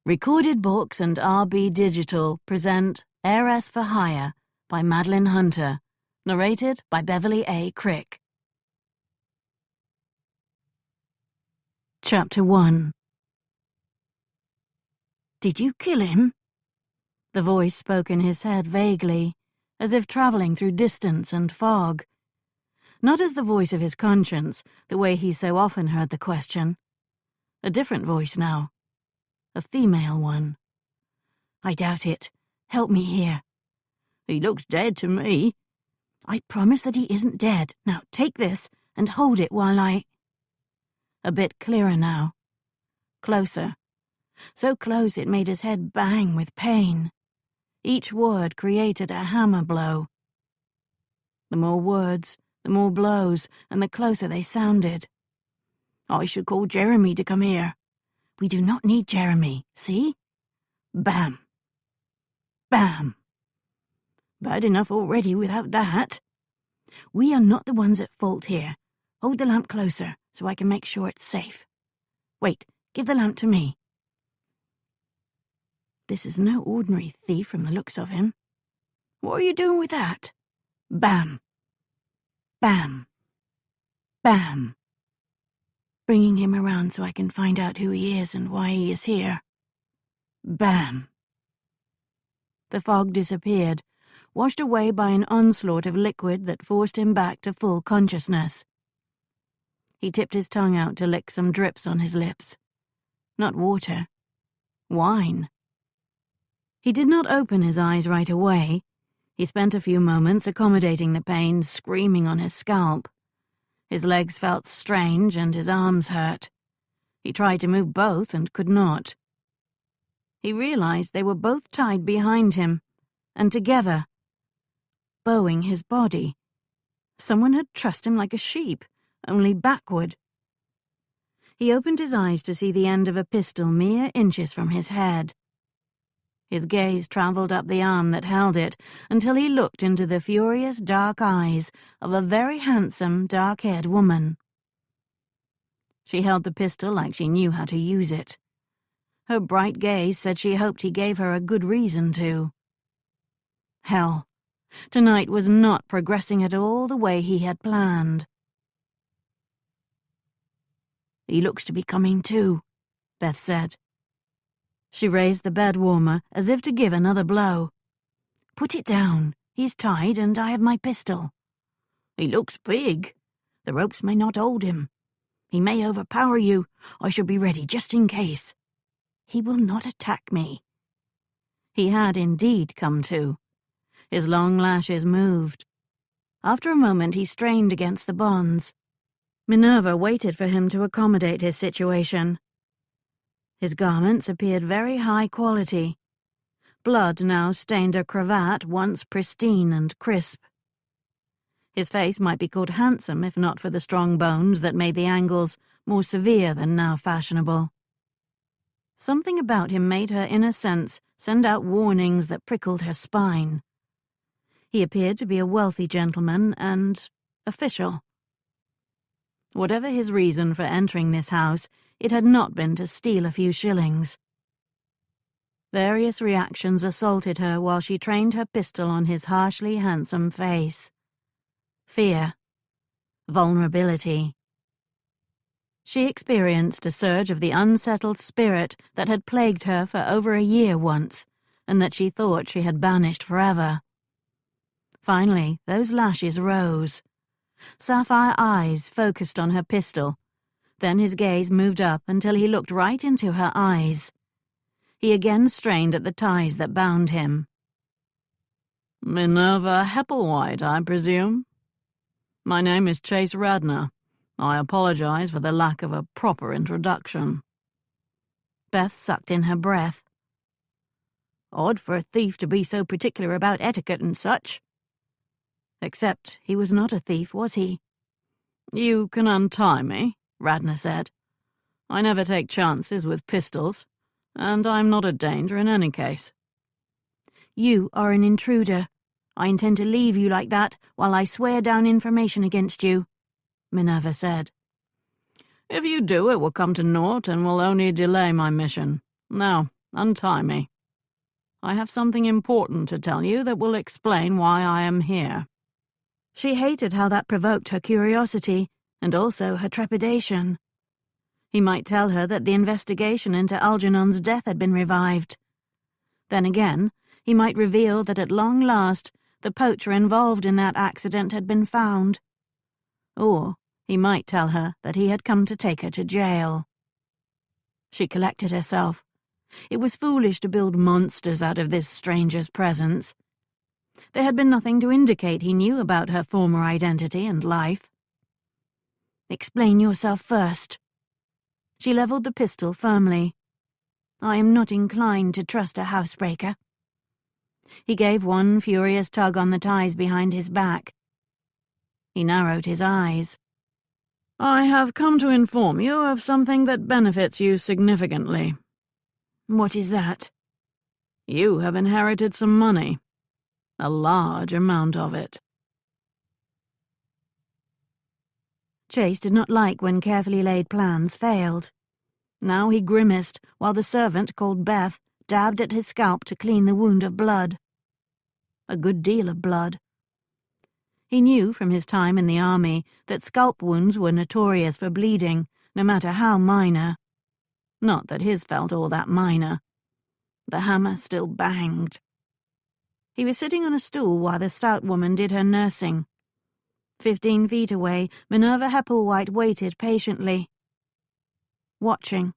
Recorded Books and RB Digital present Heiress for Hire by Madeline Hunter, narrated by Beverly A. Crick. Chapter 1. "Did you kill him?" The voice spoke in his head vaguely, as if traveling through distance and fog. Not as the voice of his conscience, the way he so often heard the question. A different voice now. A female one. "I doubt it. Help me here." "He looks dead to me." "I promise that he isn't dead. Now take this and hold it while I—" A bit clearer now. Closer. So close it made his head bang with pain. Each word created a hammer blow. The more words, the more blows, and the closer they sounded. "I should call Jeremy to come here." "We do not need Jeremy, see?" Bam. Bam. "Bad enough already without that." "We are not the ones at fault here. Hold the lamp closer so I can make sure it's safe. Wait, give the lamp to me." This is no ordinary thief from the looks of him. "What are you doing with that?" Bam. Bam. Bam. "Bringing him around so I can find out who he is and why he is here." Bam. The fog disappeared, washed away by an onslaught of liquid that forced him back to full consciousness. He tipped his tongue out to lick some drips on his lips. Not water. Wine. He did not open his eyes right away. He spent a few moments accommodating the pain screaming on his scalp. His legs felt strange and his arms hurt. He tried to move both and could not. He realized they were both tied behind him, and together, bowing his body. Someone had trussed him like a sheep, only backward. He opened his eyes to see the end of a pistol mere inches from his head. His gaze traveled up the arm that held it until he looked into the furious dark eyes of a very handsome, dark-haired woman. She held the pistol like she knew how to use it. Her bright gaze said she hoped he gave her a good reason to. Hell, tonight was not progressing at all the way he had planned. "He looks to be coming to," Beth said. She raised the bed warmer as if to give another blow. "Put it down. He's tied and I have my pistol." "He looks big. The ropes may not hold him. He may overpower you. I shall be ready just in case." "He will not attack me." He had indeed come to. His long lashes moved. After a moment he strained against the bonds. Minerva waited for him to accommodate his situation. His garments appeared very high quality. Blood now stained a cravat once pristine and crisp. His face might be called handsome if not for the strong bones that made the angles more severe than now fashionable. Something about him made her, in a sense, send out warnings that prickled her spine. He appeared to be a wealthy gentleman and official. Whatever his reason for entering this house, it had not been to steal a few shillings. Various reactions assaulted her while she trained her pistol on his harshly handsome face. Fear. Vulnerability. She experienced a surge of the unsettled spirit that had plagued her for over a year once, and that she thought she had banished forever. Finally, those lashes rose. Sapphire eyes focused on her pistol. Then his gaze moved up until he looked right into her eyes. He again strained at the ties that bound him. "Minerva Hepplewhite, I presume? My name is Chase Radnor. I apologize for the lack of a proper introduction." Beth sucked in her breath. "Odd for a thief to be so particular about etiquette and such." Except he was not a thief, was he? "You can untie me," Radnor said. "I never take chances with pistols, and I'm not a danger in any case." "You are an intruder. I intend to leave you like that while I swear down information against you," Minerva said. "If you do, it will come to naught and will only delay my mission. Now, Untie me. I have something important to tell you that will explain why I am here." She hated how that provoked her curiosity and also her trepidation. He might tell her that the investigation into Algernon's death had been revived. Then again, he might reveal that at long last the poacher involved in that accident had been found. Or he might tell her that he had come to take her to jail. She collected herself. It was foolish to build monsters out of this stranger's presence. There had been nothing to indicate he knew about her former identity and life. "Explain yourself first." She levelled the pistol firmly. "I am not inclined to trust a housebreaker." He gave one furious tug on the ties behind his back. He narrowed his eyes. "I have come to inform you of something that benefits you significantly." "What is that?" "You have inherited some money. A large amount of it." Chase did not like when carefully laid plans failed. Now he grimaced while the servant called Beth dabbed at his scalp to clean the wound of blood. A good deal of blood. He knew from his time in the army that scalp wounds were notorious for bleeding, no matter how minor. Not that his felt all that minor. The hammer still banged. He was sitting on a stool while the stout woman did her nursing. 15 feet away, Minerva Hepplewhite waited patiently. Watching.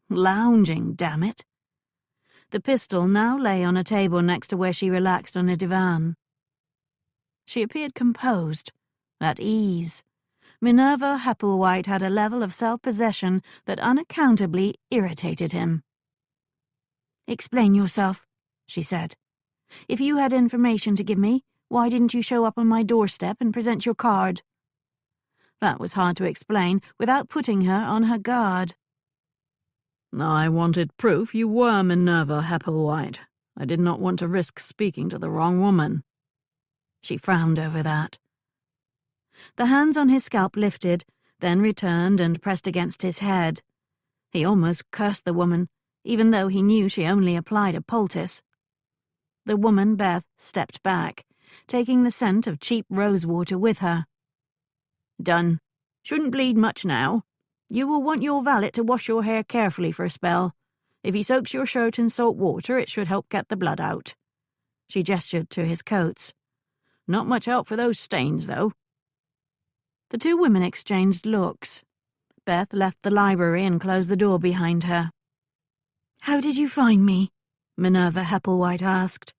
Lounging, damn it. The pistol now lay on a table next to where she relaxed on a divan. She appeared composed, at ease. Minerva Hepplewhite had a level of self-possession that unaccountably irritated him. "Explain yourself," she said. "If you had information to give me, why didn't you show up on my doorstep and present your card?" That was hard to explain without putting her on her guard. "I wanted proof you were Minerva Hepplewhite. I did not want to risk speaking to the wrong woman." She frowned over that. The hands on his scalp lifted, then returned and pressed against his head. He almost cursed the woman, even though he knew she only applied a poultice. The woman, Beth, stepped back, taking the scent of cheap rosewater with her. "Done. Shouldn't bleed much now. You will want your valet to wash your hair carefully for a spell. If he soaks your shirt in salt water, it should help get the blood out." She gestured to his coats. "Not much help for those stains, though." The two women exchanged looks. Beth left the library and closed the door behind her. "How did you find me?" Minerva Hepplewhite asked.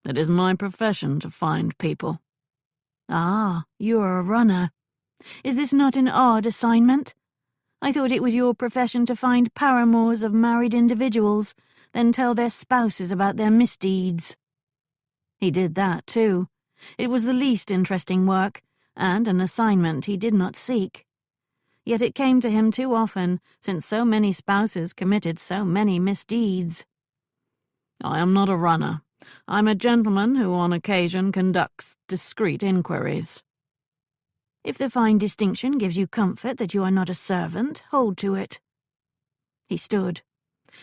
"It is my profession to find people." "Ah, you're a runner. Is this not an odd assignment? I thought it was your profession to find paramours of married individuals, then tell their spouses about their misdeeds." He did that, too. It was the least interesting work, and an assignment he did not seek. Yet it came to him too often, since so many spouses committed so many misdeeds. "I am not a runner. I'm a gentleman who on occasion conducts discreet inquiries." "If the fine distinction gives you comfort that you are not a servant, hold to it." He stood.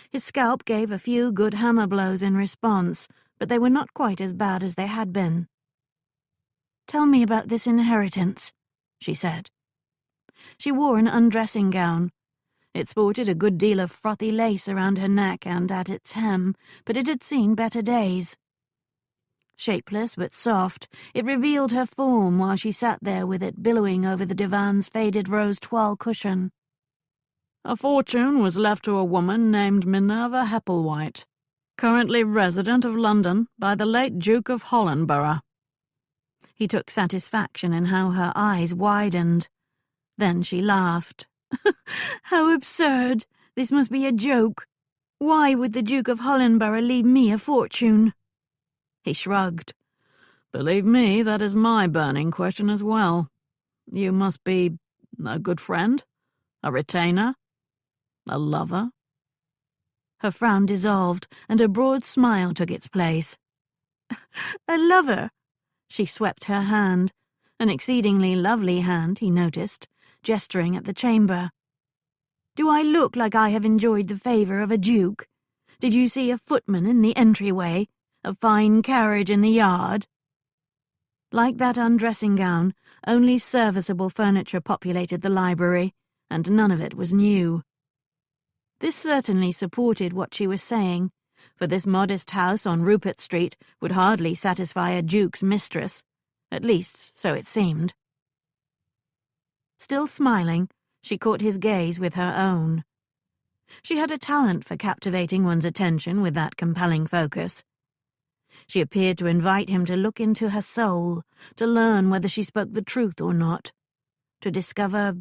His scalp gave a few good hammer blows in response, but they were not quite as bad as they had been. "Tell me about this inheritance," she said. She wore an undressing gown. It sported a good deal of frothy lace around her neck and at its hem, but it had seen better days. Shapeless but soft, it revealed her form while she sat there with it billowing over the divan's faded rose toile cushion. "A fortune was left to a woman named Minerva Hepplewhite, currently resident of London by the late Duke of Hollandborough." He took satisfaction in how her eyes widened. Then she laughed. "How absurd! This must be a joke. Why would the Duke of Hollandborough leave me a fortune?" He shrugged. "Believe me, that is my burning question as well. You must be a good friend? A retainer? A lover?" Her frown dissolved, and a broad smile took its place. "A lover?" She swept her hand, an exceedingly lovely hand, he noticed, gesturing at the chamber. "Do I look like I have enjoyed the favour of a duke? Did you see a footman in the entryway? A fine carriage in the yard?" Like that undressing gown, only serviceable furniture populated the library, and none of it was new. This certainly supported what she was saying, for this modest house on Rupert Street would hardly satisfy a duke's mistress, at least so it seemed. Still smiling, she caught his gaze with her own. She had a talent for captivating one's attention with that compelling focus. She appeared to invite him to look into her soul, to learn whether she spoke the truth or not, to discover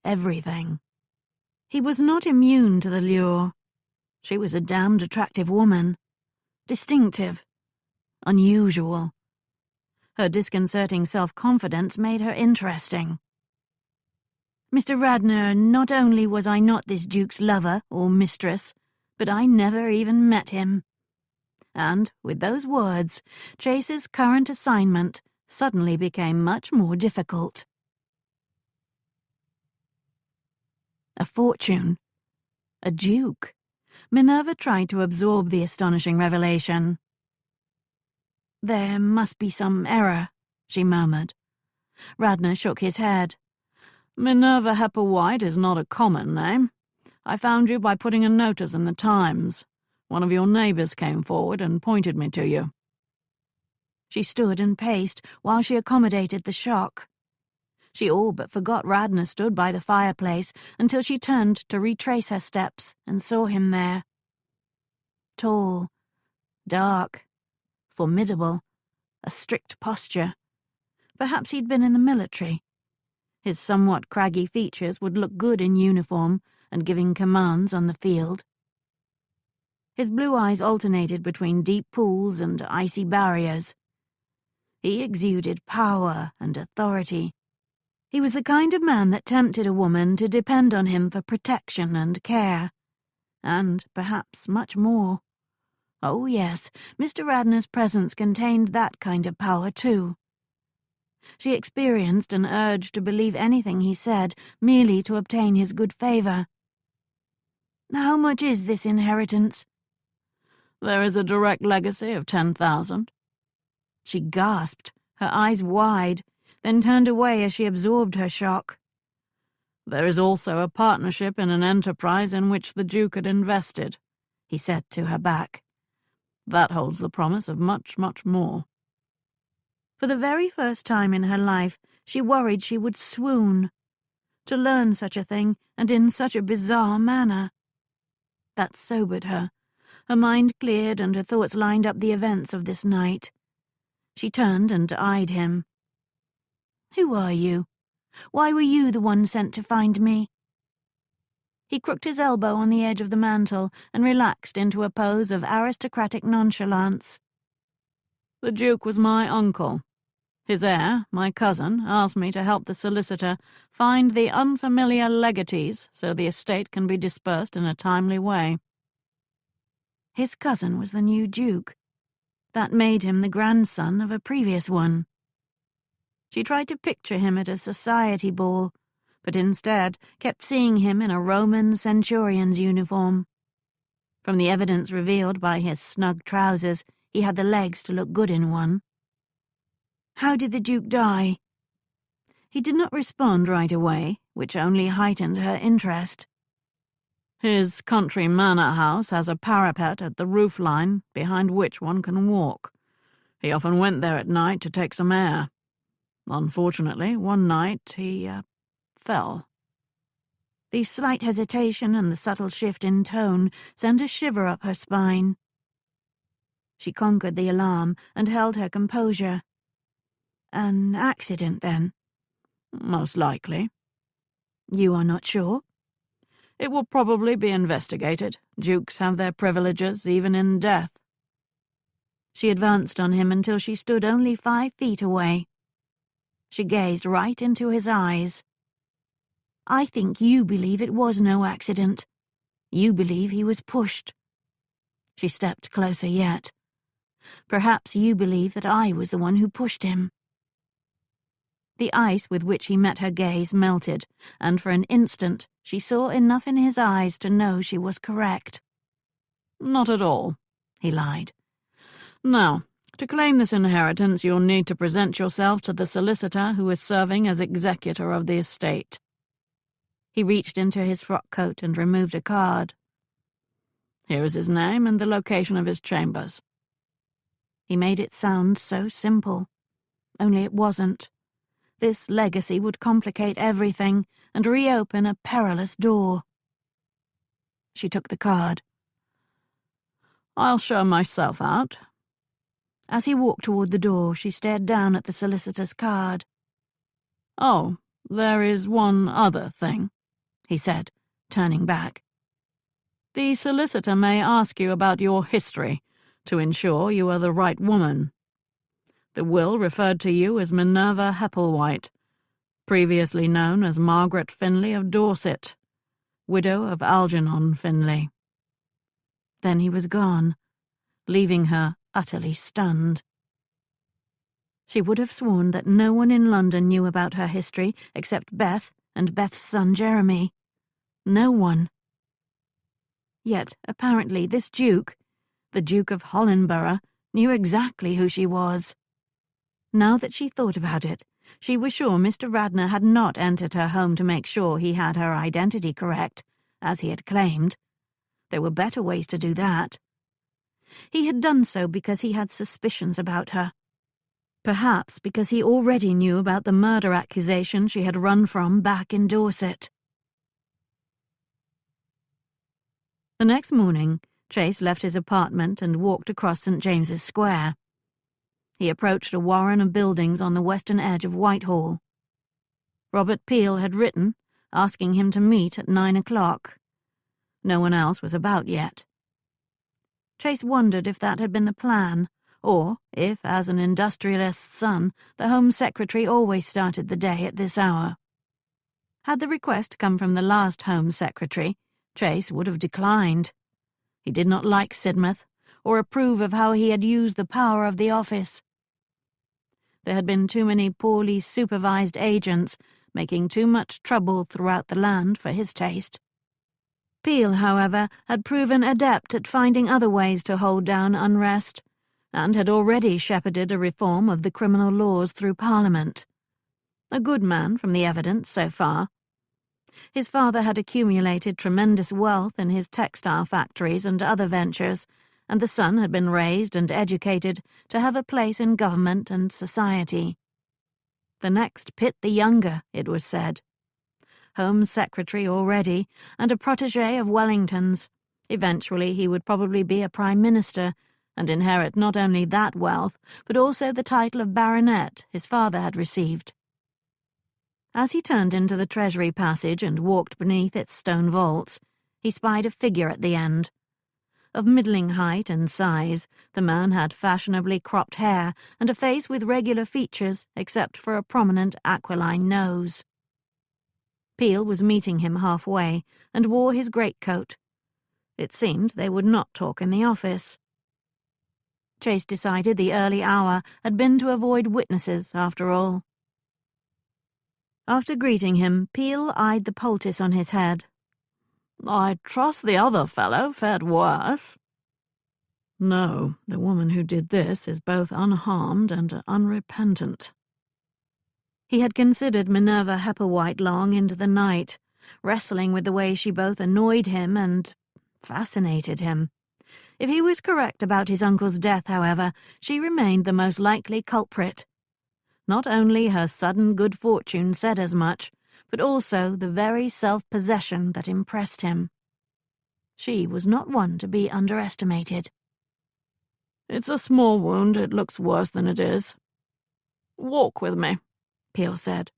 everything. He was not immune to the lure. She was a damned attractive woman. Distinctive. Unusual. Her disconcerting self-confidence made her interesting. "Mr. Radnor, not only was I not this duke's lover or mistress, but I never even met him." And, with those words, Chase's current assignment suddenly became much more difficult. A fortune. A duke. Minerva tried to absorb the astonishing revelation. "There must be some error," she murmured. Radnor shook his head. Minerva Hepperwhite is not a common name. I found you by putting a notice in the Times. One of your neighbours came forward and pointed me to you." She stood and paced while she accommodated the shock. She all but forgot Radnor stood by the fireplace until she turned to retrace her steps and saw him there. Tall, dark, formidable, a strict posture. Perhaps he'd been in the military. His somewhat craggy features would look good in uniform and giving commands on the field. His blue eyes alternated between deep pools and icy barriers. He exuded power and authority. He was the kind of man that tempted a woman to depend on him for protection and care, and perhaps much more. Oh yes, Mr. Radnor's presence contained that kind of power too. She experienced an urge to believe anything he said merely to obtain his good favour. "How much is this inheritance?" "There is a direct legacy of 10,000. She gasped, her eyes wide, then turned away as she absorbed her shock. "There is also a partnership in an enterprise in which the Duke had invested," he said to her back. "That holds the promise of much, much more." For the very first time in her life, she worried she would swoon. To learn such a thing, and in such a bizarre manner. That sobered her. Her mind cleared and her thoughts lined up the events of this night. She turned and eyed him. "Who are you? Why were you the one sent to find me?" He crooked his elbow on the edge of the mantel and relaxed into a pose of aristocratic nonchalance. "The Duke was my uncle. His heir, my cousin, asked me to help the solicitor find the unfamiliar legatees so the estate can be dispersed in a timely way." His cousin was the new Duke. That made him the grandson of a previous one. She tried to picture him at a society ball, but instead kept seeing him in a Roman centurion's uniform. From the evidence revealed by his snug trousers, he had the legs to look good in one. "How did the Duke die?" He did not respond right away, which only heightened her interest. "His country manor house has a parapet at the roof line behind which one can walk. He often went there at night to take some air. Unfortunately, one night he fell." The slight hesitation and the subtle shift in tone sent a shiver up her spine. She conquered the alarm and held her composure. "An accident, then?" "Most likely." "You are not sure?" "It will probably be investigated. Dukes have their privileges, even in death." She advanced on him until she stood only 5 feet away. She gazed right into his eyes. "I think you believe it was no accident. You believe he was pushed." She stepped closer yet. "Perhaps you believe that I was the one who pushed him." The ice with which he met her gaze melted, and for an instant she saw enough in his eyes to know she was correct. Not at all, he lied. Now, to claim this inheritance, you'll need to present yourself to the solicitor who is serving as executor of the estate. He reached into his frock coat and removed a card. Here is his name and the location of his chambers. He made it sound so simple. Only it wasn't. This legacy would complicate everything and reopen a perilous door. She took the card. I'll show myself out. As he walked toward the door, she stared down at the solicitor's card. Oh, there is one other thing, he said, turning back. The solicitor may ask you about your history to ensure you are the right woman. The will referred to you as Minerva Hepplewhite, previously known as Margaret Finlay of Dorset, widow of Algernon Finlay. Then he was gone, leaving her utterly stunned. She would have sworn that no one in London knew about her history except Beth and Beth's son Jeremy. No one. Yet, apparently, this Duke, the Duke of Hollinborough, knew exactly who she was. Now that she thought about it, she was sure Mr. Radnor had not entered her home to make sure he had her identity correct, as he had claimed. There were better ways to do that. He had done so because he had suspicions about her. Perhaps because he already knew about the murder accusation she had run from back in Dorset. The next morning, Chase left his apartment and walked across St. James's Square. He approached a warren of buildings on the western edge of Whitehall. Robert Peel had written, asking him to meet at 9 o'clock. No one else was about yet. Chase wondered if that had been the plan, or if, as an industrialist's son, the Home Secretary always started the day at this hour. Had the request come from the last Home Secretary, Chase would have declined. He did not like Sidmouth, or approve of how he had used the power of the office. There had been too many poorly supervised agents, making too much trouble throughout the land for his taste. Peel, however, had proven adept at finding other ways to hold down unrest, and had already shepherded a reform of the criminal laws through Parliament. A good man from the evidence so far. His father had accumulated tremendous wealth in his textile factories and other ventures, and the son had been raised and educated to have a place in government and society. The next Pitt the Younger, it was said. Home Secretary already, and a protégé of Wellington's. Eventually he would probably be a Prime Minister, and inherit not only that wealth, but also the title of baronet his father had received. As he turned into the Treasury passage and walked beneath its stone vaults, he spied a figure at the end. Of middling height and size, the man had fashionably cropped hair and a face with regular features except for a prominent aquiline nose. Peel was meeting him halfway and wore his greatcoat. It seemed they would not talk in the office. Chase decided the early hour had been to avoid witnesses, after all. After greeting him, Peel eyed the poultice on his head. "I trust the other fellow fared worse." "No, the woman who did this is both unharmed and unrepentant." He had considered Minerva Hepplewhite long into the night, wrestling with the way she both annoyed him and fascinated him. If he was correct about his uncle's death, however, she remained the most likely culprit. Not only her sudden good fortune said as much, but also the very self-possession that impressed him. She was not one to be underestimated. "It's a small wound. It looks worse than it is." "Walk with me," Peel said.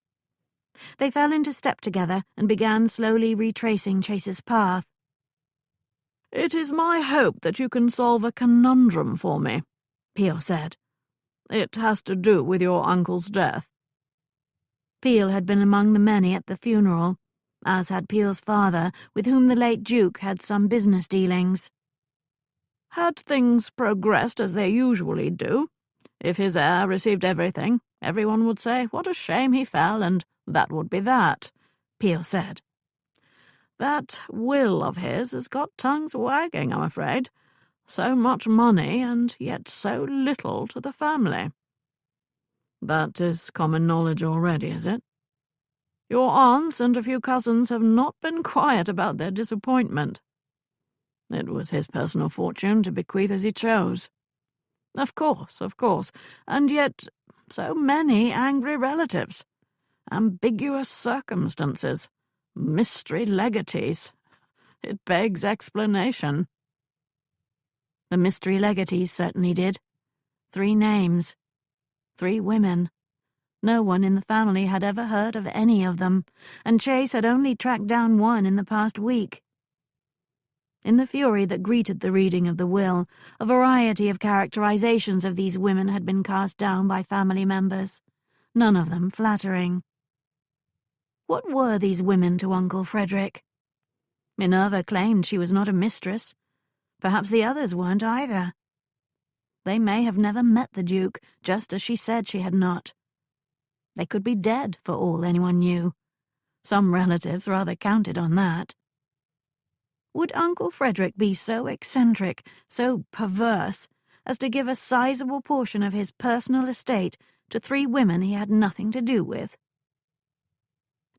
They fell into step together and began slowly retracing Chase's path. "It is my hope that you can solve a conundrum for me," Peel said. "It has to do with your uncle's death." Peel had been among the many at the funeral, as had Peel's father, with whom the late Duke had some business dealings. Had things progressed as they usually do, if his heir received everything, everyone would say, "What a shame he fell," and that would be that, Peel said. "That will of his has got tongues wagging, I'm afraid. So much money, and yet so little to the family. That is common knowledge already, is it? Your aunts and a few cousins have not been quiet about their disappointment. It was his personal fortune to bequeath as he chose. Of course, and yet so many angry relatives, ambiguous circumstances, mystery legatees. It begs explanation. The mystery legatees certainly did. 3 names. 3 women. No one in the family had ever heard of any of them, and Chase had only tracked down one in the past week. In the fury that greeted the reading of the will, a variety of characterizations of these women had been cast down by family members, none of them flattering. What were these women to Uncle Frederick? Minerva claimed she was not a mistress. Perhaps the others weren't either. They may have never met the Duke, just as she said she had not. They could be dead, for all anyone knew. Some relatives rather counted on that. Would Uncle Frederick be so eccentric, so perverse, as to give a sizable portion of his personal estate to 3 women he had nothing to do with?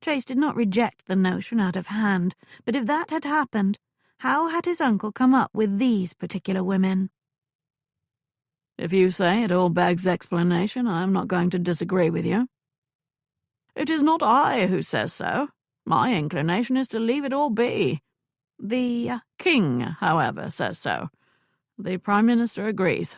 Chase did not reject the notion out of hand, but if that had happened, how had his uncle come up with these particular women? If you say it all begs explanation, I am not going to disagree with you. It is not I who says so. My inclination is to leave it all be. The king, however, says so. The Prime Minister agrees.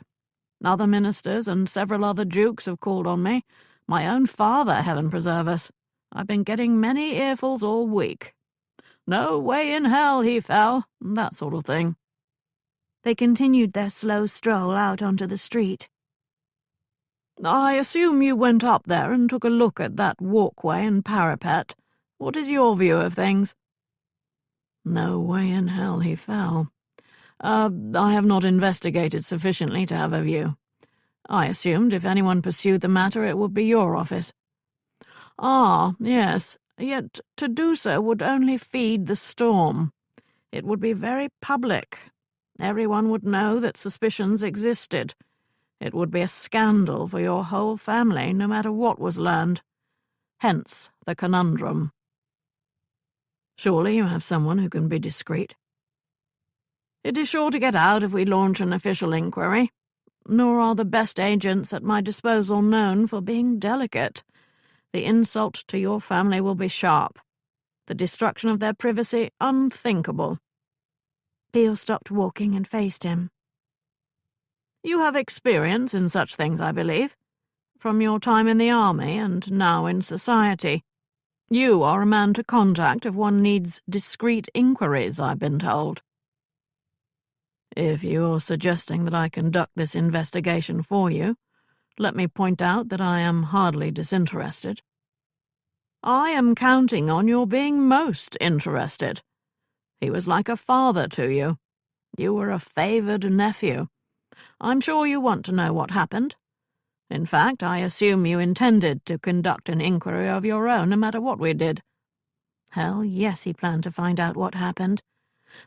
Other ministers and several other dukes have called on me. My own father, heaven preserve us. I've been getting many earfuls all week. No way in hell he fell, that sort of thing. They continued their slow stroll out onto the street. I assume you went up there and took a look at that walkway and parapet. What is your view of things? No way in hell he fell. I have not investigated sufficiently to have a view. I assumed if anyone pursued the matter it would be your office. Ah, yes, yet to do so would only feed the storm. It would be very public. Everyone would know that suspicions existed. It would be a scandal for your whole family, no matter what was learned. Hence the conundrum. Surely you have someone who can be discreet. It is sure to get out if we launch an official inquiry. Nor are the best agents at my disposal known for being delicate. The insult to your family will be sharp. The destruction of their privacy unthinkable. Beale stopped walking and faced him. You have experience in such things, I believe, from your time in the army and now in society. You are a man to contact if one needs discreet inquiries, I've been told. If you're suggesting that I conduct this investigation for you, let me point out that I am hardly disinterested. I am counting on your being most interested. He was like a father to you. You were a favoured nephew. I'm sure you want to know what happened. In fact, I assume you intended to conduct an inquiry of your own, no matter what we did. Hell, yes, he planned to find out what happened.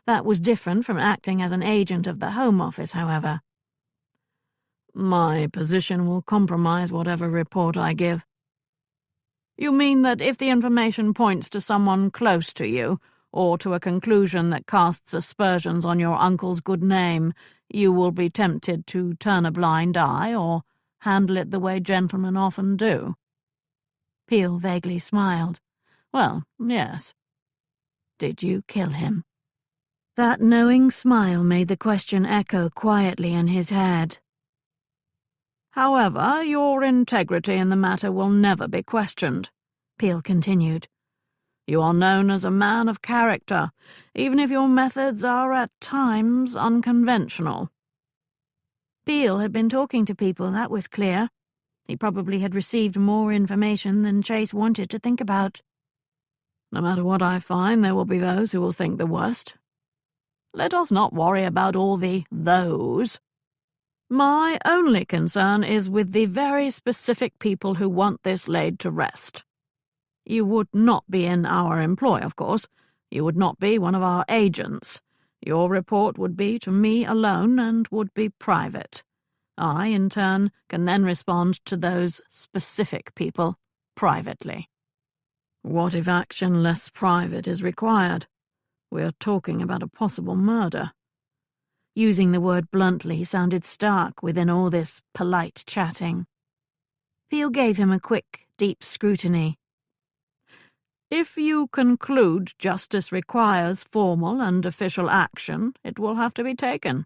That was different from acting as an agent of the Home Office, however. My position will compromise whatever report I give. You mean that if the information points to someone close to you, or to a conclusion that casts aspersions on your uncle's good name, you will be tempted to turn a blind eye or handle it the way gentlemen often do? Beale vaguely smiled. Well, yes. Did you kill him? That knowing smile made the question echo quietly in his head. However, your integrity in the matter will never be questioned, Beale continued. You are known as a man of character, even if your methods are at times unconventional. Beale had been talking to people, that was clear. He probably had received more information than Chase wanted to think about. No matter what I find, there will be those who will think the worst. Let us not worry about all the those. My only concern is with the very specific people who want this laid to rest. You would not be in our employ, of course. You would not be one of our agents. Your report would be to me alone and would be private. I, in turn, can then respond to those specific people privately. What if action less private is required? We are talking about a possible murder. Using the word bluntly sounded stark within all this polite chatting. Peel gave him a quick, deep scrutiny. If you conclude justice requires formal and official action, it will have to be taken.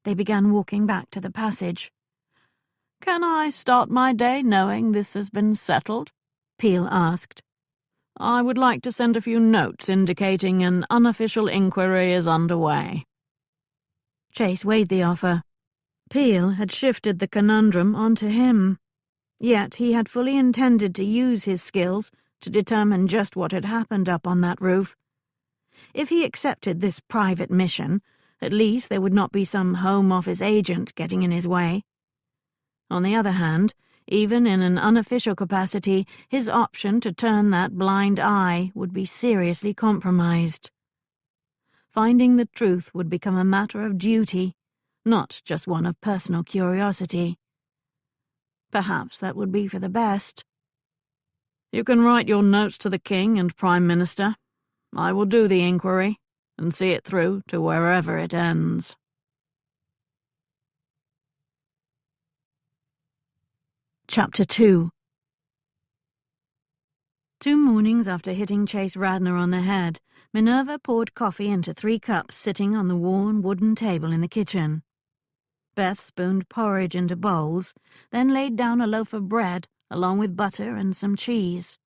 They began walking back to the passage. Can I start my day knowing this has been settled? Peel asked. I would like to send a few notes indicating an unofficial inquiry is underway. Chase weighed the offer. Peel had shifted the conundrum onto him. Yet he had fully intended to use his skills to determine just what had happened up on that roof. If he accepted this private mission, at least there would not be some Home Office agent getting in his way. On the other hand, even in an unofficial capacity, his option to turn that blind eye would be seriously compromised. Finding the truth would become a matter of duty, not just one of personal curiosity. Perhaps that would be for the best. You can write your notes to the King and Prime Minister. I will do the inquiry and see it through to wherever it ends. Chapter 2. 2 mornings after hitting Chase Radnor on the head, Minerva poured coffee into 3 cups sitting on the worn wooden table in the kitchen. Beth spooned porridge into bowls, then laid down a loaf of bread along with butter and some cheese.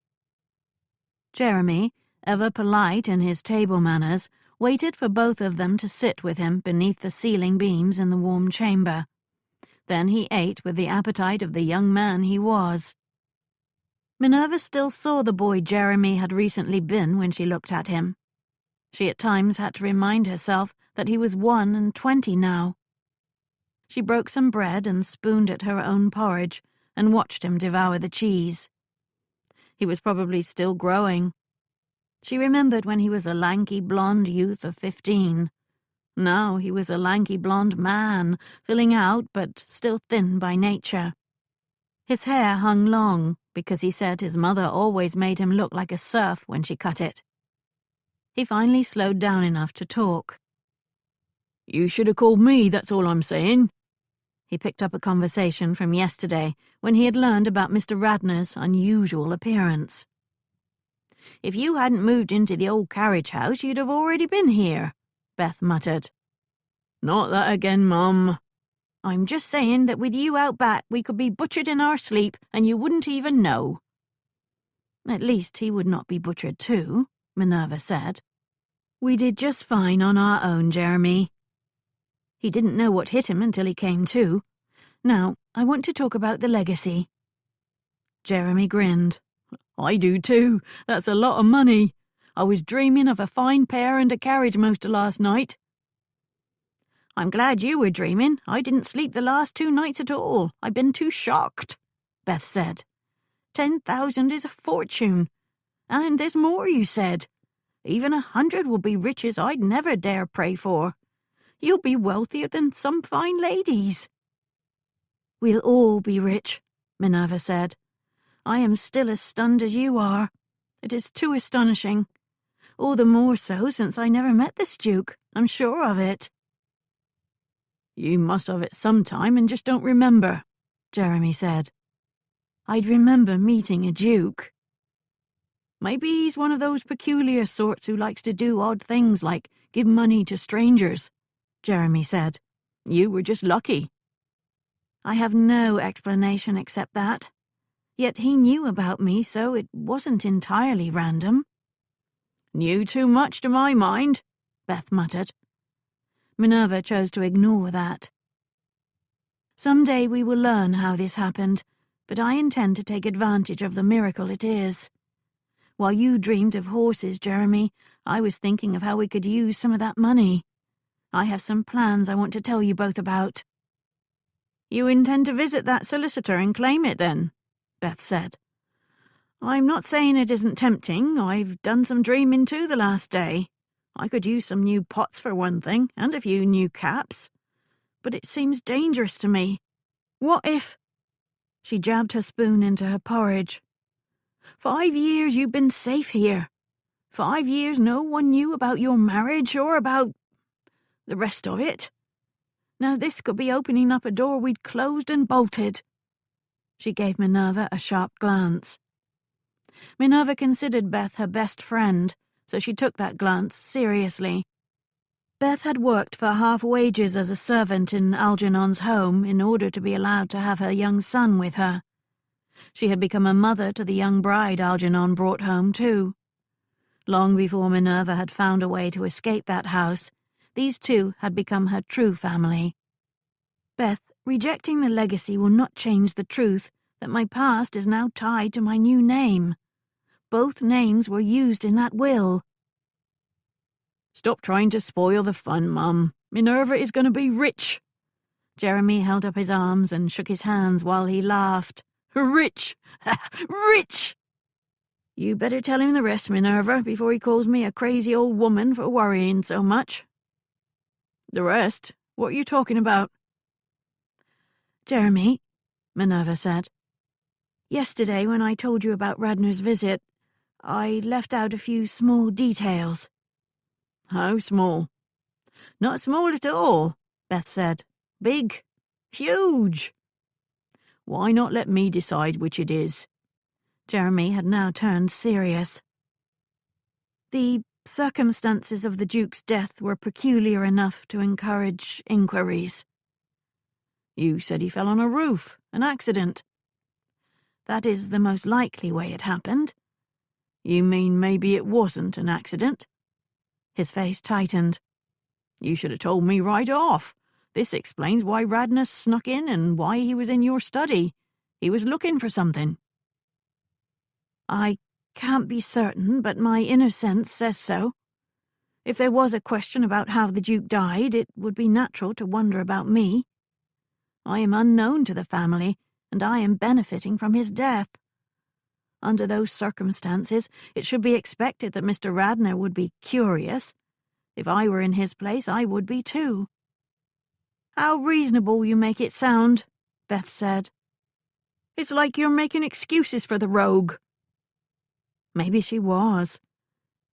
Jeremy, ever polite in his table manners, waited for both of them to sit with him beneath the ceiling beams in the warm chamber. Then he ate with the appetite of the young man he was. Minerva still saw the boy Jeremy had recently been when she looked at him. She at times had to remind herself that he was 21 now. She broke some bread and spooned at her own porridge and watched him devour the cheese. He was probably still growing. She remembered when he was a lanky blonde youth of 15. Now he was a lanky blonde man, filling out but still thin by nature. His hair hung long because he said his mother always made him look like a serf when she cut it. He finally slowed down enough to talk. You should have called me, that's all I'm saying. He picked up a conversation from yesterday when he had learned about Mr. Radnor's unusual appearance. If you hadn't moved into the old carriage house, you'd have already been here, Beth muttered. Not that again, Mum. I'm just saying that with you out back we could be butchered in our sleep and you wouldn't even know. At least he would not be butchered too, Minerva said. We did just fine on our own, Jeremy. He didn't know what hit him until he came to. Now, I want to talk about the legacy. Jeremy grinned. I do too. That's a lot of money. I was dreaming of a fine pair and a carriage most of last night. I'm glad you were dreaming. I didn't sleep the last 2 nights at all. I've been too shocked, Beth said. 10,000 is a fortune. And there's more, you said. Even 100 will be riches I'd never dare pray for. You'll be wealthier than some fine ladies. We'll all be rich, Minerva said. I am still as stunned as you are. It is too astonishing. All the more so since I never met this Duke. I'm sure of it. You must have it sometime and just don't remember, Jeremy said. I'd remember meeting a Duke. Maybe he's one of those peculiar sorts who likes to do odd things like give money to strangers, Jeremy said. You were just lucky. I have no explanation except that. Yet he knew about me, so it wasn't entirely random. Knew too much to my mind, Beth muttered. Minerva chose to ignore that. Someday we will learn how this happened, but I intend to take advantage of the miracle it is. While you dreamed of horses, Jeremy, I was thinking of how we could use some of that money. I have some plans I want to tell you both about. You intend to visit that solicitor and claim it, then? Beth said. I'm not saying it isn't tempting. I've done some dreaming too the last day. I could use some new pots for one thing, and a few new caps. But it seems dangerous to me. What if—" She jabbed her spoon into her porridge. 5 years you've been safe here. 5 years no one knew about your marriage or about the rest of it. Now this could be opening up a door we'd closed and bolted. She gave Minerva a sharp glance. Minerva considered Beth her best friend, so she took that glance seriously. Beth had worked for half wages as a servant in Algernon's home in order to be allowed to have her young son with her. She had become a mother to the young bride Algernon brought home, too. Long before Minerva had found a way to escape that house, these two had become her true family. Beth, rejecting the legacy will not change the truth that my past is now tied to my new name. Both names were used in that will. Stop trying to spoil the fun, Mum. Minerva is going to be rich. Jeremy held up his arms and shook his hands while he laughed. Rich! Rich! You better tell him the rest, Minerva, before he calls me a crazy old woman for worrying so much. The rest? What are you talking about? Jeremy, Minerva said. Yesterday, when I told you about Radnor's visit, I left out a few small details. How small? Not small at all, Beth said. Big. Huge. Why not let me decide which it is? Jeremy had now turned serious. The circumstances of the Duke's death were peculiar enough to encourage inquiries. You said he fell on a roof, an accident. That is the most likely way it happened. You mean maybe it wasn't an accident? His face tightened. You should have told me right off. This explains why Radnor snuck in and why he was in your study. He was looking for something. I can't be certain, but my inner sense says so. If there was a question about how the Duke died, it would be natural to wonder about me. I am unknown to the family, and I am benefiting from his death. Under those circumstances, it should be expected that Mr. Radnor would be curious. If I were in his place, I would be too. How reasonable you make it sound, Beth said. It's like you're making excuses for the rogue. Maybe she was.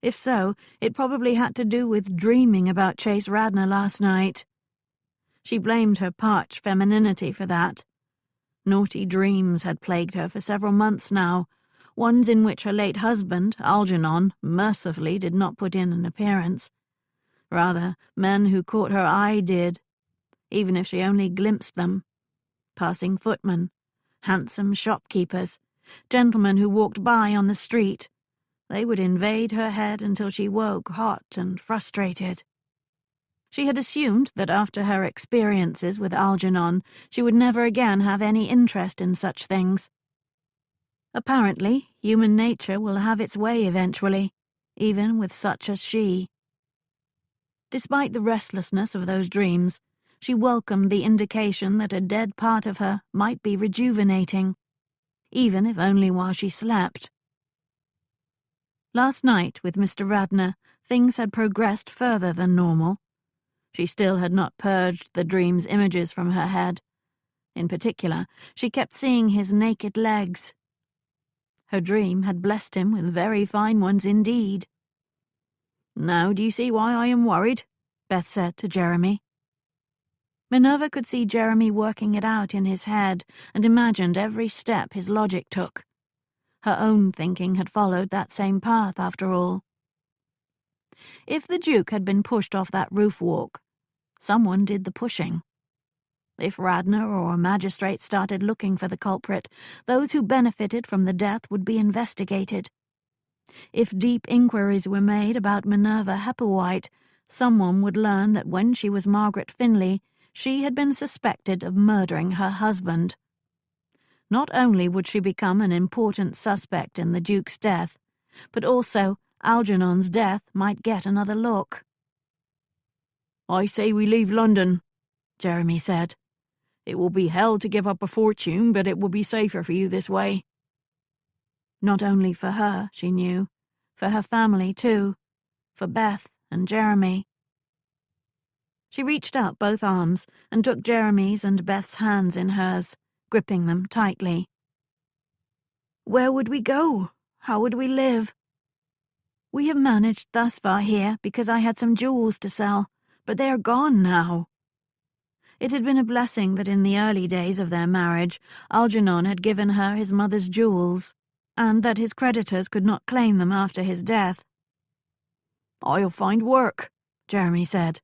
If so, it probably had to do with dreaming about Chase Radnor last night. She blamed her parched femininity for that. Naughty dreams had plagued her for several months now, ones in which her late husband, Algernon, mercifully did not put in an appearance. Rather, men who caught her eye did, even if she only glimpsed them. Passing footmen, handsome shopkeepers, gentlemen who walked by on the street. They would invade her head until she woke hot and frustrated. She had assumed that after her experiences with Algernon, she would never again have any interest in such things. Apparently, human nature will have its way eventually, even with such as she. Despite the restlessness of those dreams, she welcomed the indication that a dead part of her might be rejuvenating, even if only while she slept. Last night, with Mr. Radnor, things had progressed further than normal. She still had not purged the dream's images from her head. In particular, she kept seeing his naked legs. Her dream had blessed him with very fine ones indeed. Now do you see why I am worried? Beth said to Jeremy. Minerva could see Jeremy working it out in his head and imagined every step his logic took. Her own thinking had followed that same path, after all. If the Duke had been pushed off that roof walk, someone did the pushing. If Radnor or a magistrate started looking for the culprit, those who benefited from the death would be investigated. If deep inquiries were made about Minerva Hepplewhite, someone would learn that when she was Margaret Finley, she had been suspected of murdering her husband. Not only would she become an important suspect in the Duke's death, but also Algernon's death might get another look. I say we leave London, Jeremy said. It will be hell to give up a fortune, but it will be safer for you this way. Not only for her, she knew, for her family too, for Beth and Jeremy. She reached out both arms and took Jeremy's and Beth's hands in hers, gripping them tightly. Where would we go? How would we live? We have managed thus far here because I had some jewels to sell, but they are gone now. It had been a blessing that in the early days of their marriage, Algernon had given her his mother's jewels, and that his creditors could not claim them after his death. I'll find work, Jeremy said.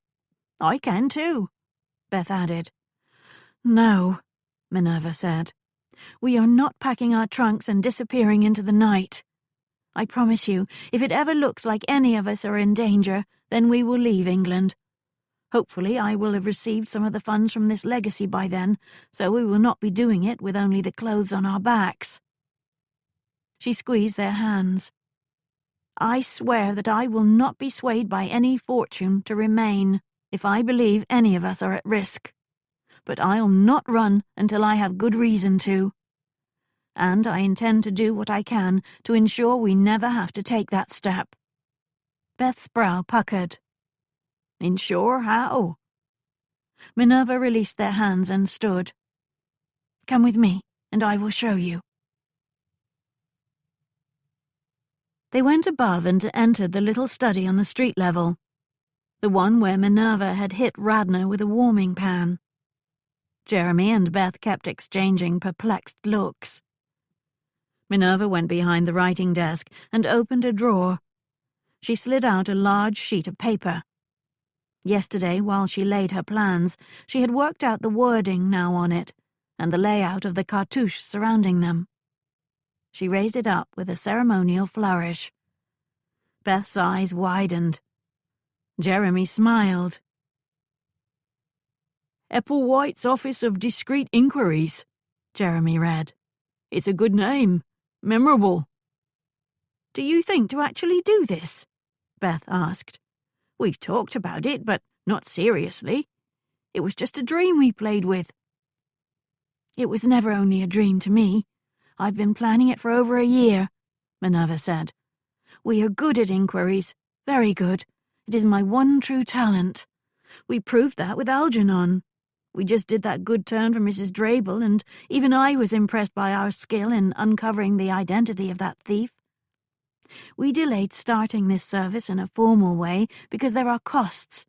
I can too, Beth added. No, Minerva said. We are not packing our trunks and disappearing into the night. I promise you, if it ever looks like any of us are in danger, then we will leave England. Hopefully I will have received some of the funds from this legacy by then, so we will not be doing it with only the clothes on our backs. She squeezed their hands. I swear that I will not be swayed by any fortune to remain if I believe any of us are at risk. But I'll not run until I have good reason to. And I intend to do what I can to ensure we never have to take that step. Beth's brow puckered. Ensure how? Minerva released their hands and stood. Come with me, and I will show you. They went above and entered the little study on the street level, the one where Minerva had hit Radnor with a warming pan. Jeremy and Beth kept exchanging perplexed looks. Minerva went behind the writing desk and opened a drawer. She slid out a large sheet of paper. Yesterday, while she laid her plans, she had worked out the wording now on it, and the layout of the cartouche surrounding them. She raised it up with a ceremonial flourish. Beth's eyes widened. Jeremy smiled. Epplewhite's Office of Discreet Inquiries, Jeremy read. It's a good name. Memorable. Do you think to actually do this? Beth asked. We've talked about it, but not seriously. It was just a dream we played with. It was never only a dream to me. I've been planning it for over a year, Minerva said. We are good at inquiries, very good. It is my one true talent. We proved that with Algernon. We just did that good turn for Mrs. Drabel, and even I was impressed by our skill in uncovering the identity of that thief. We delayed starting this service in a formal way because there are costs,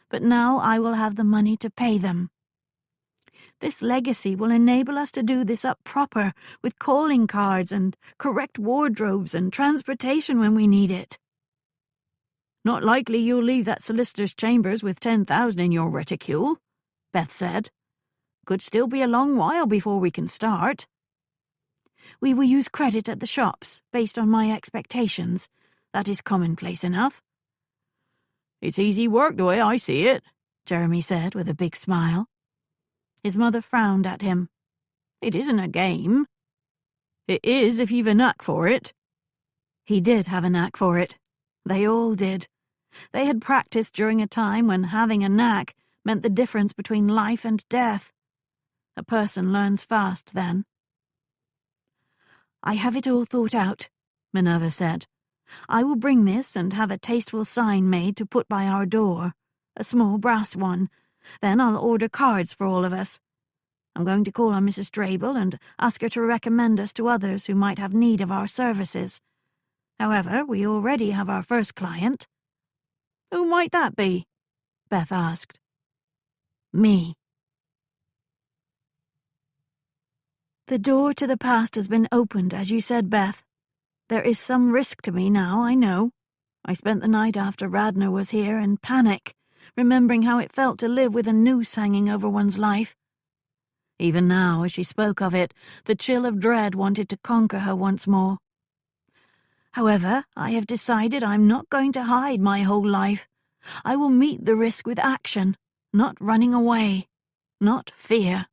but now I will have the money to pay them. This legacy will enable us to do this up proper, with calling cards and correct wardrobes and transportation when we need it. Not likely you'll leave that solicitor's chambers with 10,000 in your reticule, Beth said. Could still be a long while before we can start. We will use credit at the shops, based on my expectations. That is commonplace enough. It's easy work the way I see it, Jeremy said with a big smile. His mother frowned at him. It isn't a game. It is if you've a knack for it. He did have a knack for it. They all did. They had practiced during a time when having a knack meant the difference between life and death. A person learns fast then. I have it all thought out, Minerva said. I will bring this and have a tasteful sign made to put by our door, a small brass one. Then I'll order cards for all of us. I'm going to call on Mrs. Drabel and ask her to recommend us to others who might have need of our services. However, we already have our first client. Who might that be? Beth asked. Me. The door to the past has been opened, as you said, Beth. There is some risk to me now, I know. I spent the night after Radnor was here in panic, remembering how it felt to live with a noose hanging over one's life. Even now, as she spoke of it, the chill of dread wanted to conquer her once more. However, I have decided I'm not going to hide my whole life. I will meet the risk with action, not running away, not fear.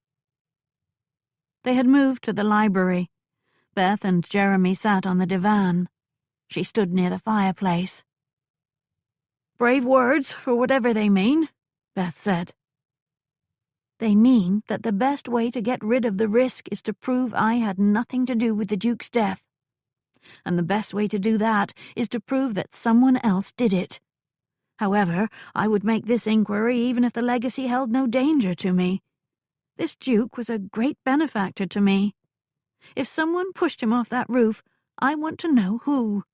They had moved to the library. Beth and Jeremy sat on the divan. She stood near the fireplace. Brave words, for whatever they mean, Beth said. They mean that the best way to get rid of the risk is to prove I had nothing to do with the Duke's death. And the best way to do that is to prove that someone else did it. However, I would make this inquiry even if the legacy held no danger to me. This Duke was a great benefactor to me. If someone pushed him off that roof, I want to know who.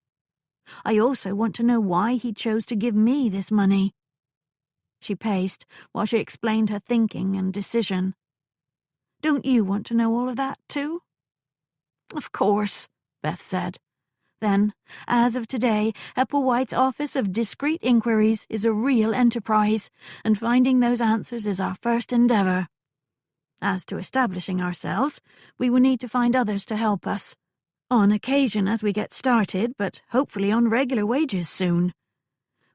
I also want to know why he chose to give me this money." She paced while she explained her thinking and decision. "Don't you want to know all of that, too?" "Of course," Beth said. "Then, as of today, Hepplewhite's Office of Discreet Inquiries is a real enterprise, and finding those answers is our first endeavor. As to establishing ourselves, we will need to find others to help us. On occasion as we get started, but hopefully on regular wages soon.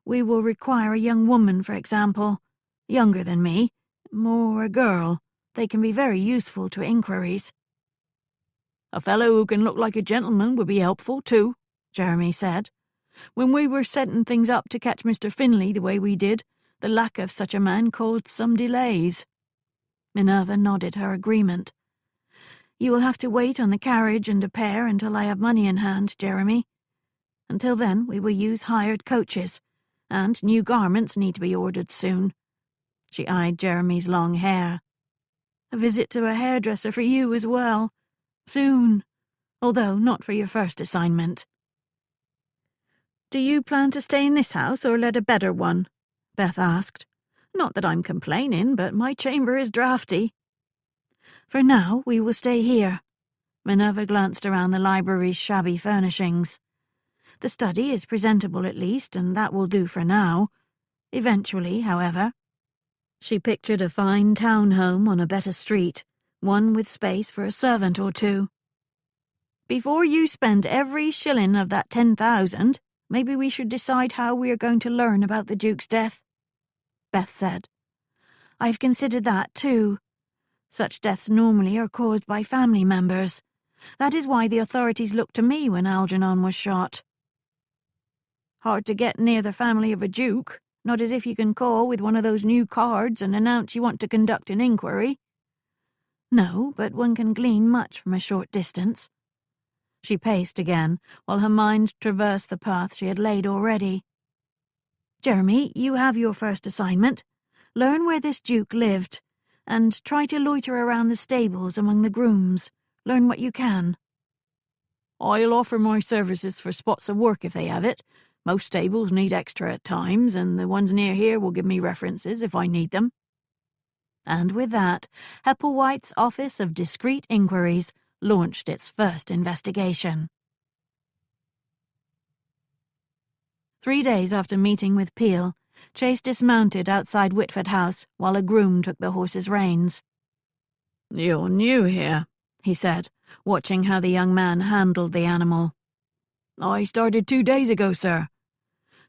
We will require a young woman, for example, younger than me, or a girl. They can be very useful to inquiries." "A fellow who can look like a gentleman would be helpful, too," Jeremy said. "When we were setting things up to catch Mr. Finley the way we did, the lack of such a man caused some delays." Minerva nodded her agreement. "You will have to wait on the carriage and a pair until I have money in hand, Jeremy. Until then, we will use hired coaches, and new garments need to be ordered soon." She eyed Jeremy's long hair. "A visit to a hairdresser for you as well. Soon, although not for your first assignment." "Do you plan to stay in this house or let a better one?" Beth asked. "Not that I'm complaining, but my chamber is draughty." "For now, we will stay here." Minerva glanced around the library's shabby furnishings. "The study is presentable at least, and that will do for now. Eventually, however." She pictured a fine town home on a better street, one with space for a servant or two. "Before you spend every shilling of that 10,000, maybe we should decide how we are going to learn about the Duke's death," Beth said. "I've considered that, too. Such deaths normally are caused by family members. That is why the authorities looked to me when Algernon was shot." "Hard to get near the family of a duke, not as if you can call with one of those new cards and announce you want to conduct an inquiry." "No, but one can glean much from a short distance." She paced again, while her mind traversed the path she had laid already. "Jeremy, you have your first assignment. Learn where this Duke lived, and try to loiter around the stables among the grooms. Learn what you can." "I'll offer my services for spots of work if they have it. Most stables need extra at times, and the ones near here will give me references if I need them." And with that, Hepplewhite's Office of Discreet Inquiries launched its first investigation. 3 days after meeting with Peel, Chase dismounted outside Whitford House while a groom took the horse's reins. "You're new here," he said, watching how the young man handled the animal. "I started 2 days ago, sir."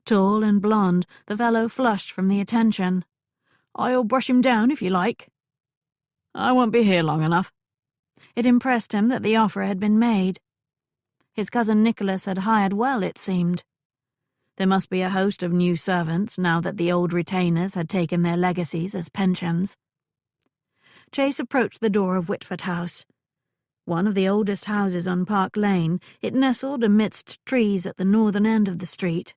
Tall and blond, the fellow flushed from the attention. "I'll brush him down if you like." "I won't be here long enough." It impressed him that the offer had been made. His cousin Nicholas had hired well, it seemed. There must be a host of new servants now that the old retainers had taken their legacies as pensions. Chase approached the door of Whitford House. One of the oldest houses on Park Lane, it nestled amidst trees at the northern end of the street.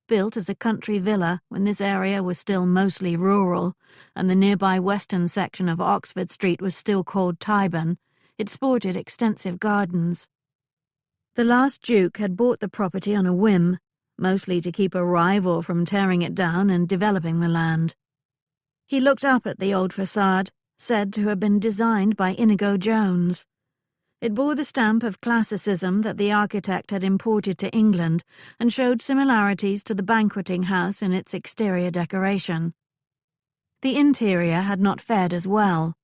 Built as a country villa when this area was still mostly rural, and the nearby western section of Oxford Street was still called Tyburn, it sported extensive gardens. The last Duke had bought the property on a whim, mostly to keep a rival from tearing it down and developing the land. He looked up at the old facade, said to have been designed by Inigo Jones. It bore the stamp of classicism that the architect had imported to England and showed similarities to the banqueting house in its exterior decoration. The interior had not fared as well.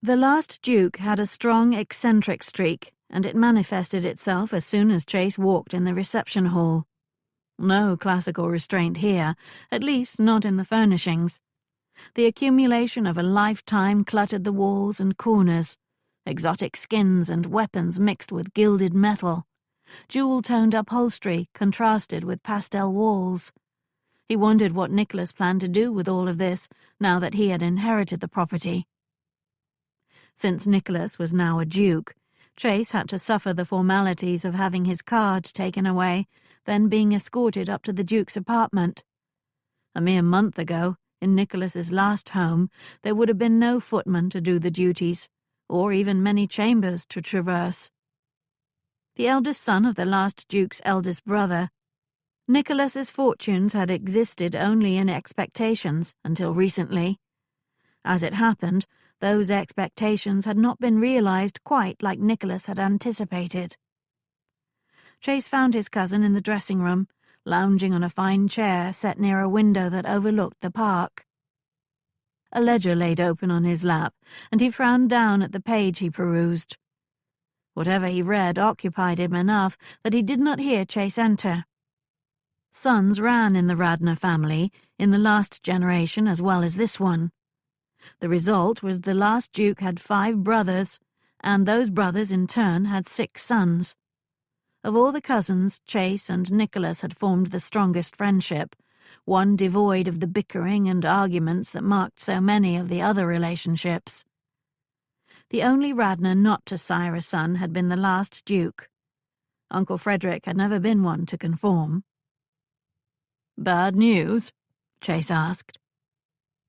The last Duke had a strong eccentric streak, and it manifested itself as soon as Chase walked in the reception hall. No classical restraint here, at least not in the furnishings. The accumulation of a lifetime cluttered the walls and corners, exotic skins and weapons mixed with gilded metal. Jewel-toned upholstery contrasted with pastel walls. He wondered what Nicholas planned to do with all of this, now that he had inherited the property. Since Nicholas was now a duke, Chase had to suffer the formalities of having his card taken away, then being escorted up to the Duke's apartment. A mere month ago, in Nicholas's last home, there would have been no footman to do the duties, or even many chambers to traverse. The eldest son of the last Duke's eldest brother, Nicholas's fortunes had existed only in expectations until recently. As it happened, those expectations had not been realized quite like Nicholas had anticipated. Chase found his cousin in the dressing-room, lounging on a fine chair set near a window that overlooked the park. A ledger laid open on his lap, and he frowned down at the page he perused. Whatever he read occupied him enough that he did not hear Chase enter. Sons ran in the Radnor family, in the last generation as well as this one. The result was the last Duke had 5 brothers, and those brothers in turn had 6 sons. Of all the cousins, Chase and Nicholas had formed the strongest friendship, one devoid of the bickering and arguments that marked so many of the other relationships. The only Radnor not to sire a son had been the last Duke. Uncle Frederick had never been one to conform. "Bad news?" Chase asked.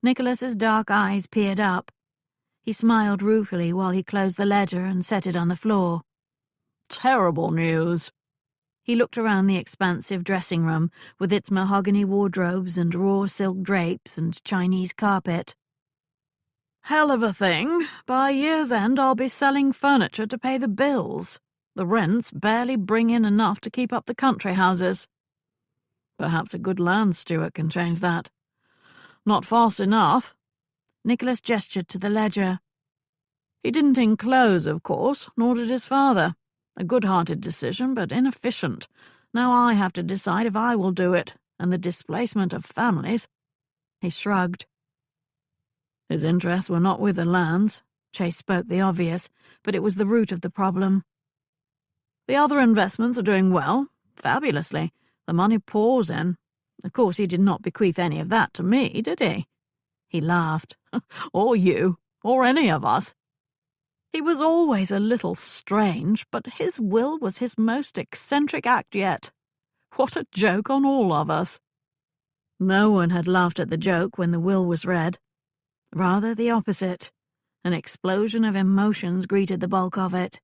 Nicholas's dark eyes peered up. He smiled ruefully while he closed the ledger and set it on the floor. "Terrible news." He looked around the expansive dressing-room with its mahogany wardrobes and raw silk drapes and Chinese carpet. "Hell of a thing. By year's end I'll be selling furniture to pay the bills. The rents barely bring in enough to keep up the country houses. Perhaps a good land steward can change that. Not fast enough." Nicholas gestured to the ledger. "He didn't enclose, of course, nor did his father. A good-hearted decision, but inefficient. Now I have to decide if I will do it, and the displacement of families." He shrugged. His interests were not with the lands. Chase spoke the obvious, but it was the root of the problem. "The other investments are doing well, fabulously. The money pours in. Of course he did not bequeath any of that to me, did he?" He laughed. "Or you, or any of us. He was always a little strange, but his will was his most eccentric act yet. What a joke on all of us." No one had laughed at the joke when the will was read. Rather the opposite. An explosion of emotions greeted the bulk of it.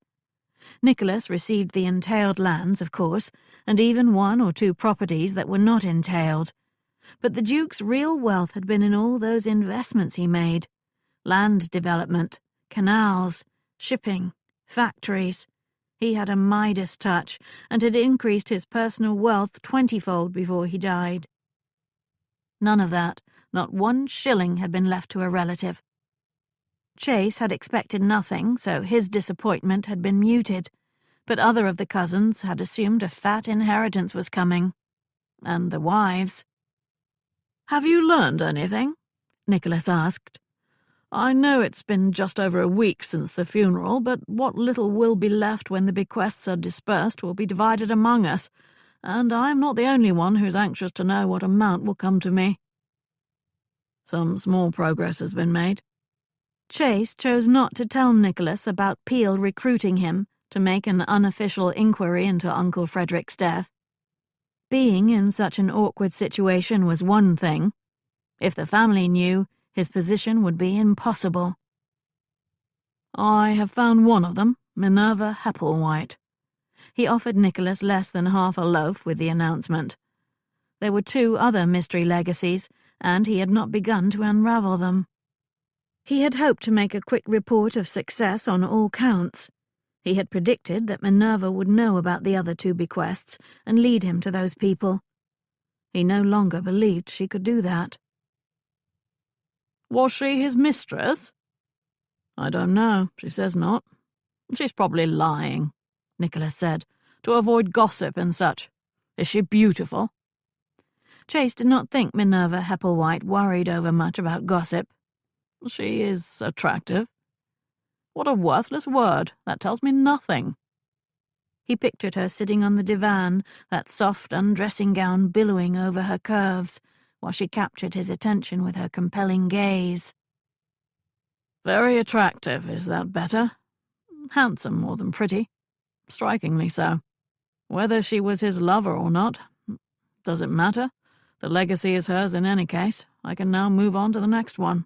Nicholas received the entailed lands, of course, and even 1 or 2 properties that were not entailed. But the Duke's real wealth had been in all those investments he made. Land development, canals, shipping, factories. He had a Midas touch, and had increased his personal wealth 20-fold before he died. None of that, not 1 shilling, had been left to a relative. Chase had expected nothing, so his disappointment had been muted, but other of the cousins had assumed a fat inheritance was coming. And the wives. "Have you learned anything?" Nicholas asked. "I know it's been just over a week since the funeral, but what little will be left when the bequests are dispersed will be divided among us, and I am not the only one who's anxious to know what amount will come to me." "Some small progress has been made." Chase chose not to tell Nicholas about Peel recruiting him to make an unofficial inquiry into Uncle Frederick's death. Being in such an awkward situation was one thing. If the family knew, his position would be impossible. "I have found one of them, Minerva Hepplewhite." He offered Nicholas less than half a loaf with the announcement. There were 2 other mystery legacies, and he had not begun to unravel them. He had hoped to make a quick report of success on all counts. He had predicted that Minerva would know about the other 2 bequests and lead him to those people. He no longer believed she could do that. "Was she his mistress?" "I don't know. She says not." "She's probably lying," Nicholas said, "to avoid gossip and such. Is she beautiful?" Chase did not think Minerva Hepplewhite worried over much about gossip. "She is attractive." "What a worthless word. That tells me nothing." He pictured her sitting on the divan, that soft undressing gown billowing over her curves, while she captured his attention with her compelling gaze. "Very attractive, is that better? Handsome more than pretty. Strikingly so. Whether she was his lover or not, does it matter? The legacy is hers in any case. I can now move on to the next one.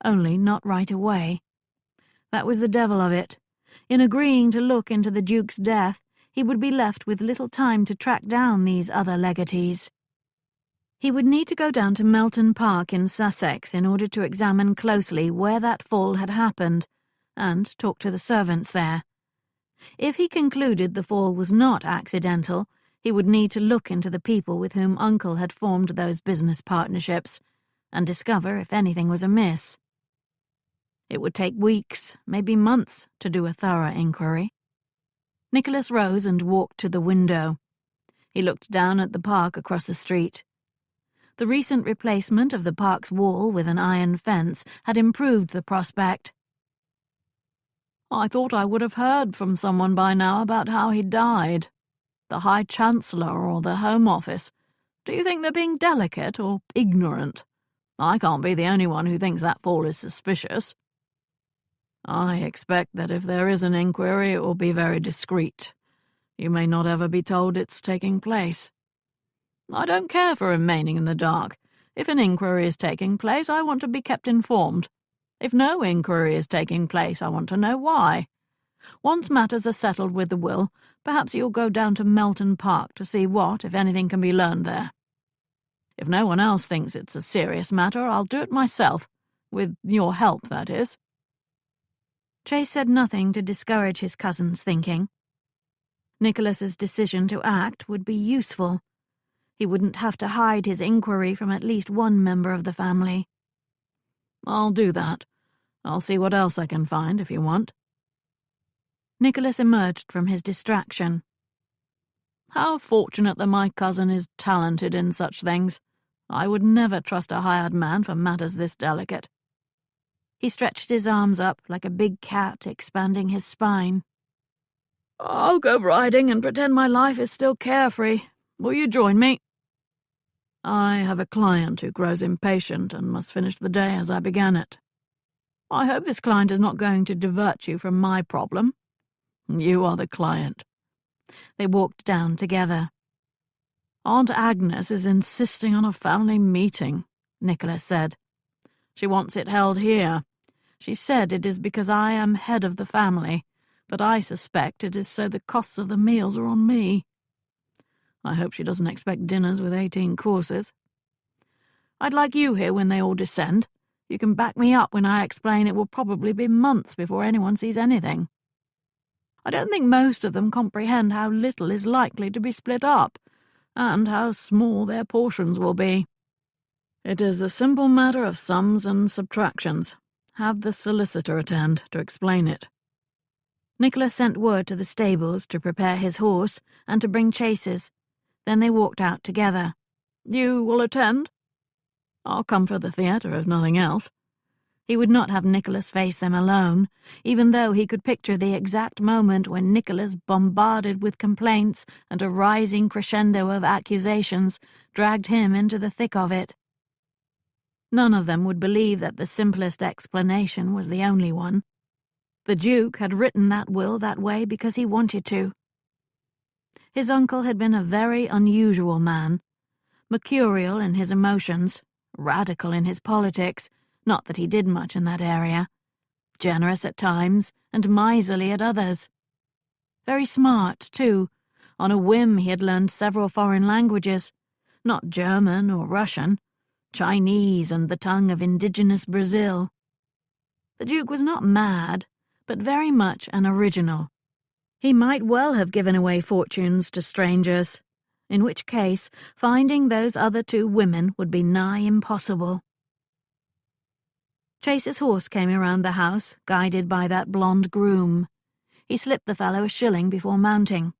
Only not right away. That was the devil of it. In agreeing to look into the Duke's death, he would be left with little time to track down these other legatees. He would need to go down to Melton Park in Sussex in order to examine closely where that fall had happened, and talk to the servants there. If he concluded the fall was not accidental, he would need to look into the people with whom Uncle had formed those business partnerships, and discover if anything was amiss. It would take weeks, maybe months, to do a thorough inquiry. Nicholas rose and walked to the window. He looked down at the park across the street. The recent replacement of the park's wall with an iron fence had improved the prospect. I thought I would have heard from someone by now about how he died. The High Chancellor or the Home Office. Do you think they're being delicate or ignorant? I can't be the only one who thinks that fall is suspicious. I expect that if there is an inquiry, it will be very discreet. You may not ever be told it's taking place. I don't care for remaining in the dark. If an inquiry is taking place, I want to be kept informed. If no inquiry is taking place, I want to know why. Once matters are settled with the will, perhaps you'll go down to Melton Park to see what, if anything, can be learned there. If no one else thinks it's a serious matter, I'll do it myself. With your help, that is. Chase said nothing to discourage his cousin's thinking. Nicholas's decision to act would be useful. He wouldn't have to hide his inquiry from at least one member of the family. I'll do that. I'll see what else I can find, if you want. Nicholas emerged from his distraction. How fortunate that my cousin is talented in such things. I would never trust a hired man for matters this delicate. He stretched his arms up like a big cat, expanding his spine. I'll go riding and pretend my life is still carefree. Will you join me? I have a client who grows impatient and must finish the day as I began it. I hope this client is not going to divert you from my problem. You are the client. They walked down together. Aunt Agnes is insisting on a family meeting, Nicholas said. She wants it held here. She said it is because I am head of the family, but I suspect it is so the costs of the meals are on me. I hope she doesn't expect dinners with 18 courses. I'd like you here when they all descend. You can back me up when I explain it will probably be months before anyone sees anything. I don't think most of them comprehend how little is likely to be split up, and how small their portions will be. It is a simple matter of sums and subtractions. Have the solicitor attend to explain it. Nicholas sent word to the stables to prepare his horse and to bring Chase's. Then they walked out together. You will attend? I'll come for the theatre, if nothing else. He would not have Nicholas face them alone, even though he could picture the exact moment when Nicholas, bombarded with complaints and a rising crescendo of accusations, dragged him into the thick of it. None of them would believe that the simplest explanation was the only one. The Duke had written that will that way because he wanted to. His uncle had been a very unusual man, mercurial in his emotions, radical in his politics, not that he did much in that area, generous at times and miserly at others. Very smart, too. On a whim he had learned several foreign languages, not German or Russian, Chinese and the tongue of indigenous Brazil. The Duke was not mad, but very much an original. He might well have given away fortunes to strangers, in which case finding those other two women would be nigh impossible. Chase's horse came around the house, guided by that blonde groom. He slipped the fellow a shilling before mounting.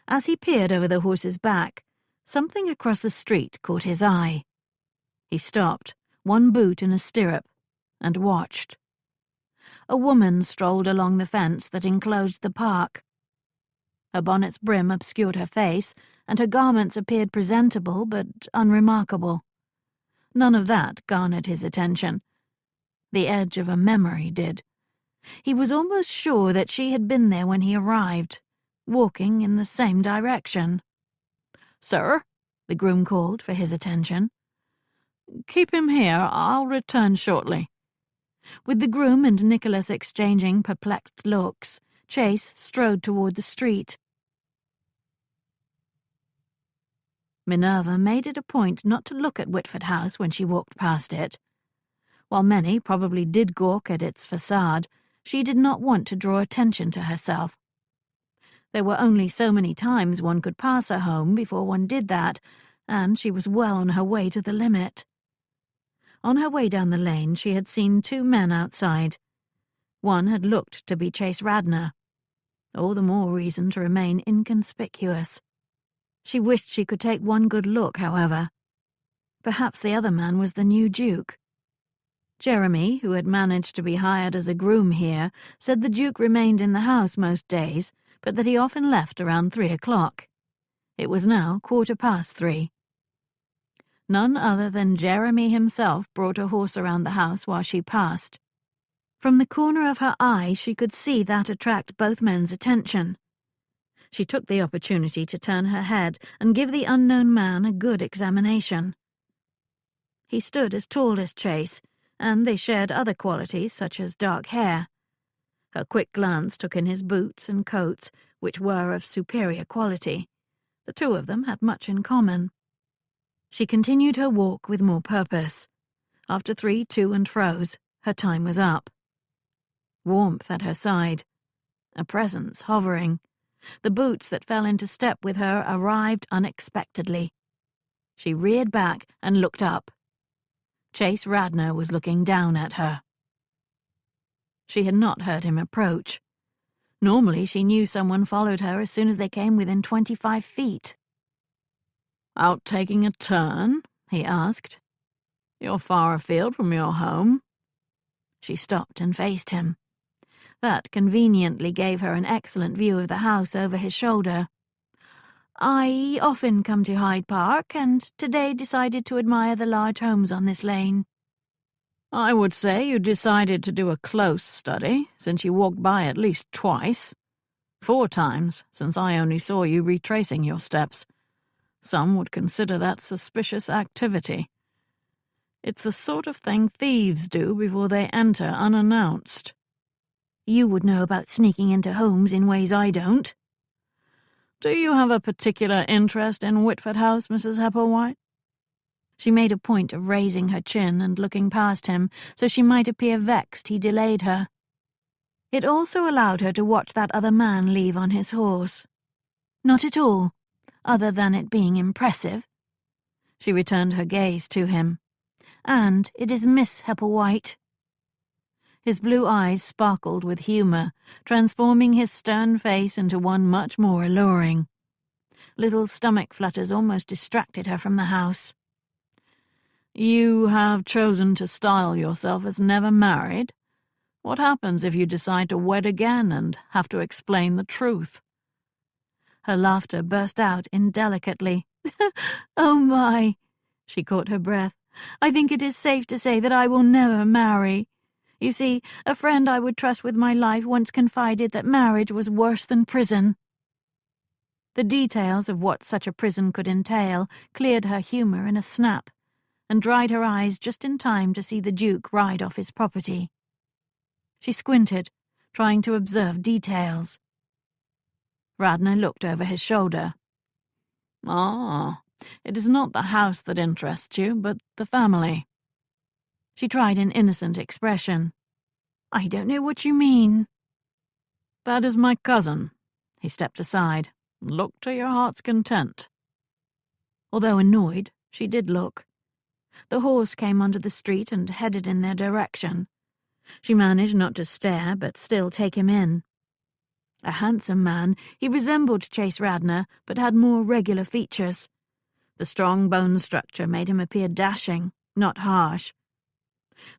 As he peered over the horse's back, something across the street caught his eye. He stopped, one boot in a stirrup, and watched. A woman strolled along the fence that enclosed the park. Her bonnet's brim obscured her face, and her garments appeared presentable but unremarkable. None of that garnered his attention. The edge of a memory did. He was almost sure that she had been there when he arrived, walking in the same direction. "Sir," the groom called for his attention. "Keep him here. I'll return shortly." With the groom and Nicholas exchanging perplexed looks, Chase strode toward the street. Minerva made it a point not to look at Whitford House when she walked past it. While many probably did gawk at its facade, she did not want to draw attention to herself. There were only so many times one could pass her home before one did that, and she was well on her way to the limit. On her way down the lane she had seen 2 men outside. One had looked to be Chase Radnor. All the more reason to remain inconspicuous. She wished she could take one good look, however. Perhaps the other man was the new Duke. Jeremy, who had managed to be hired as a groom here, said the Duke remained in the house most days, but that he often left around 3 o'clock. It was now 3:15. None other than Jeremy himself brought a horse around the house while she passed. From the corner of her eye she could see that attract both men's attention. She took the opportunity to turn her head and give the unknown man a good examination. He stood as tall as Chase, and they shared other qualities such as dark hair. Her quick glance took in his boots and coats, which were of superior quality. The 2 of them had much in common. She continued her walk with more purpose. After 3 to and fros, her time was up. Warmth at her side. A presence hovering. The boots that fell into step with her arrived unexpectedly. She reared back and looked up. Chase Radnor was looking down at her. She had not heard him approach. Normally she knew someone followed her as soon as they came within 25 feet. "Out taking a turn?" he asked. "You're far afield from your home." She stopped and faced him. That conveniently gave her an excellent view of the house over his shoulder. "I often come to Hyde Park, and today decided to admire the large homes on this lane." "I would say you decided to do a close study, since you walked by at least twice. 4 times, since I only saw you retracing your steps. Some would consider that suspicious activity. It's the sort of thing thieves do before they enter unannounced." "You would know about sneaking into homes in ways I don't." "Do you have a particular interest in Whitford House, Mrs. Hepplewhite?" She made a point of raising her chin and looking past him, so she might appear vexed he delayed her. It also allowed her to watch that other man leave on his horse. "Not at all, other than it being impressive." She returned her gaze to him. "And it is Miss Hepplewhite." His blue eyes sparkled with humour, transforming his stern face into one much more alluring. Little stomach flutters almost distracted her from the house. "You have chosen to style yourself as never married? What happens if you decide to wed again and have to explain the truth?" Her laughter burst out indelicately. "Oh my!" She caught her breath. "I think it is safe to say that I will never marry. You see, a friend I would trust with my life once confided that marriage was worse than prison." The details of what such a prison could entail cleared her humour in a snap, and dried her eyes just in time to see the Duke ride off his property. She squinted, trying to observe details. Radnor looked over his shoulder. "Ah, it is not the house that interests you, but the family." She tried an innocent expression. "I don't know what you mean." "That is my cousin." He stepped aside. "Look to your heart's content." Although annoyed, she did look. The horse came onto the street and headed in their direction. She managed not to stare, but still take him in. A handsome man, he resembled Chase Radnor, but had more regular features. The strong bone structure made him appear dashing, not harsh.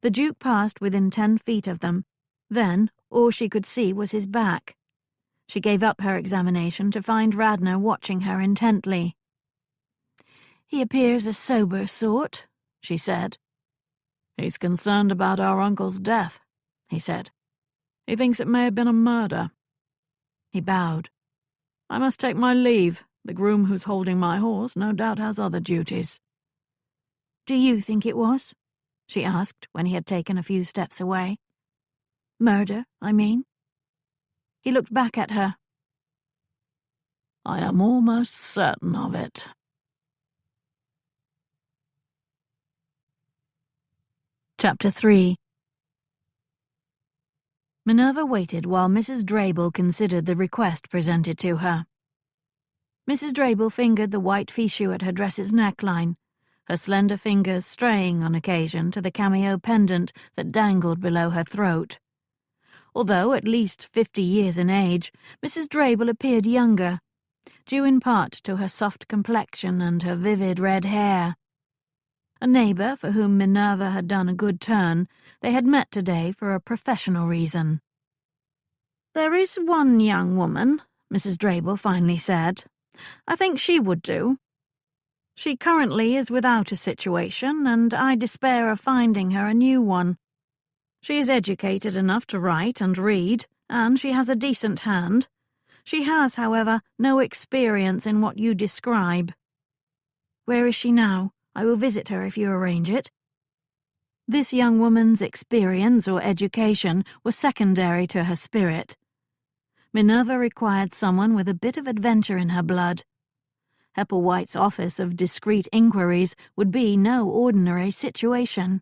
The Duke passed within 10 feet of them. Then all she could see was his back. She gave up her examination to find Radnor watching her intently. "He appears a sober sort," she said. "He's concerned about our uncle's death," he said. "He thinks it may have been a murder." He bowed. "I must take my leave. The groom who's holding my horse no doubt has other duties." "Do you think it was?" she asked when he had taken a few steps away. "Murder, I mean." He looked back at her. "I am almost certain of it." Chapter 3. Minerva waited while Mrs. Drabel considered the request presented to her. Mrs. Drabel fingered the white fichu at her dress's neckline, her slender fingers straying on occasion to the cameo pendant that dangled below her throat. Although at least 50 years in age, Mrs. Drabel appeared younger, due in part to her soft complexion and her vivid red hair. A neighbour for whom Minerva had done a good turn, they had met today for a professional reason. "There is one young woman," Mrs. Drabel finally said. "I think she would do. She currently is without a situation, and I despair of finding her a new one. She is educated enough to write and read, and she has a decent hand. She has, however, no experience in what you describe." "Where is she now? I will visit her if you arrange it." This young woman's experience or education was secondary to her spirit. Minerva required someone with a bit of adventure in her blood. Hepplewhite's office of discreet inquiries would be no ordinary situation.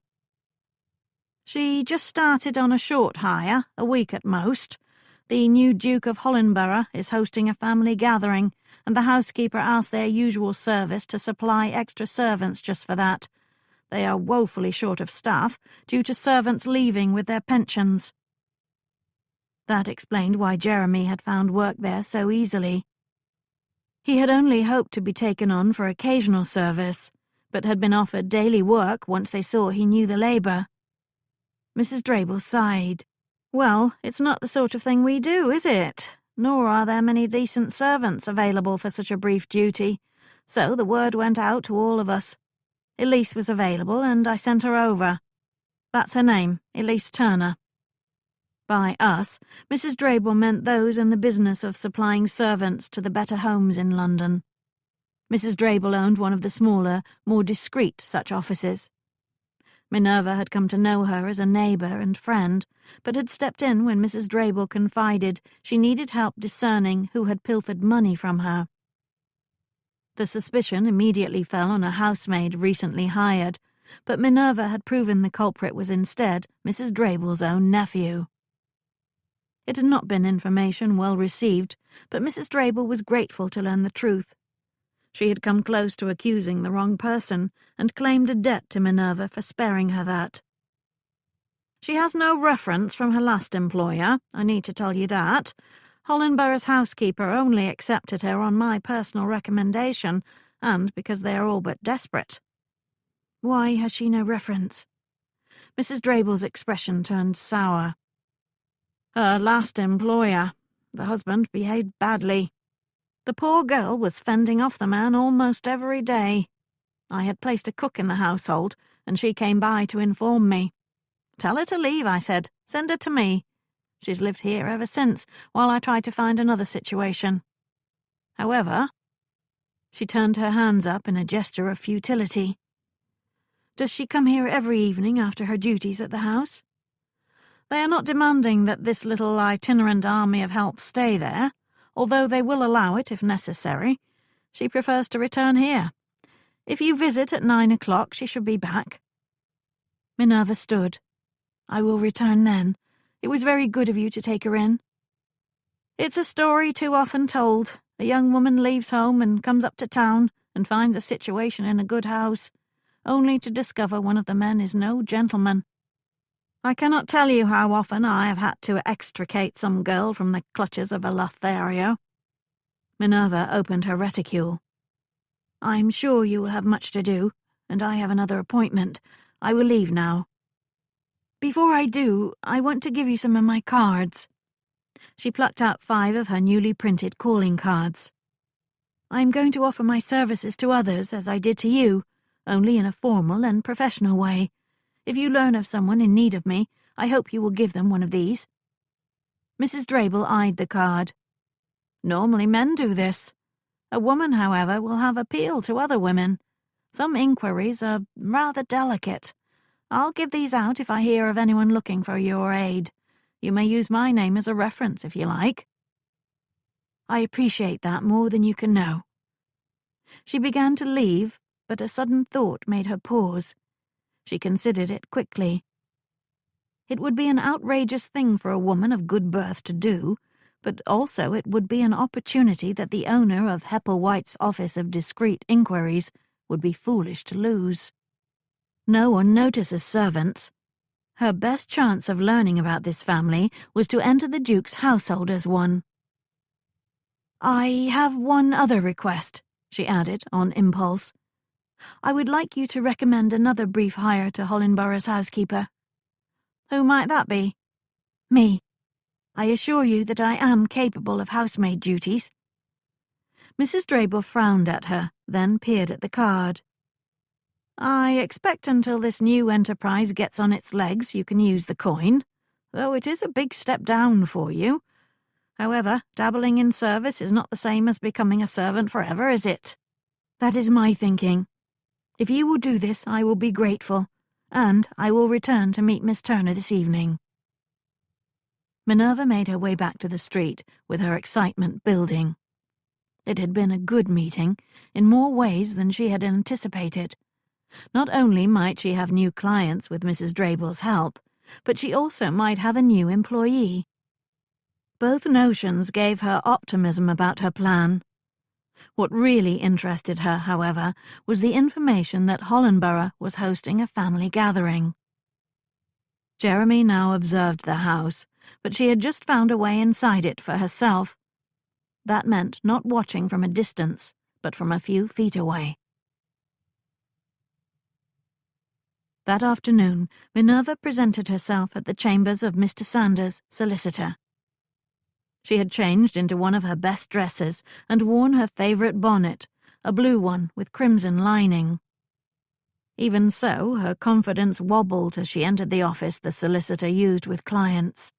"She just started on a short hire, a week at most. The new Duke of Hollandborough is hosting a family gathering, and the housekeeper asked their usual service to supply extra servants just for that. They are woefully short of staff, due to servants leaving with their pensions." That explained why Jeremy had found work there so easily. He had only hoped to be taken on for occasional service, but had been offered daily work once they saw he knew the labour. Mrs. Drabel sighed. "Well, it's not the sort of thing we do, is it? Nor are there many decent servants available for such a brief duty, so the word went out to all of us. Elise was available, and I sent her over. That's her name, Elise Turner." By us, Mrs. Drabel meant those in the business of supplying servants to the better homes in London. Mrs. Drabel owned one of the smaller, more discreet such offices. Minerva had come to know her as a neighbour and friend, but had stepped in when Mrs. Drabel confided she needed help discerning who had pilfered money from her. The suspicion immediately fell on a housemaid recently hired, but Minerva had proven the culprit was instead Mrs. Drabel's own nephew. It had not been information well received, but Mrs. Drabel was grateful to learn the truth. She had come close to accusing the wrong person, and claimed a debt to Minerva for sparing her that. "She has no reference from her last employer, I need to tell you that. Hollandborough's housekeeper only accepted her on my personal recommendation, and because they are all but desperate." "Why has she no reference?" Mrs. Drabel's expression turned sour. "Her last employer. The husband behaved badly. The poor girl was fending off the man almost every day. I had placed a cook in the household, and she came by to inform me. 'Tell her to leave,' I said. 'Send her to me.' She's lived here ever since, while I tried to find another situation. However—" She turned her hands up in a gesture of futility. "Does she come here every evening after her duties at the house?" "They are not demanding that this little itinerant army of help stay there, although they will allow it if necessary. She prefers to return here. If you visit at 9 o'clock, she should be back." Minerva stood. "I will return then. It was very good of you to take her in." "It's a story too often told. A young woman leaves home and comes up to town and finds a situation in a good house, only to discover one of the men is no gentleman. I cannot tell you how often I have had to extricate some girl from the clutches of a Lothario." Minerva opened her reticule. "I'm sure you will have much to do, and I have another appointment. I will leave now. Before I do, I want to give you some of my cards." She plucked out 5 of her newly printed calling cards. "I am going to offer my services to others, as I did to you, only in a formal and professional way. If you learn of someone in need of me, I hope you will give them one of these." Mrs. Drabel eyed the card. "Normally men do this. A woman, however, will have appeal to other women. Some inquiries are rather delicate. I'll give these out if I hear of anyone looking for your aid. You may use my name as a reference if you like." "I appreciate that more than you can know." She began to leave, but a sudden thought made her pause. She considered it quickly. It would be an outrageous thing for a woman of good birth to do, but also it would be an opportunity that the owner of Hepplewhite's Office of Discreet Inquiries would be foolish to lose. No one notices servants. Her best chance of learning about this family was to enter the Duke's household as one. "I have one other request," she added on impulse. "I would like you to recommend another brief hire to Hollinborough's housekeeper." "Who might that be?" "Me. I assure you that I am capable of housemaid duties." Mrs. Drabel frowned at her, then peered at the card. "I expect until this new enterprise gets on its legs you can use the coin, though it is a big step down for you. However, dabbling in service is not the same as becoming a servant forever, is it?" "That is my thinking. If you will do this, I will be grateful, and I will return to meet Miss Turner this evening." Minerva made her way back to the street, with her excitement building. It had been a good meeting, in more ways than she had anticipated. Not only might she have new clients with Mrs. Drabel's help, but she also might have a new employee. Both notions gave her optimism about her plan. What really interested her, however, was the information that Hollinborough was hosting a family gathering. Jeremy now observed the house, but she had just found a way inside it for herself. That meant not watching from a distance, but from a few feet away. That afternoon, Minerva presented herself at the chambers of Mr. Sanders, solicitor. She had changed into one of her best dresses and worn her favourite bonnet, a blue one with crimson lining. Even so, her confidence wobbled as she entered the office the solicitor used with clients.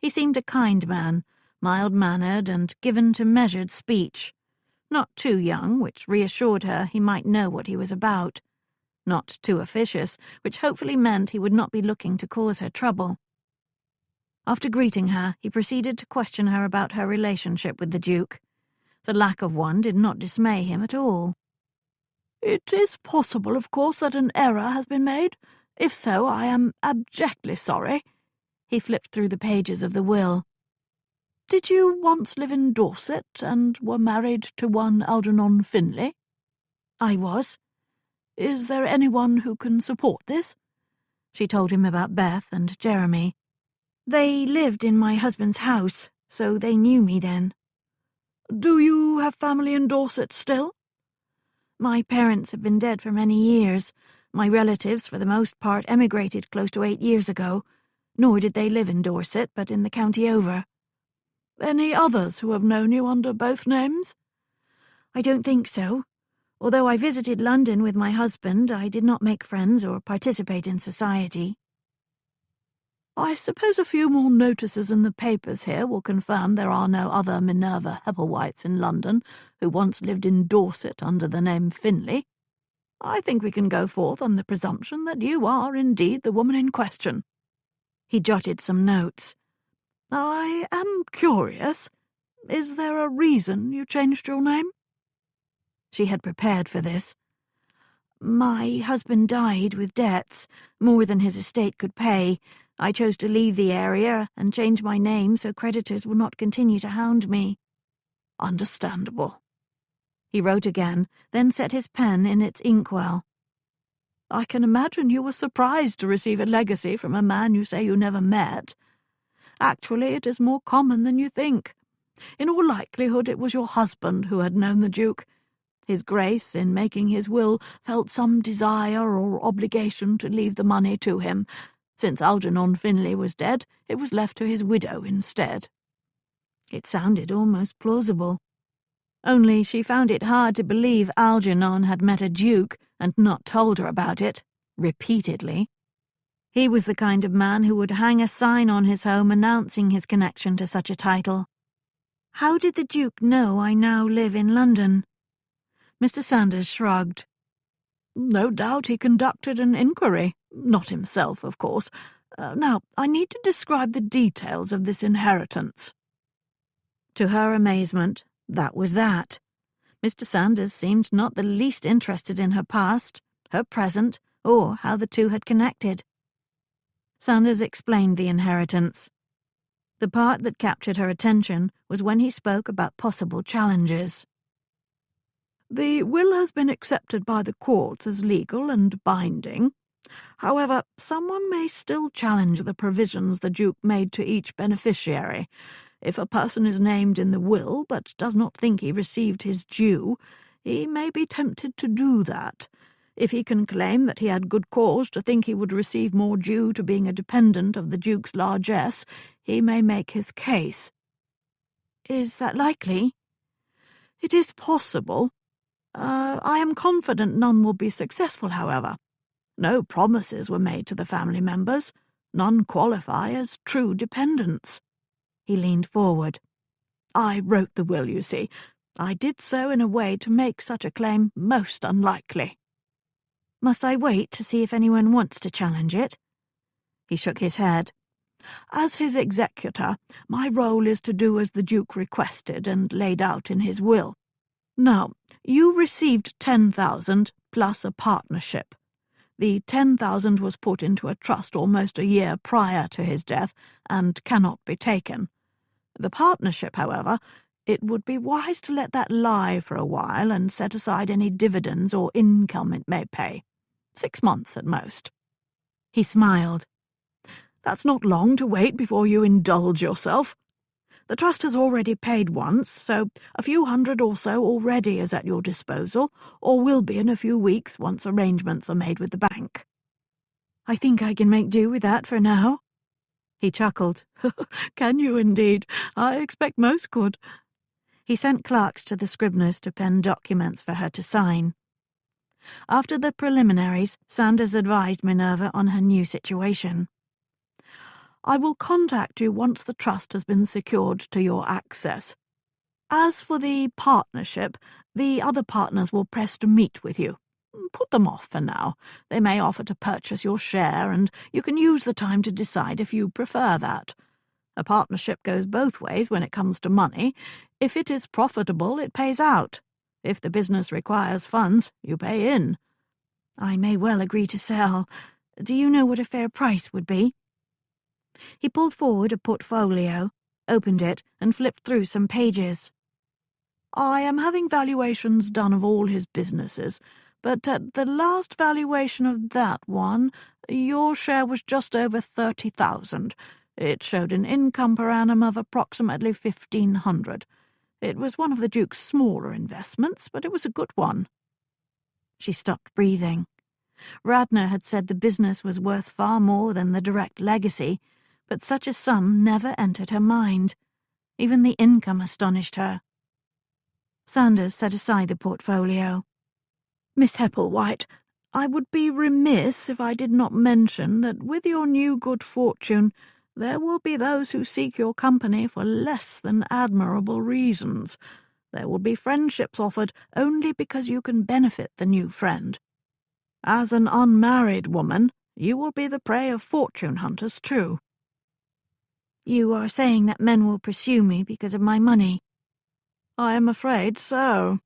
He seemed a kind man, mild-mannered and given to measured speech. Not too young, which reassured her he might know what he was about. Not too officious, which hopefully meant he would not be looking to cause her trouble. After greeting her, he proceeded to question her about her relationship with the Duke. The lack of one did not dismay him at all. "It is possible, of course, that an error has been made. If so, I am abjectly sorry." He flipped through the pages of the will. "Did you once live in Dorset, and were married to one Algernon Finlay?" "I was." "Is there anyone who can support this?" She told him about Beth and Jeremy. "They lived in my husband's house, so they knew me then." "Do you have family in Dorset still?" "My parents have been dead for many years. My relatives, for the most part, emigrated close to 8 years ago, nor did they live in Dorset, but in the county over." "Any others who have known you under both names?" "I don't think so. Although I visited London with my husband, I did not make friends or participate in society." "I suppose a few more notices in the papers here will confirm there are no other Minerva Hepplewhites in London who once lived in Dorset under the name Finlay. I think we can go forth on the presumption that you are indeed the woman in question." He jotted some notes. "I am curious. Is there a reason you changed your name?" She had prepared for this. "My husband died with debts, more than his estate could pay. I chose to leave the area and change my name so creditors will not continue to hound me." "Understandable." He wrote again, then set his pen in its inkwell. "I can imagine you were surprised to receive a legacy from a man you say you never met. Actually, it is more common than you think. In all likelihood, it was your husband who had known the Duke. His Grace, in making his will, felt some desire or obligation to leave the money to him. Since Algernon Finlay was dead, it was left to his widow instead." It sounded almost plausible. Only she found it hard to believe Algernon had met a duke and not told her about it, repeatedly. He was the kind of man who would hang a sign on his home announcing his connection to such a title. How did the Duke know I now live in London? Mr. Sanders shrugged. No doubt he conducted an inquiry. Not himself, of course. Now, I need to describe the details of this inheritance. To her amazement, that was that. Mr. Sanders seemed not the least interested in her past, her present, or how the two had connected. Sanders explained the inheritance. The part that captured her attention was when he spoke about possible challenges. The will has been accepted by the courts as legal and binding. However, someone may still challenge the provisions the Duke made to each beneficiary. If a person is named in the will but does not think he received his due, he may be tempted to do that. If he can claim that he had good cause to think he would receive more due to being a dependent of the Duke's largesse, he may make his case. Is that likely? It is possible. I am confident none will be successful, however. No promises were made to the family members. None qualify as true dependents. He leaned forward. I wrote the will, you see. I did so in a way to make such a claim most unlikely. Must I wait to see if anyone wants to challenge it? He shook his head. As his executor, my role is to do as the Duke requested and laid out in his will. Now, you received 10,000 plus a partnership. The 10,000 was put into a trust almost a year prior to his death and cannot be taken. The partnership, however, it would be wise to let that lie for a while and set aside any dividends or income it may pay. 6 months at most. He smiled. That's not long to wait before you indulge yourself. The trust has already paid once, so a few hundred or so already is at your disposal, or will be in a few weeks once arrangements are made with the bank. I think I can make do with that for now. He chuckled. Can you indeed? I expect most could. He sent clerks to the scriveners to pen documents for her to sign. After the preliminaries, Sanders advised Minerva on her new situation. I will contact you once the trust has been secured to your access. As for the partnership, the other partners will press to meet with you. Put them off for now. They may offer to purchase your share, and you can use the time to decide if you prefer that. A partnership goes both ways when it comes to money. If it is profitable, it pays out. If the business requires funds, you pay in. I may well agree to sell. Do you know what a fair price would be? He pulled forward a portfolio, opened it, and flipped through some pages. I am having valuations done of all his businesses, but at the last valuation of that one, your share was just over 30,000. It showed an income per annum of approximately 1,500. It was one of the Duke's smaller investments, but it was a good one. She stopped breathing. Radnor had said the business was worth far more than the direct legacy, but such a sum never entered her mind. Even the income astonished her. Sanders set aside the portfolio. Miss Hepplewhite, I would be remiss if I did not mention that with your new good fortune there will be those who seek your company for less than admirable reasons. There will be friendships offered only because you can benefit the new friend. As an unmarried woman, you will be the prey of fortune hunters too. You are saying that men will pursue me because of my money? I am afraid so.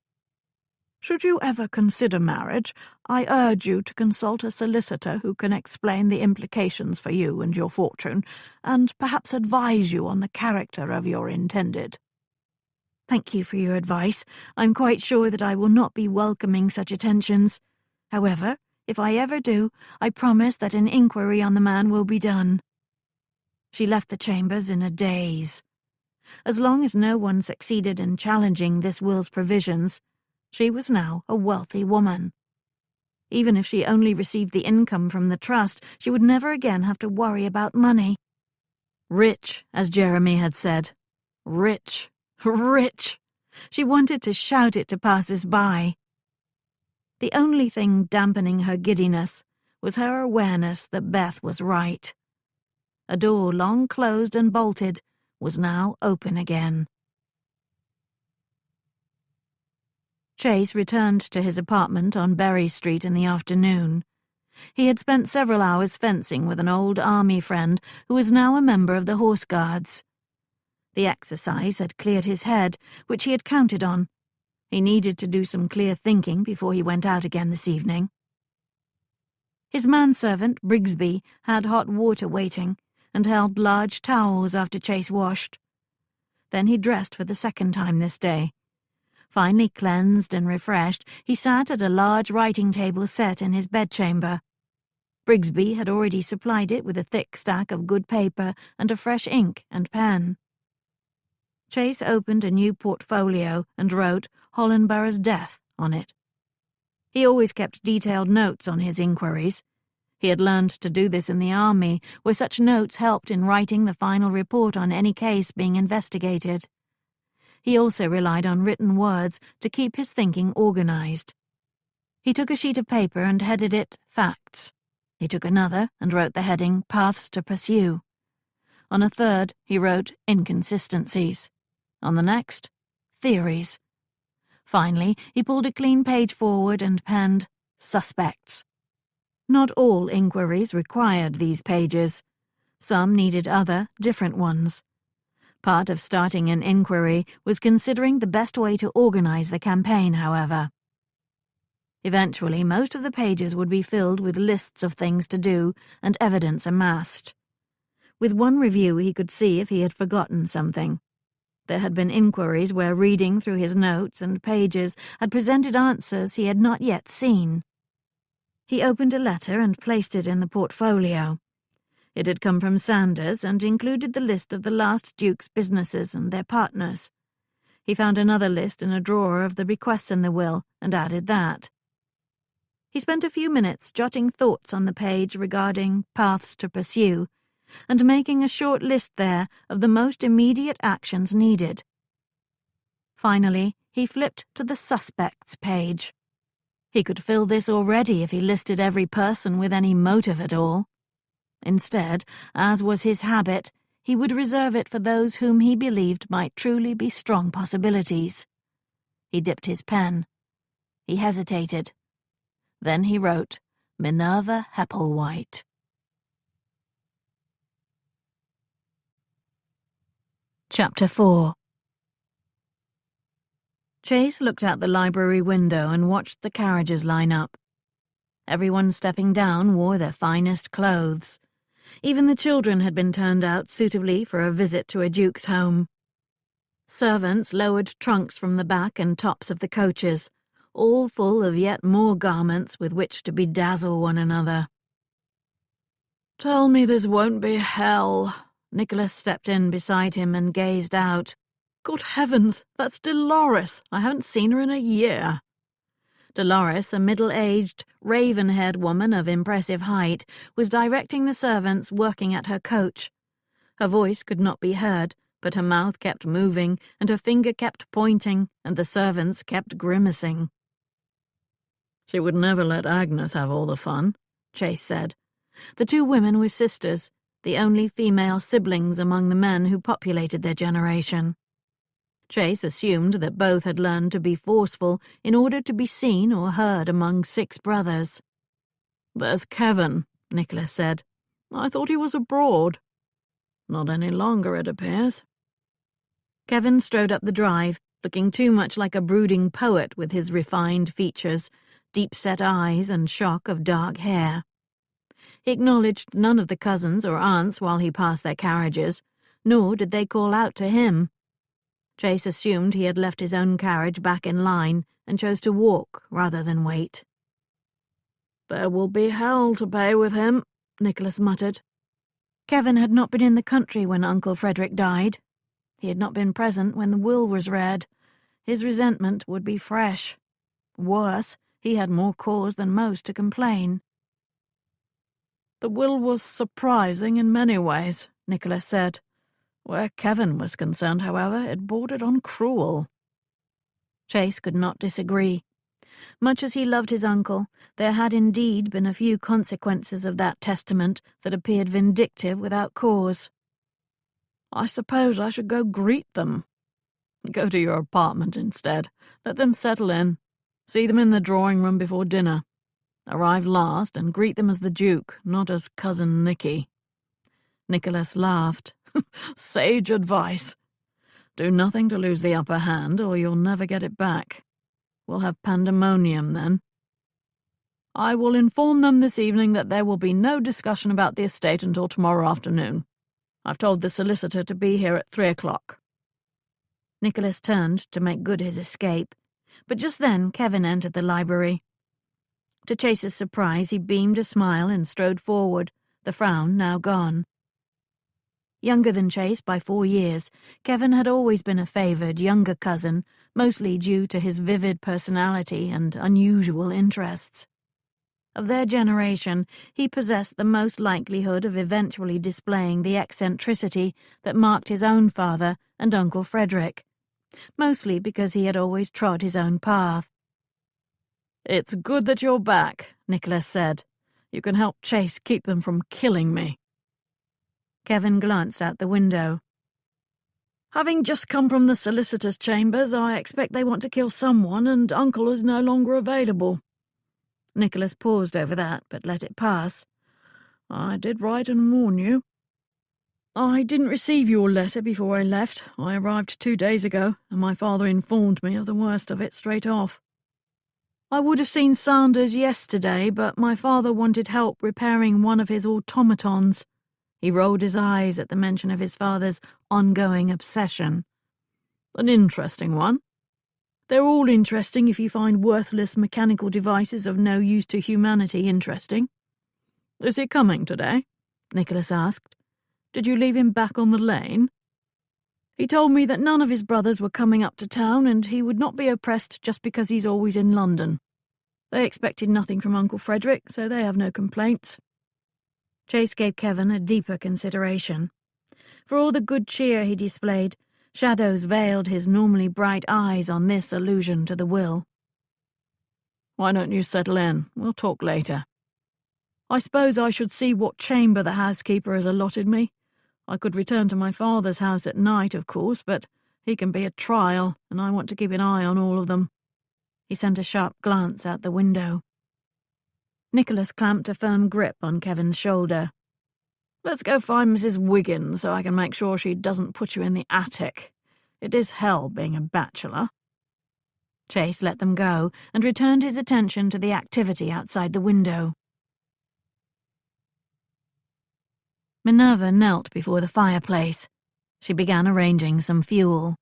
Should you ever consider marriage, I urge you to consult a solicitor who can explain the implications for you and your fortune, and perhaps advise you on the character of your intended. Thank you for your advice. I'm quite sure that I will not be welcoming such attentions. However, if I ever do, I promise that an inquiry on the man will be done. She left the chambers in a daze. As long as no one succeeded in challenging this will's provisions, she was now a wealthy woman. Even if she only received the income from the trust, she would never again have to worry about money. Rich, as Jeremy had said. Rich, rich. She wanted to shout it to passers-by. The only thing dampening her giddiness was her awareness that Beth was right. A door long closed and bolted was now open again. Chase returned to his apartment on Berry Street in the afternoon. He had spent several hours fencing with an old army friend who was now a member of the Horse Guards. The exercise had cleared his head, which he had counted on. He needed to do some clear thinking before he went out again this evening. His manservant, Brigsby, had hot water waiting and held large towels after Chase washed. Then he dressed for the second time this day. Finally cleansed and refreshed, he sat at a large writing table set in his bedchamber. Brigsby had already supplied it with a thick stack of good paper and a fresh ink and pen. Chase opened a new portfolio and wrote Hollenborough's death on it. He always kept detailed notes on his inquiries. He had learned to do this in the army, where such notes helped in writing the final report on any case being investigated. He also relied on written words to keep his thinking organized. He took a sheet of paper and headed it Facts. He took another and wrote the heading Paths to Pursue. On a third, he wrote Inconsistencies. On the next, Theories. Finally, he pulled a clean page forward and penned Suspects. Not all inquiries required these pages. Some needed other, different ones. Part of starting an inquiry was considering the best way to organize the campaign, however. Eventually, most of the pages would be filled with lists of things to do and evidence amassed. With one review, he could see if he had forgotten something. There had been inquiries where reading through his notes and pages had presented answers he had not yet seen. He opened a letter and placed it in the portfolio. It had come from Sanders and included the list of the last Duke's businesses and their partners. He found another list in a drawer of the bequests in the will and added that. He spent a few minutes jotting thoughts on the page regarding Paths to Pursue, and making a short list there of the most immediate actions needed. Finally, he flipped to the Suspects page. He could fill this already if he listed every person with any motive at all. Instead, as was his habit, he would reserve it for those whom he believed might truly be strong possibilities. He dipped his pen. He hesitated. Then he wrote, Minerva Hepplewhite. Chapter 4. Chase looked out the library window and watched the carriages line up. Everyone stepping down wore their finest clothes. Even the children had been turned out suitably for a visit to a duke's home. Servants lowered trunks from the back and tops of the coaches, all full of yet more garments with which to bedazzle one another. "Tell me this won't be hell." Nicholas stepped in beside him and gazed out. "Good heavens, that's Dolores. I haven't seen her in a year." Dolores, a middle-aged, raven-haired woman of impressive height, was directing the servants working at her coach. Her voice could not be heard, but her mouth kept moving, and her finger kept pointing, and the servants kept grimacing. "She would never let Agnes have all the fun," Chase said. The two women were sisters, the only female siblings among the men who populated their generation. Chase assumed that both had learned to be forceful in order to be seen or heard among 6 brothers. "There's Kevin," Nicholas said. "I thought he was abroad." "Not any longer, it appears." Kevin strode up the drive, looking too much like a brooding poet with his refined features, deep-set eyes and shock of dark hair. He acknowledged none of the cousins or aunts while he passed their carriages, nor did they call out to him. Chase assumed he had left his own carriage back in line and chose to walk rather than wait. "There will be hell to pay with him," Nicholas muttered. Kevin had not been in the country when Uncle Frederick died. He had not been present when the will was read. His resentment would be fresh. Worse, he had more cause than most to complain. "The will was surprising in many ways," Nicholas said. "Where Kevin was concerned, however, it bordered on cruel." Chase could not disagree. Much as he loved his uncle, there had indeed been a few consequences of that testament that appeared vindictive without cause. "I suppose I should go greet them." "Go to your apartment instead. Let them settle in. See them in the drawing-room before dinner. Arrive last and greet them as the Duke, not as Cousin Nicky." Nicholas laughed. "Sage advice. Do nothing to lose the upper hand, or you'll never get it back. We'll have pandemonium then. I will inform them this evening that there will be no discussion about the estate until tomorrow afternoon. I've told the solicitor to be here at 3 o'clock. Nicholas turned to make good his escape, but just then Kevin entered the library. To Chase's surprise, he beamed a smile and strode forward, the frown now gone. Younger than Chase by 4 years, Kevin had always been a favoured younger cousin, mostly due to his vivid personality and unusual interests. Of their generation, he possessed the most likelihood of eventually displaying the eccentricity that marked his own father and Uncle Frederick, mostly because he had always trod his own path. "It's good that you're back," Nicholas said. "You can help Chase keep them from killing me." Kevin glanced out the window. "Having just come from the solicitor's chambers, I expect they want to kill someone, and Uncle is no longer available." Nicholas paused over that, but let it pass. "I did write and warn you. I didn't receive your letter before I left. I arrived 2 days ago, and my father informed me of the worst of it straight off. I would have seen Sanders yesterday, but my father wanted help repairing one of his automatons." He rolled his eyes at the mention of his father's ongoing obsession. "An interesting one. They're all interesting if you find worthless mechanical devices of no use to humanity interesting. Is he coming today?" Nicholas asked. "Did you leave him back on the lane?" "He told me that none of his brothers were coming up to town, and he would not be oppressed just because he's always in London. They expected nothing from Uncle Frederick, so they have no complaints." Chase gave Kevin a deeper consideration. For all the good cheer he displayed, shadows veiled his normally bright eyes on this allusion to the will. "Why don't you settle in? We'll talk later. I suppose I should see what chamber the housekeeper has allotted me. I could return to my father's house at night, of course, but he can be a trial, and I want to keep an eye on all of them." He sent a sharp glance out the window. Nicholas clamped a firm grip on Kevin's shoulder. "Let's go find Mrs. Wiggins so I can make sure she doesn't put you in the attic. It is hell being a bachelor." Chase let them go and returned his attention to the activity outside the window. Minerva knelt before the fireplace. She began arranging some fuel.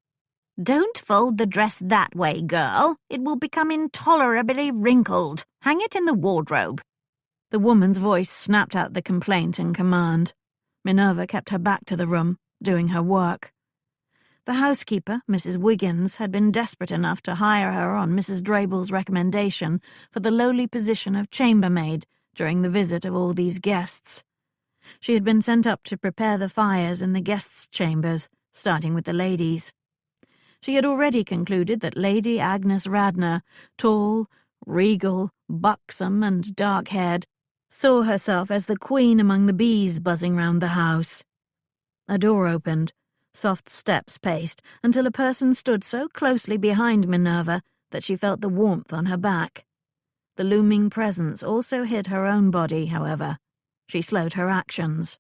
"Don't fold the dress that way, girl. It will become intolerably wrinkled. Hang it in the wardrobe." The woman's voice snapped out the complaint and command. Minerva kept her back to the room, doing her work. The housekeeper, Mrs. Wiggins, had been desperate enough to hire her on Mrs. Drayble's recommendation for the lowly position of chambermaid during the visit of all these guests. She had been sent up to prepare the fires in the guests' chambers, starting with the ladies. She had already concluded that Lady Agnes Radnor, tall, regal, buxom, and dark-haired, saw herself as the queen among the bees buzzing round the house. A door opened, soft steps paced, until a person stood so closely behind Minerva that she felt the warmth on her back. The looming presence also hid her own body, however. She slowed her actions.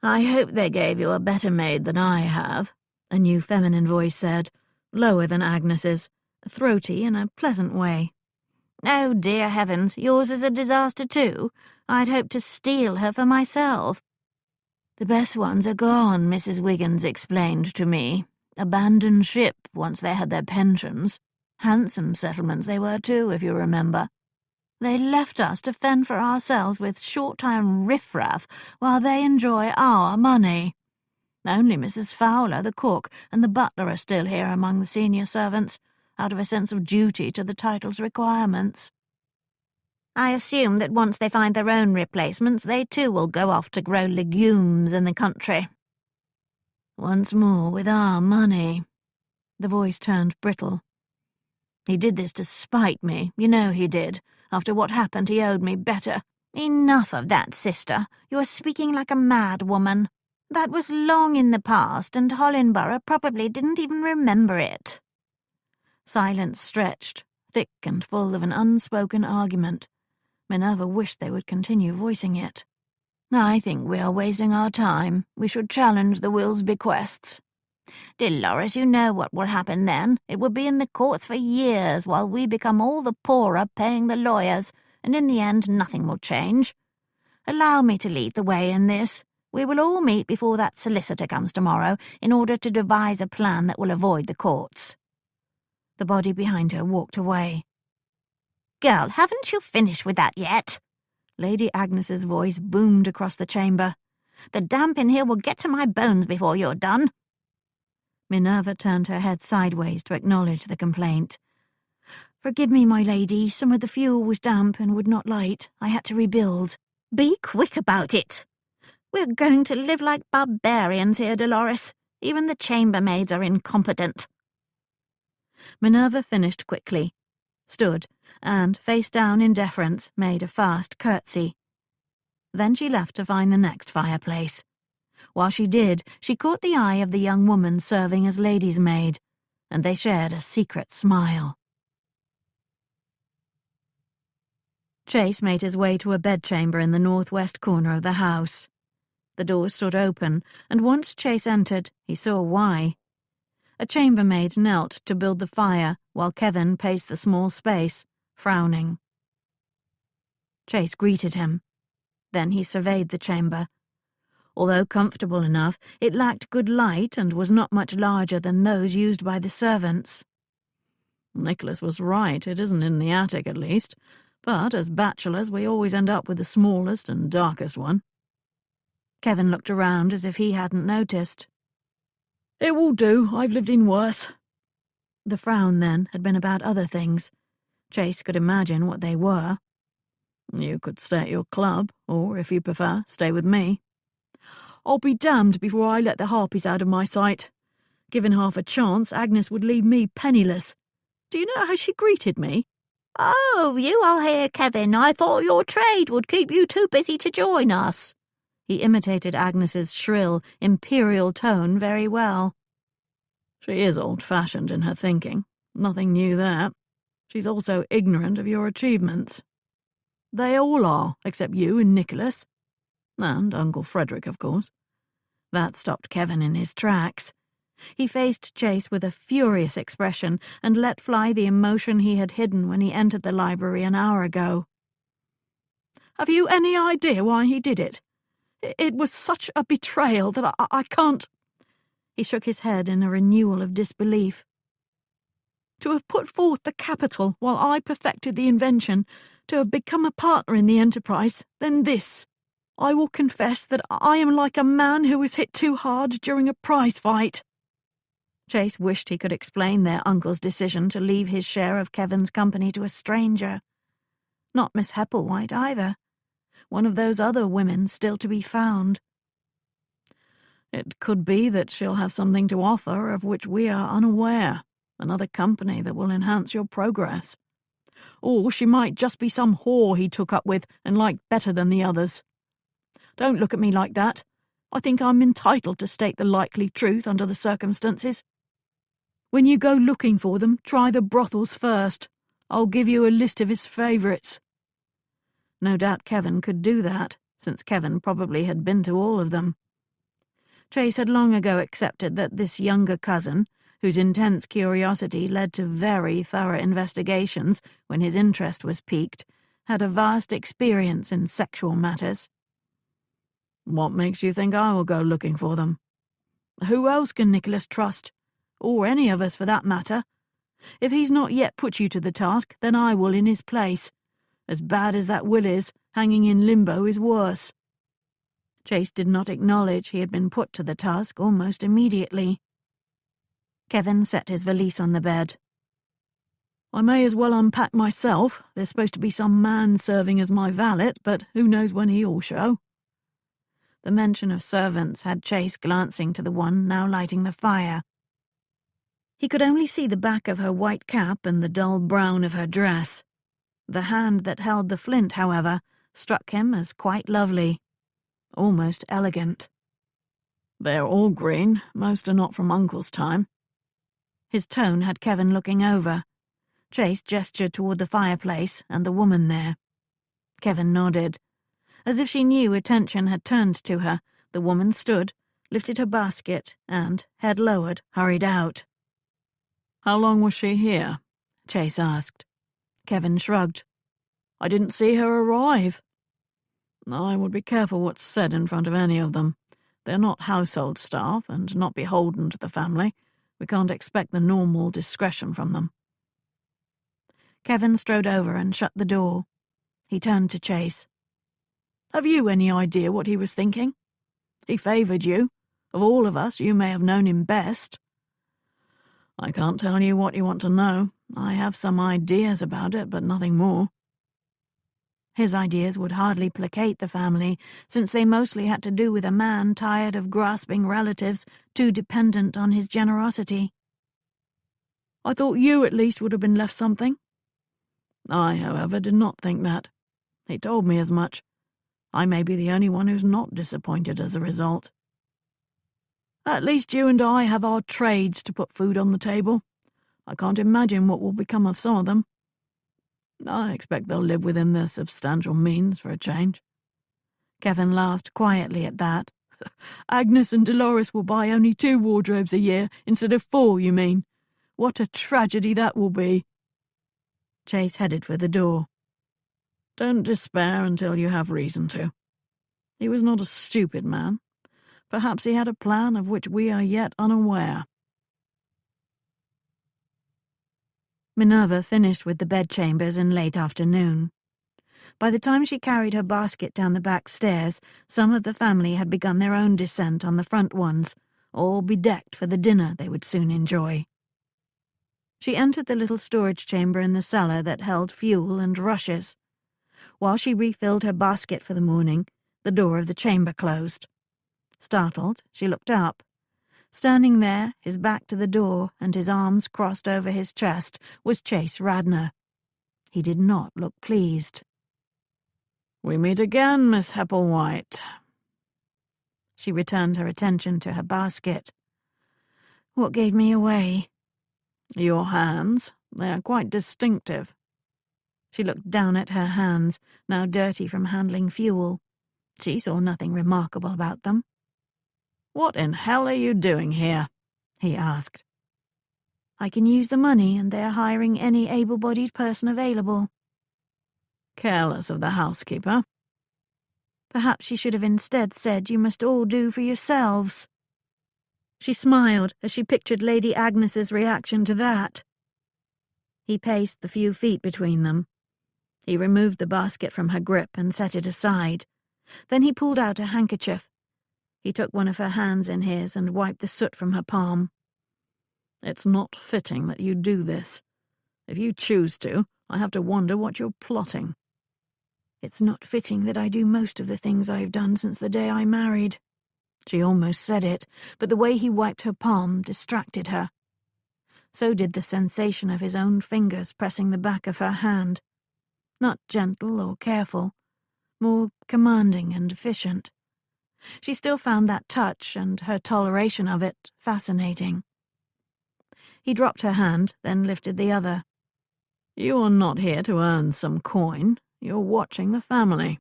"I hope they gave you a better maid than I have," a new feminine voice said, lower than Agnes's, throaty in a pleasant way. "Oh, dear heavens, yours is a disaster too. I'd hoped to steal her for myself." "The best ones are gone," Mrs. Wiggins explained to me. "Abandoned ship once they had their pensions. Handsome settlements they were too, if you remember. They left us to fend for ourselves with short-time riffraff while they enjoy our money. Only Mrs. Fowler, the cook, and the butler are still here among the senior servants, out of a sense of duty to the title's requirements." "I assume that once they find their own replacements, they too will go off to grow legumes in the country." "Once more with our money." The voice turned brittle. "He did this to spite me, you know he did. After what happened, he owed me better." "Enough of that, sister. You are speaking like a mad woman. That was long in the past, and Hollinborough probably didn't even remember it." Silence stretched, thick and full of an unspoken argument. Minerva wished they would continue voicing it. "I think we are wasting our time. We should challenge the will's bequests." Dolores, you know what will happen then. It will be in the courts for years while we become all the poorer paying the lawyers, and in the end nothing will change. Allow me to lead the way in this. We will all meet before that solicitor comes tomorrow in order to devise a plan that will avoid the courts. The body behind her walked away. "Girl, haven't you finished with that yet?" Lady Agnes's voice boomed across the chamber. "The damp in here will get to my bones before you're done." Minerva turned her head sideways to acknowledge the complaint. "Forgive me, my lady. Some of the fuel was damp and would not light. I had to rebuild." "Be quick about it. We're going to live like barbarians here, Dolores. Even the chambermaids are incompetent." Minerva finished quickly, stood, and, face down in deference, made a fast curtsy. Then she left to find the next fireplace. While she did, she caught the eye of the young woman serving as lady's maid, and they shared a secret smile. Chase made his way to a bedchamber in the northwest corner of the house. The door stood open, and once Chase entered, he saw why. A chambermaid knelt to build the fire while Kevin paced the small space, frowning. Chase greeted him. Then he surveyed the chamber. Although comfortable enough, it lacked good light and was not much larger than those used by the servants. Nicholas was right, it isn't in the attic at least, but as bachelors we always end up with the smallest and darkest one. Kevin looked around as if he hadn't noticed. "It will do, I've lived in worse." The frown, then, had been about other things. Chase could imagine what they were. "You could stay at your club, or, if you prefer, stay with me." "I'll be damned before I let the harpies out of my sight. Given half a chance, Agnes would leave me penniless. Do you know how she greeted me?" "Oh, you are here, Kevin. I thought your trade would keep you too busy to join us." He imitated Agnes's shrill, imperial tone very well. "She is old-fashioned in her thinking. Nothing new there. She's also ignorant of your achievements." "They all are, except you and Nicholas." "And Uncle Frederick, of course." That stopped Kevin in his tracks. He faced Chase with a furious expression and let fly the emotion he had hidden when he entered the library an hour ago. "Have you any idea why he did it? It was such a betrayal that I can't—" He shook his head in a renewal of disbelief. "To have put forth the capital while I perfected the invention, to have become a partner in the enterprise, then this. I will confess that I am like a man who was hit too hard during a prize fight." Chase wished he could explain their uncle's decision to leave his share of Kevin's company to a stranger. Not Miss Hepplewhite either. One of those other women still to be found. "It could be that she'll have something to offer of which we are unaware, another company that will enhance your progress. Or she might just be some whore he took up with and liked better than the others. Don't look at me like that. I think I'm entitled to state the likely truth under the circumstances. When you go looking for them, try the brothels first. I'll give you a list of his favourites." No doubt Kevin could do that, since Kevin probably had been to all of them. Chase had long ago accepted that this younger cousin, whose intense curiosity led to very thorough investigations when his interest was piqued, had a vast experience in sexual matters. "What makes you think I will go looking for them?" "Who else can Nicholas trust? Or any of us, for that matter. If he's not yet put you to the task, then I will in his place. As bad as that will is, hanging in limbo is worse." Chase did not acknowledge he had been put to the task almost immediately. Kevin set his valise on the bed. "I may as well unpack myself. There's supposed to be some man serving as my valet, but who knows when he'll show." The mention of servants had Chase glancing to the one now lighting the fire. He could only see the back of her white cap and the dull brown of her dress. The hand that held the flint, however, struck him as quite lovely, almost elegant. "They're all green. Most are not from Uncle's time." His tone had Kevin looking over. Chase gestured toward the fireplace and the woman there. Kevin nodded. As if she knew attention had turned to her, the woman stood, lifted her basket, and, head lowered, hurried out. "How long was she here?" Chase asked. Kevin shrugged. "I didn't see her arrive." "I would be careful what's said in front of any of them. They're not household staff and not beholden to the family. We can't expect the normal discretion from them." Kevin strode over and shut the door. He turned to Chase. "Have you any idea what he was thinking? He favoured you. Of all of us, you may have known him best." "I can't tell you what you want to know. I have some ideas about it, but nothing more." His ideas would hardly placate the family, since they mostly had to do with a man tired of grasping relatives too dependent on his generosity. "I thought you at least would have been left something." "I, however, did not think that. He told me as much. I may be the only one who's not disappointed as a result." "At least you and I have our trades to put food on the table. I can't imagine what will become of some of them. I expect they'll live within their substantial means for a change." Kevin laughed quietly at that. "Agnes and Dolores will buy only 2 wardrobes a year instead of 4, you mean? What a tragedy that will be." Chase headed for the door. "Don't despair until you have reason to. He was not a stupid man. Perhaps he had a plan of which we are yet unaware." Minerva finished with the bedchambers in late afternoon. By the time she carried her basket down the back stairs, some of the family had begun their own descent on the front ones, all bedecked for the dinner they would soon enjoy. She entered the little storage chamber in the cellar that held fuel and rushes. While she refilled her basket for the morning, the door of the chamber closed. Startled, she looked up. Standing there, his back to the door and his arms crossed over his chest, was Chase Radnor. He did not look pleased. "We meet again, Miss Hepplewhite." She returned her attention to her basket. "What gave me away?" "Your hands. They are quite distinctive." She looked down at her hands, now dirty from handling fuel. She saw nothing remarkable about them. "What in hell are you doing here?" he asked. "I can use the money, and they are hiring any able-bodied person available." "Careless of the housekeeper." "Perhaps she should have instead said you must all do for yourselves." She smiled as she pictured Lady Agnes's reaction to that. He paced the few feet between them. He removed the basket from her grip and set it aside. Then he pulled out a handkerchief. He took one of her hands in his and wiped the soot from her palm. "It's not fitting that you do this. If you choose to, I have to wonder what you're plotting." "It's not fitting that I do most of the things I've done since the day I married." She almost said it, but the way he wiped her palm distracted her. So did the sensation of his own fingers pressing the back of her hand. Not gentle or careful, more commanding and efficient. She still found that touch and her toleration of it fascinating. He dropped her hand, then lifted the other. "You are not here to earn some coin. You're watching the family.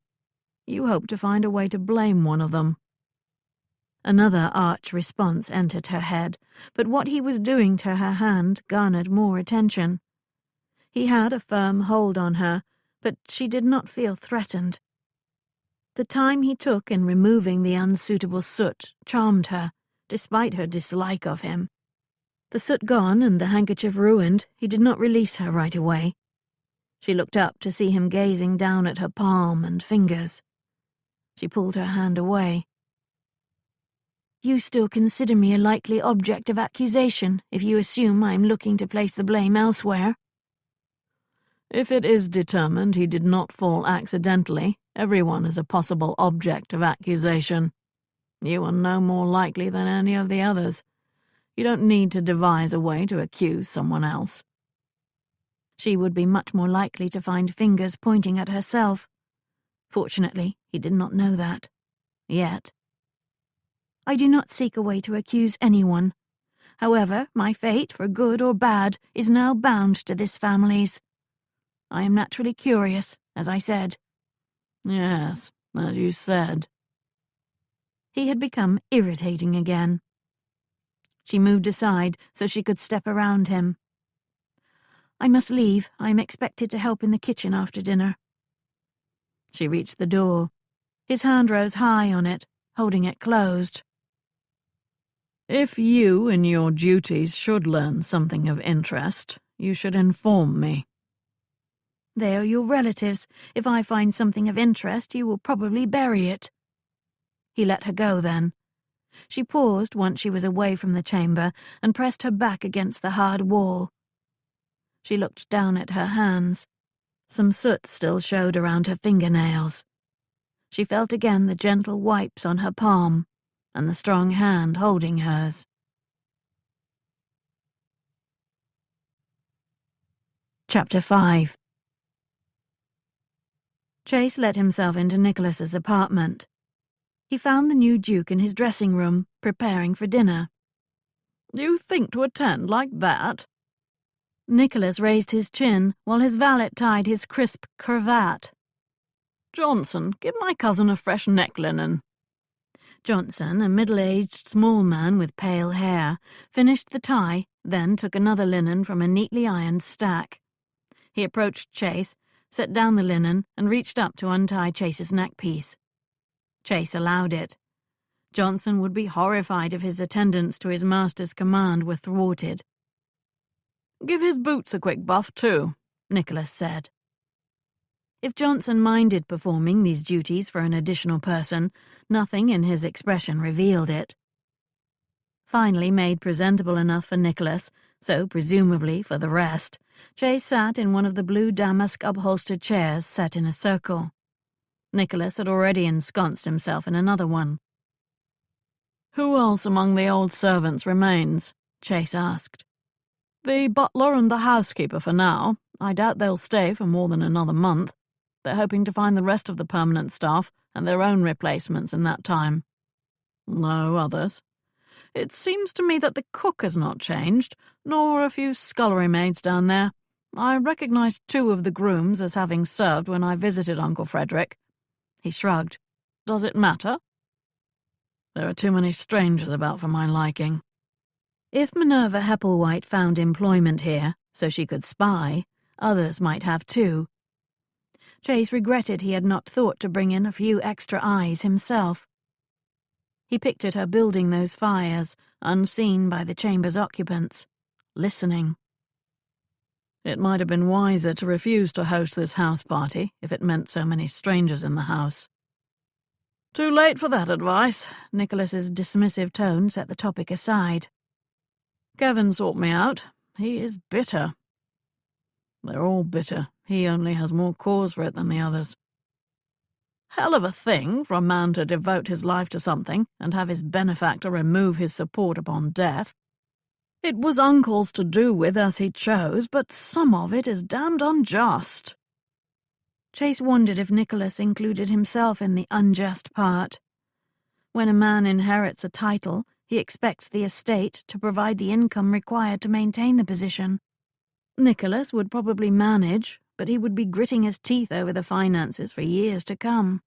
You hope to find a way to blame one of them." Another arch response entered her head, but what he was doing to her hand garnered more attention. He had a firm hold on her, but she did not feel threatened. The time he took in removing the unsuitable soot charmed her, despite her dislike of him. The soot gone and the handkerchief ruined, he did not release her right away. She looked up to see him gazing down at her palm and fingers. She pulled her hand away. "You still consider me a likely object of accusation if you assume I am looking to place the blame elsewhere?" "If it is determined he did not fall accidentally, everyone is a possible object of accusation. You are no more likely than any of the others. You don't need to devise a way to accuse someone else." She would be much more likely to find fingers pointing at herself. Fortunately, he did not know that. Yet. "I do not seek a way to accuse anyone. However, my fate, for good or bad, is now bound to this family's. I am naturally curious, as I said. Yes, as you said. He had become irritating again. She moved aside so she could step around him. I must leave. I am expected to help in the kitchen after dinner. She reached the door. His hand rose high on it, holding it closed. If you, in your duties, should learn something of interest, you should inform me. They are your relatives. If I find something of interest, you will probably bury it. He let her go then. She paused once she was away from the chamber and pressed her back against the hard wall. She looked down at her hands. Some soot still showed around her fingernails. She felt again the gentle wipes on her palm and the strong hand holding hers. Chapter 5. Chase let himself into Nicholas's apartment. He found the new Duke in his dressing room, preparing for dinner. You think to attend like that? Nicholas raised his chin while his valet tied his crisp cravat. Johnson, give my cousin a fresh neck linen. Johnson, a middle-aged small man with pale hair, finished the tie, then took another linen from a neatly ironed stack. He approached Chase, set down the linen, and reached up to untie Chase's neckpiece. Chase allowed it. Johnson would be horrified if his attendance to his master's command were thwarted. Give his boots a quick buff, too, Nicholas said. If Johnson minded performing these duties for an additional person, nothing in his expression revealed it. Finally made presentable enough for Nicholas, so presumably for the rest, Chase sat in one of the blue damask upholstered chairs set in a circle. Nicholas had already ensconced himself in another one. Who else among the old servants remains? Chase asked. The butler and the housekeeper for now. I doubt they'll stay for more than another month. They're hoping to find the rest of the permanent staff and their own replacements in that time. No others. It seems to me that the cook has not changed, nor a few scullery maids down there. I recognized 2 of the grooms as having served when I visited Uncle Frederick. He shrugged. Does it matter? There are too many strangers about for my liking. If Minerva Hepplewhite found employment here, so she could spy, others might have too. Chase regretted he had not thought to bring in a few extra eyes himself. He pictured her building those fires, unseen by the chamber's occupants, listening. It might have been wiser to refuse to host this house party if it meant so many strangers in the house. Too late for that advice. Nicholas's dismissive tone set the topic aside. Kevin sought me out. He is bitter. They're all bitter. He only has more cause for it than the others. Hell of a thing for a man to devote his life to something and have his benefactor remove his support upon death. It was Uncle's to do with as he chose, but some of it is damned unjust. Chase wondered if Nicholas included himself in the unjust part. When a man inherits a title, he expects the estate to provide the income required to maintain the position. Nicholas would probably manage, but he would be gritting his teeth over the finances for years to come.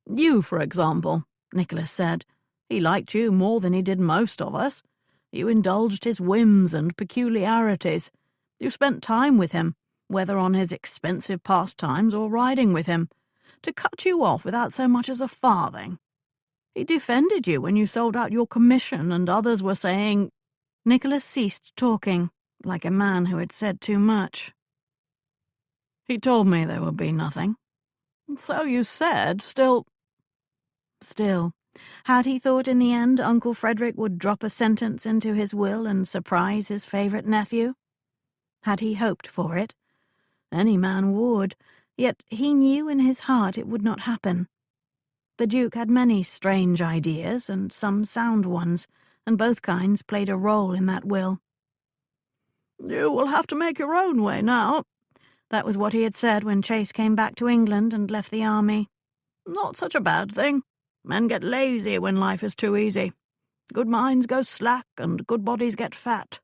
You, for example, Nicholas said. He liked you more than he did most of us. You indulged his whims and peculiarities. You spent time with him, whether on his expensive pastimes or riding with him, to cut you off without so much as a farthing. He defended you when you sold out your commission and others were saying— Nicholas ceased talking, like a man who had said too much. He told me there would be nothing. So you said, Still, had he thought in the end Uncle Frederick would drop a sentence into his will and surprise his favourite nephew? Had he hoped for it? Any man would, yet he knew in his heart it would not happen. The Duke had many strange ideas and some sound ones, and both kinds played a role in that will. You will have to make your own way now. That was what he had said when Chase came back to England and left the army. Not such a bad thing. Men get lazy when life is too easy. Good minds go slack, and good bodies get fat.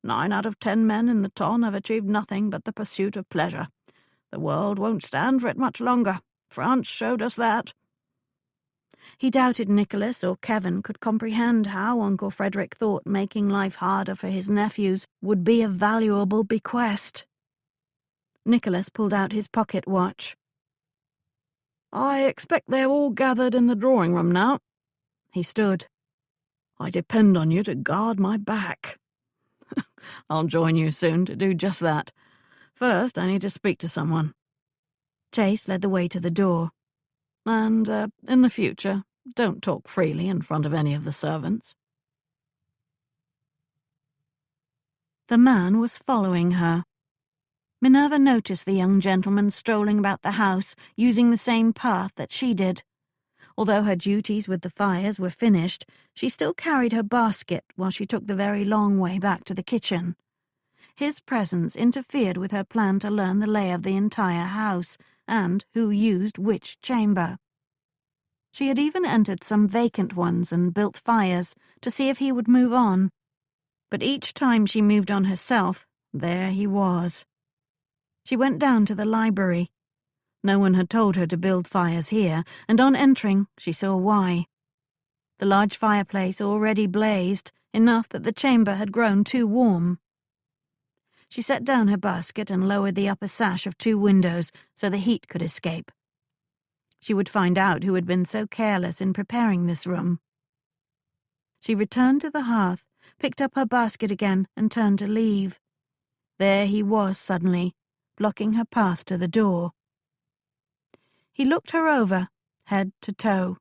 9 out of 10 men in the ton have achieved nothing but the pursuit of pleasure. The world won't stand for it much longer. France showed us that. He doubted Nicholas or Kevin could comprehend how Uncle Frederick thought making life harder for his nephews would be a valuable bequest. Nicholas pulled out his pocket watch. I expect they're all gathered in the drawing-room now. He stood. I depend on you to guard my back. I'll join you soon to do just that. First, I need to speak to someone. Chase led the way to the door. And, in the future, don't talk freely in front of any of the servants. The man was following her. Minerva noticed the young gentleman strolling about the house using the same path that she did. Although her duties with the fires were finished, she still carried her basket while she took the very long way back to the kitchen. His presence interfered with her plan to learn the lay of the entire house and who used which chamber. She had even entered some vacant ones and built fires to see if he would move on. But each time she moved on herself, there he was. She went down to the library. No one had told her to build fires here, and on entering, she saw why. The large fireplace already blazed, enough that the chamber had grown too warm. She set down her basket and lowered the upper sash of 2 windows so the heat could escape. She would find out who had been so careless in preparing this room. She returned to the hearth, picked up her basket again, and turned to leave. There he was suddenly, blocking her path to the door. He looked her over, head to toe.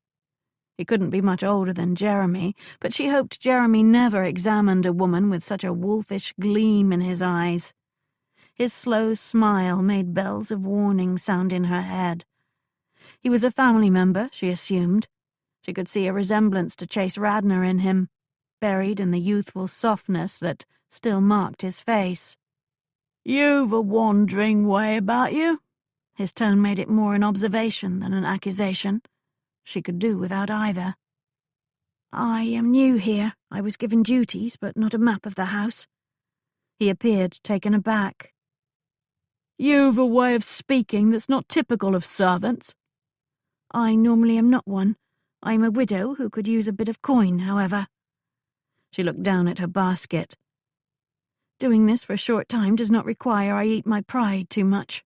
He couldn't be much older than Jeremy, but she hoped Jeremy never examined a woman with such a wolfish gleam in his eyes. His slow smile made bells of warning sound in her head. He was a family member, she assumed. She could see a resemblance to Chase Radnor in him, buried in the youthful softness that still marked his face. "You've a wandering way about you." His tone made it more an observation than an accusation. She could do without either. "I am new here. I was given duties, but not a map of the house." He appeared taken aback. "You've a way of speaking that's not typical of servants." "I normally am not one. I am a widow who could use a bit of coin, however." She looked down at her basket. "Doing this for a short time does not require I eat my pride too much."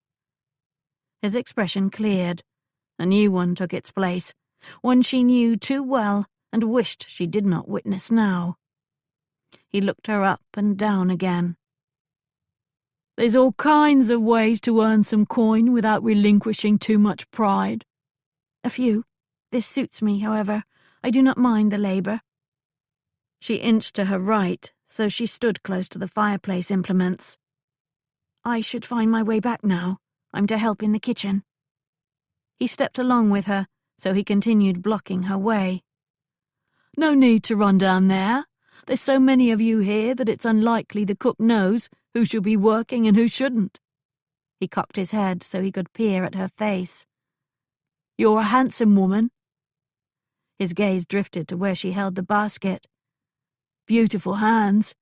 His expression cleared. A new one took its place, one she knew too well and wished she did not witness now. He looked her up and down again. "There's all kinds of ways to earn some coin without relinquishing too much pride." "A few. This suits me, however. I do not mind the labor." She inched to her right, so she stood close to the fireplace implements. "I should find my way back now. I'm to help in the kitchen." He stepped along with her, so he continued blocking her way. "No need to run down there. There's so many of you here that it's unlikely the cook knows who should be working and who shouldn't." He cocked his head so he could peer at her face. "You're a handsome woman." His gaze drifted to where she held the basket. "Beautiful hands.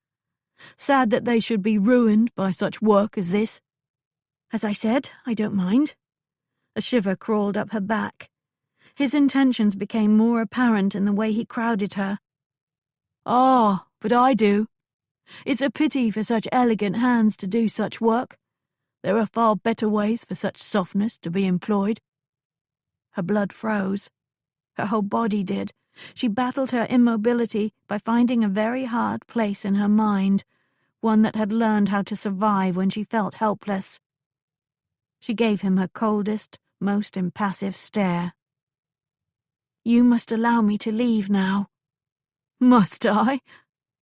Sad that they should be ruined by such work as this." "As I said, I don't mind." A shiver crawled up her back. His intentions became more apparent in the way he crowded her. "Ah, but I do. It's a pity for such elegant hands to do such work. There are far better ways for such softness to be employed." Her blood froze. Her whole body did. She battled her immobility by finding a very hard place in her mind, one that had learned how to survive when she felt helpless. She gave him her coldest, most impassive stare. "You must allow me to leave now." "Must I?"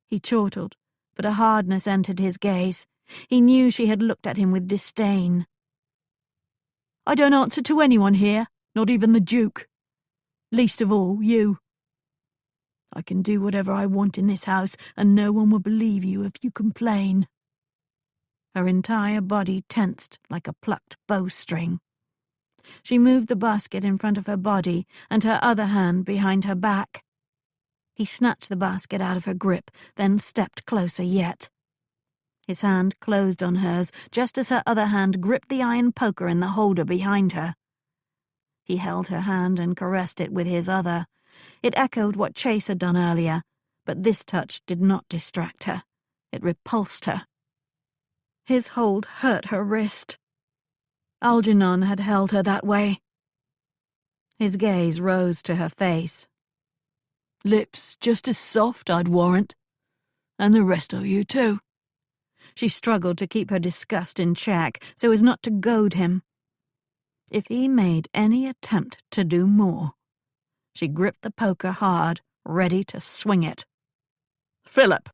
He chortled, but a hardness entered his gaze. He knew she had looked at him with disdain. "I don't answer to anyone here, not even the Duke. Least of all, you. I can do whatever I want in this house, and no one will believe you if you complain." Her entire body tensed like a plucked bowstring. She moved the basket in front of her body and her other hand behind her back. He snatched the basket out of her grip, then stepped closer yet. His hand closed on hers just as her other hand gripped the iron poker in the holder behind her. He held her hand and caressed it with his other. It echoed what Chase had done earlier, but this touch did not distract her. It repulsed her. His hold hurt her wrist. Algernon had held her that way. His gaze rose to her face. Lips just as soft, I'd warrant. And the rest of you, too. She struggled to keep her disgust in check so as not to goad him. If he made any attempt to do more, she gripped the poker hard, ready to swing it. Philip!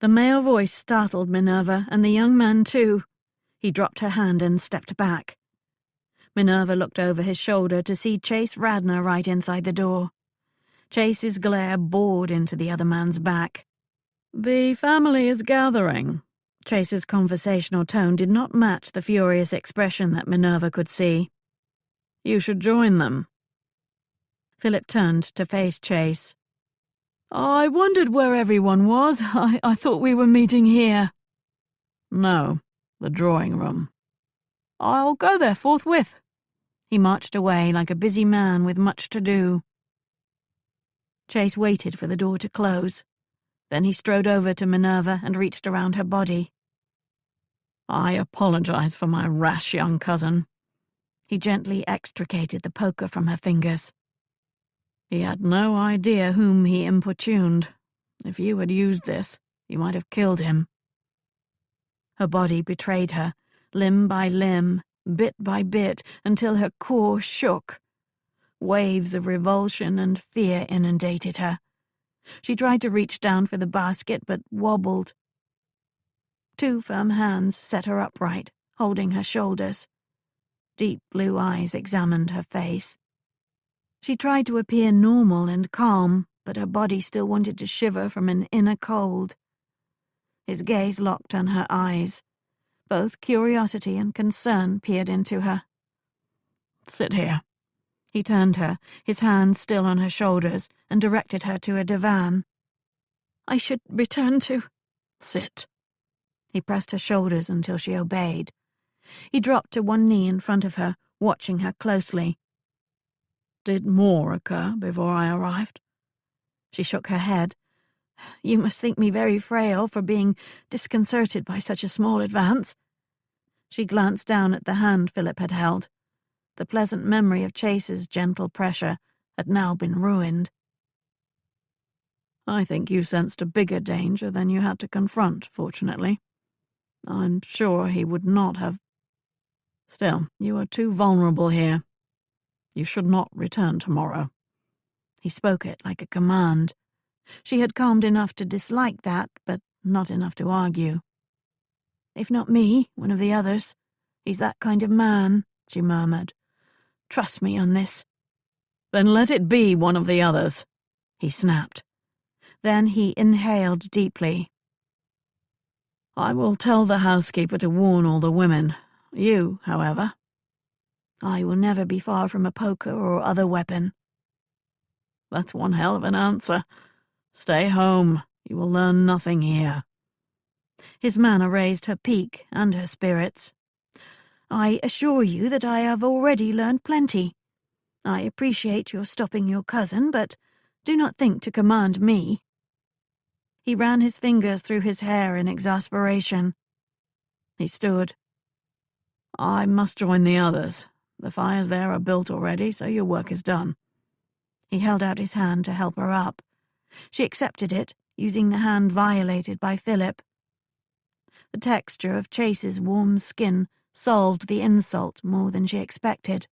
The male voice startled Minerva and the young man too. He dropped her hand and stepped back. Minerva looked over his shoulder to see Chase Radnor right inside the door. Chase's glare bored into the other man's back. The family is gathering. Chase's conversational tone did not match the furious expression that Minerva could see. You should join them. Philip turned to face Chase. I wondered where everyone was. I thought we were meeting here. No, the drawing room. I'll go there forthwith. He marched away like a busy man with much to do. Chase waited for the door to close. Then he strode over to Minerva and reached around her body. I apologize for my rash young cousin. He gently extricated the poker from her fingers. He had no idea whom he importuned. If you had used this, you might have killed him. Her body betrayed her, limb by limb, bit by bit, until her core shook. Waves of revulsion and fear inundated her. She tried to reach down for the basket, but wobbled. Two firm hands set her upright, holding her shoulders. Deep blue eyes examined her face. She tried to appear normal and calm, but her body still wanted to shiver from an inner cold. His gaze locked on her eyes. Both curiosity and concern peered into her. Sit here. He turned her, his hands still on her shoulders, and directed her to a divan. I should return to... Sit. He pressed her shoulders until she obeyed. He dropped to one knee in front of her, watching her closely. Did more occur before I arrived? She shook her head. You must think me very frail for being disconcerted by such a small advance. She glanced down at the hand Philip had held. The pleasant memory of Chase's gentle pressure had now been ruined. I think you sensed a bigger danger than you had to confront, fortunately. I'm sure he would not have... Still, you are too vulnerable here. You should not return tomorrow. He spoke it like a command. She had calmed enough to dislike that, but not enough to argue. If not me, one of the others. He's that kind of man, she murmured. Trust me on this. Then let it be one of the others, he snapped. Then he inhaled deeply. I will tell the housekeeper to warn all the women. You, however... I will never be far from a poker or other weapon. That's one hell of an answer. Stay home. You will learn nothing here. His manner raised her pique and her spirits. I assure you that I have already learned plenty. I appreciate your stopping your cousin, but do not think to command me. He ran his fingers through his hair in exasperation. He stood. I must join the others. The fires there are built already, so your work is done. He held out his hand to help her up. She accepted it, using the hand violated by Philip. The texture of Chase's warm skin solved the insult more than she expected.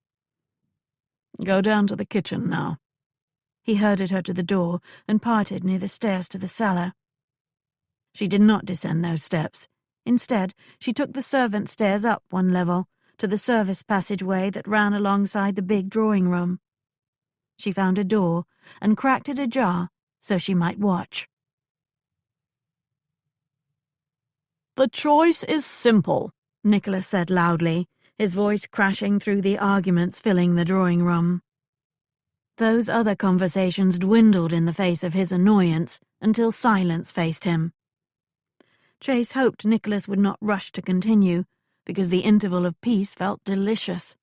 Go down to the kitchen now. He herded her to the door and parted near the stairs to the cellar. She did not descend those steps. Instead, she took the servant stairs up one level, to the service passageway that ran alongside the big drawing room. She found a door and cracked it ajar so she might watch. The choice is simple, Nicholas said loudly, his voice crashing through the arguments filling the drawing room. Those other conversations dwindled in the face of his annoyance until silence faced him. Chase hoped Nicholas would not rush to continue, because the interval of peace felt delicious.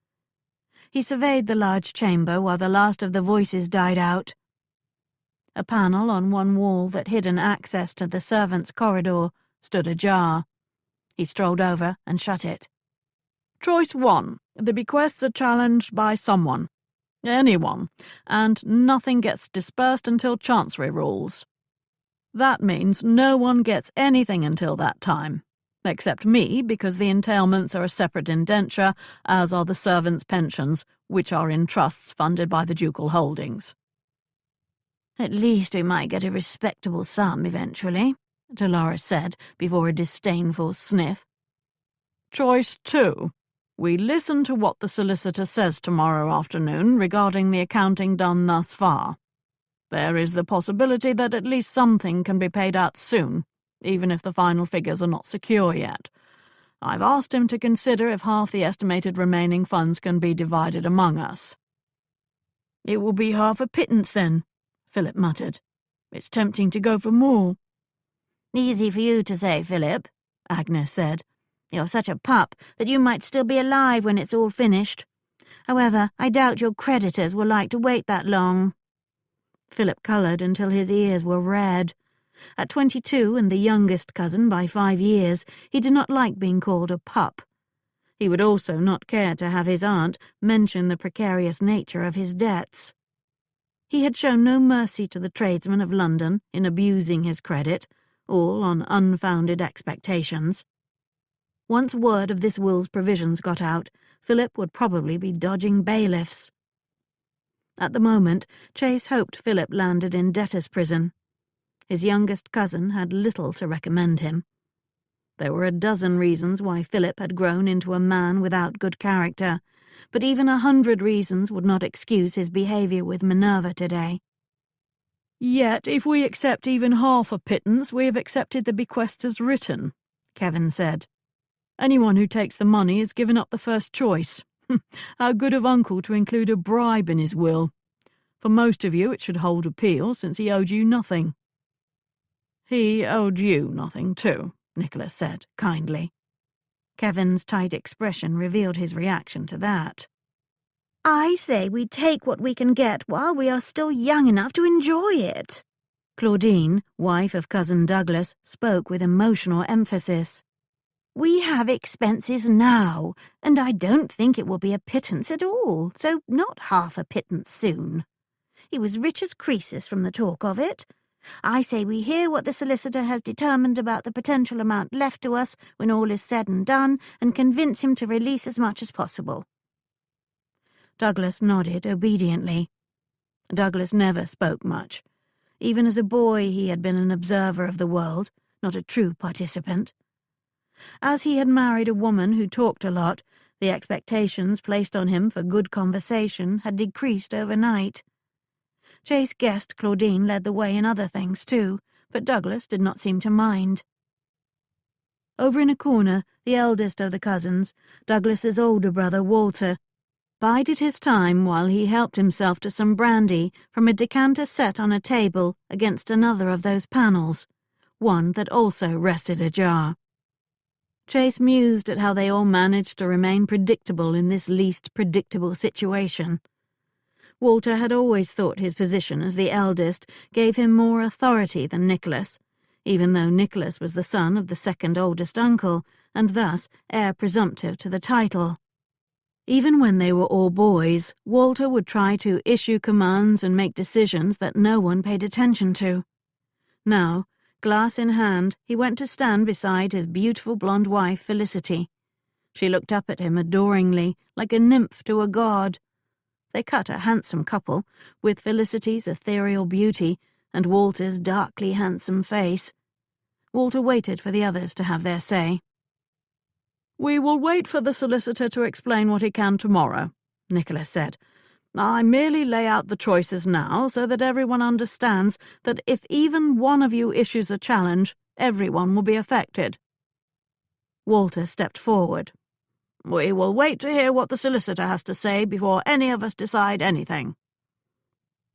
He surveyed the large chamber while the last of the voices died out. A panel on one wall that hid an access to the servants' corridor stood ajar. He strolled over and shut it. Choice 1. The bequests are challenged by someone. Anyone. And nothing gets dispersed until Chancery rules. That means no one gets anything until that time. Except me, because the entailments are a separate indenture, as are the servants' pensions, which are in trusts funded by the ducal holdings. At least we might get a respectable sum eventually, Dolores said, before a disdainful sniff. Choice 2. We listen to what the solicitor says tomorrow afternoon regarding the accounting done thus far. There is the possibility that at least something can be paid out soon, even if the final figures are not secure yet. I've asked him to consider if half the estimated remaining funds can be divided among us. It will be half a pittance then, Philip muttered. It's tempting to go for more. Easy for you to say, Philip, Agnes said. You're such a pup that you might still be alive when it's all finished. However, I doubt your creditors will like to wait that long. Philip coloured until his ears were red. At 22 and the youngest cousin by 5 years, he did not like being called a pup. He would also not care to have his aunt mention the precarious nature of his debts. He had shown no mercy to the tradesmen of London in abusing his credit, all on unfounded expectations. Once word of this will's provisions got out, Philip would probably be dodging bailiffs. At the moment, Chase hoped Philip landed in debtor's prison. His youngest cousin had little to recommend him. There were a dozen reasons why Philip had grown into a man without good character, but even 100 reasons would not excuse his behaviour with Minerva today. Yet, if we accept even half a pittance, we have accepted the bequest as written, Kevin said. Anyone who takes the money is given up the first choice. How good of Uncle to include a bribe in his will. For most of you it should hold appeal, since he owed you nothing. He owed you nothing too, Nicholas said, kindly. Kevin's tight expression revealed his reaction to that. I say we take what we can get while we are still young enough to enjoy it. Claudine, wife of Cousin Douglas, spoke with emotional emphasis. We have expenses now, and I don't think it will be a pittance at all, so not half a pittance soon. He was rich as Croesus from the talk of it. I say we hear what the solicitor has determined about the potential amount left to us when all is said and done, and convince him to release as much as possible. Douglas nodded obediently. Douglas never spoke much. Even as a boy he had been an observer of the world, not a true participant. As he had married a woman who talked a lot, the expectations placed on him for good conversation had decreased overnight. Chase guessed Claudine led the way in other things too, but Douglas did not seem to mind. Over in a corner, the eldest of the cousins, Douglas's older brother Walter, bided his time while he helped himself to some brandy from a decanter set on a table against another of those panels, one that also rested ajar. Chase mused at how they all managed to remain predictable in this least predictable situation. Walter had always thought his position as the eldest gave him more authority than Nicholas, even though Nicholas was the son of the second oldest uncle, and thus heir presumptive to the title. Even when they were all boys, Walter would try to issue commands and make decisions that no one paid attention to. Now, glass in hand, he went to stand beside his beautiful blonde wife, Felicity. She looked up at him adoringly, like a nymph to a god. They cut a handsome couple, with Felicity's ethereal beauty and Walter's darkly handsome face. Walter waited for the others to have their say. "We will wait for the solicitor to explain what he can tomorrow," Nicholas said. "I merely lay out the choices now so that everyone understands that if even one of you issues a challenge, everyone will be affected." Walter stepped forward. "We will wait to hear what the solicitor has to say before any of us decide anything."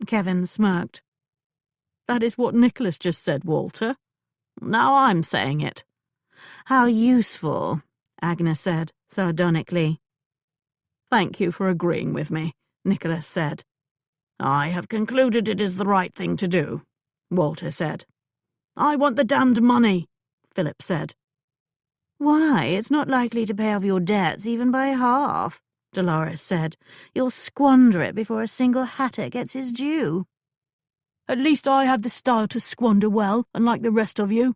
Kevin smirked. That is what Nicholas just said, Walter. Now I'm saying it. How useful, Agnes said, sardonically. Thank you for agreeing with me, Nicholas said. I have concluded it is the right thing to do, Walter said. I want the damned money, Philip said. Why, it's not likely to pay off your debts even by half, Dolores said. You'll squander it before a single hatter gets his due. At least I have the style to squander well, unlike the rest of you.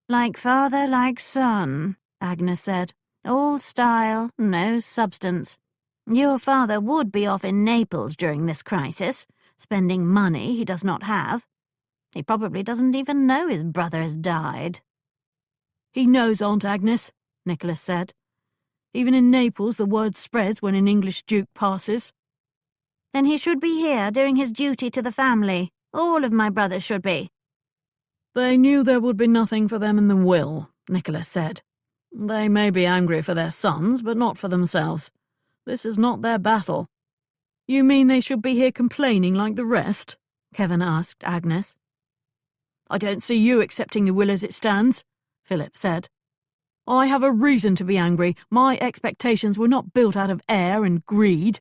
Like father, like son, Agnes said. All style, no substance. Your father would be off in Naples during this crisis, spending money he does not have. He probably doesn't even know his brother has died. He knows, Aunt Agnes, Nicholas said. Even in Naples the word spreads when an English duke passes. Then he should be here doing his duty to the family. All of my brothers should be. They knew there would be nothing for them in the will, Nicholas said. They may be angry for their sons, but not for themselves. This is not their battle. You mean they should be here complaining like the rest? Kevin asked Agnes. I don't see you accepting the will as it stands, Philip said. I have a reason to be angry. My expectations were not built out of air and greed.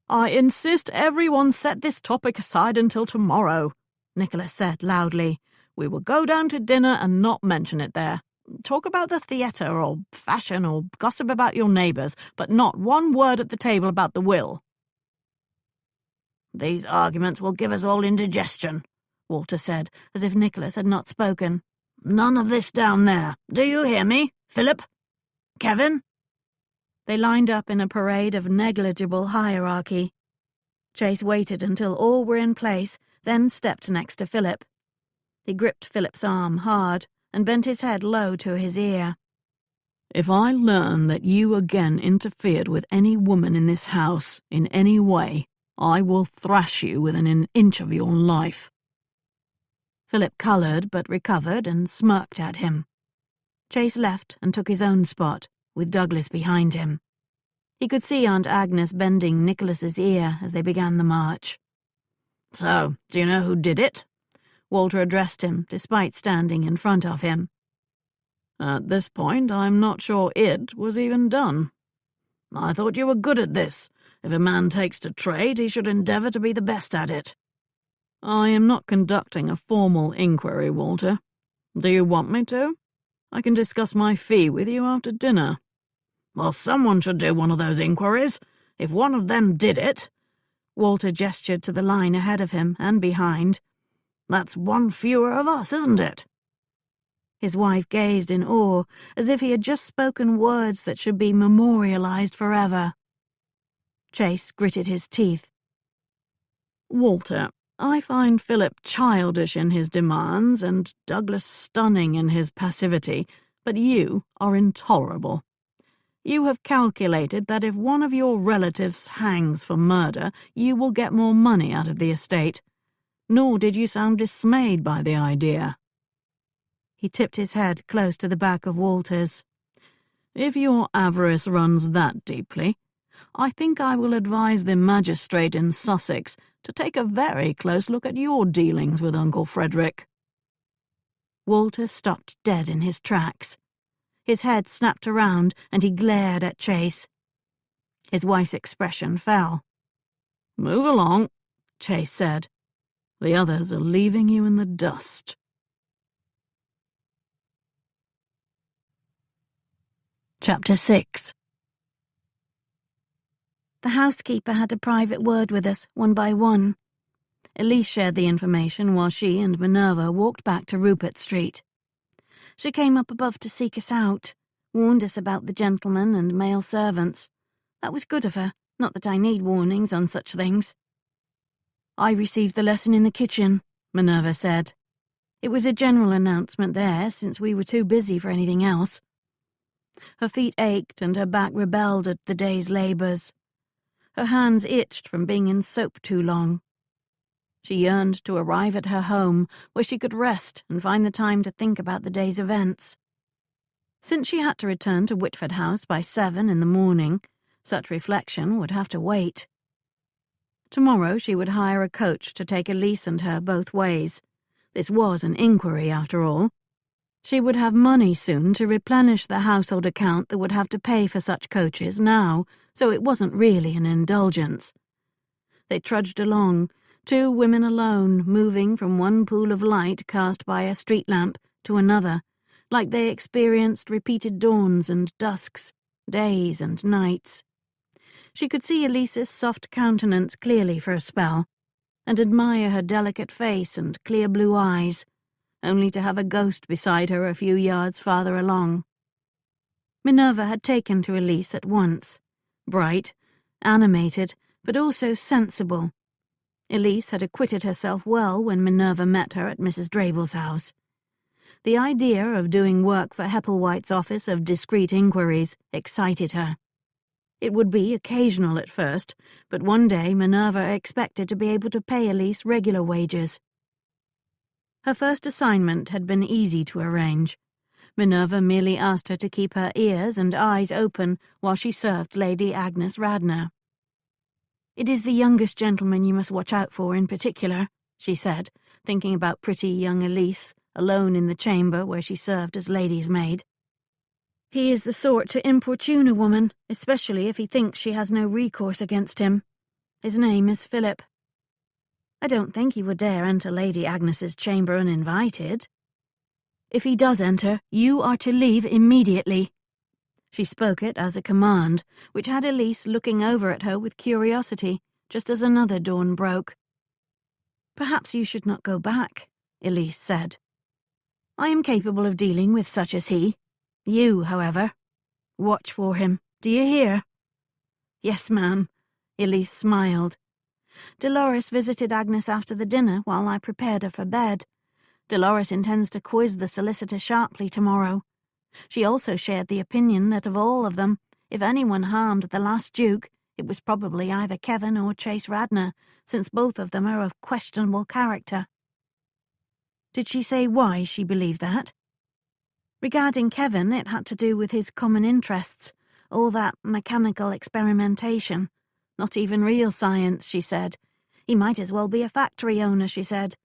I insist everyone set this topic aside until tomorrow, Nicholas said loudly. We will go down to dinner and not mention it there. Talk about the theatre or fashion or gossip about your neighbours, but not one word at the table about the will. These arguments will give us all indigestion, Walter said, as if Nicholas had not spoken. None of this down there. Do you hear me, Philip? Kevin? They lined up in a parade of negligible hierarchy. Chase waited until all were in place, then stepped next to Philip. He gripped Philip's arm hard and bent his head low to his ear. If I learn that you again interfered with any woman in this house in any way, I will thrash you within an inch of your life. Philip coloured but recovered and smirked at him. Chase left and took his own spot, with Douglas behind him. He could see Aunt Agnes bending Nicholas's ear as they began the march. So, do you know who did it? Walter addressed him, despite standing in front of him. At this point, I'm not sure it was even done. I thought you were good at this. If a man takes to trade, he should endeavour to be the best at it. I am not conducting a formal inquiry, Walter. Do you want me to? I can discuss my fee with you after dinner. Well, someone should do one of those inquiries. If one of them did it... Walter gestured to the line ahead of him and behind. That's one fewer of us, isn't it? His wife gazed in awe, as if he had just spoken words that should be memorialized forever. Chase gritted his teeth. Walter, I find Philip childish in his demands and Douglas stunning in his passivity, but you are intolerable. You have calculated that if one of your relatives hangs for murder, you will get more money out of the estate. Nor did you sound dismayed by the idea. He tipped his head close to the back of Walter's. If your avarice runs that deeply, I think I will advise the magistrate in Sussex to take a very close look at your dealings with Uncle Frederick. Walter stopped dead in his tracks. His head snapped around and he glared at Chase. His wife's expression fell. Move along, Chase said. The others are leaving you in the dust. Chapter 6. The housekeeper had a private word with us, one by one. Elise shared the information while she and Minerva walked back to Rupert Street. She came up above to seek us out, warned us about the gentlemen and male servants. That was good of her, not that I need warnings on such things. I received the lesson in the kitchen, Minerva said. It was a general announcement there, since we were too busy for anything else. Her feet ached and her back rebelled at the day's labours. Her hands itched from being in soap too long. She yearned to arrive at her home, where she could rest and find the time to think about the day's events. Since she had to return to Whitford House by 7 in the morning, such reflection would have to wait. Tomorrow she would hire a coach to take Elise and her both ways. This was an inquiry, after all. She would have money soon to replenish the household account that would have to pay for such coaches now, so it wasn't really an indulgence. They trudged along, two women alone, moving from one pool of light cast by a street lamp to another, like they experienced repeated dawns and dusks, days and nights. She could see Elise's soft countenance clearly for a spell, and admire her delicate face and clear blue eyes, only to have a ghost beside her a few yards farther along. Minerva had taken to Elise at once, bright, animated, but also sensible. Elise had acquitted herself well when Minerva met her at Mrs. Drable's house. The idea of doing work for Hepplewhite's office of discreet inquiries excited her. It would be occasional at first, but one day Minerva expected to be able to pay Elise regular wages. Her first assignment had been easy to arrange. Minerva merely asked her to keep her ears and eyes open while she served Lady Agnes Radnor. "It is the youngest gentleman you must watch out for in particular," she said, thinking about pretty young Elise, alone in the chamber where she served as lady's maid. "He is the sort to importune a woman, especially if he thinks she has no recourse against him. His name is Philip. I don't think he would dare enter Lady Agnes's chamber uninvited. If he does enter, you are to leave immediately." She spoke it as a command, which had Elise looking over at her with curiosity, just as another dawn broke. "Perhaps you should not go back," Elise said. "I am capable of dealing with such as he. You, however, watch for him. Do you hear?" "Yes, ma'am." Elise smiled. "Dolores visited Agnes after the dinner while I prepared her for bed. Dolores intends to quiz the solicitor sharply tomorrow. She also shared the opinion that of all of them, if anyone harmed the last Duke, it was probably either Kevin or Chase Radnor, since both of them are of questionable character." "Did she say why she believed that?" "Regarding Kevin, it had to do with his common interests, all that mechanical experimentation. Not even real science, she said. He might as well be a factory owner, she said.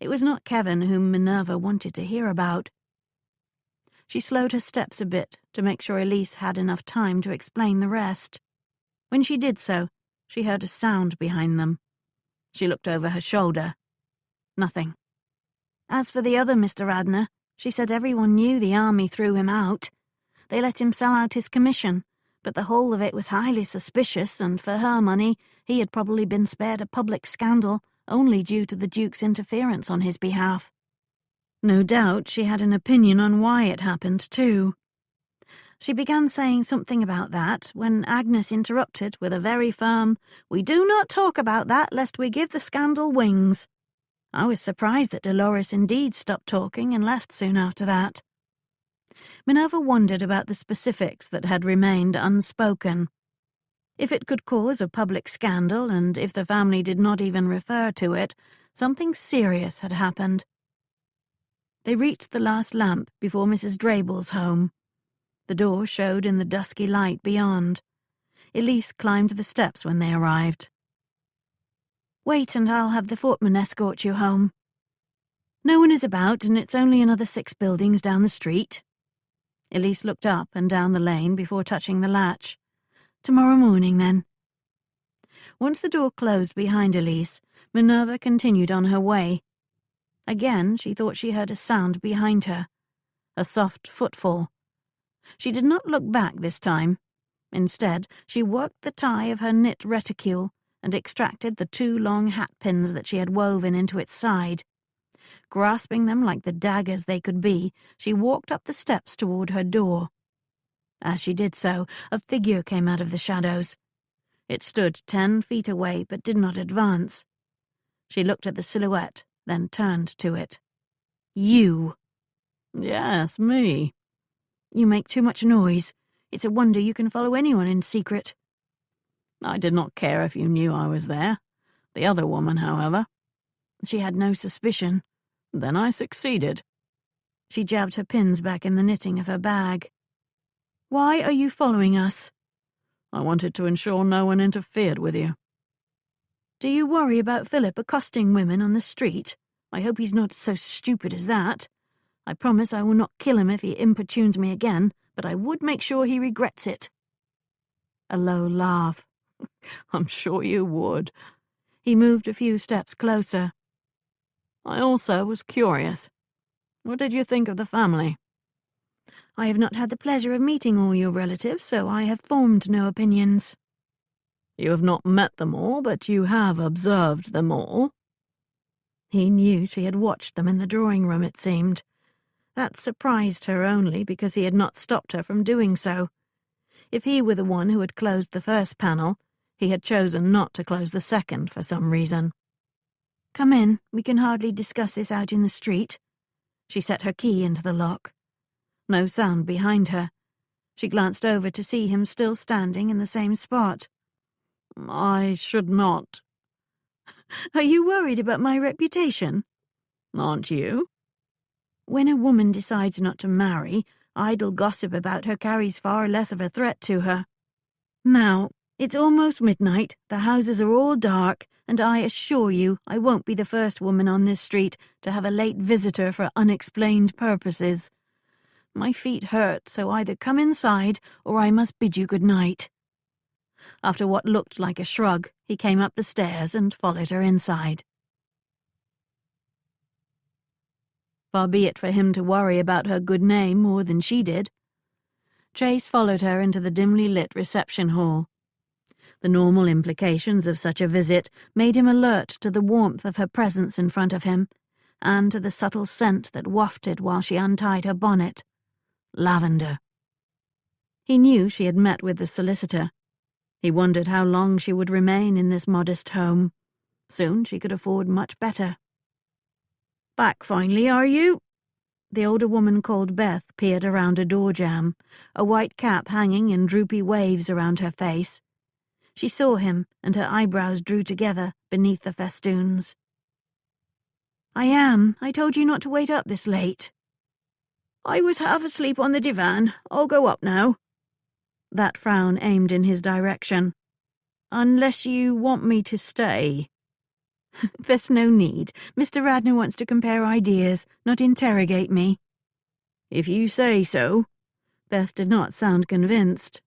It was not Kevin whom Minerva wanted to hear about. She slowed her steps a bit to make sure Elise had enough time to explain the rest. When she did so, she heard a sound behind them. She looked over her shoulder. Nothing. As for the other Mr. Radnor, she said everyone knew the army threw him out. They let him sell out his commission, but the whole of it was highly suspicious, and for her money, he had probably been spared a public scandal only due to the Duke's interference on his behalf. No doubt she had an opinion on why it happened, too. She began saying something about that when Agnes interrupted with a very firm, "We do not talk about that lest we give the scandal wings." I was surprised that Dolores indeed stopped talking and left soon after that. Minerva wondered about the specifics that had remained unspoken. If it could cause a public scandal, and if the family did not even refer to it, something serious had happened. They reached the last lamp before Mrs. Drable's home. The door showed in the dusky light beyond. Elise climbed the steps when they arrived. "Wait, and I'll have the footman escort you home." "No one is about, and it's only another 6 buildings down the street." Elise looked up and down the lane before touching the latch. "Tomorrow morning, then." Once the door closed behind Elise, Minerva continued on her way. Again she thought she heard a sound behind her, a soft footfall. She did not look back this time. Instead, she worked the tie of her knit reticule and extracted the 2 long hat-pins that she had woven into its side. Grasping them like the daggers they could be, she walked up the steps toward her door. As she did so, a figure came out of the shadows. It stood 10 feet away but did not advance. She looked at the silhouette, then turned to it. "You." "Yes, me." "You make too much noise. It's a wonder you can follow anyone in secret." "I did not care if you knew I was there. The other woman, however." "She had no suspicion." "Then I succeeded." She jabbed her pins back in the knitting of her bag. "Why are you following us?" "I wanted to ensure no one interfered with you." Do you worry about Philip accosting women on the street? I hope he's not so stupid as that. I promise I will not kill him if he importunes me again, but I would make sure he regrets it." A low laugh. "I'm sure you would." He moved a few steps closer. "I also was curious. What did you think of the family?" "I have not had the pleasure of meeting all your relatives, so I have formed no opinions." "You have not met them all, but you have observed them all." He knew she had watched them in the drawing-room, it seemed. That surprised her only because he had not stopped her from doing so. If he were the one who had closed the first panel, he had chosen not to close the second for some reason. "Come in, we can hardly discuss this out in the street." She set her key into the lock. No sound behind her. She glanced over to see him still standing in the same spot. "I should not." "Are you worried about my reputation?" "Aren't you?" "When a woman decides not to marry, idle gossip about her carries far less of a threat to her. Now, it's almost midnight, the houses are all dark, and I assure you I won't be the first woman on this street to have a late visitor for unexplained purposes. My feet hurt, so either come inside or I must bid you good night." After what looked like a shrug, he came up the stairs and followed her inside. Far be it for him to worry about her good name more than she did. Chase followed her into the dimly lit reception hall. The normal implications of such a visit made him alert to the warmth of her presence in front of him, and to the subtle scent that wafted while she untied her bonnet. Lavender. He knew she had met with the solicitor. He wondered how long she would remain in this modest home. Soon she could afford much better. "Back finally, are you?" The older woman called Beth peered around a door jamb, a white cap hanging in droopy waves around her face. She saw him, and her eyebrows drew together beneath the festoons. "I am. I told you not to wait up this late." "I was half asleep on the divan. I'll go up now." That frown aimed in his direction. "Unless you want me to stay." "There's no need. Mr. Radnor wants to compare ideas, not interrogate me." "If you say so." Beth did not sound convinced.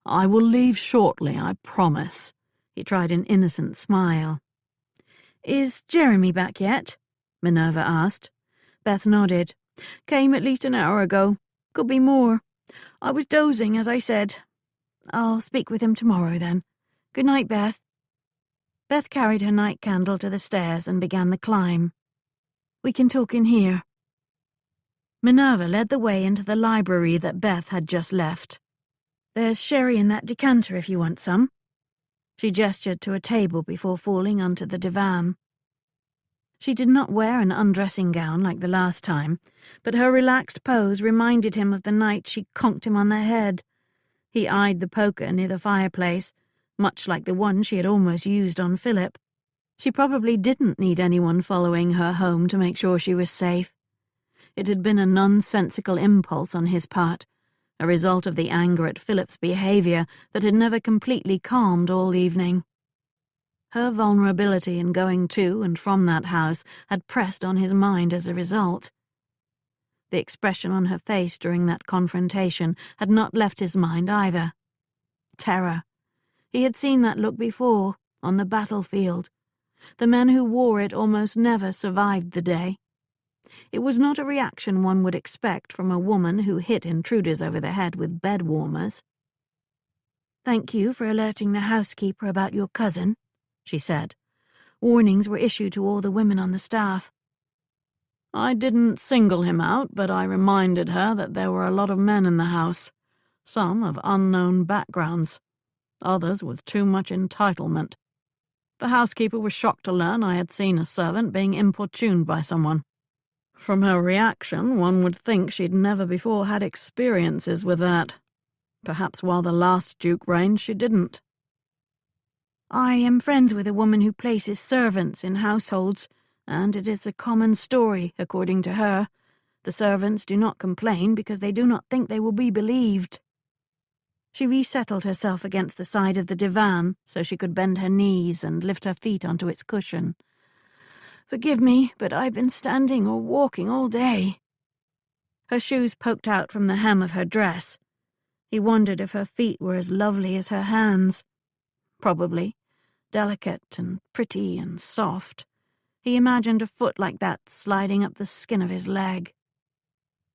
"I will leave shortly, I promise." He tried an innocent smile. "Is Jeremy back yet?" Minerva asked. Beth nodded. "Came at least an hour ago. Could be more. I was dozing, as I said. I'll speak with him tomorrow, then. Good night, Beth." Beth carried her night candle to the stairs and began the climb. "We can talk in here." Minerva led the way into the library that Beth had just left. "There's sherry in that decanter if you want some." She gestured to a table before falling onto the divan. She did not wear an undressing gown like the last time, but her relaxed pose reminded him of the night she conked him on the head. He eyed the poker near the fireplace, much like the one she had almost used on Philip. She probably didn't need anyone following her home to make sure she was safe. It had been a nonsensical impulse on his part, a result of the anger at Philip's behavior that had never completely calmed all evening. Her vulnerability in going to and from that house had pressed on his mind as a result. The expression on her face during that confrontation had not left his mind either. Terror. He had seen that look before, on the battlefield. The men who wore it almost never survived the day. It was not a reaction one would expect from a woman who hit intruders over the head with bed warmers. "Thank you for alerting the housekeeper about your cousin," she said. "Warnings were issued to all the women on the staff." "I didn't single him out, but I reminded her that there were a lot of men in the house, some of unknown backgrounds, others with too much entitlement. The housekeeper was shocked to learn I had seen a servant being importuned by someone. From her reaction, one would think she'd never before had experiences with that. Perhaps while the last Duke reigned she didn't." "I am friends with a woman who places servants in households, and it is a common story, according to her. The servants do not complain because they do not think they will be believed." She resettled herself against the side of the divan so she could bend her knees and lift her feet onto its cushion. "Forgive me, but I've been standing or walking all day." Her shoes poked out from the hem of her dress. He wondered if her feet were as lovely as her hands. Probably. Delicate and pretty and soft. He imagined a foot like that sliding up the skin of his leg.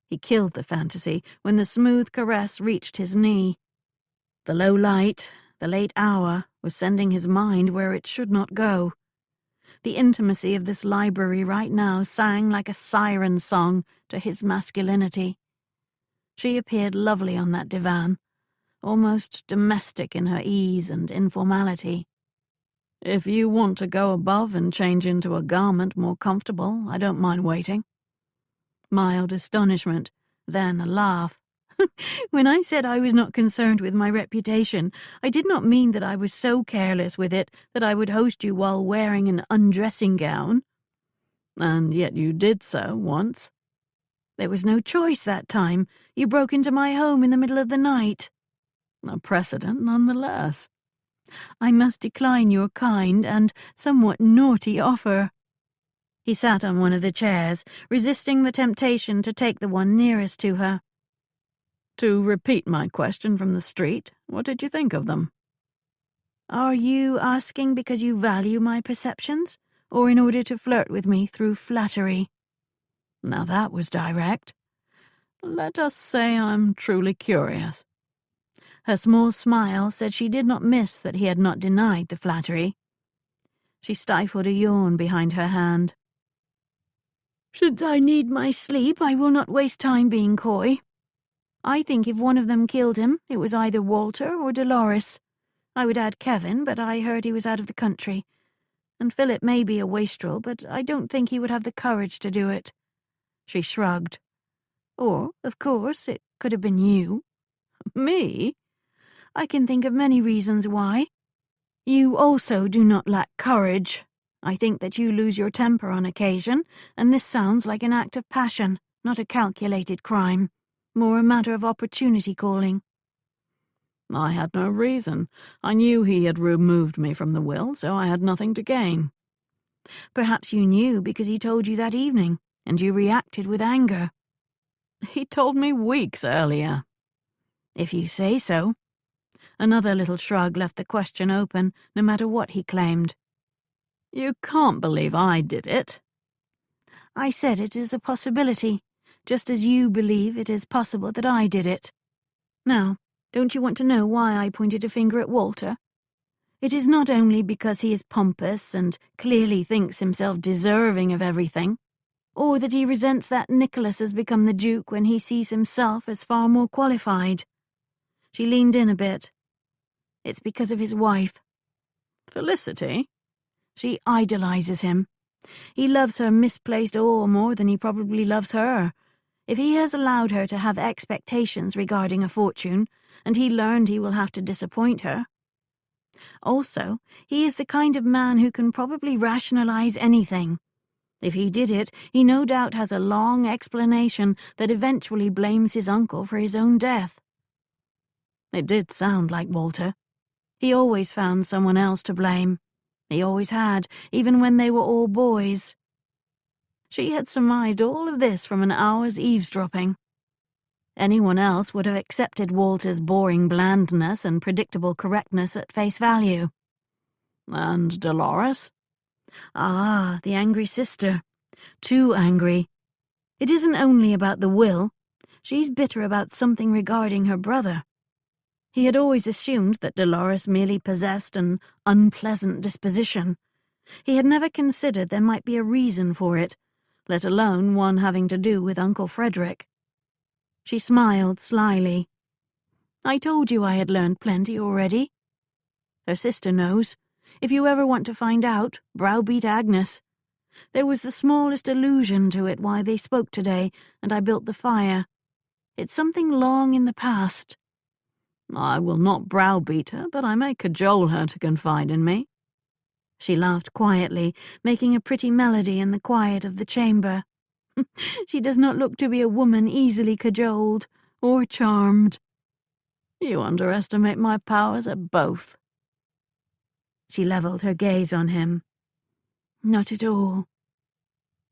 He killed the fantasy when the smooth caress reached his knee. The low light, the late hour, was sending his mind where it should not go. The intimacy of this library right now sang like a siren song to his masculinity. She appeared lovely on that divan, almost domestic in her ease and informality. "If you want to go above and change into a garment more comfortable, I don't mind waiting." Mild astonishment, then a laugh. "When I said I was not concerned with my reputation, I did not mean that I was so careless with it that I would host you while wearing an undressing gown." "And yet you did so once." "There was no choice that time. You broke into my home in the middle of the night." "A precedent nonetheless." "I must decline your kind and somewhat naughty offer." He sat on one of the chairs, resisting the temptation to take the one nearest to her. "To repeat my question from the street, what did you think of them?" "Are you asking because you value my perceptions, or in order to flirt with me through flattery?" Now that was direct. "Let us say I'm truly curious." Her small smile said she did not miss that he had not denied the flattery. She stifled a yawn behind her hand. "Should I need my sleep, I will not waste time being coy. I think if one of them killed him, it was either Walter or Dolores. I would add Kevin, but I heard he was out of the country. And Philip may be a wastrel, but I don't think he would have the courage to do it." She shrugged. "Or, of course, it could have been you." "Me?" "I can think of many reasons why. You also do not lack courage. I think that you lose your temper on occasion, and this sounds like an act of passion, not a calculated crime. More a matter of opportunity calling." "I had no reason. I knew he had removed me from the will, so I had nothing to gain." "Perhaps you knew because he told you that evening, and you reacted with anger." "He told me weeks earlier." "If you say so." Another little shrug left the question open, no matter what he claimed. "You can't believe I did it." "I said it is a possibility, just as you believe it is possible that I did it. Now, don't you want to know why I pointed a finger at Walter? It is not only because he is pompous and clearly thinks himself deserving of everything, or that he resents that Nicholas has become the Duke when he sees himself as far more qualified." She leaned in a bit. "It's because of his wife." "Felicity?" "She idolizes him. He loves her misplaced awe more than he probably loves her. If he has allowed her to have expectations regarding a fortune, and he learned he will have to disappoint her. Also, he is the kind of man who can probably rationalize anything. If he did it, he no doubt has a long explanation that eventually blames his uncle for his own death." It did sound like Walter. He always found someone else to blame. He always had, even when they were all boys. She had surmised all of this from an hour's eavesdropping. Anyone else would have accepted Walter's boring blandness and predictable correctness at face value. "And Dolores?" "Ah, the angry sister. Too angry. It isn't only about the will. She's bitter about something regarding her brother. He had always assumed that Dolores merely possessed an unpleasant disposition. He had never considered there might be a reason for it, let alone one having to do with Uncle Frederick." She smiled slyly. "I told you I had learned plenty already. Her sister knows. If you ever want to find out, browbeat Agnes. There was the smallest allusion to it while they spoke today, and I built the fire. It's something long in the past." "I will not browbeat her, but I may cajole her to confide in me." She laughed quietly, making a pretty melody in the quiet of the chamber. "She does not look to be a woman easily cajoled or charmed." You underestimate my powers at both. She levelled her gaze on him. Not at all.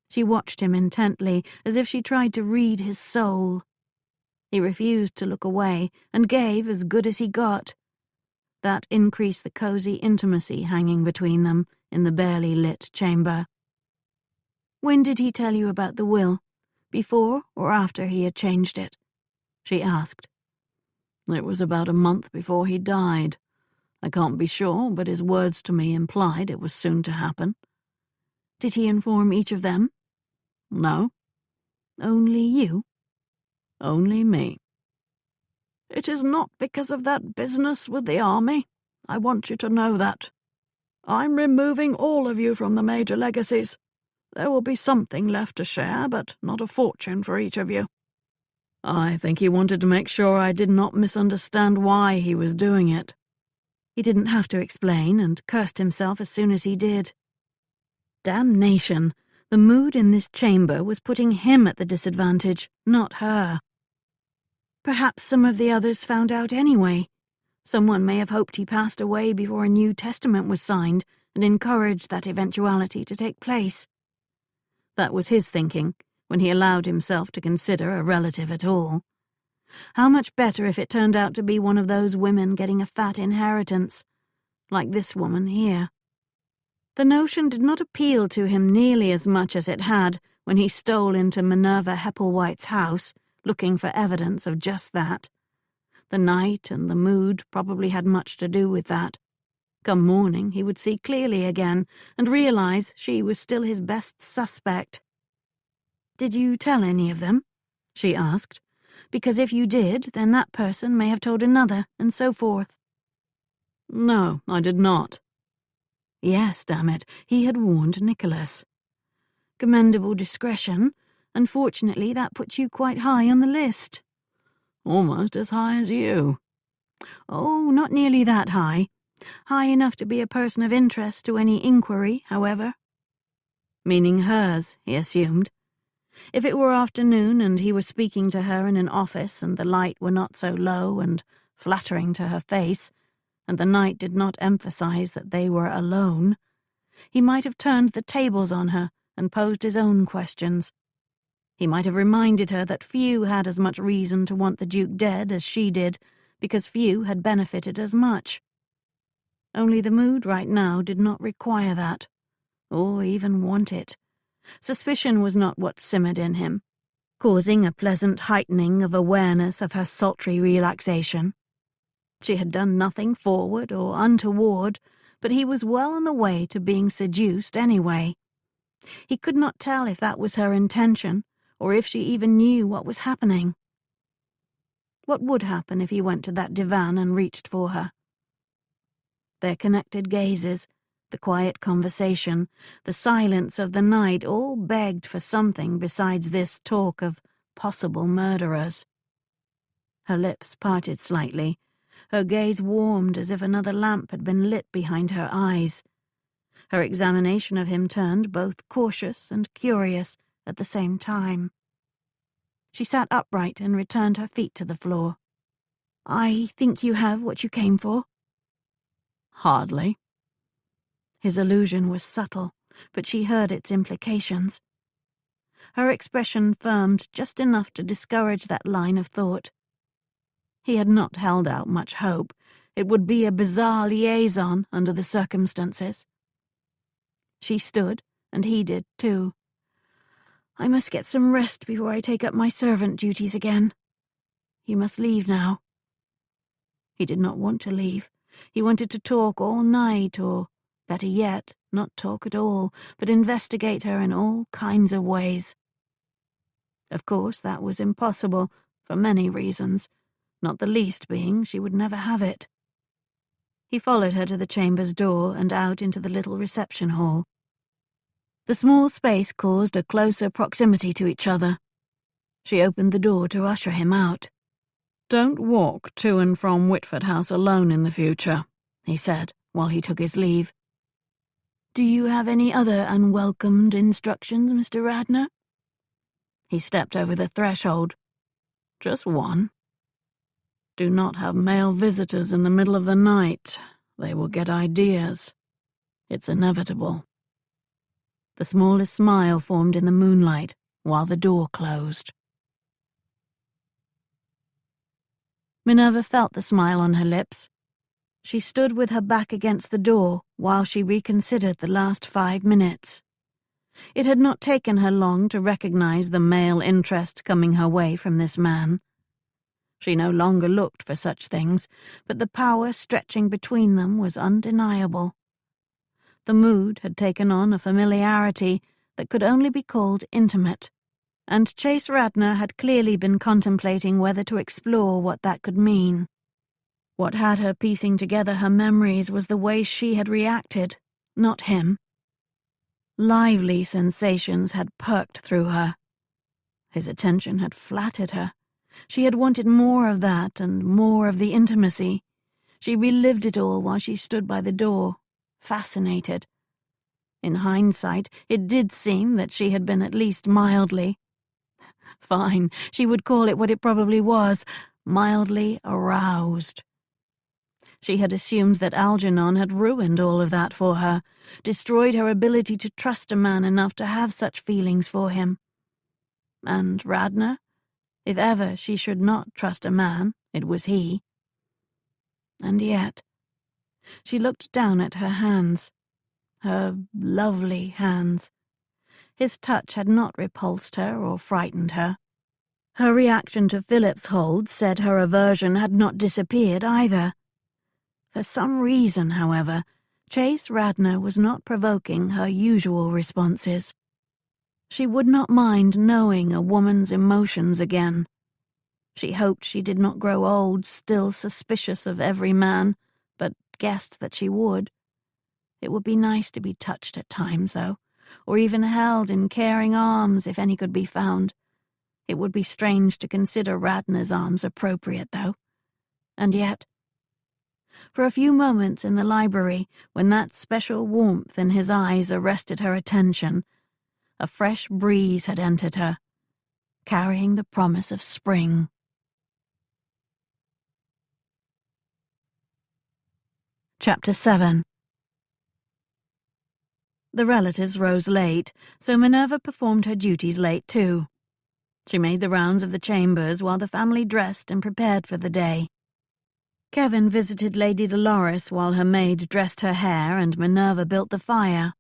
She watched him intently, as if she tried to read his soul. He refused to look away, and gave as good as he got. That increased the cosy intimacy hanging between them in the barely lit chamber. When did he tell you about the will? Before or after he had changed it? She asked. It was about a month before he died. I can't be sure, but his words to me implied it was soon to happen. Did he inform each of them? No. Only you? Only me. It is not because of that business with the army. I want you to know that. I'm removing all of you from the major legacies. There will be something left to share, but not a fortune for each of you. I think he wanted to make sure I did not misunderstand why he was doing it. He didn't have to explain, and cursed himself as soon as he did. Damnation! The mood in this chamber was putting him at the disadvantage, not her. Perhaps some of the others found out anyway. Someone may have hoped he passed away before a New Testament was signed and encouraged that eventuality to take place. That was his thinking, when he allowed himself to consider a relative at all. How much better if it turned out to be one of those women getting a fat inheritance, like this woman here. The notion did not appeal to him nearly as much as it had when he stole into Minerva Hepplewhite's house, looking for evidence of just that. The night and the mood probably had much to do with that. Come morning, he would see clearly again and realize she was still his best suspect. "Did you tell any of them?" she asked. "Because if you did, then that person may have told another, and so forth." No, I did not. Yes, damn it, he had warned Nicholas. Commendable discretion. Unfortunately, that puts you quite high on the list. Almost as high as you. Oh, not nearly that high. High enough to be a person of interest to any inquiry, however. Meaning hers, he assumed. If it were afternoon and he was speaking to her in an office and the light were not so low and flattering to her face, and the night did not emphasize that they were alone, he might have turned the tables on her and posed his own questions. He might have reminded her that few had as much reason to want the Duke dead as she did, because few had benefited as much. Only the mood right now did not require that, or even want it. Suspicion was not what simmered in him, causing a pleasant heightening of awareness of her sultry relaxation. She had done nothing forward or untoward, but he was well on the way to being seduced anyway. He could not tell if that was her intention, or if she even knew what was happening. What would happen if he went to that divan and reached for her? Their connected gazes, the quiet conversation, the silence of the night all begged for something besides this talk of possible murderers. Her lips parted slightly. Her gaze warmed as if another lamp had been lit behind her eyes. Her examination of him turned both cautious and curious at the same time. She sat upright and returned her feet to the floor. "I think you have what you came for?" Hardly. His allusion was subtle, but she heard its implications. Her expression firmed just enough to discourage that line of thought. He had not held out much hope. It would be a bizarre liaison under the circumstances. She stood, and he did too. "I must get some rest before I take up my servant duties again. You must leave now." He did not want to leave. He wanted to talk all night, or, better yet, not talk at all, but investigate her in all kinds of ways. Of course, that was impossible, for many reasons, not the least being she would never have it. He followed her to the chamber's door and out into the little reception hall. The small space caused a closer proximity to each other. She opened the door to usher him out. "Don't walk to and from Whitford House alone in the future," he said, while he took his leave. "Do you have any other unwelcomed instructions, Mr. Radnor?" He stepped over the threshold. "Just one." Do not have male visitors in the middle of the night. They will get ideas. It's inevitable." The smallest smile formed in the moonlight while the door closed. Minerva felt the smile on her lips. She stood with her back against the door while she reconsidered the last 5 minutes. It had not taken her long to recognize the male interest coming her way from this man. She no longer looked for such things, but the power stretching between them was undeniable. The mood had taken on a familiarity that could only be called intimate, and Chase Radnor had clearly been contemplating whether to explore what that could mean. What had her piecing together her memories was the way she had reacted, not him. Lively sensations had perked through her. His attention had flattered her. She had wanted more of that and more of the intimacy. She relived it all while she stood by the door, fascinated. In hindsight, it did seem that she had been at least mildly— fine, she would call it what it probably was— mildly aroused. She had assumed that Algernon had ruined all of that for her, destroyed her ability to trust a man enough to have such feelings for him. And Radnor? If ever she should not trust a man, it was he. And yet, she looked down at her hands, her lovely hands. His touch had not repulsed her or frightened her. Her reaction to Philip's hold said her aversion had not disappeared either. For some reason, however, Chase Radnor was not provoking her usual responses. She would not mind knowing a woman's emotions again. She hoped she did not grow old, still suspicious of every man, but guessed that she would. It would be nice to be touched at times, though, or even held in caring arms if any could be found. It would be strange to consider Radnor's arms appropriate, though. And yet, for a few moments in the library, when that special warmth in his eyes arrested her attention, a fresh breeze had entered her, carrying the promise of spring. Chapter 7. The relatives rose late, so Minerva performed her duties late too. She made the rounds of the chambers while the family dressed and prepared for the day. Kevin visited Lady Dolores while her maid dressed her hair and Minerva built the fire.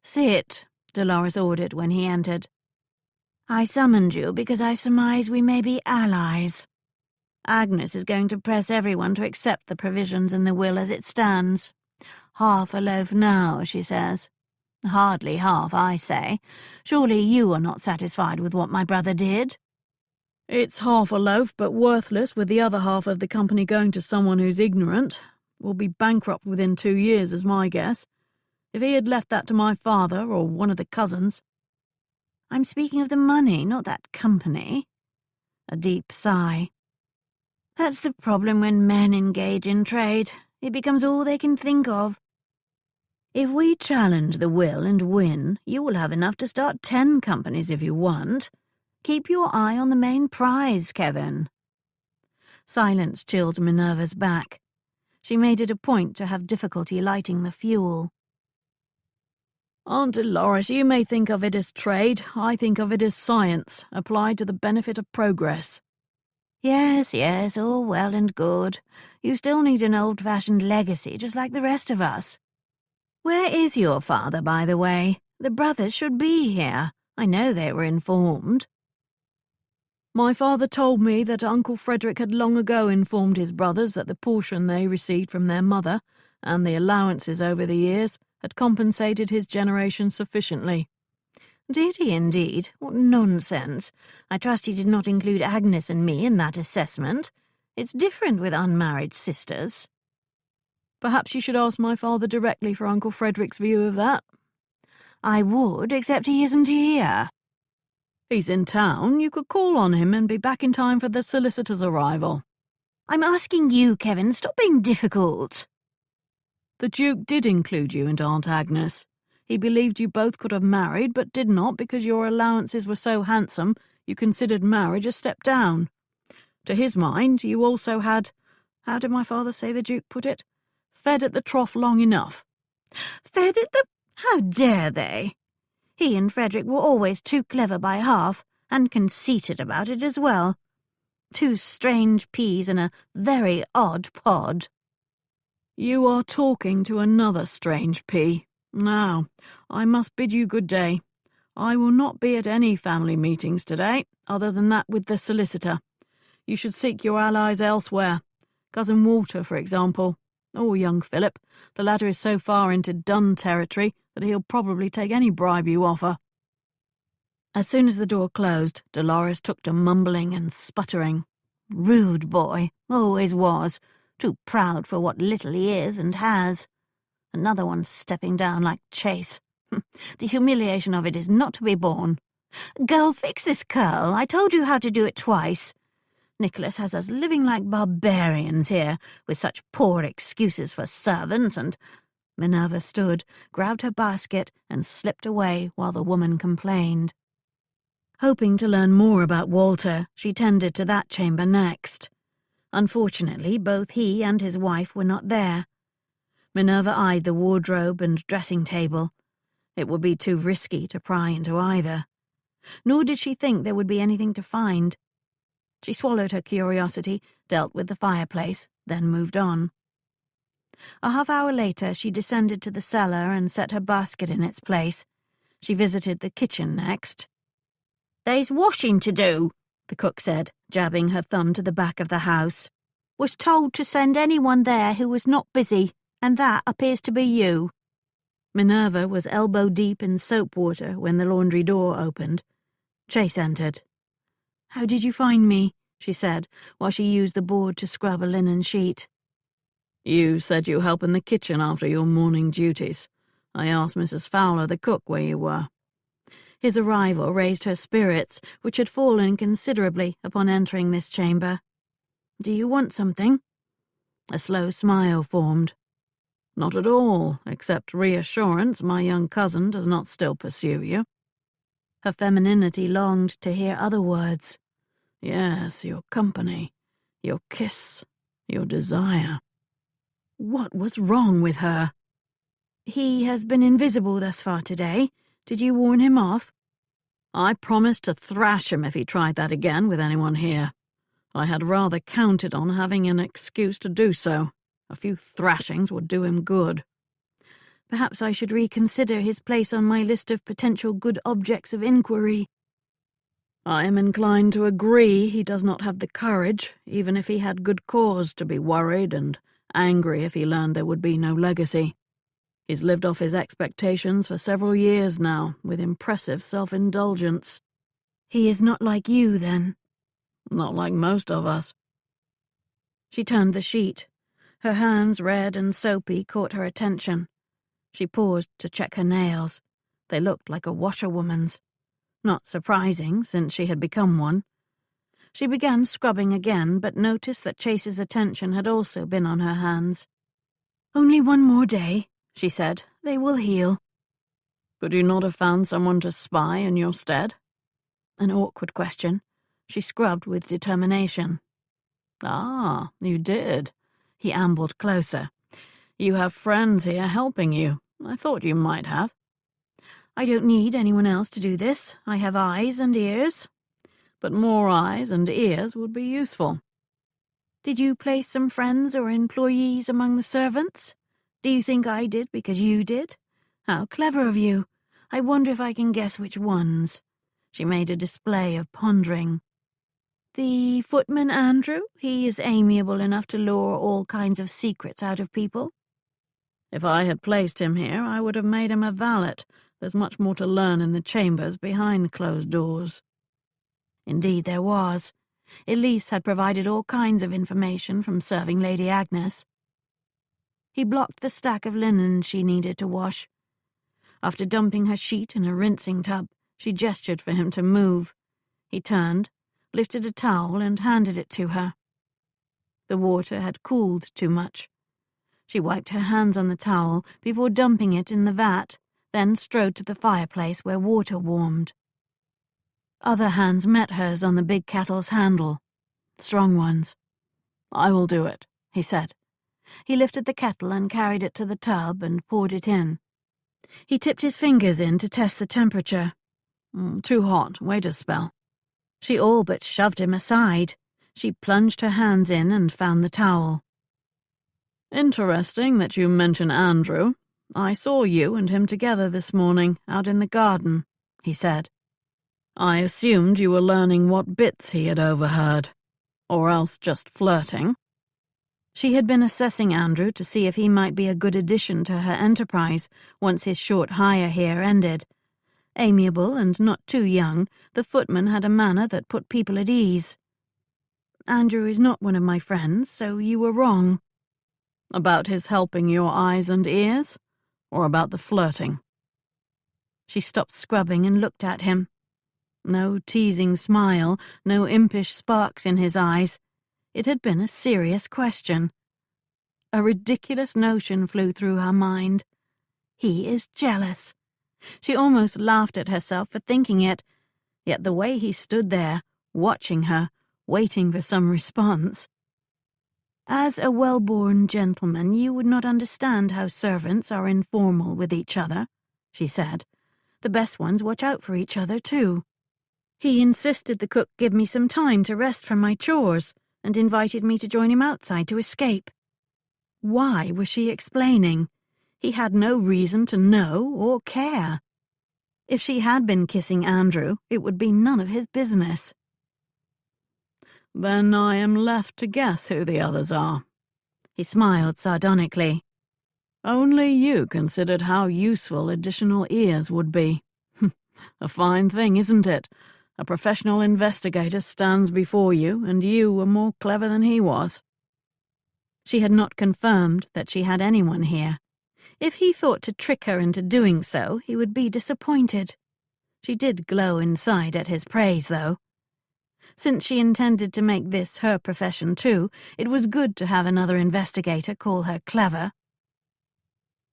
"Sit," Dolores ordered when he entered. "I summoned you because I surmise we may be allies. Agnes is going to press everyone to accept the provisions in the will as it stands. Half a loaf now, she says. Hardly half, I say. Surely you are not satisfied with what my brother did?" "It's half a loaf, but worthless, with the other half of the company going to someone who's ignorant. We'll be bankrupt within 2 years, is my guess. If he had left that to my father or one of the cousins—" "I'm speaking of the money, not that company." A deep sigh. "That's the problem when men engage in trade. It becomes all they can think of. If we challenge the will and win, you will have enough to start 10 companies if you want. Keep your eye on the main prize, Kevin." Silence chilled Minerva's back. She made it a point to have difficulty lighting the fuel. "Aunt Dolores, you may think of it as trade. I think of it as science, applied to the benefit of progress." Yes, all well and good. You still need an old-fashioned legacy, just like the rest of us. Where is your father, by the way? The brothers should be here. I know they were informed." "My father told me that Uncle Frederick had long ago informed his brothers that the portion they received from their mother, and the allowances over the years, had compensated his generation sufficiently." "Did he indeed? What nonsense. I trust he did not include Agnes and me in that assessment. It's different with unmarried sisters." "Perhaps you should ask my father directly for Uncle Frederick's view of that." "I would, except he isn't here." "He's in town. You could call on him and be back in time for the solicitor's arrival." "I'm asking you, Kevin. Stop being difficult." "The Duke did include you into Aunt Agnes. He believed you both could have married, but did not because your allowances were so handsome you considered marriage a step down. To his mind, you also had, how did my father say the Duke put it? Fed at the trough long enough. Fed at the... How dare they? He and Frederick were always too clever by half, and conceited about it as well. Two strange peas in a very odd pod. You are talking to another strange pea. Now, I must bid you good day. I will not be at any family meetings today, other than that with the solicitor. You should seek your allies elsewhere. Cousin Walter, for example. Or young Philip. The latter is so far into Dun territory that he'll probably take any bribe you offer. As soon as the door closed, Dolores took to mumbling and sputtering. Rude boy, always was. Too proud for what little he is and has. Another one stepping down like Chase. The humiliation of it is not to be borne. Girl, fix this curl. I told you how to do it twice. Nicholas has us living like barbarians here, with such poor excuses for servants and... Minerva stood, grabbed her basket, and slipped away while the woman complained. Hoping to learn more about Walter, she tended to that chamber next. Unfortunately, both he and his wife were not there. Minerva eyed the wardrobe and dressing table. It would be too risky to pry into either. Nor did she think there would be anything to find. She swallowed her curiosity, dealt with the fireplace, then moved on. A half-hour later, she descended to the cellar and set her basket in its place. She visited the kitchen next. "There's washing to do," the cook said, jabbing her thumb to the back of the house. "Was told to send anyone there who was not busy, and that appears to be you." Minerva was elbow-deep in soap water when the laundry door opened. Chase entered. "How did you find me?" she said, while she used the board to scrub a linen sheet. You said you help in the kitchen after your morning duties. I asked Mrs. Fowler, the cook, where you were. His arrival raised her spirits, which had fallen considerably upon entering this chamber. "Do you want something?" A slow smile formed. Not at all, except reassurance my young cousin does not still pursue you. Her femininity longed to hear other words. Yes, your company, your kiss, your desire. What was wrong with her? "He has been invisible thus far today. Did you warn him off?" I promised to thrash him if he tried that again with anyone here. I had rather counted on having an excuse to do so. A few thrashings would do him good. Perhaps I should reconsider his place on my list of potential good objects of inquiry. I am inclined to agree he does not have the courage, even if he had good cause to be worried and angry if he learned there would be no legacy. He's lived off his expectations for several years now, with impressive self-indulgence. He is not like you, then? Not like most of us. She turned the sheet. Her hands, red and soapy, caught her attention. She paused to check her nails. They looked like a washerwoman's. Not surprising, since she had become one. She began scrubbing again, but noticed that Chase's attention had also been on her hands. "Only one more day," she said. "They will heal." Could you not have found someone to spy in your stead? An awkward question. She scrubbed with determination. Ah, you did. He ambled closer. You have friends here helping you. I thought you might have. I don't need anyone else to do this. I have eyes and ears. But more eyes and ears would be useful. Did you place some friends or employees among the servants? Do you think I did because you did? How clever of you. I wonder if I can guess which ones. She made a display of pondering. The footman Andrew, he is amiable enough to lure all kinds of secrets out of people. If I had placed him here, I would have made him a valet. There's much more to learn in the chambers behind closed doors. Indeed there was. Elise had provided all kinds of information from serving Lady Agnes. He blocked the stack of linen she needed to wash. After dumping her sheet in a rinsing tub, she gestured for him to move. He turned, lifted a towel and handed it to her. The water had cooled too much. She wiped her hands on the towel before dumping it in the vat, then strode to the fireplace where water warmed. Other hands met hers on the big kettle's handle. Strong ones. I will do it, he said. He lifted the kettle and carried it to the tub and poured it in. He tipped his fingers in to test the temperature. Too hot, wait a spell. She all but shoved him aside. She plunged her hands in and found the towel. Interesting that you mention Andrew. I saw you and him together this morning, out in the garden, he said. I assumed you were learning what bits he had overheard, or else just flirting. She had been assessing Andrew to see if he might be a good addition to her enterprise once his short hire here ended. Amiable and not too young, the footman had a manner that put people at ease. Andrew is not one of my friends, so you were wrong. About his helping your eyes and ears, or about the flirting? She stopped scrubbing and looked at him. No teasing smile, no impish sparks in his eyes. It had been a serious question. A ridiculous notion flew through her mind. He is jealous. She almost laughed at herself for thinking it, yet the way he stood there, watching her, waiting for some response. As a well-born gentleman, you would not understand how servants are informal with each other, she said. The best ones watch out for each other, too. He insisted the cook give me some time to rest from my chores, and invited me to join him outside to escape. Why was she explaining? He had no reason to know or care. If she had been kissing Andrew, it would be none of his business. Then I am left to guess who the others are. He smiled sardonically. Only you considered how useful additional ears would be. A fine thing, isn't it? A professional investigator stands before you, and you were more clever than he was. She had not confirmed that she had anyone here. If he thought to trick her into doing so, he would be disappointed. She did glow inside at his praise, though. Since she intended to make this her profession too, it was good to have another investigator call her clever.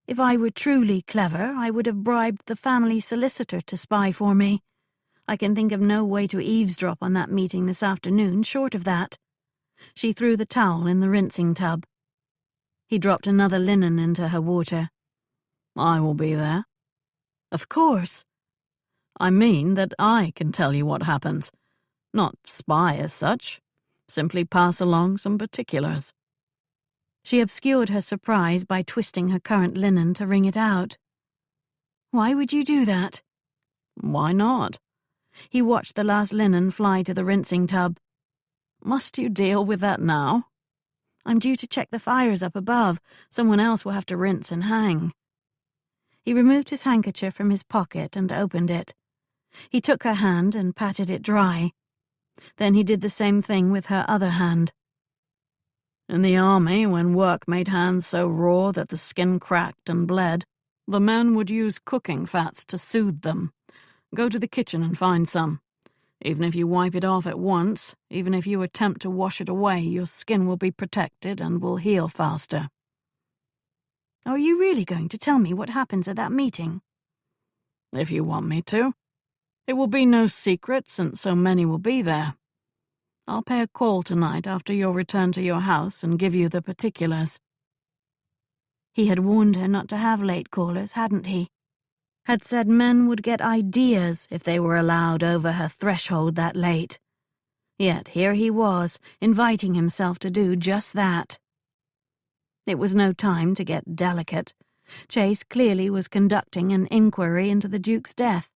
If I were truly clever, I would have bribed the family solicitor to spy for me. I can think of no way to eavesdrop on that meeting this afternoon short of that. She threw the towel in the rinsing tub. He dropped another linen into her water. I will be there. Of course. I mean that I can tell you what happens. Not spy as such. Simply pass along some particulars. She obscured her surprise by twisting her current linen to wring it out. Why would you do that? Why not? He watched the last linen fly to the rinsing tub. Must you deal with that now? I'm due to check the fires up above. Someone else will have to rinse and hang. He removed his handkerchief from his pocket and opened it. He took her hand and patted it dry. Then he did the same thing with her other hand. In the army, when work made hands so raw that the skin cracked and bled, the men would use cooking fats to soothe them. Go to the kitchen and find some. Even if you wipe it off at once, even if you attempt to wash it away, your skin will be protected and will heal faster. Are you really going to tell me what happens at that meeting? If you want me to. It will be no secret, since so many will be there. I'll pay a call tonight after your return to your house and give you the particulars. He had warned her not to have late callers, hadn't he? Had said men would get ideas if they were allowed over her threshold that late. Yet here he was, inviting himself to do just that. It was no time to get delicate. Chase clearly was conducting an inquiry into the Duke's death.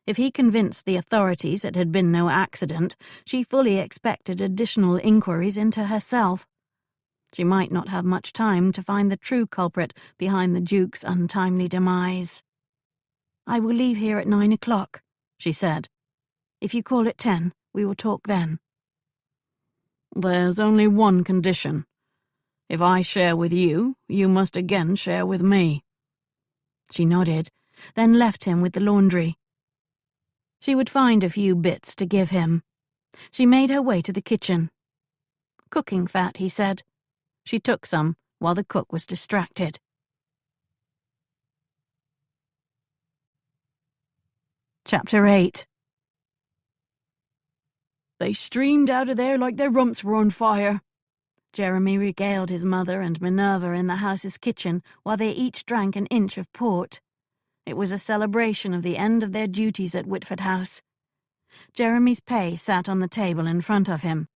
If he convinced the authorities it had been no accident, she fully expected additional inquiries into herself. She might not have much time to find the true culprit behind the Duke's untimely demise. I will leave here at 9 o'clock, she said. If you call at 10, we will talk then. There's only one condition. If I share with you, you must again share with me. She nodded, then left him with the laundry. She would find a few bits to give him. She made her way to the kitchen. Cooking fat, he said. She took some while the cook was distracted. Chapter 8. They streamed out of there like their rumps were on fire." Jeremy regaled his mother and Minerva in the house's kitchen while they each drank an inch of port. It was a celebration of the end of their duties at Whitford House. Jeremy's pay sat on the table in front of him.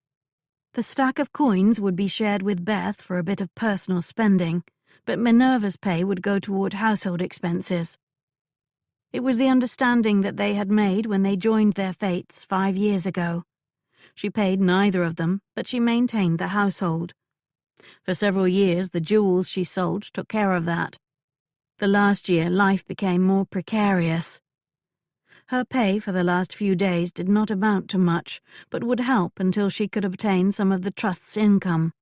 The stack of coins would be shared with Beth for a bit of personal spending, but Minerva's pay would go toward household expenses. It was the understanding that they had made when they joined their fates 5 years ago. She paid neither of them, but she maintained the household. For several years, the jewels she sold took care of that. The last year, life became more precarious. Her pay for the last few days did not amount to much, but would help until she could obtain some of the trust's income.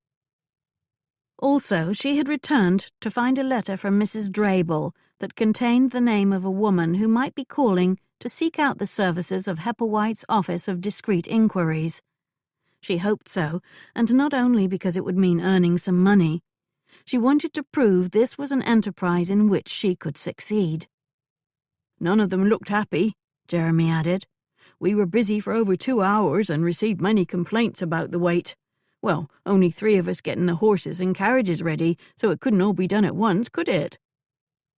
Also, she had returned to find a letter from Mrs. Drabel that contained the name of a woman who might be calling to seek out the services of Hepplewhite's Office of Discreet Inquiries. She hoped so, and not only because it would mean earning some money. She wanted to prove this was an enterprise in which she could succeed. "None of them looked happy," Jeremy added. "We were busy for over 2 hours and received many complaints about the wait. Well, only 3 of us getting the horses and carriages ready, so it couldn't all be done at once, could it?"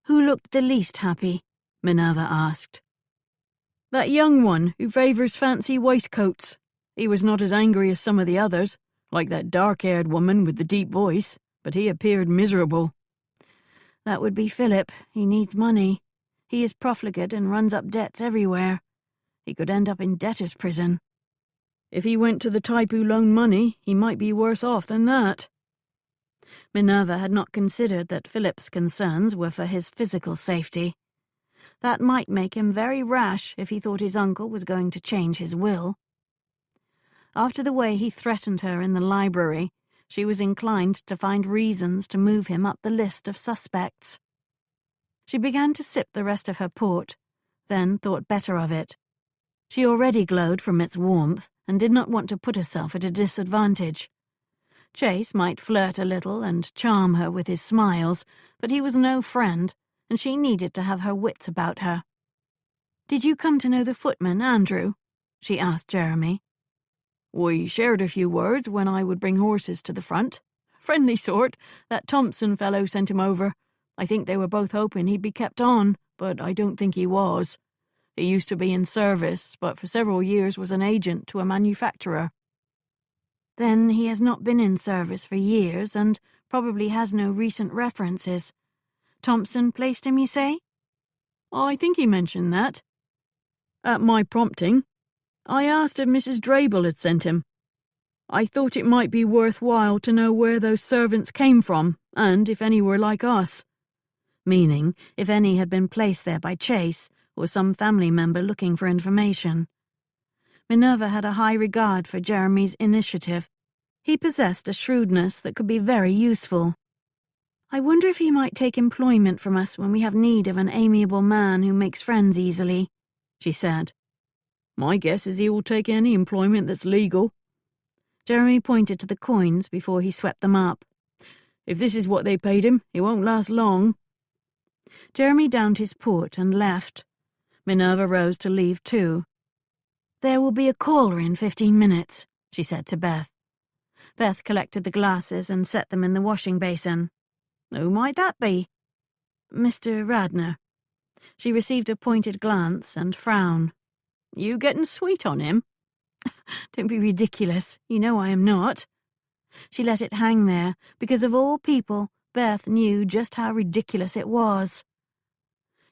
"Who looked the least happy?" Minerva asked. "That young one who favours fancy waistcoats. He was not as angry as some of the others, like that dark-haired woman with the deep voice, but he appeared miserable." "That would be Philip. He needs money. He is profligate and runs up debts everywhere. He could end up in debtor's prison." "If he went to the type who loaned money, he might be worse off than that." Minerva had not considered that Philip's concerns were for his physical safety. That might make him very rash if he thought his uncle was going to change his will. After the way he threatened her in the library, she was inclined to find reasons to move him up the list of suspects. She began to sip the rest of her port, then thought better of it. She already glowed from its warmth and did not want to put herself at a disadvantage. Chase might flirt a little and charm her with his smiles, but he was no friend, and she needed to have her wits about her. "Did you come to know the footman, Andrew?" she asked Jeremy. "We shared a few words when I would bring horses to the front. Friendly sort. That Thompson fellow sent him over. I think they were both hoping he'd be kept on, but I don't think he was. He used to be in service, but for several years was an agent to a manufacturer." "Then he has not been in service for years and probably has no recent references. Thompson placed him, you say?" "I think he mentioned that. At my prompting, I asked if Mrs. Drabel had sent him. I thought it might be worthwhile to know where those servants came from, and if any were like us." Meaning if any had been placed there by Chase or some family member looking for information. Minerva had a high regard for Jeremy's initiative. He possessed a shrewdness that could be very useful. "I wonder if he might take employment from us when we have need of an amiable man who makes friends easily," she said. "My guess is he will take any employment that's legal." Jeremy pointed to the coins before he swept them up. "If this is what they paid him, it won't last long." Jeremy downed his port and left. Minerva rose to leave too. "There will be a caller in 15 minutes, she said to Beth. Beth collected the glasses and set them in the washing basin. "Who might that be?" "Mr. Radnor." She received a pointed glance and frown. "You getting sweet on him?" "Don't be ridiculous. You know I am not." She let it hang there, because of all people, Beth knew just how ridiculous it was.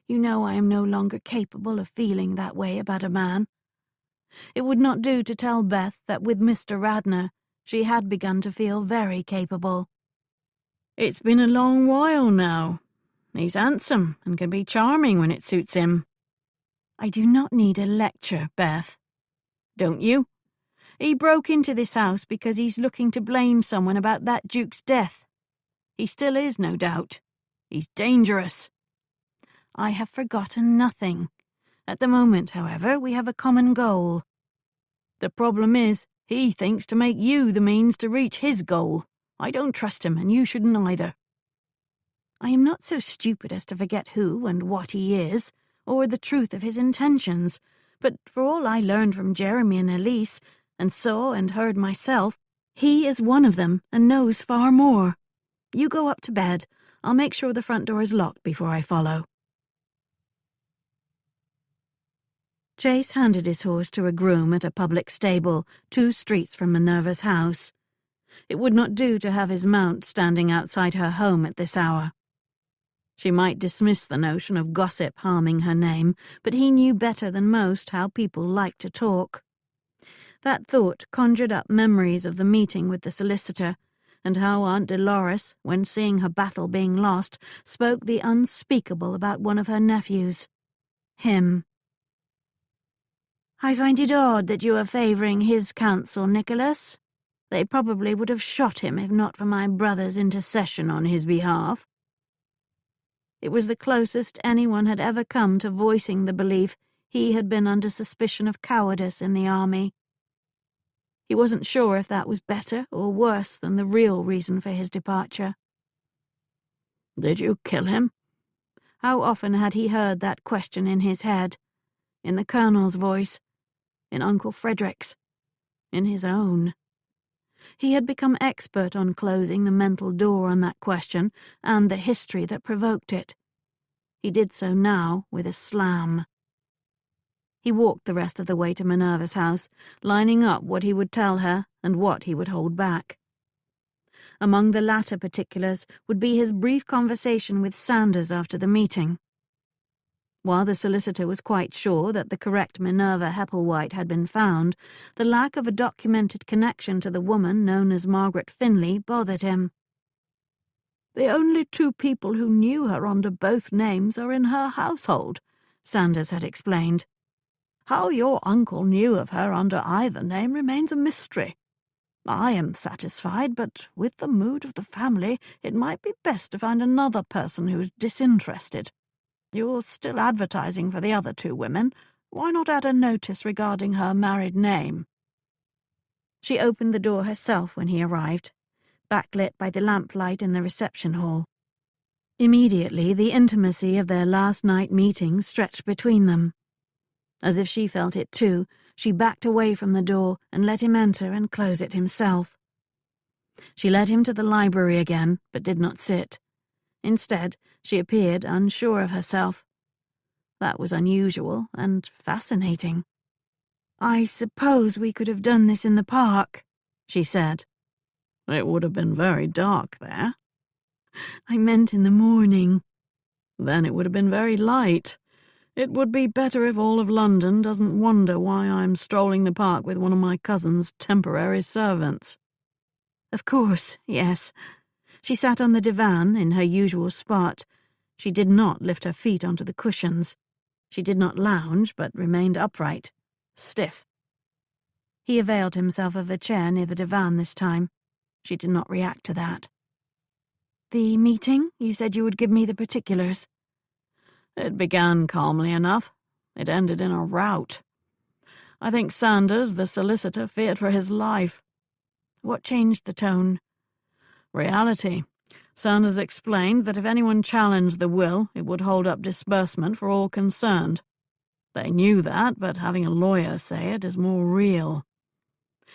"You know I am no longer capable of feeling that way about a man." It would not do to tell Beth that with Mr. Radnor she had begun to feel very capable. "It's been a long while now. He's handsome and can be charming when it suits him." "I do not need a lecture, Beth." "Don't you? He broke into this house because he's looking to blame someone about that Duke's death. He still is, no doubt. He's dangerous." "I have forgotten nothing. At the moment, however, we have a common goal." "The problem is, he thinks to make you the means to reach his goal. I don't trust him, and you shouldn't either." "I am not so stupid as to forget who and what he is, or the truth of his intentions, but for all I learned from Jeremy and Elise, and saw and heard myself, he is one of them and knows far more. You go up to bed. I'll make sure the front door is locked before I follow." Chase handed his horse to a groom at a public stable 2 streets from Minerva's house. It would not do to have his mount standing outside her home at this hour. She might dismiss the notion of gossip harming her name, but he knew better than most how people like to talk. That thought conjured up memories of the meeting with the solicitor, and how Aunt Dolores, when seeing her battle being lost, spoke the unspeakable about one of her nephews. Him. "I find it odd that you are favouring his counsel, Nicholas. They probably would have shot him if not for my brother's intercession on his behalf." It was the closest anyone had ever come to voicing the belief he had been under suspicion of cowardice in the army. He wasn't sure if that was better or worse than the real reason for his departure. "Did you kill him?" How often had he heard that question in his head, in the Colonel's voice, in Uncle Frederick's, in his own. He had become expert on closing the mental door on that question and the history that provoked it. He did so now with a slam. He walked the rest of the way to Minerva's house, lining up what he would tell her and what he would hold back. Among the latter particulars would be his brief conversation with Sanders after the meeting. While the solicitor was quite sure that the correct Minerva Hepplewhite had been found, the lack of a documented connection to the woman known as Margaret Finley bothered him. "The only 2 people who knew her under both names are in her household," Sanders had explained. "How your uncle knew of her under either name remains a mystery. I am satisfied, but with the mood of the family, it might be best to find another person who is disinterested. You're still advertising for the other 2 women. Why not add a notice regarding her married name?" She opened the door herself when he arrived, backlit by the lamplight in the reception hall. Immediately, the intimacy of their last night meeting stretched between them. As if she felt it too, she backed away from the door and let him enter and close it himself. She led him to the library again, but did not sit. Instead, she appeared unsure of herself. That was unusual and fascinating. "I suppose we could have done this in the park," she said. "It would have been very dark there." "I meant in the morning." "Then it would have been very light. It would be better if all of London doesn't wonder why I'm strolling the park with one of my cousin's temporary servants." "Of course, yes." She sat on the divan in her usual spot. She did not lift her feet onto the cushions. She did not lounge, but remained upright, stiff. He availed himself of the chair near the divan this time. She did not react to that. "The meeting? You said you would give me the particulars." "It began calmly enough. It ended in a rout. I think Sanders, the solicitor, feared for his life." "What changed the tone?" "Reality. Sanders explained that if anyone challenged the will, it would hold up disbursement for all concerned. They knew that, but having a lawyer say it is more real.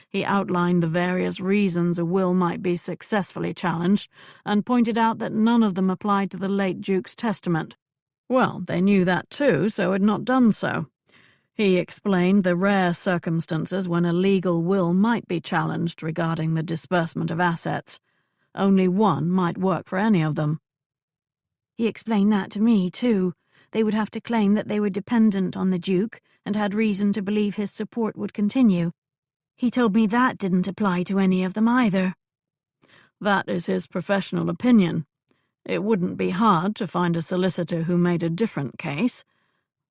He outlined the various reasons a will might be successfully challenged, and pointed out that none of them applied to the late Duke's testament. Well, they knew that too, so had not done so. He explained the rare circumstances when a legal will might be challenged regarding the disbursement of assets. Only one might work for any of them. He explained that to me, too. They would have to claim that they were dependent on the Duke and had reason to believe his support would continue. He told me that didn't apply to any of them either. That is his professional opinion. It wouldn't be hard to find a solicitor who made a different case.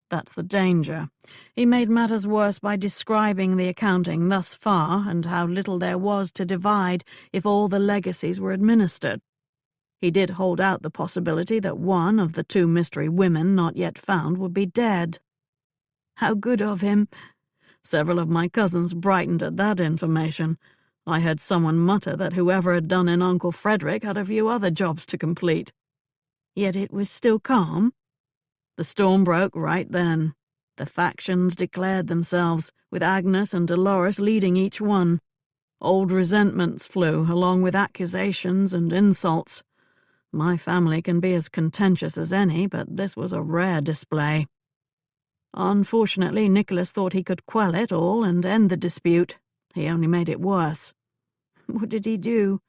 That's the danger. He made matters worse by describing the accounting thus far and how little there was to divide if all the legacies were administered. He did hold out the possibility that one of the 2 mystery women not yet found would be dead. How good of him. Several of my cousins brightened at that information. I heard someone mutter that whoever had done in Uncle Frederick had a few other jobs to complete. Yet it was still calm. The storm broke right then. The factions declared themselves, with Agnes and Dolores leading each one. Old resentments flew, along with accusations and insults. My family can be as contentious as any, but this was a rare display. Unfortunately, Nicholas thought he could quell it all and end the dispute. He only made it worse. What did he do?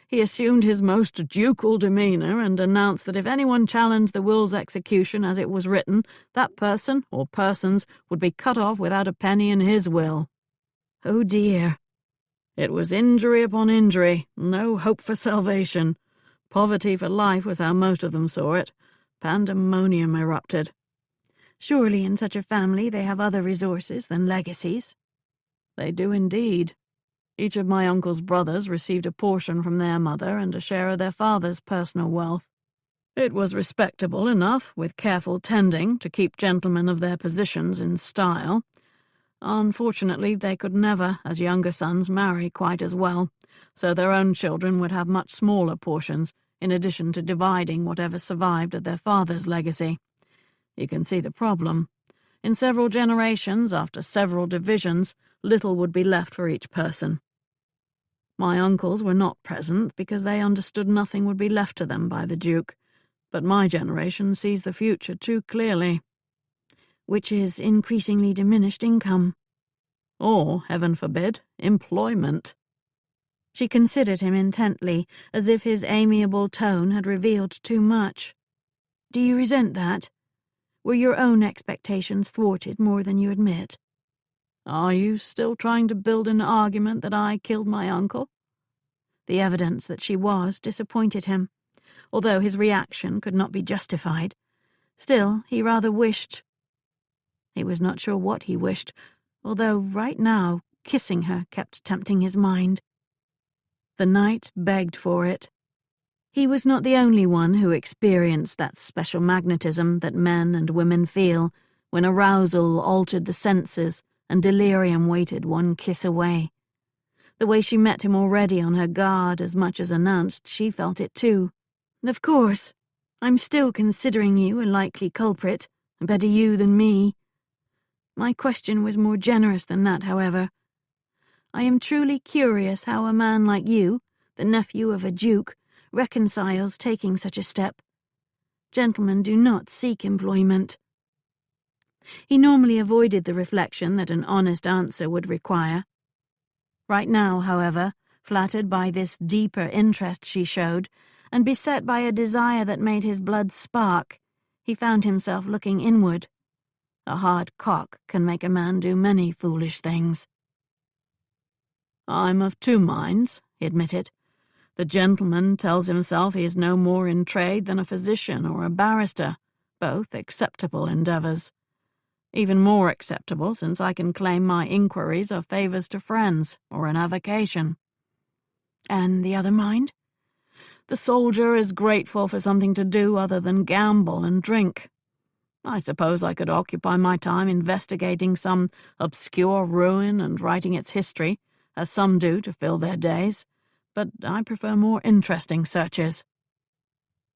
He assumed his most ducal demeanour and announced that if anyone challenged the will's execution as it was written, that person, or persons, would be cut off without a penny in his will. Oh dear. It was injury upon injury, no hope for salvation. Poverty for life was how most of them saw it. Pandemonium erupted. Surely in such a family they have other resources than legacies. They do indeed. Each of my uncle's brothers received a portion from their mother and a share of their father's personal wealth. It was respectable enough, with careful tending, to keep gentlemen of their positions in style. Unfortunately, they could never, as younger sons, marry quite as well, so their own children would have much smaller portions, in addition to dividing whatever survived of their father's legacy. You can see the problem. In several generations, after several divisions, little would be left for each person. My uncles were not present because they understood nothing would be left to them by the Duke, but my generation sees the future too clearly. Which is increasingly diminished income. Or, heaven forbid, employment. She considered him intently, as if his amiable tone had revealed too much. Do you resent that? Were your own expectations thwarted more than you admit? Are you still trying to build an argument that I killed my uncle? The evidence that she was disappointed him, although his reaction could not be justified. Still, he rather wished. He was not sure what he wished, although right now kissing her kept tempting his mind. The night begged for it. He was not the only one who experienced that special magnetism that men and women feel when arousal altered the senses and delirium waited one kiss away. The way she met him already on her guard as much as announced she felt it too. Of course, I'm still considering you a likely culprit, better you than me. My question was more generous than that, however. I am truly curious how a man like you, the nephew of a duke, reconciles taking such a step. Gentlemen do not seek employment. He normally avoided the reflection that an honest answer would require. Right now, however, flattered by this deeper interest she showed, and beset by a desire that made his blood spark, he found himself looking inward. A hard cock can make a man do many foolish things. I'm of two minds, he admitted. The gentleman tells himself he is no more in trade than a physician or a barrister, both acceptable endeavours. Even more acceptable, since I can claim my inquiries are favours to friends or an avocation. And the other mind? The soldier is grateful for something to do other than gamble and drink. I suppose I could occupy my time investigating some obscure ruin and writing its history, as some do to fill their days, but I prefer more interesting searches.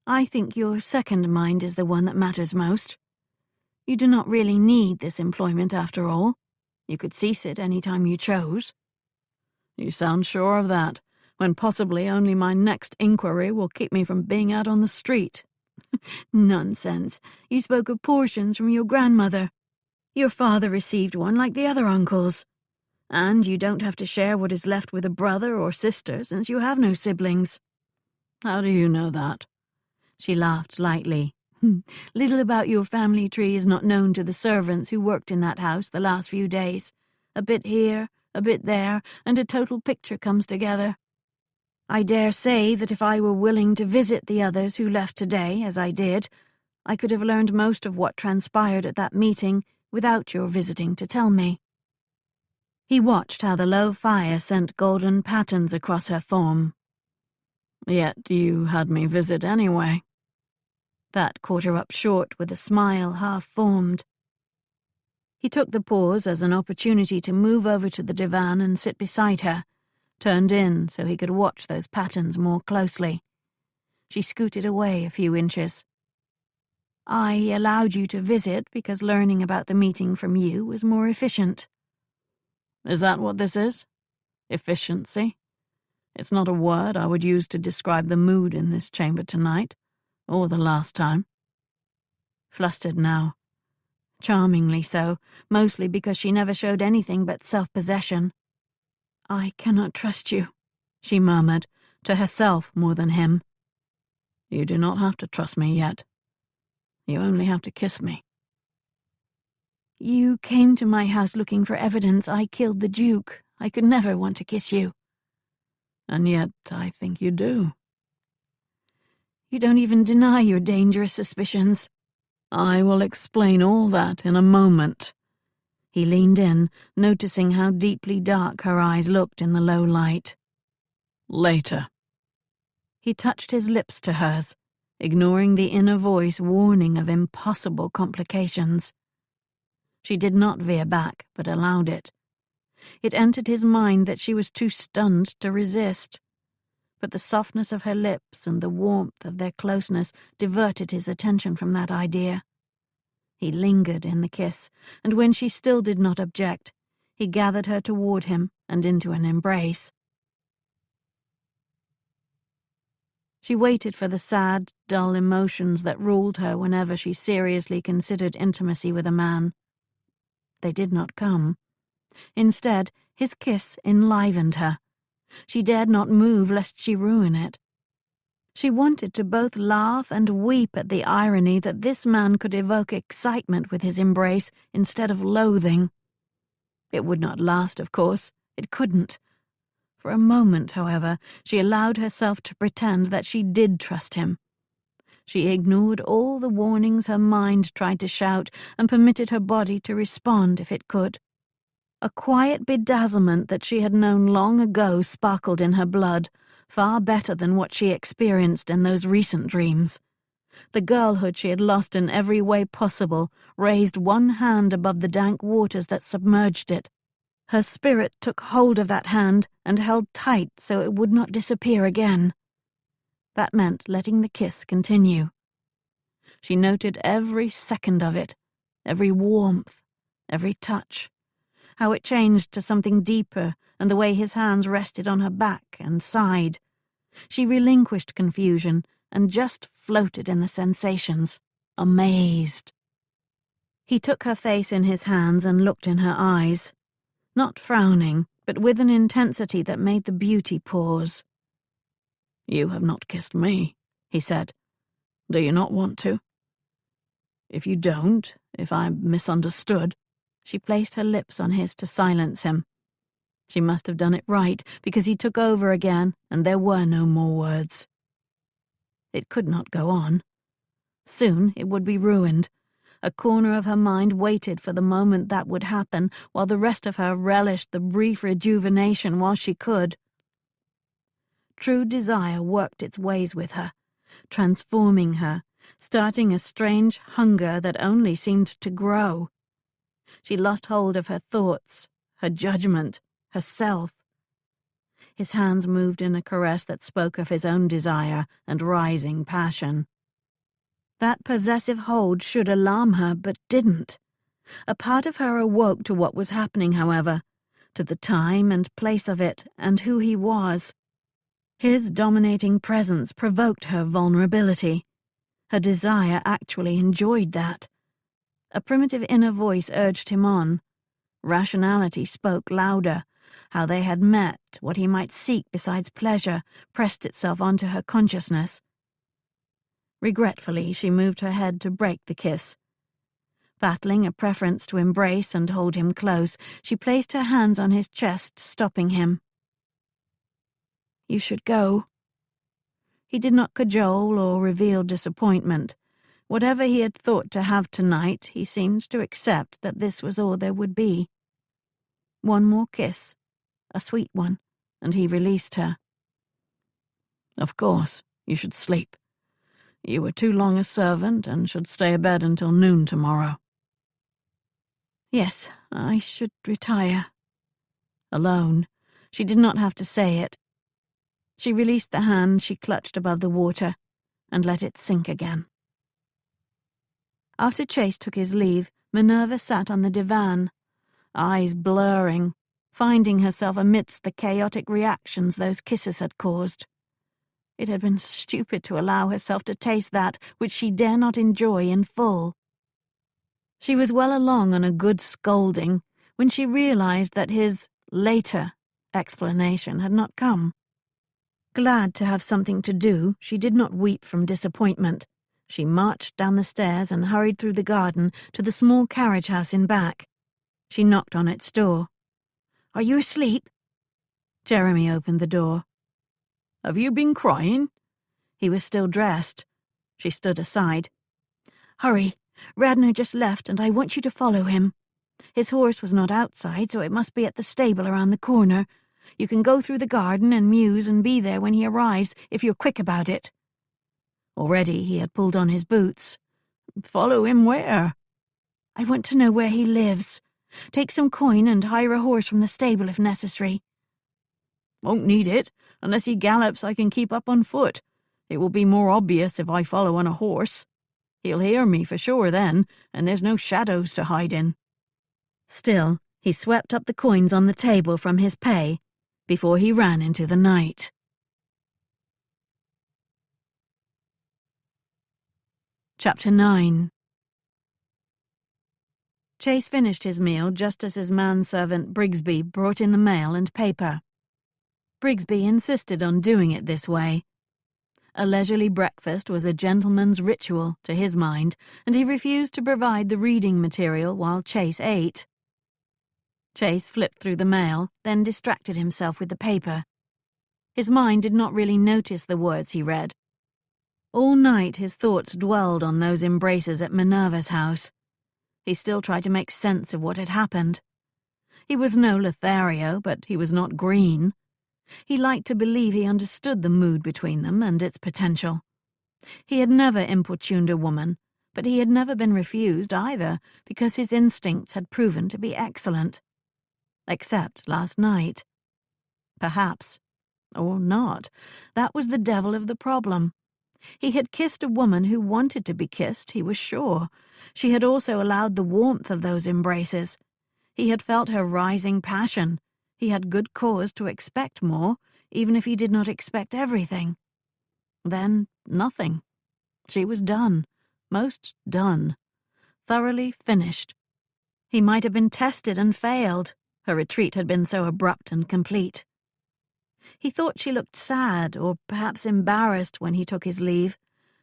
I think your second mind is the one that matters most. You do not really need this employment after all. You could cease it any time you chose. You sound sure of that, when possibly only my next inquiry will keep me from being out on the street. Nonsense. You spoke of portions from your grandmother. Your father received one like the other uncles. And you don't have to share what is left with a brother or sister, since you have no siblings. How do you know that? She laughed lightly. Little about your family tree is not known to the servants who worked in that house the last few days. A bit here, a bit there, and a total picture comes together. I dare say that if I were willing to visit the others who left today, as I did, I could have learned most of what transpired at that meeting without your visiting to tell me. He watched how the low fire sent golden patterns across her form. Yet you had me visit anyway. That caught her up short with a smile half-formed. He took the pause as an opportunity to move over to the divan and sit beside her, turned in so he could watch those patterns more closely. She scooted away a few inches. I allowed you to visit because learning about the meeting from you was more efficient." Is that what this is? Efficiency? It's not a word I would use to describe the mood in this chamber tonight, or the last time. Flustered now. Charmingly so, mostly because she never showed anything but self-possession. "I cannot trust you," she murmured, to herself more than him. You do not have to trust me yet. You only have to kiss me. "You came to my house looking for evidence I killed the Duke. I could never want to kiss you." And yet I think you do. "You don't even deny your dangerous suspicions." I will explain all that in a moment. He leaned in, noticing how deeply dark her eyes looked in the low light. Later. He touched his lips to hers, ignoring the inner voice warning of impossible complications. She did not veer back, but allowed it. It entered his mind that she was too stunned to resist. But the softness of her lips and the warmth of their closeness diverted his attention from that idea. He lingered in the kiss, and when she still did not object, he gathered her toward him and into an embrace. She waited for the sad, dull emotions that ruled her whenever she seriously considered intimacy with a man. They did not come. Instead, his kiss enlivened her. She dared not move lest she ruin it. She wanted to both laugh and weep at the irony that this man could evoke excitement with his embrace instead of loathing. It would not last, of course. It couldn't. For a moment, however, she allowed herself to pretend that she did trust him. She ignored all the warnings her mind tried to shout and permitted her body to respond if it could. A quiet bedazzlement that she had known long ago sparkled in her blood, far better than what she experienced in those recent dreams. The girlhood she had lost in every way possible raised one hand above the dank waters that submerged it. Her spirit took hold of that hand and held tight so it would not disappear again. That meant letting the kiss continue. She noted every second of it, every warmth, every touch, how it changed to something deeper, and the way his hands rested on her back and side. She relinquished confusion and just floated in the sensations, amazed. He took her face in his hands and looked in her eyes, not frowning, but with an intensity that made the beauty pause. You have not kissed me, he said. Do you not want to? If you don't, if I misunderstood. She placed her lips on his to silence him. She must have done it right, because he took over again, and there were no more words. It could not go on. Soon it would be ruined. A corner of her mind waited for the moment that would happen, while the rest of her relished the brief rejuvenation while she could. True desire worked its ways with her, transforming her, starting a strange hunger that only seemed to grow. She lost hold of her thoughts, her judgment, herself. His hands moved in a caress that spoke of his own desire and rising passion. That possessive hold should alarm her, but didn't. A part of her awoke to what was happening, however, to the time and place of it and who he was. His dominating presence provoked her vulnerability. Her desire actually enjoyed that. A primitive inner voice urged him on. Rationality spoke louder. How they had met, what he might seek besides pleasure, pressed itself onto her consciousness. Regretfully, she moved her head to break the kiss. Battling a preference to embrace and hold him close, she placed her hands on his chest, stopping him. You should go. He did not cajole or reveal disappointment. Whatever he had thought to have tonight, he seemed to accept that this was all there would be. One more kiss, a sweet one, and he released her. Of course, you should sleep. You were too long a servant and should stay abed until noon tomorrow. Yes, I should retire. Alone. She did not have to say it. She released the hand she clutched above the water and let it sink again. After Chase took his leave, Minerva sat on the divan, eyes blurring, finding herself amidst the chaotic reactions those kisses had caused. It had been stupid to allow herself to taste that which she dare not enjoy in full. She was well along on a good scolding when she realized that his later explanation had not come. Glad to have something to do, she did not weep from disappointment. She marched down the stairs and hurried through the garden to the small carriage house in back. She knocked on its door. "Are you asleep?" Jeremy opened the door. "Have you been crying?" He was still dressed. She stood aside. "Hurry. Radnor just left, and I want you to follow him. His horse was not outside, so it must be at the stable around the corner. You can go through the garden and mews and be there when he arrives, if you're quick about it." Already he had pulled on his boots. "Follow him where?" "I want to know where he lives. Take some coin and hire a horse from the stable if necessary." "Won't need it. Unless he gallops, I can keep up on foot. It will be more obvious if I follow on a horse. He'll hear me for sure then, and there's no shadows to hide in." Still, he swept up the coins on the table from his pay before he ran into the night. Chapter 9. Chase finished his meal just as his manservant Brigsby brought in the mail and paper. Brigsby insisted on doing it this way. A leisurely breakfast was a gentleman's ritual to his mind, and he refused to provide the reading material while Chase ate. Chase flipped through the mail, then distracted himself with the paper. His mind did not really notice the words he read. All night his thoughts dwelled on those embraces at Minerva's house. He still tried to make sense of what had happened. He was no Lothario, but he was not green. He liked to believe he understood the mood between them and its potential. He had never importuned a woman, but he had never been refused either, because his instincts had proven to be excellent. Except last night. Perhaps. Or not. That was the devil of the problem. He had kissed a woman who wanted to be kissed, he was sure. She had also allowed the warmth of those embraces. He had felt her rising passion. He had good cause to expect more, even if he did not expect everything. Then nothing. She was done. Most done. Thoroughly finished. He might have been tested and failed. Her retreat had been so abrupt and complete. He thought she looked sad, or perhaps embarrassed when he took his leave,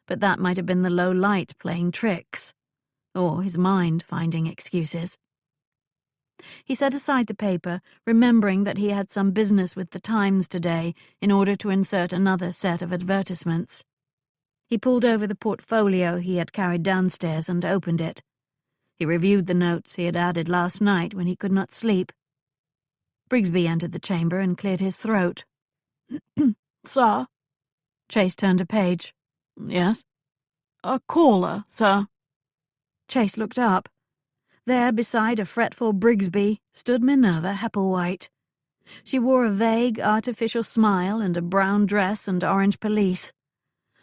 but that might have been the low light playing tricks, or his mind finding excuses. He set aside the paper, remembering that he had some business with the Times today in order to insert another set of advertisements. He pulled over the portfolio he had carried downstairs and opened it. He reviewed the notes he had added last night when he could not sleep. Brigsby entered the chamber and cleared his throat. "Sir?" Chase turned a page. "Yes?" "A caller, sir." Chase looked up. There, beside a fretful Brigsby, stood Minerva Hepplewhite. She wore a vague, artificial smile and a brown dress and orange pelisse.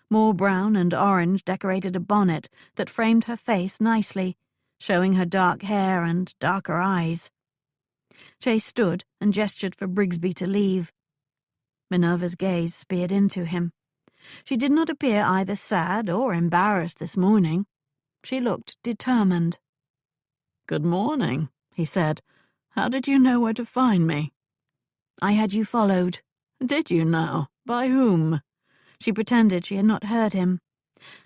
More brown and orange decorated a bonnet that framed her face nicely, showing her dark hair and darker eyes. Chase stood and gestured for Brigsby to leave. Minerva's gaze speared into him. She did not appear either sad or embarrassed this morning. She looked determined. "Good morning," he said. "How did you know where to find me?" "I had you followed." "Did you now? By whom?" She pretended she had not heard him.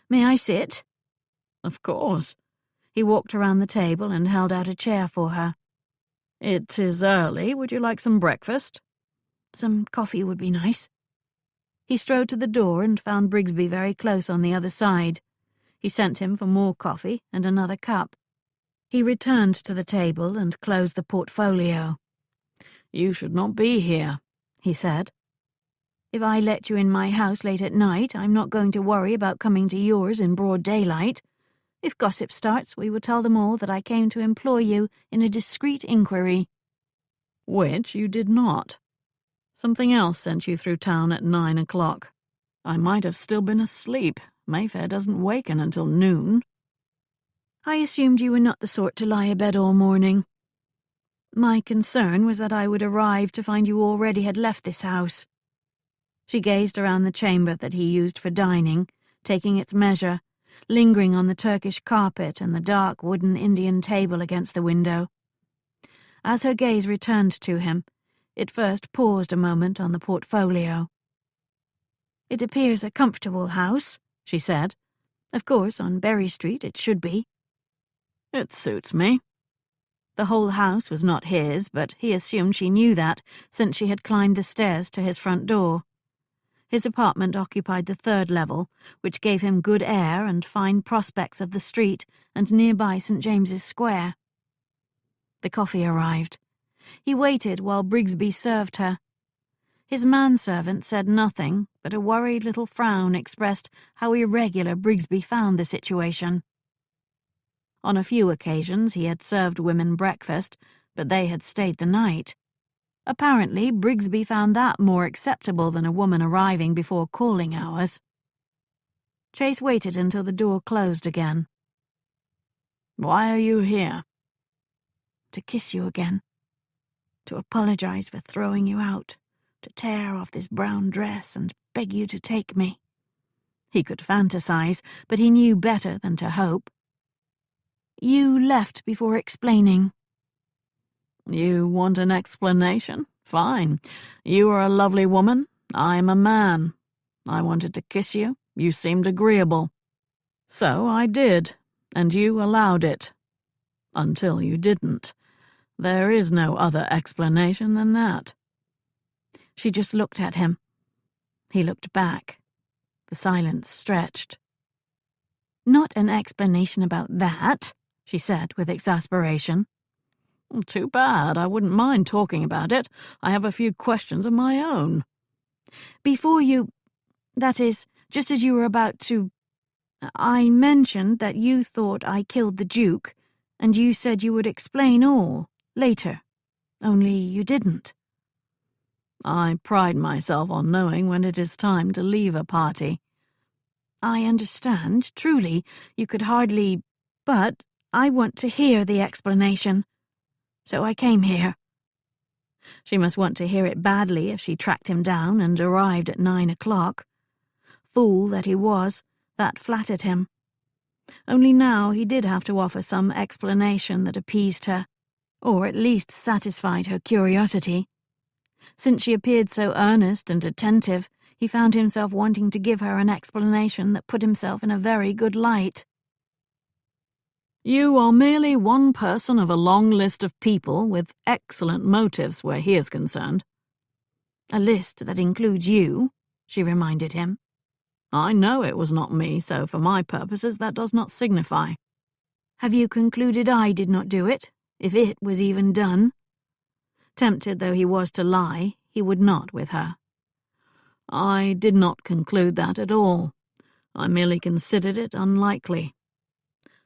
"May I sit?" "Of course." He walked around the table and held out a chair for her. "It is early. Would you like some breakfast?" "Some coffee would be nice." He strode to the door and found Brigsby very close on the other side. He sent him for more coffee and another cup. He returned to the table and closed the portfolio. "You should not be here," he said. "If I let you in my house late at night, I'm not going to worry about coming to yours in broad daylight. If gossip starts, we will tell them all that I came to employ you in a discreet inquiry." "Which you did not. Something else sent you through town at 9 o'clock. I might have still been asleep. Mayfair doesn't waken until noon." I assumed you were not the sort to lie abed all morning. My concern was that I would arrive to find you already had left this house. She gazed around the chamber that he used for dining, taking its measure, lingering on the Turkish carpet and the dark wooden Indian table against the window. As her gaze returned to him, it first paused a moment on the portfolio. "It appears a comfortable house," she said. "Of course, on Berry Street it should be." "It suits me." The whole house was not his, but he assumed she knew that, since she had climbed the stairs to his front door. His apartment occupied the 3rd level, which gave him good air and fine prospects of the street and nearby St. James's Square. The coffee arrived. He waited while Brigsby served her. His manservant said nothing, but a worried little frown expressed how irregular Brigsby found the situation. On a few occasions he had served women breakfast, but they had stayed the night. Apparently, Brigsby found that more acceptable than a woman arriving before calling hours. Chase waited until the door closed again. "Why are you here?" "To kiss you again. To apologize for throwing you out. To tear off this brown dress and beg you to take me." He could fantasize, but he knew better than to hope. "You left before explaining." "You want an explanation? Fine. You are a lovely woman. I'm a man. I wanted to kiss you. You seemed agreeable. So I did, and you allowed it. Until you didn't. There is no other explanation than that." She just looked at him. He looked back. The silence stretched. "Not an explanation about that," she said with exasperation. "Too bad. I wouldn't mind talking about it. I have a few questions of my own." That is, just as you were about to... I mentioned that you thought I killed the Duke, and you said you would explain all, later. Only you didn't." "I pride myself on knowing when it is time to leave a party." "I understand, truly, you could hardly... But I want to hear the explanation. So I came here." She must want to hear it badly if she tracked him down and arrived at 9 o'clock. Fool that he was, that flattered him. Only now he did have to offer some explanation that appeased her, or at least satisfied her curiosity. Since she appeared so earnest and attentive, he found himself wanting to give her an explanation that put himself in a very good light. "You are merely one person of a long list of people with excellent motives where he is concerned." "A list that includes you," she reminded him. "I know it was not me, so for my purposes that does not signify." "Have you concluded I did not do it, if it was even done?" Tempted though he was to lie, he would not with her. "I did not conclude that at all. I merely considered it unlikely.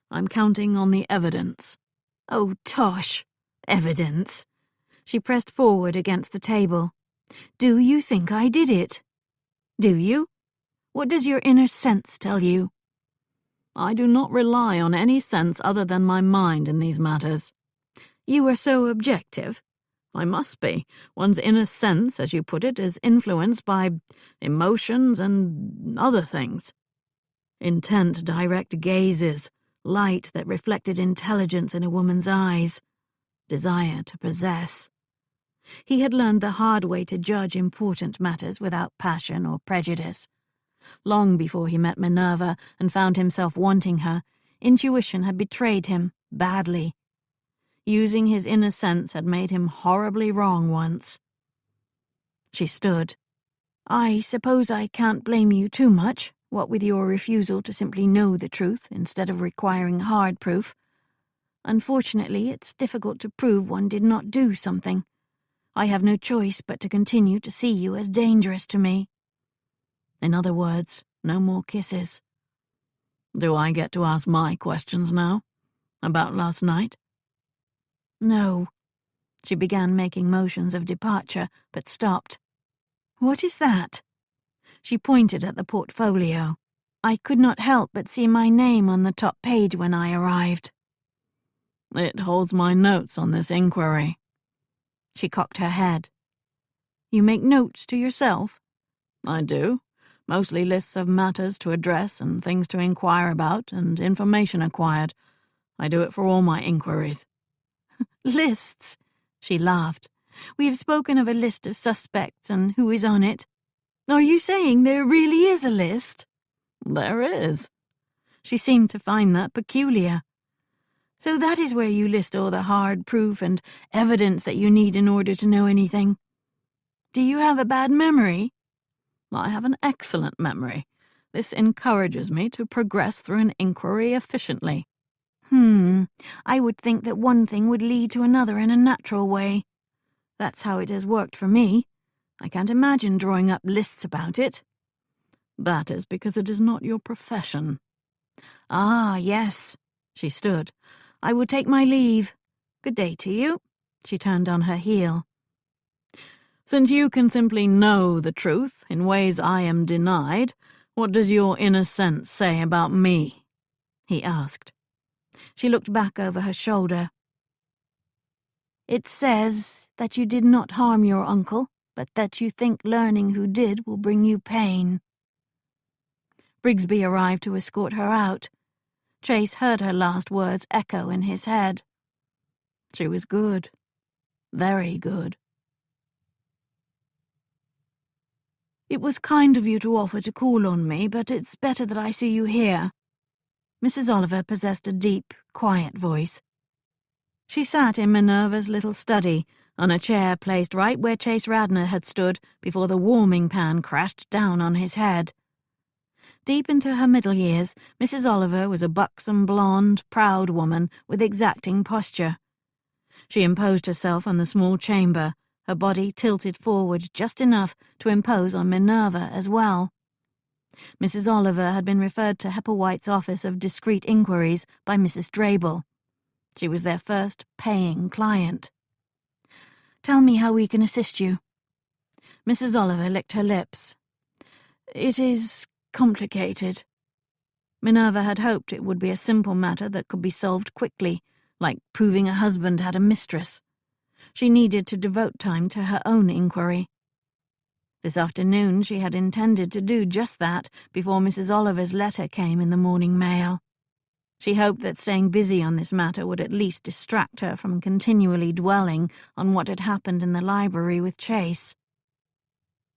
I'm counting on the evidence." "Oh, tosh! Evidence!" She pressed forward against the table. "Do you think I did it? Do you? What does your inner sense tell you?" "I do not rely on any sense other than my mind in these matters." "You are so objective." "I must be. One's inner sense, as you put it, is influenced by emotions and other things." Intent, direct gazes, light that reflected intelligence in a woman's eyes, desire to possess. He had learned the hard way to judge important matters without passion or prejudice. Long before he met Minerva and found himself wanting her, intuition had betrayed him, badly. Using his inner sense had made him horribly wrong once. She stood. "I suppose I can't blame you too much, what with your refusal to simply know the truth instead of requiring hard proof. Unfortunately, it's difficult to prove one did not do something. I have no choice but to continue to see you as dangerous to me. In other words, no more kisses." "Do I get to ask my questions now? About last night?" "No." She began making motions of departure, but stopped. "What is that?" She pointed at the portfolio. I could not help but see my name on the top page when I arrived. It holds my notes on this inquiry. She cocked her head. You make notes to yourself? I do. Mostly lists of matters to address and things to inquire about and information acquired. I do it for all my inquiries. Lists? She laughed. We have spoken of a list of suspects and who is on it. Are you saying there really is a list? There is. She seemed to find that peculiar. So that is where you list all the hard proof and evidence that you need in order to know anything. Do you have a bad memory? I have an excellent memory. This encourages me to progress through an inquiry efficiently. I would think that one thing would lead to another in a natural way. That's how it has worked for me. I can't imagine drawing up lists about it. That is because it is not your profession. Ah, yes. She stood. I will take my leave. Good day to you. She turned on her heel. Since you can simply know the truth in ways I am denied, what does your inner sense say about me? He asked. She looked back over her shoulder. It says that you did not harm your uncle, but that you think learning who did will bring you pain. Brigsby arrived to escort her out. Chase heard her last words echo in his head. She was good. Very good. It was kind of you to offer to call on me, but it's better that I see you here. Mrs. Oliver possessed a deep, quiet voice. She sat in Minerva's little study, on a chair placed right where Chase Radnor had stood before the warming pan crashed down on his head. Deep into her middle years, Mrs. Oliver was a buxom, blonde, proud woman with exacting posture. She imposed herself on the small chamber, her body tilted forward just enough to impose on Minerva as well. Mrs. Oliver had been referred to Hepplewhite's office of discreet inquiries by Mrs. Drabel. She was their first paying client. Tell me how we can assist you. Mrs. Oliver licked her lips. It is complicated. Minerva had hoped it would be a simple matter that could be solved quickly, like proving a husband had a mistress. She needed to devote time to her own inquiry. This afternoon she had intended to do just that before Mrs. Oliver's letter came in the morning mail. She hoped that staying busy on this matter would at least distract her from continually dwelling on what had happened in the library with Chase.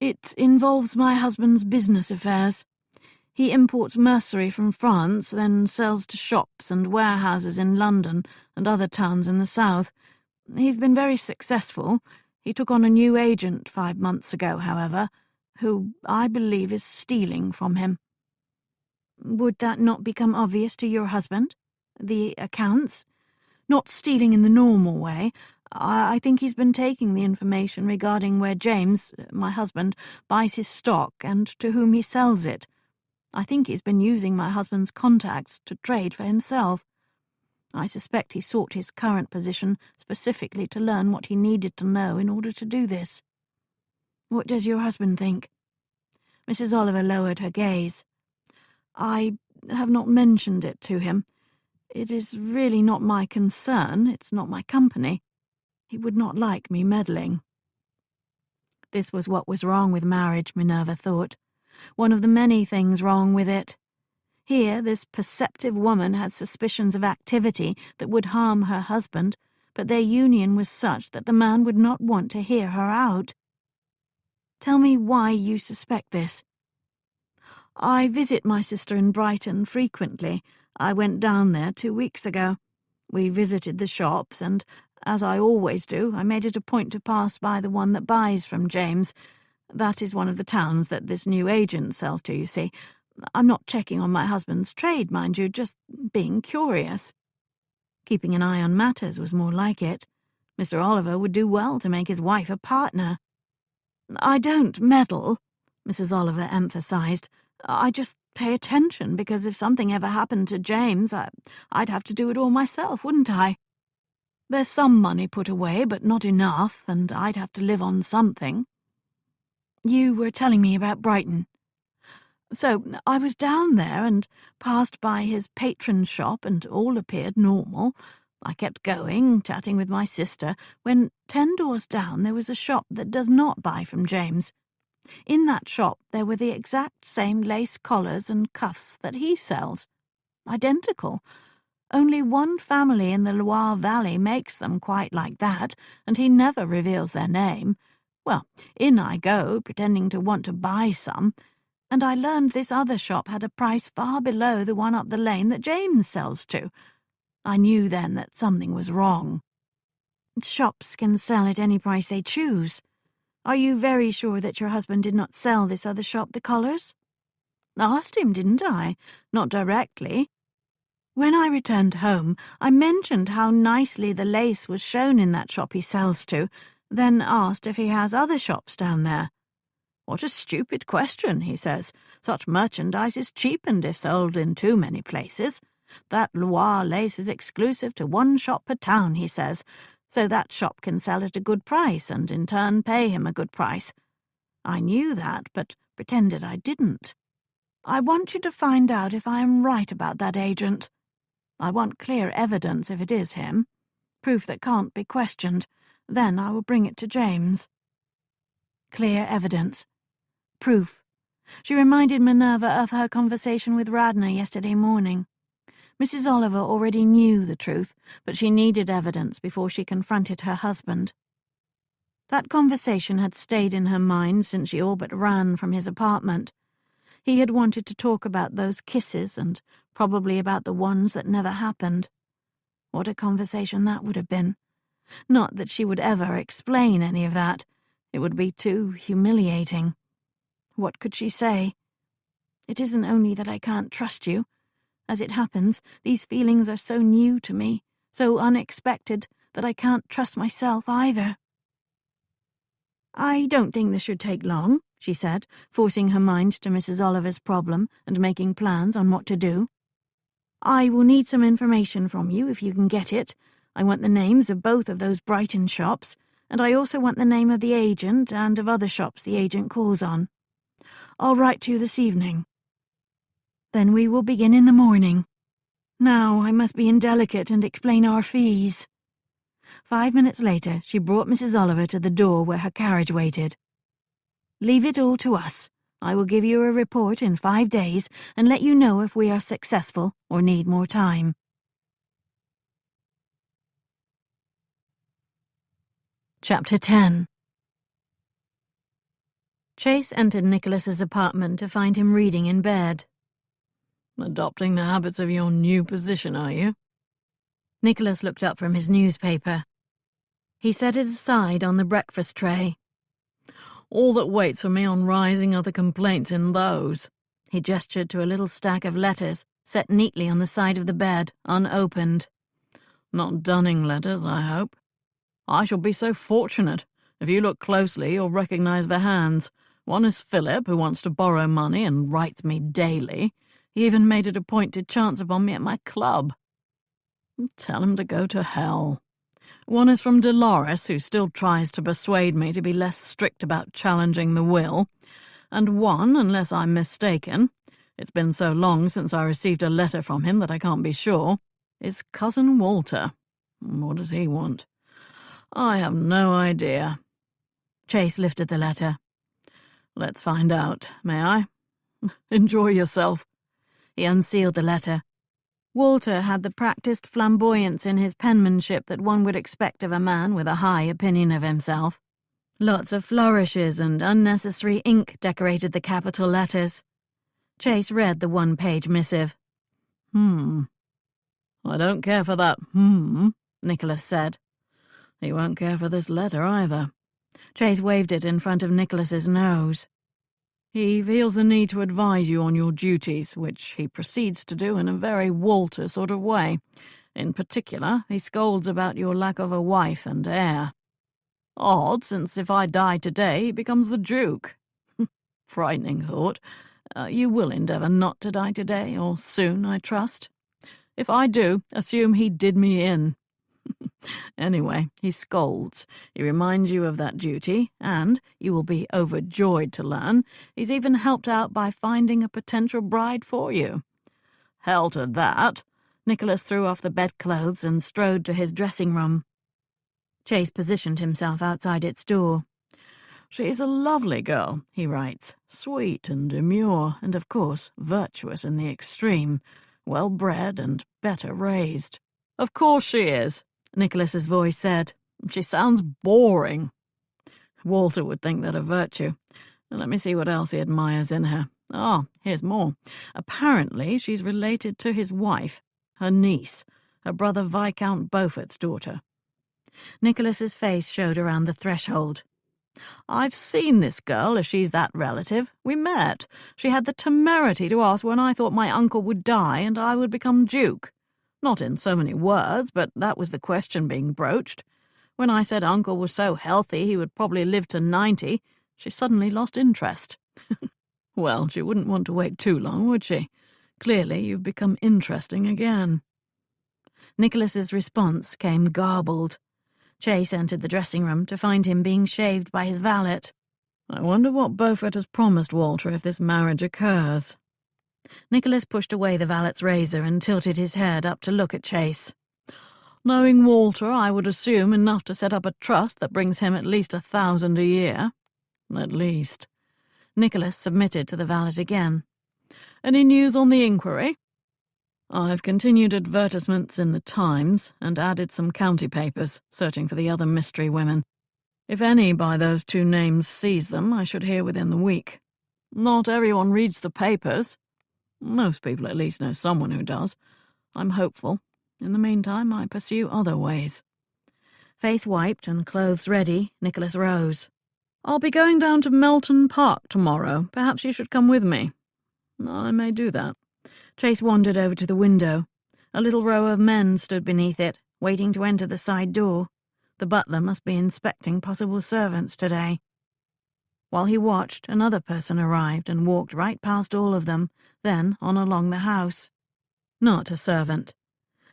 It involves my husband's business affairs. He imports mercery from France, then sells to shops and warehouses in London and other towns in the south. He's been very successful. He took on a new agent 5 months ago, however, who I believe is stealing from him. Would that not become obvious to your husband? The accounts? Not stealing in the normal way. I think he's been taking the information regarding where James, my husband, buys his stock and to whom he sells it. I think he's been using my husband's contacts to trade for himself. I suspect he sought his current position specifically to learn what he needed to know in order to do this. What does your husband think? Mrs. Oliver lowered her gaze. I have not mentioned it to him. It is really not my concern. It's not my company. He would not like me meddling. This was what was wrong with marriage, Minerva thought. One of the many things wrong with it. Here, this perceptive woman had suspicions of activity that would harm her husband, but their union was such that the man would not want to hear her out. Tell me why you suspect this. I visit my sister in Brighton frequently. I went down there 2 weeks ago. We visited the shops, and, as I always do, I made it a point to pass by the one that buys from James. That is one of the towns that this new agent sells to, you see. I'm not checking on my husband's trade, mind you, just being curious. Keeping an eye on matters was more like it. Mr. Oliver would do well to make his wife a partner. I don't meddle, Mrs. Oliver emphasized. I just pay attention, because if something ever happened to James, I'd have to do it all myself, wouldn't I? There's some money put away, but not enough, and I'd have to live on something. You were telling me about Brighton. So I was down there and passed by his patron's shop and all appeared normal. I kept going, chatting with my sister, when 10 doors down there was a shop that does not buy from James. In that shop there were the exact same lace collars and cuffs that he sells. Identical. Only one family in the Loire Valley makes them quite like that, and he never reveals their name. Well, in I go, pretending to want to buy some, and I learned this other shop had a price far below the one up the lane that James sells to. I knew then that something was wrong. Shops can sell at any price they choose. Are you very sure that your husband did not sell this other shop the collars? Asked him, didn't I? Not directly. When I returned home, I mentioned how nicely the lace was shown in that shop he sells to, then asked if he has other shops down there. What a stupid question, he says. Such merchandise is cheapened if sold in too many places. That Loire lace is exclusive to one shop per town, he says, so that shop can sell at a good price and in turn pay him a good price. I knew that, but pretended I didn't. I want you to find out if I am right about that agent. I want clear evidence if it is him, proof that can't be questioned. Then I will bring it to James. Clear evidence. Proof. She reminded Minerva of her conversation with Radnor yesterday morning. Mrs. Oliver already knew the truth, but she needed evidence before she confronted her husband. That conversation had stayed in her mind since she all but ran from his apartment. He had wanted to talk about those kisses and probably about the ones that never happened. What a conversation that would have been. Not that she would ever explain any of that. It would be too humiliating. What could she say? It isn't only that I can't trust you. As it happens, these feelings are so new to me, so unexpected, that I can't trust myself either. I don't think this should take long, she said, forcing her mind to Mrs. Oliver's problem and making plans on what to do. I will need some information from you if you can get it. I want the names of both of those Brighton shops, and I also want the name of the agent and of other shops the agent calls on. I'll write to you this evening. Then we will begin in the morning. Now I must be indelicate and explain our fees. 5 minutes later, she brought Mrs. Oliver to the door where her carriage waited. Leave it all to us. I will give you a report in 5 days and let you know if we are successful or need more time. Chapter 10. Chase entered Nicholas's apartment to find him reading in bed. Adopting the habits of your new position, are you? Nicholas looked up from his newspaper. He set it aside on the breakfast tray. All that waits for me on rising are the complaints in those. He gestured to a little stack of letters set neatly on the side of the bed, unopened. Not dunning letters, I hope. I shall be so fortunate. If you look closely, you'll recognize the hands. One is Philip, who wants to borrow money and writes me daily. He even made it a point to chance upon me at my club. Tell him to go to hell. One is from Dolores, who still tries to persuade me to be less strict about challenging the will. And one, unless I'm mistaken, it's been so long since I received a letter from him that I can't be sure, is Cousin Walter. What does he want? I have no idea. Chase lifted the letter. Let's find out, may I? Enjoy yourself. He unsealed the letter. Walter had the practiced flamboyance in his penmanship that one would expect of a man with a high opinion of himself. Lots of flourishes and unnecessary ink decorated the capital letters. Chase read the one-page missive. I don't care for that, Nicholas said. He won't care for this letter either. Chase waved it in front of Nicholas's nose. He feels the need to advise you on your duties, which he proceeds to do in a very Walter sort of way. In particular, he scolds about your lack of a wife and heir. Odd, since if I die today, he becomes the Duke. Frightening thought. You will endeavour not to die today, or soon, I trust. If I do, assume he did me in. Anyway, he scolds. He reminds you of that duty, and, you will be overjoyed to learn, he's even helped out by finding a potential bride for you. Hell to that. Nicholas threw off the bedclothes and strode to his dressing room. Chase positioned himself outside its door. She's a lovely girl, he writes, sweet and demure, and of course virtuous in the extreme, well-bred and better raised. Of course she is, Nicholas's voice said. She sounds boring. Walter would think that a virtue. Let me see what else he admires in her. Here's more. Apparently she's related to his wife, her niece, her brother Viscount Beaufort's daughter. Nicholas's face showed around the threshold. I've seen this girl, if she's that relative. We met. She had the temerity to ask when I thought my uncle would die and I would become duke. Not in so many words, but that was the question being broached. When I said uncle was so healthy he would probably live to 90, she suddenly lost interest. Well, she wouldn't want to wait too long, would she? Clearly you've become interesting again. Nicholas's response came garbled. Chase entered the dressing room to find him being shaved by his valet. I wonder what Beaufort has promised Walter if this marriage occurs. Nicholas pushed away the valet's razor and tilted his head up to look at Chase. Knowing Walter, I would assume enough to set up a trust that brings him at least 1,000 a year. At least. Nicholas submitted to the valet again. Any news on the inquiry? I've continued advertisements in the Times and added some county papers, searching for the other mystery women. If any by those 2 names sees them, I should hear within the week. Not everyone reads the papers. Most people at least know someone who does. I'm hopeful. In the meantime, I pursue other ways. Face wiped and clothes ready, Nicholas rose. I'll be going down to Melton Park tomorrow. Perhaps you should come with me. I may do that. Chase wandered over to the window. A little row of men stood beneath it, waiting to enter the side door. The butler must be inspecting possible servants today. While he watched, another person arrived and walked right past all of them, then on along the house. Not a servant.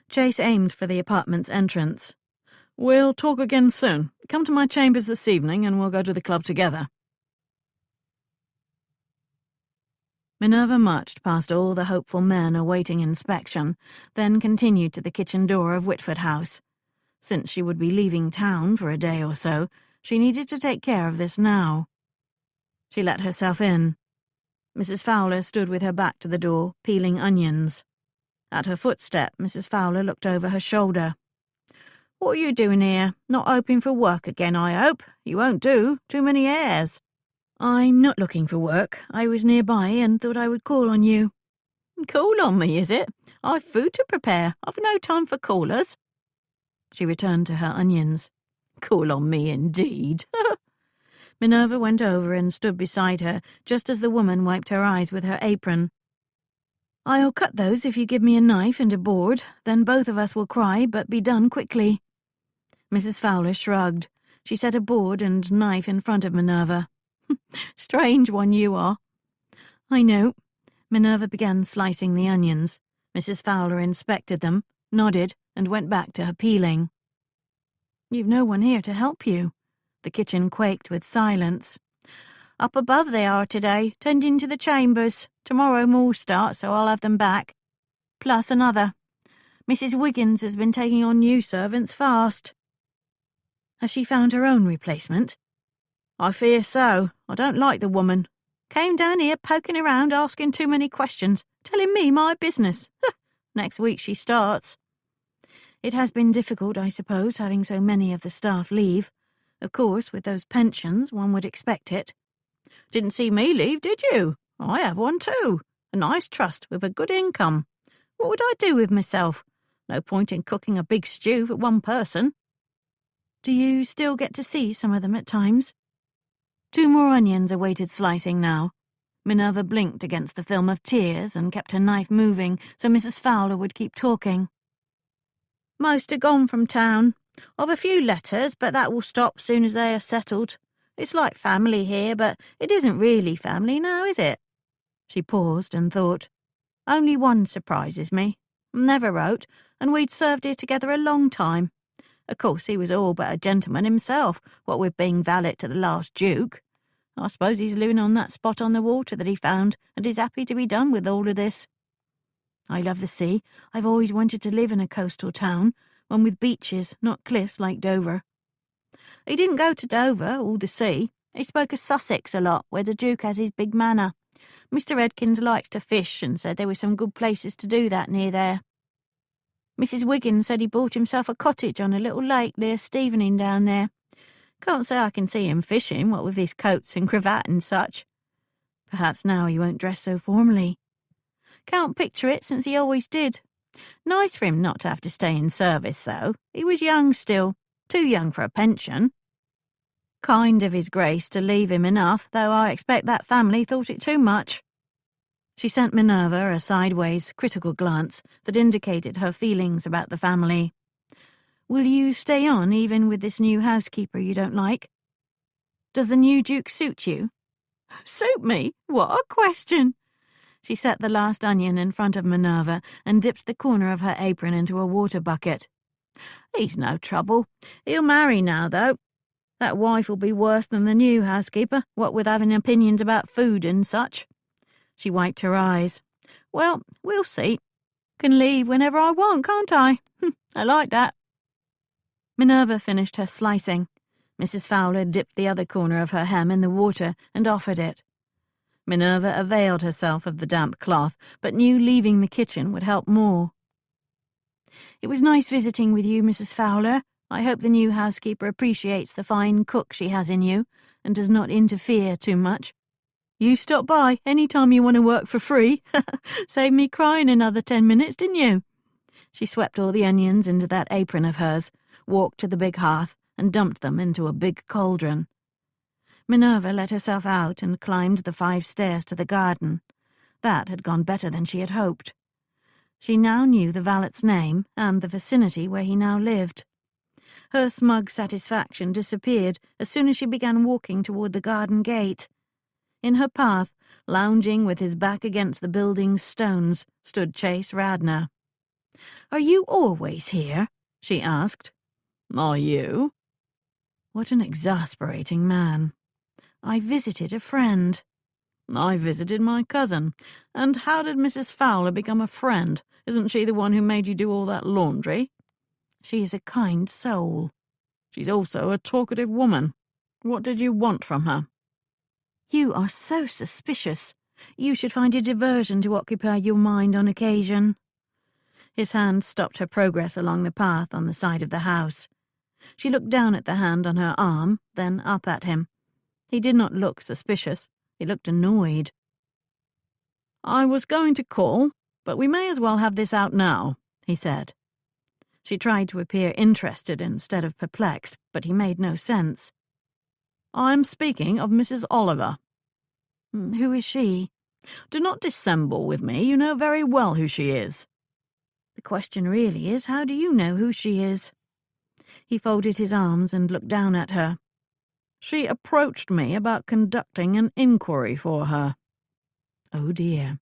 Chase aimed for the apartment's entrance. We'll talk again soon. Come to my chambers this evening and we'll go to the club together. Minerva marched past all the hopeful men awaiting inspection, then continued to the kitchen door of Whitford House. Since she would be leaving town for a day or so, she needed to take care of this now. She let herself in. Mrs. Fowler stood with her back to the door, peeling onions. At her footstep, Mrs. Fowler looked over her shoulder. What are you doing here? Not hoping for work again, I hope. You won't do. Too many airs. I'm not looking for work. I was nearby and thought I would call on you. Call on me, is it? I've food to prepare. I've no time for callers. She returned to her onions. Call on me, indeed. Minerva went over and stood beside her, just as the woman wiped her eyes with her apron. I'll cut those if you give me a knife and a board. Then both of us will cry, but be done quickly. Mrs. Fowler shrugged. She set a board and knife in front of Minerva. Strange one you are. I know. Minerva began slicing the onions. Mrs. Fowler inspected them, nodded, and went back to her peeling. You've no one here to help you. The kitchen quaked with silence. Up above they are today, tending to the chambers. Tomorrow more start, so I'll have them back. Plus another. Mrs. Wiggins has been taking on new servants fast. Has she found her own replacement? I fear so. I don't like the woman. Came down here poking around, asking too many questions, telling me my business. Next week she starts. It has been difficult, I suppose, having so many of the staff leave. Of course, with those pensions, one would expect it. Didn't see me leave, did you? I have one too. A nice trust with a good income. What would I do with myself? No point in cooking a big stew for one person. Do you still get to see some of them at times? 2 more onions awaited slicing now. Minerva blinked against the film of tears and kept her knife moving so Mrs. Fowler would keep talking. Most are gone from town. I've a few letters, but that will stop soon as they are settled. It's like family here, but it isn't really family now, is it? She paused and thought. Only one surprises me. Never wrote, and we'd served here together a long time. Of course, he was all but a gentleman himself, what with being valet to the last Duke. I suppose he's living on that spot on the water that he found, and is happy to be done with all of this. I love the sea. I've always wanted to live in a coastal town, one with beaches, not cliffs like Dover. He didn't go to Dover or the sea. He spoke of Sussex a lot, where the Duke has his big manor. Mr. Edkins likes to fish and said there were some good places to do that near there. Mrs. Wiggins said he bought himself a cottage on a little lake near Stevening down there. Can't say I can see him fishing, what with his coats and cravat and such. Perhaps now he won't dress so formally. Can't picture it, since he always did. Nice for him not to have to stay in service, though. He was young still, too young for a pension. Kind of His Grace to leave him enough, though I expect that family thought it too much. She sent Minerva a sideways, critical glance that indicated her feelings about the family. Will you stay on, even with this new housekeeper you don't like? Does the new Duke suit you? Suit me? What a question! She set the last onion in front of Minerva and dipped the corner of her apron into a water bucket. He's no trouble. He'll marry now, though. That wife will be worse than the new housekeeper, what with having opinions about food and such. She wiped her eyes. Well, we'll see. Can leave whenever I want, can't I? I like that. Minerva finished her slicing. Mrs. Fowler dipped the other corner of her hem in the water and offered it. Minerva availed herself of the damp cloth, but knew leaving the kitchen would help more. It was nice visiting with you, Mrs. Fowler. I hope the new housekeeper appreciates the fine cook she has in you, and does not interfere too much. You stop by any time you want to work for free. Saved me crying another 10 minutes, didn't you? She swept all the onions into that apron of hers, walked to the big hearth, and dumped them into a big cauldron. Minerva let herself out and climbed the 5 stairs to the garden. That had gone better than she had hoped. She now knew the valet's name and the vicinity where he now lived. Her smug satisfaction disappeared as soon as she began walking toward the garden gate. In her path, lounging with his back against the building's stones, stood Chase Radnor. "Are you always here?" she asked. "Are you?" What an exasperating man. "I visited a friend." "I visited my cousin. And how did Mrs. Fowler become a friend? Isn't she the one who made you do all that laundry?" "She is a kind soul." "She's also a talkative woman. What did you want from her?" "You are so suspicious. You should find a diversion to occupy your mind on occasion." His hand stopped her progress along the path on the side of the house. She looked down at the hand on her arm, then up at him. He did not look suspicious. He looked annoyed. "I was going to call, but we may as well have this out now," he said. She tried to appear interested instead of perplexed, but he made no sense. "I'm speaking of Mrs. Oliver." "Who is she?" "Do not dissemble with me. You know very well who she is." "The question really is, how do you know who she is?" He folded his arms and looked down at her. "She approached me about conducting an inquiry for her." "Oh, dear."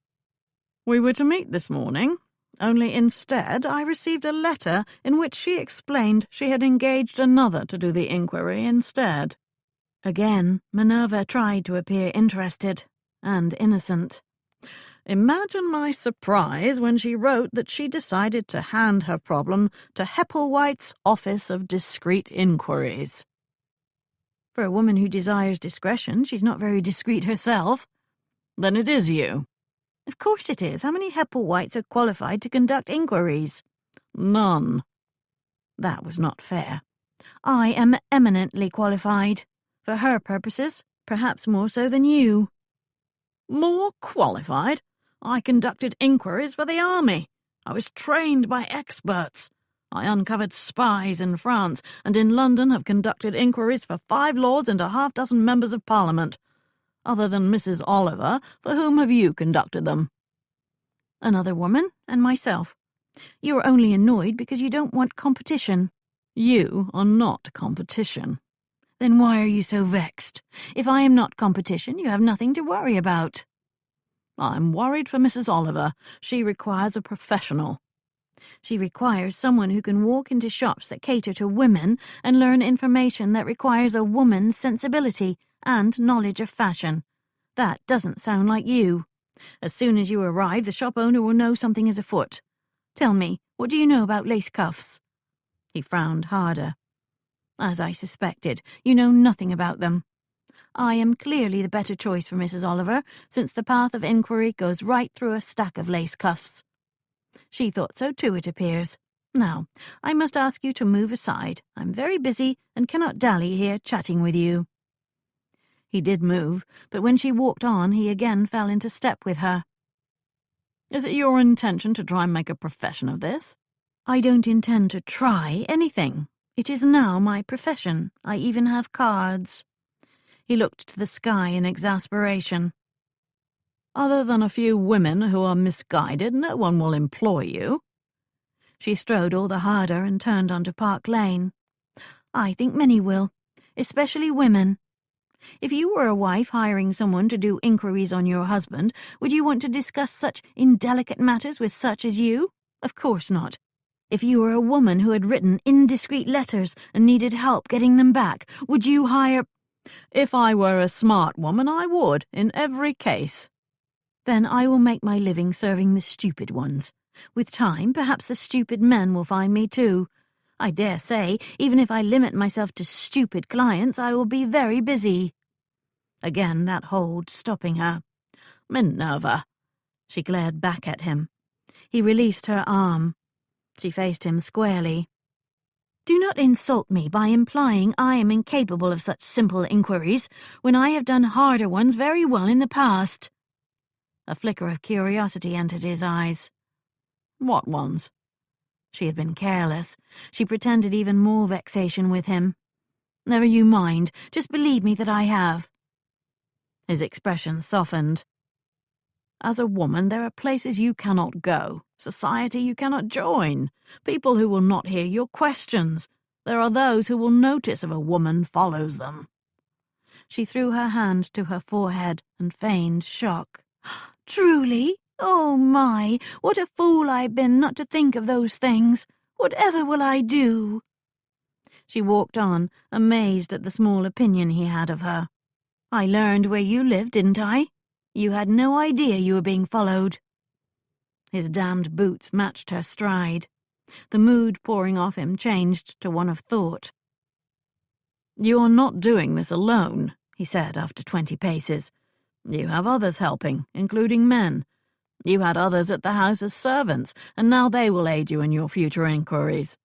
"We were to meet this morning, only instead I received a letter in which she explained she had engaged another to do the inquiry instead." Again, Minerva tried to appear interested and innocent. "Imagine my surprise when she wrote that she decided to hand her problem to Hepplewhite's Office of Discreet Inquiries." "For a woman who desires discretion, she's not very discreet herself." "Then it is you." "Of course it is. How many Hepplewhites are qualified to conduct inquiries?" "None." That was not fair. "I am eminently qualified. For her purposes, perhaps more so than you." "More qualified? I conducted inquiries for the army. I was trained by experts. I uncovered spies in France, and in London have conducted inquiries for 5 lords and a half-dozen members of Parliament. Other than Mrs. Oliver, for whom have you conducted them?" "Another woman, and myself. You are only annoyed because you don't want competition." "You are not competition." "Then why are you so vexed? If I am not competition, you have nothing to worry about." "I'm worried for Mrs. Oliver. She requires a professional." She requires someone who can walk into shops that cater to women and learn information that requires a woman's sensibility and knowledge of fashion. That doesn't sound like you. As soon as you arrive, the shop owner will know something is afoot. Tell me, what do you know about lace cuffs? He frowned harder. As I suspected, you know nothing about them. I am clearly the better choice for Mrs. Oliver, since the path of inquiry goes right through a stack of lace cuffs. She thought so too, it appears. Now, I must ask you to move aside. I'm very busy and cannot dally here chatting with you. He did move, but when she walked on, he again fell into step with her. Is it your intention to try and make a profession of this? I don't intend to try anything. It is now my profession. I even have cards. He looked to the sky in exasperation. Other than a few women who are misguided, no one will employ you. She strode all the harder and turned onto Park Lane. I think many will, especially women. If you were a wife hiring someone to do inquiries on your husband, would you want to discuss such indelicate matters with such as you? Of course not. If you were a woman who had written indiscreet letters and needed help getting them back, would you hire— If I were a smart woman, I would, in every case. Then I will make my living serving the stupid ones. With time, perhaps the stupid men will find me too. I dare say, even if I limit myself to stupid clients, I will be very busy. Again that hold stopping her. Minerva. She glared back at him. He released her arm. She faced him squarely. Do not insult me by implying I am incapable of such simple inquiries, when I have done harder ones very well in the past. A flicker of curiosity entered his eyes. What ones? She had been careless. She pretended even more vexation with him. Never you mind. Just believe me that I have. His expression softened. As a woman, there are places you cannot go, society you cannot join, people who will not hear your questions. There are those who will notice if a woman follows them. She threw her hand to her forehead and feigned shock. Truly? Oh, my, what a fool I've been not to think of those things. Whatever will I do? She walked on, amazed at the small opinion he had of her. I learned where you lived, didn't I? You had no idea you were being followed. His damned boots matched her stride. The mood pouring off him changed to one of thought. You are not doing this alone, he said after 20 paces. You have others helping, including men. You had others at the house as servants, and now they will aid you in your future inquiries.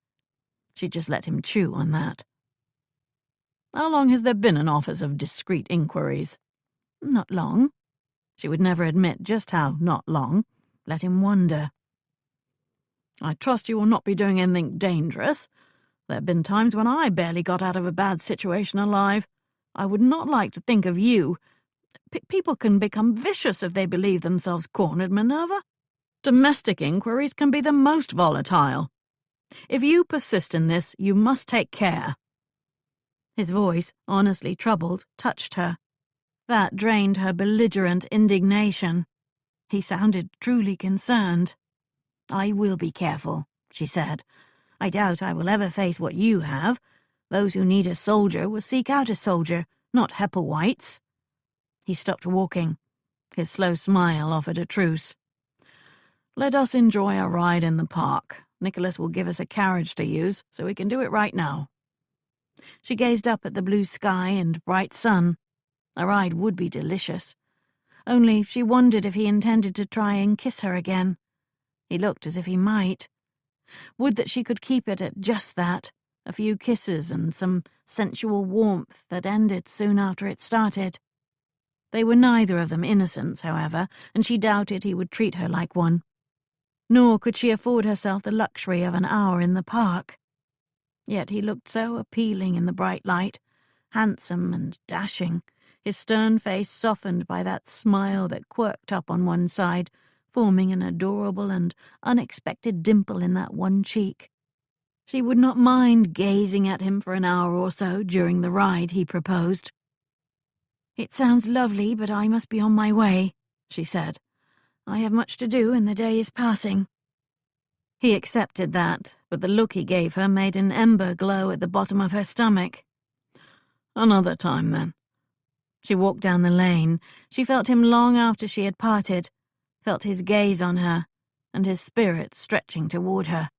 She just let him chew on that. How long has there been an office of discreet inquiries? Not long. She would never admit just how not long. Let him wonder. I trust you will not be doing anything dangerous. There have been times when I barely got out of a bad situation alive. I would not like to think of you. People can become vicious if they believe themselves cornered, Minerva. Domestic inquiries can be the most volatile. If you persist in this, you must take care. His voice, honestly troubled, touched her. That drained her belligerent indignation. He sounded truly concerned. I will be careful, she said. I doubt I will ever face what you have. Those who need a soldier will seek out a soldier, not Hepplewhites. He stopped walking. His slow smile offered a truce. Let us enjoy a ride in the park. Nicholas will give us a carriage to use, so we can do it right now. She gazed up at the blue sky and bright sun. A ride would be delicious. Only she wondered if he intended to try and kiss her again. He looked as if he might. Would that she could keep it at just that, a few kisses and some sensual warmth that ended soon after it started. They were neither of them innocents, however, and she doubted he would treat her like one. Nor could she afford herself the luxury of an hour in the park. Yet he looked so appealing in the bright light, handsome and dashing, his stern face softened by that smile that quirked up on one side, forming an adorable and unexpected dimple in that one cheek. She would not mind gazing at him for an hour or so during the ride he proposed. It sounds lovely, but I must be on my way, she said. I have much to do and the day is passing. He accepted that, but the look he gave her made an ember glow at the bottom of her stomach. Another time, then. She walked down the lane. She felt him long after she had parted, felt his gaze on her, and his spirit stretching toward her.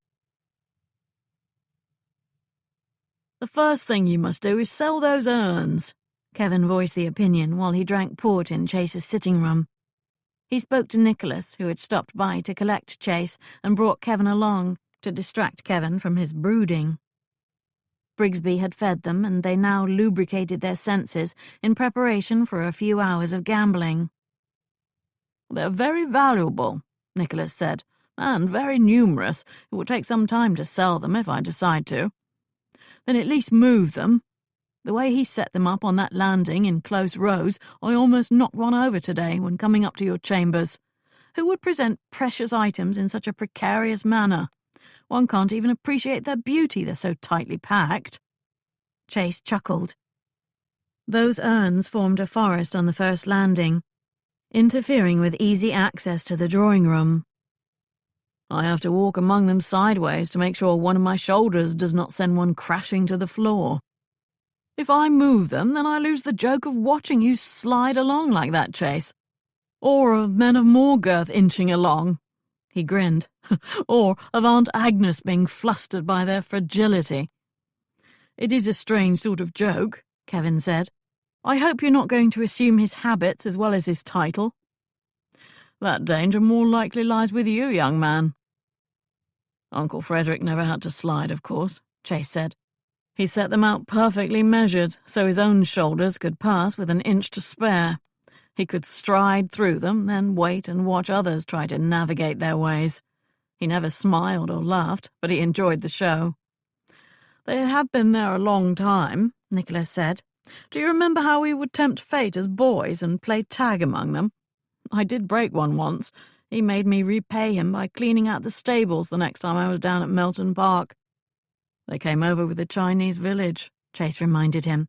The first thing you must do is sell those urns, Kevin voiced the opinion while he drank port in Chase's sitting room. He spoke to Nicholas, who had stopped by to collect Chase and brought Kevin along to distract Kevin from his brooding. Brigsby had fed them, and they now lubricated their senses in preparation for a few hours of gambling. "They're very valuable," Nicholas said, "and very numerous. It will take some time to sell them if I decide to. Then at least move them. The way he set them up on that landing in close rows, I almost knocked one over today when coming up to your chambers. Who would present precious items in such a precarious manner? One can't even appreciate their beauty, they're so tightly packed." Chase chuckled. Those urns formed a forest on the first landing, interfering with easy access to the drawing room. "I have to walk among them sideways to make sure one of my shoulders does not send one crashing to the floor. If I move them, then I lose the joke of watching you slide along like that, Chase. Or of men of more girth inching along." He grinned. "Or of Aunt Agnes being flustered by their fragility." "It is a strange sort of joke," Kevin said. "I hope you're not going to assume his habits as well as his title." "That danger more likely lies with you, young man." "Uncle Frederick never had to slide, of course," Chase said. "He set them out perfectly measured, so his own shoulders could pass with an inch to spare. He could stride through them, then wait and watch others try to navigate their ways. He never smiled or laughed, but he enjoyed the show." "They have been there a long time," Nicholas said. "Do you remember how we would tempt fate as boys and play tag among them? I did break one once. He made me repay him by cleaning out the stables the next time I was down at Melton Park." "They came over with the Chinese village," Chase reminded him.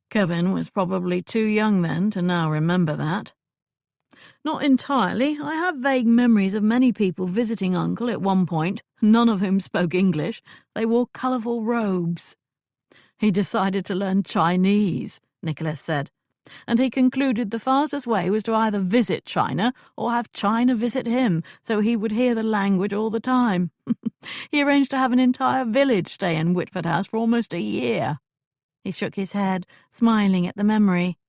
Kevin was probably too young then to now remember that. "Not entirely. I have vague memories of many people visiting Uncle at one point, none of whom spoke English. They wore colourful robes." "He decided to learn Chinese," Nicholas said, "and he concluded the fastest way was to either visit China or have China visit him, so he would hear the language all the time. He arranged to have an entire village stay in Whitford House for almost a year." He shook his head, smiling at the memory.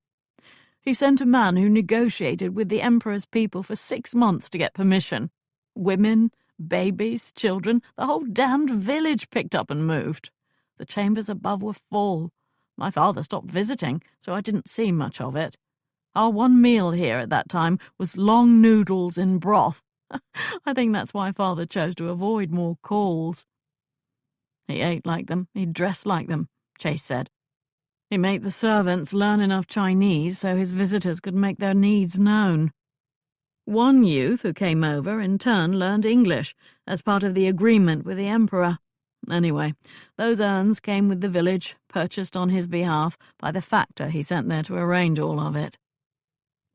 "He sent a man who negotiated with the Emperor's people for 6 months to get permission. Women, babies, children, the whole damned village picked up and moved. The chambers above were full. My father stopped visiting, so I didn't see much of it. Our one meal here at that time was long noodles in broth. I think that's why Father chose to avoid more calls." "He ate like them, he dressed like them," Chase said. "He made the servants learn enough Chinese so his visitors could make their needs known. One youth who came over in turn learned English as part of the agreement with the Emperor. Anyway, those urns came with the village, purchased on his behalf by the factor he sent there to arrange all of it."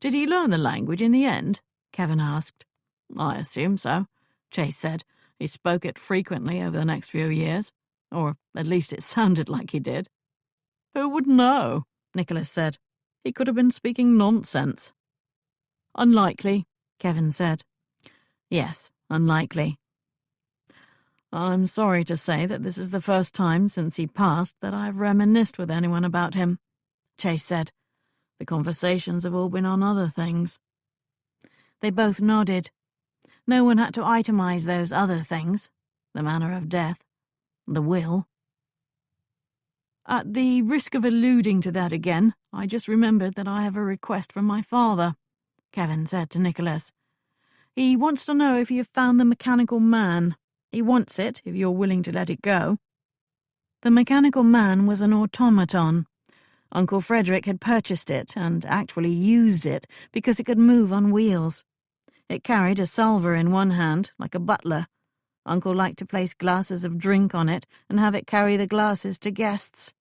"Did he learn the language in the end?" Kevin asked. "I assume so," Chase said. "He spoke it frequently over the next few years. Or at least it sounded like he did." "Who would know?" Nicholas said. "He could have been speaking nonsense." "Unlikely," Kevin said. "Yes, unlikely." "I'm sorry to say that this is the first time since he passed that I've reminisced with anyone about him," Chase said. "The conversations have all been on other things." They both nodded. No one had to itemize those other things. The manner of death. The will. "At the risk of alluding to that again, I just remembered that I have a request from my father," Kevin said to Nicholas. "He wants to know if you have found the mechanical man. He wants it, if you're willing to let it go." The mechanical man was an automaton. Uncle Frederick had purchased it and actually used it because it could move on wheels. It carried a salver in one hand, like a butler. Uncle liked to place glasses of drink on it and have it carry the glasses to guests.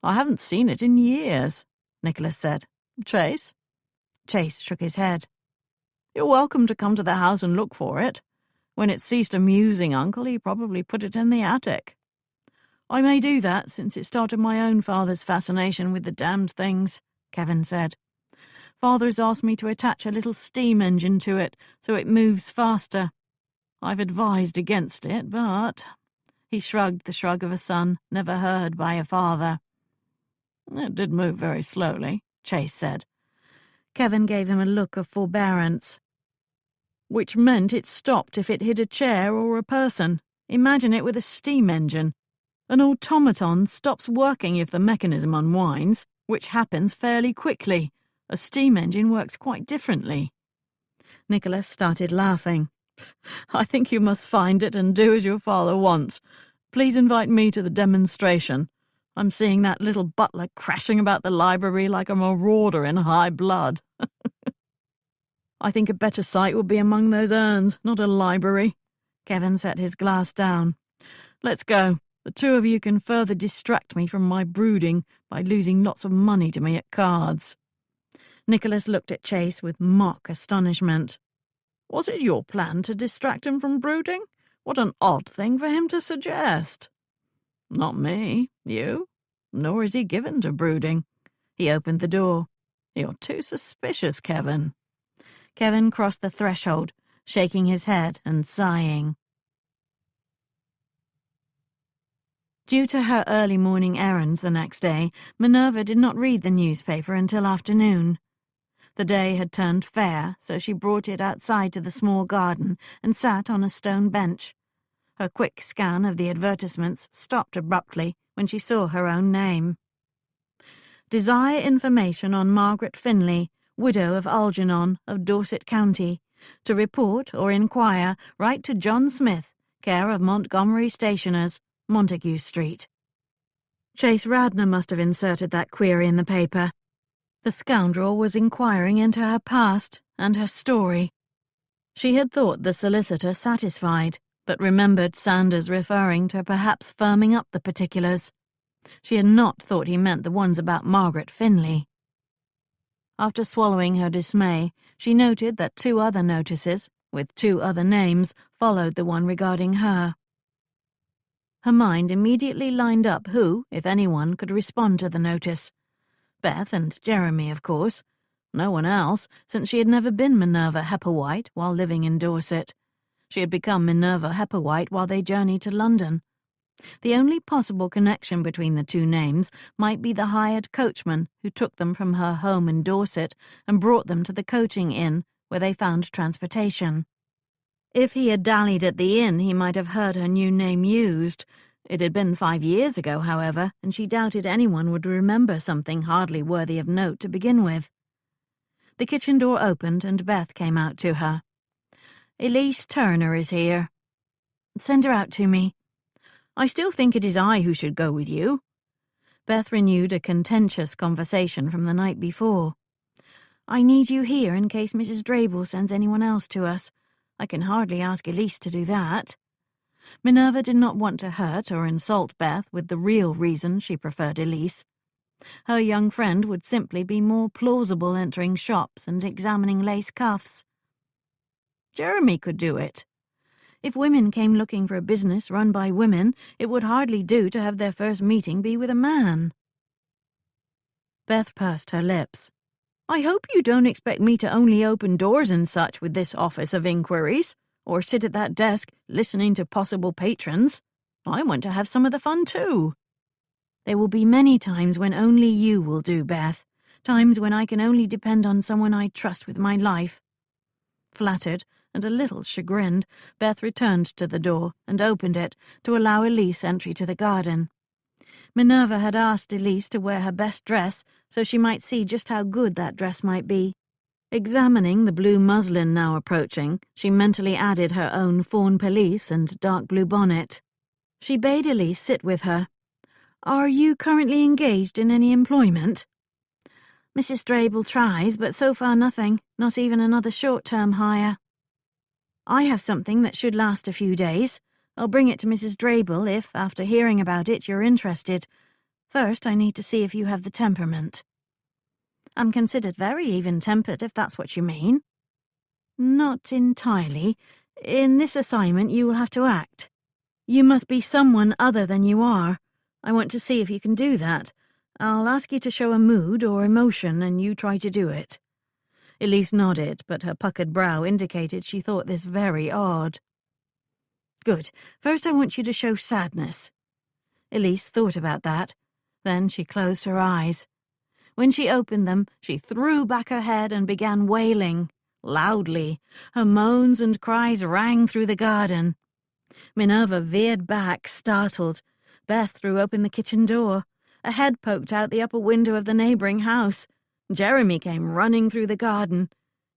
"I haven't seen it in years," Nicholas said. "Chase?" Chase shook his head. "You're welcome to come to the house and look for it. When it ceased amusing Uncle, he probably put it in the attic. I may do that, since it started my own father's fascination with the damned things, Kevin said. Father's asked me to attach a little steam engine to it so it moves faster. I've advised against it, but... He shrugged the shrug of a son never heard by a father. It did move very slowly, Chase said. Kevin gave him a look of forbearance. Which meant it stopped if it hit a chair or a person. Imagine it with a steam engine. An automaton stops working if the mechanism unwinds, which happens fairly quickly. A steam engine works quite differently. Nicholas started laughing. I think you must find it and do as your father wants. Please invite me to the demonstration. I'm seeing that little butler crashing about the library like a marauder in high blood. I think a better sight would be among those urns, not a library. Kevin set his glass down. Let's go. The two of you can further distract me from my brooding by losing lots of money to me at cards. Nicholas looked at Chase with mock astonishment. Was it your plan to distract him from brooding? What an odd thing for him to suggest. Not me. You? Nor is he given to brooding. He opened the door. You're too suspicious, Kevin. Kevin crossed the threshold, shaking his head and sighing. Due to her early morning errands the next day, Minerva did not read the newspaper until afternoon. The day had turned fair, so she brought it outside to the small garden and sat on a stone bench. Her quick scan of the advertisements stopped abruptly when she saw her own name. Desire information on Margaret Finley, widow of Algernon of Dorset County. To report or inquire, write to John Smith, care of Montgomery Stationers, Montague Street. Chase Radnor must have inserted that query in the paper. The scoundrel was inquiring into her past and her story. She had thought the solicitor satisfied, but remembered Sanders referring to perhaps firming up the particulars. She had not thought he meant the ones about Margaret Finley. After swallowing her dismay, she noted that 2 other notices, with 2 other names, followed the one regarding her. Her mind immediately lined up who, if anyone, could respond to the notice. Beth and Jeremy, of course. No one else, since she had never been Minerva Hepperwhite while living in Dorset. She had become Minerva Hepperwhite while they journeyed to London. The only possible connection between the 2 names might be the hired coachman who took them from her home in Dorset and brought them to the coaching inn, where they found transportation. If he had dallied at the inn, he might have heard her new name used. It had been 5 years ago, however, and she doubted anyone would remember something hardly worthy of note to begin with. The kitchen door opened and Beth came out to her. Elise Turner is here. Send her out to me. I still think it is I who should go with you. Beth renewed a contentious conversation from the night before. I need you here in case Mrs. Drabble sends anyone else to us. I can hardly ask Elise to do that. Minerva did not want to hurt or insult Beth with the real reason she preferred Elise. Her young friend would simply be more plausible entering shops and examining lace cuffs. Jeremy could do it. If women came looking for a business run by women, it would hardly do to have their first meeting be with a man. Beth pursed her lips. I hope you don't expect me to only open doors and such with this office of inquiries, or sit at that desk listening to possible patrons. I want to have some of the fun too. There will be many times when only you will do, Beth. Times when I can only depend on someone I trust with my life. Flattered and a little chagrined, Beth returned to the door and opened it to allow Elise entry to the garden. Minerva had asked Elise to wear her best dress so she might see just how good that dress might be. Examining the blue muslin now approaching, she mentally added her own fawn pelisse and dark blue bonnet. She bade Elise sit with her. Are you currently engaged in any employment? Mrs. Drabble tries, but so far nothing, not even another short-term hire. I have something that should last a few days. I'll bring it to Mrs. Drabble if, after hearing about it, you're interested. First, I need to see if you have the temperament. I'm considered very even-tempered, if that's what you mean. Not entirely. In this assignment you will have to act. You must be someone other than you are. I want to see if you can do that. I'll ask you to show a mood or emotion, and you try to do it." Elise nodded, but her puckered brow indicated she thought this very odd. "Good. First I want you to show sadness." Elise thought about that. Then she closed her eyes. When she opened them, she threw back her head and began wailing, loudly. Her moans and cries rang through the garden. Minerva veered back, startled. Beth threw open the kitchen door. A head poked out the upper window of the neighbouring house. Jeremy came running through the garden.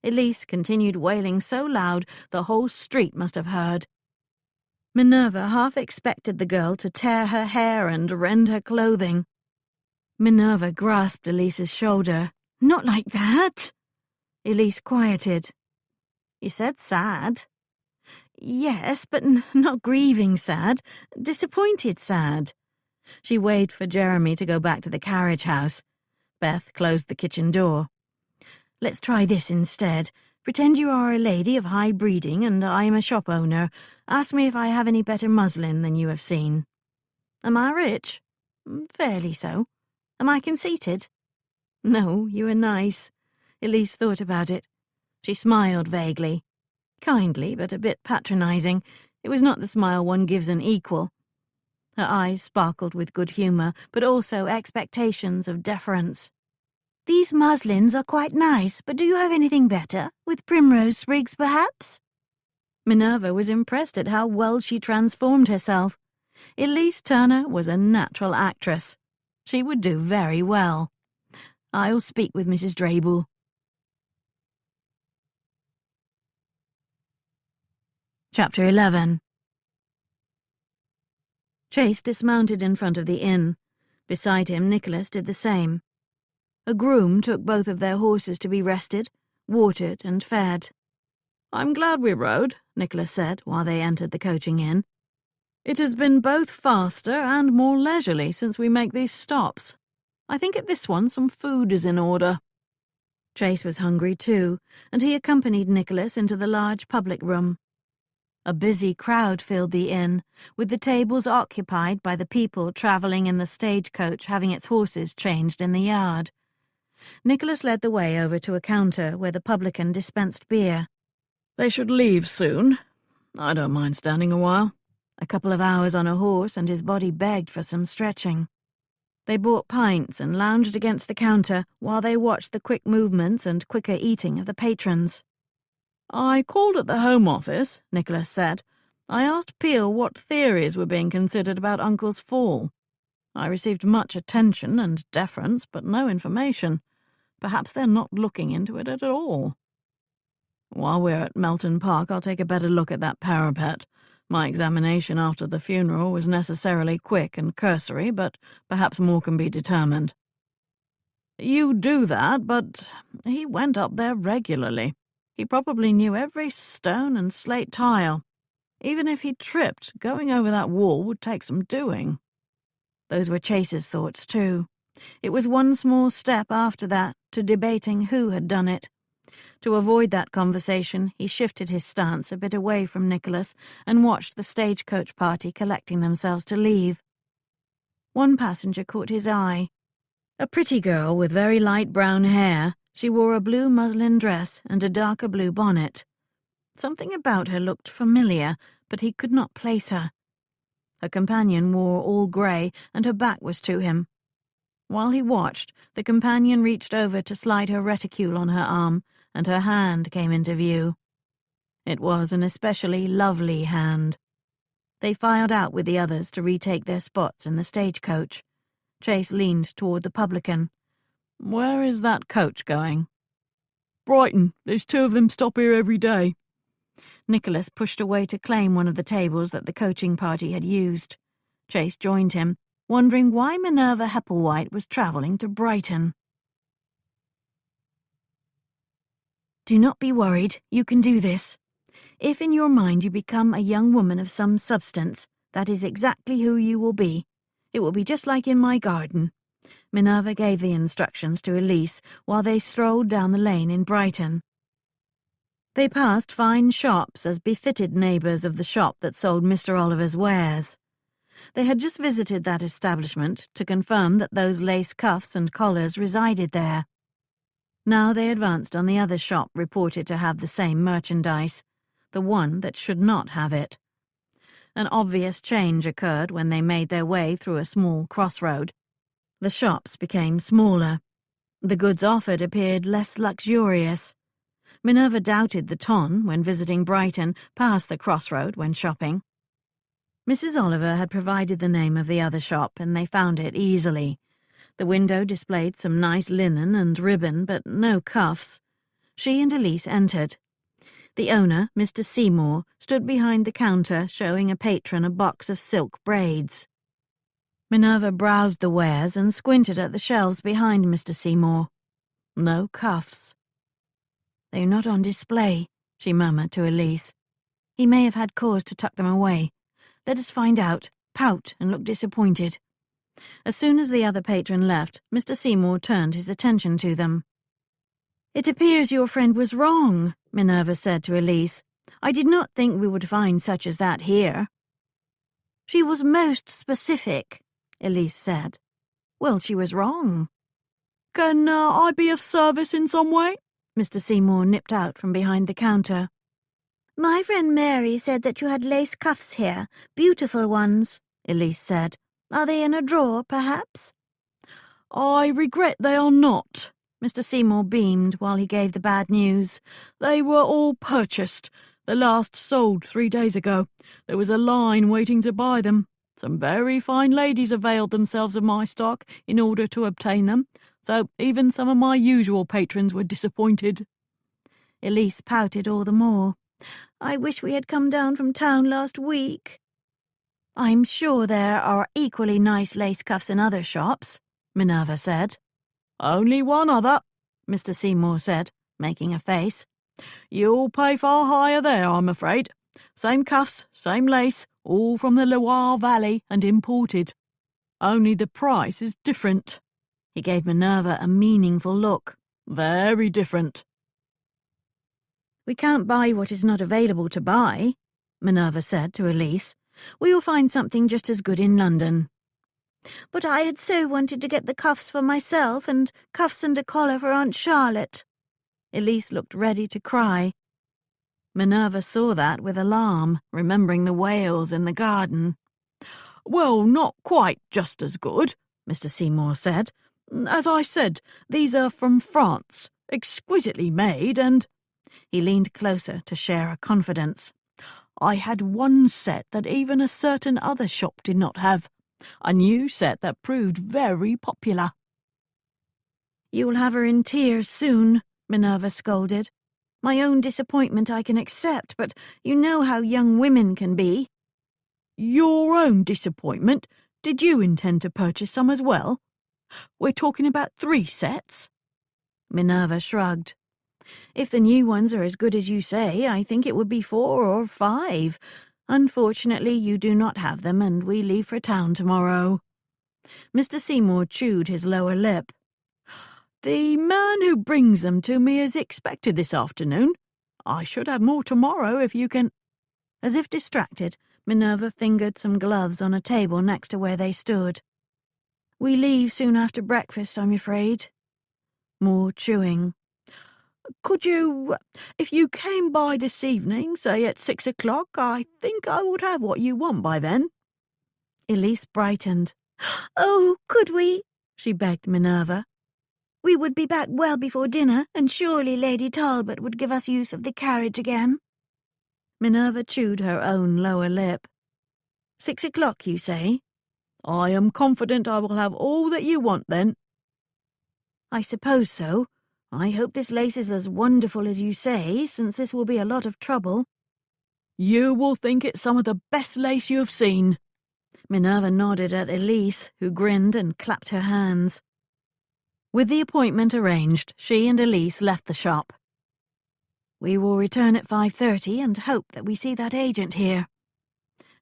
Elise continued wailing so loud the whole street must have heard. Minerva half expected the girl to tear her hair and rend her clothing. Minerva grasped Elise's shoulder. "Not like that!" Elise quieted. "You said sad." "Yes, but not grieving sad. Disappointed sad." She waved for Jeremy to go back to the carriage house. Beth closed the kitchen door. "Let's try this instead. Pretend you are a lady of high breeding and I am a shop owner. Ask me if I have any better muslin than you have seen." "Am I rich?" "Fairly so." "Am I conceited?" "No, you are nice." Elise thought about it. She smiled vaguely. Kindly, but a bit patronizing. It was not the smile one gives an equal. Her eyes sparkled with good humour, but also expectations of deference. "These muslins are quite nice, but do you have anything better? With primrose sprigs, perhaps?" Minerva was impressed at how well she transformed herself. Elise Turner was a natural actress. She would do very well. "I'll speak with Mrs. Drabble." Chapter 11. Chase dismounted in front of the inn. Beside him, Nicholas did the same. A groom took both of their horses to be rested, watered, and fed. "I'm glad we rode," Nicholas said while they entered the coaching inn. "It has been both faster and more leisurely since we make these stops. I think at this one some food is in order." Chase was hungry too, and he accompanied Nicholas into the large public room. A busy crowd filled the inn, with the tables occupied by the people travelling in the stagecoach having its horses changed in the yard. Nicholas led the way over to a counter where the publican dispensed beer. "They should leave soon. I don't mind standing a while." A couple of hours on a horse and his body begged for some stretching. They bought pints and lounged against the counter while they watched the quick movements and quicker eating of the patrons. "I called at the Home Office," Nicholas said. "I asked Peel what theories were being considered about Uncle's fall. I received much attention and deference, but no information. Perhaps they're not looking into it at all. While we're at Melton Park, I'll take a better look at that parapet. My examination after the funeral was necessarily quick and cursory, but perhaps more can be determined." "You do that, but he went up there regularly. He probably knew every stone and slate tile. Even if he tripped, going over that wall would take some doing." Those were Chase's thoughts, too. It was one small step after that to debating who had done it. To avoid that conversation, he shifted his stance a bit away from Nicholas and watched the stagecoach party collecting themselves to leave. One passenger caught his eye. A pretty girl with very light brown hair. She wore a blue muslin dress and a darker blue bonnet. Something about her looked familiar, but he could not place her. Her companion wore all grey, and her back was to him. While he watched, the companion reached over to slide her reticule on her arm, and her hand came into view. It was an especially lovely hand. They filed out with the others to retake their spots in the stagecoach. Chase leaned toward the publican. "Where is that coach going?" "Brighton. There's 2 of them stop here every day." Nicholas pushed away to claim one of the tables that the coaching party had used. Chase joined him, wondering why Minerva Hepplewhite was travelling to Brighton. "Do not be worried. You can do this. If in your mind you become a young woman of some substance, that is exactly who you will be. It will be just like in my garden." Minerva gave the instructions to Elise while they strolled down the lane in Brighton. They passed fine shops as befitted neighbours of the shop that sold Mr. Oliver's wares. They had just visited that establishment to confirm that those lace cuffs and collars resided there. Now they advanced on the other shop reported to have the same merchandise, the one that should not have it. An obvious change occurred when they made their way through a small crossroad. The shops became smaller. The goods offered appeared less luxurious. Minerva doubted the ton when visiting Brighton past the crossroad when shopping. Mrs. Oliver had provided the name of the other shop, and they found it easily. The window displayed some nice linen and ribbon, but no cuffs. She and Elise entered. The owner, Mr. Seymour, stood behind the counter showing a patron a box of silk braids. Minerva browsed the wares and squinted at the shelves behind Mr. Seymour. No cuffs. "They're not on display," she murmured to Elise. "He may have had cause to tuck them away. Let us find out, pout, and look disappointed." As soon as the other patron left, Mr. Seymour turned his attention to them. "It appears your friend was wrong," Minerva said to Elise. "I did not think we would find such as that here." "She was most specific," Elise said. "Well, she was wrong." "Can I be of service in some way?" Mr. Seymour nipped out from behind the counter. "My friend Mary said that you had lace cuffs here, beautiful ones," Elise said. "Are they in a drawer, perhaps?" "I regret they are not." Mr. Seymour beamed while he gave the bad news. "They were all purchased. The last sold 3 days ago. There was a line waiting to buy them. Some very fine ladies availed themselves of my stock in order to obtain them, so even some of my usual patrons were disappointed." Elise pouted all the more. "I wish we had come down from town last week." "I'm sure there are equally nice lace cuffs in other shops," Minerva said. "Only one other," Mr. Seymour said, making a face. "You'll pay far higher there, I'm afraid. Same cuffs, same lace, all from the Loire Valley and imported. Only the price is different." He gave Minerva a meaningful look. "Very different." "We can't buy what is not available to buy," Minerva said to Elise. "We will find something just as good in London." "But I had so wanted to get the cuffs for myself, and cuffs and a collar for Aunt Charlotte." Elise looked ready to cry. Minerva saw that with alarm, remembering the whales in the garden. "Well, not quite just as good," Mr. Seymour said. "As I said, these are from France, exquisitely made, and—" He leaned closer to share a confidence. "I had one set that even a certain other shop did not have. A new set that proved very popular." "You'll have her in tears soon," Minerva scolded. "My own disappointment I can accept, but you know how young women can be." "Your own disappointment? Did you intend to purchase some as well? We're talking about 3 sets?" Minerva shrugged. "If the new ones are as good as you say, I think it would be 4 or 5. Unfortunately, you do not have them, and we leave for town tomorrow." Mr. Seymour chewed his lower lip. "The man who brings them to me is expected this afternoon. I should have more tomorrow if you can—" As if distracted, Minerva fingered some gloves on a table next to where they stood. "We leave soon after breakfast, I'm afraid." More chewing. "Could you, if you came by this evening, say at 6 o'clock, I think I would have what you want by then." Elise brightened. "Oh, could we?" she begged Minerva. "We would be back well before dinner, and surely Lady Talbot would give us use of the carriage again." Minerva chewed her own lower lip. 6 o'clock, you say? "I am confident I will have all that you want then." "I suppose so. I hope this lace is as wonderful as you say, since this will be a lot of trouble." "You will think it's some of the best lace you have seen." Minerva nodded at Elise, who grinned and clapped her hands. With the appointment arranged, she and Elise left the shop. "We will return at 5:30 and hope that we see that agent here."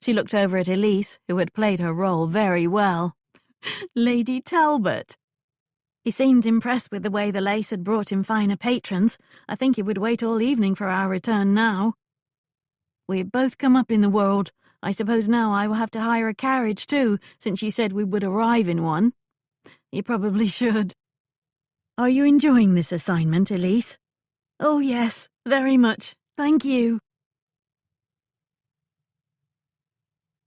She looked over at Elise, who had played her role very well. "Lady Talbot." He seemed impressed with the way the lace had brought him finer patrons. I think he would wait all evening for our return now. We've both come up in the world. I suppose now I will have to hire a carriage too, since you said we would arrive in one. You probably should. Are you enjoying this assignment, Elise? Oh, yes, very much. Thank you.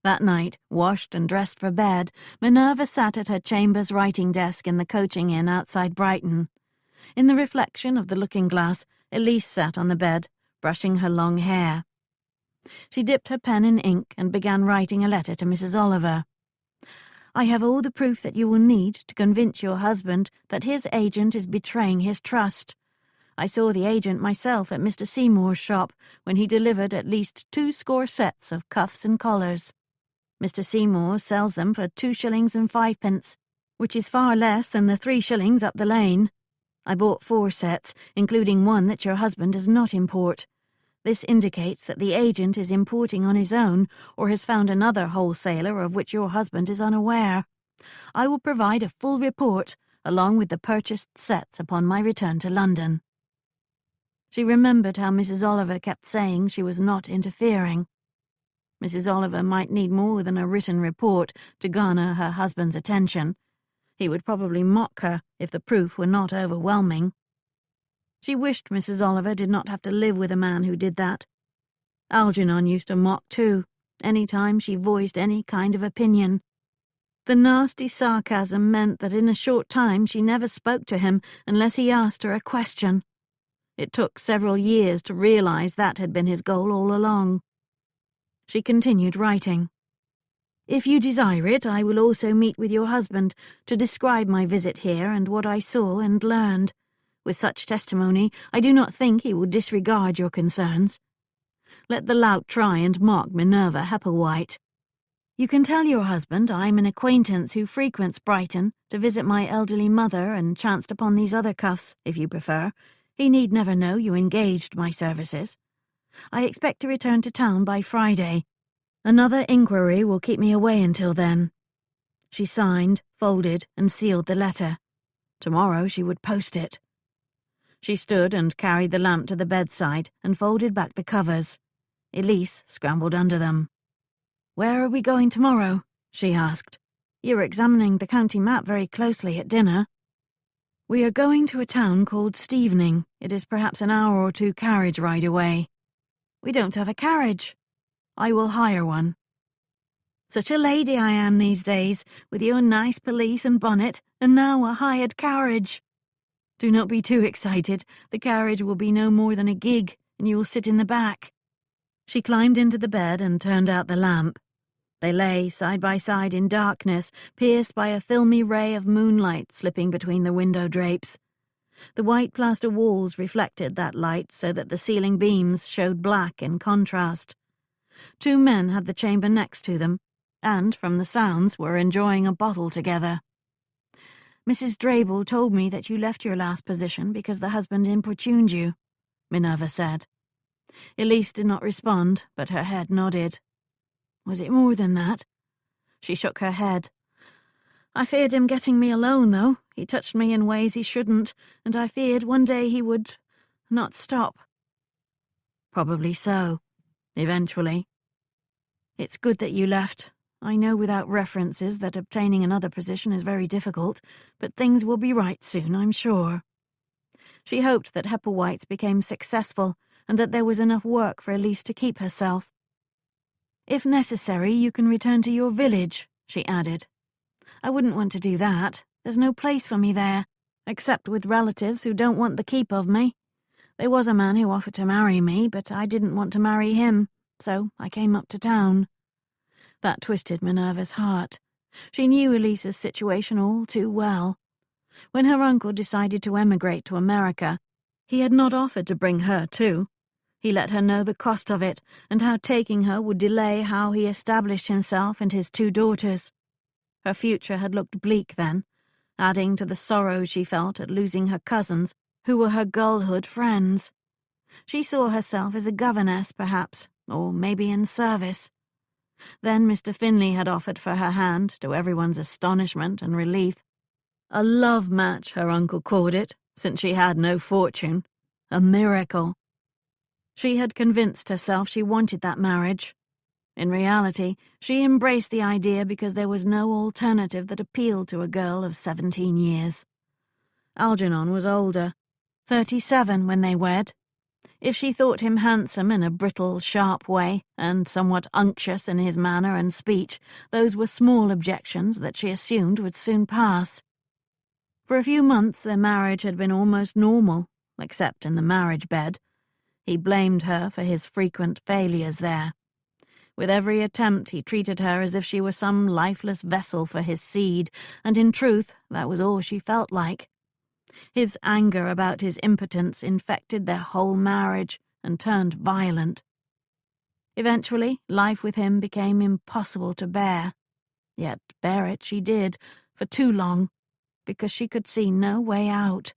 That night, washed and dressed for bed, Minerva sat at her chambers writing desk in the coaching inn outside Brighton. In the reflection of the looking-glass, Elise sat on the bed, brushing her long hair. She dipped her pen in ink and began writing a letter to Mrs. Oliver. I have all the proof that you will need to convince your husband that his agent is betraying his trust. I saw the agent myself at Mr. Seymour's shop when he delivered at least 20 sets of cuffs and collars. Mr. Seymour sells them for 2 shillings and 5 pence, which is far less than the 3 shillings up the lane. I bought 4 sets, including one that your husband does not import. This indicates that the agent is importing on his own or has found another wholesaler of which your husband is unaware. I will provide a full report, along with the purchased sets upon my return to London. She remembered how Mrs. Oliver kept saying she was not interfering. Mrs. Oliver might need more than a written report to garner her husband's attention. He would probably mock her if the proof were not overwhelming. She wished Mrs. Oliver did not have to live with a man who did that. Algernon used to mock too, any time she voiced any kind of opinion. The nasty sarcasm meant that in a short time she never spoke to him unless he asked her a question. It took several years to realize that had been his goal all along. She continued writing. If you desire it, I will also meet with your husband to describe my visit here and what I saw and learned. With such testimony, I do not think he will disregard your concerns. Let the lout try and mock Minerva Hepplewhite. You can tell your husband I am an acquaintance who frequents Brighton to visit my elderly mother and chanced upon these other cuffs, if you prefer. He need never know you engaged my services. I expect to return to town by Friday. Another inquiry will keep me away until then. She signed, folded, and sealed the letter. Tomorrow she would post it. She stood and carried the lamp to the bedside and folded back the covers. Elise scrambled under them. Where are we going tomorrow? She asked. You were examining the county map very closely at dinner. We are going to a town called Stevening. It is perhaps an hour or 2 carriage ride away. We don't have a carriage. I will hire one. Such a lady I am these days, with your nice pelisse and bonnet, and now a hired carriage. Do not be too excited. The carriage will be no more than a gig, and you will sit in the back. She climbed into the bed and turned out the lamp. They lay side by side in darkness, pierced by a filmy ray of moonlight slipping between the window drapes. The white plaster walls reflected that light so that the ceiling beams showed black in contrast. 2 men had the chamber next to them, and, from the sounds, were enjoying a bottle together. Mrs. Drabel told me that you left your last position because the husband importuned you, Minerva said. Elise did not respond, but her head nodded. Was it more than that? She shook her head. I feared him getting me alone, though. He touched me in ways he shouldn't, and I feared one day he would not stop. Probably so. Eventually. It's good that you left. I know without references that obtaining another position is very difficult, but things will be right soon, I'm sure. She hoped that Hepplewhite's became successful and that there was enough work for Elise to keep herself. If necessary, you can return to your village, she added. I wouldn't want to do that. There's no place for me there, except with relatives who don't want the keep of me. There was a man who offered to marry me, but I didn't want to marry him, so I came up to town. That twisted Minerva's heart. She knew Elise's situation all too well. When her uncle decided to emigrate to America, he had not offered to bring her too. He let her know the cost of it, and how taking her would delay how he established himself and his 2 daughters. Her future had looked bleak then, adding to the sorrow she felt at losing her cousins, who were her girlhood friends. She saw herself as a governess, perhaps, or maybe in service. Then Mr. Finley had offered for her hand, to everyone's astonishment and relief. A love match, her uncle called it, since she had no fortune. A miracle. She had convinced herself she wanted that marriage. In reality, she embraced the idea because there was no alternative that appealed to a girl of 17 years. Algernon was older, 37 when they wed. If she thought him handsome in a brittle, sharp way, and somewhat unctuous in his manner and speech, those were small objections that she assumed would soon pass. For a few months their marriage had been almost normal, except in the marriage bed. He blamed her for his frequent failures there. With every attempt he treated her as if she were some lifeless vessel for his seed, and in truth that was all she felt like. His anger about his impotence infected their whole marriage and turned violent. Eventually, life with him became impossible to bear. Yet bear it she did, for too long, because she could see no way out.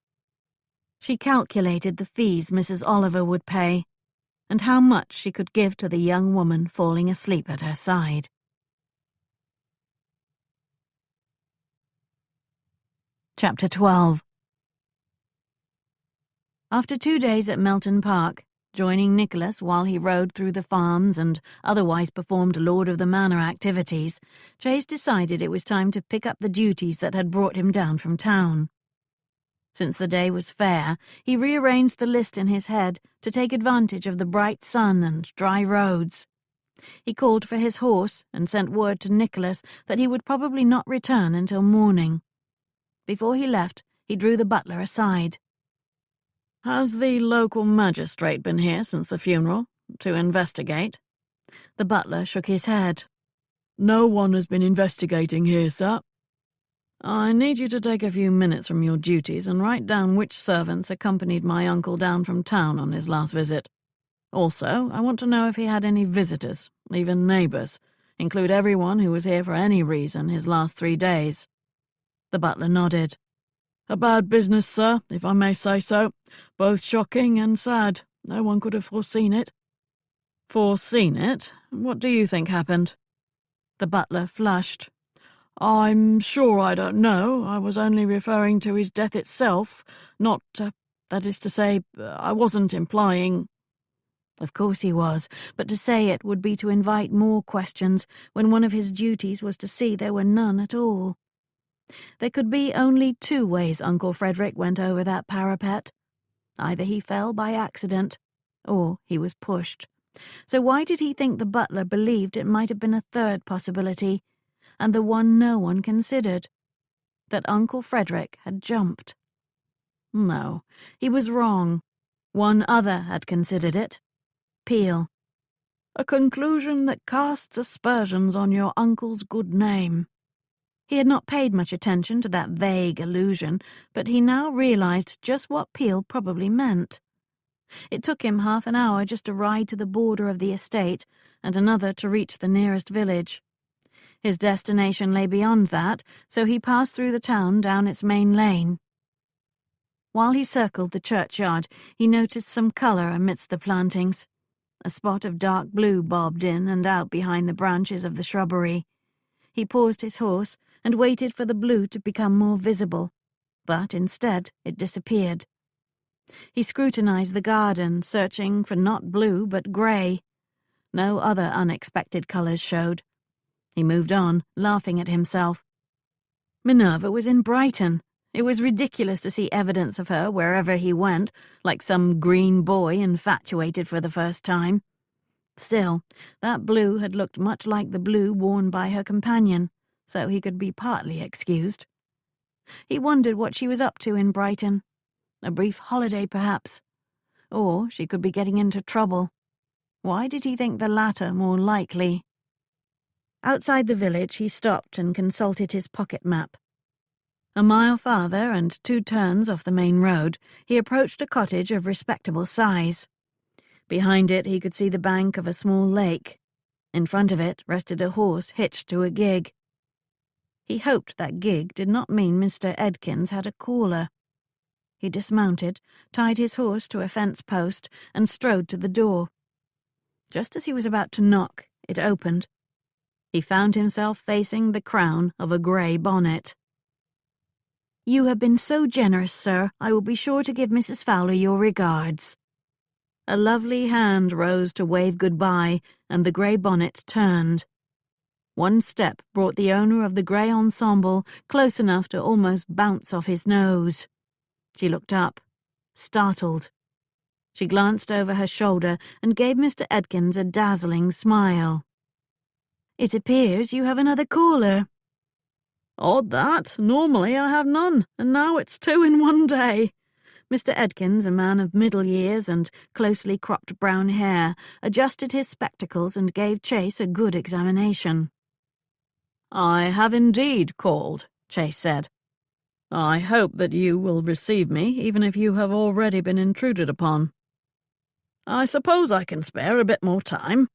She calculated the fees Mrs. Oliver would pay, and how much she could give to the young woman falling asleep at her side. Chapter 12. After 2 days at Melton Park, joining Nicholas while he rode through the farms and otherwise performed Lord of the Manor activities, Chase decided it was time to pick up the duties that had brought him down from town. Since the day was fair, he rearranged the list in his head to take advantage of the bright sun and dry roads. He called for his horse and sent word to Nicholas that he would probably not return until morning. Before he left, he drew the butler aside. "Has the local magistrate been here since the funeral, to investigate?" The butler shook his head. "No one has been investigating here, sir." "I need you to take a few minutes from your duties and write down which servants accompanied my uncle down from town on his last visit. Also, I want to know if he had any visitors, even neighbours. Include everyone who was here for any reason his last 3 days." The butler nodded. "A bad business, sir, if I may say so. Both shocking and sad. No one could have foreseen it." "Foreseen it? What do you think happened?" The butler flushed. "I'm sure I don't know. I was only referring to his death itself, not, that is to say, I wasn't implying—" Of course he was, but to say it would be to invite more questions when one of his duties was to see there were none at all. There could be only 2 ways Uncle Frederick went over that parapet. Either he fell by accident, or he was pushed. So why did he think the butler believed it might have been a third possibility, and the one no one considered? That Uncle Frederick had jumped. No, he was wrong. One other had considered it. Peel. "A conclusion that casts aspersions on your uncle's good name." He had not paid much attention to that vague allusion, but he now realized just what Peel probably meant. It took him half an hour just to ride to the border of the estate, and another to reach the nearest village. His destination lay beyond that, so he passed through the town down its main lane. While he circled the churchyard, he noticed some colour amidst the plantings. A spot of dark blue bobbed in and out behind the branches of the shrubbery. He paused his horse and waited for the blue to become more visible, but instead it disappeared. He scrutinized the garden, searching for not blue but grey. No other unexpected colours showed. He moved on, laughing at himself. Minerva was in Brighton. It was ridiculous to see evidence of her wherever he went, like some green boy infatuated for the first time. Still, that blue had looked much like the blue worn by her companion, so he could be partly excused. He wondered what she was up to in Brighton. A brief holiday, perhaps. Or she could be getting into trouble. Why did he think the latter more likely? Outside the village, he stopped and consulted his pocket map. A mile farther and 2 turns off the main road, he approached a cottage of respectable size. Behind it he could see the bank of a small lake. In front of it rested a horse hitched to a gig. He hoped that gig did not mean Mr. Edkins had a caller. He dismounted, tied his horse to a fence post, and strode to the door. Just as he was about to knock, it opened. He found himself facing the crown of a grey bonnet. You have been so generous, sir. I will be sure to give Mrs. Fowler your regards." A lovely hand rose to wave goodbye, and the grey bonnet turned. One step brought the owner of the grey ensemble close enough to almost bounce off his nose. She looked up, startled. She glanced over her shoulder and gave Mr. Edkins a dazzling smile. "It appears you have another caller." "Odd that. Normally I have none, and now it's 2 in one day." Mr. Edkins, a man of middle years and closely cropped brown hair, adjusted his spectacles and gave Chase a good examination. "I have indeed called," Chase said. "I hope that you will receive me, even if you have already been intruded upon. I suppose I can spare a bit more time.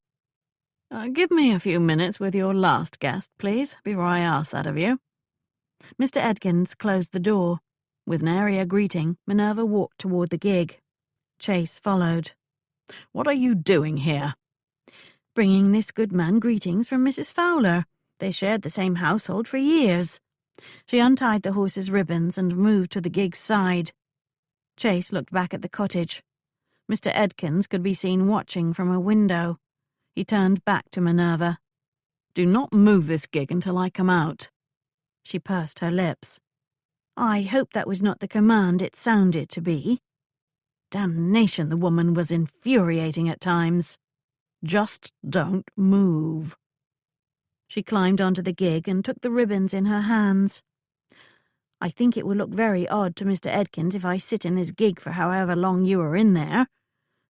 Give me a few minutes with your last guest, please, before I ask that of you." Mr. Edkins closed the door. With an area greeting, Minerva walked toward the gig. Chase followed. "What are you doing here?" "Bringing this good man greetings from Mrs. Fowler. They shared the same household for years." She untied the horse's ribbons and moved to the gig's side. Chase looked back at the cottage. Mr. Edkins could be seen watching from a window. He turned back to Minerva. "Do not move this gig until I come out." She pursed her lips. "I hope that was not the command it sounded to be." Damnation, the woman was infuriating at times. "Just don't move." She climbed onto the gig and took the ribbons in her hands. "I think it will look very odd to Mr. Edkins if I sit in this gig for however long you are in there.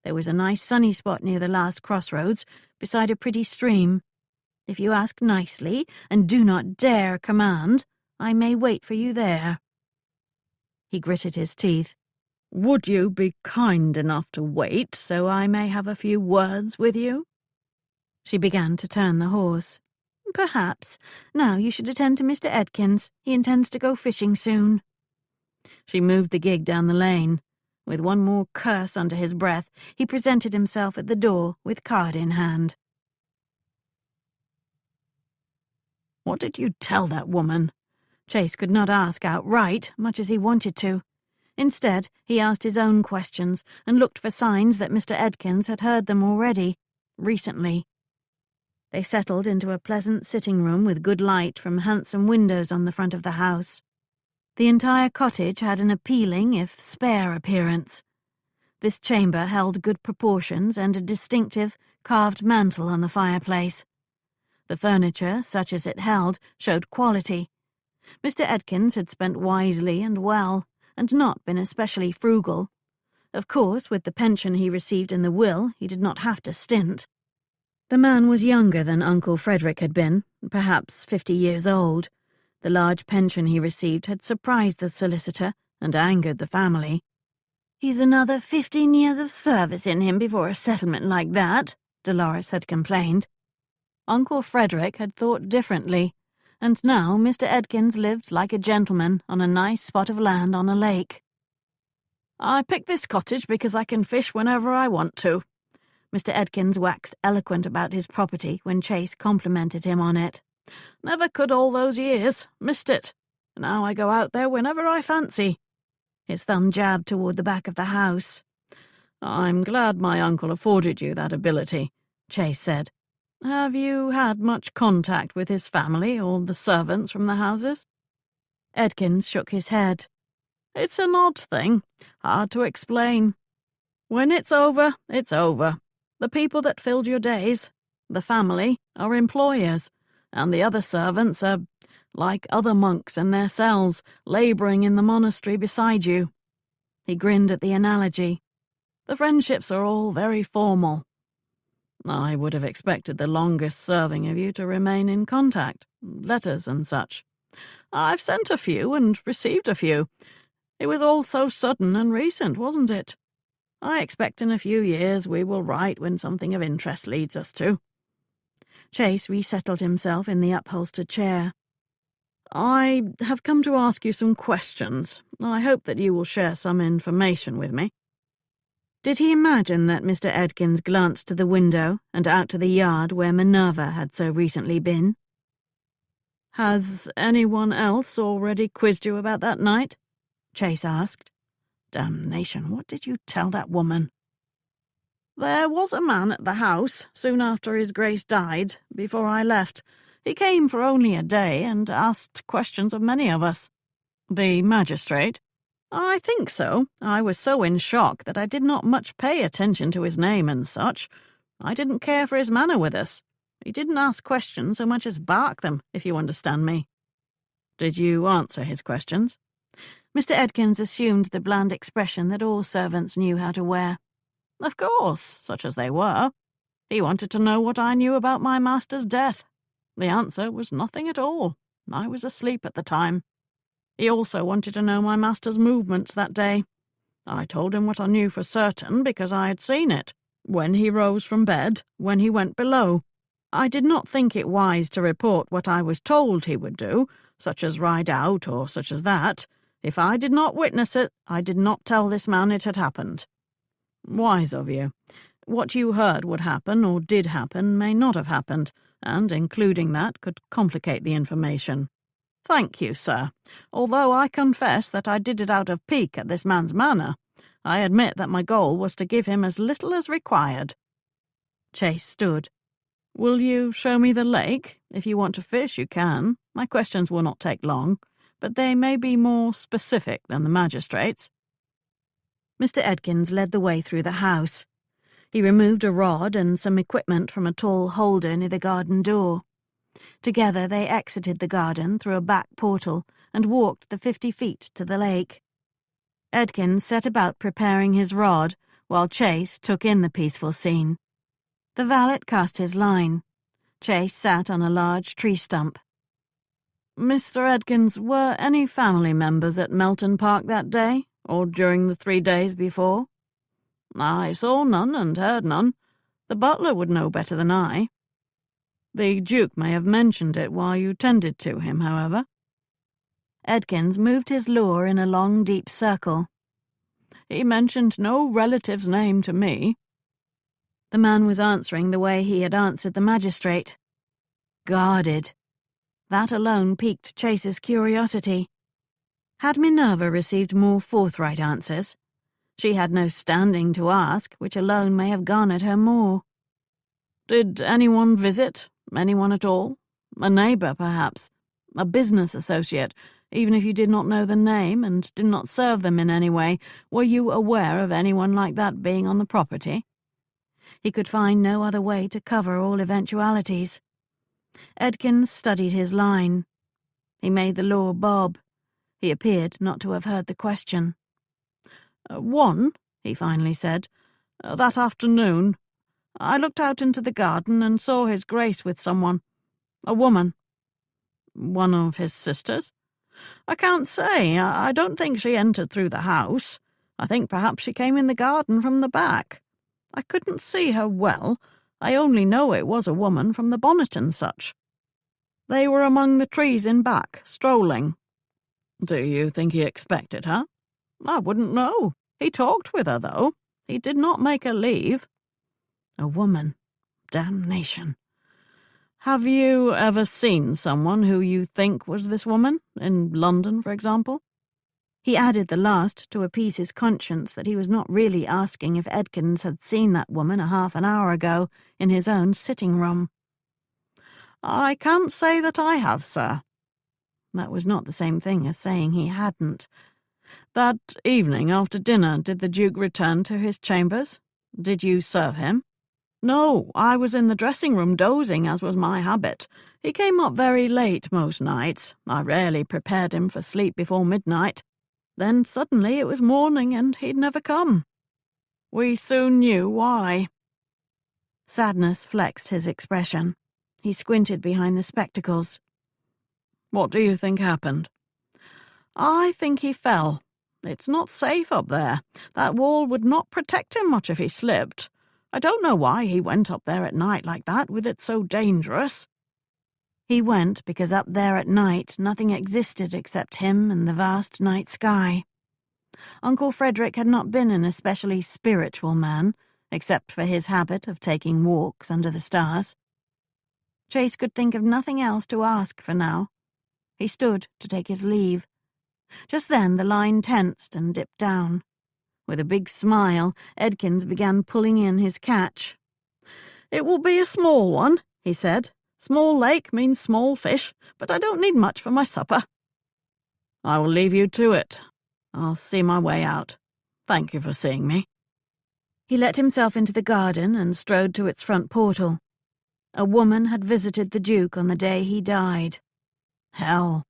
There was a nice sunny spot near the last crossroads, beside a pretty stream. If you ask nicely, and do not dare command, I may wait for you there." He gritted his teeth. "Would you be kind enough to wait so I may have a few words with you?" She began to turn the horse. "Perhaps. Now you should attend to Mr. Edkins. He intends to go fishing soon." She moved the gig down the lane. With one more curse under his breath, he presented himself at the door with card in hand. "What did you tell that woman?" Chase could not ask outright, much as he wanted to. Instead, he asked his own questions and looked for signs that Mr. Edkins had heard them already, recently. They settled into a pleasant sitting room with good light from handsome windows on the front of the house. The entire cottage had an appealing, if spare, appearance. This chamber held good proportions and a distinctive, carved mantel on the fireplace. The furniture, such as it held, showed quality. Mr. Edkins had spent wisely and well, and not been especially frugal. Of course, with the pension he received in the will, he did not have to stint. The man was younger than Uncle Frederick had been, perhaps 50 years old. The large pension he received had surprised the solicitor and angered the family. "He's another 15 years of service in him before a settlement like that," Dolores had complained. Uncle Frederick had thought differently, and now Mr. Edkins lived like a gentleman on a nice spot of land on a lake. "I picked this cottage because I can fish whenever I want to." Mr. Edkins waxed eloquent about his property when Chase complimented him on it. "Never could all those years. Missed it. Now I go out there whenever I fancy." His thumb jabbed toward the back of the house. "I'm glad my uncle afforded you that ability," Chase said. "Have you had much contact with his family or the servants from the houses?" Edkins shook his head. "It's an odd thing, hard to explain. When it's over, it's over. The people that filled your days, the family, are employers, and the other servants are like other monks in their cells, labouring in the monastery beside you." He grinned at the analogy. "The friendships are all very formal. I would have expected the longest serving of you to remain in contact, letters and such. I've sent a few and received a few. It was all so sudden and recent, wasn't it? I expect in a few years we will write when something of interest leads us to." Chase resettled himself in the upholstered chair. "I have come to ask you some questions. I hope that you will share some information with me." Did he imagine that Mr. Edkins glanced to the window and out to the yard where Minerva had so recently been? Has anyone else already quizzed you about that night? Chase asked. Damnation, what did you tell that woman? There was a man at the house soon after His Grace died, before I left. He came for only a day and asked questions of many of us. The magistrate? I think so. I was so in shock that I did not much pay attention to his name and such. I didn't care for his manner with us. He didn't ask questions so much as bark them, if you understand me. Did you answer his questions? Mr. Edkins assumed the bland expression that all servants knew how to wear. Of course, such as they were. He wanted to know what I knew about my master's death. The answer was nothing at all. I was asleep at the time. He also wanted to know my master's movements that day. I told him what I knew for certain because I had seen it. When he rose from bed, when he went below. I did not think it wise to report what I was told he would do, such as ride out or such as that. If I did not witness it, I did not tell this man it had happened. Wise of you. What you heard would happen or did happen may not have happened, and including that could complicate the information. Thank you, sir. Although I confess that I did it out of pique at this man's manner, I admit that my goal was to give him as little as required. Chase stood. Will you show me the lake? If you want to fish, you can. My questions will not take long, but they may be more specific than the magistrate's. Mr. Edkins led the way through the house. He removed a rod and some equipment from a tall holder near the garden door. Together they exited the garden through a back portal and walked the 50 feet to the lake. Edkins set about preparing his rod, while Chase took in the peaceful scene. The valet cast his line. Chase sat on a large tree stump. Mr. Edkins, were any family members at Melton Park that day, or during the 3 days before? I saw none and heard none. The butler would know better than I. The Duke may have mentioned it while you tended to him, however. Edkins moved his lure in a long, deep circle. He mentioned no relative's name to me. The man was answering the way he had answered the magistrate. Guarded. That alone piqued Chase's curiosity. Had Minerva received more forthright answers? She had no standing to ask, which alone may have garnered her more. Did anyone visit? Anyone at all? A neighbour, perhaps? A business associate? Even if you did not know the name and did not serve them in any way, were you aware of anyone like that being on the property? He could find no other way to cover all eventualities. Edkins studied his line. He made the lure bob. He appeared not to have heard the question. One, he finally said, that afternoon. I looked out into the garden and saw His Grace with someone. A woman. One of his sisters? I can't say. I don't think she entered through the house. I think perhaps she came in the garden from the back. I couldn't see her well. I only know it was a woman from the bonnet and such. They were among the trees in back, strolling. Do you think he expected her? I wouldn't know. He talked with her, though. He did not make her leave. A woman. Damnation. Have you ever seen someone who you think was this woman, in London, for example? He added the last to appease his conscience that he was not really asking if Edkins had seen that woman a half an hour ago in his own sitting-room. I can't say that I have, sir. That was not the same thing as saying he hadn't. That evening after dinner, did the Duke return to his chambers? Did you serve him? No, I was in the dressing-room dozing, as was my habit. He came up very late most nights. I rarely prepared him for sleep before midnight. Then suddenly it was morning and he'd never come. We soon knew why. Sadness flexed his expression. He squinted behind the spectacles. What do you think happened? I think he fell. It's not safe up there. That wall would not protect him much if he slipped. I don't know why he went up there at night like that, with it so dangerous. He went because up there at night nothing existed except him and the vast night sky. Uncle Frederick had not been an especially spiritual man, except for his habit of taking walks under the stars. Chase could think of nothing else to ask for now. He stood to take his leave. Just then the line tensed and dipped down. With a big smile, Edkins began pulling in his catch. "It will be a small one," he said. "Small lake means small fish, but I don't need much for my supper." "I will leave you to it. I'll see my way out. Thank you for seeing me." He let himself into the garden and strode to its front portal. A woman had visited the Duke on the day he died. Hell.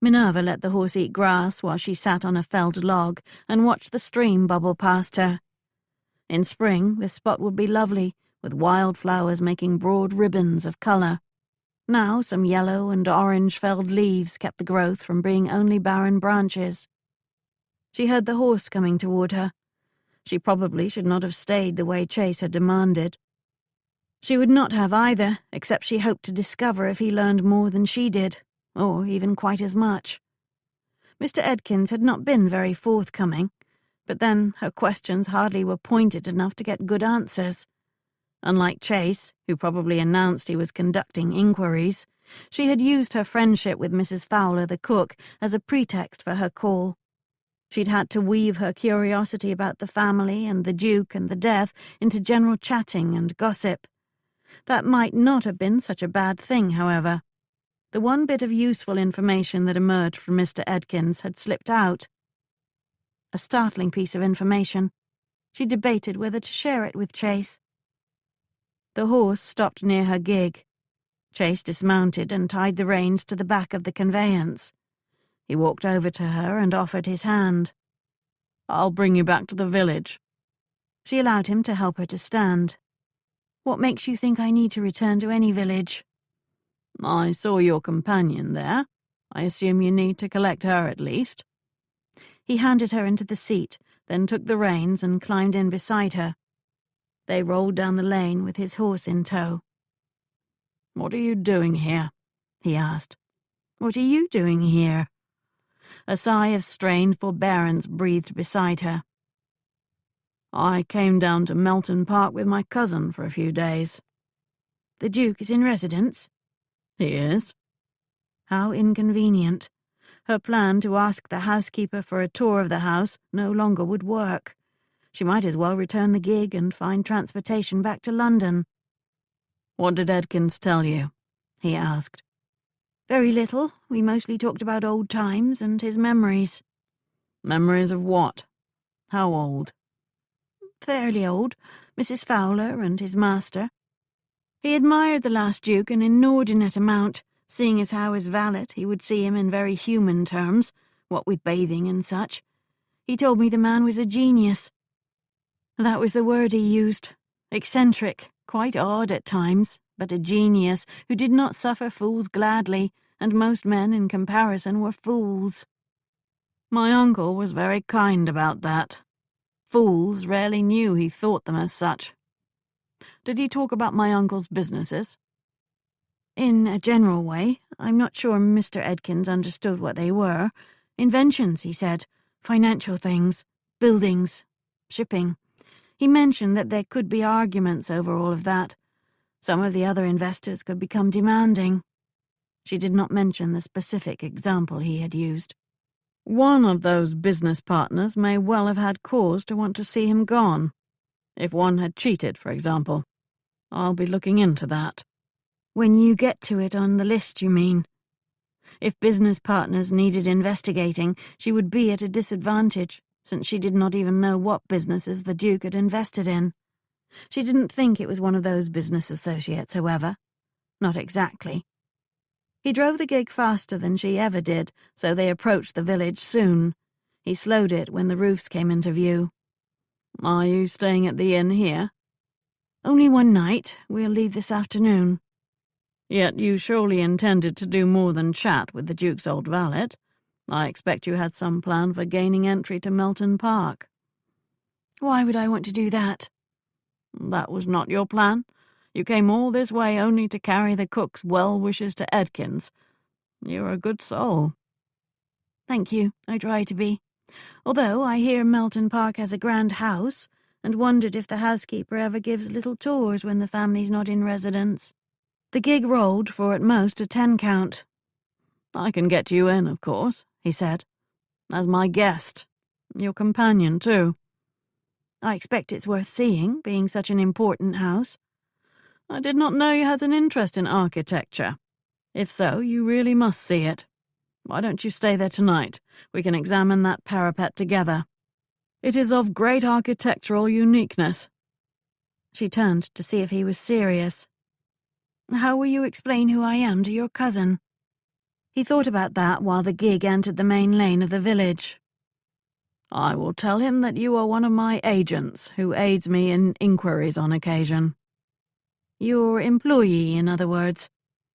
Minerva let the horse eat grass while she sat on a felled log and watched the stream bubble past her. In spring, this spot would be lovely, with wildflowers making broad ribbons of colour. Now some yellow and orange felled leaves kept the growth from being only barren branches. She heard the horse coming toward her. She probably should not have stayed the way Chase had demanded. She would not have either, except she hoped to discover if he learned more than she did, or even quite as much. Mr. Edkins had not been very forthcoming, but then her questions hardly were pointed enough to get good answers. Unlike Chase, who probably announced he was conducting inquiries, she had used her friendship with Mrs. Fowler the cook as a pretext for her call. She'd had to weave her curiosity about the family and the Duke and the death into general chatting and gossip. That might not have been such a bad thing, however. The one bit of useful information that emerged from Mr. Edkins had slipped out. A startling piece of information. She debated whether to share it with Chase. The horse stopped near her gig. Chase dismounted and tied the reins to the back of the conveyance. He walked over to her and offered his hand. "I'll bring you back to the village." She allowed him to help her to stand. "What makes you think I need to return to any village?" "I saw your companion there. I assume you need to collect her at least." He handed her into the seat, then took the reins and climbed in beside her. They rolled down the lane with his horse in tow. "What are you doing here?" he asked. "What are you doing here?" A sigh of strained forbearance breathed beside her. "I came down to Melton Park with my cousin for a few days." "The Duke is in residence?" "He is." How inconvenient. Her plan to ask the housekeeper for a tour of the house no longer would work. She might as well return the gig and find transportation back to London. "What did Edkins tell you?" he asked. "Very little. We mostly talked about old times and his memories." "Memories of what? How old?" "Fairly old. Mrs. Fowler and his master. He admired the last Duke an inordinate amount, seeing as how as valet he would see him in very human terms, what with bathing and such. He told me the man was a genius. That was the word he used. Eccentric, quite odd at times, but a genius who did not suffer fools gladly, and most men in comparison were fools." "My uncle was very kind about that. Fools rarely knew he thought them as such. Did he talk about my uncle's businesses?" "In a general way. I'm not sure Mr. Edkins understood what they were. Inventions, he said. Financial things. Buildings. Shipping. He mentioned that there could be arguments over all of that. Some of the other investors could become demanding." She did not mention the specific example he had used. "One of those business partners may well have had cause to want to see him gone. If one had cheated, for example. I'll be looking into that." "When you get to it on the list, you mean?" If business partners needed investigating, she would be at a disadvantage, since she did not even know what businesses the Duke had invested in. She didn't think it was one of those business associates, however. Not exactly. He drove the gig faster than she ever did, so they approached the village soon. He slowed it when the roofs came into view. "Are you staying at the inn here?" "Only one night. We'll leave this afternoon." "Yet you surely intended to do more than chat with the Duke's old valet. I expect you had some plan for gaining entry to Melton Park." "Why would I want to do that?" "That was not your plan? You came all this way only to carry the cook's well wishes to Edkins. You're a good soul." "Thank you, I try to be. Although I hear Melton Park has a grand house, and wondered if the housekeeper ever gives little tours when the family's not in residence." The gig rolled for at most a 10 count. "I can get you in, of course," he said. "As my guest. Your companion, too." I expect it's worth seeing, being such an important house. "I did not know you had an interest in architecture. If so, you really must see it. Why don't you stay there tonight? We can examine that parapet together. It is of great architectural uniqueness." She turned to see if he was serious. "How will you explain who I am to your cousin?" He thought about that while the gig entered the main lane of the village. "I will tell him that you are one of my agents who aids me in inquiries on occasion." Your employee, in other words.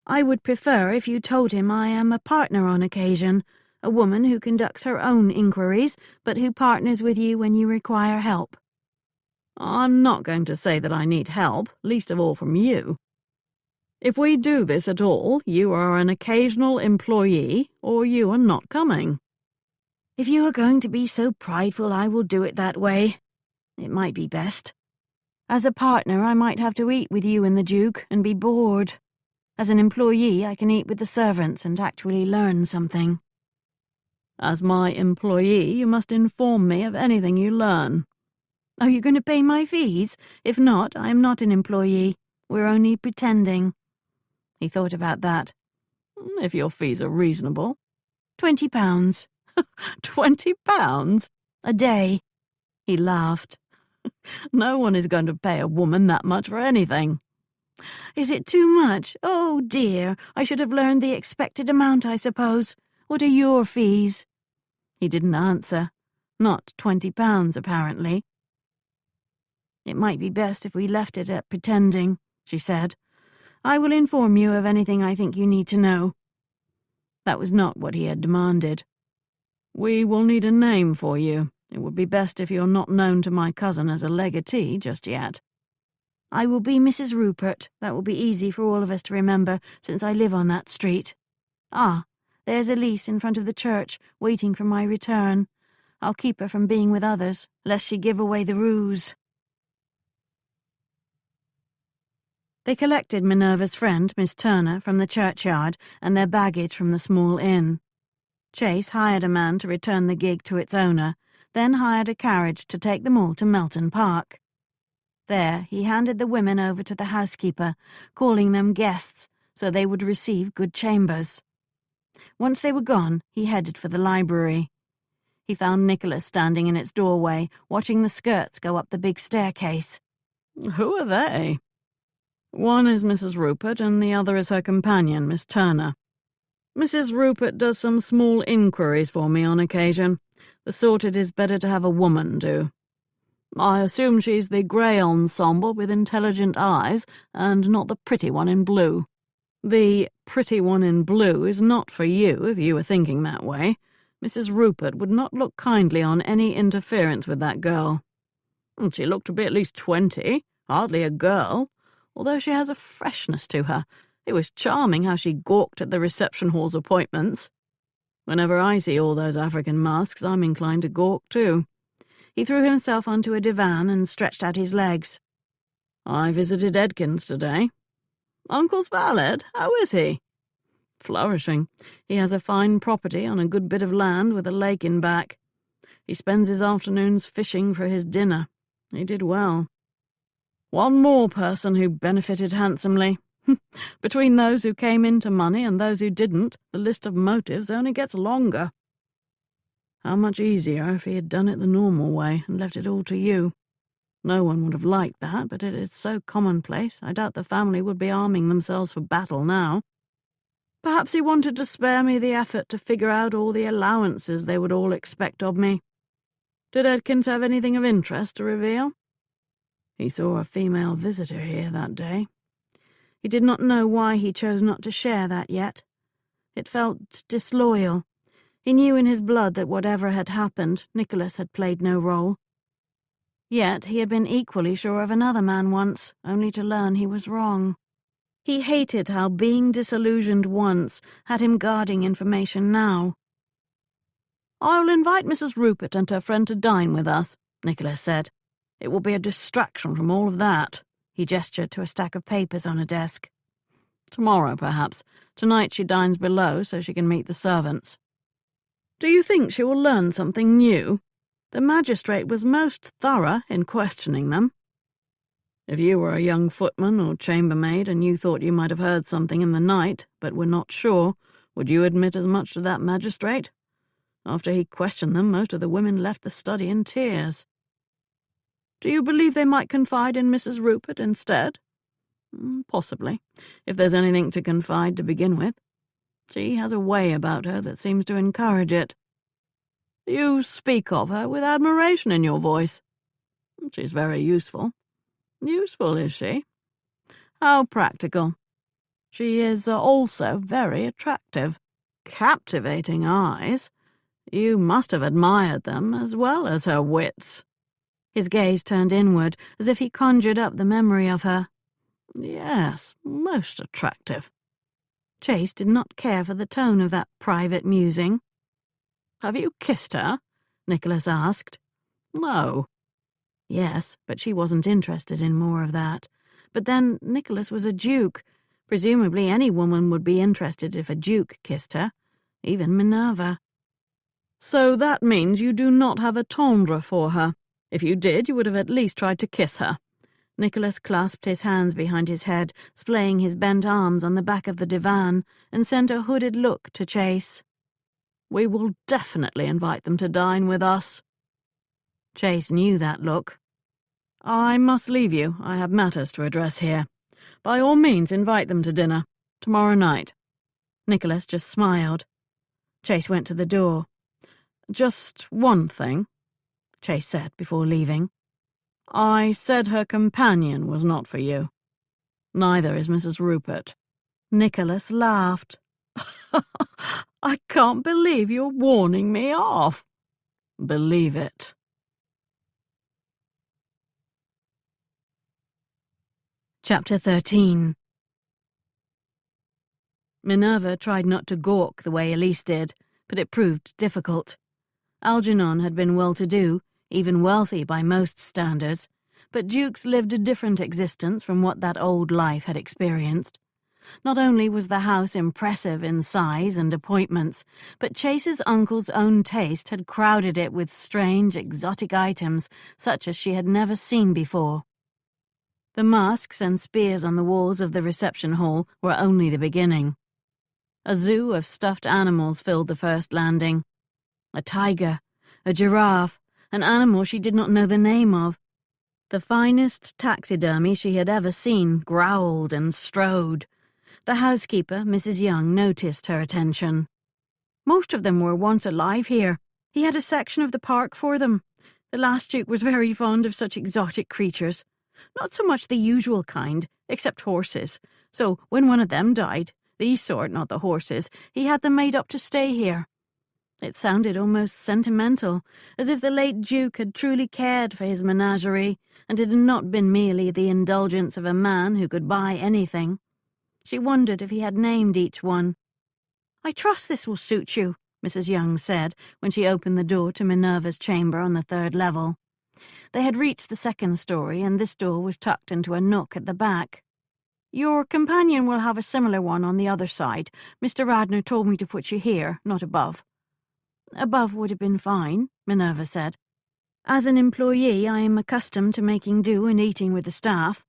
I would prefer if you told him I am a partner on occasion, a woman who conducts her own inquiries, but who partners with you when you require help. "I'm not going to say that I need help, least of all from you. If we do this at all, you are an occasional employee, or you are not coming." If you are going to be so prideful, I will do it that way. It might be best. As a partner, I might have to eat with you and the Duke and be bored. As an employee, I can eat with the servants and actually learn something. "As my employee, you must inform me of anything you learn." Are you going to pay my fees? If not, I am not an employee. We're only pretending. He thought about that. "If your fees are reasonable." £20. £20? A day. He laughed. "No one is going to pay a woman that much for anything." Is it too much? Oh, dear. I should have learned the expected amount, I suppose. What are your fees? He didn't answer. Not £20, apparently. It might be best if we left it at pretending, she said. I will inform you of anything I think you need to know. That was not what he had demanded. "We will need a name for you. It would be best if you're not known to my cousin as a legatee just yet." "I will be Mrs. Rupert. That will be easy for all of us to remember, since I live on that street. Ah, there's Elise in front of the church, waiting for my return. I'll keep her from being with others, lest she give away the ruse." They collected Minerva's friend, Miss Turner, from the churchyard, and their baggage from the small inn. Chase hired a man to return the gig to its owner, then hired a carriage to take them all to Melton Park. There he handed the women over to the housekeeper, calling them guests, so they would receive good chambers. Once they were gone, he headed for the library. He found Nicholas standing in its doorway, watching the skirts go up the big staircase. "Who are they?" "One is Mrs. Rupert, and the other is her companion, Miss Turner. Mrs. Rupert does some small inquiries for me on occasion, the sort it is better to have a woman do. I assume she's the grey ensemble with intelligent eyes, and not the pretty one in blue. The pretty one in blue is not for you, if you were thinking that way. Mrs. Rupert would not look kindly on any interference with that girl. She looked to be at least 20, hardly a girl, although she has a freshness to her. It was charming how she gawked at the reception hall's appointments. Whenever I see all those African masks, I'm inclined to gawk too." He threw himself onto a divan and stretched out his legs. "I visited Edkins today." "Uncle's valet? How is he?" "Flourishing. He has a fine property on a good bit of land with a lake in back. He spends his afternoons fishing for his dinner. He did well. One more person who benefited handsomely. Between those who came into money and those who didn't, the list of motives only gets longer. How much easier if he had done it the normal way and left it all to you. No one would have liked that, but it is so commonplace, I doubt the family would be arming themselves for battle now. Perhaps he wanted to spare me the effort to figure out all the allowances they would all expect of me. Did Edkins have anything of interest to reveal?" He saw a female visitor here that day. He did not know why he chose not to share that yet. It felt disloyal. He knew in his blood that whatever had happened, Nicholas had played no role. Yet he had been equally sure of another man once, only to learn he was wrong. He hated how being disillusioned once had him guarding information now. "I will invite Mrs. Rupert and her friend to dine with us," Nicholas said. "It will be a distraction from all of that." He gestured to a stack of papers on a desk. Tomorrow, perhaps. Tonight she dines below so she can meet the servants. Do you think she will learn something new? The magistrate was most thorough in questioning them. If you were a young footman or chambermaid and you thought you might have heard something in the night, but were not sure, would you admit as much to that magistrate? After he questioned them, most of the women left the study in tears. Do you believe they might confide in Mrs. Rupert instead? Possibly, if there's anything to confide to begin with. She has a way about her that seems to encourage it. You speak of her with admiration in your voice. She's very useful. Useful, is she? How practical. She is also very attractive. Captivating eyes. You must have admired them as well as her wits. His gaze turned inward, as if he conjured up the memory of her. Yes, most attractive. Chase did not care for the tone of that private musing. Have you kissed her? Nicholas asked. No. Yes, but she wasn't interested in more of that. But then Nicholas was a duke. Presumably any woman would be interested if a duke kissed her, even Minerva. So that means you do not have a tendre for her. If you did, you would have at least tried to kiss her. Nicholas clasped his hands behind his head, splaying his bent arms on the back of the divan, and sent a hooded look to Chase. We will definitely invite them to dine with us. Chase knew that look. I must leave you. I have matters to address here. By all means, invite them to dinner. Tomorrow night. Nicholas just smiled. Chase went to the door. Just one thing, Chase said before leaving. I said her companion was not for you. Neither is Mrs. Rupert. Nicholas laughed. I can't believe you're warning me off. Believe it. Chapter 13. Minerva tried not to gawk the way Elise did, but it proved difficult. Algernon had been well-to-do, even wealthy by most standards, but dukes lived a different existence from what that old life had experienced. Not only was the house impressive in size and appointments, but Chase's uncle's own taste had crowded it with strange, exotic items such as she had never seen before. The masks and spears on the walls of the reception hall were only the beginning. A zoo of stuffed animals filled the first landing. A tiger, a giraffe, an animal she did not know the name of. The finest taxidermy she had ever seen growled and strode. The housekeeper, Mrs. Young, noticed her attention. Most of them were once alive here. He had a section of the park for them. The last duke was very fond of such exotic creatures. Not so much the usual kind, except horses. So when one of them died, these sort, not the horses, he had them made up to stay here. It sounded almost sentimental, as if the late Duke had truly cared for his menagerie, and it had not been merely the indulgence of a man who could buy anything. She wondered if he had named each one. I trust this will suit you, Mrs. Young said, when she opened the door to Minerva's chamber on the 3rd level. They had reached the 2nd story, and this door was tucked into a nook at the back. Your companion will have a similar one on the other side. Mr. Radnor told me to put you here, not above. Above would have been fine, Minerva said. As an employee, I am accustomed to making do and eating with the staff.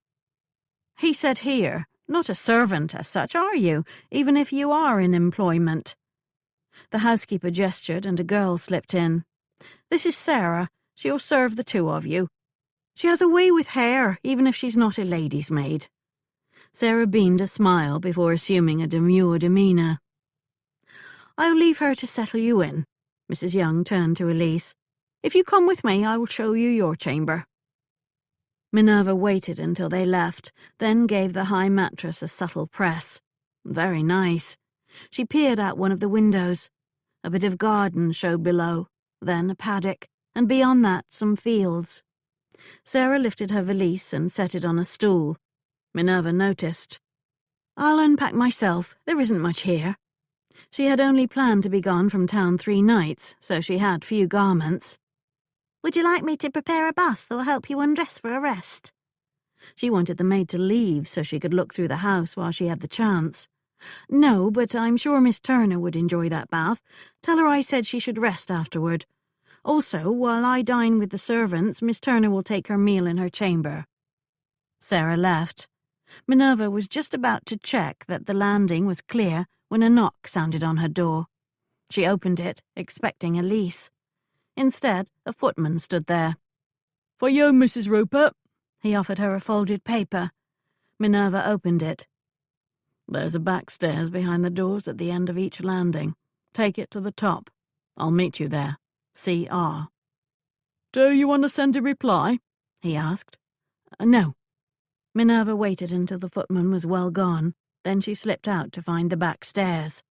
He said here. Not a servant as such, are you, even if you are in employment? The housekeeper gestured, and a girl slipped in. This is Sarah. She'll serve the two of you. She has a way with hair, even if she's not a lady's maid. Sarah beamed a smile before assuming a demure demeanour. I'll leave her to settle you in. Mrs. Young turned to Elise. If you come with me, I will show you your chamber. Minerva waited until they left, then gave the high mattress a subtle press. Very nice. She peered out one of the windows. A bit of garden showed below, then a paddock, and beyond that some fields. Sarah lifted her valise and set it on a stool. Minerva noticed. I'll unpack myself. There isn't much here. She had only planned to be gone from town 3 nights, so she had few garments. Would you like me to prepare a bath or help you undress for a rest? She wanted the maid to leave so she could look through the house while she had the chance. "No, but I'm sure Miss Turner would enjoy that bath. Tell her I said she should rest afterward. Also, while I dine with the servants, Miss Turner will take her meal in her chamber." Sarah left. Minerva was just about to check that the landing was clear when a knock sounded on her door. She opened it, expecting Elise. Instead, a footman stood there. "For you, Mrs. Rupert." He offered her a folded paper. Minerva opened it. "There's a back stairs behind the doors at the end of each landing. Take it to the top. I'll meet you there. C.R." "Do you want to send a reply?" he asked. No. Minerva waited until the footman was well gone. Then she slipped out to find the back stairs.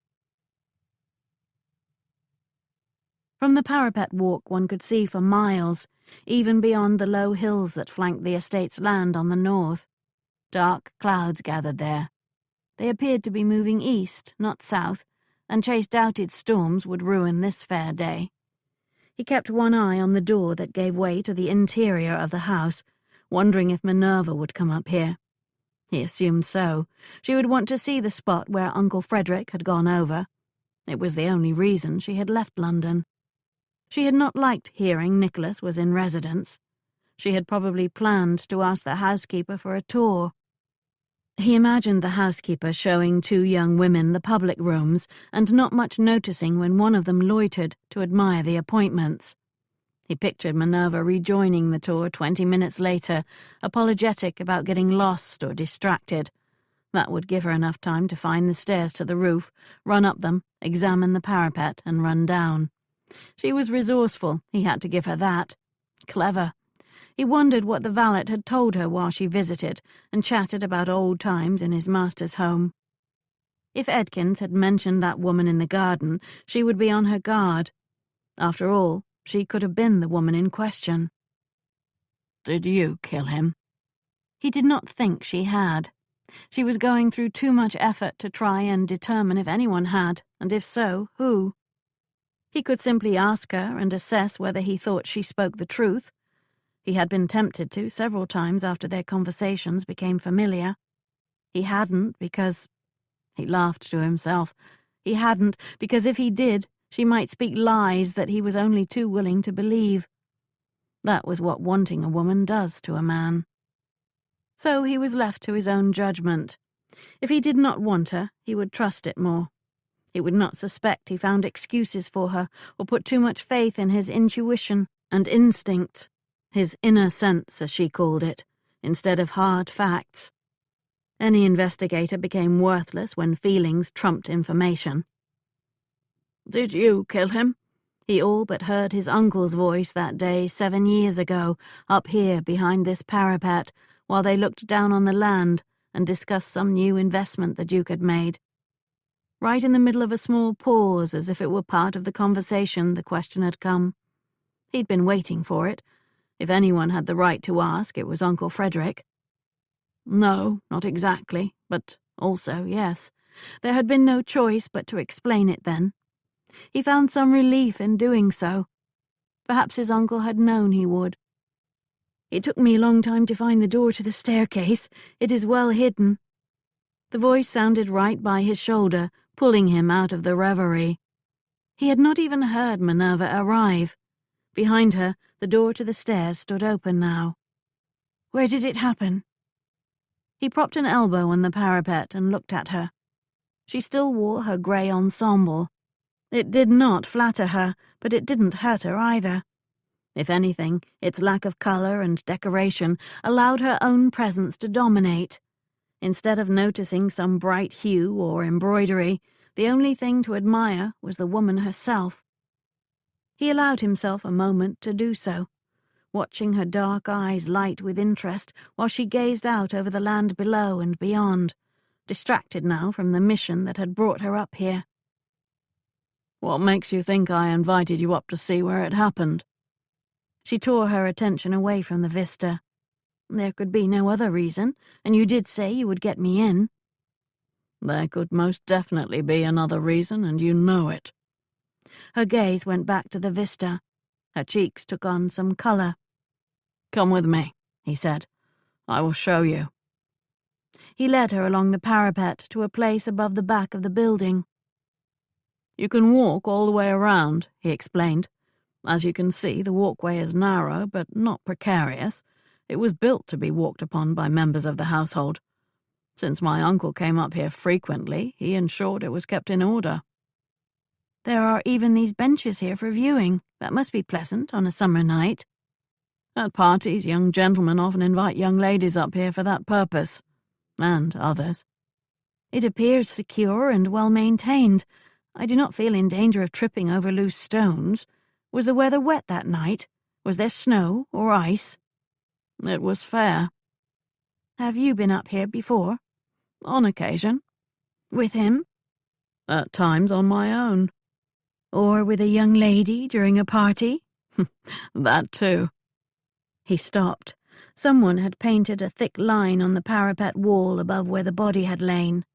From the parapet walk one could see for miles, even beyond the low hills that flanked the estate's land on the north. Dark clouds gathered there. They appeared to be moving east, not south, and Chase doubted storms would ruin this fair day. He kept one eye on the door that gave way to the interior of the house, wondering if Minerva would come up here. He assumed so. She would want to see the spot where Uncle Frederick had gone over. It was the only reason she had left London. She had not liked hearing Nicholas was in residence. She had probably planned to ask the housekeeper for a tour. He imagined the housekeeper showing two young women the public rooms and not much noticing when one of them loitered to admire the appointments. He pictured Minerva rejoining the tour 20 minutes later, apologetic about getting lost or distracted. That would give her enough time to find the stairs to the roof, run up them, examine the parapet, and run down. She was resourceful, he had to give her that. Clever. He wondered what the valet had told her while she visited, and chatted about old times in his master's home. If Edkins had mentioned that woman in the garden, she would be on her guard. After all, she could have been the woman in question. "Did you kill him?" He did not think she had. She was going through too much effort to try and determine if anyone had, and if so, who. He could simply ask her and assess whether he thought she spoke the truth. He had been tempted to several times after their conversations became familiar. He hadn't because... He laughed to himself. He hadn't because if he did, she might speak lies that he was only too willing to believe. That was what wanting a woman does to a man. So he was left to his own judgment. If he did not want her, he would trust it more. He would not suspect he found excuses for her or put too much faith in his intuition and instincts, his inner sense, as she called it, instead of hard facts. Any investigator became worthless when feelings trumped information. "Did you kill him?" He all but heard his uncle's voice that day 7 years ago, up here behind this parapet, while they looked down on the land and discussed some new investment the Duke had made. Right in the middle of a small pause, as if it were part of the conversation, the question had come. He'd been waiting for it. If anyone had the right to ask, it was Uncle Frederick. No, not exactly, but also yes. There had been no choice but to explain it then. He found some relief in doing so. Perhaps his uncle had known he would. "It took me a long time to find the door to the staircase. It is well hidden." The voice sounded right by his shoulder, pulling him out of the reverie. He had not even heard Minerva arrive. Behind her, the door to the stairs stood open now. "Where did it happen?" He propped an elbow on the parapet and looked at her. She still wore her grey ensemble. It did not flatter her, but it didn't hurt her either. If anything, its lack of colour and decoration allowed her own presence to dominate. Instead of noticing some bright hue or embroidery, the only thing to admire was the woman herself. He allowed himself a moment to do so, watching her dark eyes light with interest while she gazed out over the land below and beyond, distracted now from the mission that had brought her up here. "What makes you think I invited you up to see where it happened?" She tore her attention away from the vista. "There could be no other reason, and you did say you would get me in." "There could most definitely be another reason, and you know it." Her gaze went back to the vista. Her cheeks took on some colour. "Come with me," he said. I will show you." He led her along the parapet to a place above the back of the building. "You can walk all the way around," he explained. "As you can see, the walkway is narrow, but not precarious. It was built to be walked upon by members of the household. Since my uncle came up here frequently, he ensured it was kept in order." "There are even these benches here for viewing. That must be pleasant on a summer night." "At parties, young gentlemen often invite young ladies up here for that purpose, and others." "It appears secure and well maintained. I do not feel in danger of tripping over loose stones. Was the weather wet that night? Was there snow or ice?" "It was fair." "Have you been up here before?" "On occasion." "With him?" "At times on my own." "Or with a young lady during a party?" "That too." He stopped. Someone had painted a thick line on the parapet wall above where the body had lain.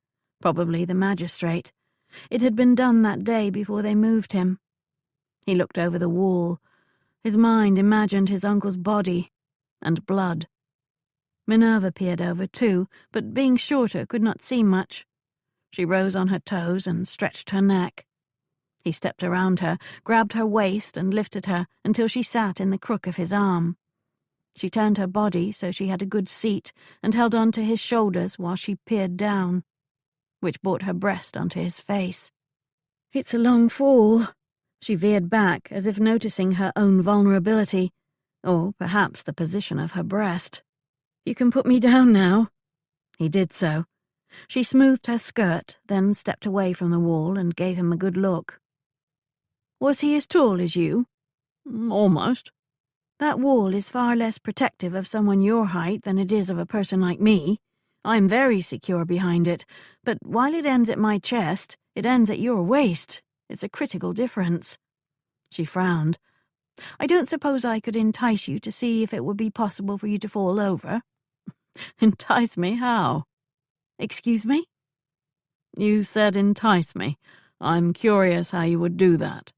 Probably the magistrate. It had been done that day before they moved him. He looked over the wall. His mind imagined his uncle's body and blood. Minerva peered over too, but being shorter could not see much. She rose on her toes and stretched her neck. He stepped around her, grabbed her waist and lifted her until she sat in the crook of his arm. She turned her body so she had a good seat and held on to his shoulders while she peered down, which brought her breast onto his face. "It's a long fall." She veered back as if noticing her own vulnerability, or perhaps the position of her breast. "You can put me down now." He did so. She smoothed her skirt, then stepped away from the wall and gave him a good look. "Was he as tall as you?" "Almost." "That wall is far less protective of someone your height than it is of a person like me. I'm very secure behind it, but while it ends at my chest, it ends at your waist. It's a critical difference." She frowned. "I don't suppose I could entice you to see if it would be possible for you to fall over." "Entice me how?" "Excuse me?" "You said entice me. I'm curious how you would do that."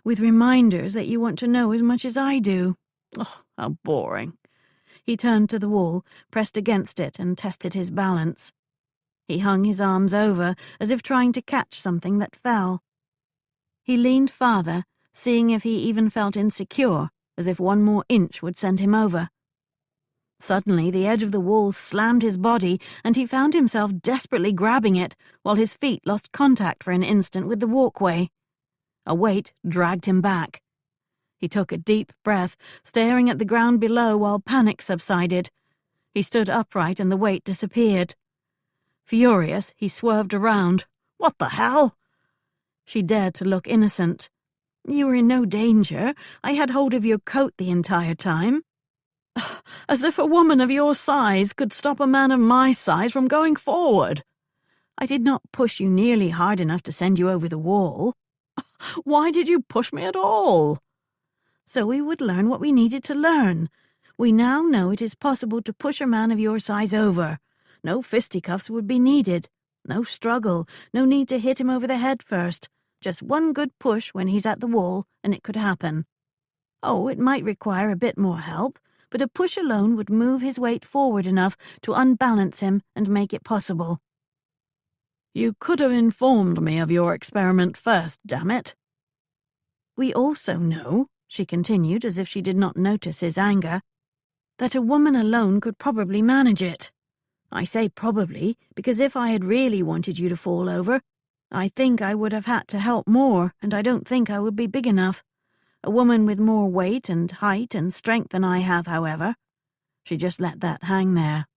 "With reminders that you want to know as much as I do." "Oh, how boring." He turned to the wall, pressed against it, and tested his balance. He hung his arms over, as if trying to catch something that fell. He leaned farther, seeing if he even felt insecure, as if one more inch would send him over. Suddenly, the edge of the wall slammed his body, and he found himself desperately grabbing it, while his feet lost contact for an instant with the walkway. A weight dragged him back. He took a deep breath, staring at the ground below while panic subsided. He stood upright and the weight disappeared. Furious, he swerved around. "What the hell?" She dared to look innocent. "You were in no danger. I had hold of your coat the entire time." "As if a woman of your size could stop a man of my size from going forward." "I did not push you nearly hard enough to send you over the wall." "Why did you push me at all?" "So we would learn what we needed to learn. We now know it is possible to push a man of your size over. No fisticuffs would be needed. No struggle. No need to hit him over the head first. Just one good push when he's at the wall, and it could happen. Oh, it might require a bit more help, but a push alone would move his weight forward enough to unbalance him and make it possible." "You could have informed me of your experiment first, damn it." "We also know," she continued as if she did not notice his anger, "that a woman alone could probably manage it. I say probably because if I had really wanted you to fall over, I think I would have had to help more, and I don't think I would be big enough. A woman with more weight and height and strength than I have, however." She just let that hang there.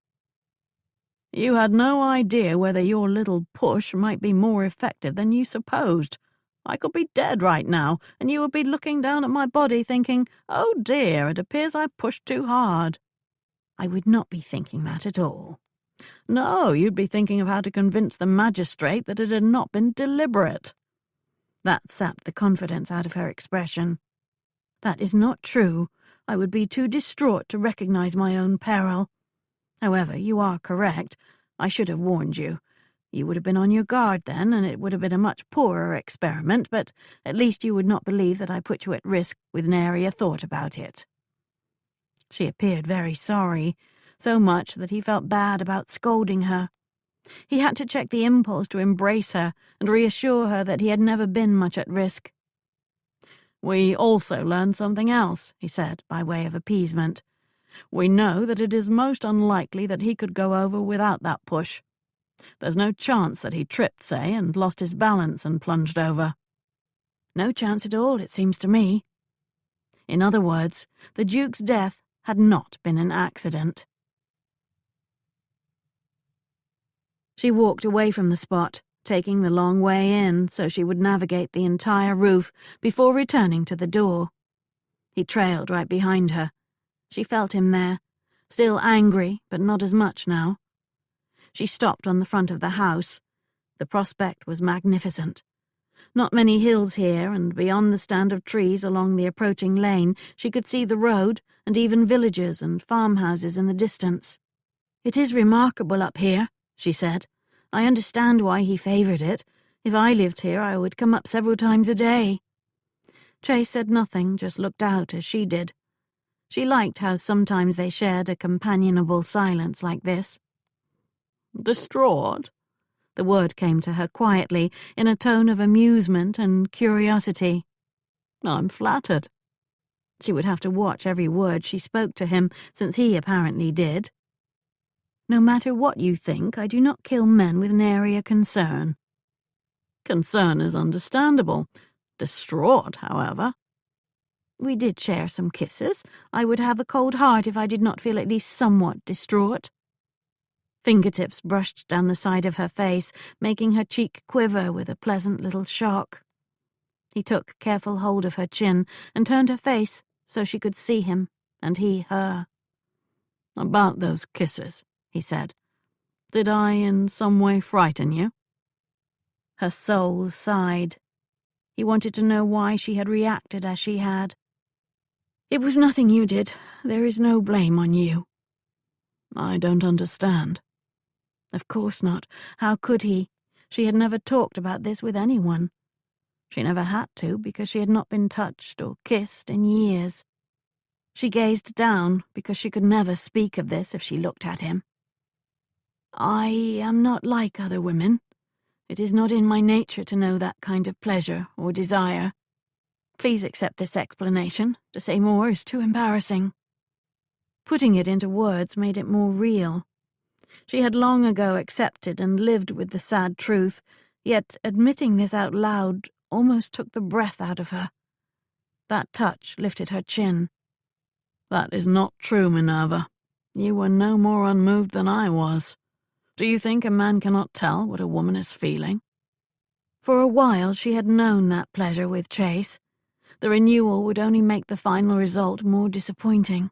"You had no idea whether your little push might be more effective than you supposed. I could be dead right now, and you would be looking down at my body thinking, 'Oh dear, it appears I pushed too hard.'" "I would not be thinking that at all." "No, you'd be thinking of how to convince the magistrate that it had not been deliberate." That sapped the confidence out of her expression. "That is not true. I would be too distraught to recognize my own peril. However, you are correct. I should have warned you. You would have been on your guard then, and it would have been a much poorer experiment, but at least you would not believe that I put you at risk with nary a thought about it." She appeared very sorry, so much that he felt bad about scolding her. He had to check the impulse to embrace her and reassure her that he had never been much at risk. "We also learned something else," he said, by way of appeasement. "We know that it is most unlikely that he could go over without that push. There's no chance that he tripped, say, and lost his balance and plunged over." No chance at all, it seems to me. In other words, the Duke's death had not been an accident. She walked away from the spot, taking the long way in so she would navigate the entire roof before returning to the door. He trailed right behind her. She felt him there, still angry, but not as much now. She stopped on the front of the house. The prospect was magnificent. Not many hills here, and beyond the stand of trees along the approaching lane she could see the road and even villages and farmhouses in the distance. "It is remarkable up here," she said. "I understand why he favoured it. If I lived here, I would come up several times a day." Chase said nothing, just looked out as she did. She liked how sometimes they shared a companionable silence like this. "Distraught?" The word came to her quietly, in a tone of amusement and curiosity. "I'm flattered." She would have to watch every word she spoke to him, since he apparently did. "No matter what you think, I do not kill men with nary a concern." "Concern is understandable. Distraught, however." "We did share some kisses. I would have a cold heart if I did not feel at least somewhat distraught." Fingertips brushed down the side of her face, making her cheek quiver with a pleasant little shock. He took careful hold of her chin and turned her face so she could see him, and he her. "About those kisses," he said. "Did I in some way frighten you?" Her soul sighed. He wanted to know why she had reacted as she had. "It was nothing you did. There is no blame on you." "I don't understand." Of course not. How could he? She had never talked about this with anyone. She never had to, because she had not been touched or kissed in years. She gazed down, because she could never speak of this if she looked at him. "I am not like other women. It is not in my nature to know that kind of pleasure or desire. Please accept this explanation. To say more is too embarrassing." Putting it into words made it more real. She had long ago accepted and lived with the sad truth, yet admitting this out loud almost took the breath out of her. That touch lifted her chin. "That is not true, Minerva. You were no more unmoved than I was. Do you think a man cannot tell what a woman is feeling?" For a while she had known that pleasure with Chase. The renewal would only make the final result more disappointing.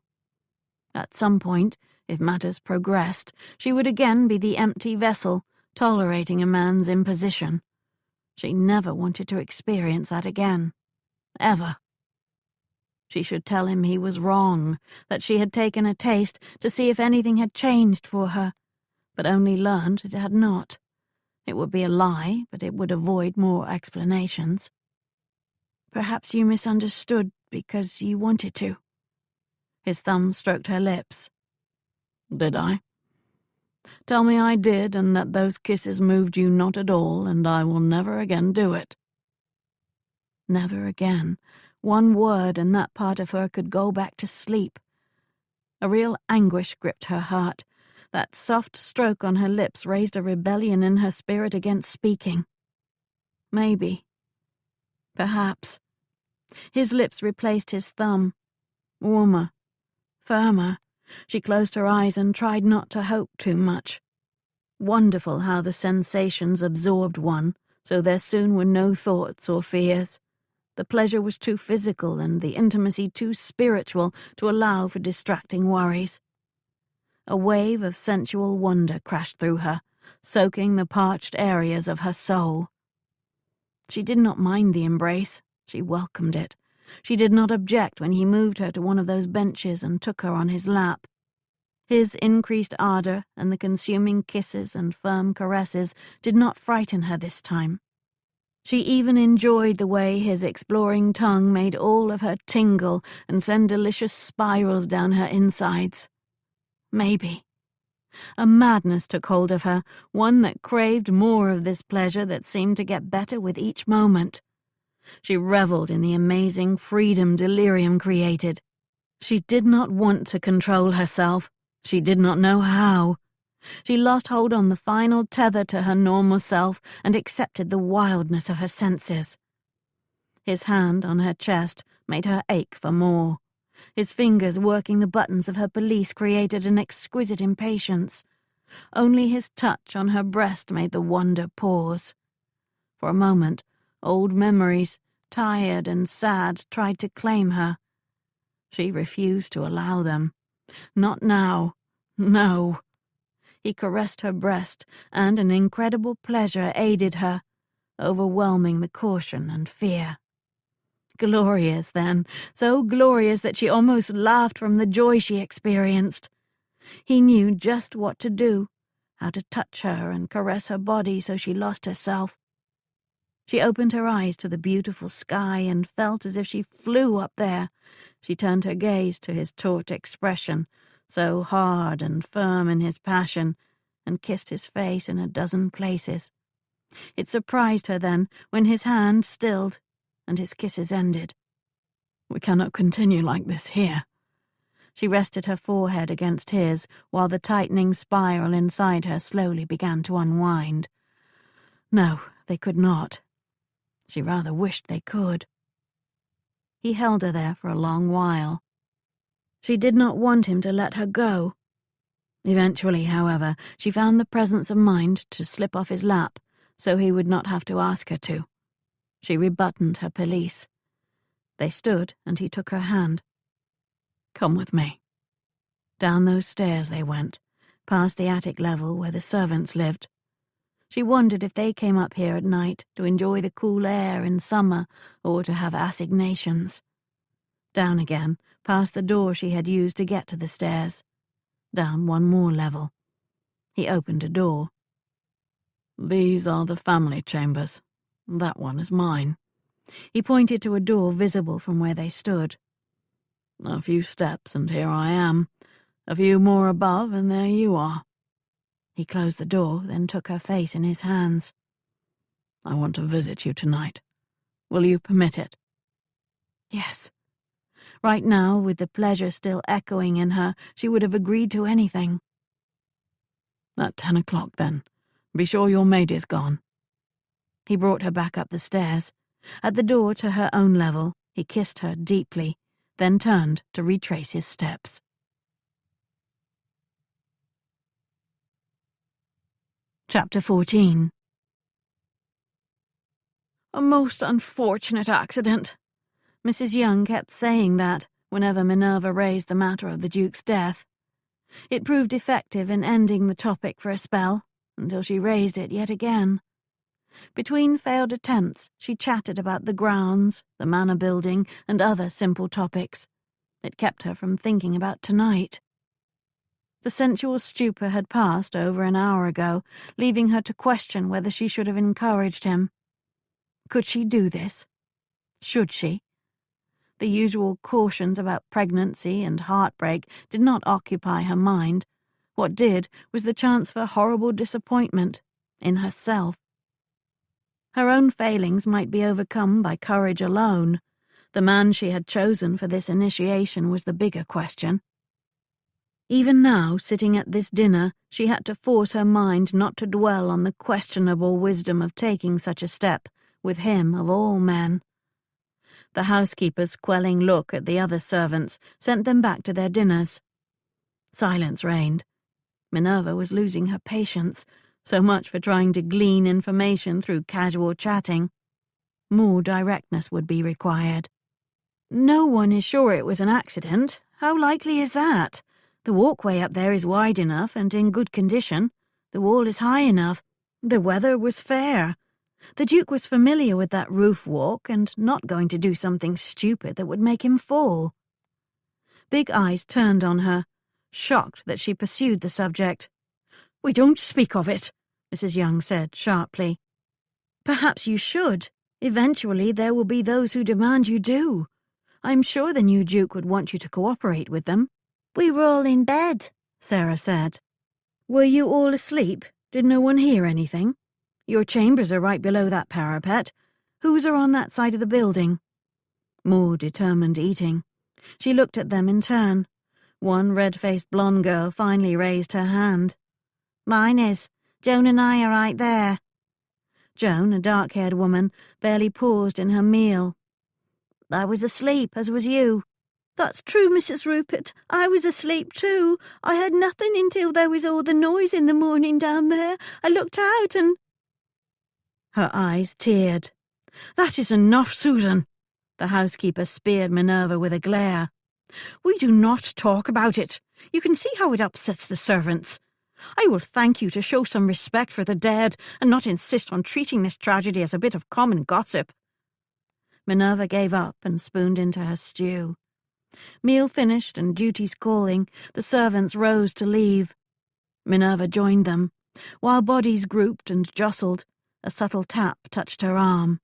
At some point, if matters progressed, she would again be the empty vessel, tolerating a man's imposition. She never wanted to experience that again. Ever. She should tell him he was wrong, that she had taken a taste to see if anything had changed for her, but only learned it had not. It would be a lie, but it would avoid more explanations. "Perhaps you misunderstood because you wanted to." His thumb stroked her lips. "Did I? Tell me I did, and that those kisses moved you not at all, and I will never again do it." Never again. One word and that part of her could go back to sleep. A real anguish gripped her heart. That soft stroke on her lips raised a rebellion in her spirit against speaking. Maybe. Perhaps. His lips replaced his thumb. Warmer. Firmer. She closed her eyes and tried not to hope too much. Wonderful how the sensations absorbed one, so there soon were no thoughts or fears. The pleasure was too physical and the intimacy too spiritual to allow for distracting worries. A wave of sensual wonder crashed through her, soaking the parched areas of her soul. She did not mind the embrace. She welcomed it. She did not object when he moved her to one of those benches and took her on his lap. His increased ardor and the consuming kisses and firm caresses did not frighten her this time. She even enjoyed the way his exploring tongue made all of her tingle and send delicious spirals down her insides. Maybe. A madness took hold of her, one that craved more of this pleasure that seemed to get better with each moment. She revelled in the amazing freedom delirium created. She did not want to control herself. She did not know how. She lost hold on the final tether to her normal self and accepted the wildness of her senses. His hand on her chest made her ache for more. His fingers working the buttons of her pelisse created an exquisite impatience. Only his touch on her breast made the wonder pause. For a moment, old memories, tired and sad, tried to claim her. She refused to allow them. Not now. No. He caressed her breast, and an incredible pleasure aided her, overwhelming the caution and fear. Glorious, then, so glorious that she almost laughed from the joy she experienced. He knew just what to do, how to touch her and caress her body so she lost herself. She opened her eyes to the beautiful sky and felt as if she flew up there. She turned her gaze to his taut expression, so hard and firm in his passion, and kissed his face in a dozen places. It surprised her then when his hand stilled and his kisses ended. We cannot continue like this here. She rested her forehead against his while the tightening spiral inside her slowly began to unwind. No, they could not. She rather wished they could. He held her there for a long while. She did not want him to let her go. Eventually, however, she found the presence of mind to slip off his lap so he would not have to ask her to. She rebuttoned her pelisse. They stood, and he took her hand. Come with me. Down those stairs they went, past the attic level where the servants lived. She wondered if they came up here at night to enjoy the cool air in summer or to have assignations. Down again, past the door she had used to get to the stairs. Down one more level. He opened a door. These are the family chambers. That one is mine. He pointed to a door visible from where they stood. A few steps and here I am. A few more above and there you are. He closed the door, then took her face in his hands. I want to visit you tonight. Will you permit it? Yes. Right now, with the pleasure still echoing in her, she would have agreed to anything. At 10 o'clock, then. Be sure your maid is gone. He brought her back up the stairs. At the door to her own level, he kissed her deeply, then turned to retrace his steps. Chapter 14. A most unfortunate accident. Mrs. Young kept saying that whenever Minerva raised the matter of the Duke's death. It proved effective in ending the topic for a spell, until she raised it yet again. Between failed attempts, she chatted about the grounds, the manor building, and other simple topics. It kept her from thinking about tonight. The sensual stupor had passed over an hour ago, leaving her to question whether she should have encouraged him. Could she do this? Should she? The usual cautions about pregnancy and heartbreak did not occupy her mind. What did was the chance for horrible disappointment in herself. Her own failings might be overcome by courage alone. The man she had chosen for this initiation was the bigger question. Even now, sitting at this dinner, she had to force her mind not to dwell on the questionable wisdom of taking such a step, with him of all men. The housekeeper's quelling look at the other servants sent them back to their dinners. Silence reigned. Minerva was losing her patience, so much for trying to glean information through casual chatting. More directness would be required. No one is sure it was an accident. How likely is that? The walkway up there is wide enough and in good condition. The wall is high enough. The weather was fair. The Duke was familiar with that roof walk and not going to do something stupid that would make him fall. Big eyes turned on her, shocked that she pursued the subject. "We don't speak of it," Mrs. Young said sharply. "Perhaps you should. Eventually there will be those who demand you do. I'm sure the new Duke would want you to cooperate with them." We were all in bed, Sarah said. "Were you all asleep? Did no one hear anything? Your chambers are right below that parapet. Whose are on that side of the building?" More determined eating. She looked at them in turn. One red-faced blonde girl finally raised her hand. "Mine is. Joan and I are right there." Joan, a dark-haired woman, barely paused in her meal. "I was asleep, as was you." "That's true, Mrs. Rupert. I was asleep too. I heard nothing until there was all the noise in the morning down there. I looked out and—" Her eyes teared. "That is enough, Susan." The housekeeper speared Minerva with a glare. "We do not talk about it. You can see how it upsets the servants. I will thank you to show some respect for the dead and not insist on treating this tragedy as a bit of common gossip." Minerva gave up and spooned into her stew. Meal finished and duties calling, the servants rose to leave. Minerva joined them. While bodies grouped and jostled, a subtle tap touched her arm.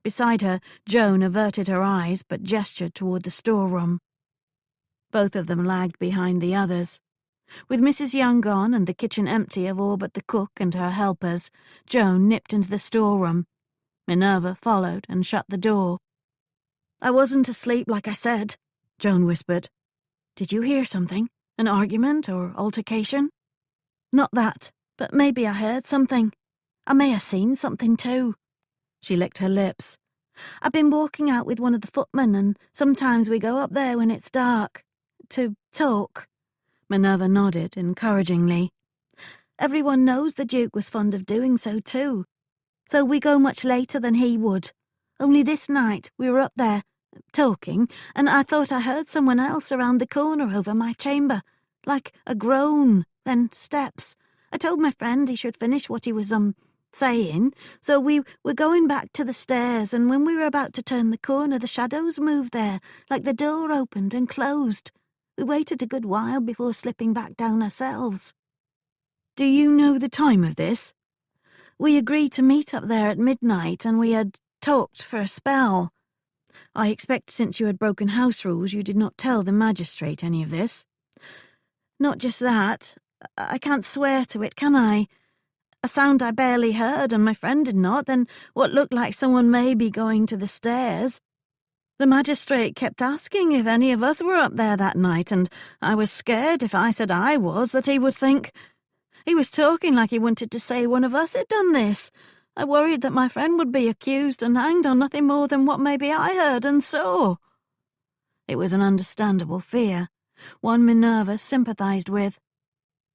Beside her, Joan averted her eyes but gestured toward the storeroom. Both of them lagged behind the others. With Mrs. Young gone and the kitchen empty of all but the cook and her helpers, Joan nipped into the storeroom. Minerva followed and shut the door. "I wasn't asleep, like I said," Joan whispered. "Did you hear something? An argument or altercation?" "Not that, but maybe I heard something. I may have seen something too." She licked her lips. "I've been walking out with one of the footmen, and sometimes we go up there when it's dark. To talk." Minerva nodded encouragingly. "Everyone knows the Duke was fond of doing so too. So we go much later than he would. Only this night we were up there, talking, and I thought I heard someone else around the corner over my chamber, like a groan, then steps. I told my friend he should finish what he was, saying, so we were going back to the stairs, and when we were about to turn the corner, the shadows moved there, like the door opened and closed. We waited a good while before slipping back down ourselves." "Do you know the time of this?" "We agreed to meet up there at midnight, and we had talked for a spell. I expect since you had broken house rules you did not tell the magistrate any of this." "Not just that. I can't swear to it, can I? A sound I barely heard, and my friend did not, then what looked like someone may be going to the stairs. The magistrate kept asking if any of us were up there that night, and I was scared if I said I was that he would think. He was talking like he wanted to say one of us had done this. I worried that my friend would be accused and hanged on nothing more than what maybe I heard and saw." It was an understandable fear, one Minerva sympathized with.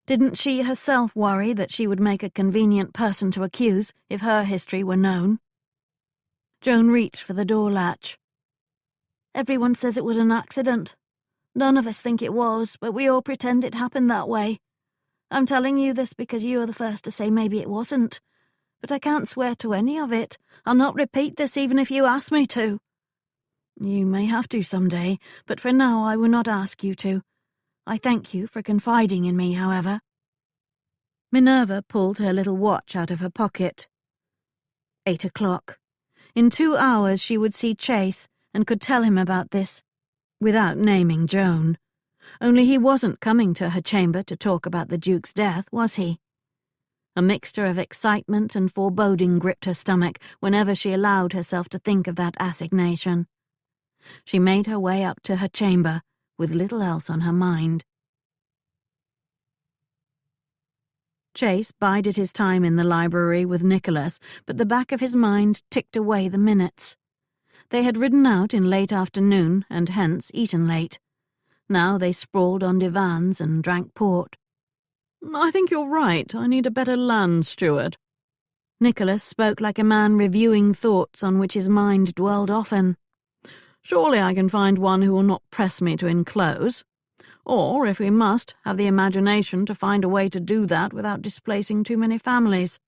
Didn't she herself worry that she would make a convenient person to accuse if her history were known? Joan reached for the door latch. "Everyone says it was an accident. None of us think it was, but we all pretend it happened that way. I'm telling you this because you are the first to say maybe it wasn't. But I can't swear to any of it. I'll not repeat this even if you ask me to." "You may have to someday, but for now I will not ask you to. I thank you for confiding in me, however." Minerva pulled her little watch out of her pocket. 8 o'clock. In 2 hours she would see Chase and could tell him about this, without naming Joan. Only he wasn't coming to her chamber to talk about the Duke's death, was he? A mixture of excitement and foreboding gripped her stomach whenever she allowed herself to think of that assignation. She made her way up to her chamber, with little else on her mind. Chase bided his time in the library with Nicholas, but the back of his mind ticked away the minutes. They had ridden out in late afternoon and hence eaten late. Now they sprawled on divans and drank port. "I think you're right. I need a better land steward." Nicholas spoke like a man reviewing thoughts on which his mind dwelled often. "Surely I can find one who will not press me to enclose. Or, if we must, have the imagination to find a way to do that without displacing too many families."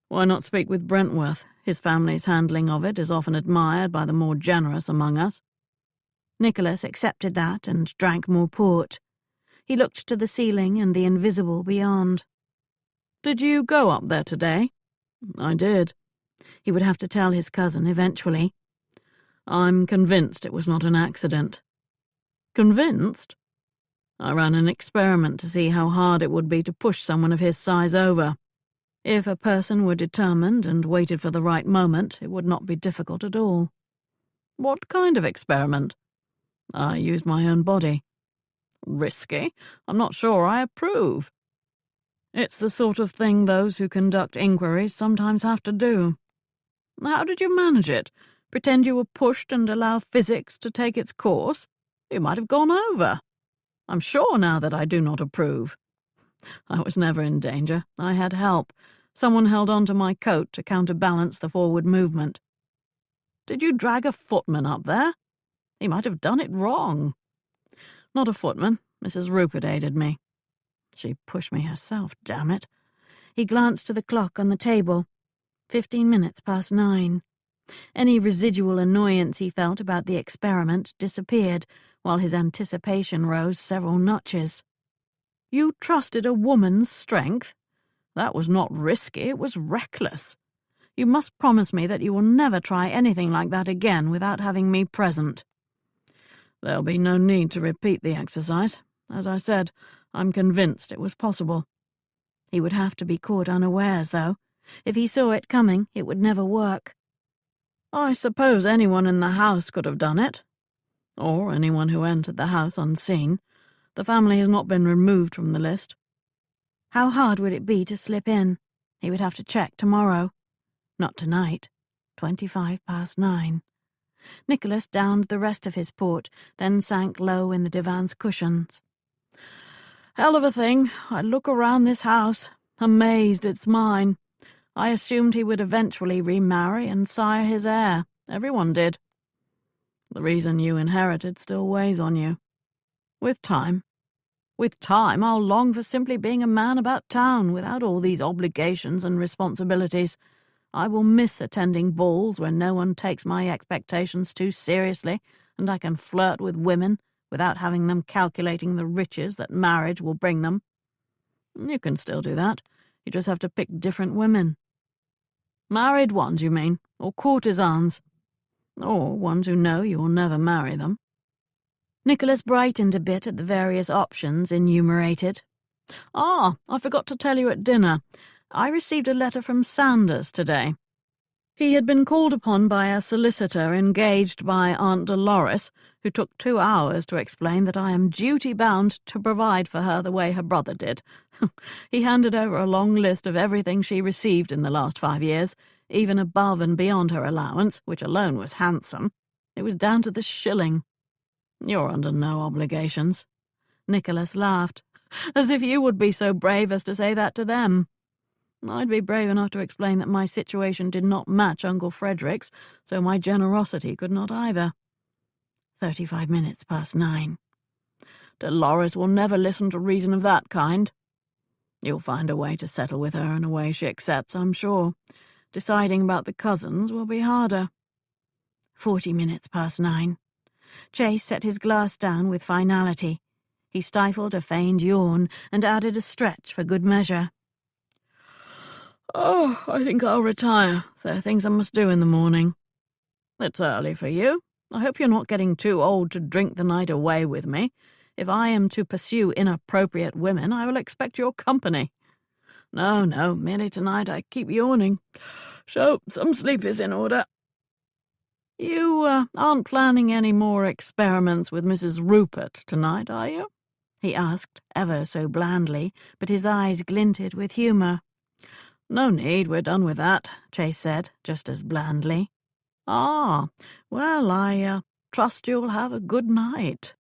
"Why not speak with Brentworth? His family's handling of it is often admired by the more generous among us." Nicholas accepted that and drank more port. He looked to the ceiling and the invisible beyond. "Did you go up there today?" "I did." He would have to tell his cousin eventually. "I'm convinced it was not an accident." "Convinced?" I ran an experiment to see how hard it would be to push someone of his size over. If a person were determined and waited for the right moment, it would not be difficult at all. What kind of experiment? I used my own body. Risky? I'm not sure I approve. It's the sort of thing those who conduct inquiries sometimes have to do. How did you manage it? Pretend you were pushed and allow physics to take its course? You might have gone over. I'm sure now that I do not approve. I was never in danger. I had help. Someone held on to my coat to counterbalance the forward movement. Did you drag a footman up there? He might have done it wrong. Not a footman. Mrs. Rupert aided me. She pushed me herself, damn it. He glanced to the clock on the table. 15 minutes past 9. Any residual annoyance he felt about the experiment disappeared, while his anticipation rose several notches. You trusted a woman's strength? That was not risky, it was reckless. You must promise me that you will never try anything like that again without having me present. There'll be no need to repeat the exercise. As I said, I'm convinced it was possible. He would have to be caught unawares, though. If he saw it coming, it would never work. I suppose anyone in the house could have done it. Or anyone who entered the house unseen. The family has not been removed from the list. How hard would it be to slip in? He would have to check tomorrow. Not tonight. 25 past 9. Nicholas downed the rest of his port, then sank low in the divan's cushions. Hell of a thing. I look around this house, amazed it's mine. I assumed he would eventually remarry and sire his heir. Everyone did. The reason you inherited still weighs on you. With time, I'll long for simply being a man about town without all these obligations and responsibilities. I will miss attending balls where no one takes my expectations too seriously and I can flirt with women without having them calculating the riches that marriage will bring them. You can still do that. You just have to pick different women. Married ones, you mean, or courtesans? Or ones who know you will never marry them. Nicholas brightened a bit at the various options enumerated. I forgot to tell you at dinner. I received a letter from Sanders today. He had been called upon by a solicitor engaged by Aunt Dolores, who took 2 hours to explain that I am duty-bound to provide for her the way her brother did. He handed over a long list of everything she received in the last 5 years, even above and beyond her allowance, which alone was handsome. It was down to the shilling. You're under no obligations. Nicholas laughed, as if you would be so brave as to say that to them. I'd be brave enough to explain that my situation did not match Uncle Frederick's, so my generosity could not either. 35 minutes past 9. Dolores will never listen to reason of that kind. You'll find a way to settle with her in a way she accepts, I'm sure. Deciding about the cousins will be harder. 40 minutes past 9. Chase set his glass down with finality. He stifled a feigned yawn and added a stretch for good measure. I think I'll retire. There are things I must do in the morning. It's early for you. I hope you're not getting too old to drink the night away with me. If I am to pursue inappropriate women, I will expect your company. No, merely tonight I keep yawning. So some sleep is in order. You aren't planning any more experiments with Mrs. Rupert tonight, are you? He asked, ever so blandly, but his eyes glinted with humour. No need, we're done with that, Chase said, just as blandly. Well, I trust you'll have a good night.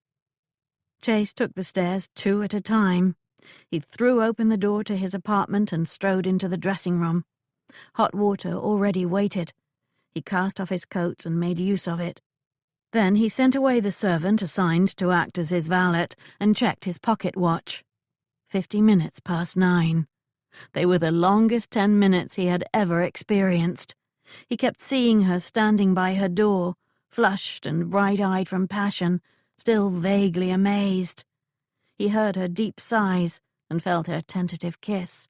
Chase took the stairs 2 at a time. He threw open the door to his apartment and strode into the dressing room. Hot water already waited. He cast off his coat and made use of it. Then he sent away the servant assigned to act as his valet and checked his pocket watch. 50 minutes past 9. They were the longest 10 minutes he had ever experienced. He kept seeing her standing by her door, flushed and bright-eyed from passion, still vaguely amazed. He heard her deep sighs and felt her tentative kiss.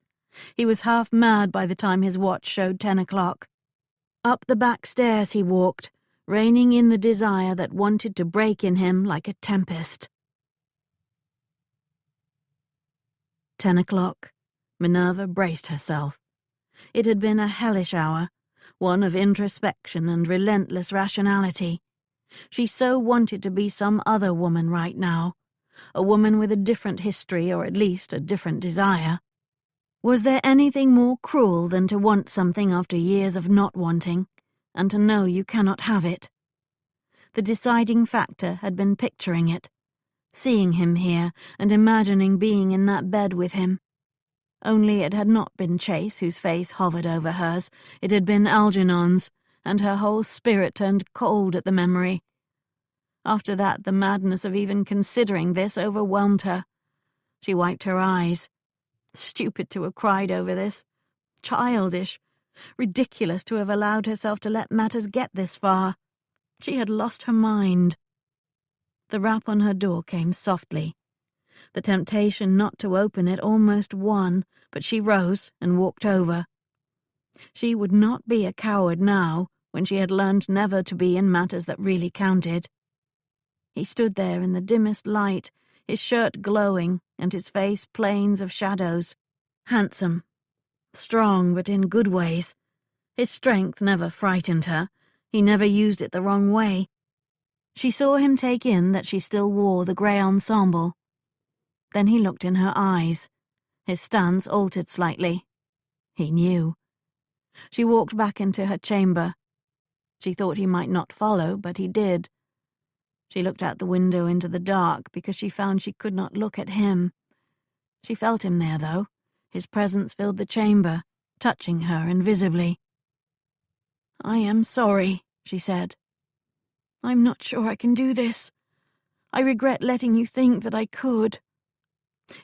He was half mad by the time his watch showed 10 o'clock. Up the back stairs he walked, reining in the desire that wanted to break in him like a tempest. 10 o'clock. Minerva braced herself. It had been a hellish hour, one of introspection and relentless rationality. She so wanted to be some other woman right now, a woman with a different history or at least a different desire. Was there anything more cruel than to want something after years of not wanting, and to know you cannot have it? The deciding factor had been picturing it, seeing him here and imagining being in that bed with him. Only it had not been Chase whose face hovered over hers, it had been Algernon's, and her whole spirit turned cold at the memory. After that, the madness of even considering this overwhelmed her. She wiped her eyes. Stupid to have cried over this. Childish. Ridiculous to have allowed herself to let matters get this far. She had lost her mind. The rap on her door came softly. The temptation not to open it almost won, but she rose and walked over. She would not be a coward now, when she had learned never to be in matters that really counted. He stood there in the dimmest light, his shirt glowing and his face plains of shadows. Handsome. Strong, but in good ways. His strength never frightened her. He never used it the wrong way. She saw him take in that she still wore the grey ensemble. Then he looked in her eyes. His stance altered slightly. He knew. She walked back into her chamber. She thought he might not follow, but he did. She looked out the window into the dark because she found she could not look at him. She felt him there, though. His presence filled the chamber, touching her invisibly. "I am sorry," she said. "I'm not sure I can do this. I regret letting you think that I could."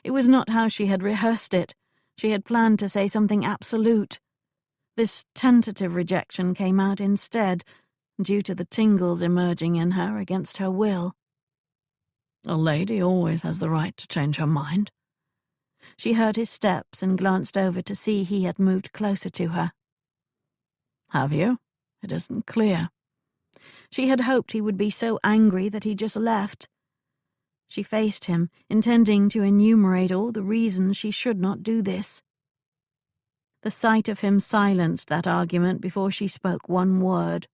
It was not how she had rehearsed it. She had planned to say something absolute. This tentative rejection came out instead, due to the tingles emerging in her against her will. A lady always has the right to change her mind. She heard his steps and glanced over to see he had moved closer to her. Have you? It isn't clear. She had hoped he would be so angry that he just left. She faced him, intending to enumerate all the reasons she should not do this. The sight of him silenced that argument before she spoke one word.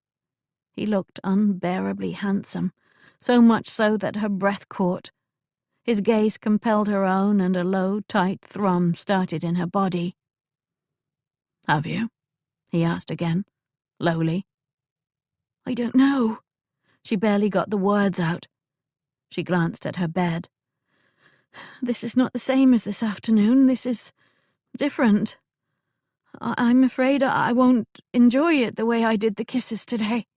He looked unbearably handsome, so much so that her breath caught. His gaze compelled her own, and a low, tight thrum started in her body. "Have you?" he asked again, lowly. "I don't know." She barely got the words out. She glanced at her bed. "This is not the same as this afternoon. This is different. I'm afraid I won't enjoy it the way I did the kisses today."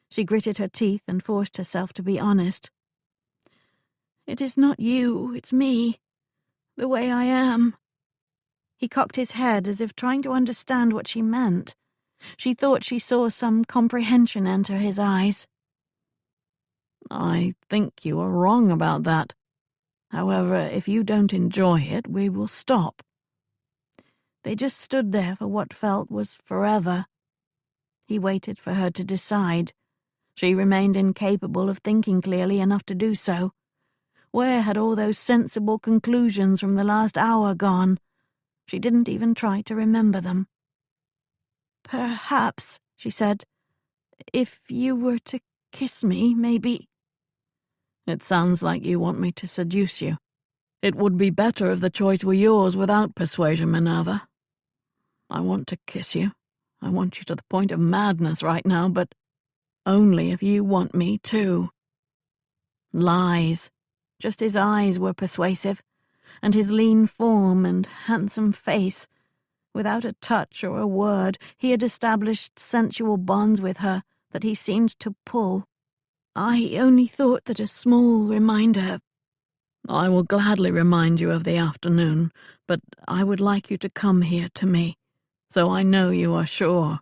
She gritted her teeth and forced herself to be honest. "It is not you, it's me. The way I am." He cocked his head as if trying to understand what she meant. She thought she saw some comprehension enter his eyes. "I think you are wrong about that. However, if you don't enjoy it, we will stop." They just stood there for what felt was forever. He waited for her to decide. She remained incapable of thinking clearly enough to do so. Where had all those sensible conclusions from the last hour gone? She didn't even try to remember them. "Perhaps," she said, "if you were to kiss me, maybe—" "It sounds like you want me to seduce you. It would be better if the choice were yours without persuasion, Minerva. I want to kiss you. I want you to the point of madness right now, but only if you want me too." Lies. Just his eyes were persuasive, and his lean form and handsome face. Without a touch or a word, he had established sensual bonds with her that he seemed to pull. "I only thought that a small reminder—" "I will gladly remind you of the afternoon, but I would like you to come here to me, so I know you are sure."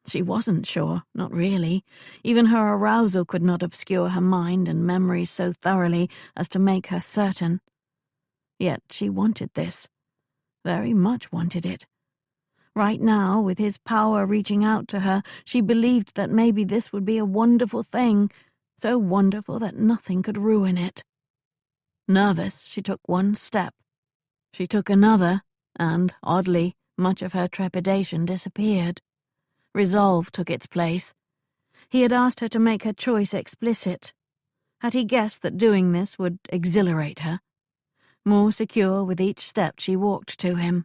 She wasn't sure, not really. Even her arousal could not obscure her mind and memories so thoroughly as to make her certain. Yet she wanted this. Very much wanted it. Right now, with his power reaching out to her, she believed that maybe this would be a wonderful thing, so wonderful that nothing could ruin it. Nervous, she took one step. She took another, and, oddly, much of her trepidation disappeared. Resolve took its place. He had asked her to make her choice explicit. Had he guessed that doing this would exhilarate her? More secure with each step she walked to him.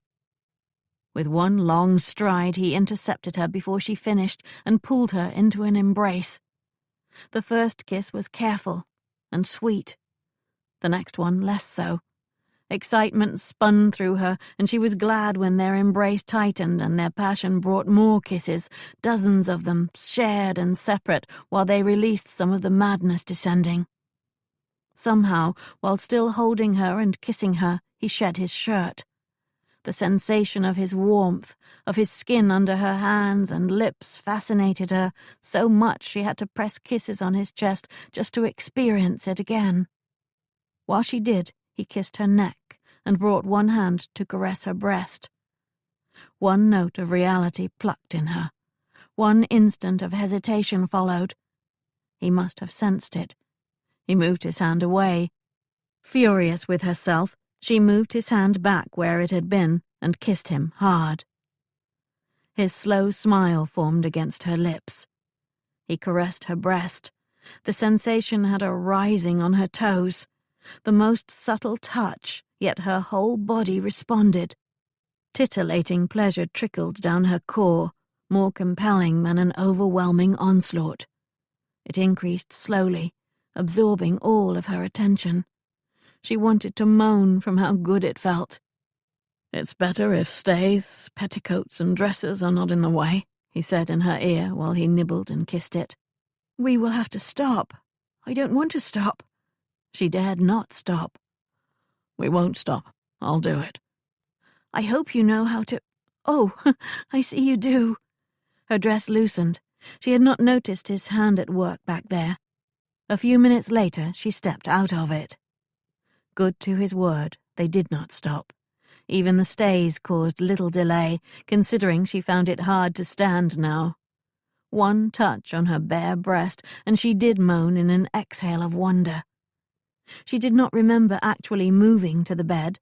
With one long stride he intercepted her before she finished and pulled her into an embrace. The first kiss was careful and sweet. The next one less so. Excitement spun through her, and she was glad when their embrace tightened and their passion brought more kisses, dozens of them, shared and separate, while they released some of the madness descending. Somehow, while still holding her and kissing her, he shed his shirt. The sensation of his warmth, of his skin under her hands and lips fascinated her so much she had to press kisses on his chest just to experience it again. While she did, he kissed her neck and brought one hand to caress her breast. One note of reality plucked in her. One instant of hesitation followed. He must have sensed it. He moved his hand away. Furious with herself, she moved his hand back where it had been and kissed him hard. His slow smile formed against her lips. He caressed her breast. The sensation had a rising on her toes. The most subtle touch, yet her whole body responded. Titillating pleasure trickled down her core, more compelling than an overwhelming onslaught. It increased slowly, absorbing all of her attention. She wanted to moan from how good it felt. "It's better if stays, petticoats, and dresses are not in the way," he said in her ear while he nibbled and kissed it. "We will have to stop. I don't want to stop." She dared not stop. "We won't stop. I'll do it." "I hope you know how to—" "Oh, I see you do." Her dress loosened. She had not noticed his hand at work back there. A few minutes later, she stepped out of it. Good to his word, they did not stop. Even the stays caused little delay, considering she found it hard to stand now. One touch on her bare breast, and she did moan in an exhale of wonder. She did not remember actually moving to the bed,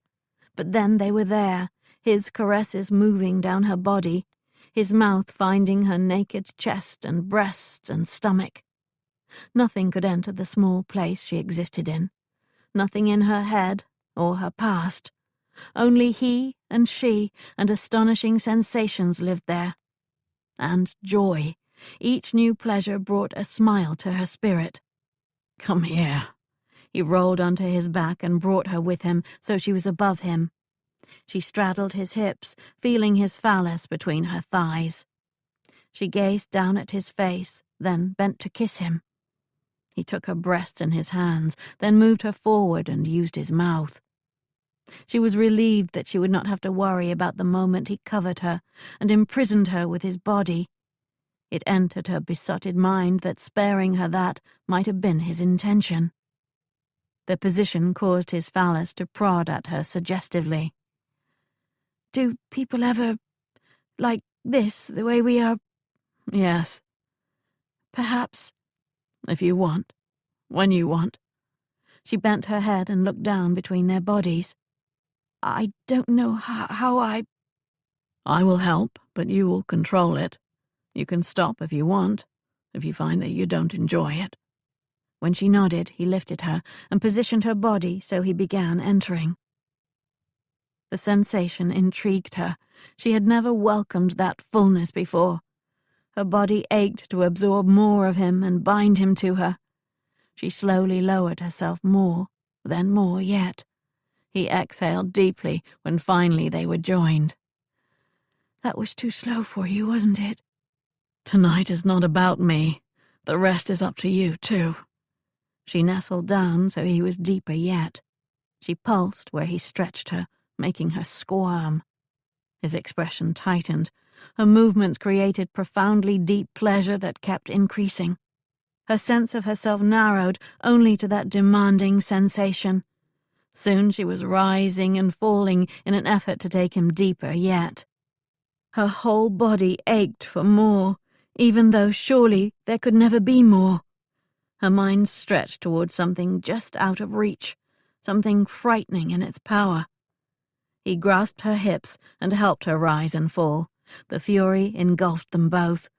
but then they were there, his caresses moving down her body, his mouth finding her naked chest and breasts and stomach. Nothing could enter the small place she existed in. Nothing in her head or her past. Only he and she and astonishing sensations lived there. And joy. Each new pleasure brought a smile to her spirit. "Come here." He rolled onto his back and brought her with him so she was above him. She straddled his hips, feeling his phallus between her thighs. She gazed down at his face, then bent to kiss him. He took her breasts in his hands, then moved her forward and used his mouth. She was relieved that she would not have to worry about the moment he covered her and imprisoned her with his body. It entered her besotted mind that sparing her that might have been his intention. The position caused his phallus to prod at her suggestively. "Do people ever, like this, the way we are?" "Yes." "Perhaps—" "If you want. When you want." She bent her head and looked down between their bodies. "I don't know how I—" "I will help, but you will control it. You can stop if you want, if you find that you don't enjoy it." When she nodded, he lifted her and positioned her body so he began entering. The sensation intrigued her. She had never welcomed that fullness before. Her body ached to absorb more of him and bind him to her. She slowly lowered herself more, then more yet. He exhaled deeply when finally they were joined. "That was too slow for you, wasn't it?" "Tonight is not about me. The rest is up to you, too." She nestled down so he was deeper yet. She pulsed where he stretched her, making her squirm. His expression tightened. Her movements created profoundly deep pleasure that kept increasing. Her sense of herself narrowed only to that demanding sensation. Soon she was rising and falling in an effort to take him deeper yet. Her whole body ached for more, even though surely there could never be more. Her mind stretched toward something just out of reach, something frightening in its power. He grasped her hips and helped her rise and fall. The fury engulfed them both.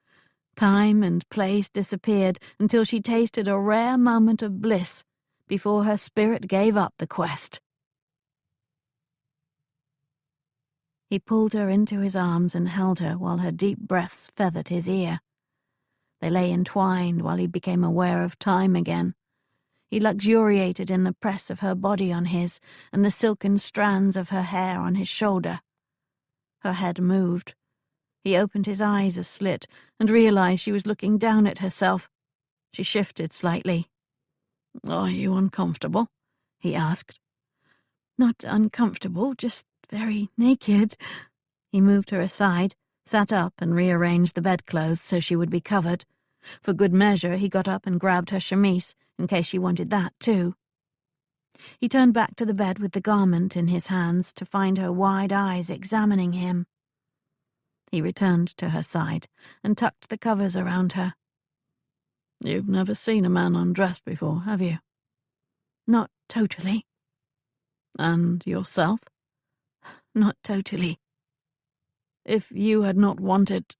Time and place disappeared until she tasted a rare moment of bliss before her spirit gave up the quest. He pulled her into his arms and held her while her deep breaths feathered his ear. They lay entwined while he became aware of time again. He luxuriated in the press of her body on his and the silken strands of her hair on his shoulder. Her head moved. He opened his eyes a slit and realized she was looking down at herself. She shifted slightly. "Are you uncomfortable?" he asked. "Not uncomfortable, just very naked." He moved her aside, sat up and rearranged the bedclothes so she would be covered. For good measure, he got up and grabbed her chemise, in case she wanted that too. He turned back to the bed with the garment in his hands to find her wide eyes examining him. He returned to her side and tucked the covers around her. "You've never seen a man undressed before, have you?" "Not totally." "And yourself?" "Not totally." "If you had not wanted—"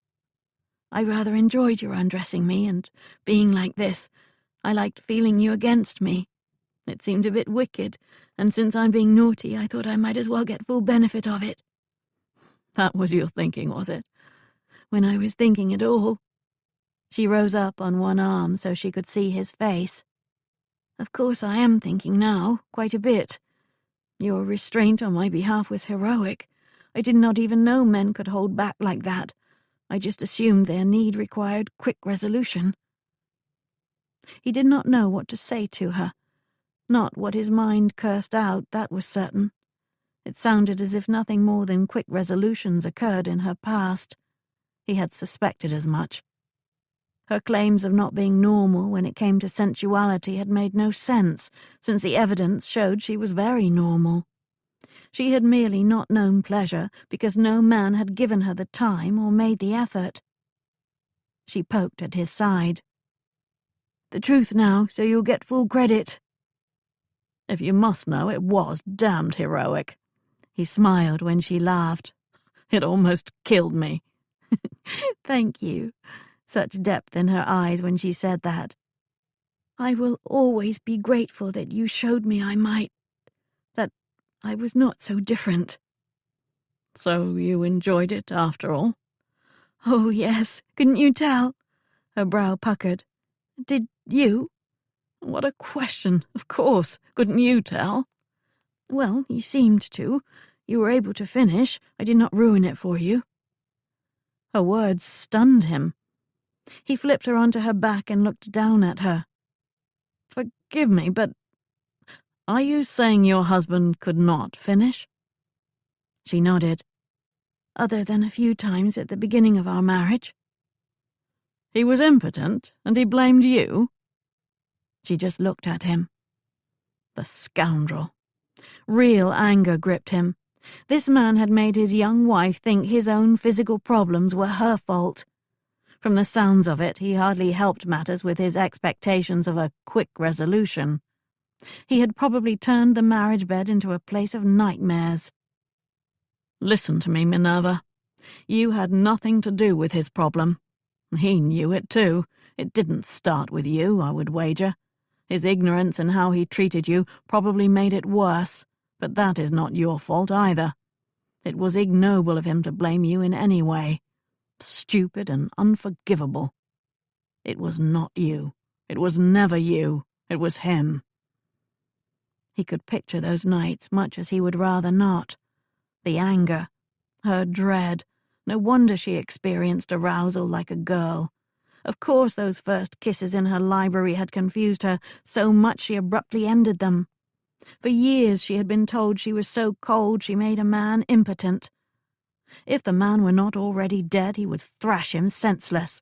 "I rather enjoyed your undressing me and being like this. I liked feeling you against me. It seemed a bit wicked, and since I'm being naughty, I thought I might as well get full benefit of it." "That was your thinking, was it?" "When I was thinking at all." She rose up on one arm so she could see his face. "Of course I am thinking now, quite a bit. Your restraint on my behalf was heroic. I did not even know men could hold back like that. I just assumed their need required quick resolution." He did not know what to say to her. Not what his mind cursed out, that was certain. It sounded as if nothing more than quick resolutions occurred in her past. He had suspected as much. Her claims of not being normal when it came to sensuality had made no sense, since the evidence showed she was very normal. She had merely not known pleasure because no man had given her the time or made the effort. She poked at his side. "The truth now, so you'll get full credit." "If you must know, it was damned heroic." He smiled when she laughed. "It almost killed me." "Thank you." Such depth in her eyes when she said that. "I will always be grateful that you showed me that I was not so different." "So you enjoyed it after all?" "Oh, yes. Couldn't you tell?" Her brow puckered. "Did you?" "What a question. Of course. Couldn't you tell?" "Well, you seemed to. You were able to finish. I did not ruin it for you." Her words stunned him. He flipped her onto her back and looked down at her. "Forgive me, but are you saying your husband could not finish?" She nodded. "Other than a few times at the beginning of our marriage." "He was impotent, and he blamed you?" She just looked at him. The scoundrel. Real anger gripped him. This man had made his young wife think his own physical problems were her fault. From the sounds of it, he hardly helped matters with his expectations of a quick resolution. He had probably turned the marriage bed into a place of nightmares. "Listen to me, Minerva. You had nothing to do with his problem. He knew it too. It didn't start with you, I would wager. His ignorance in how he treated you probably made it worse, but that is not your fault either. It was ignoble of him to blame you in any way. Stupid and unforgivable. It was not you. It was never you. It was him." He could picture those nights much as he would rather not. The anger, her dread. No wonder she experienced arousal like a girl. Of course those first kisses in her library had confused her so much she abruptly ended them. For years she had been told she was so cold she made a man impotent. If the man were not already dead, he would thrash him senseless.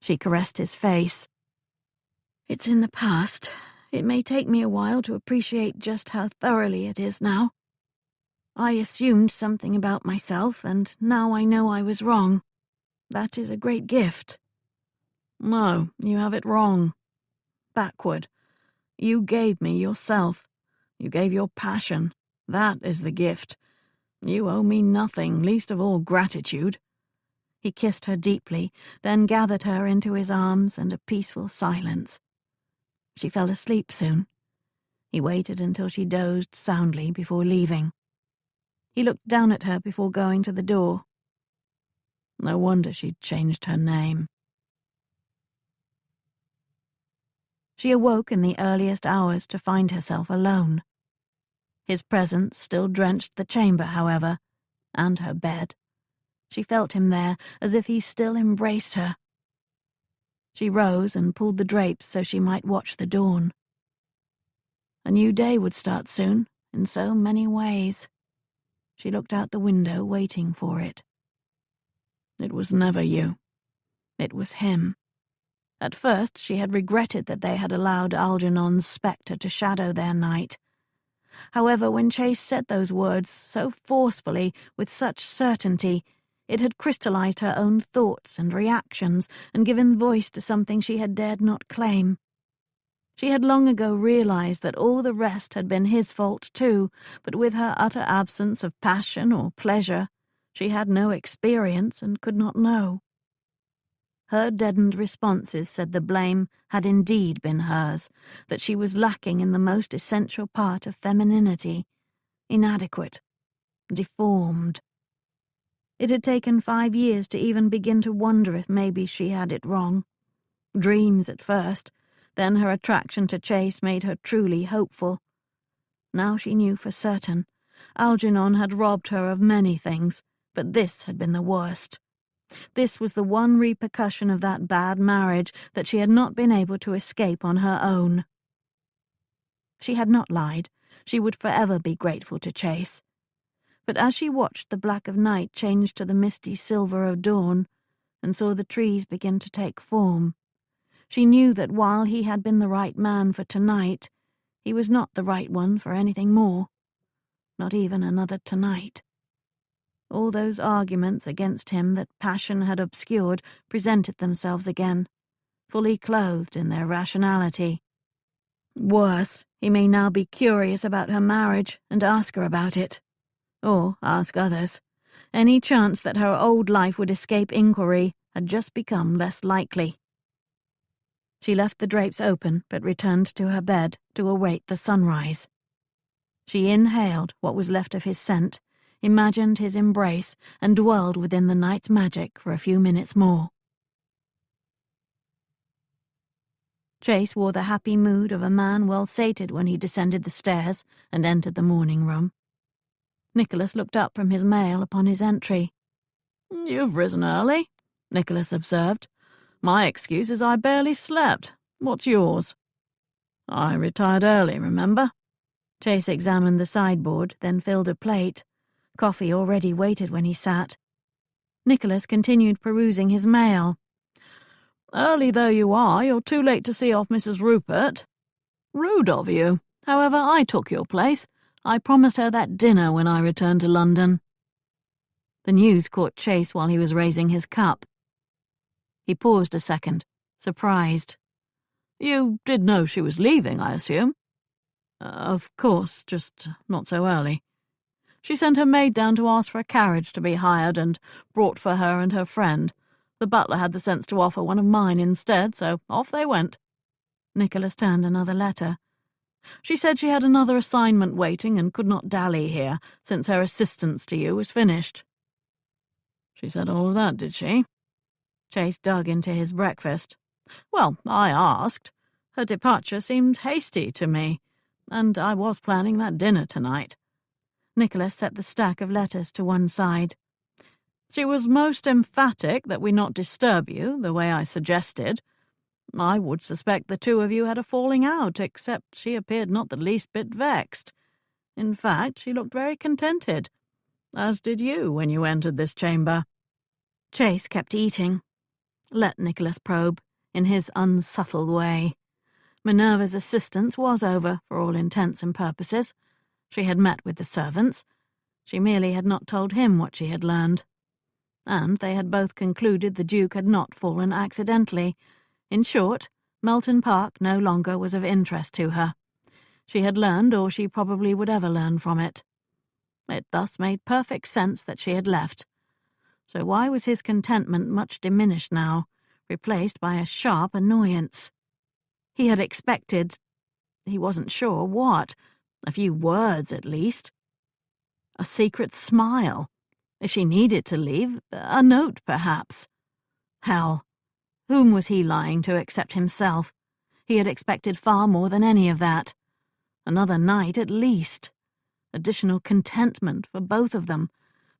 She caressed his face. "It's in the past. It may take me a while to appreciate just how thoroughly it is now. I assumed something about myself, and now I know I was wrong. That is a great gift." "No, you have it wrong. Backward. You gave me yourself. You gave your passion. That is the gift. You owe me nothing, least of all gratitude." He kissed her deeply, then gathered her into his arms and a peaceful silence. She fell asleep soon. He waited until she dozed soundly before leaving. He looked down at her before going to the door. No wonder she'd changed her name. She awoke in the earliest hours to find herself alone. His presence still drenched the chamber, however, and her bed. She felt him there, as if he still embraced her. She rose and pulled the drapes so she might watch the dawn. A new day would start soon, in so many ways. She looked out the window, waiting for it. It was never you. It was him. At first she had regretted that they had allowed Algernon's spectre to shadow their night. However, when Chase said those words so forcefully, with such certainty, it had crystallized her own thoughts and reactions and given voice to something she had dared not claim. She had long ago realized that all the rest had been his fault too, but with her utter absence of passion or pleasure, she had no experience and could not know. Her deadened responses said the blame had indeed been hers, that she was lacking in the most essential part of femininity, inadequate, deformed. It had taken 5 years to even begin to wonder if maybe she had it wrong. Dreams at first, then her attraction to Chase made her truly hopeful. Now she knew for certain. Algernon had robbed her of many things, but this had been the worst. This was the one repercussion of that bad marriage that she had not been able to escape on her own. She had not lied. She would forever be grateful to Chase. But as she watched the black of night change to the misty silver of dawn, and saw the trees begin to take form, she knew that while he had been the right man for tonight, he was not the right one for anything more. Not even another tonight. All those arguments against him that passion had obscured presented themselves again, fully clothed in their rationality. Worse, he may now be curious about her marriage and ask her about it. Or ask others. Any chance that her old life would escape inquiry had just become less likely. She left the drapes open, but returned to her bed to await the sunrise. She inhaled what was left of his scent, imagined his embrace, and dwelled within the night's magic for a few minutes more. Chase wore the happy mood of a man well sated when he descended the stairs and entered the morning room. Nicholas looked up from his mail upon his entry. "You've risen early," Nicholas observed. "My excuse is I barely slept. What's yours?" "I retired early, remember?" Chase examined the sideboard, then filled a plate. Coffee already waited when he sat. Nicholas continued perusing his mail. "Early though you are, you're too late to see off Mrs. Rupert. Rude of you. However, I took your place. I promised her that dinner when I returned to London." The news caught Chase while he was raising his cup. He paused a second, surprised. "You did know she was leaving, I assume?" Of course, just not so early." "She sent her maid down to ask for a carriage to be hired and brought for her and her friend. The butler had the sense to offer one of mine instead, so off they went." Nicholas turned another letter. "She said she had another assignment waiting and could not dally here, since her assistance to you was finished." "She said all of that, did she?" Chase dug into his breakfast. "Well, I asked. Her departure seemed hasty to me, and I was planning that dinner tonight." Nicholas set the stack of letters to one side. "She was most emphatic that we not disturb you, the way I suggested. I would suspect the two of you had a falling out, except she appeared not the least bit vexed. In fact, she looked very contented, as did you when you entered this chamber." Chase kept eating. Let Nicholas probe, in his unsubtle way. Minerva's assistance was over, for all intents and purposes. She had met with the servants. She merely had not told him what she had learned. And they had both concluded the Duke had not fallen accidentally. In short, Melton Park no longer was of interest to her. She had learned all she probably would ever learn from it. It thus made perfect sense that she had left. So why was his contentment much diminished now, replaced by a sharp annoyance? He had expected, he wasn't sure what, a few words at least. A secret smile. If she needed to leave, a note perhaps. Hell, whom was he lying to except himself? He had expected far more than any of that. Another night at least. Additional contentment for both of them.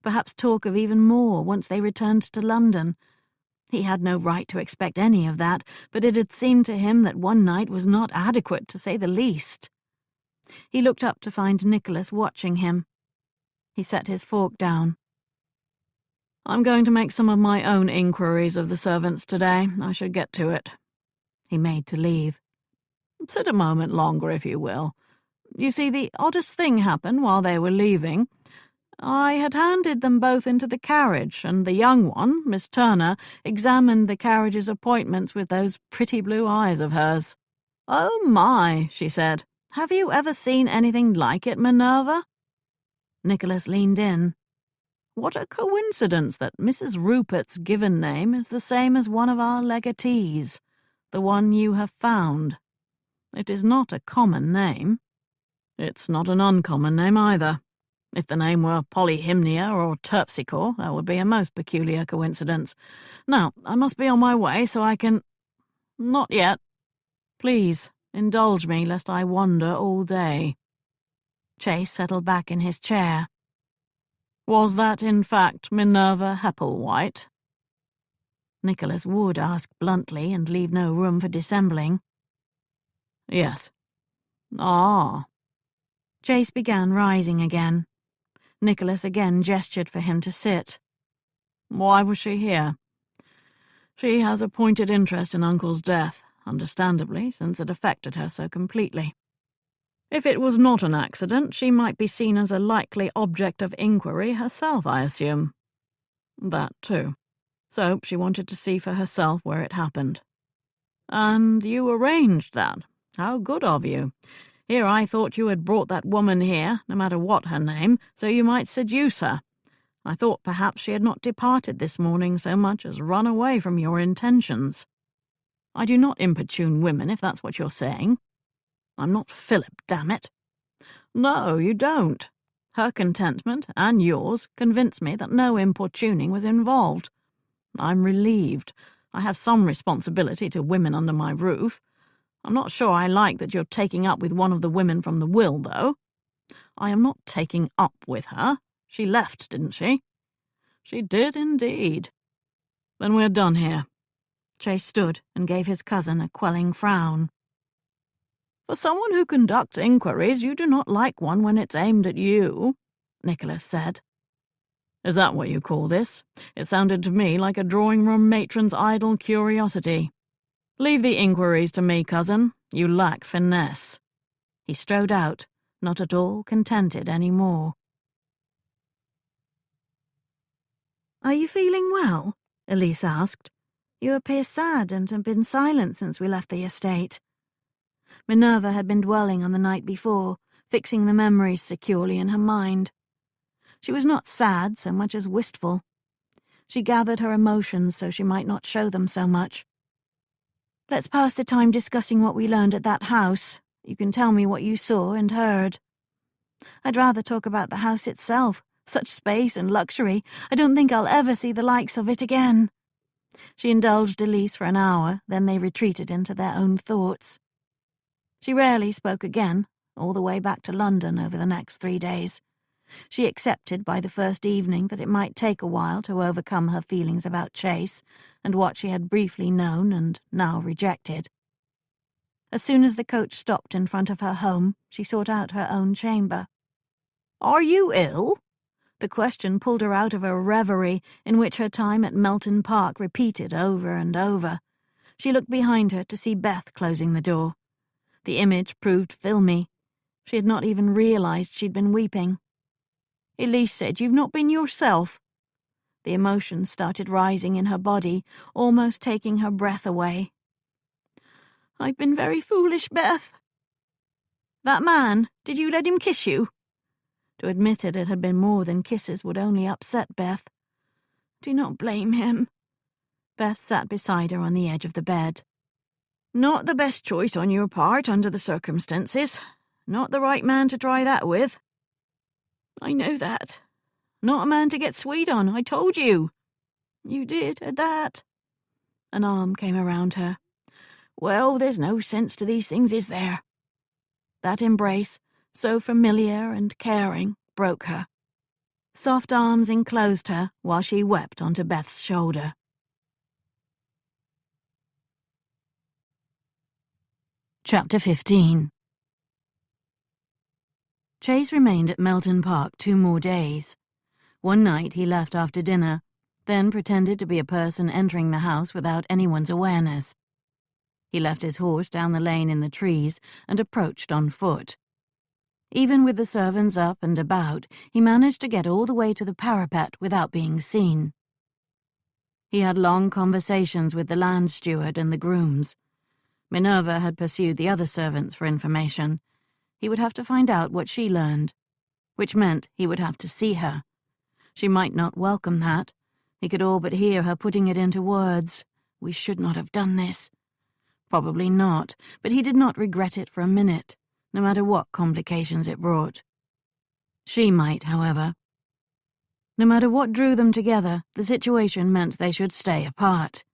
Perhaps talk of even more once they returned to London. He had no right to expect any of that, but it had seemed to him that one night was not adequate, to say the least. He looked up to find Nicholas watching him. He set his fork down. "I'm going to make some of my own inquiries of the servants today. I should get to it." He made to leave. "Sit a moment longer, if you will. You see, the oddest thing happened while they were leaving. I had handed them both into the carriage, and the young one, Miss Turner, examined the carriage's appointments with those pretty blue eyes of hers. 'Oh my,' she said. 'Have you ever seen anything like it, Minerva?' Nicholas leaned in. 'What a coincidence that Mrs. Rupert's given name is the same as one of our legatees, the one you have found. It is not a common name. It's not an uncommon name either. If the name were Polyhymnia or Terpsichore, that would be a most peculiar coincidence. Now, I must be on my way so I can— Not yet. Please, indulge me lest I wander all day.' Chase settled back in his chair. 'Was that, in fact, Minerva Hepplewhite?' Nicholas would ask bluntly and leave no room for dissembling. 'Yes.' 'Ah.' Chase began rising again. Nicholas again gestured for him to sit. 'Why was she here?' 'She has a pointed interest in Uncle's death, understandably, since it affected her so completely. If it was not an accident, she might be seen as a likely object of inquiry herself, I assume.' 'That, too. So she wanted to see for herself where it happened.' 'And you arranged that? How good of you. Here I thought you had brought that woman here, no matter what her name, so you might seduce her. I thought perhaps she had not departed this morning so much as run away from your intentions. I do not importune women, if that's what you're saying. I'm not Philip, damn it. No, you don't. Her contentment, and yours, convince me that no importuning was involved. I'm relieved. I have some responsibility to women under my roof. I'm not sure I like that you're taking up with one of the women from the will, though. I am not taking up with her. She left, didn't she?' 'She did indeed.' 'Then we're done here.' Chase stood and gave his cousin a quelling frown. 'For someone who conducts inquiries, you do not like one when it's aimed at you,' Nicholas said. 'Is that what you call this? It sounded to me like a drawing-room matron's idle curiosity. Leave the inquiries to me, cousin. You lack finesse.' He strode out, not at all contented any more. "'Are you feeling well?' Elise asked. "You appear sad and have been silent since we left the estate." Minerva had been dwelling on the night before, fixing the memories securely in her mind. She was not sad so much as wistful. She gathered her emotions so she might not show them so much. "Let's pass the time discussing what we learned at that house. You can tell me what you saw and heard." "I'd rather talk about the house itself. Such space and luxury. I don't think I'll ever see the likes of it again." She indulged Elise for an hour, then they retreated into their own thoughts. She rarely spoke again, all the way back to London over the next 3 days. She accepted by the first evening that it might take a while to overcome her feelings about Chase and what she had briefly known and now rejected. As soon as the coach stopped in front of her home, she sought out her own chamber. "Are you ill?" The question pulled her out of a reverie in which her time at Melton Park repeated over and over. She looked behind her to see Beth closing the door. The image proved filmy. She had not even realized she'd been weeping. "Elise said you've not been yourself." The emotion started rising in her body, almost taking her breath away. "I've been very foolish, Beth." "That man, did you let him kiss you?" To admit it had been more than kisses would only upset Beth. Do not blame him. Beth sat beside her on the edge of the bed. Not the best choice on your part under the circumstances. Not the right man to try that with. I know that. Not a man to get sweet on, I told you. You did, at that. An arm came around her. Well, there's no sense to these things, is there? That embrace, so familiar and caring, broke her. Soft arms enclosed her while she wept onto Beth's shoulder. Chapter 15. Chase remained at Melton Park 2 more days. One night he left after dinner, then pretended to be a person entering the house without anyone's awareness. He left his horse down the lane in the trees and approached on foot. Even with the servants up and about, he managed to get all the way to the parapet without being seen. He had long conversations with the land steward and the grooms. Minerva had pursued the other servants for information. He would have to find out what she learned, which meant he would have to see her. She might not welcome that. He could all but hear her putting it into words. We should not have done this. Probably not, but he did not regret it for a minute, no matter what complications it brought. She might, however. No matter what drew them together, the situation meant they should stay apart.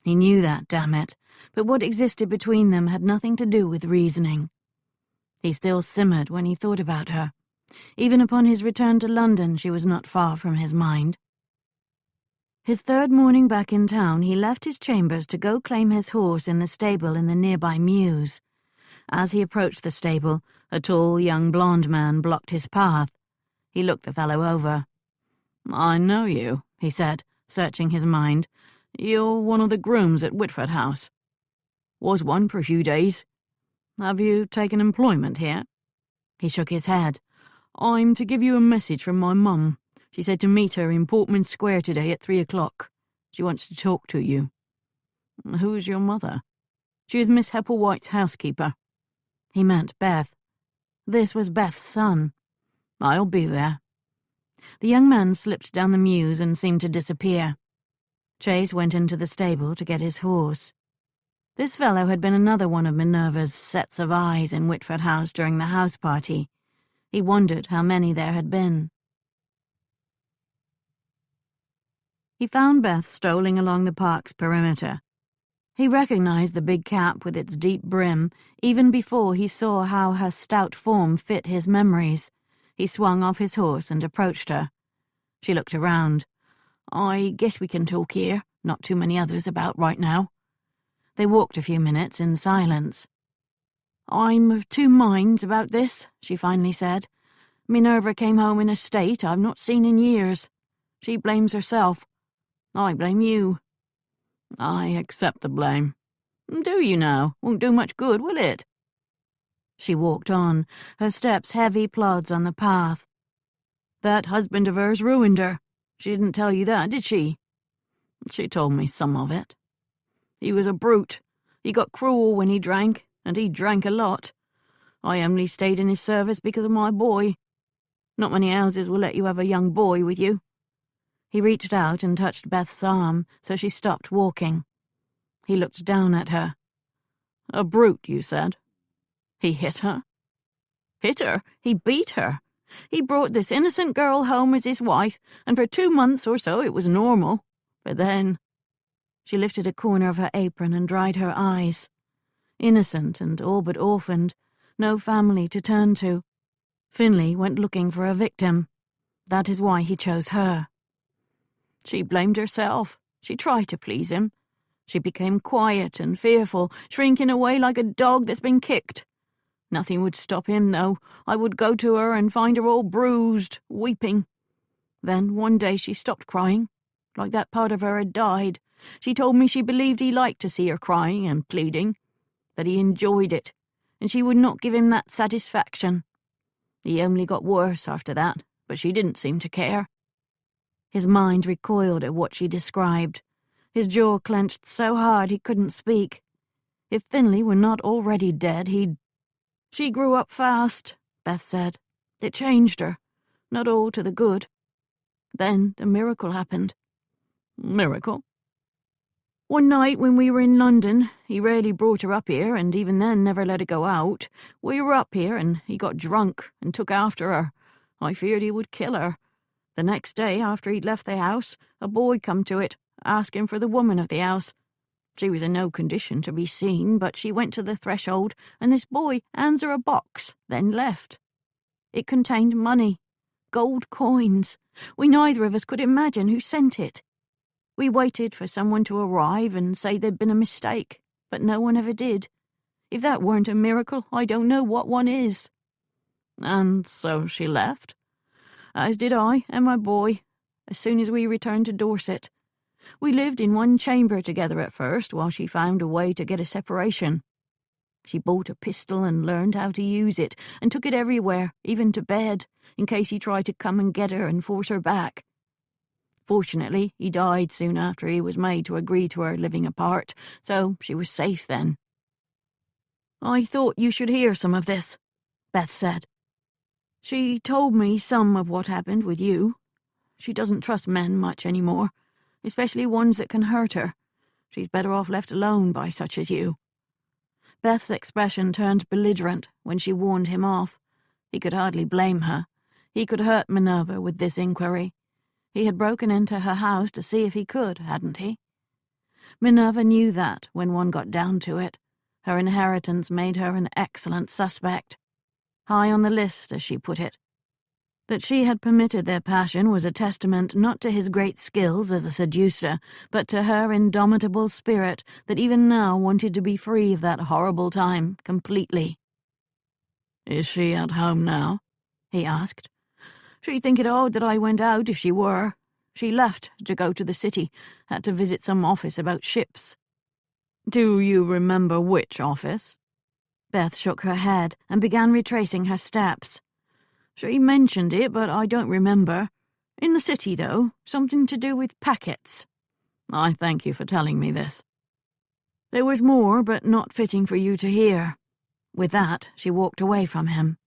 He knew that, damn it, but what existed between them had nothing to do with reasoning. He still simmered when he thought about her. Even upon his return to London, she was not far from his mind. His 3rd morning back in town, he left his chambers to go claim his horse in the stable in the nearby mews. As he approached the stable, a tall, young blonde man blocked his path. He looked the fellow over. I know you, he said, searching his mind. You're one of the grooms at Whitford House. Was one for a few days. Have you taken employment here? He shook his head. I'm to give you a message from my mum. She said to meet her in Portman Square today at 3 o'clock. She wants to talk to you. Who's your mother? She is Miss Hepplewhite's housekeeper. He meant Beth. This was Beth's son. I'll be there. The young man slipped down the mews and seemed to disappear. Chase went into the stable to get his horse. This fellow had been another one of Minerva's sets of eyes in Whitford House during the house party. He wondered how many there had been. He found Beth strolling along the park's perimeter. He recognized the big cap with its deep brim even before he saw how her stout form fit his memories. He swung off his horse and approached her. She looked around. I guess we can talk here. Not too many others about right now. They walked a few minutes in silence. I'm of 2 minds about this, she finally said. Minerva came home in a state I've not seen in years. She blames herself. I blame you. I accept the blame. Do you now? Won't do much good, will it? She walked on, her steps heavy plods on the path. That husband of hers ruined her. She didn't tell you that, did she? She told me some of it. He was a brute. He got cruel when he drank, and he drank a lot. I only stayed in his service because of my boy. Not many houses will let you have a young boy with you. He reached out and touched Beth's arm, so she stopped walking. He looked down at her. A brute, you said? He hit her. Hit her? He beat her. He brought this innocent girl home as his wife, and for 2 months or so it was normal. But then... She lifted a corner of her apron and dried her eyes. Innocent and all but orphaned, no family to turn to. Finley went looking for a victim. That is why he chose her. She blamed herself. She tried to please him. She became quiet and fearful, shrinking away like a dog that's been kicked. Nothing would stop him, though. I would go to her and find her all bruised, weeping. Then one day she stopped crying, like that part of her had died. She told me she believed he liked to see her crying and pleading, that he enjoyed it, and she would not give him that satisfaction. He only got worse after that, but she didn't seem to care. His mind recoiled at what she described. His jaw clenched so hard he couldn't speak. If Finley were not already dead, he'd... She grew up fast, Beth said. It changed her. not all to the good. Then the miracle happened. Miracle? One night when we were in London, he rarely brought her up here, and even then never let her go out. We were up here, and he got drunk and took after her. I feared he would kill her. The next day, after he'd left the house, a boy come to it, asking for the woman of the house. She was in no condition to be seen, but she went to the threshold, and this boy hands her a box, then left. It contained money, gold coins. We neither of us could imagine who sent it. We waited for someone to arrive and say there'd been a mistake, but no one ever did. If that weren't a miracle, I don't know what one is. And so she left? As did I and my boy, as soon as we returned to Dorset. We lived in one chamber together at first, while she found a way to get a separation. She bought a pistol and learned how to use it, and took it everywhere, even to bed, in case he tried to come and get her and force her back. Fortunately, he died soon after he was made to agree to her living apart, so she was safe then. I thought you should hear some of this, Beth said. She told me some of what happened with you. She doesn't trust men much anymore, especially ones that can hurt her. She's better off left alone by such as you. Beth's expression turned belligerent when she warned him off. He could hardly blame her. He could hurt Minerva with this inquiry. He had broken into her house to see if he could, hadn't he? Minerva knew that when one got down to it. Her inheritance made her an excellent suspect. High on the list, as she put it. That she had permitted their passion was a testament not to his great skills as a seducer, but to her indomitable spirit that even now wanted to be free of that horrible time completely. "Is she at home now?" he asked. She'd think it odd that I went out if she were. She left to go to the city, had to visit some office about ships. "Do you remember which office?" Beth shook her head and began retracing her steps. She mentioned it, but I don't remember. In the city, though, something to do with packets. I thank you for telling me this. There was more, but not fitting for you to hear. With that, she walked away from him.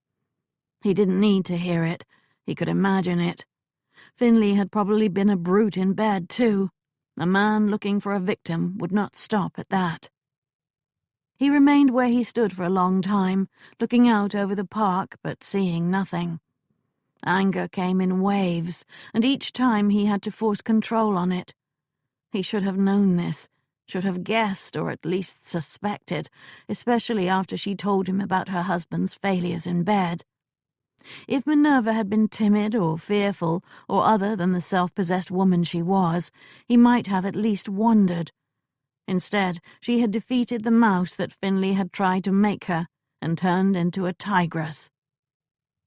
He didn't need to hear it. He could imagine it. Finley had probably been a brute in bed, too. A man looking for a victim would not stop at that. He remained where he stood for a long time, looking out over the park, but seeing nothing. Anger came in waves, and each time he had to force control on it. He should have known this, should have guessed or at least suspected, especially after she told him about her husband's failures in bed. If Minerva had been timid or fearful or other than the self-possessed woman she was, he might have at least wondered. Instead, she had defeated the mouse that Finley had tried to make her and turned into a tigress.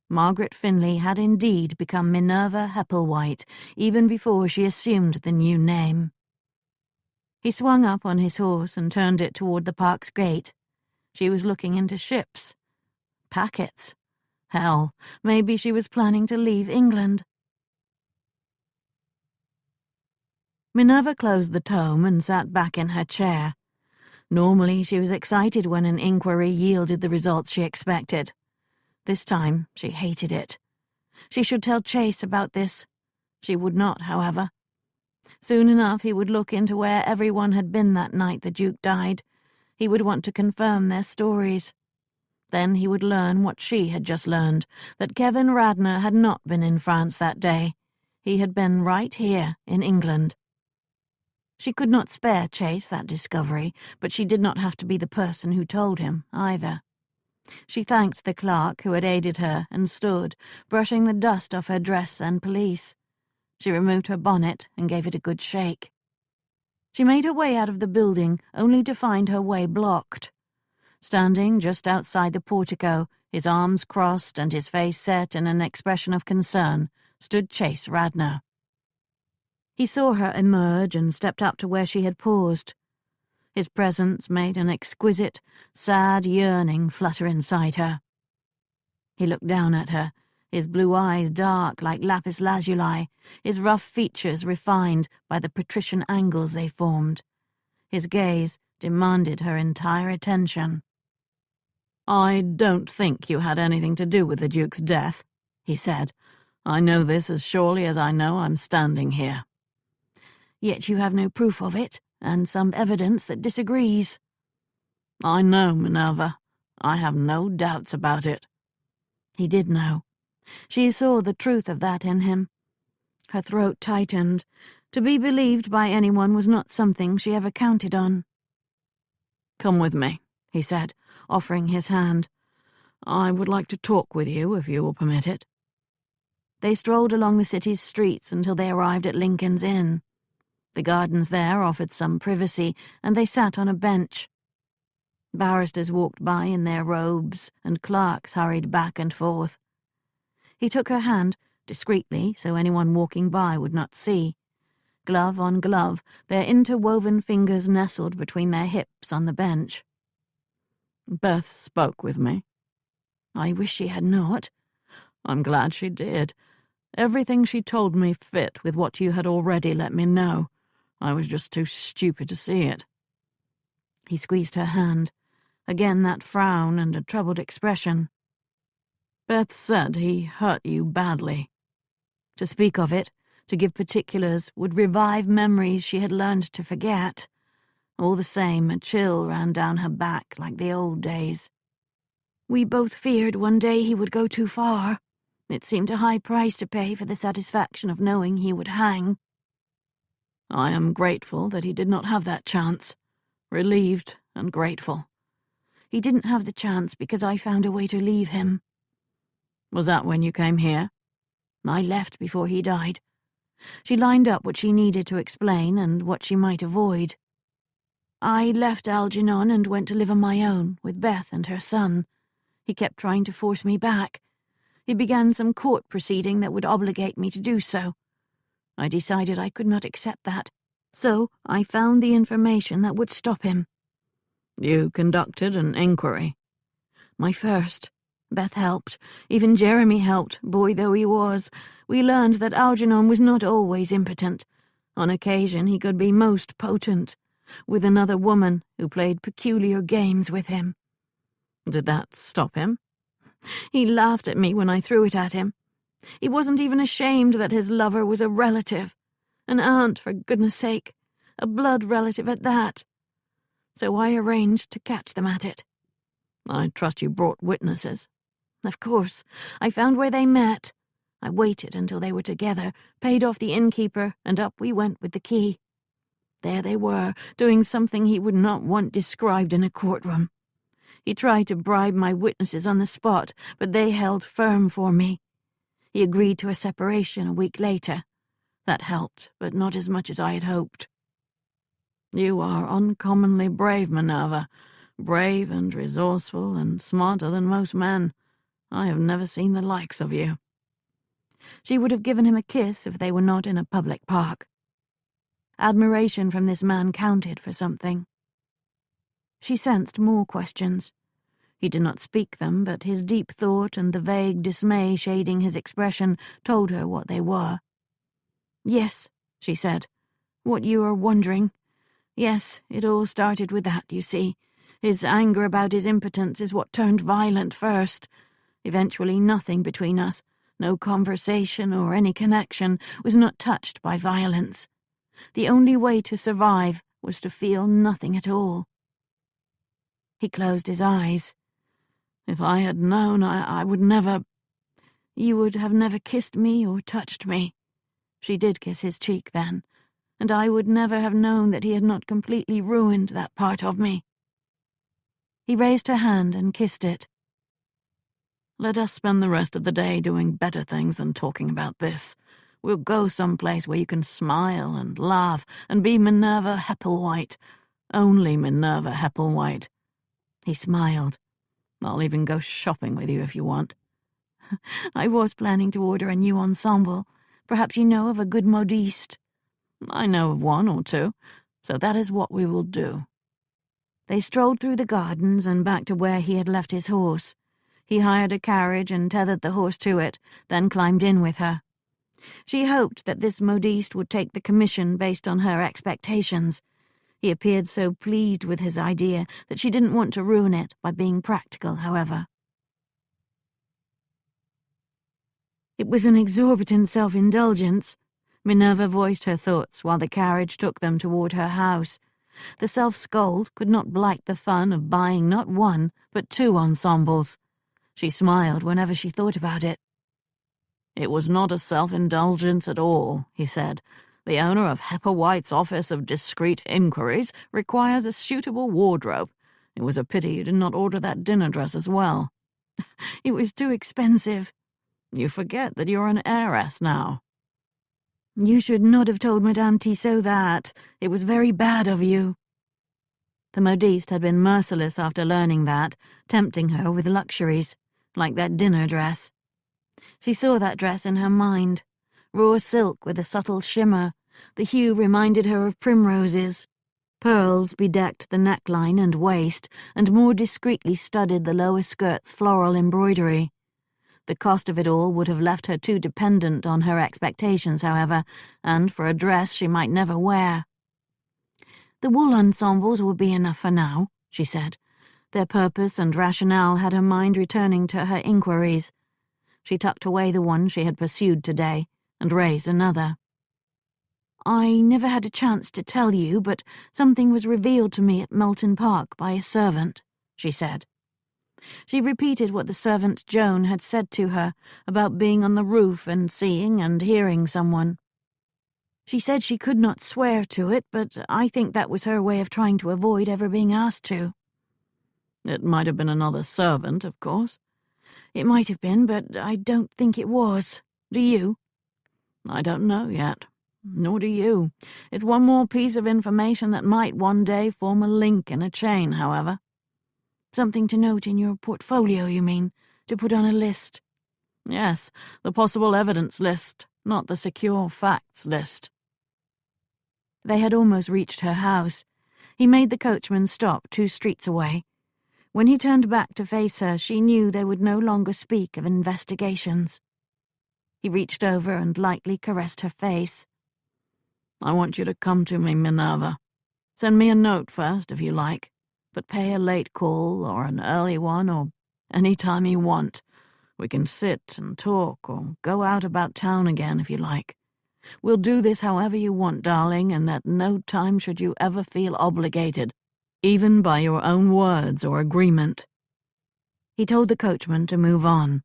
Margaret Finley had indeed become Minerva Hepplewhite even before she assumed the new name. He swung up on his horse and turned it toward the park's gate. She was looking into ships. Packets. Hell, maybe she was planning to leave England. Minerva closed the tome and sat back in her chair. Normally she was excited when an inquiry yielded the results she expected. This time she hated it. She should tell Chase about this. She would not, however. Soon enough he would look into where everyone had been that night the Duke died. He would want to confirm their stories. Then he would learn what she had just learned, that Kevin Radnor had not been in France that day. He had been right here in England. She could not spare Chase that discovery, but she did not have to be the person who told him, either. She thanked the clerk who had aided her and stood, brushing the dust off her dress and pelisse. She removed her bonnet and gave it a good shake. She made her way out of the building, only to find her way blocked. Standing just outside the portico, his arms crossed and his face set in an expression of concern, stood Chase Radnor. He saw her emerge and stepped up to where she had paused. His presence made an exquisite, sad yearning flutter inside her. He looked down at her, his blue eyes dark like lapis lazuli, his rough features refined by the patrician angles they formed. His gaze demanded her entire attention. "I don't think you had anything to do with the Duke's death," he said. I know this as surely as I know I'm standing here. Yet you have no proof of it, and some evidence that disagrees. I know, Minerva. I have no doubts about it. He did know. She saw the truth of that in him. Her throat tightened. To be believed by anyone was not something she ever counted on. Come with me, he said, offering his hand. I would like to talk with you, if you will permit it. They strolled along the city's streets until they arrived at Lincoln's Inn. The gardens there offered some privacy, and they sat on a bench. Barristers walked by in their robes, and clerks hurried back and forth. He took her hand, discreetly, so anyone walking by would not see. Glove on glove, their interwoven fingers nestled between their hips on the bench. Beth spoke with me. I wish she had not. I'm glad she did. Everything she told me fit with what you had already let me know. I was just too stupid to see it. He squeezed her hand. Again that frown and a troubled expression. Beth said he hurt you badly. To speak of it, to give particulars, would revive memories she had learned to forget. All the same, a chill ran down her back like the old days. We both feared one day he would go too far. It seemed a high price to pay for the satisfaction of knowing he would hang. I am grateful that he did not have that chance. Relieved and grateful. He didn't have the chance because I found a way to leave him. Was that when you came here? I left before he died. She lined up what she needed to explain and what she might avoid. I left Algernon and went to live on my own with Beth and her son. He kept trying to force me back. He began some court proceeding that would obligate me to do so. I decided I could not accept that, so I found the information that would stop him. You conducted an inquiry? My first. Beth helped. Even Jeremy helped, boy though he was. We learned that Algernon was not always impotent. On occasion he could be most potent, with another woman who played peculiar games with him. Did that stop him? He laughed at me when I threw it at him. He wasn't even ashamed that his lover was a relative. An aunt, for goodness sake. A blood relative at that. So I arranged to catch them at it. I trust you brought witnesses. Of course. I found where they met. I waited until they were together, paid off the innkeeper, and up we went with the key. There they were, doing something he would not want described in a courtroom. He tried to bribe my witnesses on the spot, but they held firm for me. He agreed to a separation a week later. That helped, but not as much as I had hoped. You are uncommonly brave, Minerva. Brave and resourceful and smarter than most men. I have never seen the likes of you. She would have given him a kiss if they were not in a public park. Admiration from this man counted for something. She sensed more questions. He did not speak them, but his deep thought and the vague dismay shading his expression told her what they were. Yes, she said, what you are wondering. Yes, it all started with that, you see. His anger about his impotence is what turned violent first. Eventually nothing between us, no conversation or any connection, was not touched by violence. The only way to survive was to feel nothing at all. He closed his eyes. If I had known, I would never... You would have never kissed me or touched me. She did kiss his cheek then, and I would never have known that he had not completely ruined that part of me. He raised her hand and kissed it. Let us spend the rest of the day doing better things than talking about this. We'll go someplace where you can smile and laugh and be Minerva Hepplewhite. Only Minerva Hepplewhite. He smiled. I'll even go shopping with you if you want. I was planning to order a new ensemble. Perhaps you know of a good modiste. I know of one or two, so that is what we will do. They strolled through the gardens and back to where he had left his horse. He hired a carriage and tethered the horse to it, then climbed in with her. She hoped that this modiste would take the commission based on her expectations. He appeared so pleased with his idea that she didn't want to ruin it by being practical, however. It was an exorbitant self-indulgence. Minerva voiced her thoughts while the carriage took them toward her house. The self-scold could not blight the fun of buying not one, but 2 ensembles. She smiled whenever she thought about it. "It was not a self-indulgence at all," he said. "The owner of Hepperwhite's Office of Discreet Inquiries requires a suitable wardrobe. It was a pity you did not order that dinner dress as well." "It was too expensive." "You forget that you're an heiress now." "You should not have told Madame Tissot that. It was very bad of you." The modiste had been merciless after learning that, tempting her with luxuries, like that dinner dress. She saw that dress in her mind, raw silk with a subtle shimmer. The hue reminded her of primroses. Pearls bedecked the neckline and waist, and more discreetly studded the lower skirt's floral embroidery. The cost of it all would have left her too dependent on her expectations, however, and for a dress she might never wear. "The wool ensembles will be enough for now," she said. Their purpose and rationale had her mind returning to her inquiries. She tucked away the one she had pursued today, and raised another. "I never had a chance to tell you, but something was revealed to me at Melton Park by a servant," she said. She repeated what the servant Joan had said to her about being on the roof and seeing and hearing someone. She said she could not swear to it, but I think that was her way of trying to avoid ever being asked to. "It might have been another servant, of course." "It might have been, but I don't think it was. Do you?" "I don't know yet. Nor do you. It's one more piece of information that might one day form a link in a chain, however." "Something to note in your portfolio, you mean? To put on a list?" "Yes, the possible evidence list, not the secure facts list." They had almost reached her house. He made the coachman stop 2 streets away. When he turned back to face her, she knew they would no longer speak of investigations. He reached over and lightly caressed her face. "I want you to come to me, Minerva. Send me a note first, if you like, but pay a late call or an early one or any time you want. We can sit and talk or go out about town again if you like. We'll do this however you want, darling, and at no time should you ever feel obligated, even by your own words or agreement." He told the coachman to move on.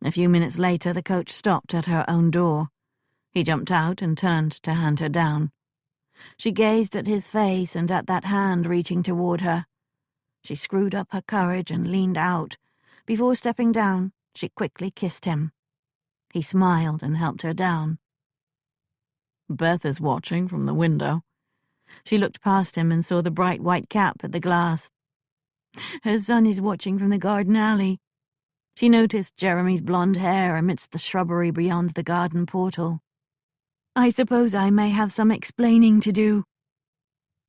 A few minutes later the coach stopped at her own door. He jumped out and turned to hand her down. She gazed at his face and at that hand reaching toward her. She screwed up her courage and leaned out. Before stepping down, she quickly kissed him. He smiled and helped her down. "Beth is watching from the window." She looked past him and saw the bright white cap at the glass. "Her son is watching from the garden alley." She noticed Jeremy's blonde hair amidst the shrubbery beyond the garden portal. "I suppose I may have some explaining to do."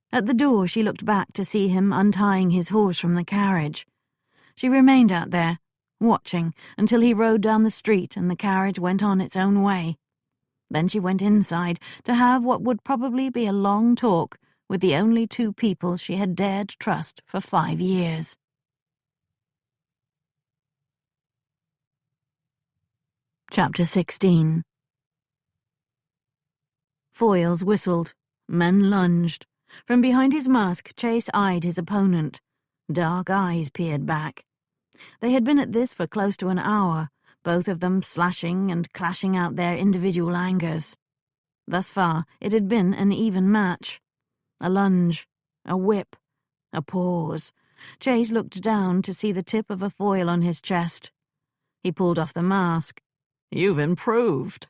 At the door she looked back to see him untying his horse from the carriage. She remained out there, watching, until he rode down the street and the carriage went on its own way. Then she went inside to have what would probably be a long talk with the only 2 people she had dared trust for 5 years. Chapter 16. Foils whistled. Men lunged. From behind his mask, Chase eyed his opponent. Dark eyes peered back. They had been at this for close to an hour, both of them slashing and clashing out their individual angers. Thus far, it had been an even match. A lunge, a whip, a pause. Chase looked down to see the tip of a foil on his chest. He pulled off the mask. "You've improved."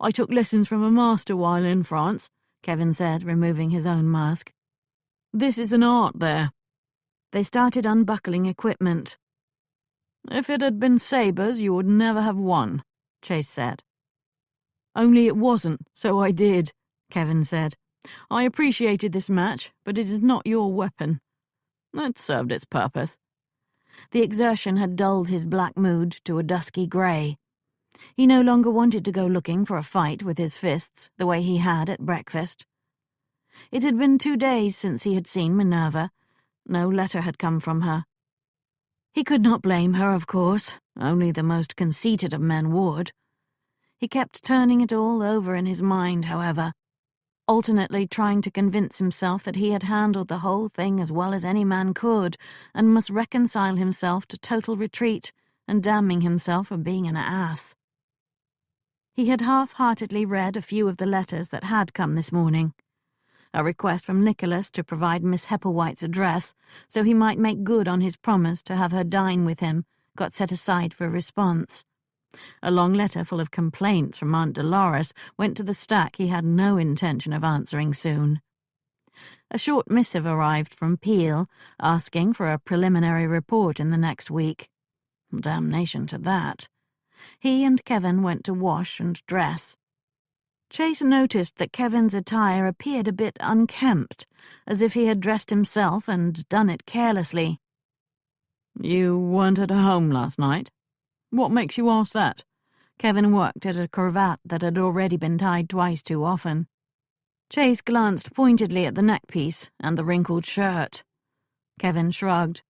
"I took lessons from a master while in France," Kevin said, removing his own mask. "This is an art there." They started unbuckling equipment. "If it had been sabers, you would never have won," Chase said. "Only it wasn't, so I did," Kevin said. "I appreciated this match, but it is not your weapon." "It served its purpose." The exertion had dulled his black mood to a dusky grey. He no longer wanted to go looking for a fight with his fists the way he had at breakfast. It had been 2 days since he had seen Minerva. No letter had come from her. He could not blame her, of course. Only the most conceited of men would. He kept turning it all over in his mind, however, alternately trying to convince himself that he had handled the whole thing as well as any man could, and must reconcile himself to total retreat, and damning himself for being an ass. He had half-heartedly read a few of the letters that had come this morning. A request from Nicholas to provide Miss Hepplewhite's address, so he might make good on his promise to have her dine with him, got set aside for a response. A long letter full of complaints from Aunt Dolores went to the stack he had no intention of answering soon. A short missive arrived from Peel, asking for a preliminary report in the next week. Damnation to that. He and Kevin went to wash and dress. Chase noticed that Kevin's attire appeared a bit unkempt, as if he had dressed himself and done it carelessly. "You weren't at home last night? What makes you ask that?" Kevin worked at a cravat that had already been tied twice too often. Chase glanced pointedly at the neckpiece and the wrinkled shirt. Kevin shrugged.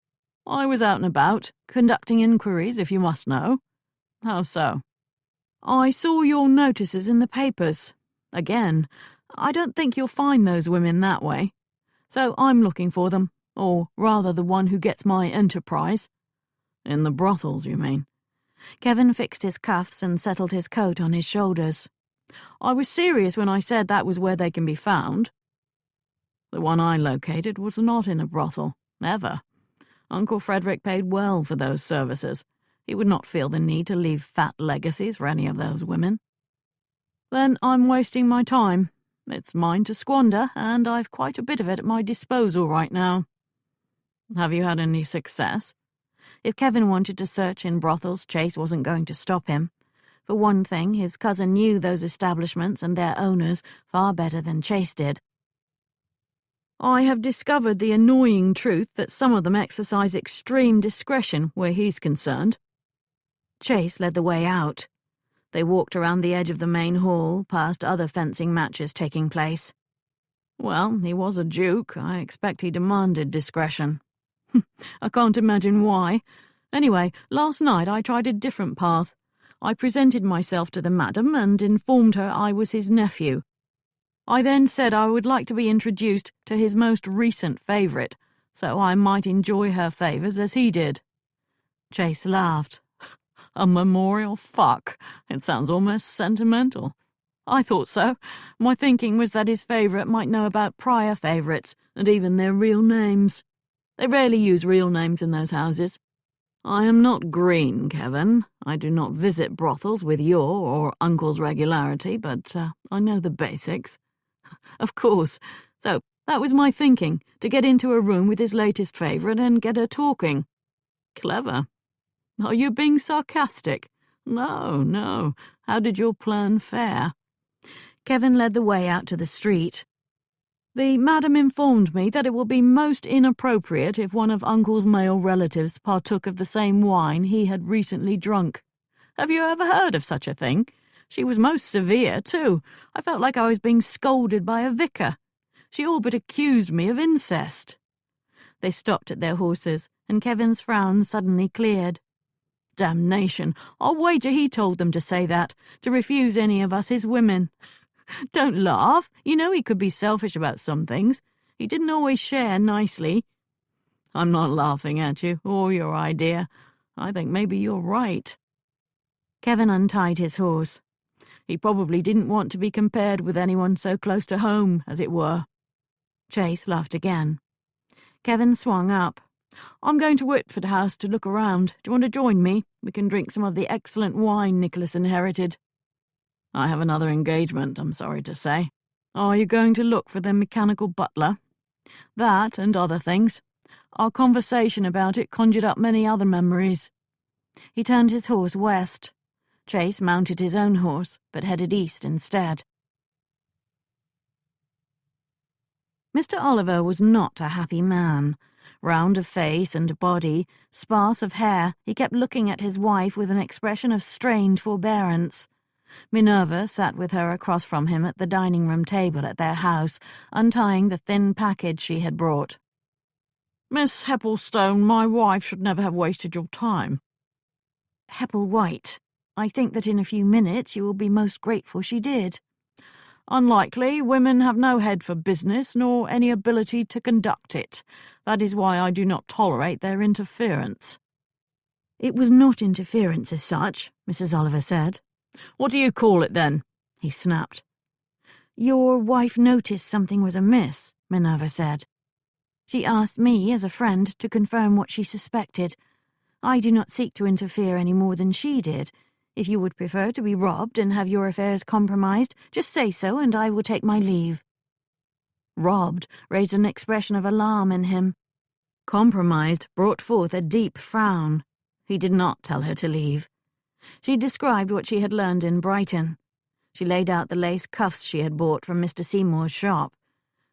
"I was out and about, conducting inquiries, if you must know." "How so?" "I saw your notices in the papers. Again, I don't think you'll find those women that way. So I'm looking for them, or rather the one who gets my enterprise." "In the brothels, you mean?" Kevin fixed his cuffs and settled his coat on his shoulders. "I was serious when I said that was where they can be found. The one I located was not in a brothel, ever. Uncle Frederick paid well for those services. He would not feel the need to leave fat legacies for any of those women." "Then I'm wasting my time. It's mine to squander, and I've quite a bit of it at my disposal right now." "Have you had any success?" If Kevin wanted to search in brothels, Chase wasn't going to stop him. For one thing, his cousin knew those establishments and their owners far better than Chase did. "I have discovered the annoying truth that some of them exercise extreme discretion where he's concerned." Chase led the way out. They walked around the edge of the main hall, past other fencing matches taking place. "Well, he was a duke. I expect he demanded discretion." "I can't imagine why. Anyway, last night I tried a different path. I presented myself to the madam and informed her I was his nephew. I then said I would like to be introduced to his most recent favourite, so I might enjoy her favours as he did." Chase laughed. "A memorial fuck? It sounds almost sentimental." "I thought so. My thinking was that his favourite might know about prior favourites, and even their real names. They rarely use real names in those houses." "I am not green, Kevin. I do not visit brothels with your or Uncle's regularity, but I know the basics." "Of course. So that was my thinking, to get into a room with his latest favourite and get her talking." "Clever." "Are you being sarcastic?" No. How did your plan fare?" Kevin led the way out to the street. "The madam informed me that it will be most inappropriate if one of Uncle's male relatives partook of the same wine he had recently drunk. Have you ever heard of such a thing? She was most severe, too. I felt like I was being scolded by a vicar. She all but accused me of incest." They stopped at their horses, and Kevin's frown suddenly cleared. "Damnation! I'll wager he told them to say that, to refuse any of us his women. Don't laugh. You know he could be selfish about some things. He didn't always share nicely." "I'm not laughing at you, or your idea. I think maybe you're right." Kevin untied his horse. He probably didn't want to be compared with anyone so close to home, as it were. Chase laughed again. Kevin swung up. "I'm going to Whitford House to look around. Do you want to join me? We can drink some of the excellent wine Nicholas inherited." "I have another engagement, I'm sorry to say." "Are you going to look for the mechanical butler?" "That and other things. Our conversation about it conjured up many other memories." He turned his horse west. Chase mounted his own horse, but headed east instead. Mr. Oliver was not a happy man. Round of face and body, sparse of hair, he kept looking at his wife with an expression of strained forbearance. Minerva sat with her across from him at the dining-room table at their house, untying the thin package she had brought. "Miss Hepplestone, my wife should never have wasted your time." Hepplewhite. I think that in a few minutes you will be most grateful she did. Unlikely. Women have no head for business, nor any ability to conduct it. That is why I do not tolerate their interference." "It was not interference as such," Mrs. Oliver said. "What do you call it, then?" he snapped. "Your wife noticed something was amiss," Minerva said. "She asked me, as a friend, to confirm what she suspected. I do not seek to interfere any more than she did. If you would prefer to be robbed and have your affairs compromised, just say so and I will take my leave." Robbed raised an expression of alarm in him. Compromised brought forth a deep frown. He did not tell her to leave. She described what she had learned in Brighton. She laid out the lace cuffs she had bought from Mr. Seymour's shop.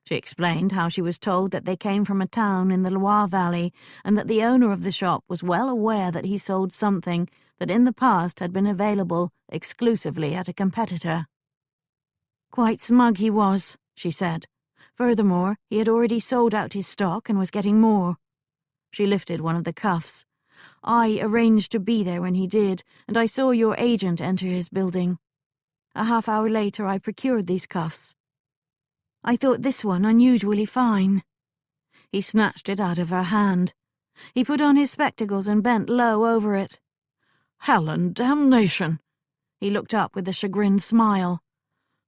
She explained how she was told that they came from a town in the Loire Valley, and that the owner of the shop was well aware that he sold something that in the past had been available exclusively at a competitor. "Quite smug he was," she said. "Furthermore, he had already sold out his stock and was getting more." She lifted one of the cuffs. "I arranged to be there when he did, and I saw your agent enter his building. A half-hour later I procured these cuffs. I thought this one unusually fine." He snatched it out of her hand. He put on his spectacles and bent low over it. "Hell and damnation!" He looked up with a chagrined smile.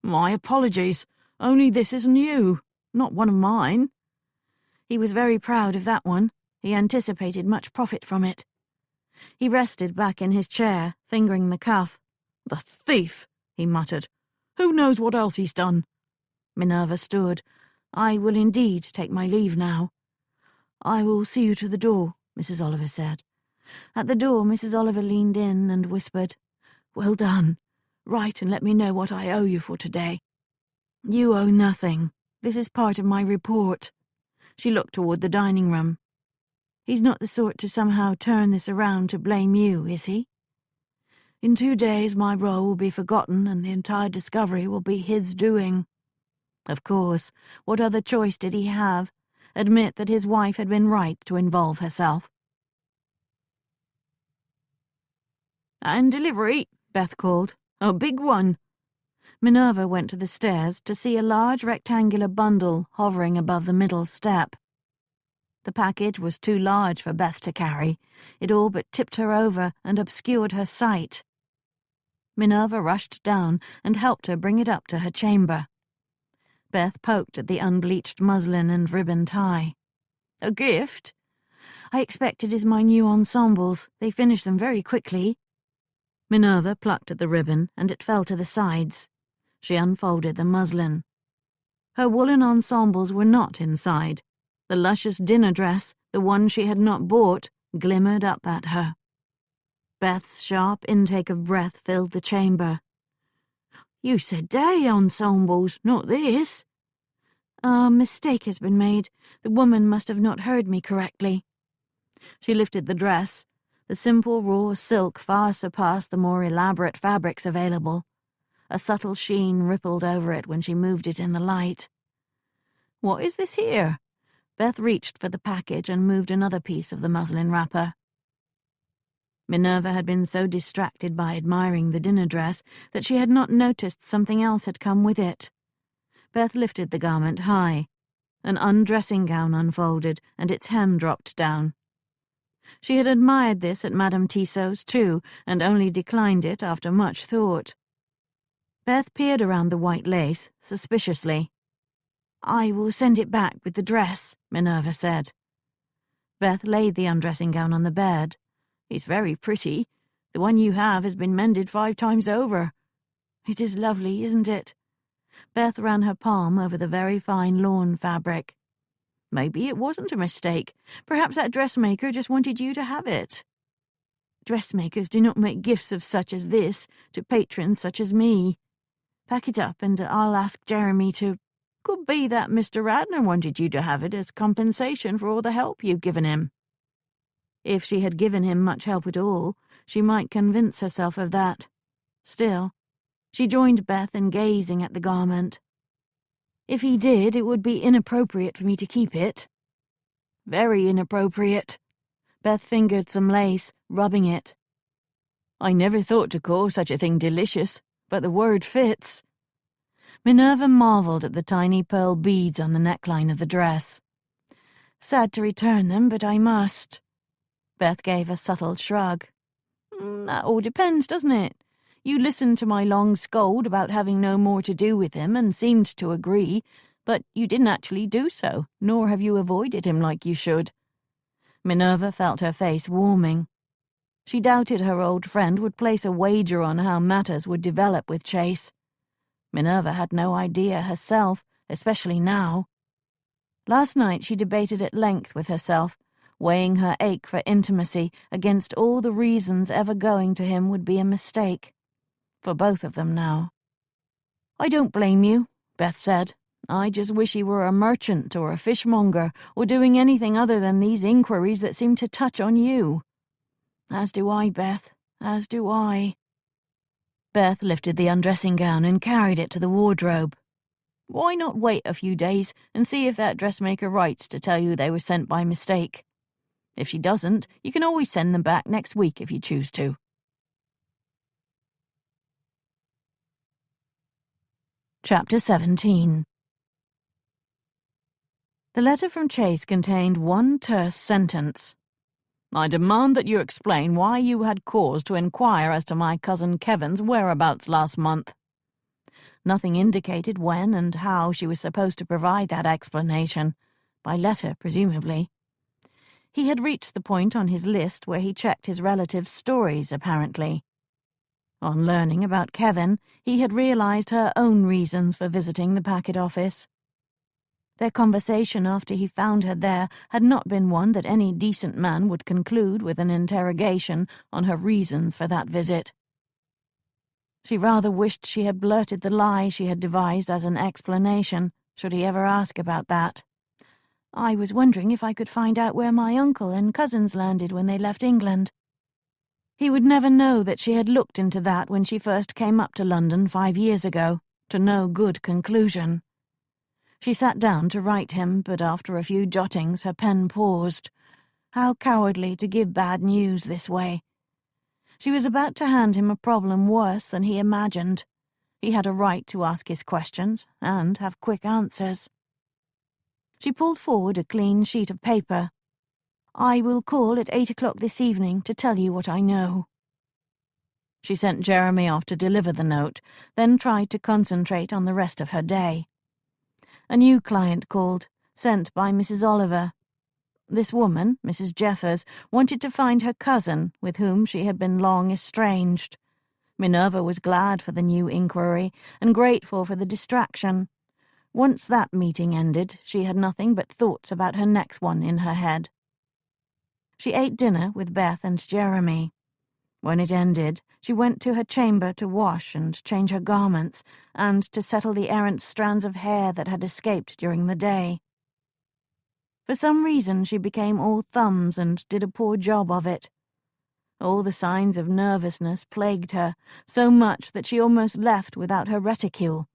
"My apologies. Only this is new. Not one of mine." He was very proud of that one. He anticipated much profit from it. He rested back in his chair, fingering the cuff. "The thief!" he muttered. "Who knows what else he's done?" Minerva stood. "I will indeed take my leave now." "I will see you to the door," Mrs. Oliver said. At the door, Mrs. Oliver leaned in and whispered, "Well done. Write and let me know what I owe you for today." "You owe nothing. This is part of my report." She looked toward the dining room. "He's not the sort to somehow turn this around to blame you, is he?" "In 2 days my role will be forgotten and the entire discovery will be his doing." Of course, what other choice did he have? Admit that his wife had been right to involve herself. "And delivery," Beth called. "A big one." Minerva went to the stairs to see a large rectangular bundle hovering above the middle step. The package was too large for Beth to carry. It all but tipped her over and obscured her sight. Minerva rushed down and helped her bring it up to her chamber. Beth poked at the unbleached muslin and ribbon tie. "A gift?" "I expect it is my new ensembles. They finish them very quickly." Minerva plucked at the ribbon, and it fell to the sides. She unfolded the muslin. Her woolen ensembles were not inside. The luscious dinner dress, the one she had not bought, glimmered up at her. Beth's sharp intake of breath filled the chamber. "You said day ensembles, not this." "A mistake has been made. The woman must have not heard me correctly." She lifted the dress. The simple raw silk far surpassed the more elaborate fabrics available. A subtle sheen rippled over it when she moved it in the light. "What is this here?" Beth reached for the package and moved another piece of the muslin wrapper. Minerva had been so distracted by admiring the dinner dress that she had not noticed something else had come with it. Beth lifted the garment high. An undressing gown unfolded, and its hem dropped down. She had admired this at Madame Tissot's too, and only declined it after much thought. Beth peered around the white lace, suspiciously. "I will send it back with the dress," Minerva said. Beth laid the undressing gown on the bed. "It's very pretty. The one you have has been mended 5 times over." "It is lovely, isn't it?" Beth ran her palm over the very fine lawn fabric. "Maybe it wasn't a mistake. Perhaps that dressmaker just wanted you to have it." "Dressmakers do not make gifts of such as this to patrons such as me. Pack it up and I'll ask Jeremy to—" "Could be that Mr. Radnor wanted you to have it as compensation for all the help you've given him." If she had given him much help at all, she might convince herself of that. Still, she joined Beth in gazing at the garment. "If he did, it would be inappropriate for me to keep it." "Very inappropriate." Beth fingered some lace, rubbing it. I never thought to call such a thing delicious, but the word fits." Minerva marvelled at the tiny pearl beads on the neckline of the dress. "Sad to return them, but I must." Beth gave a subtle shrug. "That all depends, doesn't it? You listened to my long scold about having no more to do with him and seemed to agree, but you didn't actually do so, nor have you avoided him like you should." Minerva felt her face warming. She doubted her old friend would place a wager on how matters would develop with Chase. Minerva had no idea herself, especially now. Last night she debated at length with herself, weighing her ache for intimacy against all the reasons ever going to him would be a mistake. For both of them now. "I don't blame you," Beth said. "I just wish he were a merchant or a fishmonger or doing anything other than these inquiries that seem to touch on you." "As do I, Beth, as do I." Beth lifted the undressing gown and carried it to the wardrobe. "Why not wait a few days and see if that dressmaker writes to tell you they were sent by mistake? If she doesn't, you can always send them back next week if you choose to." Chapter 17. The letter from Chase contained one terse sentence. "I demand that you explain why you had cause to inquire as to my cousin Kevin's whereabouts last month." Nothing indicated when and how she was supposed to provide that explanation. By letter, presumably. He had reached the point on his list where he checked his relatives' stories, apparently. On learning about Kevin, he had realized her own reasons for visiting the packet office. Their conversation after he found her there had not been one that any decent man would conclude with an interrogation on her reasons for that visit. She rather wished she had blurted the lie she had devised as an explanation, should he ever ask about that. "I was wondering if I could find out where my uncle and cousins landed when they left England." He would never know that she had looked into that when she first came up to London 5 years ago, to no good conclusion. She sat down to write him, but after a few jottings her pen paused. How cowardly to give bad news this way. She was about to hand him a problem worse than he imagined. He had a right to ask his questions and have quick answers. She pulled forward a clean sheet of paper. "I will call at 8 o'clock this evening to tell you what I know." She sent Jeremy off to deliver the note, then tried to concentrate on the rest of her day. A new client called, sent by Mrs. Oliver. This woman, Mrs. Jeffers, wanted to find her cousin, with whom she had been long estranged. Minerva was glad for the new inquiry, and grateful for the distraction. Once that meeting ended, she had nothing but thoughts about her next one in her head. She ate dinner with Beth and Jeremy. When it ended, she went to her chamber to wash and change her garments, and to settle the errant strands of hair that had escaped during the day. For some reason she became all thumbs and did a poor job of it. All the signs of nervousness plagued her, so much that she almost left without her reticule.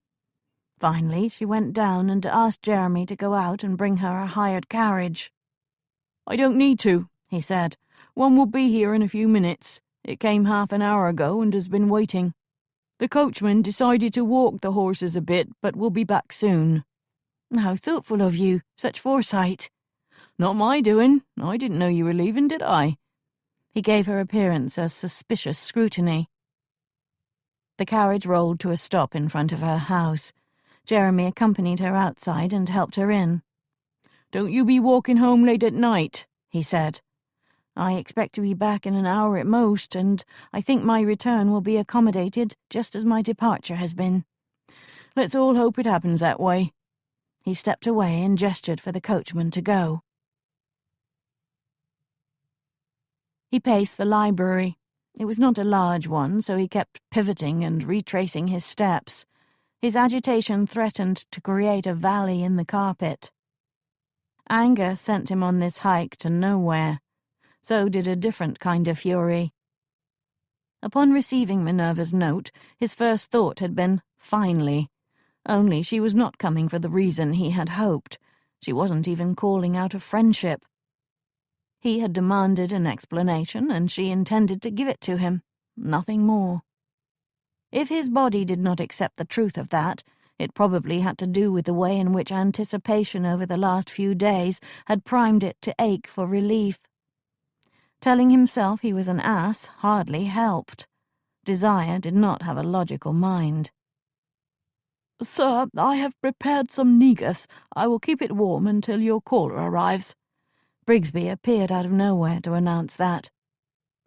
Finally, she went down and asked Jeremy to go out and bring her a hired carriage. "I don't need to," he said. "One will be here in a few minutes. It came half an hour ago and has been waiting. The coachman decided to walk the horses a bit, but will be back soon." "How thoughtful of you, such foresight." "Not my doing. I didn't know you were leaving, did I?" He gave her appearance a suspicious scrutiny. The carriage rolled to a stop in front of her house. Jeremy accompanied her outside and helped her in. "Don't you be walking home late at night," he said. "I expect to be back in an hour at most, and I think my return will be accommodated just as my departure has been." "Let's all hope it happens that way." He stepped away and gestured for the coachman to go. He paced the library. It was not a large one, so he kept pivoting and retracing his steps. His agitation threatened to create a valley in the carpet. Anger sent him on this hike to nowhere. So did a different kind of fury. Upon receiving Minerva's note, his first thought had been, finally. Only she was not coming for the reason he had hoped. She wasn't even calling out of friendship. He had demanded an explanation, and she intended to give it to him. nothing more. If his body did not accept the truth of that, it probably had to do with the way in which anticipation over the last few days had primed it to ache for relief. Telling himself he was an ass hardly helped. Desire did not have a logical mind. "Sir, I have prepared some negus. I will keep it warm until your caller arrives." Brigsby appeared out of nowhere to announce that.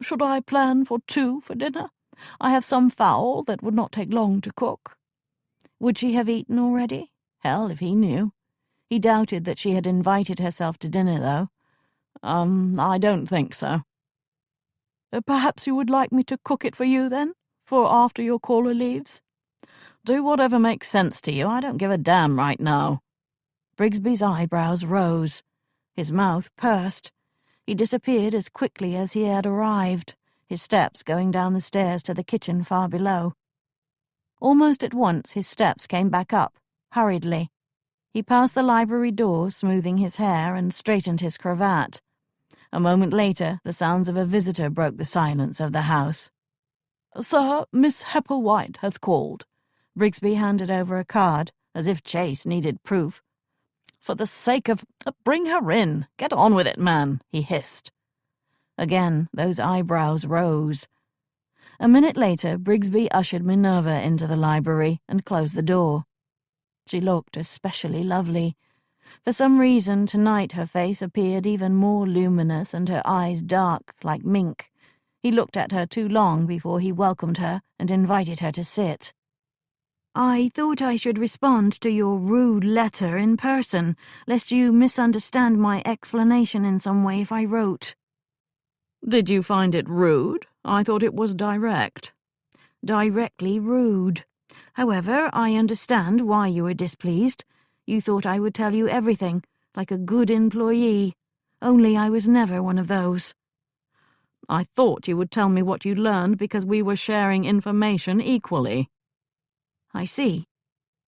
"Should I plan for 2 for dinner? I have some fowl that would not take long to cook." Would she have eaten already? Hell, if he knew. He doubted that she had invited herself to dinner, though. I don't think so." "Perhaps you would like me to cook it for you, then, for after your caller leaves?" "Do whatever makes sense to you. I don't give a damn right now." Brigsby's eyebrows rose. His mouth pursed. He disappeared as quickly as he had arrived, his steps going down the stairs to the kitchen far below. Almost at once his steps came back up, hurriedly. He passed the library door, smoothing his hair, and straightened his cravat. A moment later, the sounds of a visitor broke the silence of the house. "Sir, Miss Hepplewhite has called." Brigsby handed over a card, as if Chase needed proof. "For the sake of— bring her in. Get on with it, man," he hissed. Again, those eyebrows rose. A minute later, Brigsby ushered Minerva into the library and closed the door. She looked especially lovely. For some reason, tonight her face appeared even more luminous and her eyes dark, like mink. He looked at her too long before he welcomed her and invited her to sit. "I thought I should respond to your rude letter in person, lest you misunderstand my explanation in some way if I wrote." "Did you find it rude? I thought it was direct." "Directly rude. However, I understand why you were displeased. You thought I would tell you everything, like a good employee. Only I was never one of those." "I thought you would tell me what you learned because we were sharing information equally." "I see."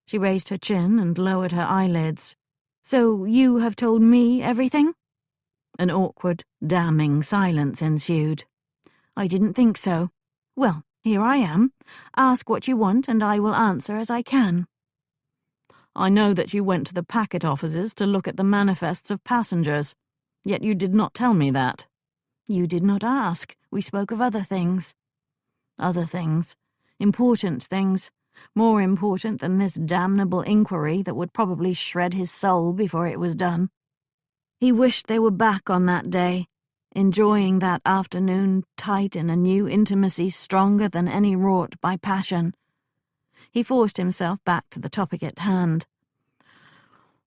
She raised her chin and lowered her eyelids. "So you have told me everything?" An awkward, damning silence ensued. "I didn't think so. Well, here I am. Ask what you want, and I will answer as I can." "I know that you went to the packet offices to look at the manifests of passengers, yet you did not tell me that." "You did not ask. We spoke of other things." Other things. Important things. More important than this damnable inquiry that would probably shred his soul before it was done. He wished they were back on that day, enjoying that afternoon tight in a new intimacy stronger than any wrought by passion. He forced himself back to the topic at hand.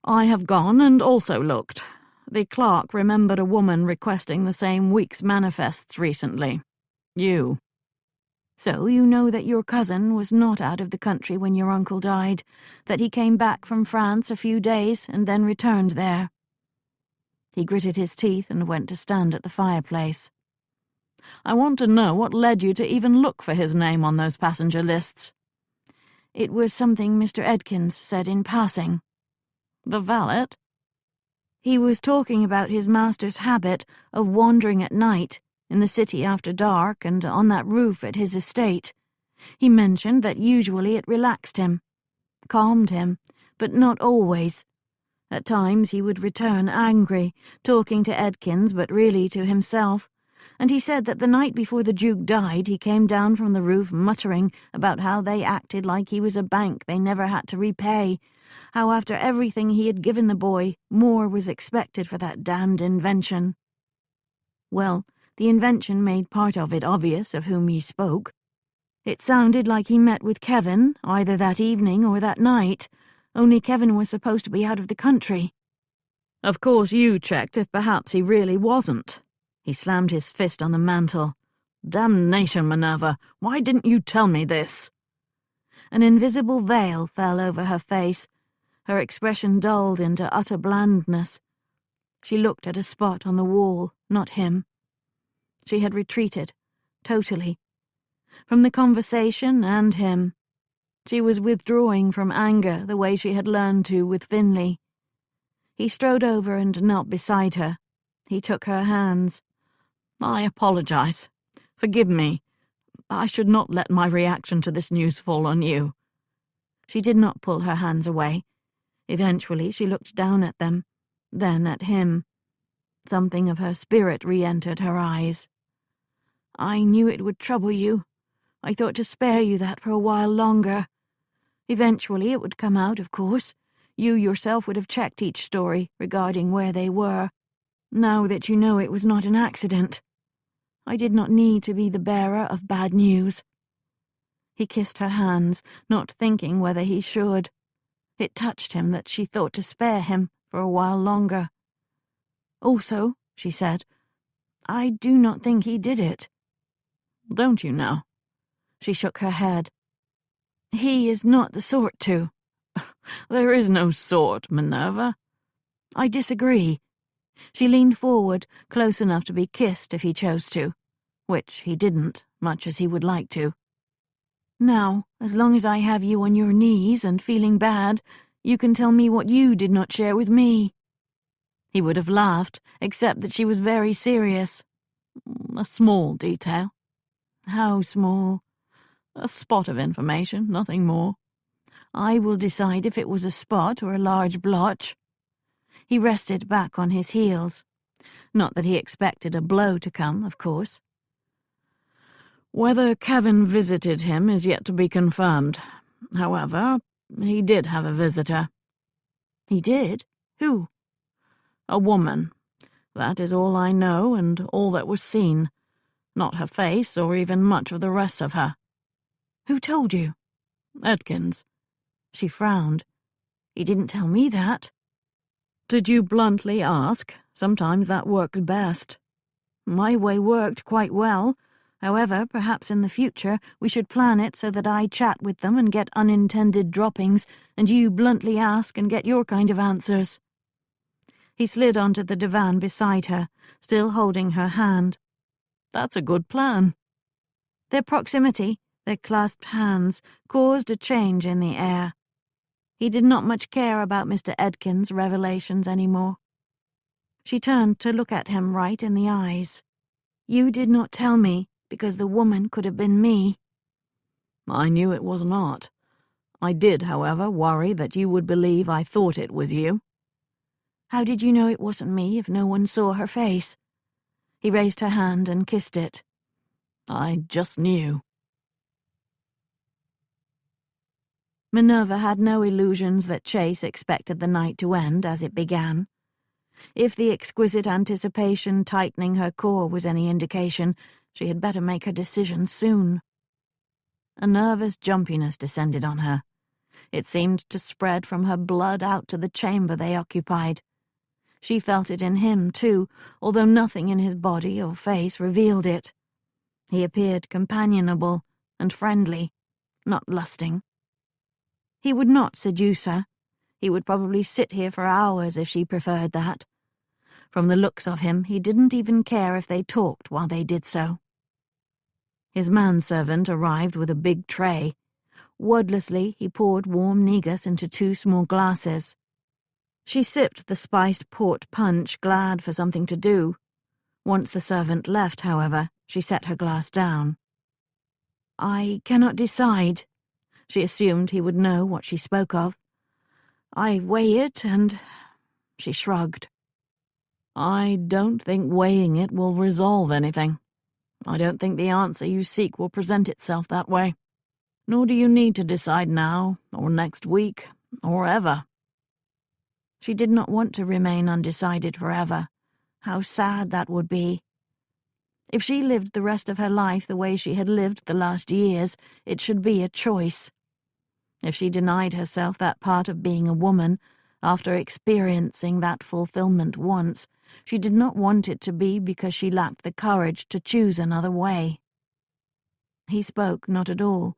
"I have gone and also looked. The clerk remembered a woman requesting the same week's manifests recently. You." "So you know that your cousin was not out of the country when your uncle died, that he came back from France a few days and then returned there." He gritted his teeth and went to stand at the fireplace. "I want to know what led you to even look for his name on those passenger lists." "It was something Mr. Edkins said in passing." "The valet?" "He was talking about his master's habit of wandering at night, in the city after dark and on that roof at his estate. He mentioned that usually it relaxed him, calmed him, but not always. At times he would return angry, talking to Edkins but really to himself, and he said that the night before the Duke died he came down from the roof muttering about how they acted like he was a bank they never had to repay, how after everything he had given the boy, more was expected for that damned invention. Well, the invention made part of it obvious of whom he spoke. It sounded like he met with Kevin, either that evening or that night, only Kevin was supposed to be out of the country. Of course you checked if perhaps he really wasn't." He slammed his fist on the mantel. "Damnation, Minerva, why didn't you tell me this?" An invisible veil fell over her face. Her expression dulled into utter blandness. She looked at a spot on the wall, not him. She had retreated, totally. From the conversation and him. She was withdrawing from anger the way she had learned to with Finley. He strode over and knelt beside her. He took her hands. "I apologize. Forgive me. I should not let my reaction to this news fall on you." She did not pull her hands away. Eventually she looked down at them, then at him. Something of her spirit re-entered her eyes. "I knew it would trouble you. I thought to spare you that for a while longer. Eventually it would come out, of course. You yourself would have checked each story regarding where they were, now that you know it was not an accident. I did not need to be the bearer of bad news." He kissed her hands, not thinking whether he should. It touched him that she thought to spare him for a while longer. "Also," she said, "I do not think he did it." "Don't you now?" She shook her head. "He is not the sort to." "There is no sort, Minerva." "I disagree." She leaned forward, close enough to be kissed if he chose to, which he didn't, much as he would like to. "Now, as long as I have you on your knees and feeling bad, you can tell me what you did not share with me." He would have laughed, except that she was very serious. "A small detail." "How small?" "A spot of information, nothing more." "I will decide if it was a spot or a large blotch." He rested back on his heels. Not that he expected a blow to come, of course. "Whether Kevin visited him is yet to be confirmed. However, he did have a visitor." "He did? Who?" "A woman. That is all I know and all that was seen. Not her face or even much of the rest of her." "Who told you?" "Edkins." She frowned. "He didn't tell me that." "Did you bluntly ask? Sometimes that works best." "My way worked quite well. However, perhaps in the future we should plan it so that I chat with them and get unintended droppings, and you bluntly ask and get your kind of answers." He slid onto the divan beside her, still holding her hand. "That's a good plan." Their proximity, their clasped hands, caused a change in the air. He did not much care about Mr. Edkins' revelations any more. She turned to look at him right in the eyes. "You did not tell me, because the woman could have been me." "I knew it was not. I did, however, worry that you would believe I thought it was you." "How did you know it wasn't me if no one saw her face?" He raised her hand and kissed it. "I just knew." Minerva had no illusions that Chase expected the night to end as it began. If the exquisite anticipation tightening her core was any indication, she had better make her decision soon. A nervous jumpiness descended on her. It seemed to spread from her blood out to the chamber they occupied. She felt it in him, too, although nothing in his body or face revealed it. He appeared companionable and friendly, not lusting. He would not seduce her. He would probably sit here for hours if she preferred that. From the looks of him, he didn't even care if they talked while they did so. His manservant arrived with a big tray. Wordlessly, he poured warm negus into 2 small glasses. She sipped the spiced port punch, glad for something to do. Once the servant left, however, she set her glass down. "I cannot decide." She assumed he would know what she spoke of. "I weigh it and—" She shrugged. "I don't think weighing it will resolve anything. I don't think the answer you seek will present itself that way. Nor do you need to decide now, or next week, or ever." She did not want to remain undecided forever. How sad that would be. If she lived the rest of her life the way she had lived the last years, it should be a choice. If she denied herself that part of being a woman, after experiencing that fulfillment once, she did not want it to be because she lacked the courage to choose another way. He spoke not at all,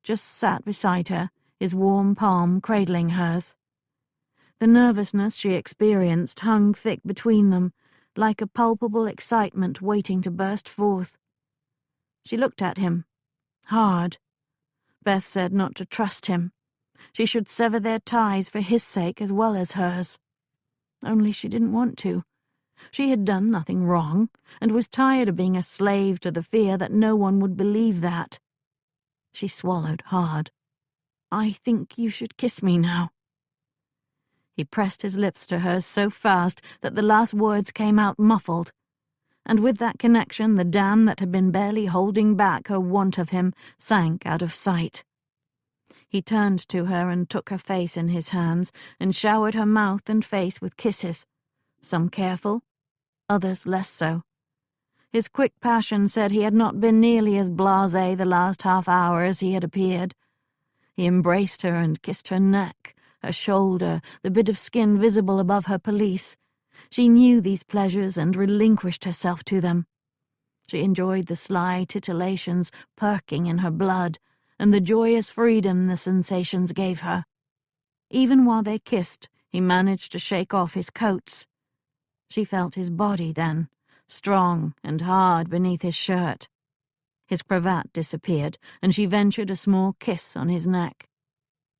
just sat beside her, his warm palm cradling hers. The nervousness she experienced hung thick between them, like a palpable excitement waiting to burst forth. She looked at him, hard. Beth said not to trust him. She should sever their ties for his sake as well as hers. Only she didn't want to. She had done nothing wrong, and was tired of being a slave to the fear that no one would believe that. She swallowed hard. "I think you should kiss me now." He pressed his lips to hers so fast that the last words came out muffled, and with that connection the dam that had been barely holding back her want of him sank out of sight. He turned to her and took her face in his hands and showered her mouth and face with kisses, some careful, others less so. His quick passion said he had not been nearly as blasé the last half hour as he had appeared. He embraced her and kissed her neck, her shoulder, the bit of skin visible above her pelisse. She knew these pleasures and relinquished herself to them. She enjoyed the sly titillations perking in her blood, and the joyous freedom the sensations gave her. Even while they kissed, he managed to shake off his coats. She felt his body then, strong and hard beneath his shirt. His cravat disappeared, and she ventured a small kiss on his neck.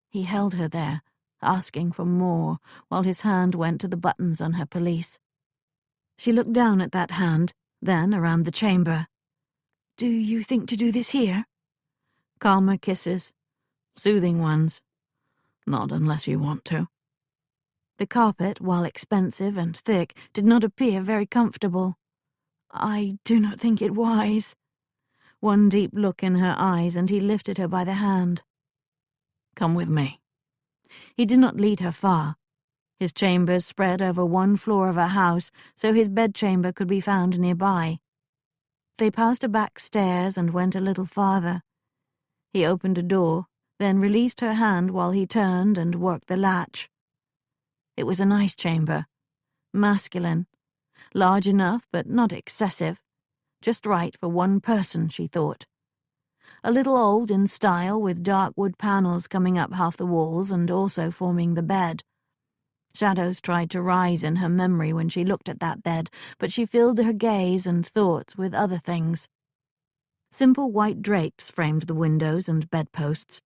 He held her there, asking for more, while his hand went to the buttons on her pelisse. She looked down at that hand, then around the chamber. "Do you think to do this here?" Calmer kisses. Soothing ones. "Not unless you want to." The carpet, while expensive and thick, did not appear very comfortable. "I do not think it wise." One deep look in her eyes, and he lifted her by the hand. "Come with me." He did not lead her far. His chambers spread over one floor of a house, so his bedchamber could be found nearby. They passed a back stairs and went a little farther. He opened a door, then released her hand while he turned and worked the latch. It was a nice chamber, masculine, large enough but not excessive, just right for one person, she thought. A little old in style, with dark wood panels coming up half the walls and also forming the bed. Shadows tried to rise in her memory when she looked at that bed, but she filled her gaze and thoughts with other things. Simple white drapes framed the windows and bedposts.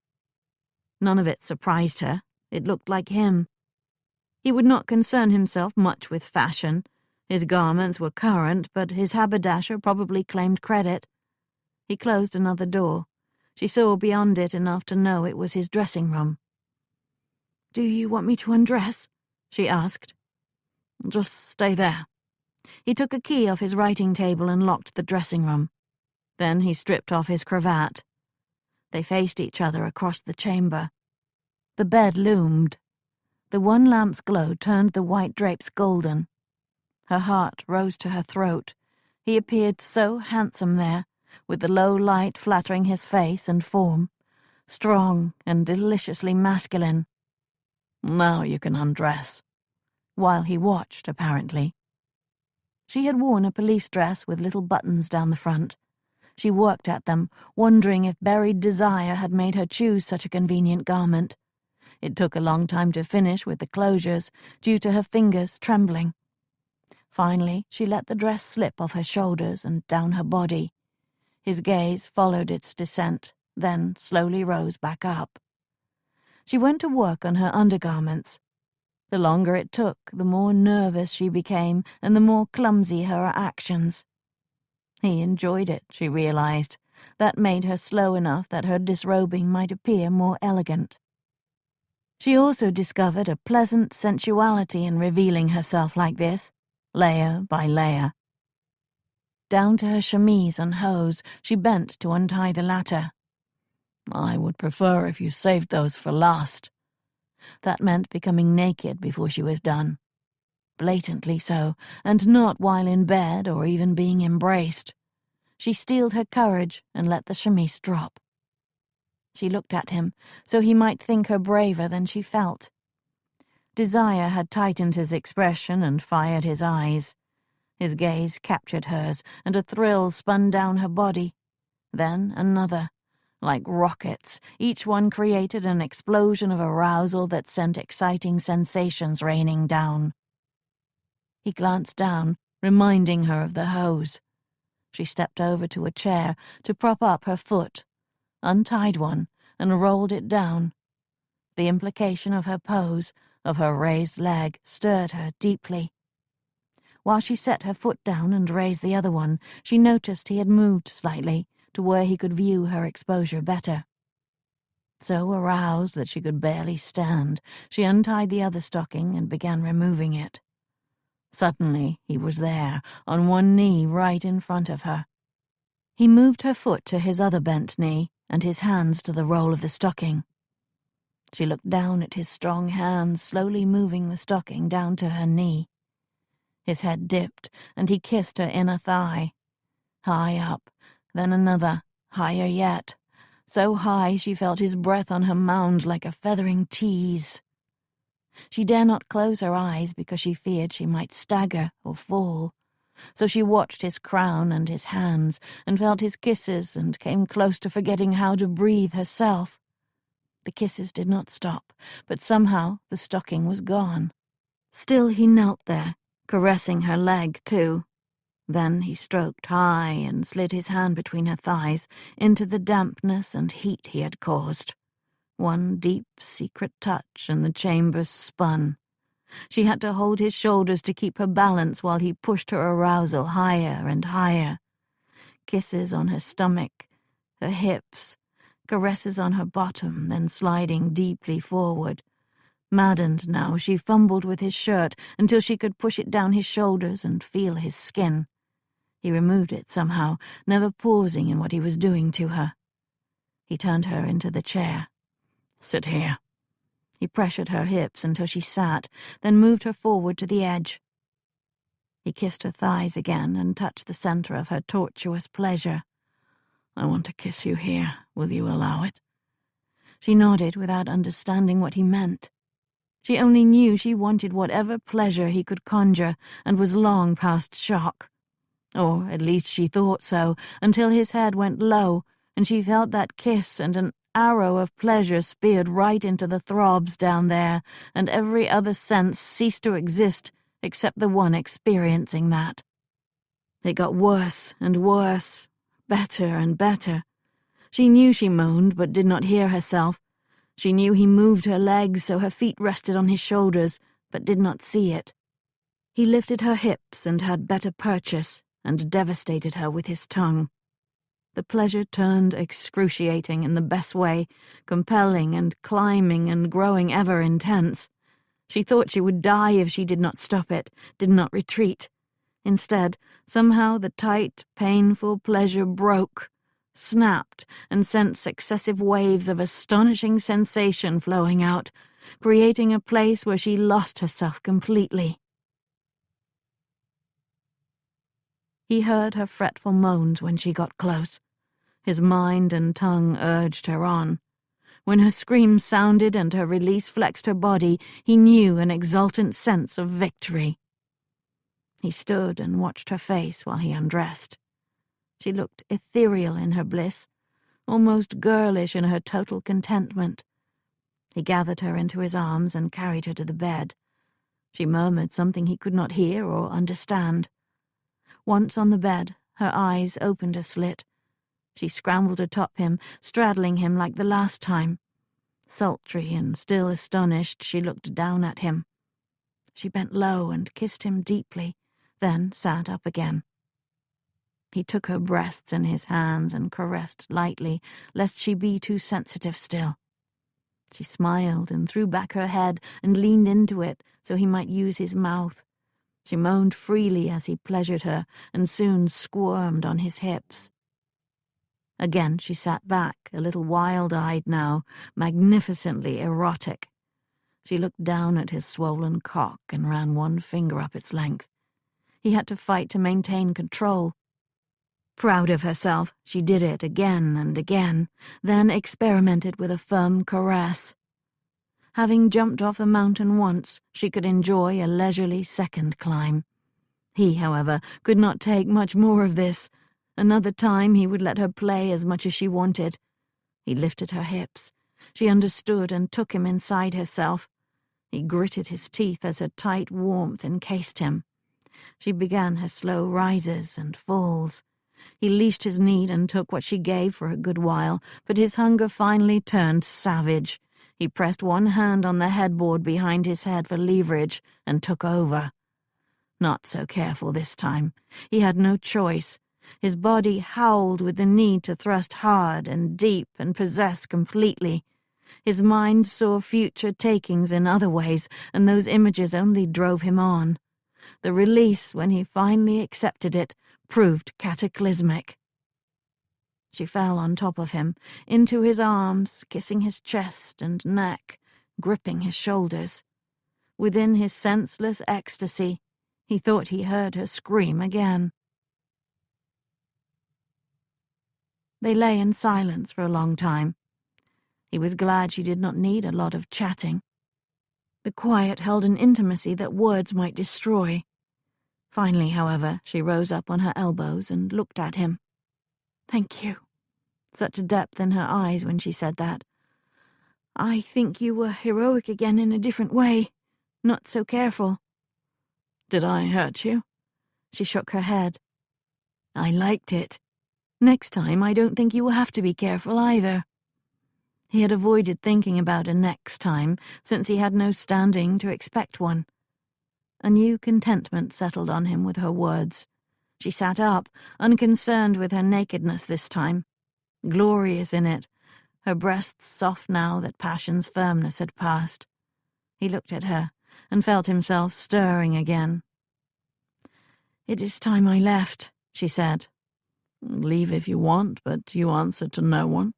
None of it surprised her. It looked like him. He would not concern himself much with fashion. His garments were current, but his haberdasher probably claimed credit. He closed another door. She saw beyond it enough to know it was his dressing room. "Do you want me to undress?" she asked. "Just stay there." He took a key off his writing table and locked the dressing room. Then he stripped off his cravat. They faced each other across the chamber. The bed loomed. The one lamp's glow turned the white drapes golden. Her heart rose to her throat. He appeared so handsome there, with the low light flattering his face and form, strong and deliciously masculine. "Now you can undress," while he watched, apparently. She had worn a police dress with little buttons down the front. She worked at them, wondering if buried desire had made her choose such a convenient garment. It took a long time to finish with the closures, due to her fingers trembling. Finally, she let the dress slip off her shoulders and down her body. His gaze followed its descent, then slowly rose back up. She went to work on her undergarments. The longer it took, the more nervous she became, and the more clumsy her actions. He enjoyed it, she realized. That made her slow enough that her disrobing might appear more elegant. She also discovered a pleasant sensuality in revealing herself like this, layer by layer. Down to her chemise and hose, she bent to untie the latter. "I would prefer if you saved those for last." That meant becoming naked before she was done. Blatantly so, and not while in bed or even being embraced. She steeled her courage and let the chemise drop. She looked at him, so he might think her braver than she felt. Desire had tightened his expression and fired his eyes. His gaze captured hers, and a thrill spun down her body. Then another. Like rockets, each one created an explosion of arousal that sent exciting sensations raining down. He glanced down, reminding her of the hose. She stepped over to a chair to prop up her foot, untied one, and rolled it down. The implication of her pose, of her raised leg, stirred her deeply. While she set her foot down and raised the other one, she noticed he had moved slightly to where he could view her exposure better. So aroused that she could barely stand, she untied the other stocking and began removing it. Suddenly, he was there, on one knee right in front of her. He moved her foot to his other bent knee and his hands to the roll of the stocking. She looked down at his strong hands, slowly moving the stocking down to her knee. His head dipped, and he kissed her inner thigh. High up, then another, higher yet. So high she felt his breath on her mound like a feathering tease. She dare not close her eyes because she feared she might stagger or fall. So she watched his crown and his hands, and felt his kisses, and came close to forgetting how to breathe herself. The kisses did not stop, but somehow the stocking was gone. Still he knelt there, caressing her leg too. Then he stroked high and slid his hand between her thighs into the dampness and heat he had caused. One deep, secret touch, and the chambers spun. She had to hold his shoulders to keep her balance while he pushed her arousal higher and higher. Kisses on her stomach, her hips, caresses on her bottom, then sliding deeply forward. Maddened now, she fumbled with his shirt until she could push it down his shoulders and feel his skin. He removed it somehow, never pausing in what he was doing to her. He turned her into the chair. "Sit here." He pressured her hips until she sat, then moved her forward to the edge. He kissed her thighs again and touched the center of her tortuous pleasure. "I want to kiss you here. Will you allow it?" She nodded without understanding what he meant. She only knew she wanted whatever pleasure he could conjure and was long past shock. Or at least she thought so, until his head went low, and she felt that kiss, and an arrow of pleasure speared right into the throbs down there, and every other sense ceased to exist except the one experiencing that. It got worse and worse, better and better. She knew she moaned, but did not hear herself. She knew he moved her legs so her feet rested on his shoulders, but did not see it. He lifted her hips and had better purchase, and devastated her with his tongue. The pleasure turned excruciating in the best way, compelling and climbing and growing ever intense. She thought she would die if she did not stop it, did not retreat. Instead, somehow the tight, painful pleasure broke, snapped, and sent successive waves of astonishing sensation flowing out, creating a place where she lost herself completely. He heard her fretful moans when she got close. His mind and tongue urged her on. When her screams sounded and her release flexed her body, he knew an exultant sense of victory. He stood and watched her face while he undressed. She looked ethereal in her bliss, almost girlish in her total contentment. He gathered her into his arms and carried her to the bed. She murmured something he could not hear or understand. Once on the bed, her eyes opened a slit. She scrambled atop him, straddling him like the last time. Sultry and still astonished, she looked down at him. She bent low and kissed him deeply, then sat up again. He took her breasts in his hands and caressed lightly, lest she be too sensitive still. She smiled and threw back her head and leaned into it so he might use his mouth. She moaned freely as he pleasured her, and soon squirmed on his hips. Again she sat back, a little wild-eyed now, magnificently erotic. She looked down at his swollen cock and ran one finger up its length. He had to fight to maintain control. Proud of herself, she did it again and again, then experimented with a firm caress. Having jumped off the mountain once, she could enjoy a leisurely second climb. He, however, could not take much more of this. Another time he would let her play as much as she wanted. He lifted her hips. She understood and took him inside herself. He gritted his teeth as her tight warmth encased him. She began her slow rises and falls. He leashed his need and took what she gave for a good while, but his hunger finally turned savage. He pressed one hand on the headboard behind his head for leverage and took over. Not so careful this time. He had no choice. His body howled with the need to thrust hard and deep and possess completely. His mind saw future takings in other ways, and those images only drove him on. The release, when he finally accepted it, proved cataclysmic. She fell on top of him, into his arms, kissing his chest and neck, gripping his shoulders. Within his senseless ecstasy, he thought he heard her scream again. They lay in silence for a long time. He was glad she did not need a lot of chatting. The quiet held an intimacy that words might destroy. Finally, however, she rose up on her elbows and looked at him. "Thank you." Such a depth in her eyes when she said that. "I think you were heroic again in a different way, not so careful." "Did I hurt you?" She shook her head. "I liked it. Next time I don't think you will have to be careful either." He had avoided thinking about a next time, since he had no standing to expect one. A new contentment settled on him with her words. She sat up, unconcerned with her nakedness this time, glorious in it, her breasts soft now that passion's firmness had passed. He looked at her, and felt himself stirring again. "It is time I left," she said. "Leave if you want, but you answer to no one."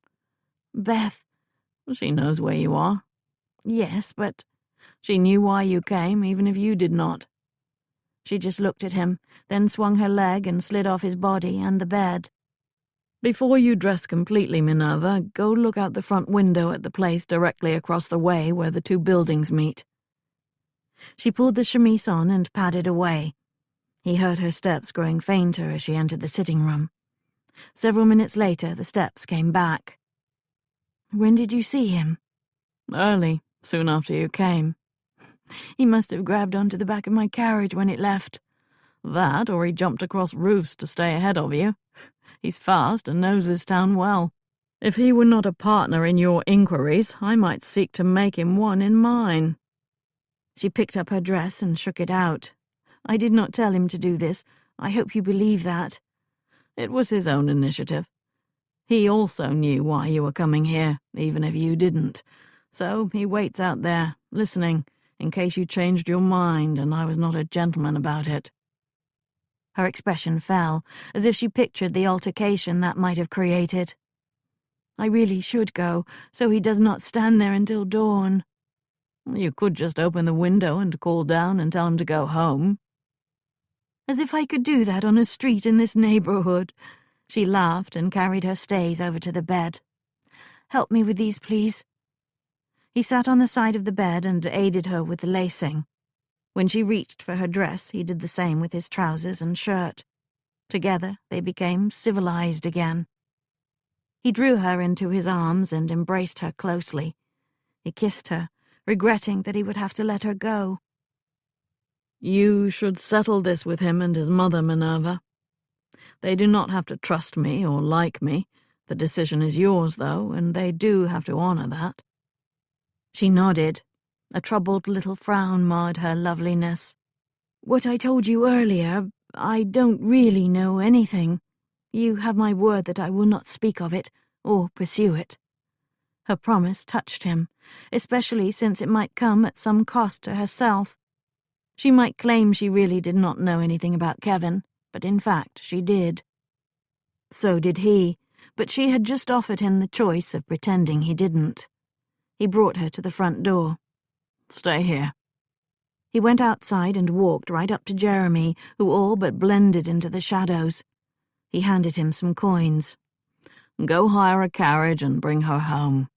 "Beth." "She knows where you are." "Yes, but—" "She knew why you came, even if you did not." She just looked at him, then swung her leg and slid off his body and the bed. "Before you dress completely, Minerva, go look out the front window at the place directly across the way where the two buildings meet." She pulled the chemise on and padded away. He heard her steps growing fainter as she entered the sitting room. Several minutes later, the steps came back. "When did you see him?" "Early, soon after you came." "He must have grabbed onto the back of my carriage when it left." "That, or he jumped across roofs to stay ahead of you. He's fast and knows this town well. If he were not a partner in your inquiries, I might seek to make him one in mine." She picked up her dress and shook it out. "I did not tell him to do this. I hope you believe that." "It was his own initiative. He also knew why you were coming here, even if you didn't. So he waits out there, listening, in case you changed your mind and I was not a gentleman about it." Her expression fell, as if she pictured the altercation that might have created. "I really should go, so he does not stand there until dawn." "You could just open the window and call down and tell him to go home." "As if I could do that on a street in this neighborhood." She laughed and carried her stays over to the bed. "Help me with these, please." He sat on the side of the bed and aided her with the lacing. When she reached for her dress, he did the same with his trousers and shirt. Together, they became civilized again. He drew her into his arms and embraced her closely. He kissed her, regretting that he would have to let her go. "You should settle this with him and his mother, Minerva. They do not have to trust me or like me. The decision is yours, though, and they do have to honor that." She nodded. A troubled little frown marred her loveliness. "What I told you earlier, I don't really know anything. You have my word that I will not speak of it, or pursue it." Her promise touched him, especially since it might come at some cost to herself. She might claim she really did not know anything about Kevin, but in fact she did. So did he, but she had just offered him the choice of pretending he didn't. He brought her to the front door. "Stay here." He went outside and walked right up to Jeremy, who all but blended into the shadows. He handed him some coins. "Go hire a carriage and bring her home."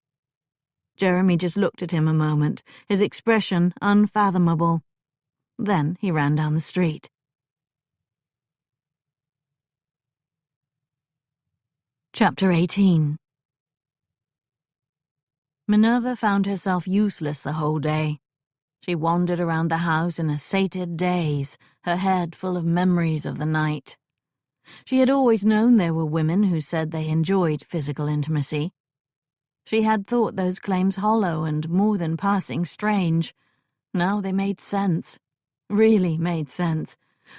Jeremy just looked at him a moment, his expression unfathomable. Then he ran down the street. Chapter 18. Minerva found herself useless the whole day. She wandered around the house in a sated daze, her head full of memories of the night. She had always known there were women who said they enjoyed physical intimacy. She had thought those claims hollow and more than passing strange. Now they made sense. Really made sense.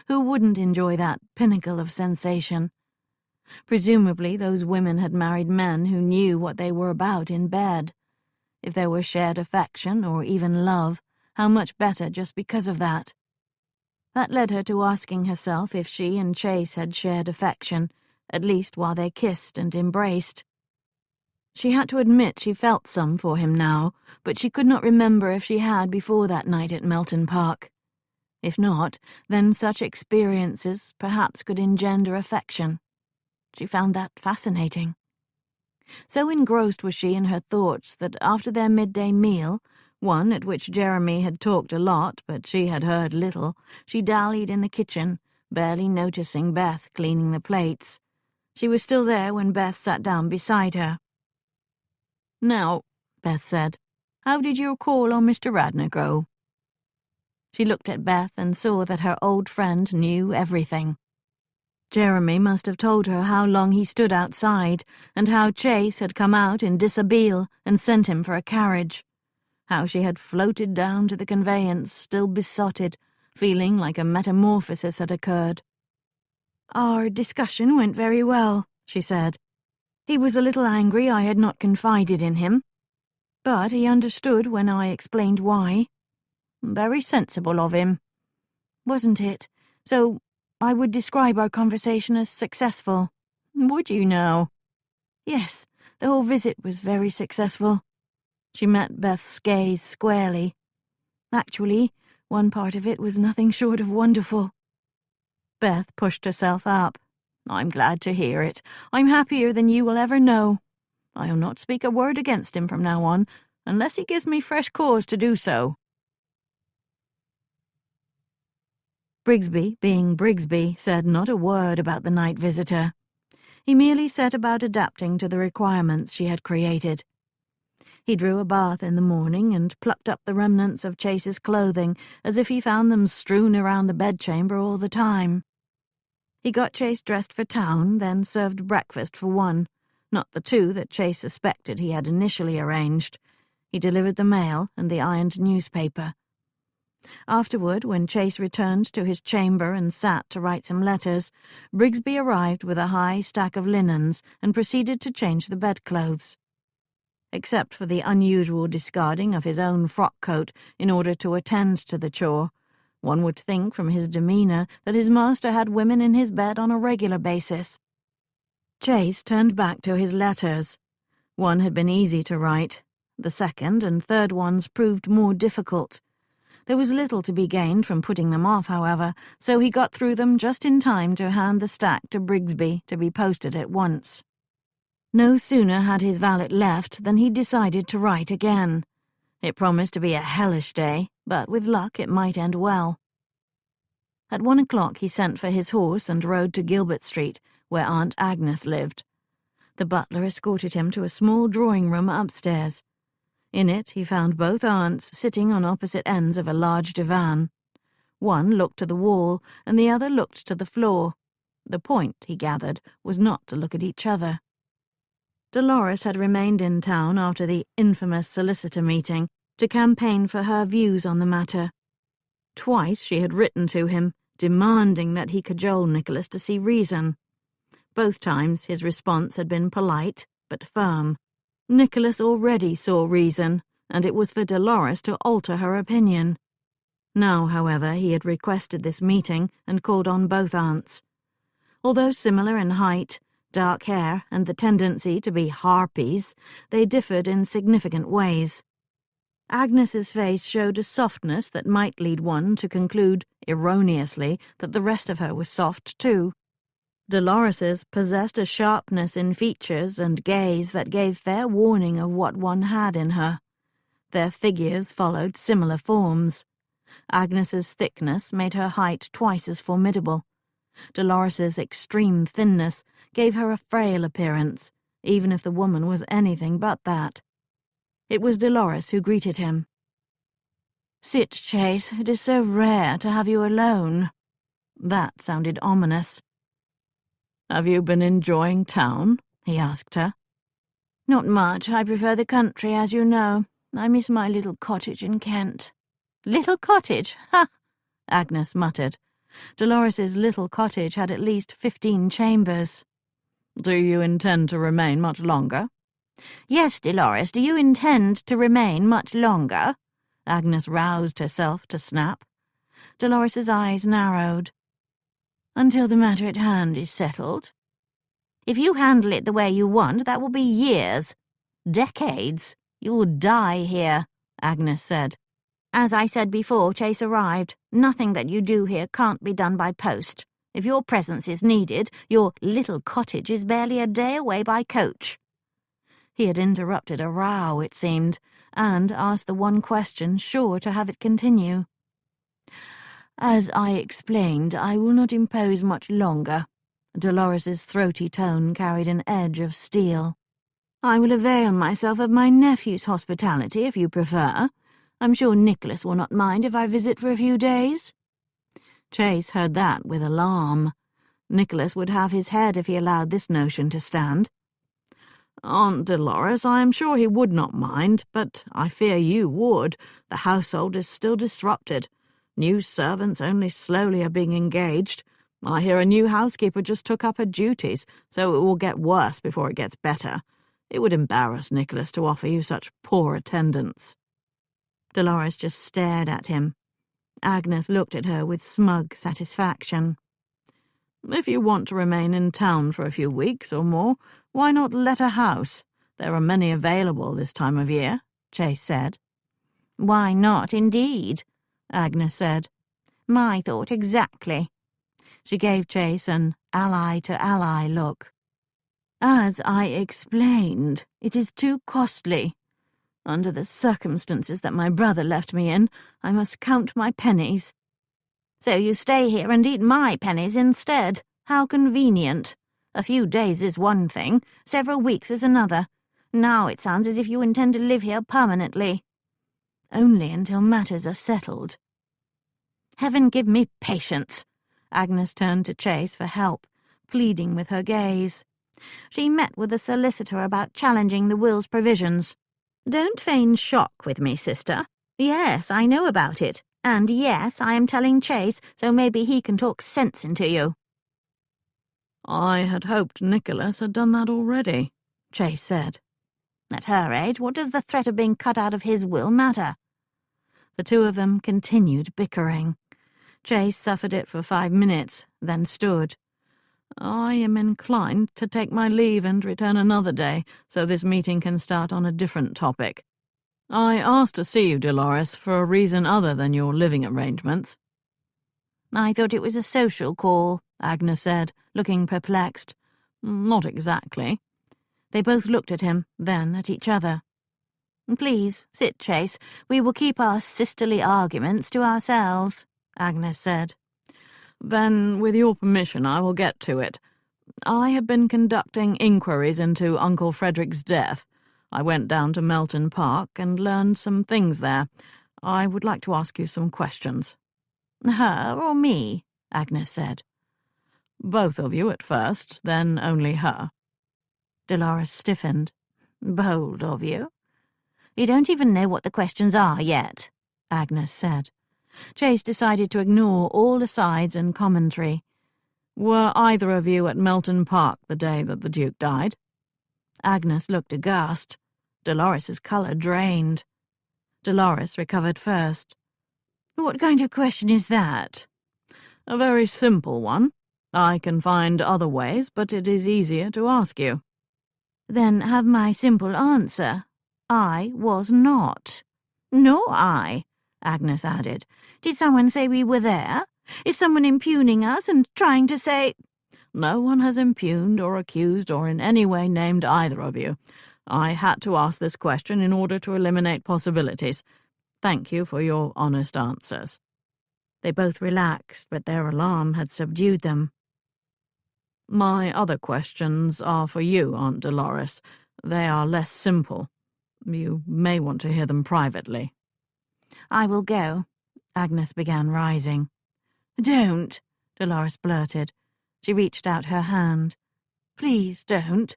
Who wouldn't enjoy that pinnacle of sensation? Presumably those women had married men who knew what they were about in bed. If there were shared affection or even love, how much better just because of that? That led her to asking herself if she and Chase had shared affection, at least while they kissed and embraced. She had to admit she felt some for him now, but she could not remember if she had before that night at Melton Park. If not, then such experiences perhaps could engender affection. She found that fascinating. So engrossed was she in her thoughts that after their midday meal, one at which Jeremy had talked a lot but she had heard little, she dallied in the kitchen, barely noticing Beth cleaning the plates. She was still there when Beth sat down beside her. "Now," Beth said, "how did your call on Mr. Radnor go?" She looked at Beth and saw that her old friend knew everything. Jeremy must have told her how long he stood outside, and how Chase had come out in dishabille and sent him for a carriage. How she had floated down to the conveyance, still besotted, feeling like a metamorphosis had occurred. "Our discussion went very well," she said. "He was a little angry I had not confided in him, but he understood when I explained why. Very sensible of him. Wasn't it? So I would describe our conversation as successful. Would you now?" "Yes, the whole visit was very successful." She met Beth's gaze squarely. "Actually, one part of it was nothing short of wonderful." Beth pushed herself up. "I'm glad to hear it. I'm happier than you will ever know. I'll not speak a word against him from now on, unless he gives me fresh cause to do so." Brigsby, being Brigsby, said not a word about the night visitor. He merely set about adapting to the requirements she had created. He drew a bath in the morning and plucked up the remnants of Chase's clothing as if he found them strewn around the bedchamber all the time. He got Chase dressed for town, then served breakfast for one, not the two that Chase suspected he had initially arranged. He delivered the mail and the ironed newspaper. Afterward, when Chase returned to his chamber and sat to write some letters, Brigsby arrived with a high stack of linens and proceeded to change the bedclothes. Except for the unusual discarding of his own frock-coat in order to attend to the chore, one would think from his demeanour that his master had women in his bed on a regular basis. Chase turned back to his letters. One had been easy to write. The second and third ones proved more difficult. There was little to be gained from putting them off, however, so he got through them just in time to hand the stack to Brigsby to be posted at once. No sooner had his valet left than he decided to write again. It promised to be a hellish day, but with luck it might end well. At 1 o'clock he sent for his horse and rode to Gilbert Street, where Aunt Agnes lived. The butler escorted him to a small drawing-room upstairs. In it he found both aunts sitting on opposite ends of a large divan. One looked to the wall, and the other looked to the floor. The point, he gathered, was not to look at each other. Dolores had remained in town after the infamous solicitor meeting to campaign for her views on the matter. Twice she had written to him, demanding that he cajole Nicholas to see reason. Both times his response had been polite, but firm. Nicholas already saw reason, and it was for Dolores to alter her opinion. Now, however, he had requested this meeting and called on both aunts. Although similar in height, dark hair, and the tendency to be harpies, they differed in significant ways. Agnes's face showed a softness that might lead one to conclude, erroneously, that the rest of her was soft too. Dolores's possessed a sharpness in features and gaze that gave fair warning of what one had in her. Their figures followed similar forms. Agnes's thickness made her height twice as formidable. Dolores's extreme thinness gave her a frail appearance, even if the woman was anything but that. It was Dolores who greeted him. "Sit, Chase. It is so rare to have you alone." That sounded ominous. "Have you been enjoying town?" he asked her. "Not much. I prefer the country, as you know. I miss my little cottage in Kent." "Little cottage? Ha!" Agnes muttered. Dolores's little cottage had at least 15 chambers. "Do you intend to remain much longer?" "Yes, Dolores, do you intend to remain much longer?" Agnes roused herself to snap. Dolores's eyes narrowed. "Until the matter at hand is settled." "If you handle it the way you want, that will be years. Decades. You will die here," Agnes said. "As I said before Chase arrived, nothing that you do here can't be done by post. If your presence is needed, your little cottage is barely a day away by coach." He had interrupted a row, it seemed, and asked the one question sure to have it continue. "As I explained, I will not impose much longer." Dolores's throaty tone carried an edge of steel. "I will avail myself of my nephew's hospitality, if you prefer. I'm sure Nicholas will not mind if I visit for a few days." Chase heard that with alarm. Nicholas would have his head if he allowed this notion to stand. "Aunt Dolores, I am sure he would not mind, but I fear you would. The household is still disrupted. New servants only slowly are being engaged. I hear a new housekeeper just took up her duties, so it will get worse before it gets better. It would embarrass Nicholas to offer you such poor attendance." Dolores just stared at him. Agnes looked at her with smug satisfaction. "If you want to remain in town for a few weeks or more, why not let a house? There are many available this time of year," Chase said. "Why not, indeed?" Agnes said. "My thought exactly." She gave Chase an ally-to-ally look. "As I explained, it is too costly. Under the circumstances that my brother left me in, I must count my pennies." "So you stay here and eat my pennies instead. How convenient. A few days is one thing, several weeks is another. Now it sounds as if you intend to live here permanently." "Only until matters are settled." "Heaven give me patience." Agnes turned to Chase for help, pleading with her gaze. "She met with the solicitor about challenging the will's provisions. Don't feign shock with me, sister. Yes, I know about it. And yes, I am telling Chase, so maybe he can talk sense into you." "I had hoped Nicholas had done that already," Chase said. "At her age, what does the threat of being cut out of his will matter?" The two of them continued bickering. Chase suffered it for 5 minutes, then stood. "I am inclined to take my leave and return another day, so this meeting can start on a different topic. I asked to see you, Dolores, for a reason other than your living arrangements." "I thought it was a social call," Agnes said, looking perplexed. "Not exactly." They both looked at him, then at each other. "Please, sit, Chase. We will keep our sisterly arguments to ourselves," Agnes said. "Then, with your permission, I will get to it. I have been conducting inquiries into Uncle Frederick's death. I went down to Melton Park and learned some things there. I would like to ask you some questions." "Her or me?" Agnes said. "Both of you at first, then only her." Dolores stiffened. "Bold of you." "You don't even know what the questions are yet," Agnes said. Chase decided to ignore all asides and commentary. "Were either of you at Melton Park the day that the Duke died?" Agnes looked aghast. Dolores's colour drained. Dolores recovered first. "What kind of question is that?" "A very simple one. I can find other ways, but it is easier to ask you." "Then have my simple answer. I was not." "Nor I," Agnes added. "Did someone say we were there? Is someone impugning us and trying to say—" "No one has impugned or accused or in any way named either of you. I had to ask this question in order to eliminate possibilities. Thank you for your honest answers." They both relaxed, but their alarm had subdued them. "My other questions are for you, Aunt Dolores. They are less simple. You may want to hear them privately." "I will go," Agnes began rising. "Don't," Dolores blurted. She reached out her hand. "Please don't."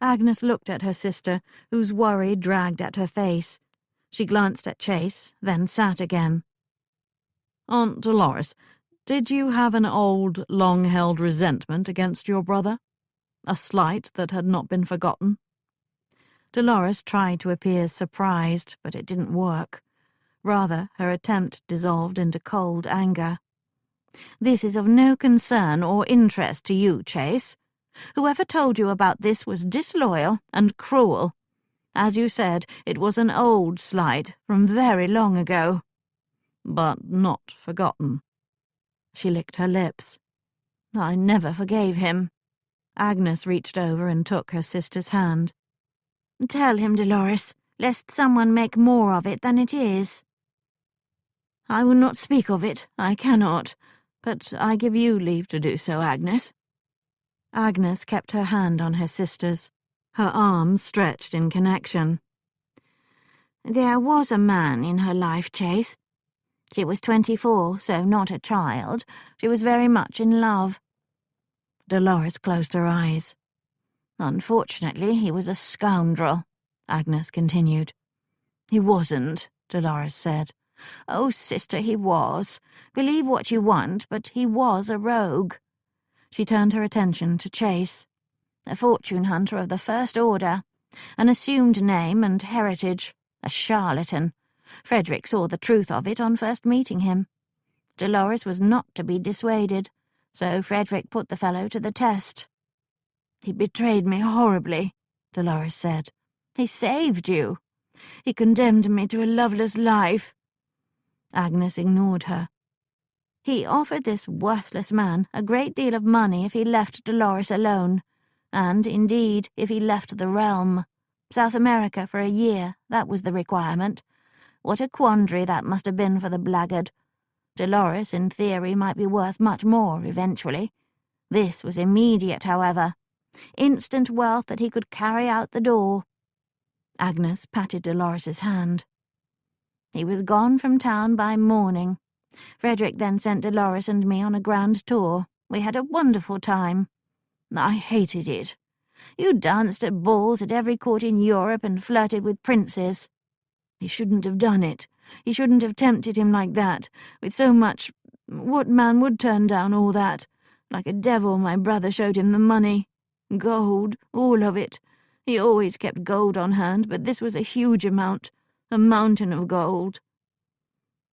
Agnes looked at her sister, whose worry dragged at her face. She glanced at Chase, then sat again. "Aunt Dolores, Did you have an old, long-held resentment against your brother? A slight that had not been forgotten? Dolores tried to appear surprised, but it didn't work. Rather, her attempt dissolved into cold anger. "This is of no concern or interest to you, Chase. Whoever told you about this was disloyal and cruel. As you said, it was an old slight from very long ago." "But not forgotten." She licked her lips. "I never forgave him." Agnes reached over and took her sister's hand. "Tell him, Dolores, lest someone make more of it than it is." "I will not speak of it, I cannot, but I give you leave to do so, Agnes." Agnes kept her hand on her sister's, her arms stretched in connection. "There was a man in her life, Chase. She was 24, so not a child. She was very much in love." Dolores closed her eyes. "Unfortunately, he was a scoundrel," Agnes continued. "He wasn't," Dolores said. "Oh, sister, he was. Believe what you want, but he was a rogue." She turned her attention to Chase. "A fortune hunter of the first order. An assumed name and heritage. A charlatan. Frederick saw the truth of it on first meeting him. Dolores was not to be dissuaded, so Frederick put the fellow to the test." "He betrayed me horribly," Dolores said. "He saved you. He condemned me to a loveless life." Agnes ignored her. "He offered this worthless man a great deal of money if he left Dolores alone, and, indeed, if he left the realm. South America for a year, that was the requirement. What a quandary that must have been for the blackguard. Dolores, in theory, might be worth much more eventually. This was immediate, however. Instant wealth that he could carry out the door." Agnes patted Dolores's hand. "He was gone from town by morning. Frederick then sent Dolores and me on a grand tour. We had a wonderful time." "I hated it." "You danced at balls at every court in Europe and flirted with princes." "He shouldn't have done it. He shouldn't have tempted him like that, with so much. What man would turn down all that? Like a devil, my brother showed him the money. Gold, all of it. He always kept gold on hand, but this was a huge amount. A mountain of gold."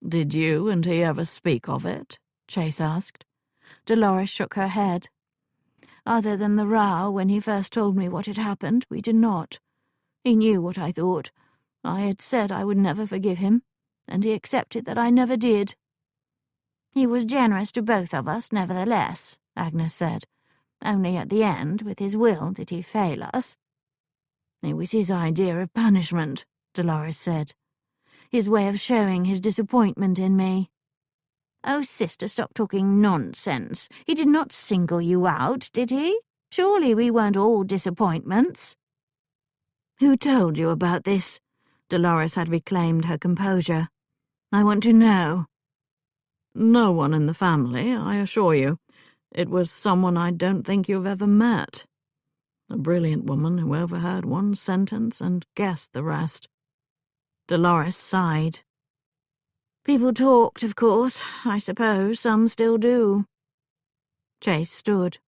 "Did you and he ever speak of it?" Chase asked. Dolores shook her head. "Other than the row when he first told me what had happened, we did not. He knew what I thought. I had said I would never forgive him, and he accepted that I never did." "He was generous to both of us, nevertheless," Agnes said. "Only at the end, with his will, did he fail us." "It was his idea of punishment," Dolores said. "His way of showing his disappointment in me." "Oh, sister, stop talking nonsense. He did not single you out, did he? Surely we weren't all disappointments." "Who told you about this?" Dolores had reclaimed her composure. "I want to know." "No one in the family, I assure you. It was someone I don't think you've ever met. A brilliant woman who overheard one sentence and guessed the rest." Dolores sighed. "People talked, of course. I suppose some still do." Chase stood.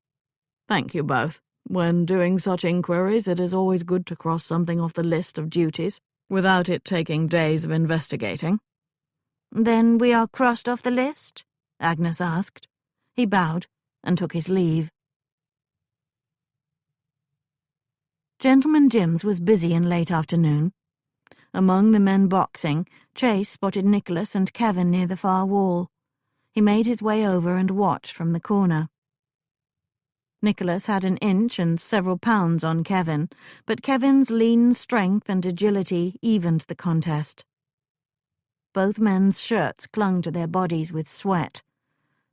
"Thank you both. When doing such inquiries, it is always good to cross something off the list of duties, without it taking days of investigating." "Then we are crossed off the list?" Agnes asked. He bowed and took his leave. Gentleman Jim's was busy in late afternoon. Among the men boxing, Chase spotted Nicholas and Kevin near the far wall. He made his way over and watched from the corner. Nicholas had an inch and several pounds on Kevin, but Kevin's lean strength and agility evened the contest. Both men's shirts clung to their bodies with sweat.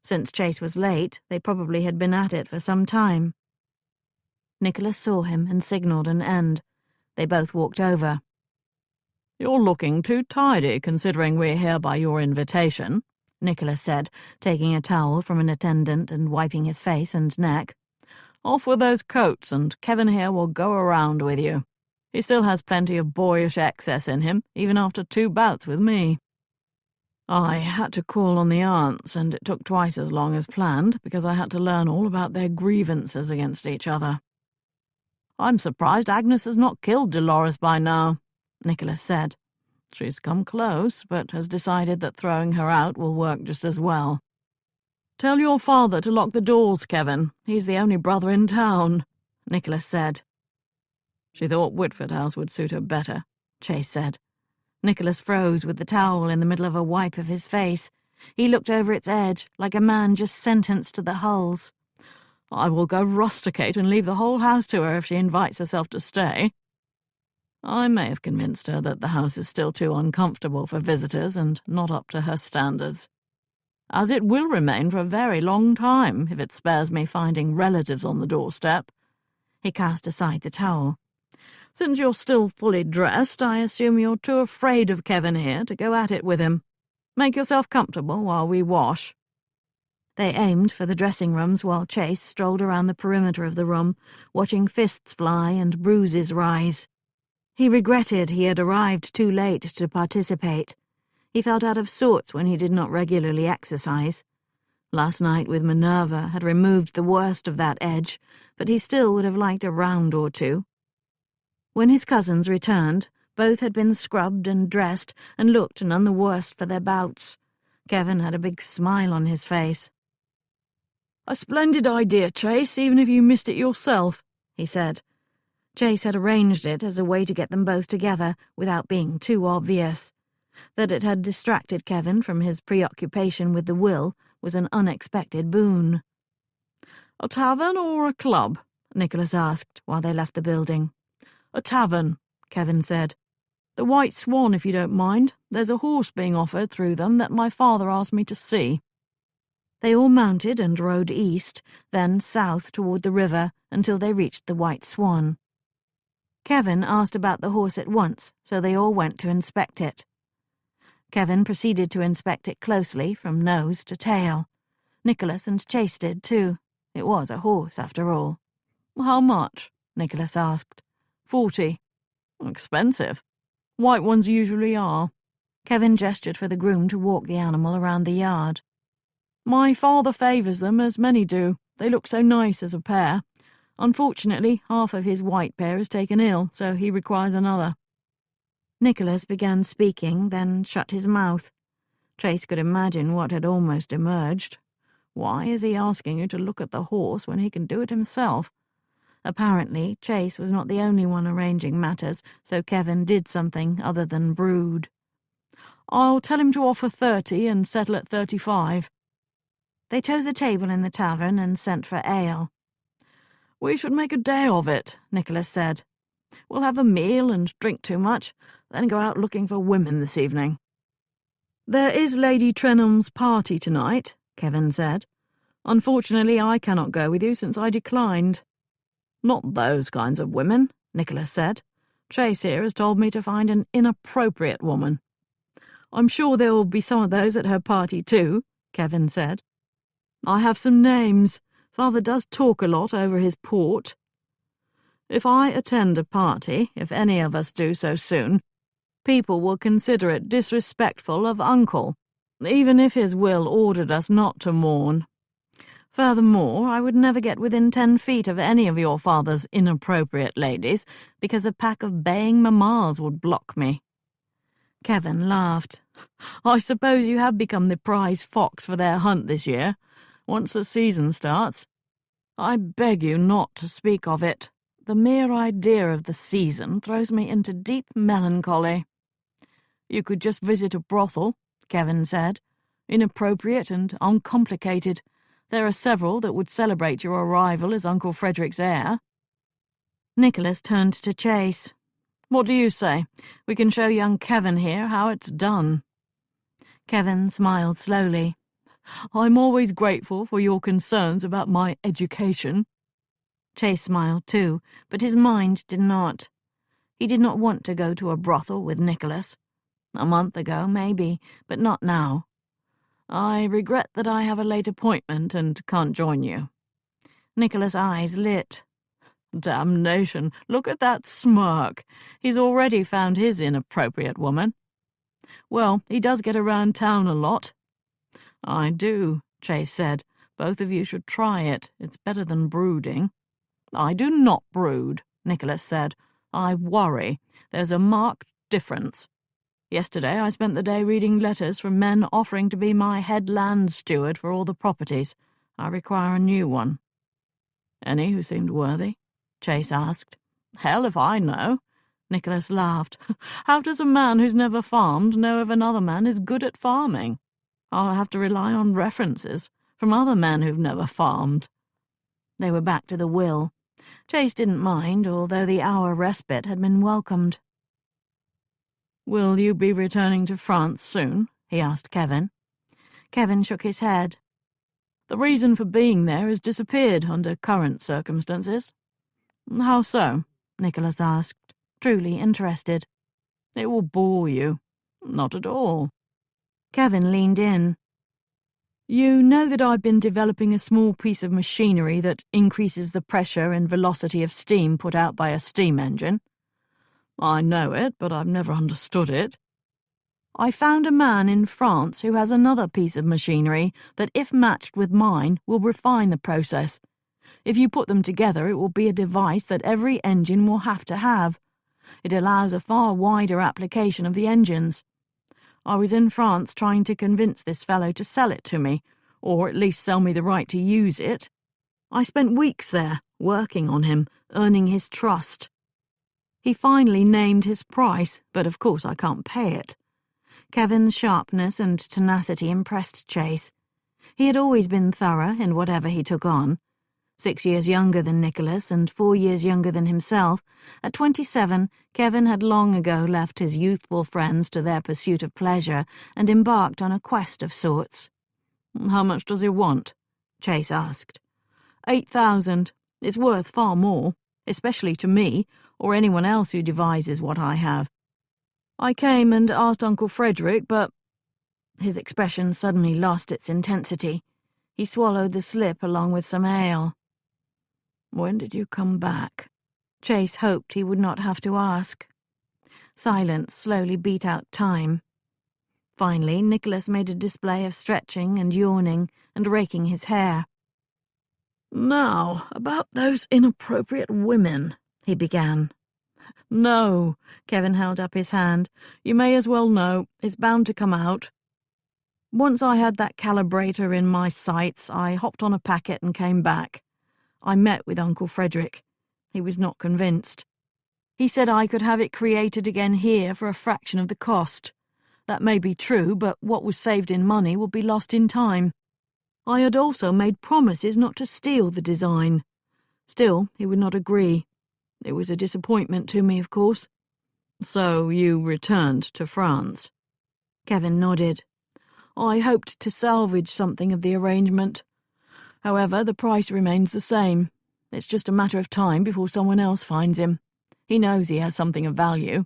Since Chase was late, they probably had been at it for some time. Nicholas saw him and signalled an end. They both walked over. "You're looking too tidy, considering we're here by your invitation," Nicholas said, taking a towel from an attendant and wiping his face and neck. "Off with those coats, and Kevin here will go around with you. He still has plenty of boyish excess in him, even after 2 bouts with me." I had to call on the aunts, and it took twice as long as planned because I had to learn all about their grievances against each other. I'm surprised Agnes has not killed Dolores by now, Nicholas said. She's come close, but has decided that throwing her out will work just as well. Tell your father to lock the doors, Kevin. He's the only brother in town, Nicholas said. She thought Whitford House would suit her better, Chase said. Nicholas froze with the towel in the middle of a wipe of his face. He looked over its edge, like a man just sentenced to the hulls. I will go rusticate and leave the whole house to her if she invites herself to stay. I may have convinced her that the house is still too uncomfortable for visitors and not up to her standards. As it will remain for a very long time if it spares me finding relatives on the doorstep. He cast aside the towel. Since you're still fully dressed, I assume you're too afraid of Kevin here to go at it with him. Make yourself comfortable while we wash. They aimed for the dressing rooms while Chase strolled around the perimeter of the room, watching fists fly and bruises rise. He regretted he had arrived too late to participate. He felt out of sorts when he did not regularly exercise. Last night with Minerva had removed the worst of that edge, but he still would have liked a round or two. When his cousins returned, both had been scrubbed and dressed and looked none the worse for their bouts. Kevin had a big smile on his face. A splendid idea, Chase, even if you missed it yourself, he said. Chase had arranged it as a way to get them both together without being too obvious. That it had distracted Kevin from his preoccupation with the will was an unexpected boon. A tavern or a club? Nicholas asked while they left the building. A tavern, Kevin said. The White Swan, if you don't mind. There's a horse being offered through them that my father asked me to see. They all mounted and rode east, then south toward the river until they reached the White Swan. Kevin asked about the horse at once, so they all went to inspect it. Kevin proceeded to inspect it closely from nose to tail. Nicholas and Chase did too. It was a horse, after all. How much? Nicholas asked. 40. Expensive. White ones usually are. Kevin gestured for the groom to walk the animal around the yard. My father favours them, as many do. They look so nice as a pair. Unfortunately, half of his white pair is taken ill, so he requires another. Nicholas began speaking, then shut his mouth. Chase could imagine what had almost emerged. Why is he asking you to look at the horse when he can do it himself? Apparently, Chase was not the only one arranging matters, so Kevin did something other than brood. I'll tell him to offer 30 and settle at 35. They chose a table in the tavern and sent for ale. We should make a day of it, Nicholas said. We'll have a meal and drink too much, then go out looking for women this evening. There is Lady Trenholm's party tonight, Kevin said. Unfortunately, I cannot go with you since I declined. Not those kinds of women, Nicholas said. Chase here has told me to find an inappropriate woman. I'm sure there will be some of those at her party too, Kevin said. I have some names. Father does talk a lot over his port. If I attend a party, if any of us do so soon, people will consider it disrespectful of Uncle, even if his will ordered us not to mourn. Furthermore, I would never get within 10 feet of any of your father's inappropriate ladies, because a pack of baying mammas would block me. Kevin laughed. I suppose you have become the prize fox for their hunt this year, once the season starts. I beg you not to speak of it. The mere idea of the season throws me into deep melancholy. You could just visit a brothel, Kevin said. Inappropriate and uncomplicated. There are several that would celebrate your arrival as Uncle Frederick's heir. Nicholas turned to Chase. What do you say? We can show young Kevin here how it's done. Kevin smiled slowly. I'm always grateful for your concerns about my education. Chase smiled too, but his mind did not. He did not want to go to a brothel with Nicholas. A month ago, maybe, but not now. I regret that I have a late appointment and can't join you. Nicholas' eyes lit. Damnation, look at that smirk. He's already found his inappropriate woman. Well, he does get around town a lot. I do, Chase said. Both of you should try it. It's better than brooding. I do not brood, Nicholas said. I worry. There's a marked difference. Yesterday I spent the day reading letters from men offering to be my head land steward for all the properties. I require a new one. Any who seemed worthy? Chase asked. Hell if I know. Nicholas laughed. How does a man who's never farmed know if another man is good at farming? I'll have to rely on references from other men who've never farmed. They were back to the will. Chase didn't mind, although the hour respite had been welcomed. Will you be returning to France soon? He asked Kevin. Kevin shook his head. The reason for being there has disappeared under current circumstances. How so? Nicholas asked, truly interested. It will bore you. Not at all. Kevin leaned in. You know that I've been developing a small piece of machinery that increases the pressure and velocity of steam put out by a steam engine. I know it, but I've never understood it. I found a man in France who has another piece of machinery that, if matched with mine, will refine the process. If you put them together, it will be a device that every engine will have to have. It allows a far wider application of the engines. I was in France trying to convince this fellow to sell it to me, or at least sell me the right to use it. I spent weeks there, working on him, earning his trust. He finally named his price, but of course I can't pay it. Kevin's sharpness and tenacity impressed Chase. He had always been thorough in whatever he took on. 6 years younger than Nicholas and 4 years younger than himself, at 27, Kevin had long ago left his youthful friends to their pursuit of pleasure and embarked on a quest of sorts. How much does he want? Chase asked. 8,000. It's worth far more, especially to me, or anyone else who devises what I have. I came and asked Uncle Frederick, but... His expression suddenly lost its intensity. He swallowed the slip along with some ale. When did you come back? Chase hoped he would not have to ask. Silence slowly beat out time. Finally, Nicholas made a display of stretching and yawning and raking his hair. Now, about those inappropriate women, he began. No, Kevin held up his hand. You may as well know. It's bound to come out. Once I had that calibrator in my sights, I hopped on a packet and came back. I met with Uncle Frederick. He was not convinced. He said I could have it created again here for a fraction of the cost. That may be true, but what was saved in money will be lost in time. I had also made promises not to steal the design. Still, he would not agree. It was a disappointment to me, of course. So you returned to France? Kevin nodded. I hoped to salvage something of the arrangement. However, the price remains the same. It's just a matter of time before someone else finds him. He knows he has something of value.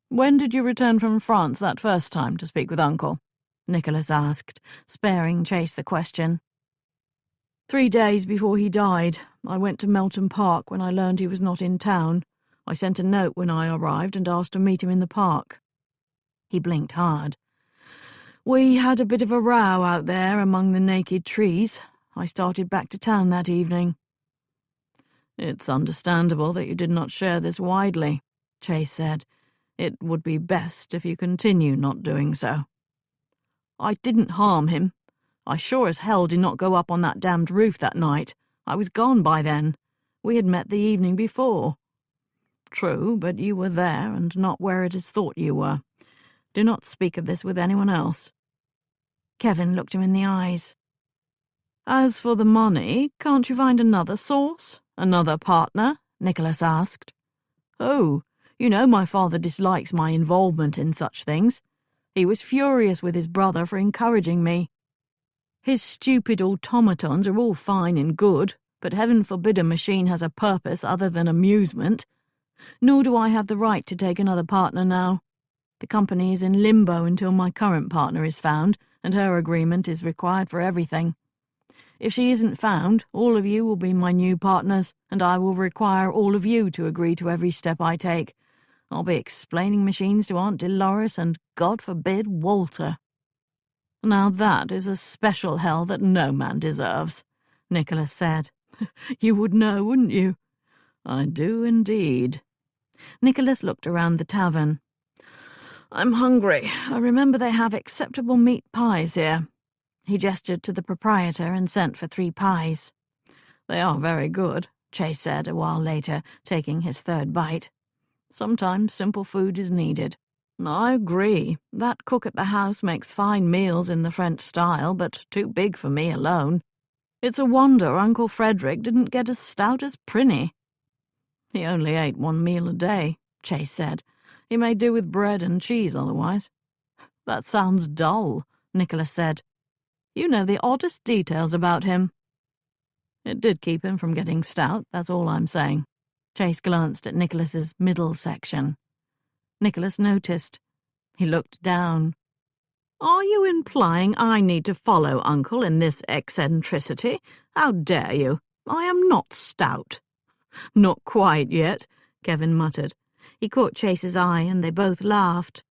When did you return from France that first time to speak with Uncle? Nicholas asked, sparing Chase the question. 3 days before he died. I went to Melton Park when I learned he was not in town. I sent a note when I arrived and asked to meet him in the park. He blinked hard. We had a bit of a row out there among the naked trees. I started back to town that evening. It's understandable that you did not share this widely, Chase said. It would be best if you continue not doing so. I didn't harm him. I sure as hell did not go up on that damned roof that night. I was gone by then. We had met the evening before. True, but you were there and not where it is thought you were. Do not speak of this with anyone else. Kevin looked him in the eyes. As for the money, can't you find another source? Another partner? Nicholas asked. Oh, you know my father dislikes my involvement in such things. He was furious with his brother for encouraging me. His stupid automatons are all fine and good, but heaven forbid a machine has a purpose other than amusement. Nor do I have the right to take another partner now. The company is in limbo until my current partner is found, and her agreement is required for everything. If she isn't found, all of you will be my new partners, and I will require all of you to agree to every step I take. I'll be explaining machines to Aunt Dolores and, God forbid, Walter. Now that is a special hell that no man deserves, Nicholas said. You would know, wouldn't you? I do indeed. Nicholas looked around the tavern. I'm hungry. I remember they have acceptable meat pies here. He gestured to the proprietor and sent for 3 pies. They are very good, Chase said a while later, taking his 3rd bite. Sometimes simple food is needed. I agree. That cook at the house makes fine meals in the French style, but too big for me alone. It's a wonder Uncle Frederick didn't get as stout as Prinny. He only ate 1 meal a day, Chase said. He may do with bread and cheese otherwise. That sounds dull, Nicholas said. You know the oddest details about him. It did keep him from getting stout, that's all I'm saying. Chase glanced at Nicholas's middle section. Nicholas noticed. He looked down. Are you implying I need to follow Uncle in this eccentricity? How dare you? I am not stout. Not quite yet, Kevin muttered. He caught Chase's eye and they both laughed.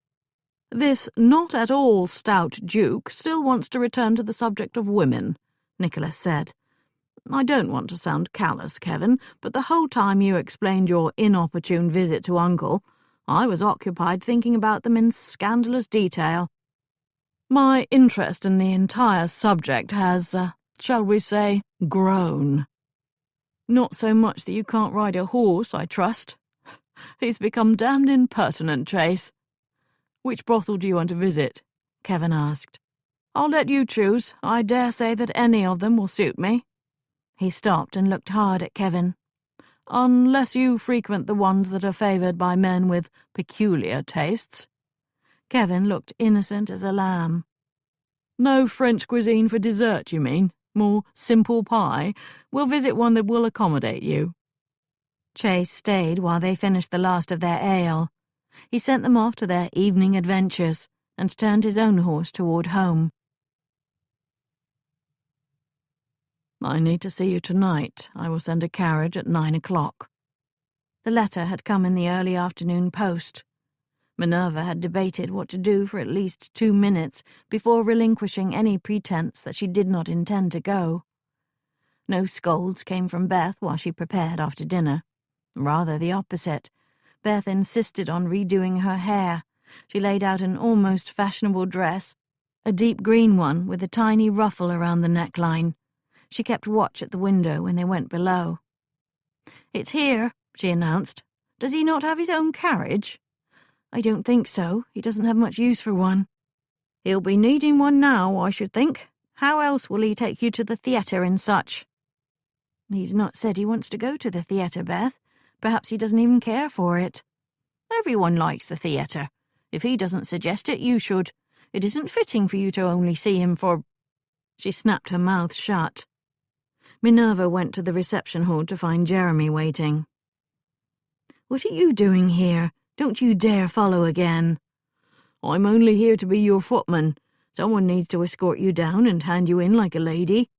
This not at all stout Duke still wants to return to the subject of women, Nicholas said. I don't want to sound callous, Kevin, but the whole time you explained your inopportune visit to Uncle, I was occupied thinking about them in scandalous detail. My interest in the entire subject has, shall we say, grown. Not so much that you can't ride a horse, I trust. He's become damned impertinent, Chase. Which brothel do you want to visit? Kevin asked. I'll let you choose. I dare say that any of them will suit me. He stopped and looked hard at Kevin. Unless you frequent the ones that are favoured by men with peculiar tastes. Kevin looked innocent as a lamb. No French cuisine for dessert, you mean? More simple pie? We'll visit one that will accommodate you. Chase stayed while they finished the last of their ale. He sent them off to their evening adventures and turned his own horse toward home. I need to see you tonight. I will send a carriage at 9 o'clock. The letter had come in the early afternoon post. Minerva had debated what to do for at least 2 minutes before relinquishing any pretense that she did not intend to go. No scolds came from Beth while she prepared after dinner. Rather the opposite. Beth insisted on redoing her hair. She laid out an almost fashionable dress, a deep green one with a tiny ruffle around the neckline. She kept watch at the window when they went below. It's here, she announced. Does he not have his own carriage? I don't think so. He doesn't have much use for one. He'll be needing one now, I should think. How else will he take you to the theatre and such? He's not said he wants to go to the theatre, Beth. Perhaps he doesn't even care for it. Everyone likes the theatre. If he doesn't suggest it, you should. It isn't fitting for you to only see him for... She snapped her mouth shut. Minerva went to the reception hall to find Jeremy waiting. What are you doing here? Don't you dare follow again. I'm only here to be your footman. Someone needs to escort you down and hand you in like a lady.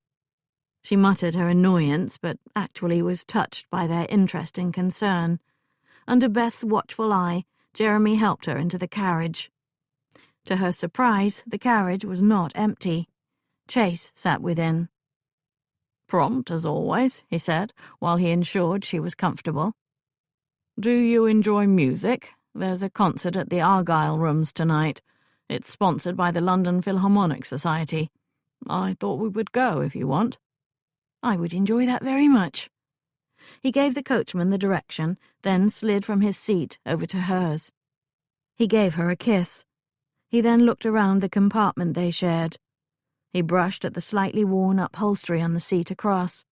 She muttered her annoyance, but actually was touched by their interest and concern. Under Beth's watchful eye, Jeremy helped her into the carriage. To her surprise, the carriage was not empty. Chase sat within. Prompt, as always, he said, while he ensured she was comfortable. Do you enjoy music? There's a concert at the Argyle Rooms tonight. It's sponsored by the London Philharmonic Society. I thought we would go if you want. I would enjoy that very much. He gave the coachman the direction, then slid from his seat over to hers. He gave her a kiss. He then looked around the compartment they shared. He brushed at the slightly worn upholstery on the seat across.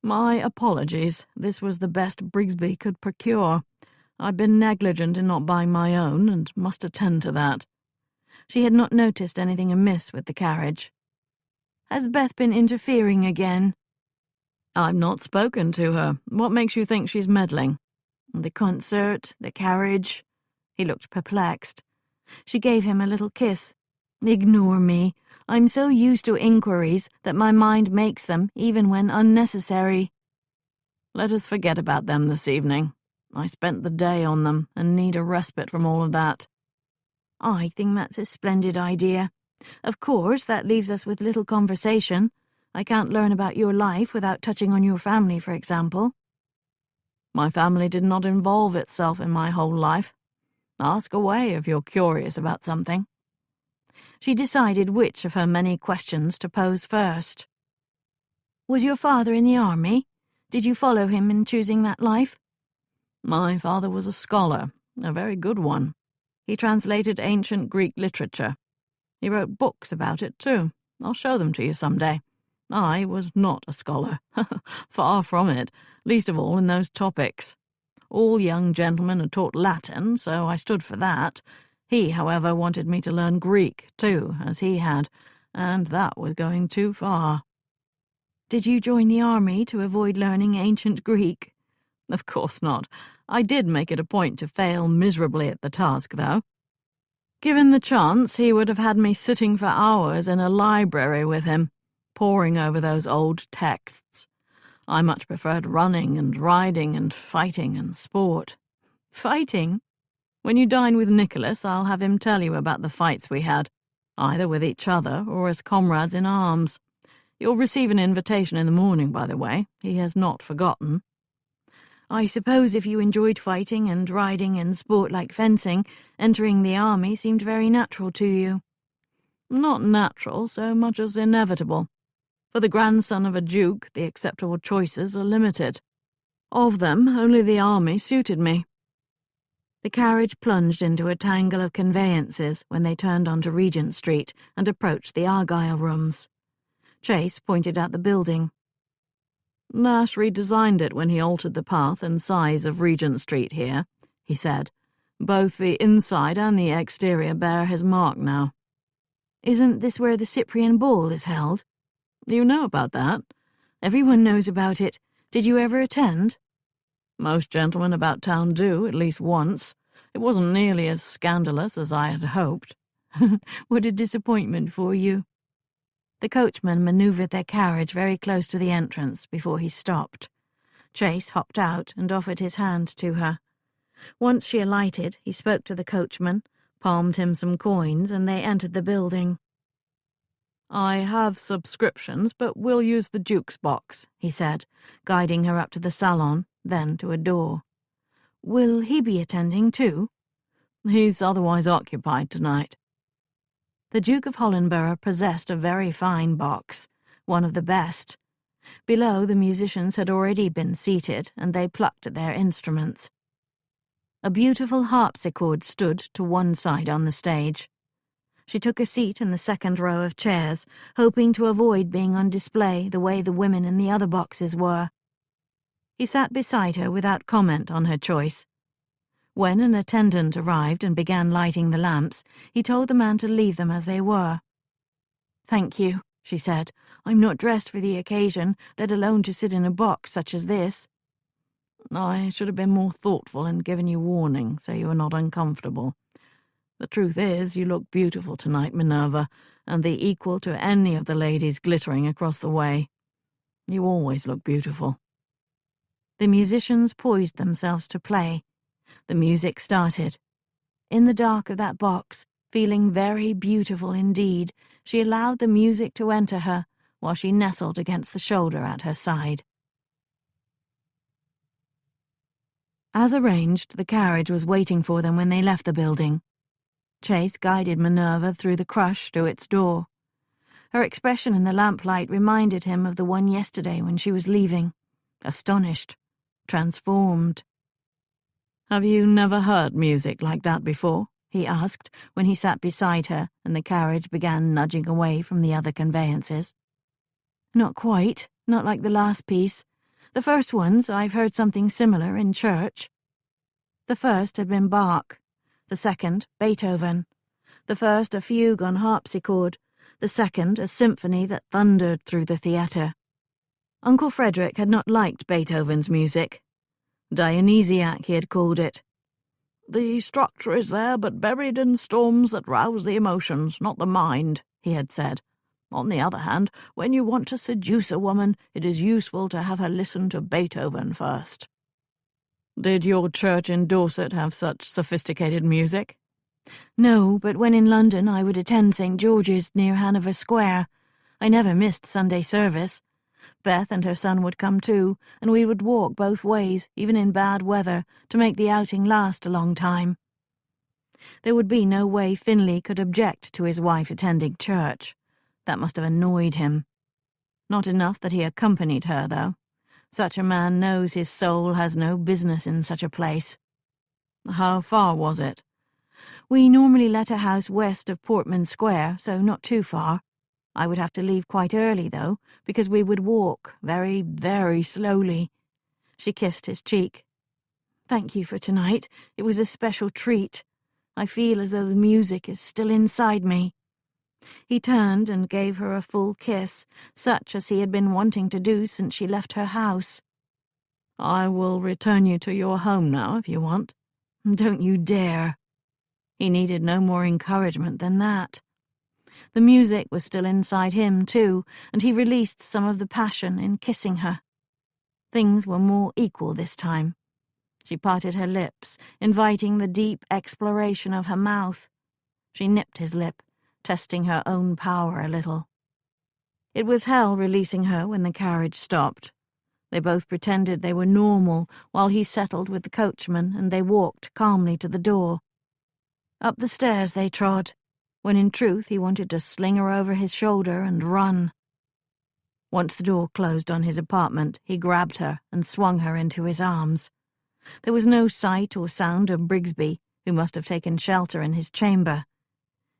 My apologies. This was the best Brigsby could procure. I've been negligent in not buying my own, and must attend to that. She had not noticed anything amiss with the carriage. Has Beth been interfering again? I've not spoken to her. What makes you think she's meddling? The concert, the carriage. He looked perplexed. She gave him a little kiss. Ignore me. I'm so used to inquiries that my mind makes them, even when unnecessary. Let us forget about them this evening. I spent the day on them and need a respite from all of that. I think that's a splendid idea. Of course, that leaves us with little conversation. I can't learn about your life without touching on your family, for example. My family did not involve itself in my whole life. Ask away if you're curious about something. She decided which of her many questions to pose first. Was your father in the army? Did you follow him in choosing that life? My father was a scholar, a very good one. He translated ancient Greek literature. He wrote books about it, too. I'll show them to you someday. I was not a scholar. Far from it, least of all in those topics. All young gentlemen are taught Latin, so I stood for that. He, however, wanted me to learn Greek, too, as he had, and that was going too far. Did you join the army to avoid learning ancient Greek? Of course not. I did make it a point to fail miserably at the task, though. Given the chance, he would have had me sitting for hours in a library with him, poring over those old texts. I much preferred running and riding and fighting and sport. Fighting? When you dine with Nicholas, I'll have him tell you about the fights we had, either with each other or as comrades in arms. You'll receive an invitation in the morning, by the way. He has not forgotten. I suppose if you enjoyed fighting and riding and sport like fencing, entering the army seemed very natural to you. Not natural so much as inevitable. For the grandson of a duke, the acceptable choices are limited. Of them, only the army suited me. The carriage plunged into a tangle of conveyances when they turned onto Regent Street and approached the Argyle Rooms. Chase pointed out the building. Nash redesigned it when he altered the path and size of Regent Street here, he said. Both the inside and the exterior bear his mark now. Isn't this where the Cyprian Ball is held? You know about that? Everyone knows about it. Did you ever attend? Most gentlemen about town do, at least once. It wasn't nearly as scandalous as I had hoped. What a disappointment for you. The coachman manoeuvred their carriage very close to the entrance before he stopped. Chase hopped out and offered his hand to her. Once she alighted, he spoke to the coachman, palmed him some coins, and they entered the building. I have subscriptions, but we'll use the Duke's box, he said, guiding her up to the salon, then to a door. Will he be attending too? He's otherwise occupied tonight. The Duke of Hollenborough possessed a very fine box, one of the best. Below, the musicians had already been seated, and they plucked at their instruments. A beautiful harpsichord stood to one side on the stage. She took a seat in the second row of chairs, hoping to avoid being on display the way the women in the other boxes were. He sat beside her without comment on her choice. When an attendant arrived and began lighting the lamps, he told the man to leave them as they were. "Thank you," she said. "I'm not dressed for the occasion, let alone to sit in a box such as this." I should have been more thoughtful and given you warning, so you are not uncomfortable. The truth is, you look beautiful tonight, Minerva, and the equal to any of the ladies glittering across the way. You always look beautiful. The musicians poised themselves to play. The music started. In the dark of that box, feeling very beautiful indeed, she allowed the music to enter her while she nestled against the shoulder at her side. As arranged, the carriage was waiting for them when they left the building. Chase guided Minerva through the crush to its door. Her expression in the lamplight reminded him of the one yesterday when she was leaving, astonished, transformed. "Have you never heard music like that before?" he asked when he sat beside her and the carriage began nudging away from the other conveyances. "Not quite, not like the last piece. The first ones I've heard something similar in church." The first had been Bach, the second Beethoven, the first a fugue on harpsichord, the second a symphony that thundered through the theatre. Uncle Frederick had not liked Beethoven's music. Dionysiac, he had called it. "The structure is there, but buried in storms that rouse the emotions, not the mind," he had said. "On the other hand, when you want to seduce a woman, it is useful to have her listen to Beethoven first." Did your church in Dorset have such sophisticated music? No, but when in London I would attend St. George's near Hanover Square. I never missed Sunday service. Beth and her son would come too, and we would walk both ways, even in bad weather, to make the outing last a long time. There would be no way Finlay could object to his wife attending church. That must have annoyed him. Not enough that he accompanied her, though. Such a man knows his soul has no business in such a place. How far was it? We normally let a house west of Portman Square, so not too far. I would have to leave quite early, though, because we would walk very, very slowly. She kissed his cheek. Thank you for tonight. It was a special treat. I feel as though the music is still inside me. He turned and gave her a full kiss, such as he had been wanting to do since she left her house. I will return you to your home now, if you want. Don't you dare. He needed no more encouragement than that. The music was still inside him, too, and he released some of the passion in kissing her. Things were more equal this time. She parted her lips, inviting the deep exploration of her mouth. She nipped his lip, testing her own power a little. It was hell releasing her when the carriage stopped. They both pretended they were normal while he settled with the coachman, and they walked calmly to the door. Up the stairs they trod, when in truth he wanted to sling her over his shoulder and run. Once the door closed on his apartment, he grabbed her and swung her into his arms. There was no sight or sound of Brigsby, who must have taken shelter in his chamber.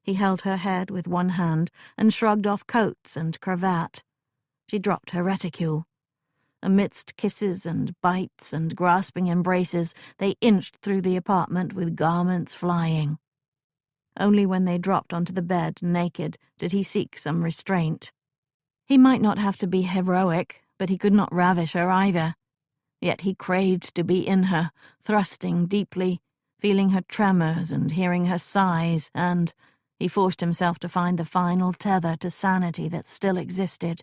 He held her head with one hand and shrugged off coats and cravat. She dropped her reticule. Amidst kisses and bites and grasping embraces, they inched through the apartment with garments flying. Only when they dropped onto the bed naked did he seek some restraint. He might not have to be heroic, but he could not ravish her either. Yet he craved to be in her, thrusting deeply, feeling her tremors and hearing her sighs, and he forced himself to find the final tether to sanity that still existed.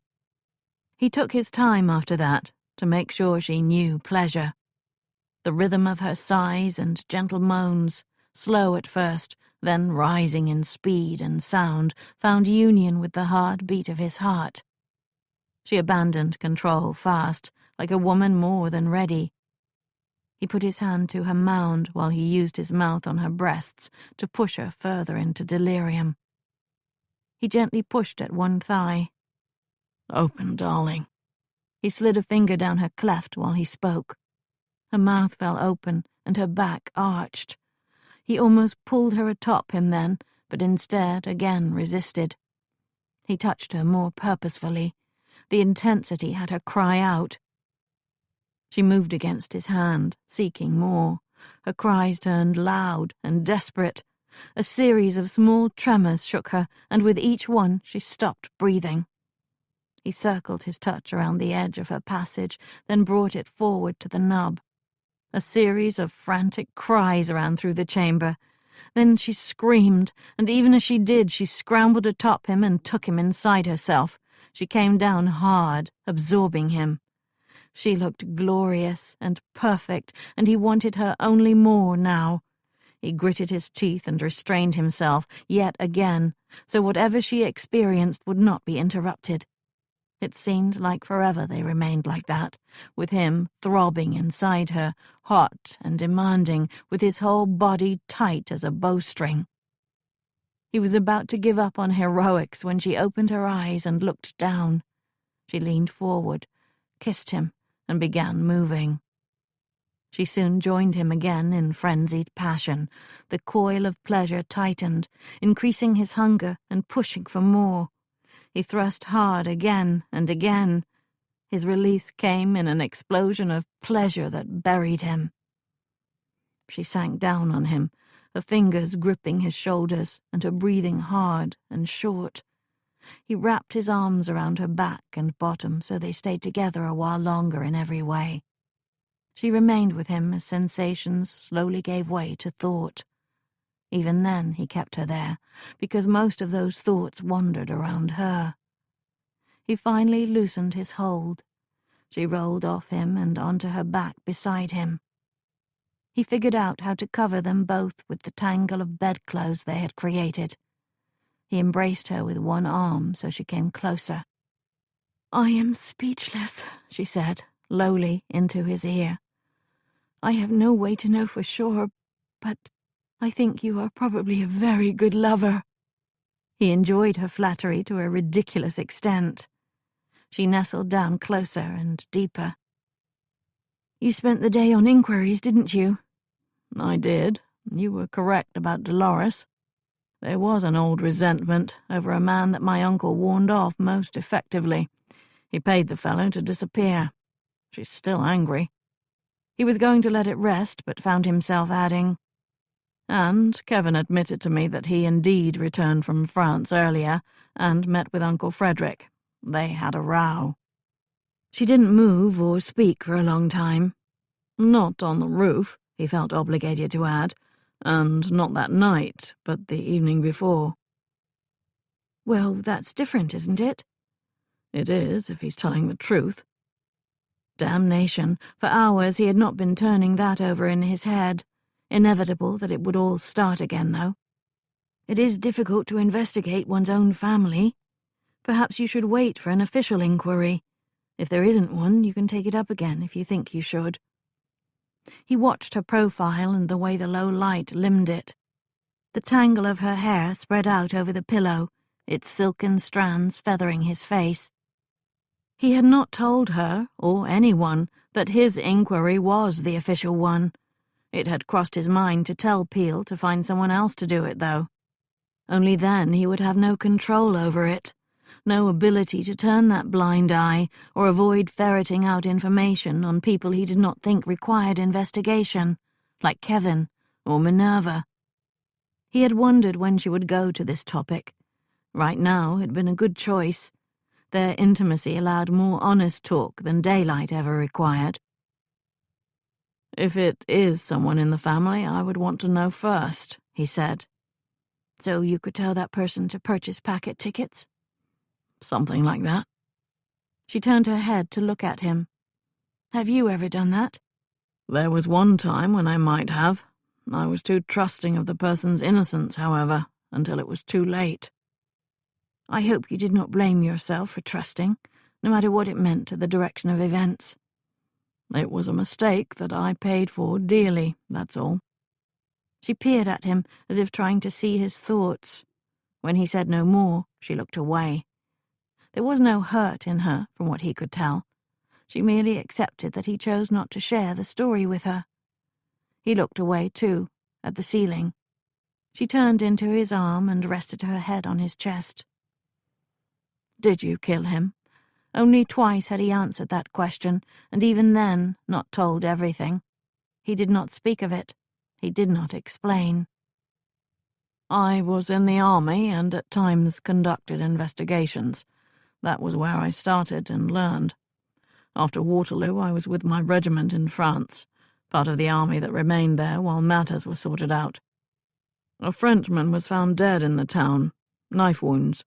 He took his time after that to make sure she knew pleasure. The rhythm of her sighs and gentle moans, slow at first, then rising in speed and sound, found union with the hard beat of his heart. She abandoned control fast, like a woman more than ready. He put his hand to her mound while he used his mouth on her breasts to push her further into delirium. He gently pushed at one thigh. "Open, darling." He slid a finger down her cleft while he spoke. Her mouth fell open and her back arched. He almost pulled her atop him then, but instead again resisted. He touched her more purposefully. The intensity had her cry out. She moved against his hand, seeking more. Her cries turned loud and desperate. A series of small tremors shook her, and with each one she stopped breathing. He circled his touch around the edge of her passage, then brought it forward to the nub. A series of frantic cries ran through the chamber. Then she screamed, and even as she did, she scrambled atop him and took him inside herself. She came down hard, absorbing him. She looked glorious and perfect, and he wanted her only more now. He gritted his teeth and restrained himself, yet again, so whatever she experienced would not be interrupted. It seemed like forever they remained like that, with him throbbing inside her, hot and demanding, with his whole body tight as a bowstring. He was about to give up on heroics when she opened her eyes and looked down. She leaned forward, kissed him, and began moving. She soon joined him again in frenzied passion. The coil of pleasure tightened, increasing his hunger and pushing for more. He thrust hard again and again. His release came in an explosion of pleasure that buried him. She sank down on him, her fingers gripping his shoulders and her breathing hard and short. He wrapped his arms around her back and bottom so they stayed together a while longer in every way. She remained with him as sensations slowly gave way to thought. Even then he kept her there, because most of those thoughts wandered around her. He finally loosened his hold. She rolled off him and onto her back beside him. He figured out how to cover them both with the tangle of bedclothes they had created. He embraced her with one arm so she came closer. "I am speechless," she said, lowly, into his ear. "I have no way to know for sure, but I think you are probably a very good lover." He enjoyed her flattery to a ridiculous extent. She nestled down closer and deeper. "You spent the day on inquiries, didn't you?" "I did. You were correct about Dolores. There was an old resentment over a man that my uncle warned off most effectively. He paid the fellow to disappear. She's still angry." He was going to let it rest, but found himself adding, "And Kevin admitted to me that he indeed returned from France earlier and met with Uncle Frederick. They had a row." She didn't move or speak for a long time. "Not on the roof," he felt obligated to add, "and not that night, but the evening before." "Well, that's different, isn't it?" "It is, if he's telling the truth." Damnation. For hours he had not been turning that over in his head. Inevitable that it would all start again, though. "It is difficult to investigate one's own family. Perhaps you should wait for an official inquiry. If there isn't one, you can take it up again if you think you should." He watched her profile and the way the low light limned it. The tangle of her hair spread out over the pillow, its silken strands feathering his face. He had not told her, or anyone, that his inquiry was the official one. It had crossed his mind to tell Peel to find someone else to do it, though. Only then he would have no control over it, no ability to turn that blind eye or avoid ferreting out information on people he did not think required investigation, like Kevin or Minerva. He had wondered when she would go to this topic. Right now had been a good choice. Their intimacy allowed more honest talk than daylight ever required. "If it is someone in the family, I would want to know first," he said. "So you could tell that person to purchase packet tickets?" "Something like that." She turned her head to look at him. "Have you ever done that?" "There was one time when I might have. I was too trusting of the person's innocence, however, until it was too late." "I hope you did not blame yourself for trusting, no matter what it meant to the direction of events." "It was a mistake that I paid for dearly, that's all." She peered at him as if trying to see his thoughts. When he said no more, she looked away. There was no hurt in her, from what he could tell. She merely accepted that he chose not to share the story with her. He looked away, too, at the ceiling. She turned into his arm and rested her head on his chest. "Did you kill him?" Only twice had he answered that question, and even then not told everything. He did not speak of it. He did not explain. "I was in the army and at times conducted investigations. That was where I started and learned. After Waterloo, I was with my regiment in France, part of the army that remained there while matters were sorted out. A Frenchman was found dead in the town, knife wounds.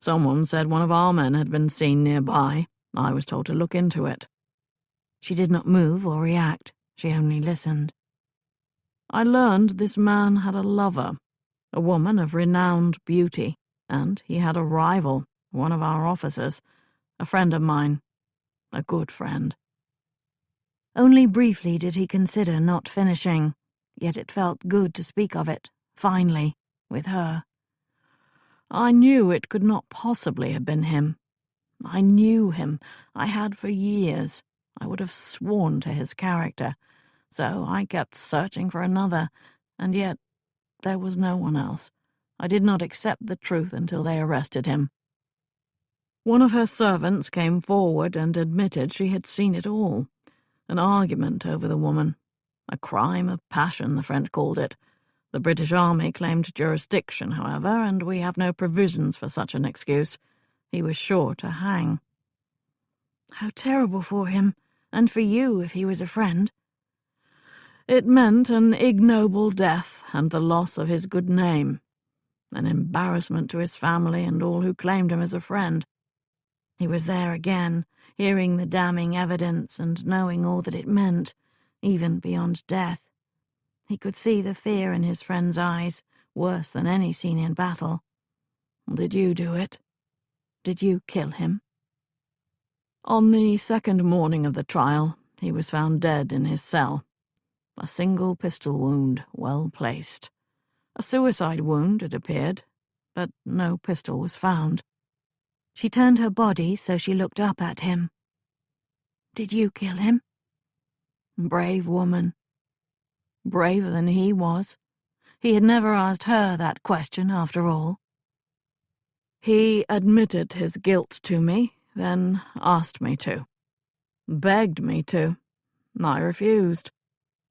Someone said one of our men had been seen nearby. I was told to look into it." She did not move or react. She only listened. "I learned this man had a lover, a woman of renowned beauty, and he had a rival, one of our officers, a friend of mine, a good friend." Only briefly did he consider not finishing, yet it felt good to speak of it, finally, with her. "I knew it could not possibly have been him. I knew him. I had for years. I would have sworn to his character. So I kept searching for another, and yet there was no one else. I did not accept the truth until they arrested him. One of her servants came forward and admitted she had seen it all. An argument over the woman. A crime of passion, the French called it. The British Army claimed jurisdiction, however, and we have no provisions for such an excuse. He was sure to hang." "How terrible for him, and for you if he was a friend." "It meant an ignoble death and the loss of his good name. An embarrassment to his family and all who claimed him as a friend." He was there again, hearing the damning evidence and knowing all that it meant, even beyond death. He could see the fear in his friend's eyes, worse than any seen in battle. "Did you do it? Did you kill him?" On the second morning of the trial, he was found dead in his cell. A single pistol wound, well placed. A suicide wound, it appeared, but no pistol was found. She turned her body so she looked up at him. "Did you kill him?" Brave woman. Braver than he was. He had never asked her that question, after all. He admitted his guilt to me, then asked me to. Begged me to. I refused.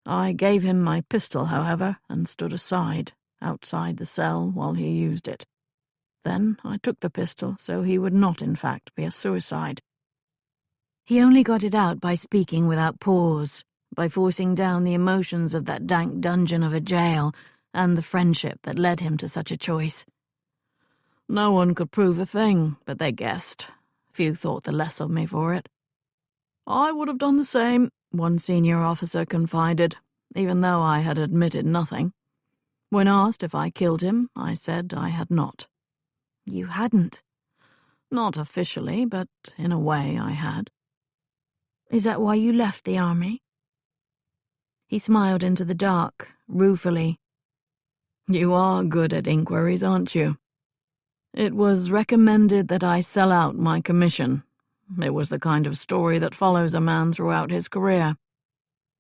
I gave him my pistol, however, and stood aside, outside the cell, while he used it. Then I took the pistol so he would not, in fact, be a suicide. He only got it out by speaking without pause, by forcing down the emotions of that dank dungeon of a jail and the friendship that led him to such a choice. No one could prove a thing, but they guessed. Few thought the less of me for it. "I would have done the same," one senior officer confided, even though I had admitted nothing. When asked if I killed him, I said I had not. "You hadn't?" "Not officially, but in a way I had." "Is that why you left the army?" He smiled into the dark, ruefully. "You are good at inquiries, aren't you? It was recommended that I sell out my commission. It was the kind of story that follows a man throughout his career.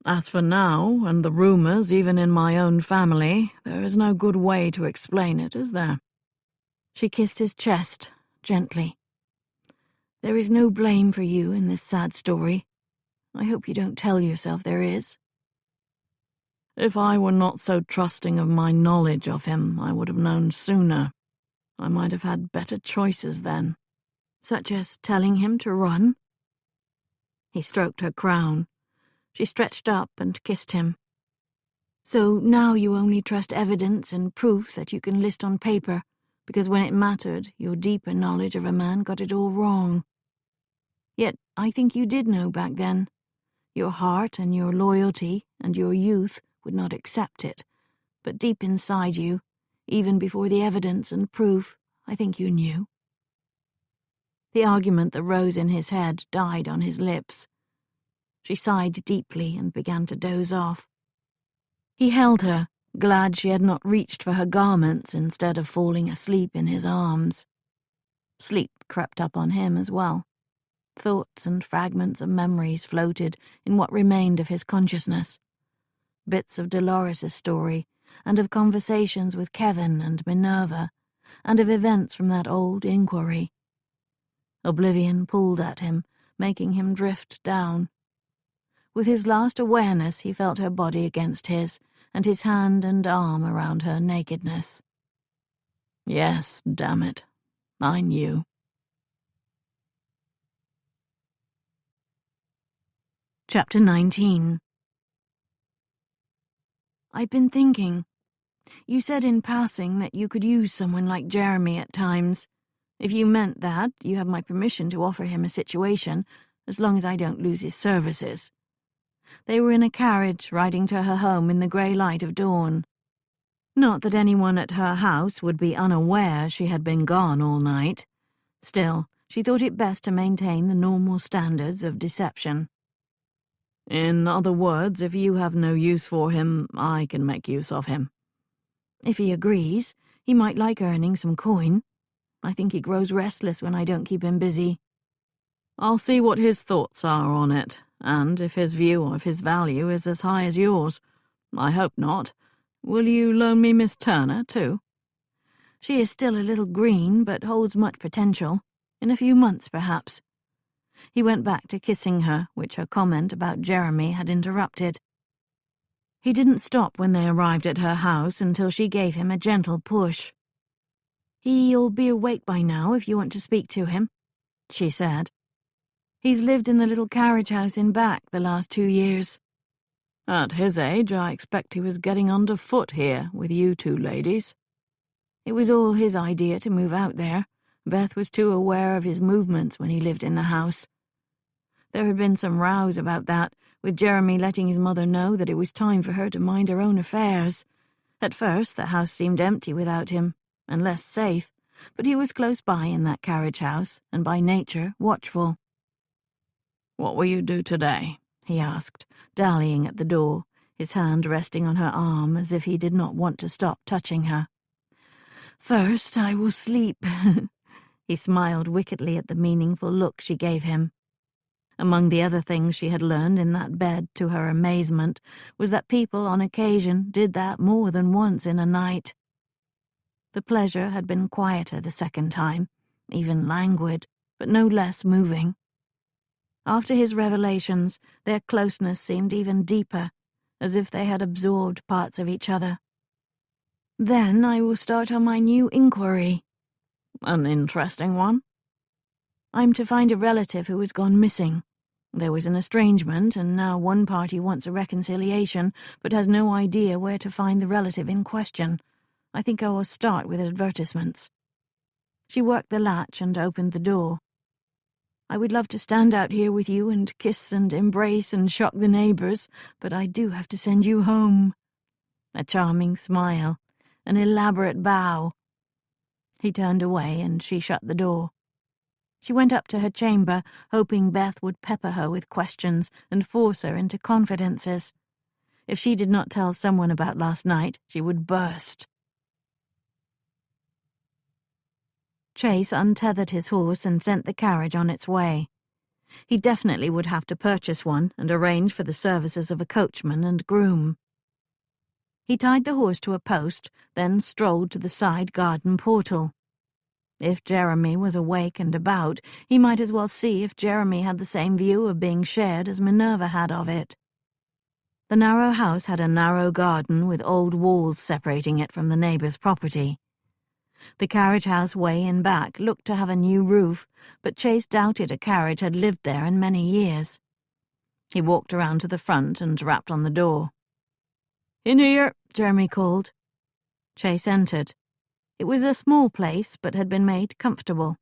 As for now, and the rumors even in my own family, there is no good way to explain it, is there?" She kissed his chest, gently. "There is no blame for you in this sad story. I hope you don't tell yourself there is." If I were not so trusting of my knowledge of him, I would have known sooner. I might have had better choices then. "Such as telling him to run?" He stroked her crown. She stretched up and kissed him. "So now you only trust evidence and proof that you can list on paper, because when it mattered, your deeper knowledge of a man got it all wrong. Yet I think you did know back then. Your heart and your loyalty and your youth would not accept it, but deep inside you, even before the evidence and proof, I think you knew." The argument that rose in his head died on his lips. She sighed deeply and began to doze off. He held her, glad she had not reached for her garments instead of falling asleep in his arms. Sleep crept up on him as well. Thoughts and fragments of memories floated in what remained of his consciousness. Bits of Dolores' story, and of conversations with Kevin and Minerva, and of events from that old inquiry. Oblivion pulled at him, making him drift down. With his last awareness, he felt her body against his, and his hand and arm around her nakedness. Yes, damn it. I knew. Chapter 19. I've been thinking. You said in passing that you could use someone like Jeremy at times. If you meant that, you have my permission to offer him a situation, as long as I don't lose his services. They were in a carriage riding to her home in the grey light of dawn. Not that anyone at her house would be unaware she had been gone all night. Still, she thought it best to maintain the normal standards of deception. In other words, if you have no use for him, I can make use of him. If he agrees, he might like earning some coin. I think he grows restless when I don't keep him busy. I'll see what his thoughts are on it, and if his view of his value is as high as yours. I hope not. Will you loan me Miss Turner, too? She is still a little green, but holds much potential. In a few months, perhaps. He went back to kissing her, which her comment about Jeremy had interrupted. He didn't stop when they arrived at her house until she gave him a gentle push. "He'll be awake by now if you want to speak to him," she said. "He's lived in the little carriage house in back the last 2 years. At his age, I expect he was getting under foot here with you two ladies." It was all his idea to move out there. Beth was too aware of his movements when he lived in the house. There had been some rows about that, with Jeremy letting his mother know that it was time for her to mind her own affairs. At first, the house seemed empty without him, and less safe, but he was close by in that carriage house, and by nature watchful. "What will you do today?" he asked, dallying at the door, his hand resting on her arm as if he did not want to stop touching her. "First I will sleep." He smiled wickedly at the meaningful look she gave him. Among the other things she had learned in that bed, to her amazement, was that people on occasion did that more than once in a night. The pleasure had been quieter the second time, even languid, but no less moving. After his revelations, their closeness seemed even deeper, as if they had absorbed parts of each other. "Then I will start on my new inquiry." "An interesting one?" "I'm to find a relative who has gone missing. There was an estrangement, and now one party wants a reconciliation, but has no idea where to find the relative in question. I think I will start with advertisements." She worked the latch and opened the door. "I would love to stand out here with you and kiss and embrace and shock the neighbors, but I do have to send you home." A charming smile, an elaborate bow. He turned away and she shut the door. She went up to her chamber, hoping Beth would pepper her with questions and force her into confidences. If she did not tell someone about last night, she would burst. Chase untethered his horse and sent the carriage on its way. He definitely would have to purchase one and arrange for the services of a coachman and groom. He tied the horse to a post, then strolled to the side garden portal. If Jeremy was awake and about, he might as well see if Jeremy had the same view of being shared as Minerva had of it. The narrow house had a narrow garden with old walls separating it from the neighbor's property. The carriage house way in back looked to have a new roof, but Chase doubted a carriage had lived there in many years. He walked around to the front and rapped on the door. "In here," Jeremy called. Chase entered. It was a small place, but had been made comfortable.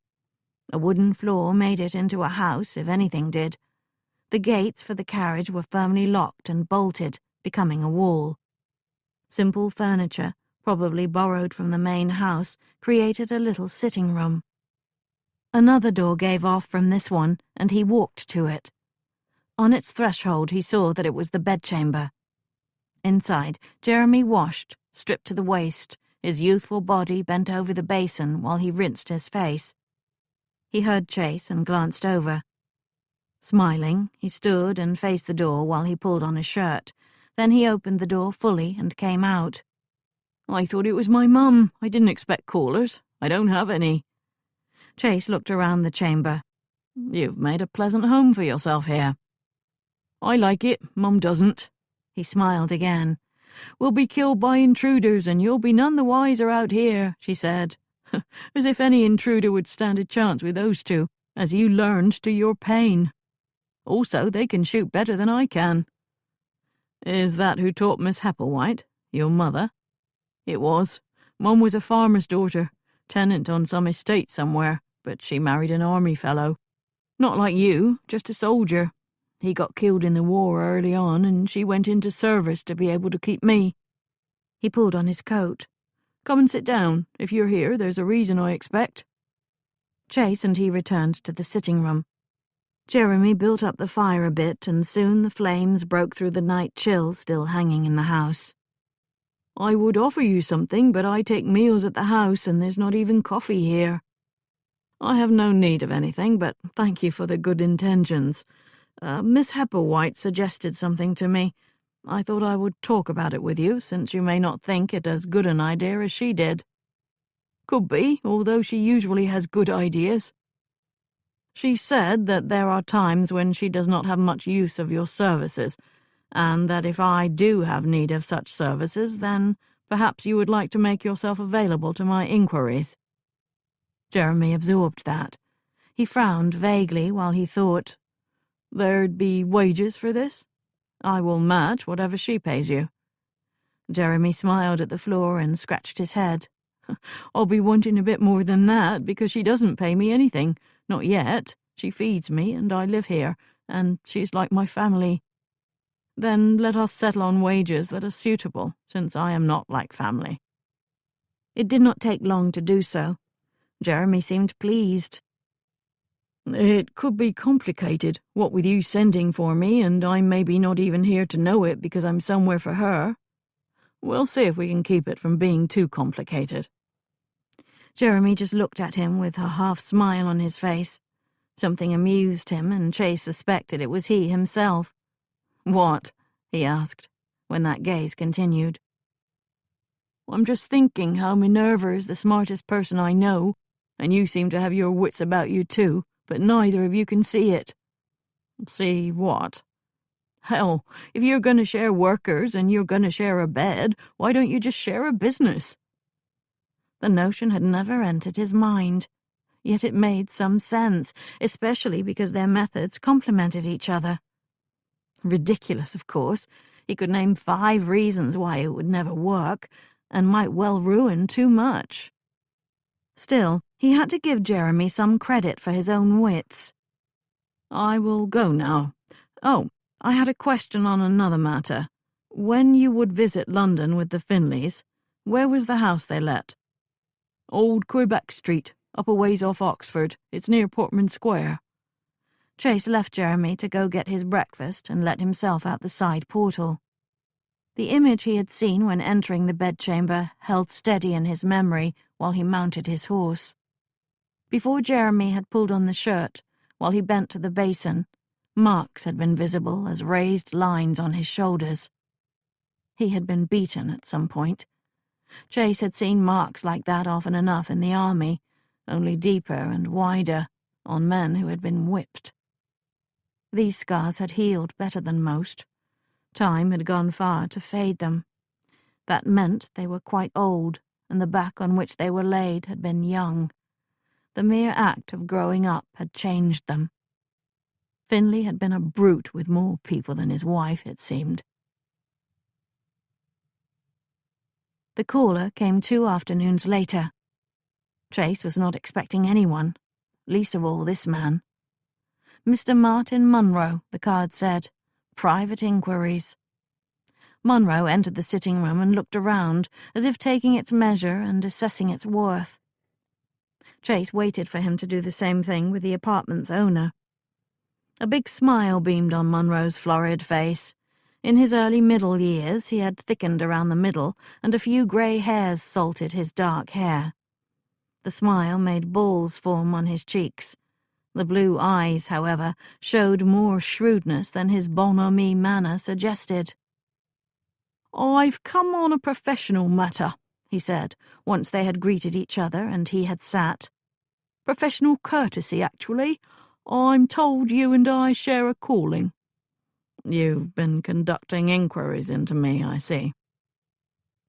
A wooden floor made it into a house, if anything did. The gates for the carriage were firmly locked and bolted, becoming a wall. Simple furniture, probably borrowed from the main house, created a little sitting room. Another door gave off from this one, and he walked to it. On its threshold he saw that it was the bedchamber. Inside, Jeremy washed, stripped to the waist, his youthful body bent over the basin while he rinsed his face. He heard Chase and glanced over. Smiling, he stood and faced the door while he pulled on his shirt. Then he opened the door fully and came out. "I thought it was my mum. I didn't expect callers. I don't have any." Chase looked around the chamber. "You've made a pleasant home for yourself here." "I like it. Mum doesn't." He smiled again. "We'll be killed by intruders, and you'll be none the wiser out here," she said. "As if any intruder would stand a chance with those two, as you learned to your pain. Also, they can shoot better than I can." "Is that who taught Miss Hepplewhite, your mother?" "It was. Mum was a farmer's daughter, tenant on some estate somewhere, but she married an army fellow. Not like you, just a soldier. He got killed in the war early on, and she went into service to be able to keep me." He pulled on his coat. "Come and sit down. If you're here, there's a reason, I expect." Chase and he returned to the sitting room. Jeremy built up the fire a bit, and soon the flames broke through the night chill still hanging in the house. "I would offer you something, but I take meals at the house, and there's not even coffee here." "I have no need of anything, but thank you for the good intentions. Miss Hepplewhite suggested something to me. I thought I would talk about it with you, since you may not think it as good an idea as she did." "Could be, although she usually has good ideas." "She said that there are times when she does not have much use of your services, and that if I do have need of such services, then perhaps you would like to make yourself available to my inquiries." Jeremy absorbed that. He frowned vaguely while he thought. "There'd be wages for this? I will match whatever she pays you." Jeremy smiled at the floor and scratched his head. "I'll be wanting a bit more than that, because she doesn't pay me anything. Not yet. She feeds me, and I live here, and she's like my family. Then let us settle on wages that are suitable, since I am not like family." It did not take long to do so. Jeremy seemed pleased. "It could be complicated, what with you sending for me, and I maybe not even here to know it because I'm somewhere for her. We'll see if we can keep it from being too complicated." Jeremy just looked at him with a half-smile on his face. Something amused him, and Chase suspected it was he himself. "What?" he asked, when that gaze continued. "I'm just thinking how Minerva is the smartest person I know, and you seem to have your wits about you too, but neither of you can see it." "See what?" "Hell, if you're going to share workers and you're going to share a bed, why don't you just share a business?" The notion had never entered his mind, yet it made some sense, especially because their methods complemented each other. Ridiculous, of course. He could name 5 reasons why it would never work, and might well ruin too much. Still, he had to give Jeremy some credit for his own wits. "I will go now. Oh, I had a question on another matter. When you would visit London with the Finleys, where was the house they let?" "Old Quebec Street, up a ways off Oxford. It's near Portman Square." Chase left Jeremy to go get his breakfast and let himself out the side portal. The image he had seen when entering the bedchamber held steady in his memory while he mounted his horse. Before Jeremy had pulled on the shirt, while he bent to the basin, marks had been visible as raised lines on his shoulders. He had been beaten at some point. Chase had seen marks like that often enough in the army, only deeper and wider, on men who had been whipped. These scars had healed better than most. Time had gone far to fade them. That meant they were quite old, and the back on which they were laid had been young. The mere act of growing up had changed them. Finley had been a brute with more people than his wife, it seemed. The caller came 2 afternoons later. Chase was not expecting anyone, least of all this man. Mr. Martin Munro, the card said. Private inquiries. Munro entered the sitting room and looked around, as if taking its measure and assessing its worth. Chase waited for him to do the same thing with the apartment's owner. A big smile beamed on Munro's florid face. In his early middle years he had thickened around the middle, and a few grey hairs salted his dark hair. The smile made balls form on his cheeks. The blue eyes, however, showed more shrewdness than his bonhomie manner suggested. "I've come on a professional matter," he said, once they had greeted each other and he had sat. "Professional courtesy, actually. I'm told you and I share a calling." "You've been conducting inquiries into me, I see."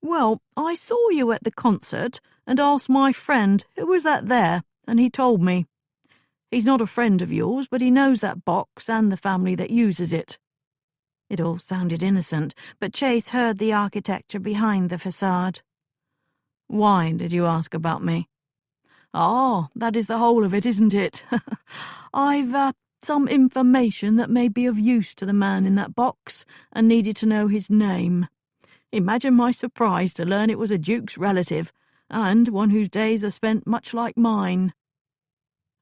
"Well, I saw you at the concert and asked my friend who was that there, and he told me. He's not a friend of yours, but he knows that box and the family that uses it." It all sounded innocent, but Chase heard the architecture behind the facade. "Why did you ask about me?" "Ah, that is the whole of it, isn't it? I've some information that may be of use to the man in that box, and needed to know his name. Imagine my surprise to learn it was a duke's relative, and one whose days are spent much like mine."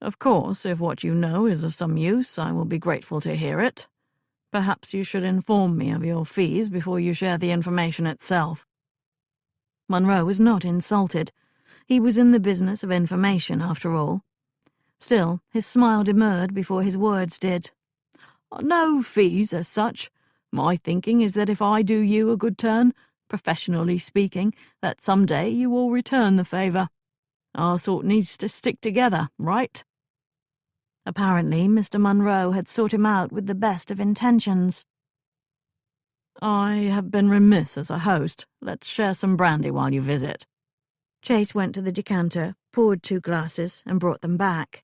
"Of course, if what you know is of some use, I will be grateful to hear it. Perhaps you should inform me of your fees before you share the information itself." Munro was not insulted. He was in the business of information, after all. Still, his smile demurred before his words did. "No fees as such. My thinking is that if I do you a good turn, professionally speaking, that some day you will return the favour. Our sort needs to stick together, right?" Apparently, Mr. Munro had sought him out with the best of intentions. "I have been remiss as a host. Let's share some brandy while you visit." Chase went to the decanter, poured 2 glasses, and brought them back.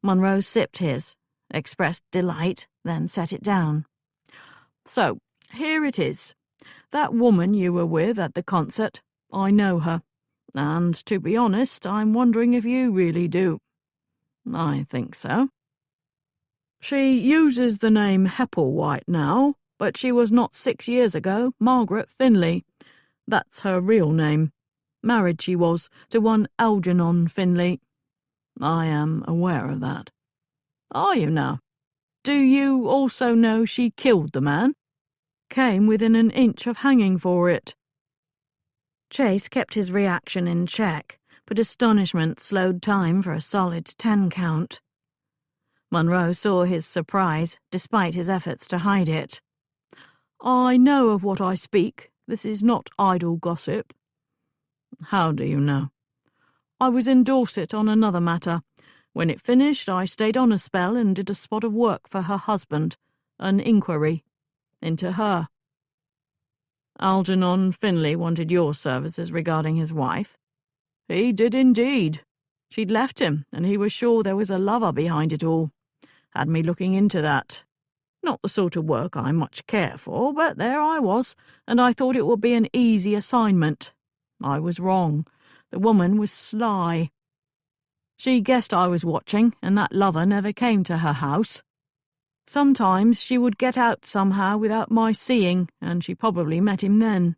Munro sipped his, expressed delight, then set it down. "So, here it is. That woman you were with at the concert, I know her. And, to be honest, I'm wondering if you really do." "I think so." She uses the name Hepplewhite now, but she was not 6 years ago Margaret Finley. That's her real name. Married she was to one Algernon Finley. I am aware of that. Are you now? Do you also know she killed the man? Came within an inch of hanging for it. Chase kept his reaction in check, but astonishment slowed time for a solid 10 count. Monroe saw his surprise, despite his efforts to hide it. I know of what I speak. This is not idle gossip. How do you know? I was in Dorset on another matter. When it finished, I stayed on a spell and did a spot of work for her husband, an inquiry into her. Algernon Finley wanted your services regarding his wife? He did indeed. She'd left him, and he was sure there was a lover behind it all. Had me looking into that. Not the sort of work I much care for, but there I was, and I thought it would be an easy assignment. I was wrong. The woman was sly. She guessed I was watching, and that lover never came to her house. Sometimes she would get out somehow without my seeing, and she probably met him then.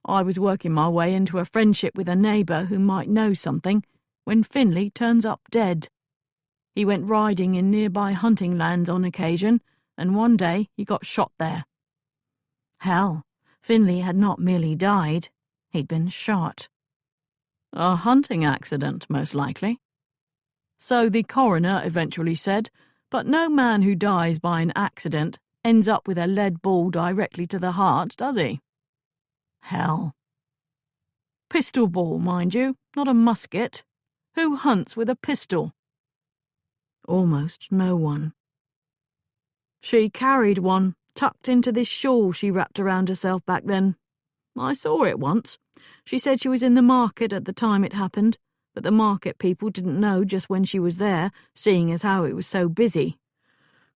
I was working my way into a friendship with a neighbour who might know something, when Finley turns up dead. He went riding in nearby hunting lands on occasion, and one day he got shot there. Hell, Finley had not merely died, he'd been shot. A hunting accident, most likely. So the coroner eventually said, but no man who dies by an accident ends up with a lead ball directly to the heart, does he? Hell. Pistol ball, mind you, not a musket. Who hunts with a pistol? Almost no one. She carried one, tucked into this shawl she wrapped around herself back then. I saw it once. She said she was in the market at the time it happened, but the market people didn't know just when she was there, seeing as how it was so busy.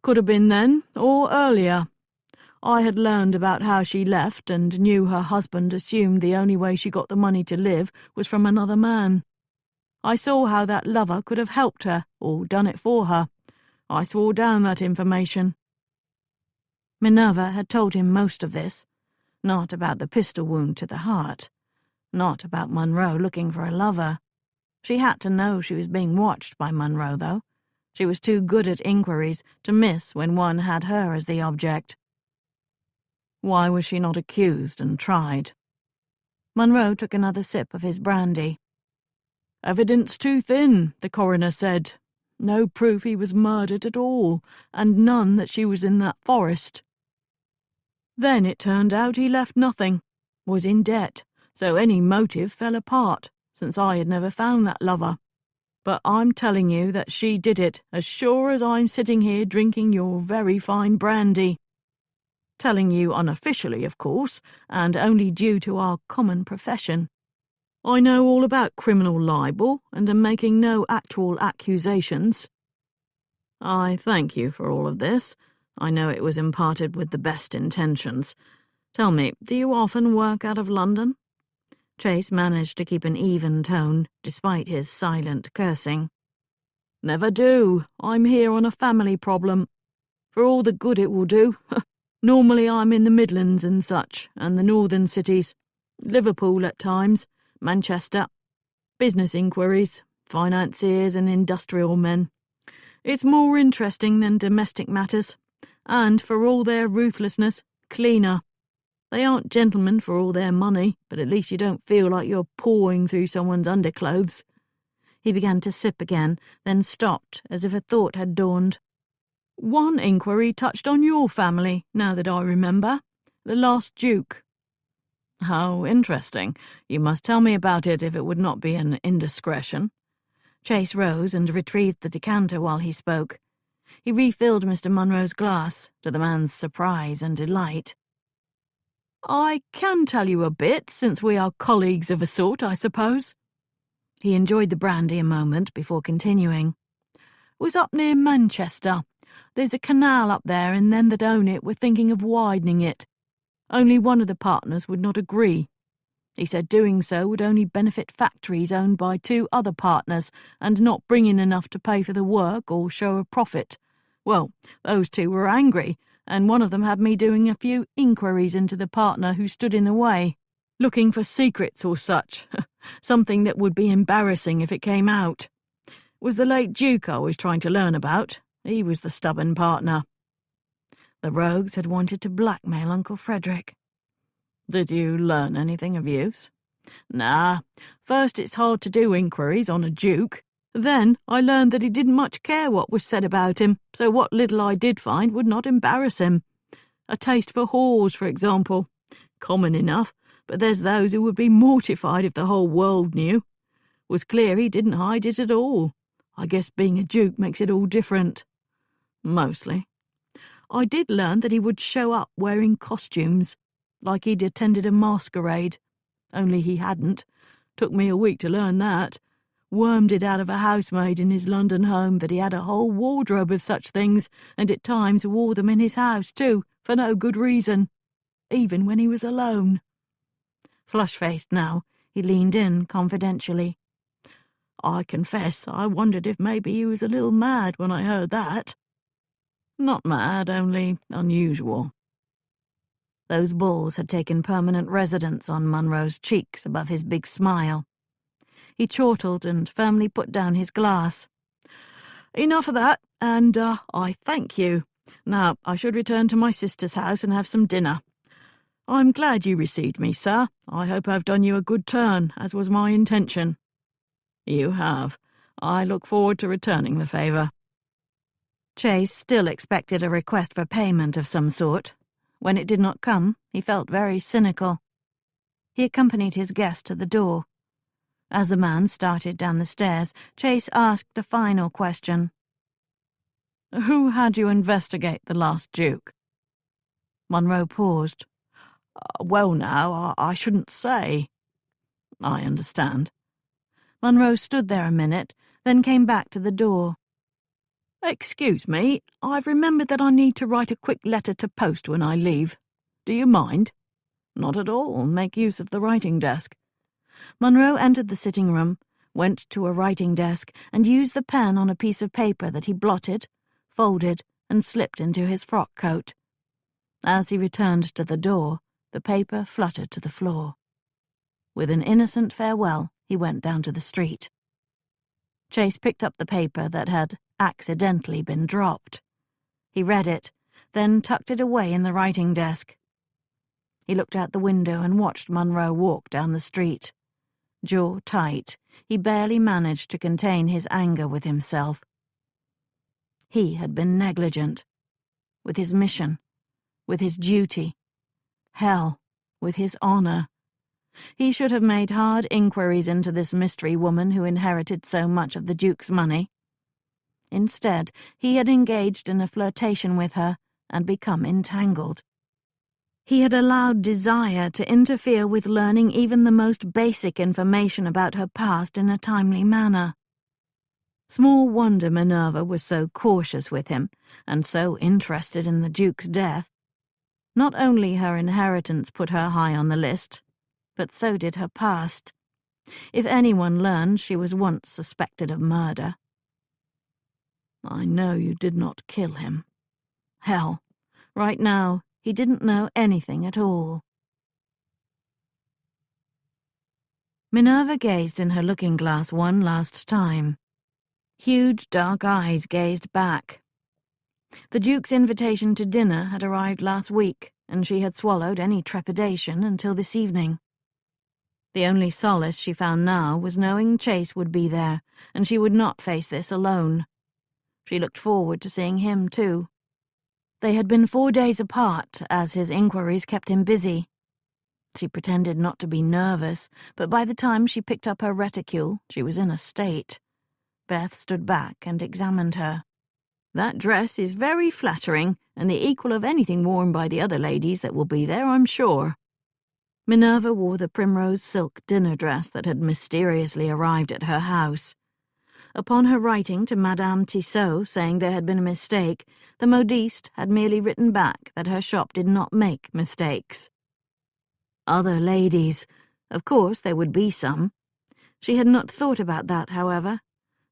Could have been then, or earlier. I had learned about how she left and knew her husband assumed the only way she got the money to live was from another man. I saw how that lover could have helped her, or done it for her. I swore down that information. Minerva had told him most of this. Not about the pistol wound to the heart. Not about Monroe looking for a lover. She had to know she was being watched by Monroe, though. She was too good at inquiries to miss when one had her as the object. Why was she not accused and tried? Monroe took another sip of his brandy. Evidence too thin, the coroner said. No proof he was murdered at all, and none that she was in that forest. Then it turned out he left nothing, was in debt, so any motive fell apart, since I had never found that lover. But I'm telling you that she did it, as sure as I'm sitting here drinking your very fine brandy. Telling you unofficially, of course, and only due to our common profession. I know all about criminal libel, and am making no actual accusations. I thank you for all of this. I know it was imparted with the best intentions. Tell me, do you often work out of London? Chase managed to keep an even tone, despite his silent cursing. Never do. I'm here on a family problem. For all the good it will do. Normally I'm in the Midlands and such, and the northern cities. Liverpool at times, Manchester. Business inquiries, financiers and industrial men. It's more interesting than domestic matters, and for all their ruthlessness, cleaner. They aren't gentlemen for all their money, but at least you don't feel like you're pawing through someone's underclothes. He began to sip again, then stopped, as if a thought had dawned. One inquiry touched on your family, now that I remember. The last Duke. How interesting. You must tell me about it if it would not be an indiscretion. Chase rose and retrieved the decanter while he spoke. He refilled Mr. Monroe's glass, to the man's surprise and delight. I can tell you a bit, since we are colleagues of a sort, I suppose. He enjoyed the brandy a moment before continuing. Was up near Manchester. There's a canal up there, and them that own it were thinking of widening it. Only one of the partners would not agree. He said doing so would only benefit factories owned by two other partners, and not bring in enough to pay for the work or show a profit. Well, those two were angry, and one of them had me doing a few inquiries into the partner who stood in the way, looking for secrets or such, something that would be embarrassing if it came out. It was the late Duke I was trying to learn about. He was the stubborn partner. The rogues had wanted to blackmail Uncle Frederick. Did you learn anything of use? Nah, first it's hard to do inquiries on a duke. Then I learned that he didn't much care what was said about him, so what little I did find would not embarrass him. A taste for whores, for example. Common enough, but there's those who would be mortified if the whole world knew. It was clear he didn't hide it at all. I guess being a duke makes it all different. Mostly. I did learn that he would show up wearing costumes, like he'd attended a masquerade. Only he hadn't. Took me a week to learn that. Wormed it out of a housemaid in his London home that he had a whole wardrobe of such things, and at times wore them in his house too, for no good reason, even when he was alone. Flush-faced now, he leaned in confidentially. I confess I wondered if maybe he was a little mad when I heard that. Not mad, only unusual. Those balls had taken permanent residence on Munro's cheeks above his big smile. He chortled and firmly put down his glass. Enough of that, and I thank you. Now I should return to my sister's house and have some dinner. I'm glad you received me, sir. I hope I've done you a good turn, as was my intention. You have. I look forward to returning the favour. Chase still expected a request for payment of some sort. When it did not come, he felt very cynical. He accompanied his guest to the door. As the man started down the stairs, Chase asked a final question. Who had you investigate the last Duke? Munro paused. Well now, I shouldn't say. I understand. Munro stood there a minute, then came back to the door. Excuse me, I've remembered that I need to write a quick letter to post when I leave. Do you mind? Not at all. Make use of the writing desk. Munro entered the sitting room, went to a writing desk, and used the pen on a piece of paper that he blotted, folded, and slipped into his frock coat. As he returned to the door, the paper fluttered to the floor. With an innocent farewell, he went down to the street. Chase picked up the paper that had accidentally been dropped. He read it, then tucked it away in the writing desk. He looked out the window and watched Munro walk down the street. Jaw tight, he barely managed to contain his anger with himself. He had been negligent. With his mission, with his duty. Hell, with his honor. He should have made hard inquiries into this mystery woman who inherited so much of the Duke's money. Instead, he had engaged in a flirtation with her and become entangled. He had allowed desire to interfere with learning even the most basic information about her past in a timely manner. Small wonder Minerva was so cautious with him, and so interested in the Duke's death. Not only her inheritance put her high on the list, but so did her past. If anyone learned she was once suspected of murder. I know you did not kill him. Hell, right now, he didn't know anything at all. Minerva gazed in her looking-glass one last time. Huge dark eyes gazed back. The Duke's invitation to dinner had arrived last week, and she had swallowed any trepidation until this evening. The only solace she found now was knowing Chase would be there, and she would not face this alone. She looked forward to seeing him, too. They had been 4 days apart, as his inquiries kept him busy. She pretended not to be nervous, but by the time she picked up her reticule, she was in a state. Beth stood back and examined her. "That dress is very flattering, and the equal of anything worn by the other ladies that will be there, I'm sure." Minerva wore the primrose silk dinner dress that had mysteriously arrived at her house. Upon her writing to Madame Tissot saying there had been a mistake, the modiste had merely written back that her shop did not make mistakes. Other ladies. Of course there would be some. She had not thought about that, however.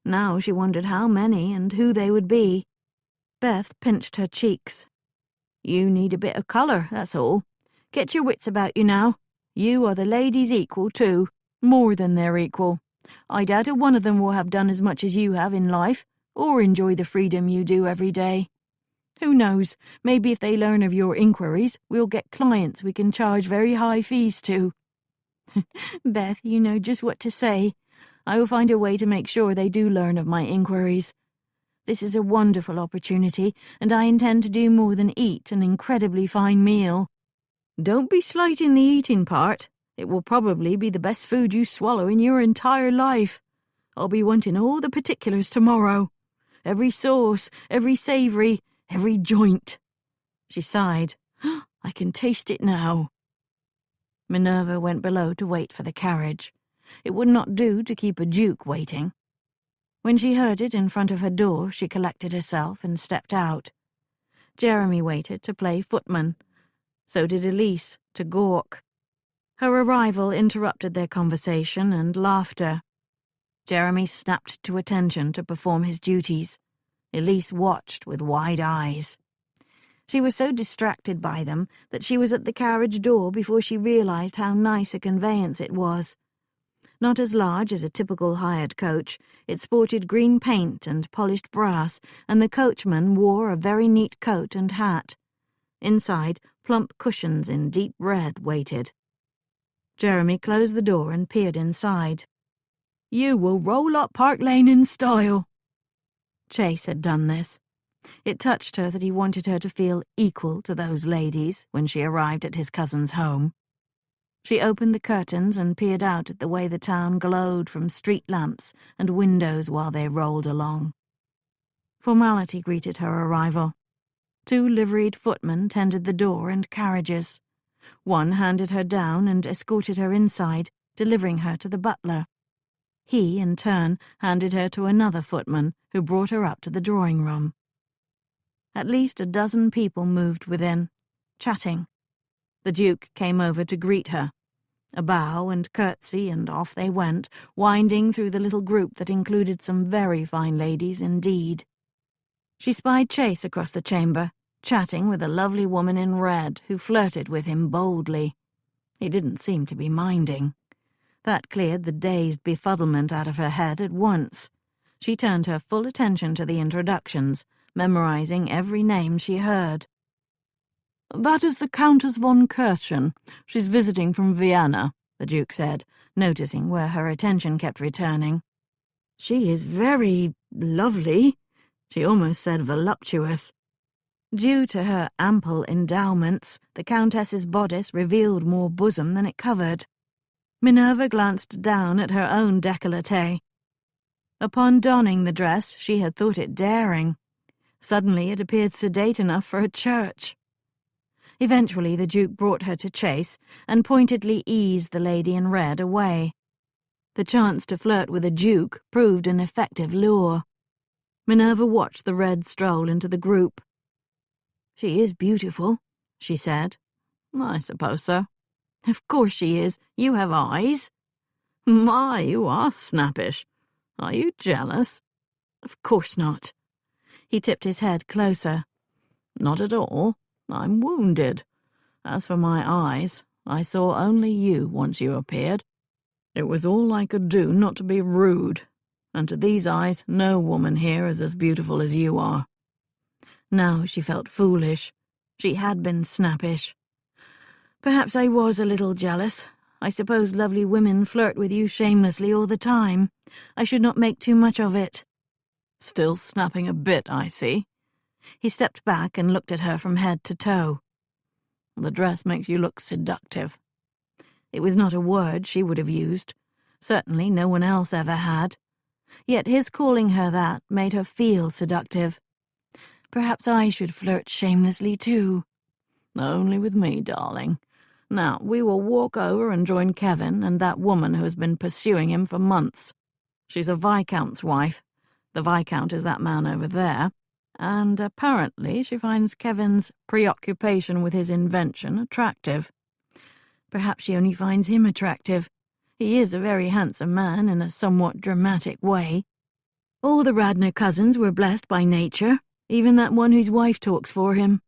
Now she wondered how many and who they would be. Beth pinched her cheeks. You need a bit of colour, that's all. Get your wits about you now. You are the ladies' equal, too. More than their equal. I doubt if one of them will have done as much as you have in life, or enjoy the freedom you do every day. Who knows, maybe if they learn of your inquiries, we'll get clients we can charge very high fees to. Beth, you know just what to say. I will find a way to make sure they do learn of my inquiries. This is a wonderful opportunity, and I intend to do more than eat an incredibly fine meal. Don't be slighting the eating part. It will probably be the best food you swallow in your entire life. I'll be wanting all the particulars tomorrow. Every sauce, every savoury, every joint. She sighed. I can taste it now. Minerva went below to wait for the carriage. It would not do to keep a duke waiting. When she heard it in front of her door, she collected herself and stepped out. Jeremy waited to play footman. So did Elise, to gawk. Her arrival interrupted their conversation and laughter. Jeremy snapped to attention to perform his duties. Elise watched with wide eyes. She was so distracted by them that she was at the carriage door before she realized how nice a conveyance it was. Not as large as a typical hired coach, it sported green paint and polished brass, and the coachman wore a very neat coat and hat. Inside, plump cushions in deep red waited. Jeremy closed the door and peered inside. You will roll up Park Lane in style. Chase had done this. It touched her that he wanted her to feel equal to those ladies when she arrived at his cousin's home. She opened the curtains and peered out at the way the town glowed from street lamps and windows while they rolled along. Formality greeted her arrival. 2 liveried footmen tended the door and carriages. One handed her down and escorted her inside, delivering her to the butler. He, in turn, handed her to another footman, who brought her up to the drawing-room. At least a dozen people moved within, chatting. The Duke came over to greet her. A bow and curtsy, and off they went, winding through the little group that included some very fine ladies indeed. She spied Chase across the chamber, chatting with a lovely woman in red who flirted with him boldly. He didn't seem to be minding. That cleared the dazed befuddlement out of her head at once. She turned her full attention to the introductions, memorizing every name she heard. That is the Countess von Kirchen. She's visiting from Vienna, the Duke said, noticing where her attention kept returning. She is very lovely. She almost said voluptuous. Due to her ample endowments, the Countess's bodice revealed more bosom than it covered. Minerva glanced down at her own décolleté. Upon donning the dress, she had thought it daring. Suddenly it appeared sedate enough for a church. Eventually the Duke brought her to Chase and pointedly eased the lady in red away. The chance to flirt with a duke proved an effective lure. Minerva watched the red stroll into the group. She is beautiful, she said. I suppose so. Of course she is. You have eyes. My, you are snappish. Are you jealous? Of course not. He tipped his head closer. Not at all. I'm wounded. As for my eyes, I saw only you once you appeared. It was all I could do not to be rude, and to these eyes no woman here is as beautiful as you are. Now she felt foolish. She had been snappish. Perhaps I was a little jealous. I suppose lovely women flirt with you shamelessly all the time. I should not make too much of it. Still snapping a bit, I see. He stepped back and looked at her from head to toe. The dress makes you look seductive. It was not a word she would have used. Certainly no one else ever had. Yet his calling her that made her feel seductive. Perhaps I should flirt shamelessly too. Only with me, darling. Now, we will walk over and join Kevin and that woman who has been pursuing him for months. She's a Viscount's wife. The Viscount is that man over there. And apparently she finds Kevin's preoccupation with his invention attractive. Perhaps she only finds him attractive. He is a very handsome man in a somewhat dramatic way. All the Radnor cousins were blessed by nature. even that one whose wife talks for him.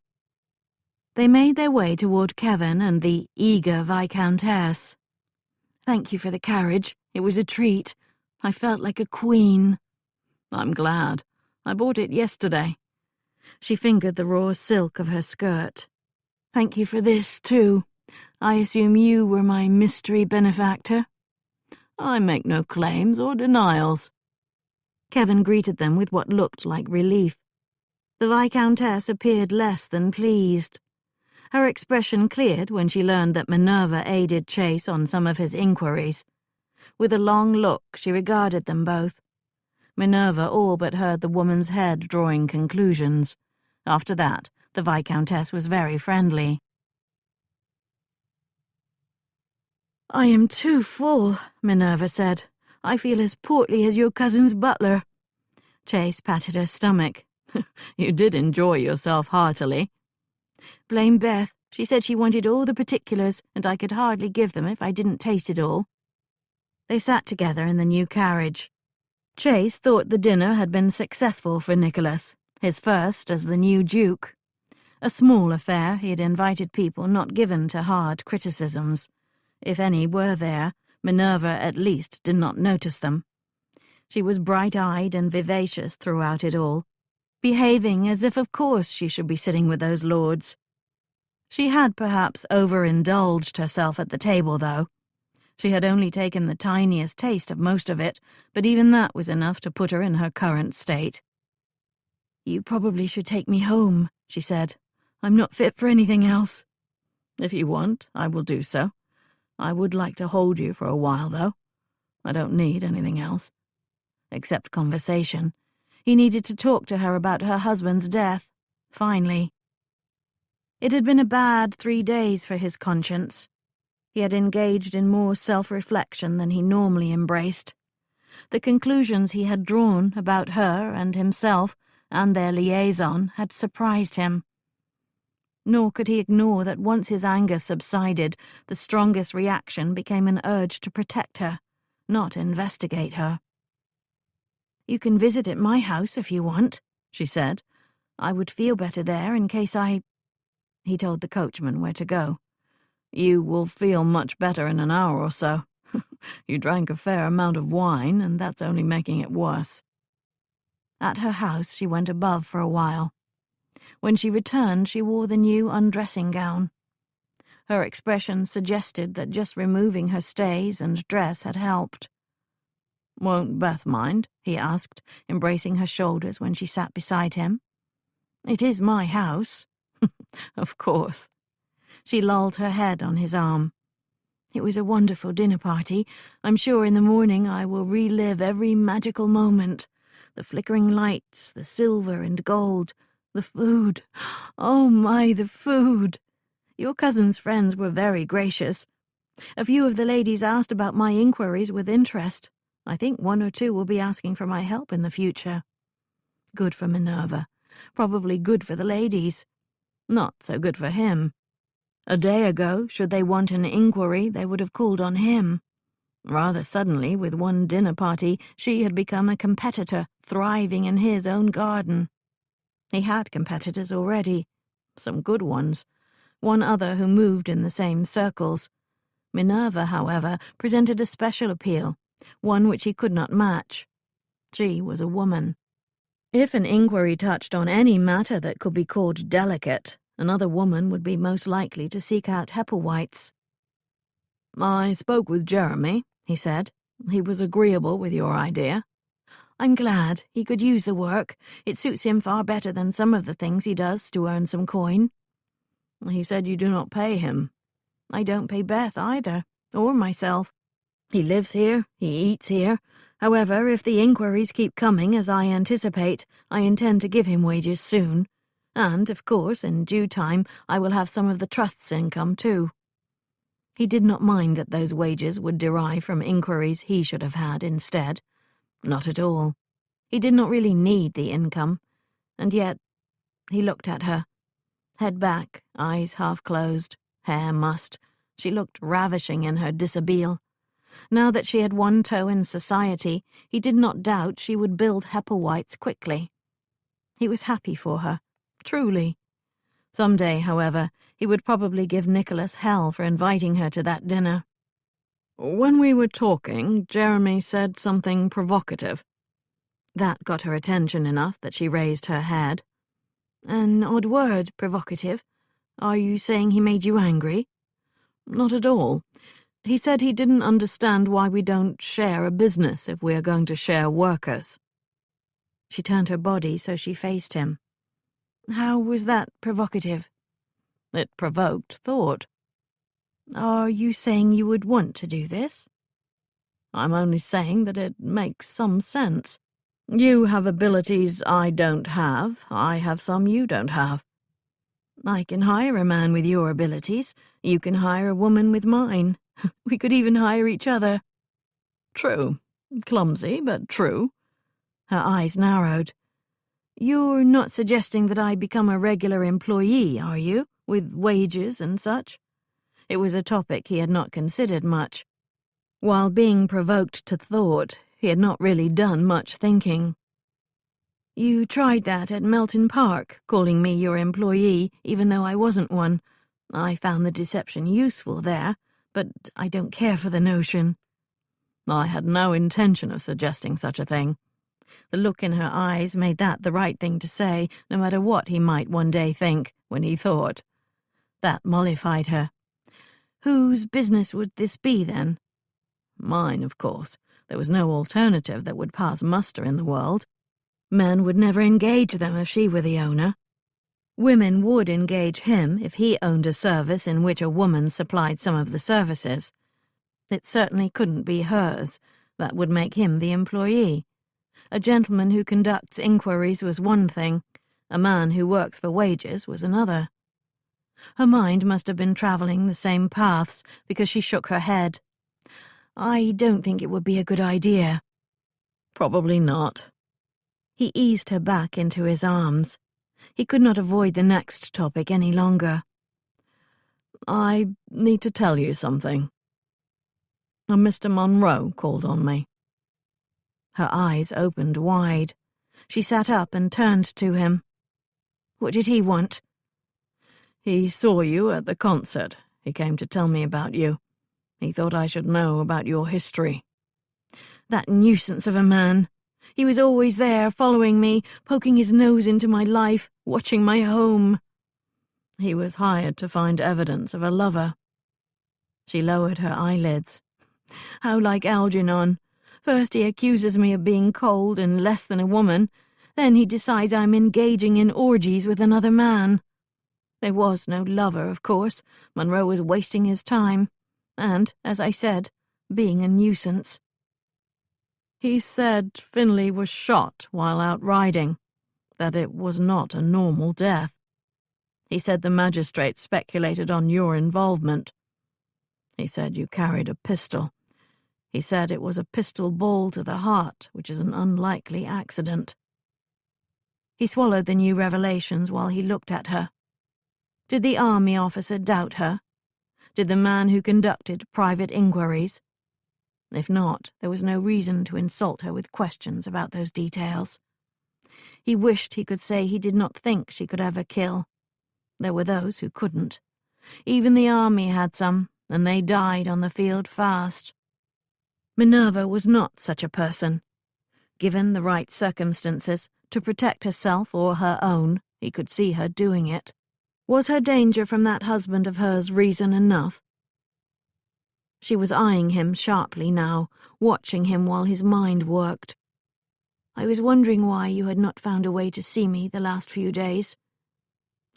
They made their way toward Kevin and the eager Viscountess. Thank you for the carriage. It was a treat. I felt like a queen. I'm glad. I bought it yesterday. She fingered the raw silk of her skirt. Thank you for this, too. I assume you were my mystery benefactor? I make no claims or denials. Kevin greeted them with what looked like relief. The Viscountess appeared less than pleased. Her expression cleared when she learned that Minerva aided Chase on some of his inquiries. With a long look, she regarded them both. Minerva all but heard the woman's head drawing conclusions. After that, the Viscountess was very friendly. I am too full, Minerva said. I feel as portly as your cousin's butler. Chase patted her stomach. You did enjoy yourself heartily. Blame Beth. She said she wanted all the particulars, and I could hardly give them if I didn't taste it all. They sat together in the new carriage. Chase thought the dinner had been successful for Nicholas, his first as the new Duke. A small affair, he had invited people not given to hard criticisms. If any were there, Minerva at least did not notice them. She was bright-eyed and vivacious throughout it all, behaving as if of course she should be sitting with those lords. She had perhaps overindulged herself at the table, though. She had only taken the tiniest taste of most of it, but even that was enough to put her in her current state. You probably should take me home, she said. I'm not fit for anything else. If you want, I will do so. I would like to hold you for a while, though. I don't need anything else. Except conversation. He needed to talk to her about her husband's death, finally. It had been a bad 3 days for his conscience. He had engaged in more self-reflection than he normally embraced. The conclusions he had drawn about her and himself and their liaison had surprised him. Nor could he ignore that once his anger subsided, the strongest reaction became an urge to protect her, not investigate her. You can visit at my house if you want, she said. I would feel better there in case I... He told the coachman where to go. You will feel much better in an hour or so. You drank a fair amount of wine, and that's only making it worse. At her house she went above for a while. When she returned, she wore the new undressing gown. Her expression suggested that just removing her stays and dress had helped. Won't Beth mind? He asked, embracing her shoulders when she sat beside him. It is my house. Of course. She lolled her head on his arm. It was a wonderful dinner party. I'm sure in the morning I will relive every magical moment. The flickering lights, the silver and gold, the food. Oh my, the food! Your cousin's friends were very gracious. A few of the ladies asked about my inquiries with interest. I think 1 or 2 will be asking for my help in the future. Good for Minerva. Probably good for the ladies. Not so good for him. A day ago, should they want an inquiry, they would have called on him. Rather suddenly, with one dinner party, she had become a competitor, thriving in his own garden. He had competitors already, some good ones, one other who moved in the same circles. Minerva, however, presented a special appeal, one which he could not match. She was a woman. If an inquiry touched on any matter that could be called delicate, another woman would be most likely to seek out Hepplewhite's. I spoke with Jeremy, he said. He was agreeable with your idea. I'm glad. He could use the work. It suits him far better than some of the things he does to earn some coin. He said you do not pay him. I don't pay Beth either, or myself. He lives here, he eats here. However, if the inquiries keep coming as I anticipate, I intend to give him wages soon. And, of course, in due time, I will have some of the trust's income too. He did not mind that those wages would derive from inquiries he should have had instead. Not at all. He did not really need the income. And yet, he looked at her. Head back, eyes half closed, hair mussed. She looked ravishing in her dishabille. Now that she had one toe in society, he did not doubt she would build Hepplewhite's quickly. He was happy for her, truly. Some day, however, he would probably give Nicholas hell for inviting her to that dinner. When we were talking, Jeremy said something provocative. That got her attention enough that she raised her head. An odd word, provocative. Are you saying he made you angry? Not at all. He said he didn't understand why we don't share a business if we are going to share workers. She turned her body so she faced him. How was that provocative? It provoked thought. Are you saying you would want to do this? I'm only saying that it makes some sense. You have abilities I don't have. I have some you don't have. I can hire a man with your abilities. You can hire a woman with mine. We could even hire each other. True. Clumsy, but true. Her eyes narrowed. You're not suggesting that I become a regular employee, are you, with wages and such? It was a topic he had not considered much. While being provoked to thought, he had not really done much thinking. You tried that at Melton Park, calling me your employee, even though I wasn't one. I found the deception useful there, but I don't care for the notion. I had no intention of suggesting such a thing. The look in her eyes made that the right thing to say, no matter what he might one day think when he thought. That mollified her. Whose business would this be, then? Mine, of course. There was no alternative that would pass muster in the world. Men would never engage them if she were the owner. Women would engage him if he owned a service in which a woman supplied some of the services. It certainly couldn't be hers. That would make him the employee. A gentleman who conducts inquiries was one thing. A man who works for wages was another. Her mind must have been travelling the same paths, because she shook her head. I don't think it would be a good idea. Probably not. He eased her back into his arms. He could not avoid the next topic any longer. I need to tell you something. A Mr. Monroe called on me. Her eyes opened wide. She sat up and turned to him. What did he want? He saw you at the concert. He came to tell me about you. He thought I should know about your history. That nuisance of a man. He was always there, following me, poking his nose into my life, watching my home. He was hired to find evidence of a lover. She lowered her eyelids. How like Algernon. First he accuses me of being cold and less than a woman. Then he decides I'm engaging in orgies with another man. There was no lover, of course. Monroe was wasting his time. And, as I said, being a nuisance. He said Finley was shot while out riding, that it was not a normal death. He said the magistrate speculated on your involvement. He said you carried a pistol. He said it was a pistol ball to the heart, which is an unlikely accident. He swallowed the new revelations while he looked at her. Did the army officer doubt her? Did the man who conducted private inquiries? If not, there was no reason to insult her with questions about those details. He wished he could say he did not think she could ever kill. There were those who couldn't. Even the army had some, and they died on the field fast. Minerva was not such a person. Given the right circumstances, to protect herself or her own, he could see her doing it. Was her danger from that husband of hers reason enough? She was eyeing him sharply now, watching him while his mind worked. I was wondering why you had not found a way to see me the last few days.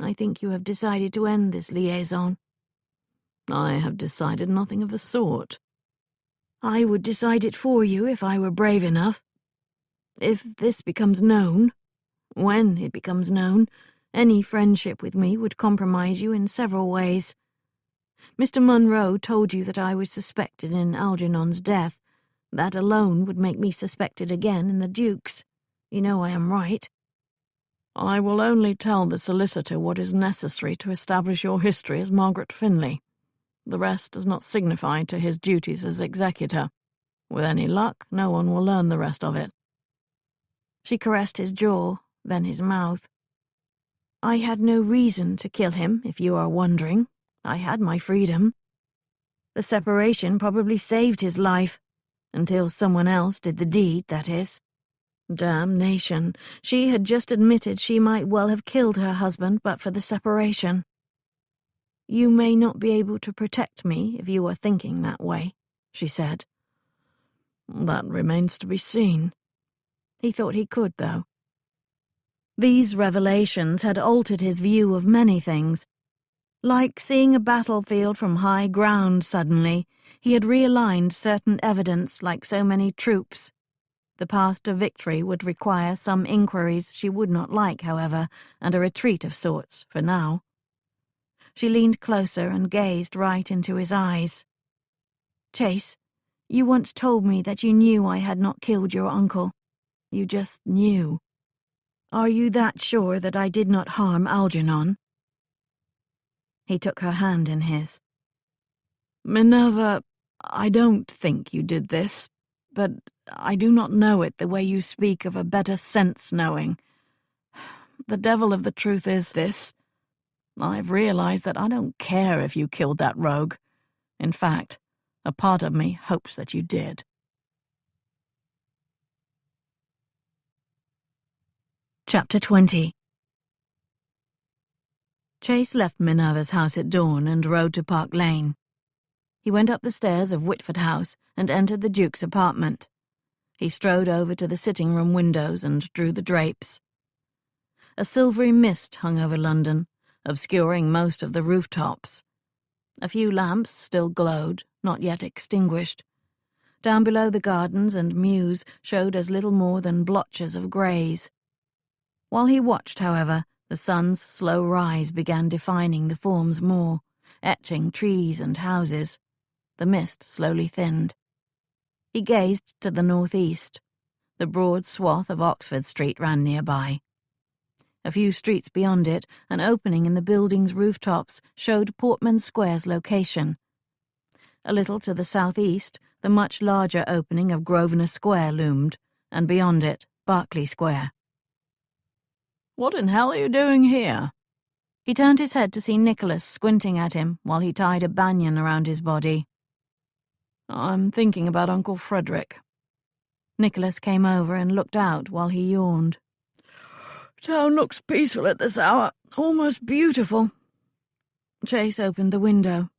I think you have decided to end this liaison. I have decided nothing of the sort. I would decide it for you if I were brave enough. If this becomes known, when it becomes known, any friendship with me would compromise you in several ways. Mr. Monroe told you that I was suspected in Algernon's death. That alone would make me suspected again in the Duke's. You know I am right. I will only tell the solicitor what is necessary to establish your history as Margaret Finley. The rest does not signify to his duties as executor. With any luck, no one will learn the rest of it. She caressed his jaw, then his mouth. "I had no reason to kill him, if you are wondering. I had my freedom. The separation probably saved his life, until someone else did the deed, that is. Damnation, she had just admitted she might well have killed her husband but for the separation. You may not be able to protect me if you are thinking that way," she said. That remains to be seen. He thought he could, though. These revelations had altered his view of many things. Like seeing a battlefield from high ground suddenly, he had realigned certain evidence like so many troops. The path to victory would require some inquiries she would not like, however, and a retreat of sorts, for now. She leaned closer and gazed right into his eyes. "Chase, you once told me that you knew I had not killed your uncle. You just knew. Are you that sure that I did not harm Algernon?" He took her hand in his. "Minerva, I don't think you did this, but I do not know it the way you speak of a better sense knowing. The devil of the truth is this. I've realized that I don't care if you killed that rogue. In fact, a part of me hopes that you did." Chapter 20. Chase left Minerva's house at dawn and rode to Park Lane. He went up the stairs of Whitford House and entered the Duke's apartment. He strode over to the sitting-room windows and drew the drapes. A silvery mist hung over London, obscuring most of the rooftops. A few lamps still glowed, not yet extinguished. Down below the gardens and mews showed as little more than blotches of greys. While he watched, however, the sun's slow rise began defining the forms more, etching trees and houses. The mist slowly thinned. He gazed to the northeast. The broad swath of Oxford Street ran nearby. A few streets beyond it, an opening in the building's rooftops showed Portman Square's location. A little to the southeast, the much larger opening of Grosvenor Square loomed, and beyond it, Berkeley Square. "What in hell are you doing here?" He turned his head to see Nicholas squinting at him while he tied a banyan around his body. "I'm thinking about Uncle Frederick." Nicholas came over and looked out while he yawned. "Town looks peaceful at this hour, almost beautiful." Chase opened the window.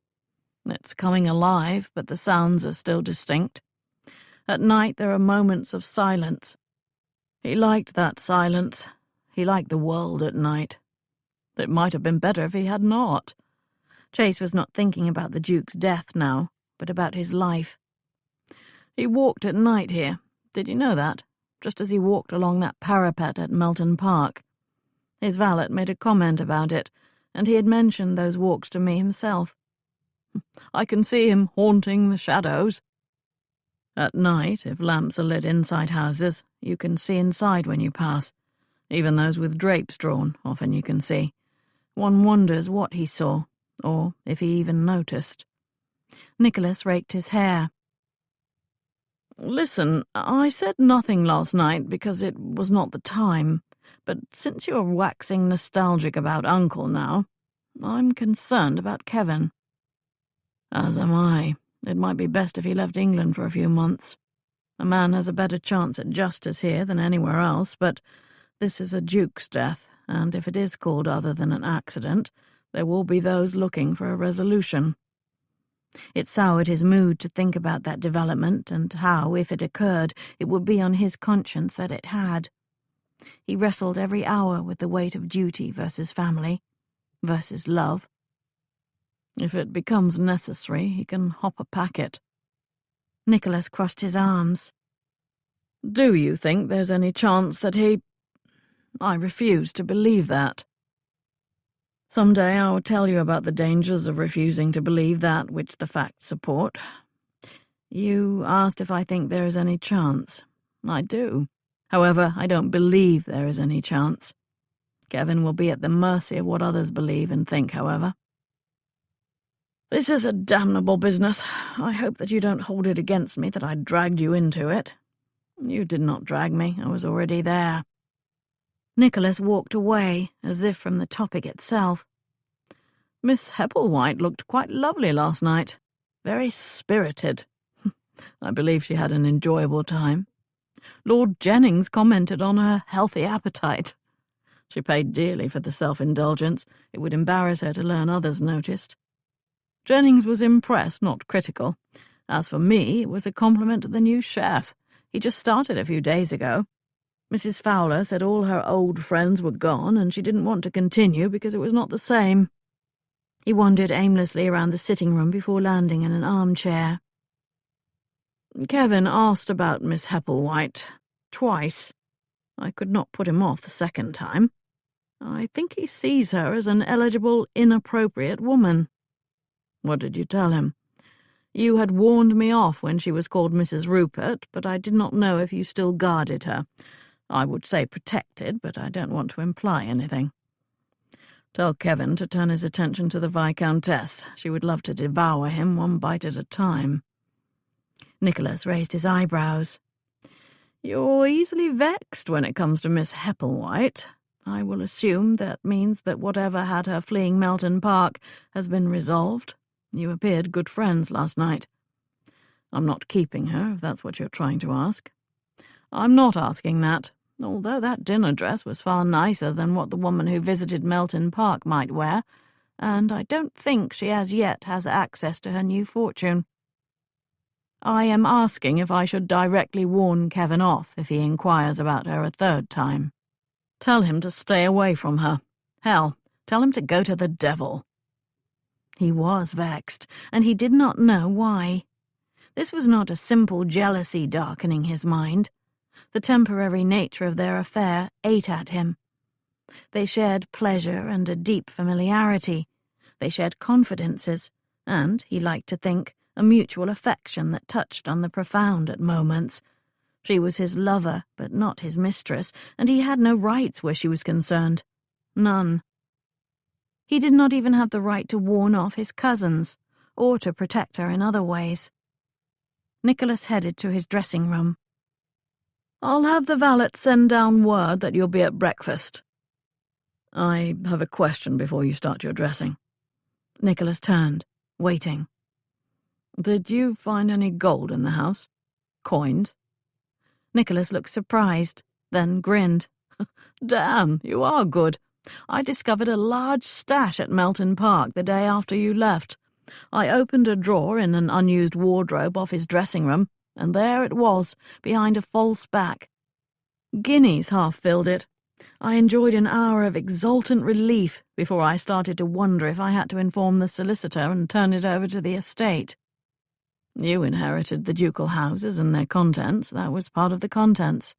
"It's coming alive, but the sounds are still distinct. At night there are moments of silence. He liked that silence. He liked the world at night. It might have been better if he had not." Chase was not thinking about the Duke's death now, but about his life. "He walked at night here. Did you know that? Just as he walked along that parapet at Melton Park. His valet made a comment about it, and he had mentioned those walks to me himself. I can see him haunting the shadows. At night, if lamps are lit inside houses, you can see inside when you pass. Even those with drapes drawn, often you can see. One wonders what he saw, or if he even noticed." Nicholas raked his hair. "Listen, I said nothing last night because it was not the time, but since you're waxing nostalgic about Uncle now, I'm concerned about Kevin." "As am I. It might be best if he left England for a few months. A man has a better chance at justice here than anywhere else, but this is a duke's death, and if it is called other than an accident, there will be those looking for a resolution." It soured his mood to think about that development and how, if it occurred, it would be on his conscience that it had. He wrestled every hour with the weight of duty versus family, versus love. "If it becomes necessary, he can hop a packet." Nicholas crossed his arms. "Do you think there's any chance that he—" "I refuse to believe that. Some day I will tell you about the dangers of refusing to believe that which the facts support. You asked if I think there is any chance. I do. However, I don't believe there is any chance. Kevin will be at the mercy of what others believe and think, however. This is a damnable business. I hope that you don't hold it against me that I dragged you into it. You did not drag me. I was already there." Nicholas walked away, as if from the topic itself. Miss Hepplewhite looked quite lovely last night. Very spirited. I believe she had an enjoyable time. Lord Jennings commented on her healthy appetite. She paid dearly for the self-indulgence. It would embarrass her to learn others noticed. Jennings was impressed, not critical. As for me, it was a compliment to the new chef. He just started a few days ago. Mrs. Fowler said all her old friends were gone, and she didn't want to continue because it was not the same. He wandered aimlessly around the sitting room before landing in an armchair. Kevin asked about Miss Hepplewhite twice. I could not put him off the second time. I think he sees her as an eligible, inappropriate woman. What did you tell him? You had warned me off when she was called Mrs. Rupert, but I did not know if you still guarded her. I would say protected, but I don't want to imply anything. Tell Kevin to turn his attention to the Viscountess. She would love to devour him one bite at a time. Nicholas raised his eyebrows. You're easily vexed when it comes to Miss Hepplewhite. I will assume that means that whatever had her fleeing Melton Park has been resolved. You appeared good friends last night. I'm not keeping her, if that's what you're trying to ask. I'm not asking that, although that dinner dress was far nicer than what the woman who visited Melton Park might wear, and I don't think she as yet has access to her new fortune. I am asking if I should directly warn Kevin off if he inquires about her a third time. Tell him to stay away from her. Hell, tell him to go to the devil. He was vexed, and he did not know why. This was not a simple jealousy darkening his mind. The temporary nature of their affair ate at him. They shared pleasure and a deep familiarity. They shared confidences, and, he liked to think, a mutual affection that touched on the profound at moments. She was his lover, but not his mistress, and he had no rights where she was concerned. None. He did not even have the right to warn off his cousins, or to protect her in other ways. Nicholas headed to his dressing room. I'll have the valet send down word that you'll be at breakfast. I have a question before you start your dressing. Nicholas turned, waiting. Did you find any gold in the house? Coins? Nicholas looked surprised, then grinned. Damn, you are good. I discovered a large stash at Melton Park the day after you left. I opened a drawer in an unused wardrobe off his dressing room, and there it was, behind a false back. Guineas half filled it. I enjoyed an hour of exultant relief before I started to wonder if I had to inform the solicitor and turn it over to the estate. You inherited the ducal houses and their contents. That was part of the contents.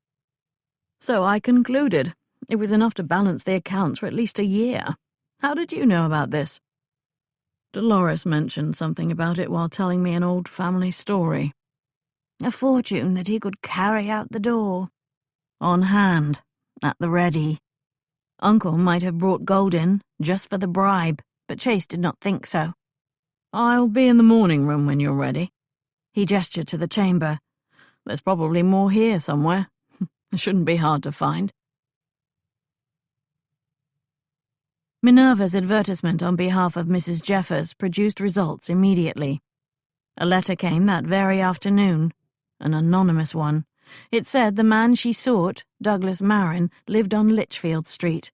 So I concluded. It was enough to balance the accounts for at least a year. How did you know about this? Dolores mentioned something about it while telling me an old family story. A fortune that he could carry out the door. On hand, at the ready. Uncle might have brought gold in, just for the bribe, but Chase did not think so. I'll be in the morning room when you're ready. He gestured to the chamber. There's probably more here somewhere. It shouldn't be hard to find. Minerva's advertisement on behalf of Mrs. Jeffers produced results immediately. A letter came that very afternoon, an anonymous one. It said the man she sought, Douglas Marin, lived on Lichfield Street.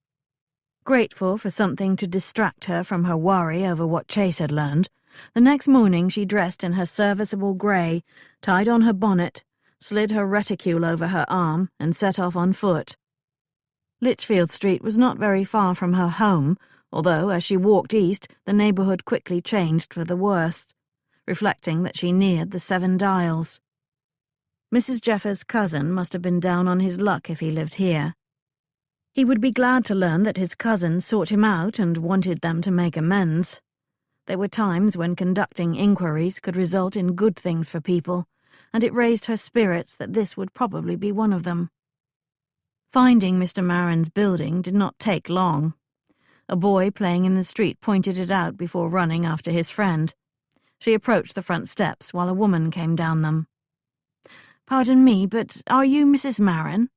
Grateful for something to distract her from her worry over what Chase had learned, the next morning she dressed in her serviceable grey, tied on her bonnet, slid her reticule over her arm, and set off on foot. Lichfield Street was not very far from her home, although as she walked east the neighbourhood quickly changed for the worse, reflecting that she neared the 7 Dials. Mrs. Jeffers' cousin must have been down on his luck if he lived here. He would be glad to learn that his cousin sought him out and wanted them to make amends. There were times when conducting inquiries could result in good things for people, and it raised her spirits that this would probably be one of them. Finding Mr. Marin's building did not take long. A boy playing in the street pointed it out before running after his friend. She approached the front steps while a woman came down them. "Pardon me, but are you Mrs. Marin?"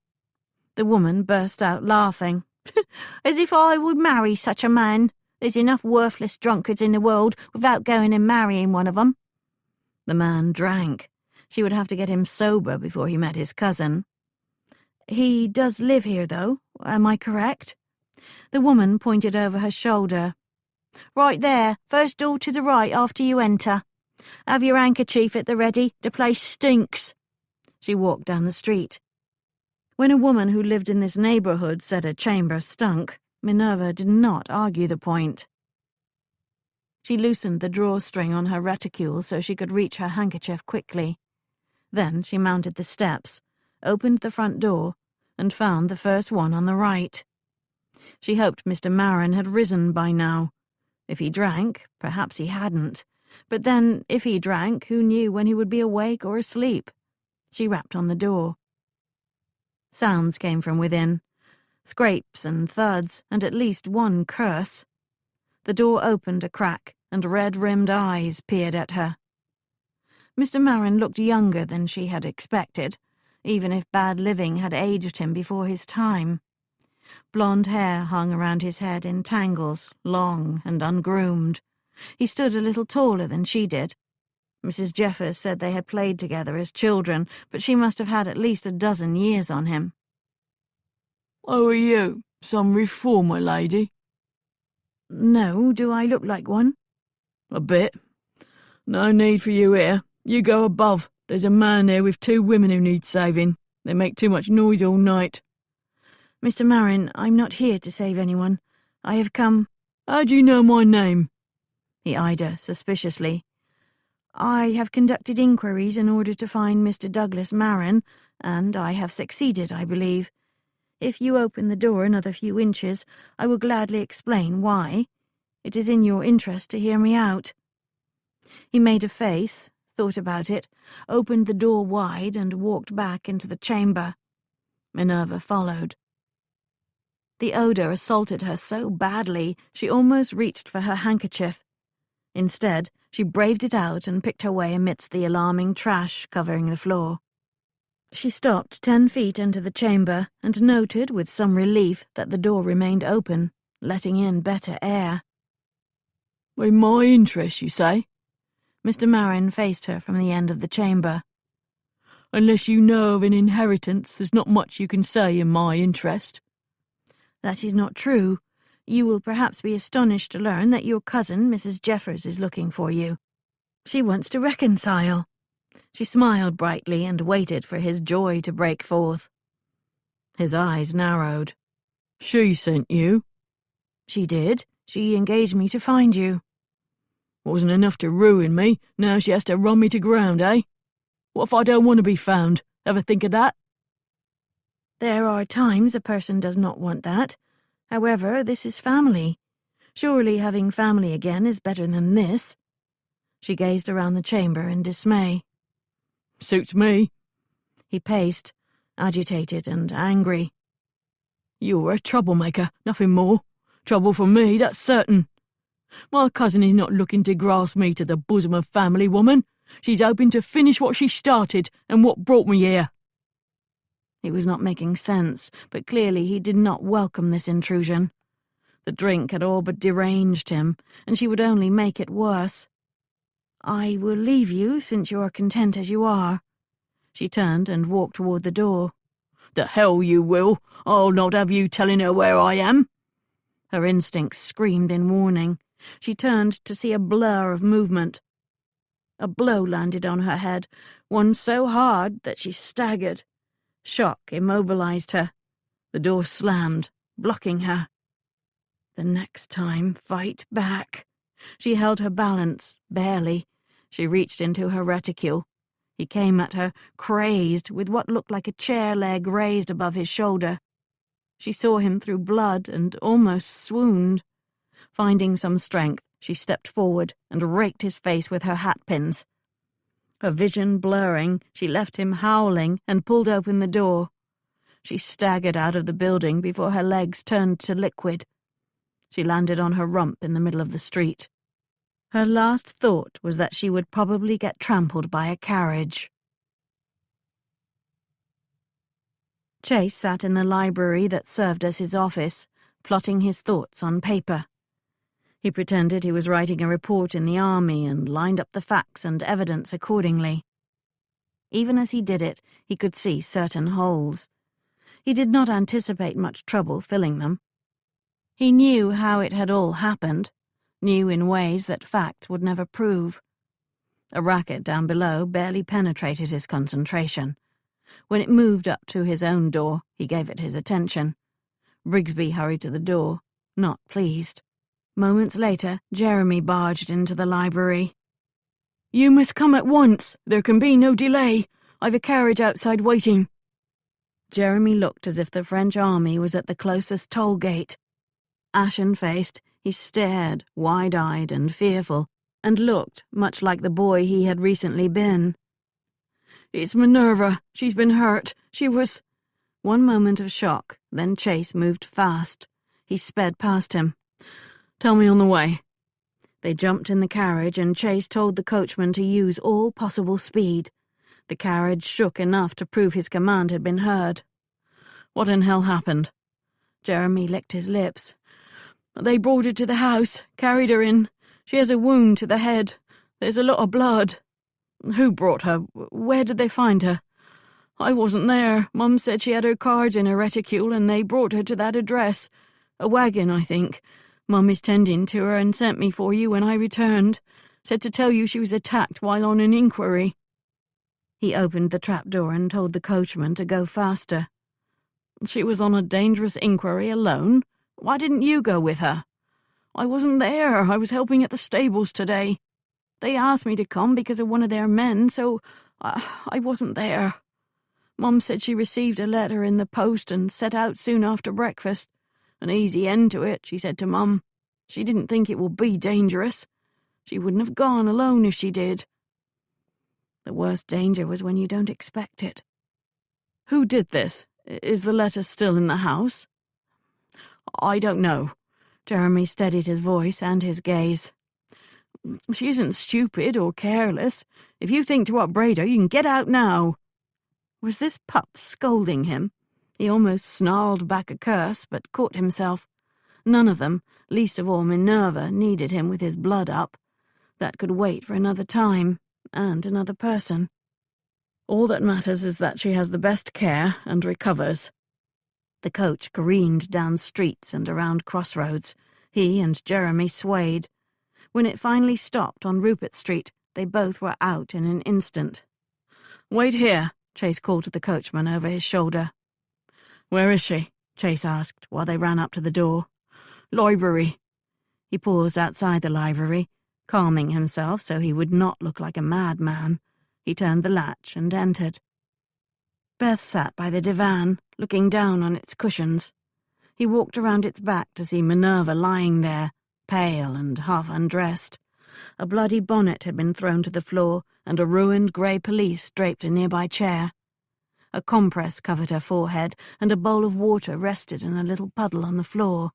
The woman burst out laughing. As if I would marry such a man. There's enough worthless drunkards in the world without going and marrying one of them. The man drank. She would have to get him sober before he met his cousin. He does live here, though, am I correct? The woman pointed over her shoulder. Right there, first door to the right after you enter. Have your handkerchief at the ready, the place stinks. She walked down the street. When a woman who lived in this neighbourhood said a chamber stunk, Minerva did not argue the point. She loosened the drawstring on her reticule so she could reach her handkerchief quickly. Then she mounted the steps, opened the front door, and found the first one on the right. She hoped Mr. Marin had risen by now. If he drank, perhaps he hadn't. But then, if he drank, who knew when he would be awake or asleep? She rapped on the door. Sounds came from within. Scrapes and thuds, and at least one curse. The door opened a crack, and red-rimmed eyes peered at her. Mr. Marin looked younger than she had expected, even if bad living had aged him before his time. Blonde hair hung around his head in tangles, long and ungroomed. He stood a little taller than she did. Mrs. Jeffers said they had played together as children, but she must have had at least a dozen years on him. "Oh, are you? Some reformer lady?" No, do I look like one? "A bit. No need for you here. You go above. There's a man there with 2 women who need saving. They make too much noise all night." Mr. Marin, I'm not here to save anyone. I have come— "How do you know my name?" He eyed her suspiciously. I have conducted inquiries in order to find Mr. Douglas Marin, and I have succeeded, I believe. If you open the door another few inches, I will gladly explain why. It is in your interest to hear me out. He made a face, thought about it, opened the door wide, and walked back into the chamber. Minerva followed. The odour assaulted her so badly she almost reached for her handkerchief. Instead, she braved it out and picked her way amidst the alarming trash covering the floor. She stopped 10 feet into the chamber and noted with some relief that the door remained open, letting in better air. "In my interest, you say?" Mr. Marin faced her from the end of the chamber. "Unless you know of an inheritance, there's not much you can say in my interest." That is not true. You will perhaps be astonished to learn that your cousin, Mrs. Jeffers, is looking for you. She wants to reconcile. She smiled brightly and waited for his joy to break forth. His eyes narrowed. "She sent you?" She did. She engaged me to find you. "Wasn't enough to ruin me. Now she has to run me to ground, eh? What if I don't want to be found? Ever think of that?" There are times a person does not want that. However, this is family. Surely having family again is better than this. She gazed around the chamber in dismay. "Suits me." He paced, agitated and angry. "You're a troublemaker, nothing more. Trouble for me, that's certain. My cousin is not looking to grasp me to the bosom of family, woman. She's hoping to finish what she started and what brought me here." He was not making sense, but clearly he did not welcome this intrusion. The drink had all but deranged him, and she would only make it worse. I will leave you, since you are content as you are. She turned and walked toward the door. "The hell you will. I'll not have you telling her where I am." Her instincts screamed in warning. She turned to see a blur of movement. A blow landed on her head, one so hard that she staggered. Shock immobilized her. The door slammed, blocking her. The next time, fight back. She held her balance, barely. She reached into her reticule. He came at her, crazed, with what looked like a chair leg raised above his shoulder. She saw him through blood and almost swooned. Finding some strength, she stepped forward and raked his face with her hatpins. Her vision blurring, she left him howling and pulled open the door. She staggered out of the building before her legs turned to liquid. She landed on her rump in the middle of the street. Her last thought was that she would probably get trampled by a carriage. Chase sat in the library that served as his office, plotting his thoughts on paper. He pretended he was writing a report in the army and lined up the facts and evidence accordingly. Even as he did it, he could see certain holes. He did not anticipate much trouble filling them. He knew how it had all happened, knew in ways that facts would never prove. A racket down below barely penetrated his concentration. When it moved up to his own door, he gave it his attention. Brigsby hurried to the door, not pleased. Moments later, Jeremy barged into the library. "You must come at once. There can be no delay. I've a carriage outside waiting." Jeremy looked as if the French army was at the closest toll gate. Ashen-faced, he stared, wide-eyed and fearful, and looked much like the boy he had recently been. "It's Minerva. She's been hurt. She was—" One moment of shock, then Chase moved fast. He sped past him. "Tell me on the way." They jumped in the carriage and Chase told the coachman to use all possible speed. The carriage shook enough to prove his command had been heard. "What in hell happened?" Jeremy licked his lips. "They brought her to the house, carried her in. She has a wound to the head. There's a lot of blood." Who brought her? Where did they find her? I wasn't there. Mum said she had her cards in her reticule and they brought her to that address. A wagon, I think. Mum is tending to her and sent me for you when I returned. Said to tell you she was attacked while on an inquiry. He opened the trapdoor and told the coachman to go faster. She was on a dangerous inquiry alone? Why didn't you go with her? I wasn't there. I was helping at the stables today. They asked me to come because of one of their men, so I wasn't there. Mum said she received a letter in the post and set out soon after breakfast. An easy end to it, she said to Mum. She didn't think it would be dangerous. She wouldn't have gone alone if she did. The worst danger was when you don't expect it. Who did this? Is the letter still in the house? I don't know. Jeremy steadied his voice and his gaze. She isn't stupid or careless. If you think to upbraid her, you can get out now. Was this pup scolding him? He almost snarled back a curse, but caught himself. None of them, least of all Minerva, needed him with his blood up. That could wait for another time, and another person. All that matters is that she has the best care and recovers. The coach careened down streets and around crossroads. He and Jeremy swayed. When it finally stopped on Rupert Street, they both were out in an instant. "Wait here," Chase called to the coachman over his shoulder. "Where is she?" Chase asked while they ran up to the door. "Library." He paused outside the library, calming himself so he would not look like a madman. He turned the latch and entered. Beth sat by the divan, looking down on its cushions. He walked around its back to see Minerva lying there, pale and half undressed. A bloody bonnet had been thrown to the floor, and a ruined grey pelisse draped a nearby chair. A compress covered her forehead, and a bowl of water rested in a little puddle on the floor.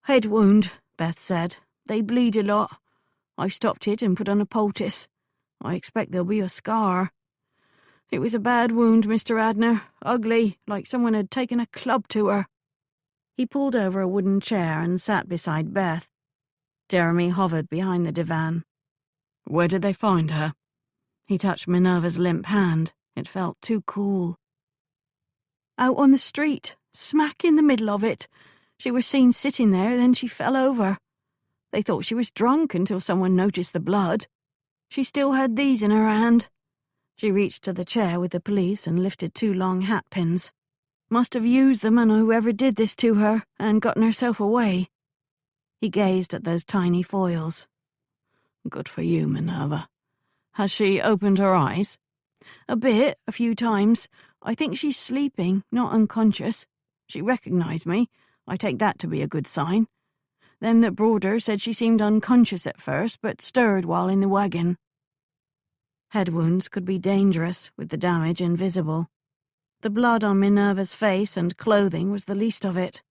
"Head wound," Beth said. "They bleed a lot. I've stopped it and put on a poultice. I expect there'll be a scar. It was a bad wound, Mr. Radnor. Ugly, like someone had taken a club to her." He pulled over a wooden chair and sat beside Beth. Jeremy hovered behind the divan. "Where did they find her?" He touched Minerva's limp hand. It felt too cool. "Out on the street, smack in the middle of it. She was seen sitting there, then she fell over. They thought she was drunk until someone noticed the blood. She still had these in her hand." She reached to the chair with the pelisse and lifted 2 long hat pins. "Must have used them on whoever did this to her and gotten herself away." He gazed at those tiny foils. "Good for you, Minerva. Has she opened her eyes?" "A bit, a few times. I think she's sleeping, not unconscious. She recognized me. I take that to be a good sign. Them that brought her said she seemed unconscious at first, but stirred while in the wagon." Head wounds could be dangerous, with the damage invisible. The blood on Minerva's face and clothing was the least of it.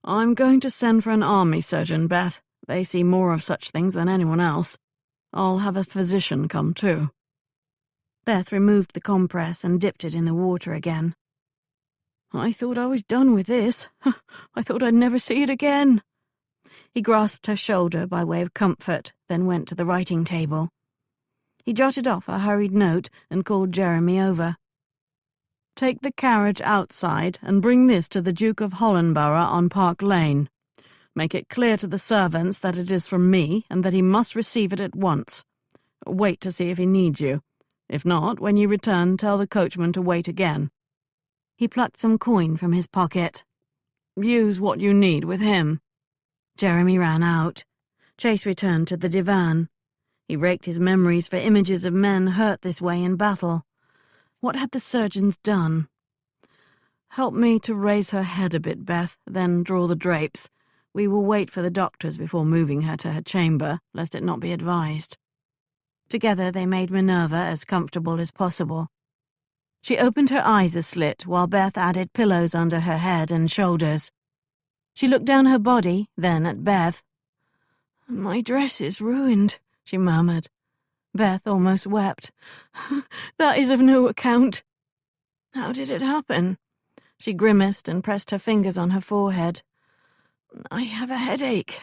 "I'm going to send for an army surgeon, Beth. They see more of such things than anyone else. I'll have a physician come too." Beth removed the compress and dipped it in the water again. I thought I was done with this. I thought I'd never see it again. He grasped her shoulder by way of comfort, then went to the writing table. He jotted off a hurried note and called Jeremy over. "Take the carriage outside and bring this to the Duke of Hollandborough on Park Lane. Make it clear to the servants that it is from me and that he must receive it at once. Wait to see if he needs you. If not, when you return, tell the coachman to wait again." He plucked some coin from his pocket. "Use what you need with him." Jeremy ran out. Chase returned to the divan. He raked his memories for images of men hurt this way in battle. What had the surgeons done? "Help me to raise her head a bit, Beth, then draw the drapes. We will wait for the doctors before moving her to her chamber, lest it not be advised." Together they made Minerva as comfortable as possible. She opened her eyes a slit while Beth added pillows under her head and shoulders. She looked down her body, then at Beth. "My dress is ruined," she murmured. Beth almost wept. "That is of no account." "How did it happen?" She grimaced and pressed her fingers on her forehead. "I have a headache."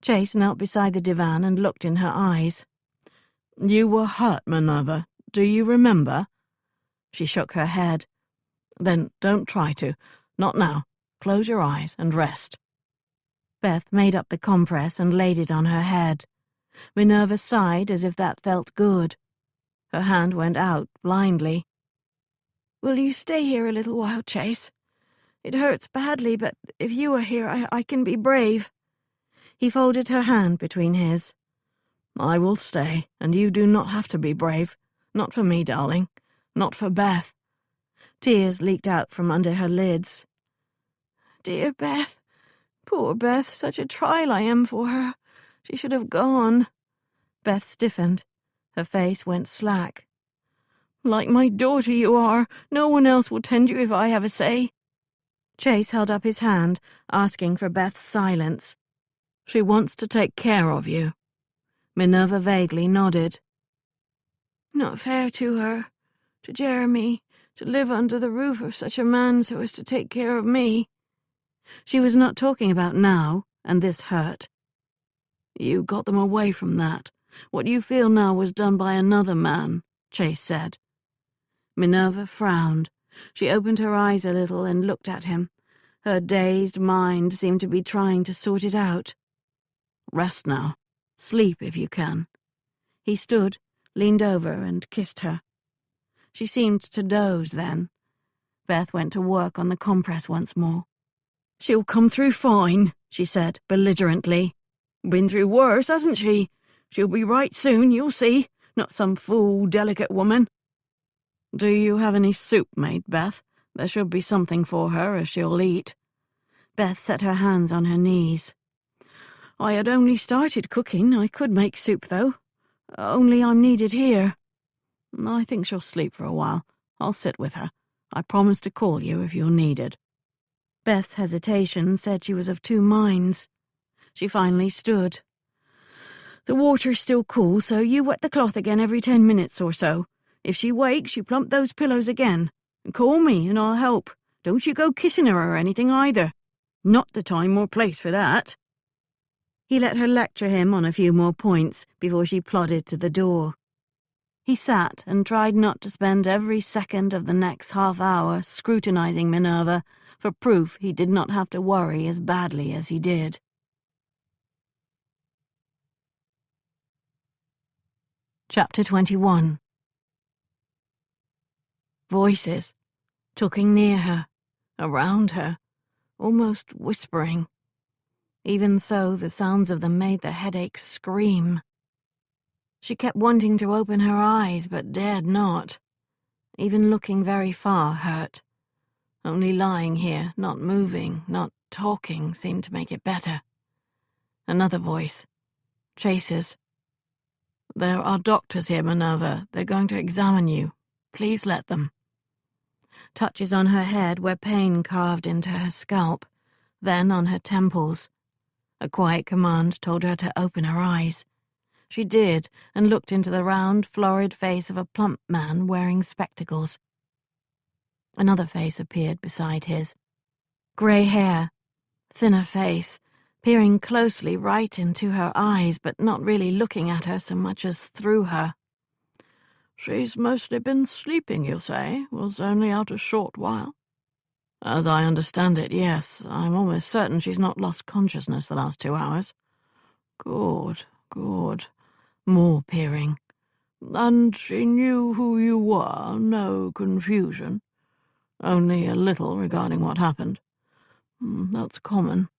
Chase knelt beside the divan and looked in her eyes. "You were hurt, Minerva. Do you remember?" She shook her head. "Then don't try to. Not now. Close your eyes and rest." Beth made up the compress and laid it on her head. Minerva sighed as if that felt good. Her hand went out blindly. "Will you stay here a little while, Chase? It hurts badly, but if you are here, I can be brave." He folded her hand between his. "I will stay, and you do not have to be brave. Not for me, darling. Not for Beth." Tears leaked out from under her lids. "Dear Beth. Poor Beth, such a trial I am for her. She should have gone." Beth stiffened. Her face went slack. "Like my daughter you are. No one else will tend you if I have a say." Chase held up his hand, asking for Beth's silence. "She wants to take care of you." Minerva vaguely nodded. "Not fair to her, to Jeremy, to live under the roof of such a man so as to take care of me." She was not talking about now, and this hurt. "You got them away from that. What you feel now was done by another man," Chase said. Minerva frowned. She opened her eyes a little and looked at him. Her dazed mind seemed to be trying to sort it out. "Rest now. Sleep if you can." He stood, leaned over, and kissed her. She seemed to doze then. Beth went to work on the compress once more. "She'll come through fine," she said belligerently. "Been through worse, hasn't she? She'll be right soon, you'll see. Not some fool, delicate woman." "Do you have any soup made, Beth? There should be something for her as she'll eat." Beth set her hands on her knees. "I had only started cooking. I could make soup, though. Only I'm needed here." "I think she'll sleep for a while. I'll sit with her. I promise to call you if you're needed." Beth's hesitation said she was of two minds. She finally stood. "The water's still cool, so you wet the cloth again every 10 minutes or so. If she wakes, you plump those pillows again. And call me, and I'll help. Don't you go kissing her or anything either. Not the time or place for that." He let her lecture him on a few more points before she plodded to the door. He sat and tried not to spend every second of the next half hour scrutinizing Minerva for proof he did not have to worry as badly as he did. Chapter 21. Voices, talking near her, around her, almost whispering. Even so, the sounds of them made the headache scream. She kept wanting to open her eyes, but dared not. Even looking very far hurt. Only lying here, not moving, not talking, seemed to make it better. Another voice. Chase's. "There are doctors here, Minerva. They're going to examine you. Please let them." Touches on her head where pain carved into her scalp, then on her temples. A quiet command told her to open her eyes. She did, and looked into the round, florid face of a plump man wearing spectacles. Another face appeared beside his. Grey hair, thinner face, peering closely right into her eyes, but not really looking at her so much as through her. "She's mostly been sleeping, you say? Was only out a short while?" "As I understand it, yes. I'm almost certain she's not lost consciousness the last 2 hours." "Good, good." More peering. "And she knew who you were? No confusion?" "Only a little regarding what happened." "That's common.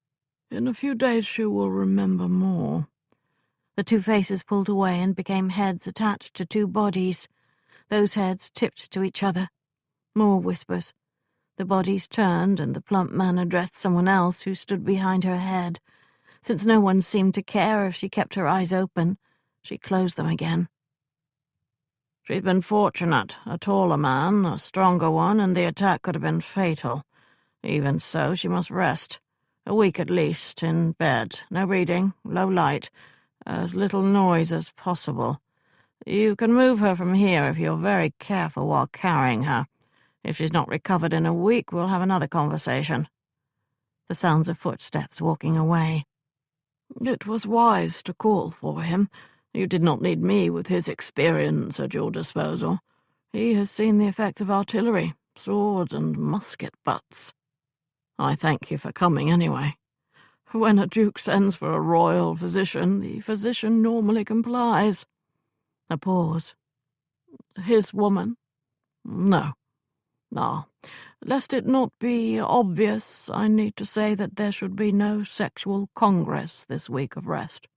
In a few days she will remember more." The two faces pulled away and became heads attached to two bodies. Those heads tipped to each other. More whispers. The bodies turned, and the plump man addressed someone else who stood behind her head. Since no one seemed to care if she kept her eyes open, she closed them again. "She's been fortunate. A taller man, a stronger one, and the attack could have been fatal. Even so, she must rest. A week at least, in bed. No reading, low light, as little noise as possible. You can move her from here if you're very careful while carrying her. If she's not recovered in a week, we'll have another conversation." The sounds of footsteps walking away. "It was wise to call for him. You did not need me with his experience at your disposal. He has seen the effects of artillery, swords and musket butts." "I thank you for coming anyway." "When a duke sends for a royal physician, the physician normally complies." A pause. "His woman?" "No." "Ah, lest it not be obvious, I need to say that there should be no sexual congress this week of rest."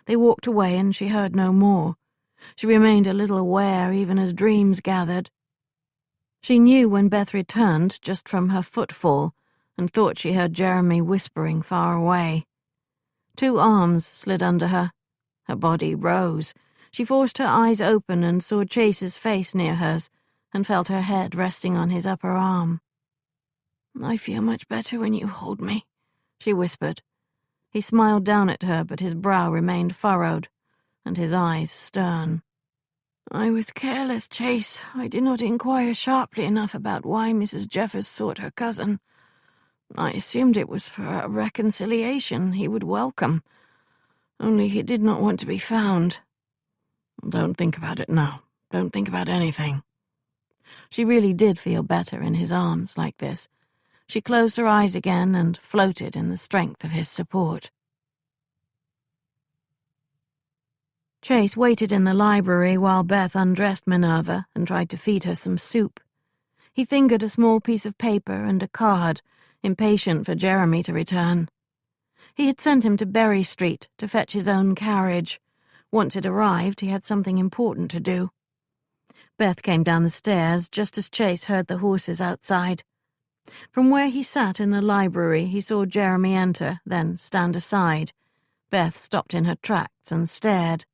They walked away, and she heard no more. She remained a little aware even as dreams gathered. She knew when Beth returned just from her footfall, and thought she heard Jeremy whispering far away. Two arms slid under her. Her body rose. She forced her eyes open and saw Chase's face near hers, and felt her head resting on his upper arm. "I feel much better when you hold me," she whispered. He smiled down at her, but his brow remained furrowed, and his eyes stern. "I was careless, Chase. I did not inquire sharply enough about why Mrs. Jeffers sought her cousin. I assumed it was for a reconciliation he would welcome, only he did not want to be found." "Don't think about it now. Don't think about anything." She really did feel better in his arms like this. She closed her eyes again and floated in the strength of his support. Chase waited in the library while Beth undressed Minerva and tried to feed her some soup. He fingered a small piece of paper and a card, impatient for Jeremy to return. He had sent him to Berry Street to fetch his own carriage. Once it arrived, he had something important to do. Beth came down the stairs just as Chase heard the horses outside. From where he sat in the library, he saw Jeremy enter, then stand aside. Beth stopped in her tracks and stared.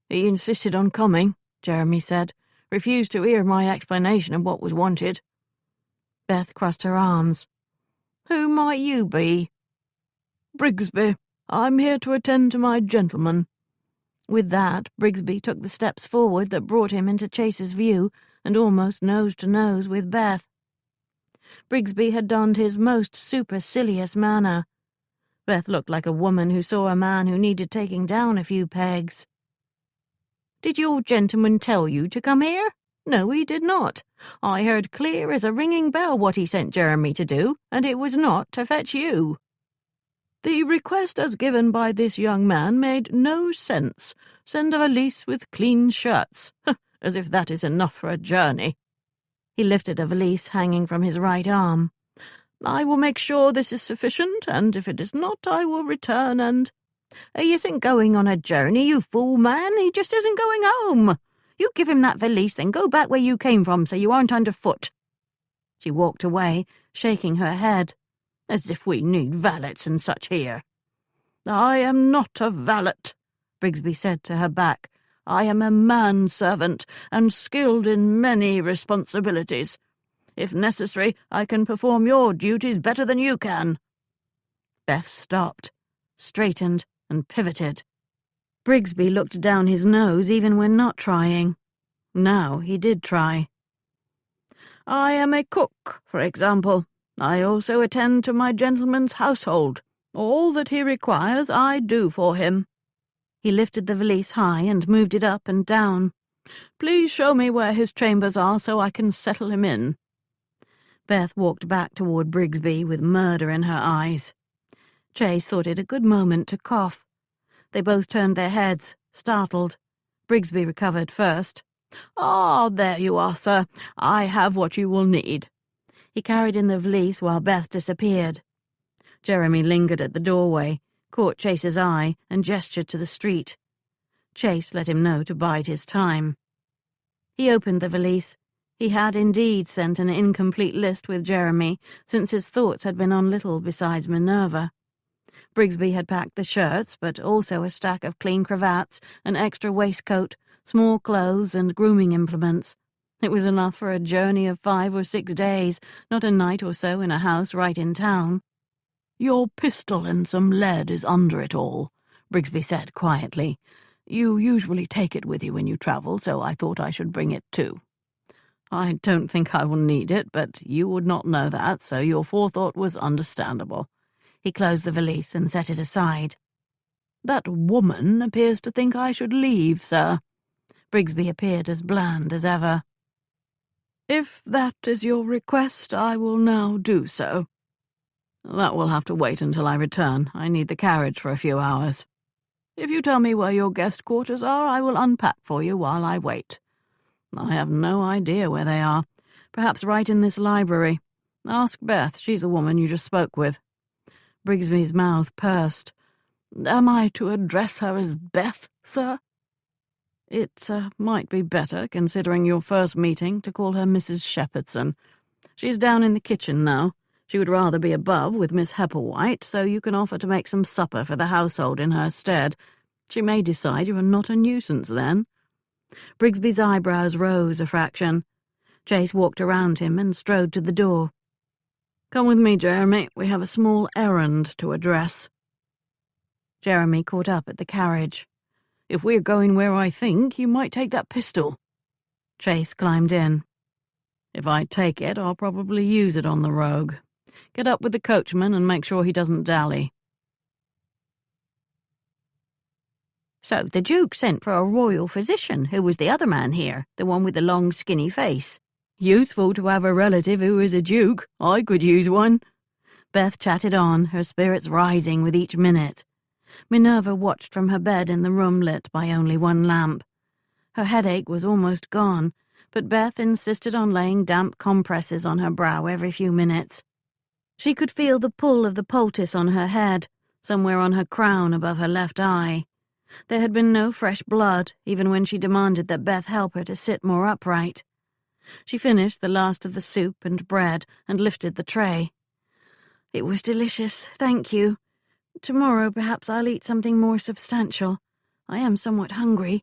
"He insisted on coming," Jeremy said. "Refused to hear my explanation of what was wanted." Beth crossed her arms. "Who might you be?" "Brigsby. I'm here to attend to my gentleman." With that, Brigsby took the steps forward that brought him into Chase's view and almost nose to nose with Beth. Brigsby had donned his most supercilious manner. Beth looked like a woman who saw a man who needed taking down a few pegs. "Did your gentleman tell you to come here?" "No, he did not. I heard clear as a ringing bell what he sent Jeremy to do, and it was not to fetch you." "The request as given by this young man made no sense. Send a valise with clean shirts. As if that is enough for a journey." He lifted a valise hanging from his right arm. "I will make sure this is sufficient, and if it is not, I will return and—" "He isn't going on a journey, you fool man. He just isn't going home. You give him that valise, then go back where you came from so you aren't underfoot." She walked away, shaking her head. "As if we need valets and such here." "I am not a valet," Brigsby said to her back. "I am a manservant, and skilled in many responsibilities. If necessary, I can perform your duties better than you can." Beth stopped, straightened, and pivoted. Brigsby looked down his nose even when not trying. Now he did try. I am a cook, for example. I also attend to my gentleman's household. All that he requires I do for him." He lifted the valise high and moved it up and down. "Please show me where his chambers are so I can settle him in." Beth walked back toward Brigsby with murder in her eyes. Chase thought it a good moment to cough. They both turned their heads, startled. Brigsby recovered first. "Ah, there you are, sir. I have what you will need." He carried in the valise while Beth disappeared. Jeremy lingered at the doorway, caught Chase's eye, and gestured to the street. Chase let him know to bide his time. He opened the valise. He had indeed sent an incomplete list with Jeremy, since his thoughts had been on little besides Minerva. Brigsby had packed the shirts, but also a stack of clean cravats, an extra waistcoat, small clothes, and grooming implements. It was enough for a journey of 5 or 6 days, not a night or so in a house right in town. "Your pistol and some lead is under it all," Brigsby said quietly. "You usually take it with you when you travel, so I thought I should bring it too." "I don't think I will need it, but you would not know that, so your forethought was understandable." He closed the valise and set it aside. "That woman appears to think I should leave, sir." Brigsby appeared as bland as ever. "If that is your request, I will now do so." "That will have to wait until I return. I need the carriage for a few hours." "If you tell me where your guest quarters are, I will unpack for you while I wait." "I have no idea where they are. Perhaps right in this library. Ask Beth. She's the woman you just spoke with." Brigsby's mouth pursed. "Am I to address her as Beth, sir?" "It might be better, considering your first meeting, to call her Mrs. Shepherdson. She's down in the kitchen now. She would rather be above with Miss Hepplewhite, so you can offer to make some supper for the household in her stead. She may decide you are not a nuisance then." Brigsby's eyebrows rose a fraction. Chase walked around him and strode to the door. "Come with me, Jeremy. We have a small errand to address." Jeremy caught up at the carriage. "If we're going where I think, you might take that pistol." Chase climbed in. "If I take it, I'll probably use it on the rogue. Get up with the coachman and make sure he doesn't dally." "So the Duke sent for a royal physician. Who was the other man here, the one with the long, skinny face?" "Useful to have a relative who is a duke. I could use one." Beth chatted on, her spirits rising with each minute. Minerva watched from her bed in the room lit by only one lamp. Her headache was almost gone, but Beth insisted on laying damp compresses on her brow every few minutes. She could feel the pull of the poultice on her head, somewhere on her crown above her left eye. There had been no fresh blood, even when she demanded that Beth help her to sit more upright. She finished the last of the soup and bread and lifted the tray. "It was delicious, thank you. Tomorrow perhaps I'll eat something more substantial. I am somewhat hungry."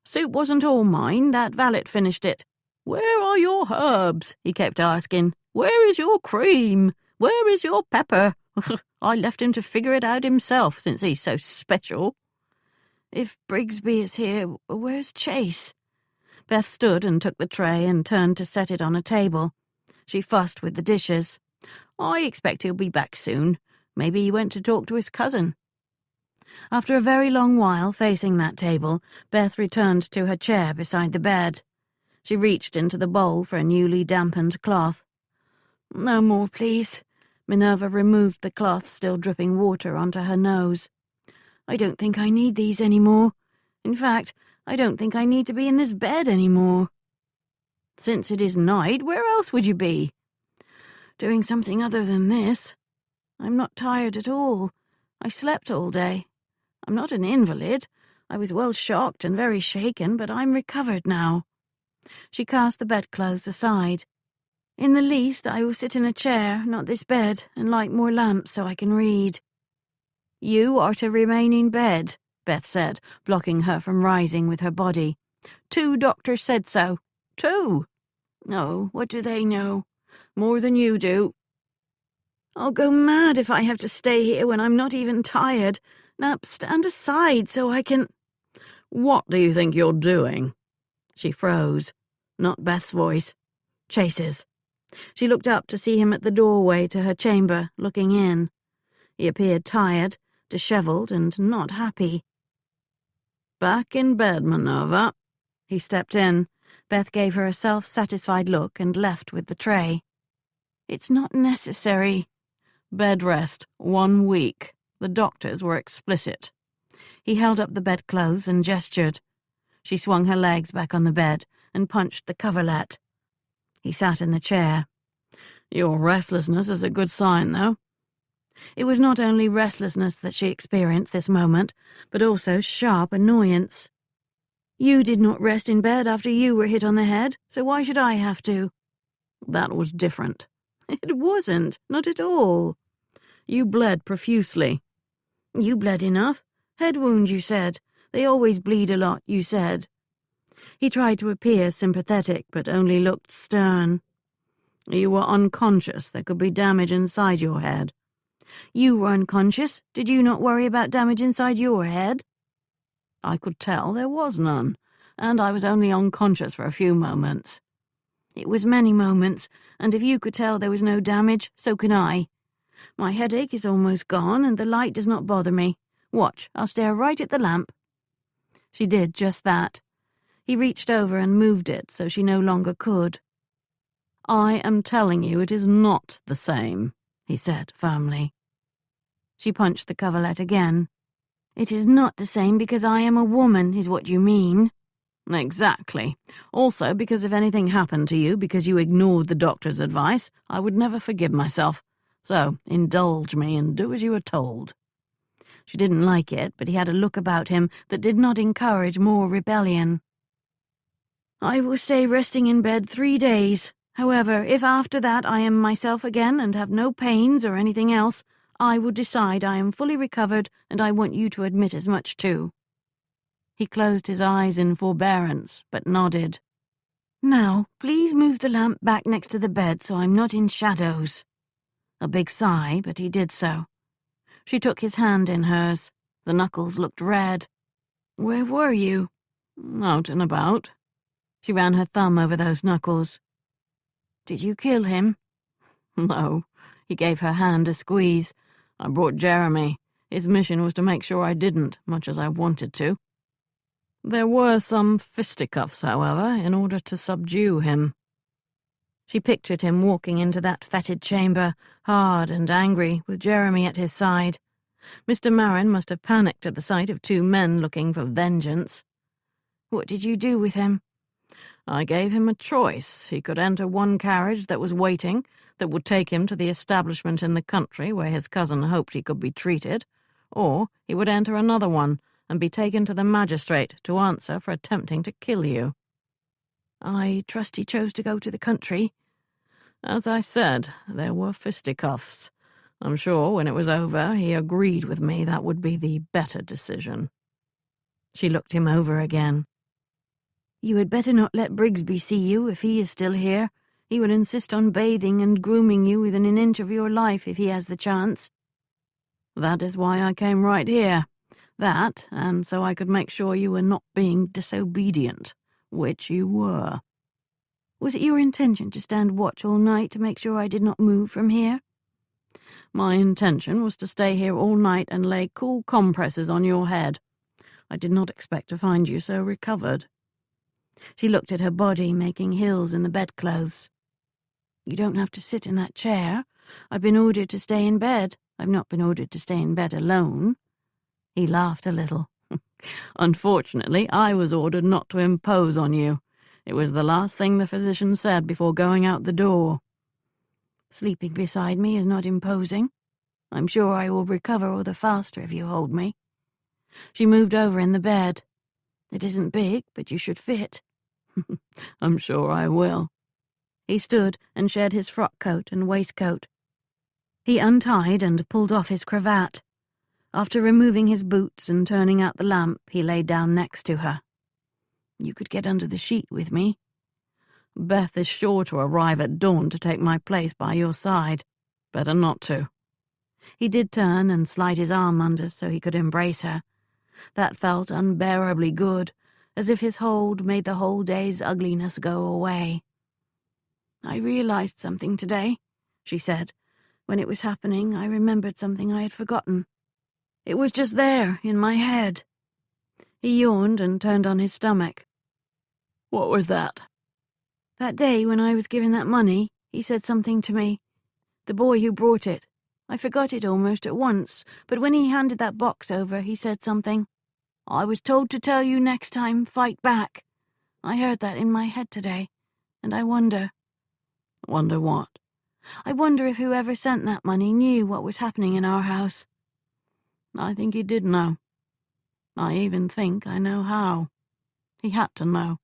"Soup wasn't all mine. That valet finished it." "Where are your herbs?" he kept asking. "Where is your cream? Where is your pepper?" I left him to figure it out himself, since he's so special." "If Brigsby is here, where's Chase?" Beth stood and took the tray and turned to set it on a table. She fussed with the dishes. "I expect he'll be back soon. Maybe he went to talk to his cousin." After a very long while facing that table, Beth returned to her chair beside the bed. She reached into the bowl for a newly dampened cloth. "No more, please." Minerva removed the cloth, still dripping water onto her nose. "I don't think I need these anymore. In fact, I don't think I need to be in this bed anymore." "Since it is night, where else would you be?" "Doing something other than this. I'm not tired at all. I slept all day. I'm not an invalid. I was well shocked and very shaken, but I'm recovered now." She cast the bedclothes aside. "In the least, I will sit in a chair, not this bed, and light more lamps so I can read." "You are to remain in bed," Beth said, blocking her from rising with her body. "2 doctors said so. 2. Oh, what do they know? More than you do." "I'll go mad if I have to stay here when I'm not even tired. Now stand aside so I can—" "What do you think you're doing?" She froze. Not Beth's voice. Chases. She looked up to see him at the doorway to her chamber, looking in. He appeared tired, dishevelled, and not happy. "Back in bed, Minerva." He stepped in. Beth gave her a self-satisfied look and left with the tray. "It's not necessary." "Bed rest, 1 week. The doctors were explicit." He held up the bedclothes and gestured. She swung her legs back on the bed and punched the coverlet. He sat in the chair. "Your restlessness is a good sign, though." It was not only restlessness that she experienced this moment, but also sharp annoyance. "You did not rest in bed after you were hit on the head, so why should I have to?" "That was different." "It wasn't, not at all." "You bled profusely." "You bled enough. Head wounds, you said. They always bleed a lot, you said." He tried to appear sympathetic, but only looked stern. "You were unconscious. There could be damage inside your head." "You were unconscious. Did you not worry about damage inside your head?" "I could tell there was none, and I was only unconscious for a few moments." "It was many moments, and if you could tell there was no damage, so can I. My headache is almost gone, and the light does not bother me. Watch, I'll stare right at the lamp." She did just that. He reached over and moved it so she no longer could. "I am telling you it is not the same," he said firmly. She punched the coverlet again. "It is not the same because I am a woman, is what you mean." "Exactly. Also because if anything happened to you because you ignored the doctor's advice, I would never forgive myself. So indulge me and do as you are told." She didn't like it, but he had a look about him that did not encourage more rebellion. "I will stay resting in bed 3 days. However, if after that I am myself again and have no pains or anything else, I will decide I am fully recovered, and I want you to admit as much too." He closed his eyes in forbearance, but nodded. "Now, please move the lamp back next to the bed so I'm not in shadows." A big sigh, but he did so. She took his hand in hers. The knuckles looked red. "Where were you?" "Out and about." She ran her thumb over those knuckles. "Did you kill him?" "No." He gave her hand a squeeze. "I brought Jeremy. His mission was to make sure I didn't, much as I wanted to. There were some fisticuffs, however, in order to subdue him." She pictured him walking into that fetid chamber, hard and angry, with Jeremy at his side. Mr. Marin must have panicked at the sight of 2 men looking for vengeance. "What did you do with him?" "I gave him a choice. He could enter one carriage that was waiting, that would take him to the establishment in the country where his cousin hoped he could be treated, or he would enter another one and be taken to the magistrate to answer for attempting to kill you." "I trust he chose to go to the country." "As I said, there were fisticuffs. I'm sure when it was over he agreed with me that would be the better decision." She looked him over again. "You had better not let Brigsby see you if he is still here. He will insist on bathing and grooming you within an inch of your life if he has the chance." "That is why I came right here. That, and so I could make sure you were not being disobedient, which you were." "Was it your intention to stand watch all night to make sure I did not move from here?" "My intention was to stay here all night and lay cool compresses on your head. I did not expect to find you so recovered." She looked at her body, making hills in the bedclothes. "You don't have to sit in that chair. I've been ordered to stay in bed. I've not been ordered to stay in bed alone." He laughed a little. "Unfortunately, I was ordered not to impose on you. It was the last thing the physician said before going out the door." "Sleeping beside me is not imposing. I'm sure I will recover all the faster if you hold me." She moved over in the bed. "It isn't big, but you should fit." "I'm sure I will." He stood and shed his frock coat and waistcoat. He untied and pulled off his cravat. After removing his boots and turning out the lamp, he lay down next to her. "You could get under the sheet with me." "Beth is sure to arrive at dawn to take my place by your side. Better not to." He did turn and slide his arm under so he could embrace her. That felt unbearably good, as if his hold made the whole day's ugliness go away. "I realized something today," she said. "When it was happening, I remembered something I had forgotten. It was just there, in my head." He yawned and turned on his stomach. "What was that?" "That day when I was giving that money, he said something to me. The boy who brought it. I forgot it almost at once, but when he handed that box over, he said something. 'I was told to tell you next time, fight back.' I heard that in my head today, and I wonder." "Wonder what?" "I wonder if whoever sent that money knew what was happening in our house." "I think he did know. I even think I know how. He had to know."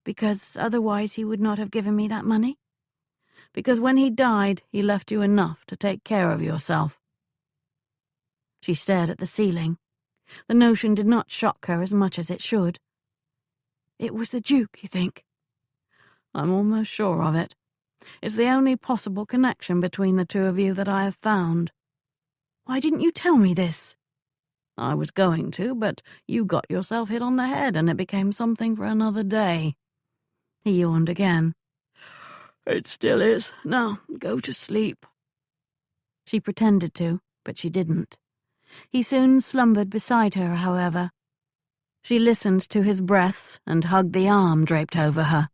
"Because otherwise he would not have given me that money?" "Because when he died, he left you enough to take care of yourself." She stared at the ceiling. The notion did not shock her as much as it should. "It was the Duke, you think?" "I'm almost sure of it. It's the only possible connection between the two of you that I have found." "Why didn't you tell me this?" "I was going to, but you got yourself hit on the head and it became something for another day." He yawned again. "It still is. Now, go to sleep." She pretended to, but she didn't. He soon slumbered beside her, however. She listened to his breaths and hugged the arm draped over her,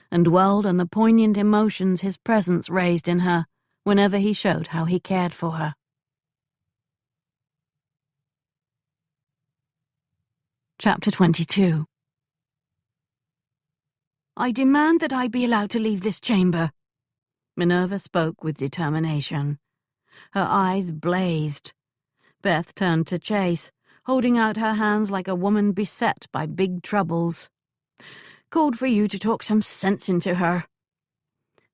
and dwelled on the poignant emotions his presence raised in her whenever he showed how he cared for her. Chapter 22. "I demand that I be allowed to leave this chamber." Minerva spoke with determination. Her eyes blazed. Beth turned to Chase, holding out her hands like a woman beset by big troubles. "Called for you to talk some sense into her."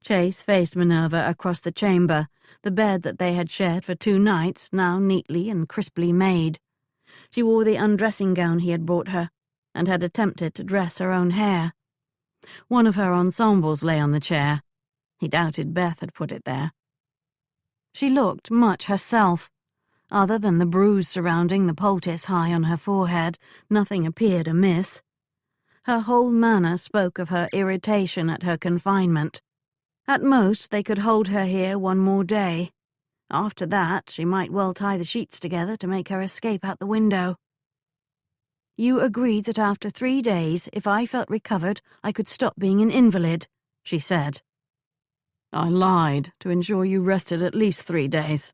Chase faced Minerva across the chamber, the bed that they had shared for 2 nights now neatly and crisply made. She wore the undressing gown he had brought her, and had attempted to dress her own hair. One of her ensembles lay on the chair. He doubted Beth had put it there. She looked much herself. Other than the bruise surrounding the poultice high on her forehead, nothing appeared amiss. Her whole manner spoke of her irritation at her confinement. At most, they could hold her here 1 more day. After that, she might well tie the sheets together to make her escape out the window. "You agreed that after 3 days, if I felt recovered, I could stop being an invalid," she said. "I lied to ensure you rested at least 3 days.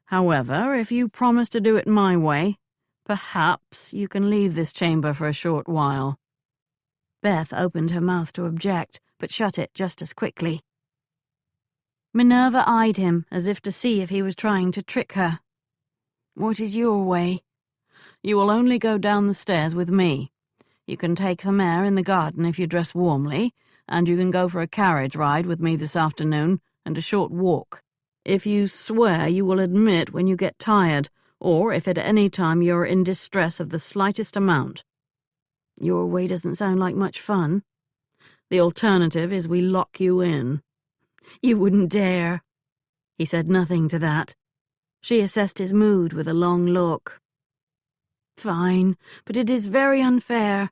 However, if you promise to do it my way, perhaps you can leave this chamber for a short while." Beth opened her mouth to object, but shut it just as quickly. Minerva eyed him as if to see if he was trying to trick her. "What is your way?" "You will only go down the stairs with me. You can take some air in the garden if you dress warmly, and you can go for a carriage ride with me this afternoon and a short walk. If you swear you will admit when you get tired, or if at any time you are in distress of the slightest amount." "Your way doesn't sound like much fun." "The alternative is we lock you in." "You wouldn't dare." He said nothing to that. She assessed his mood with a long look. "Fine, but it is very unfair.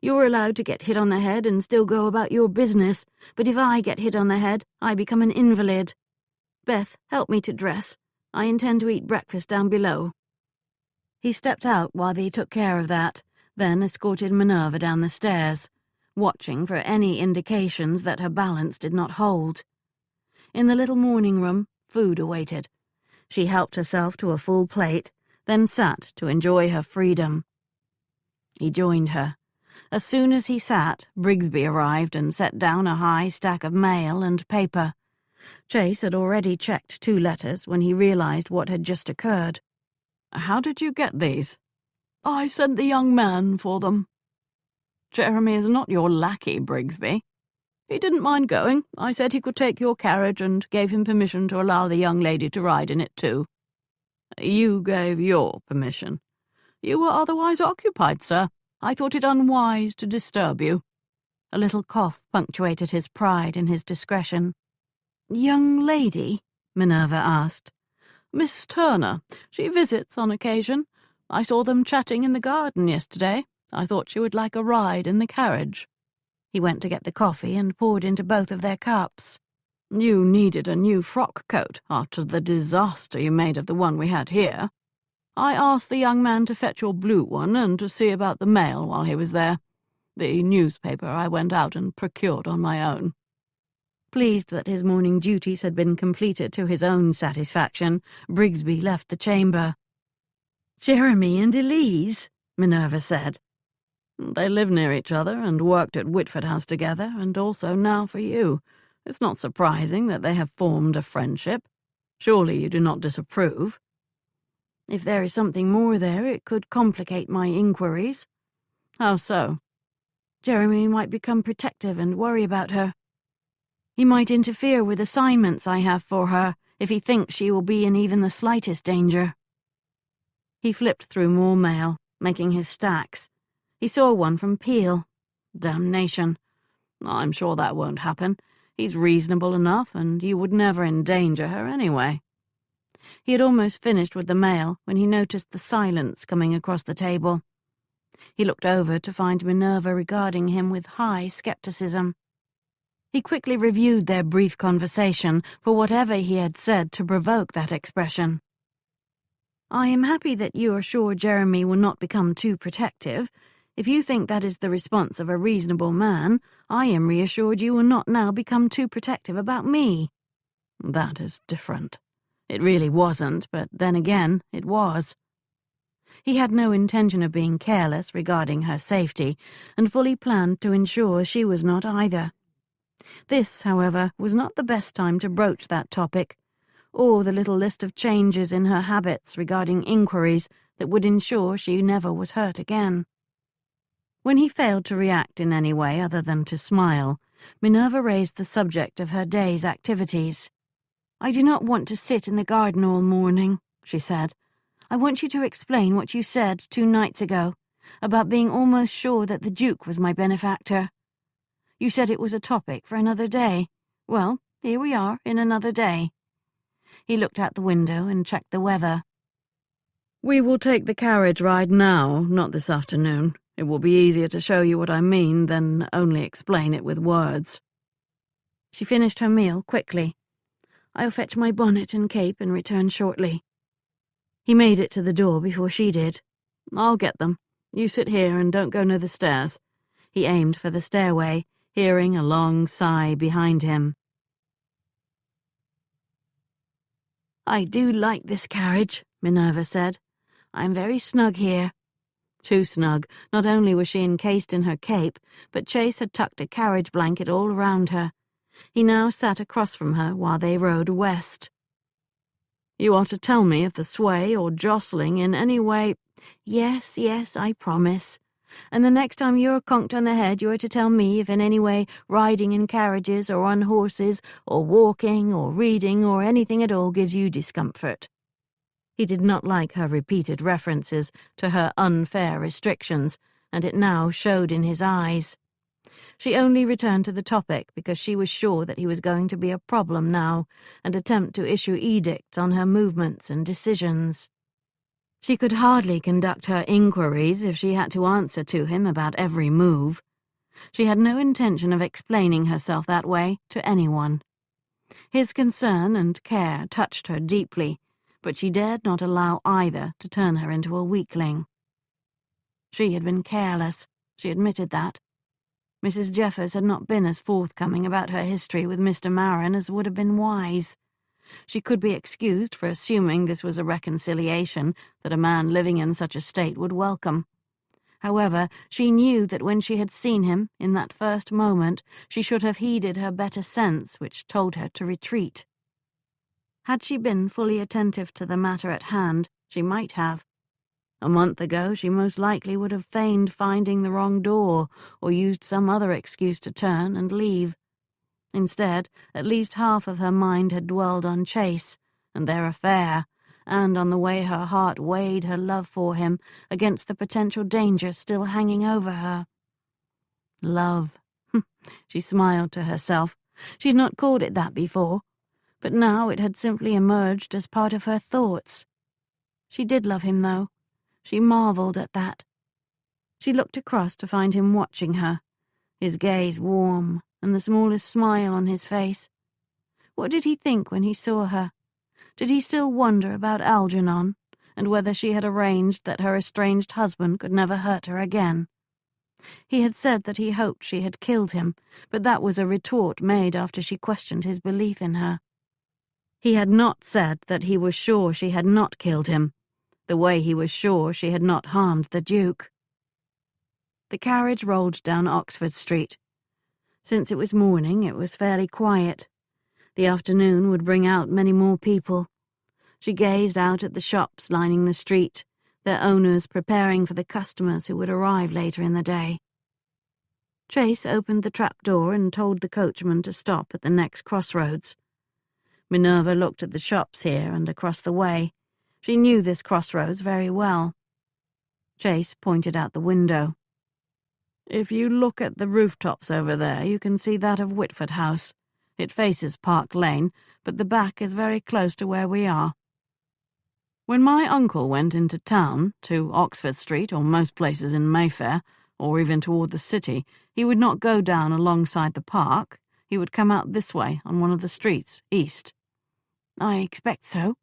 You're allowed to get hit on the head and still go about your business, but if I get hit on the head, I become an invalid. Beth, help me to dress. I intend to eat breakfast down below." He stepped out while they took care of that, then escorted Minerva down the stairs, watching for any indications that her balance did not hold. In the little morning room, food awaited. She helped herself to a full plate, then sat to enjoy her freedom. He joined her. As soon as he sat, Brigsby arrived and set down a high stack of mail and paper. Chase had already checked 2 letters when he realized what had just occurred. "How did you get these?" "I sent the young man for them." "Jeremy is not your lackey, Brigsby." "He didn't mind going. I said he could take your carriage and gave him permission to allow the young lady to ride in it too." "You gave your permission?" "You were otherwise occupied, sir. I thought it unwise to disturb you." A little cough punctuated his pride in his discretion. "Young lady?" Minerva asked. "Miss Turner. She visits on occasion. I saw them chatting in the garden yesterday. I thought she would like a ride in the carriage." He went to get the coffee and poured into both of their cups. You needed a new frock coat after the disaster you made of the one we had here. I asked the young man to fetch your blue one and to see about the mail while he was there. The newspaper I went out and procured on my own." Pleased that his morning duties had been completed to his own satisfaction, Brigsby left the chamber. "Jeremy and Elise," Minerva said. "They live near each other and worked at Whitford House together, and also now for you. It's not surprising that they have formed a friendship. Surely you do not disapprove?" "If there is something more there, it could complicate my inquiries." "How so?" "Jeremy might become protective and worry about her. He might interfere with assignments I have for her if he thinks she will be in even the slightest danger." He flipped through more mail, making his stacks. He saw one from Peel. Damnation. "I'm sure that won't happen. He's reasonable enough, and you would never endanger her anyway." He had almost finished with the mail when he noticed the silence coming across the table. He looked over to find Minerva regarding him with high skepticism. He quickly reviewed their brief conversation for whatever he had said to provoke that expression. "I am happy that you are sure Jeremy will not become too protective. If you think that is the response of a reasonable man, I am reassured you will not now become too protective about me." "That is different." It really wasn't, but then again, it was. He had no intention of being careless regarding her safety, and fully planned to ensure she was not either. This, however, was not the best time to broach that topic, or the little list of changes in her habits regarding inquiries that would ensure she never was hurt again. When he failed to react in any way other than to smile, Minerva raised the subject of her day's activities. "I do not want to sit in the garden all morning," she said. "I want you to explain what you said 2 nights ago, about being almost sure that the Duke was my benefactor. You said it was a topic for another day. Well, here we are in another day." He looked out the window and checked the weather. "We will take the carriage ride now, not this afternoon. It will be easier to show you what I mean than only explain it with words." She finished her meal quickly. "I'll fetch my bonnet and cape and return shortly." He made it to the door before she did. "I'll get them. You sit here and don't go near the stairs." He aimed for the stairway, hearing a long sigh behind him. "I do like this carriage," Minerva said. "I am very snug here." Too snug. Not only was she encased in her cape, but Chase had tucked a carriage blanket all around her. He now sat across from her while they rode west. "You are to tell me if the sway or jostling in any way—" Yes, I promise. And the next time you're conked on the head, you are to tell me if in any way riding in carriages or on horses or walking or reading or anything at all gives you discomfort." He did not like her repeated references to her unfair restrictions, and it now showed in his eyes. She only returned to the topic because she was sure that he was going to be a problem now and attempt to issue edicts on her movements and decisions. She could hardly conduct her inquiries if she had to answer to him about every move. She had no intention of explaining herself that way to anyone. His concern and care touched her deeply, but she dared not allow either to turn her into a weakling. She had been careless, she admitted that. Mrs. Jeffers had not been as forthcoming about her history with Mr. Marin as would have been wise. She could be excused for assuming this was a reconciliation that a man living in such a state would welcome. However, she knew that when she had seen him, in that first moment, she should have heeded her better sense, which told her to retreat. Had she been fully attentive to the matter at hand, she might have. A month ago, she most likely would have feigned finding the wrong door, or used some other excuse to turn and leave. Instead, at least half of her mind had dwelled on Chase and their affair, and on the way her heart weighed her love for him against the potential danger still hanging over her. Love. She smiled to herself. She had not called it that before, but now it had simply emerged as part of her thoughts. She did love him, though. She marveled at that. She looked across to find him watching her. his gaze warm and the smallest smile on his face. What did he think when he saw her? Did he still wonder about Algernon, and whether she had arranged that her estranged husband could never hurt her again? He had said that he hoped she had killed him, but that was a retort made after she questioned his belief in her. He had not said that he was sure she had not killed him, the way he was sure she had not harmed the Duke. The carriage rolled down Oxford Street. Since it was morning, it was fairly quiet. The afternoon would bring out many more people. She gazed out at the shops lining the street, their owners preparing for the customers who would arrive later in the day. Chase opened the trapdoor and told the coachman to stop at the next crossroads. Minerva looked at the shops here and across the way. She knew this crossroads very well. Chase pointed out the window. "If you look at the rooftops over there, you can see that of Whitford House. It faces Park Lane, but the back is very close to where we are. When my uncle went into town, to Oxford Street or most places in Mayfair, or even toward the city, he would not go down alongside the park. He would come out this way on one of the streets, east." "I expect so."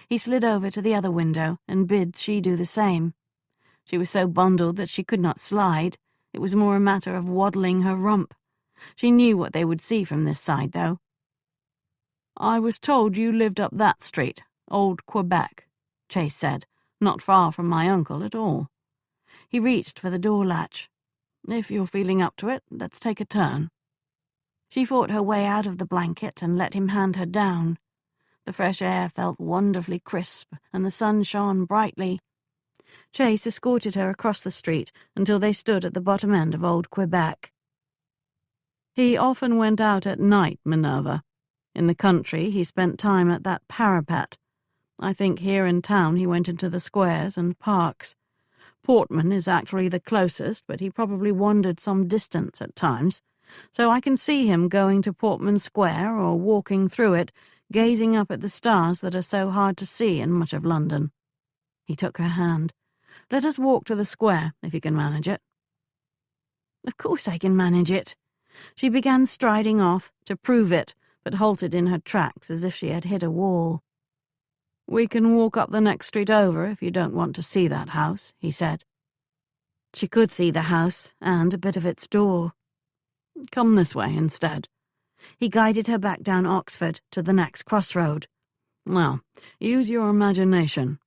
He slid over to the other window and bid she do the same. She was so bundled that she could not slide. It was more a matter of waddling her rump. She knew what they would see from this side, though. "I was told you lived up that street, Old Quebec," Chase said, "not far from my uncle at all." He reached for the door latch. "If you're feeling up to it, let's take a turn." She fought her way out of the blanket and let him hand her down. The fresh air felt wonderfully crisp, and the sun shone brightly. Chase escorted her across the street until they stood at the bottom end of Old Quebec. "He often went out at night, Minerva. In the country, he spent time at that parapet. I think here in town he went into the squares and parks. Portman is actually the closest, but he probably wandered some distance at times, so I can see him going to Portman Square or walking through it, gazing up at the stars that are so hard to see in much of London." He took her hand. "Let us walk to the square, if you can manage it." "Of course I can manage it." She began striding off, to prove it, but halted in her tracks as if she had hit a wall. "We can walk up the next street over if you don't want to see that house," he said. She could see the house, and a bit of its door. "Come this way instead." He guided her back down Oxford to the next crossroad. "Now, use your imagination.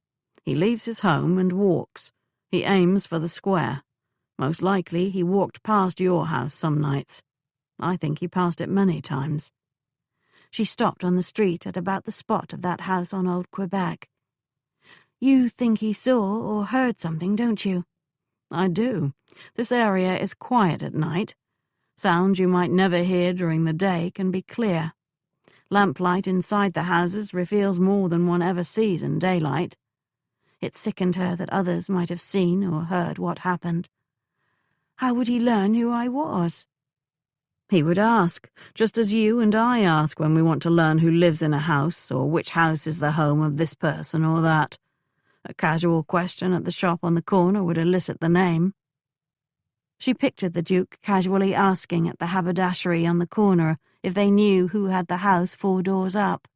He leaves his home and walks. He aims for the square. Most likely he walked past your house some nights. I think he passed it many times." She stopped on the street at about the spot of that house on Old Quebec. "You think he saw or heard something, don't you?" "I do. This area is quiet at night. Sounds you might never hear during the day can be clear. Lamplight inside the houses reveals more than one ever sees in daylight." It sickened her that others might have seen or heard what happened. "How would he learn who I was?" "He would ask, just as you and I ask when we want to learn who lives in a house or which house is the home of this person or that. A casual question at the shop on the corner would elicit the name." She pictured the Duke casually asking at the haberdashery on the corner if they knew who had the house 4 doors up.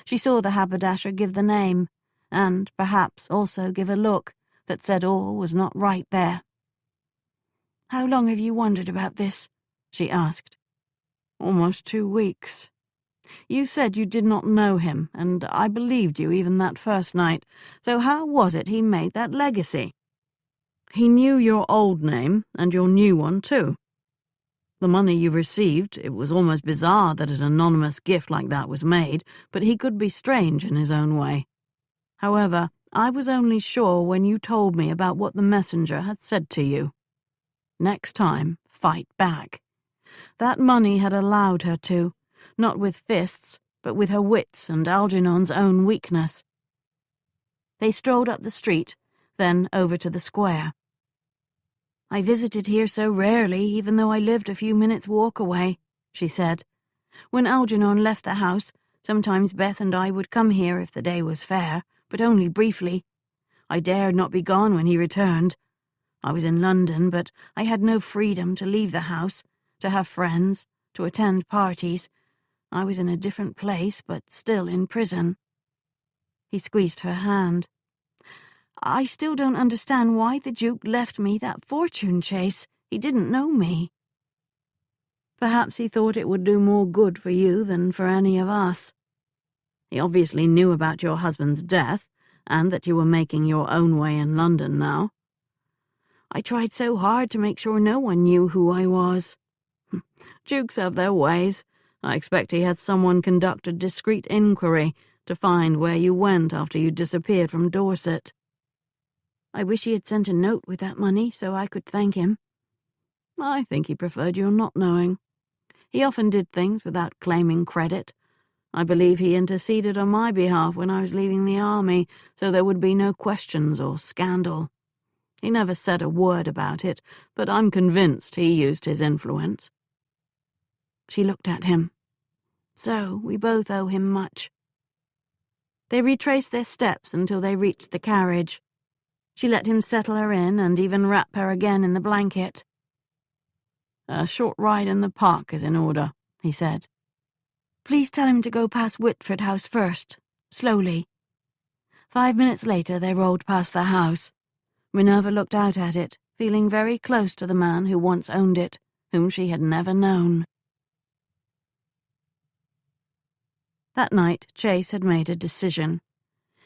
She saw the haberdasher give the name, and perhaps also give a look that said all was not right there. "How long have you wondered about this?" she asked. "Almost 2 weeks. You said you did not know him, and I believed you even that first night. So how was it he made that legacy?" "He knew your old name, and your new one, too. The money you received, it was almost bizarre that an anonymous gift like that was made, but he could be strange in his own way. However, I was only sure when you told me about what the messenger had said to you. Next time, fight back. That money had allowed her to, not with fists, but with her wits and Algernon's own weakness." They strolled up the street, then over to the square. "I visited here so rarely, even though I lived a few minutes' walk away," she said. "When Algernon left the house, sometimes Beth and I would come here if the day was fair, but only briefly. I dared not be gone when he returned. I was in London, but I had no freedom to leave the house, to have friends, to attend parties. I was in a different place, but still in prison. He squeezed her hand. I still don't understand why the Duke left me that fortune chase. He didn't know me. Perhaps he thought it would do more good for you than for any of us. He obviously knew about your husband's death, and that you were making your own way in London now. I tried so hard to make sure no one knew who I was. Dukes have their ways. I expect he had someone conduct a discreet inquiry to find where you went after you disappeared from Dorset. I wish he had sent a note with that money so I could thank him. I think he preferred your not knowing. He often did things without claiming credit. I believe he interceded on my behalf when I was leaving the army, so there would be no questions or scandal. He never said a word about it, but I'm convinced he used his influence. She looked at him. So we both owe him much. They retraced their steps until they reached the carriage. She let him settle her in and even wrap her again in the blanket. A short ride in the park is in order, he said. Please tell him to go past Whitford House first, slowly. 5 minutes later they rolled past the house. Minerva looked out at it, feeling very close to the man who once owned it, whom she had never known. That night, Chase had made a decision.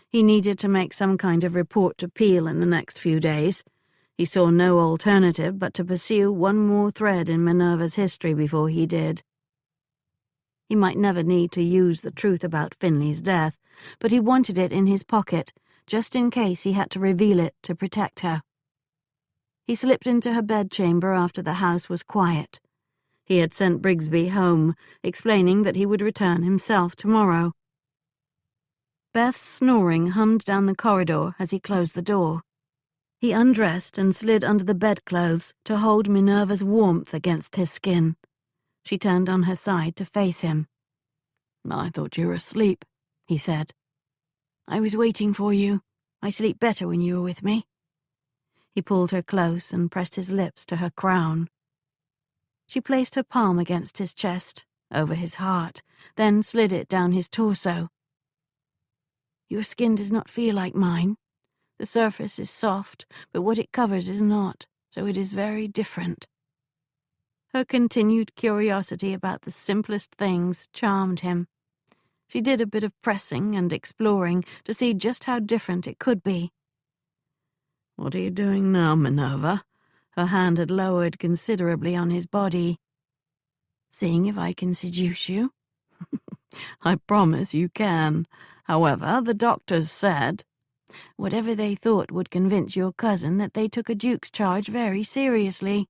He needed to make some kind of report to Peel in the next few days. He saw no alternative but to pursue one more thread in Minerva's history before he did. He might never need to use the truth about Finley's death, but he wanted it in his pocket, just in case he had to reveal it to protect her. He slipped into her bedchamber after the house was quiet. He had sent Brigsby home, explaining that he would return himself tomorrow. Beth's snoring hummed down the corridor as he closed the door. He undressed and slid under the bedclothes to hold Minerva's warmth against his skin. She turned on her side to face him. I thought you were asleep, he said. I was waiting for you. I sleep better when you are with me. He pulled her close and pressed his lips to her crown. She placed her palm against his chest, over his heart, then slid it down his torso. Your skin does not feel like mine. The surface is soft, but what it covers is not, so it is very different. Her continued curiosity about the simplest things charmed him. She did a bit of pressing and exploring to see just how different it could be. What are you doing now, Minerva? Her hand had lowered considerably on his body. Seeing if I can seduce you? I promise you can. However, the doctors said, whatever they thought would convince your cousin that they took a duke's charge very seriously.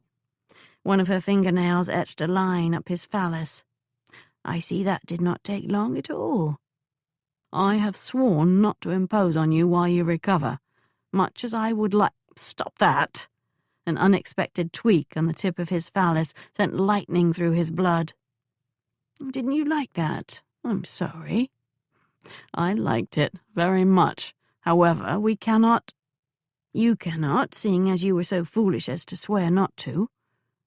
One of her fingernails etched a line up his phallus. I see that did not take long at all. I have sworn not to impose on you while you recover, much as I would like— Stop that! An unexpected tweak on the tip of his phallus sent lightning through his blood. Didn't you like that? I'm sorry. I liked it very much. However, we cannot— You cannot, seeing as you were so foolish as to swear not to.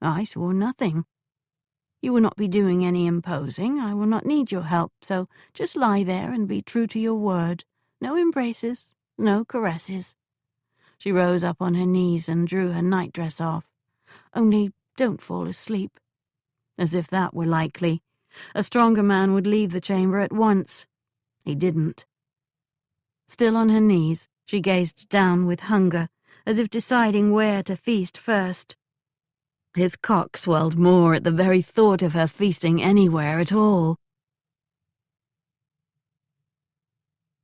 I swore nothing. You will not be doing any imposing. I will not need your help, so just lie there and be true to your word. No embraces, no caresses. She rose up on her knees and drew her nightdress off. Only don't fall asleep. As if that were likely. A stronger man would leave the chamber at once. He didn't. Still on her knees, she gazed down with hunger, as if deciding where to feast first. His cock swelled more at the very thought of her feasting anywhere at all.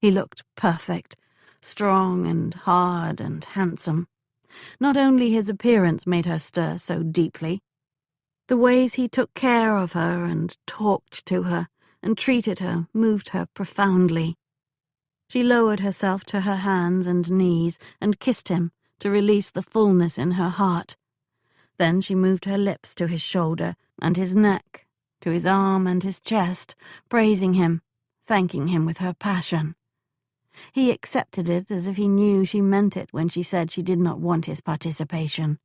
He looked perfect, strong and hard and handsome. Not only his appearance made her stir so deeply. The ways he took care of her and talked to her and treated her moved her profoundly. She lowered herself to her hands and knees and kissed him to release the fullness in her heart. Then she moved her lips to his shoulder and his neck, to his arm and his chest, praising him, thanking him with her passion. He accepted it as if he knew she meant it when she said she did not want his participation.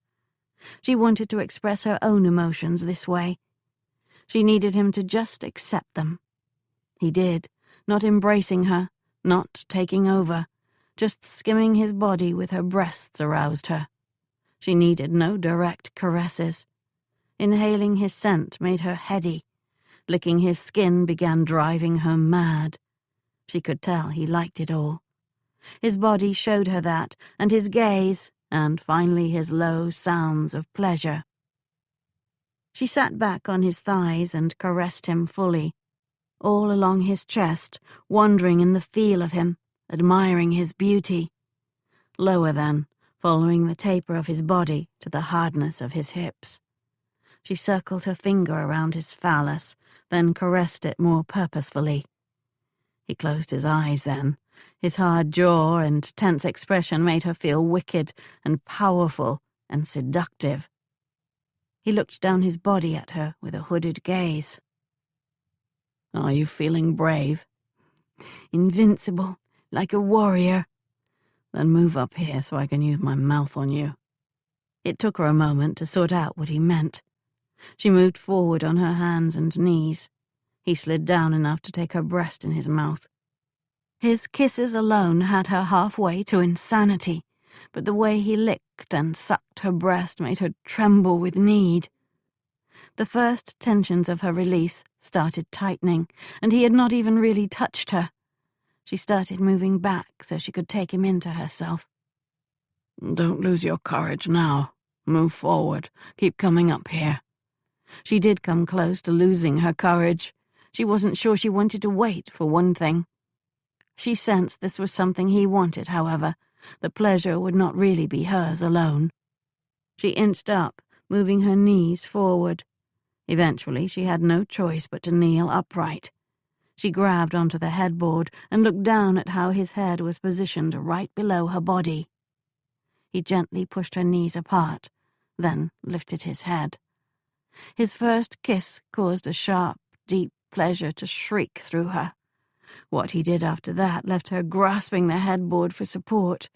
She wanted to express her own emotions this way. She needed him to just accept them. He did, not embracing her, not taking over, just skimming his body with her breasts aroused her. She needed no direct caresses. Inhaling his scent made her heady. Licking his skin began driving her mad. She could tell he liked it all. His body showed her that, and his gaze, and finally his low sounds of pleasure. She sat back on his thighs and caressed him fully, all along his chest, wondering in the feel of him, admiring his beauty. Lower then, following the taper of his body to the hardness of his hips. She circled her finger around his phallus, then caressed it more purposefully. He closed his eyes then. His hard jaw and tense expression made her feel wicked and powerful and seductive. He looked down his body at her with a hooded gaze. "Are you feeling brave?" "Invincible, like a warrior." "Then move up here so I can use my mouth on you." It took her a moment to sort out what he meant. She moved forward on her hands and knees. He slid down enough to take her breast in his mouth. His kisses alone had her halfway to insanity, but the way he licked and sucked her breast made her tremble with need. The first tensions of her release started tightening, and he had not even really touched her. She started moving back so she could take him into herself. "Don't lose your courage now. Move forward. Keep coming up here." She did come close to losing her courage. She wasn't sure she wanted to wait, for one thing. She sensed this was something he wanted, however. The pleasure would not really be hers alone. She inched up, moving her knees forward. Eventually, she had no choice but to kneel upright. She grabbed onto the headboard and looked down at how his head was positioned right below her body. He gently pushed her knees apart, then lifted his head. His first kiss caused a sharp, deep pleasure to shriek through her. What he did after that left her grasping the headboard for support.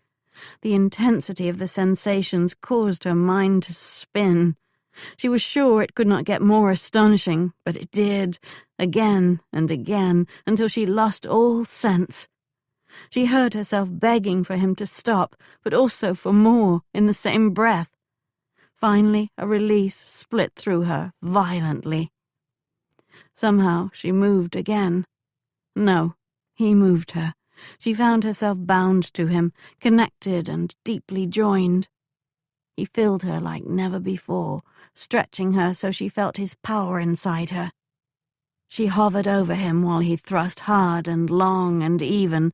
The intensity of the sensations caused her mind to spin. She was sure it could not get more astonishing, but it did, again and again, until she lost all sense. She heard herself begging for him to stop, but also for more, in the same breath. Finally, a release split through her violently. Somehow she moved again. No, he moved her. She found herself bound to him, connected and deeply joined. He filled her like never before, stretching her so she felt his power inside her. She hovered over him while he thrust hard and long and even,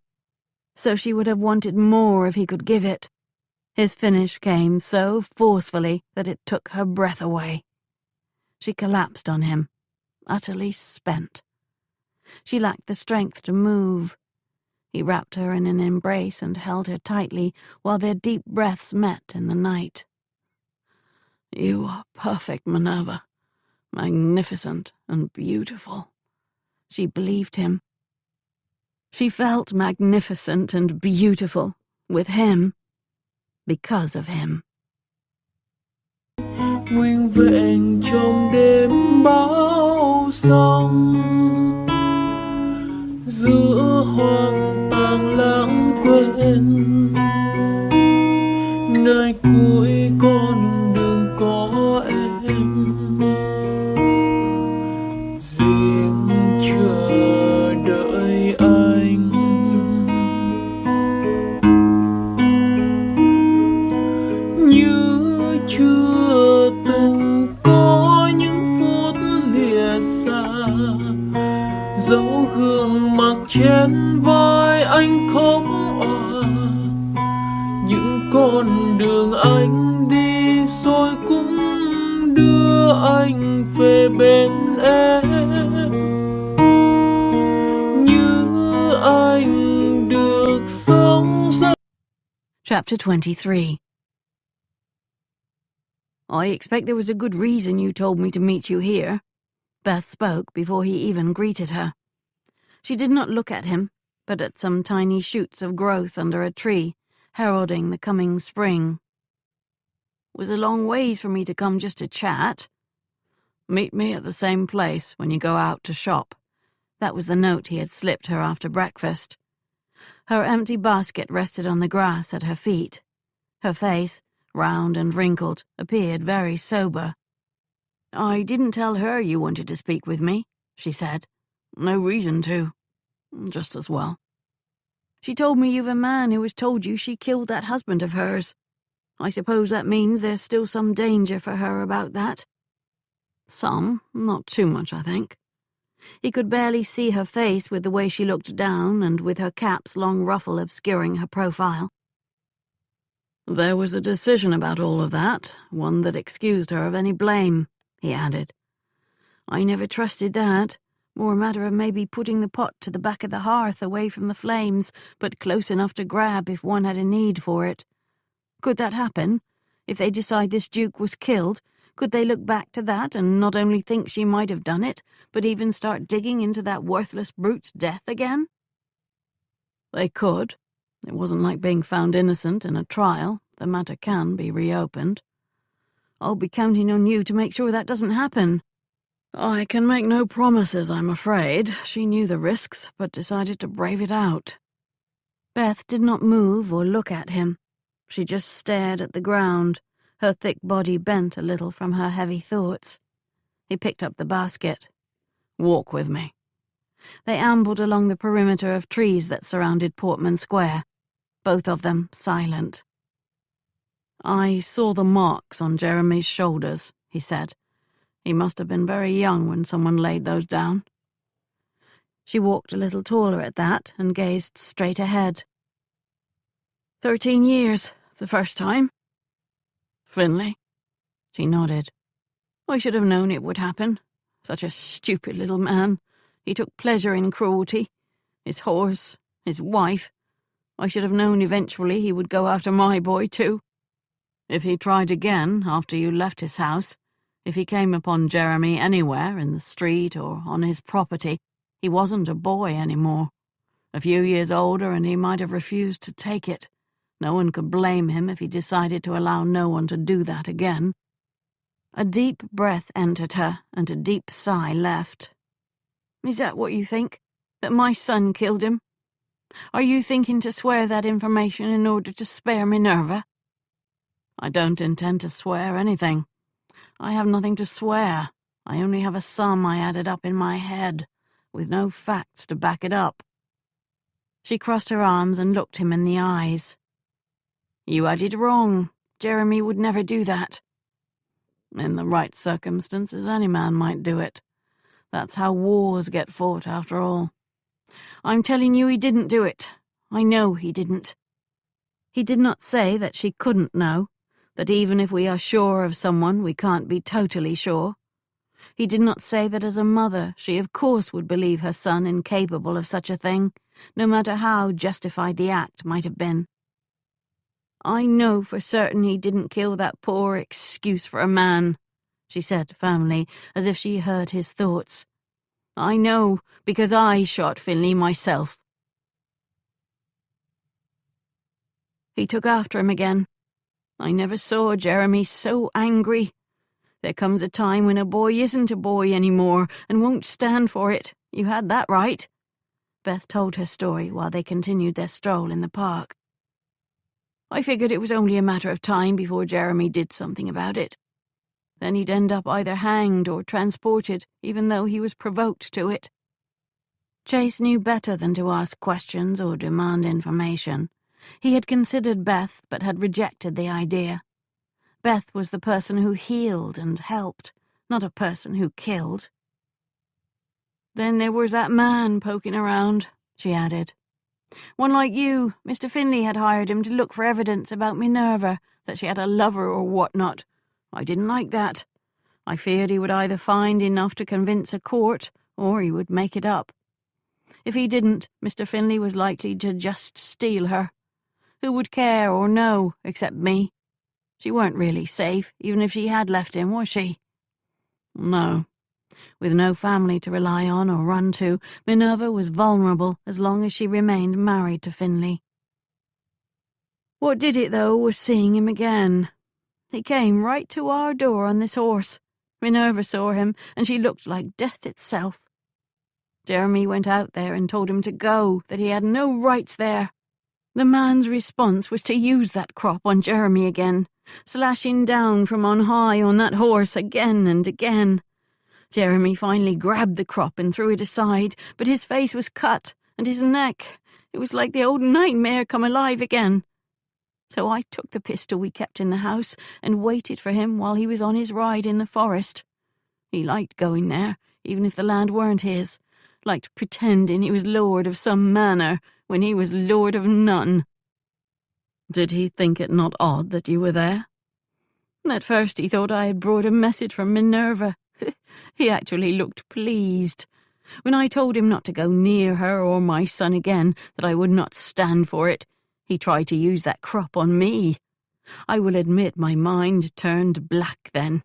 so she would have wanted more if he could give it. His finish came so forcefully that it took her breath away. She collapsed on him, utterly spent. She lacked the strength to move. He wrapped her in an embrace and held her tightly while their deep breaths met in the night. "You are perfect, Minerva. Magnificent and beautiful." She believed him. She felt magnificent and beautiful with him, because of him. Nguyên vẹn trong đêm bão sông, giữa hoang tàn lãng quên, nơi cuối con đường có em, riêng chờ đợi anh. Như chưa từng có những phút lìa xa, dấu gương mặt trên vai anh khóc òa. Những con đường anh đi rồi cũng đưa anh về bên em. Như anh được sống rất. Chapter 23. "I expect there was a good reason you told me to meet you here." Beth spoke before he even greeted her. She did not look at him, but at some tiny shoots of growth under a tree, heralding the coming spring. "It was a long ways for me to come just to chat." "Meet me at the same place when you go out to shop." That was the note he had slipped her after breakfast. Her empty basket rested on the grass at her feet. Her face, round and wrinkled, appeared very sober. "I didn't tell her you wanted to speak with me," she said. "No reason to. Just as well. She told me you've a man who has told you she killed that husband of hers. I suppose that means there's still some danger for her about that." "Some, not too much, I think." He could barely see her face with the way she looked down and with her cap's long ruffle obscuring her profile. "There was a decision about all of that, one that excused her of any blame," he added. "I never trusted that. More a matter of maybe putting the pot to the back of the hearth away from the flames, but close enough to grab if one had a need for it. Could that happen? If they decide this Duke was killed, could they look back to that and not only think she might have done it, but even start digging into that worthless brute's death again?" "They could. It wasn't like being found innocent in a trial. The matter can be reopened." "I'll be counting on you to make sure that doesn't happen." "I can make no promises, I'm afraid. She knew the risks, but decided to brave it out." Beth did not move or look at him. She just stared at the ground, her thick body bent a little from her heavy thoughts. He picked up the basket. "Walk with me." They ambled along the perimeter of trees that surrounded Portman Square, both of them silent. "I saw the marks on Jeremy's shoulders," he said. "He must have been very young when someone laid those down." She walked a little taller at that and gazed straight ahead. 13 years, the first time." "Finley?" She nodded. "I should have known it would happen. Such a stupid little man. He took pleasure in cruelty. His horse, his wife. I should have known eventually he would go after my boy, too. If he tried again after you left his house, if he came upon Jeremy anywhere, in the street or on his property, he wasn't a boy anymore. A few years older and he might have refused to take it. No one could blame him if he decided to allow no one to do that again." A deep breath entered her, and a deep sigh left. "Is that what you think? That my son killed him? Are you thinking to swear that information in order to spare Minerva?" "I don't intend to swear anything. I have nothing to swear. I only have a sum I added up in my head, with no facts to back it up." She crossed her arms and looked him in the eyes. "You added wrong. Jeremy would never do that." "In the right circumstances, any man might do it. That's how wars get fought, after all." "I'm telling you he didn't do it. I know he didn't." He did not say that she couldn't know, that even if we are sure of someone, we can't be totally sure. He did not say that as a mother she of course would believe her son incapable of such a thing, no matter how justified the act might have been. "I know for certain he didn't kill that poor excuse for a man," she said firmly, as if she heard his thoughts. "I know, because I shot Finley myself." He took after him again. "I never saw Jeremy so angry. There comes a time when a boy isn't a boy anymore and won't stand for it. You had that right." Beth told her story while they continued their stroll in the park. "I figured it was only a matter of time before Jeremy did something about it. Then he'd end up either hanged or transported, even though he was provoked to it." Chase knew better than to ask questions or demand information. He had considered Beth, but had rejected the idea. Beth was the person who healed and helped, not a person who killed. "Then there was that man poking around," she added. "One like you. Mr. Finley had hired him to look for evidence about Minerva, that she had a lover or whatnot. I didn't like that. I feared he would either find enough to convince a court, or he would make it up. If he didn't, Mr. Finley was likely to just steal her. Who would care or know, except me? She weren't really safe, even if she had left him, was she?" "No. With no family to rely on or run to, Minerva was vulnerable as long as she remained married to Finley. What did it, though, was seeing him again. He came right to our door on this horse. Minerva saw him, and she looked like death itself. Jeremy went out there and told him to go, that he had no rights there. The man's response was to use that crop on Jeremy again, slashing down from on high on that horse again and again. Jeremy finally grabbed the crop and threw it aside, but his face was cut, and his neck, it was like the old nightmare come alive again. So I took the pistol we kept in the house and waited for him while he was on his ride in the forest. He liked going there, even if the land weren't his, liked pretending he was lord of some manor when he was lord of none. Did he think it not odd that you were there? At first he thought I had brought a message from Minerva. He actually looked pleased. When I told him not to go near her or my son again, that I would not stand for it, he tried to use that crop on me. I will admit my mind turned black then.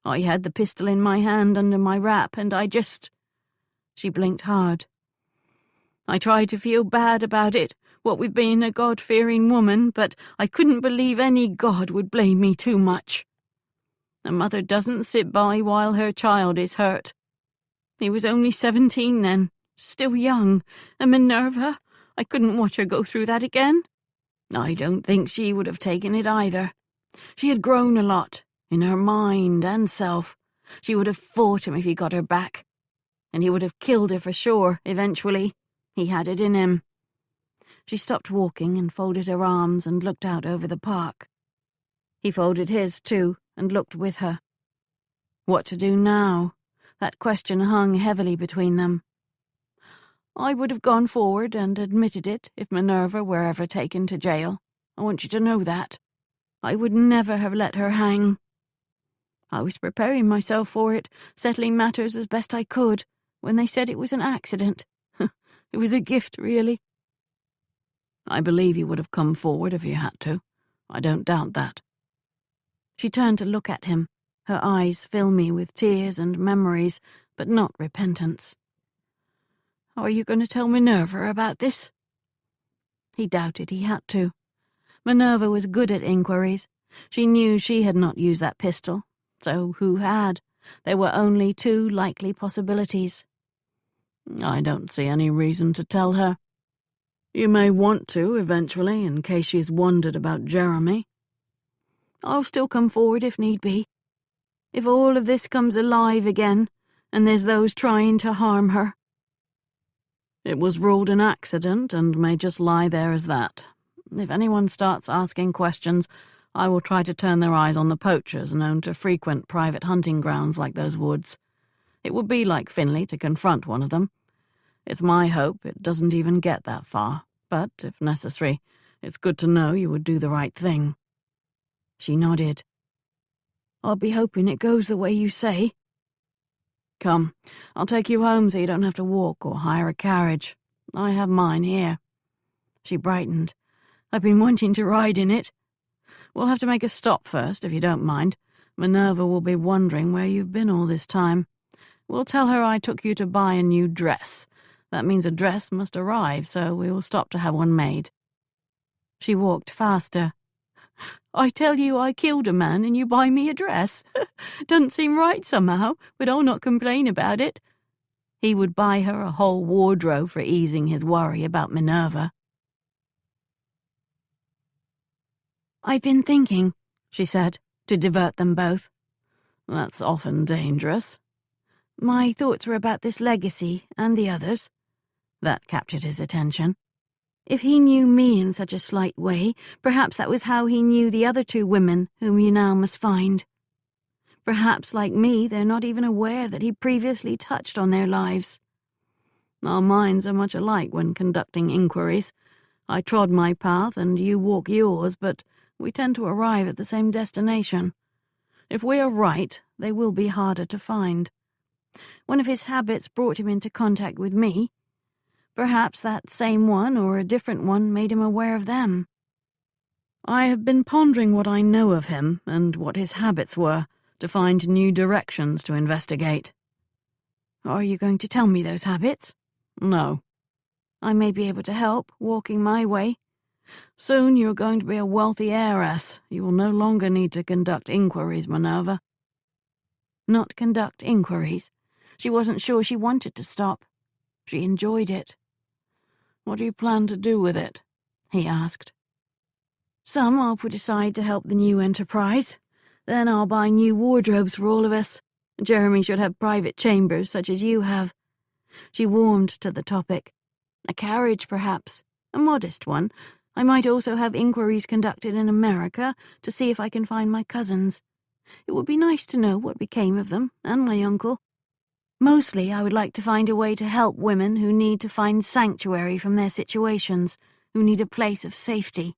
I had the pistol in my hand under my wrap, and I just... She blinked hard. I tried to feel bad about it, what with being a God-fearing woman, but I couldn't believe any God would blame me too much. A mother doesn't sit by while her child is hurt. He was only 17 then, still young, and Minerva, I couldn't watch her go through that again. I don't think she would have taken it either. She had grown a lot, in her mind and self. She would have fought him if he got her back. And he would have killed her for sure, eventually. He had it in him. She stopped walking and folded her arms and looked out over the park. He folded his, too, and looked with her. What to do now? That question hung heavily between them. I would have gone forward and admitted it if Minerva were ever taken to jail. I want you to know that. I would never have let her hang. I was preparing myself for it, settling matters as best I could, when they said it was an accident. It was a gift, really. I believe you would have come forward if you had to. I don't doubt that. She turned to look at him, her eyes filmy with tears and memories, but not repentance. Are you going to tell Minerva about this? He doubted he had to. Minerva was good at inquiries. She knew she had not used that pistol. So who had? There were only two likely possibilities. I don't see any reason to tell her. You may want to, eventually, in case she's wondered about Jeremy. I'll still come forward if need be. If all of this comes alive again, and there's those trying to harm her. It was ruled an accident and may just lie there as that. If anyone starts asking questions, I will try to turn their eyes on the poachers known to frequent private hunting grounds like those woods. It would be like Finley to confront one of them. It's my hope it doesn't even get that far, but, if necessary, it's good to know you would do the right thing. She nodded. I'll be hoping it goes the way you say. Come, I'll take you home so you don't have to walk or hire a carriage. I have mine here. She brightened. I've been wanting to ride in it. We'll have to make a stop first, if you don't mind. Minerva will be wondering where you've been all this time. We'll tell her I took you to buy a new dress. That means a dress must arrive, so we will stop to have one made. She walked faster. I tell you I killed a man and you buy me a dress. Doesn't seem right somehow, but I'll not complain about it. He would buy her a whole wardrobe for easing his worry about Minerva. I've been thinking, she said, to divert them both. That's often dangerous. My thoughts were about this legacy and the others. That captured his attention. If he knew me in such a slight way, perhaps that was how he knew the other two women whom you now must find. Perhaps, like me, they're not even aware that he previously touched on their lives. Our minds are much alike when conducting inquiries. I trod my path and you walk yours, but we tend to arrive at the same destination. If we are right, they will be harder to find. One of his habits brought him into contact with me. Perhaps that same one or a different one made him aware of them. I have been pondering what I know of him and what his habits were to find new directions to investigate. Are you going to tell me those habits? No. I may be able to help, walking my way. Soon you're going to be a wealthy heiress. You will no longer need to conduct inquiries, Minerva. Not conduct inquiries. She wasn't sure she wanted to stop. She enjoyed it. What do you plan to do with it? He asked. Some I'll put aside to help the new enterprise. Then I'll buy new wardrobes for all of us. Jeremy should have private chambers such as you have. She warmed to the topic. A carriage, perhaps. A modest one. I might also have inquiries conducted in America to see if I can find my cousins. It would be nice to know what became of them, and my uncle. Mostly, I would like to find a way to help women who need to find sanctuary from their situations, who need a place of safety.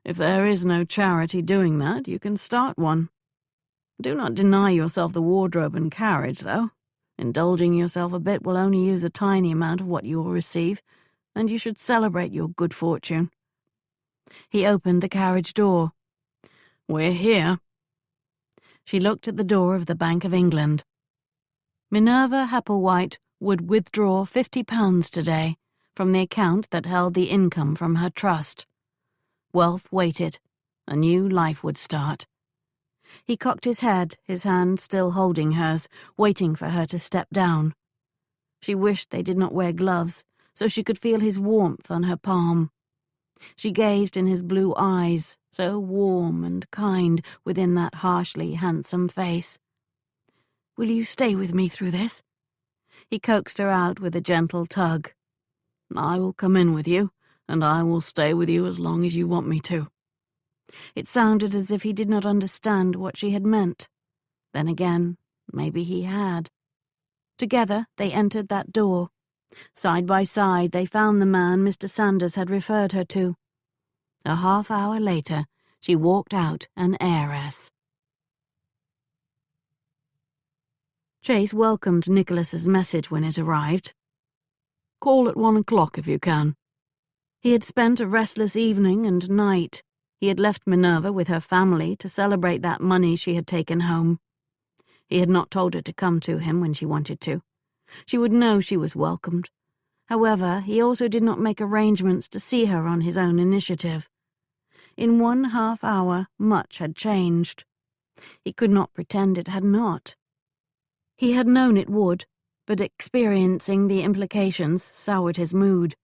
If there is no charity doing that, you can start one. Do not deny yourself the wardrobe and carriage, though. Indulging yourself a bit will only use a tiny amount of what you will receive, and you should celebrate your good fortune. He opened the carriage door. We're here. She looked at the door of the Bank of England. Minerva Hepplewhite would withdraw £50 today from the account that held the income from her trust. Wealth waited. A new life would start. He cocked his head, his hand still holding hers, waiting for her to step down. She wished they did not wear gloves, so she could feel his warmth on her palm. She gazed in his blue eyes, so warm and kind within that harshly handsome face. Will you stay with me through this? He coaxed her out with a gentle tug. I will come in with you, and I will stay with you as long as you want me to. It sounded as if he did not understand what she had meant. Then again, maybe he had. Together they entered that door. Side by side they found the man Mr. Sanders had referred her to. A half-hour later, she walked out an heiress. Chase welcomed Nicholas's message when it arrived. Call at 1 o'clock if you can. He had spent a restless evening and night. He had left Minerva with her family to celebrate that money she had taken home. He had not told her to come to him when she wanted to. She would know she was welcomed. However, he also did not make arrangements to see her on his own initiative. In 1 half-hour, much had changed. He could not pretend it had not. He had known it would, but experiencing the implications soured his mood.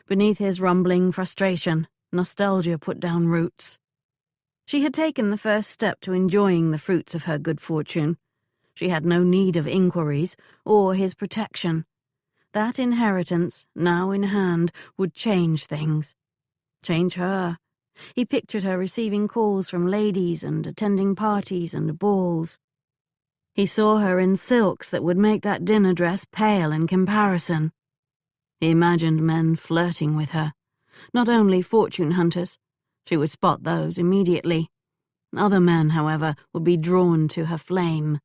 Beneath his rumbling frustration, nostalgia put down roots. She had taken the first step to enjoying the fruits of her good fortune. She had no need of inquiries or his protection. That inheritance, now in hand, would change things. Change her. He pictured her receiving calls from ladies and attending parties and balls. He saw her in silks that would make that dinner dress pale in comparison. He imagined men flirting with her. Not only fortune hunters. She would spot those immediately. Other men, however, would be drawn to her flame.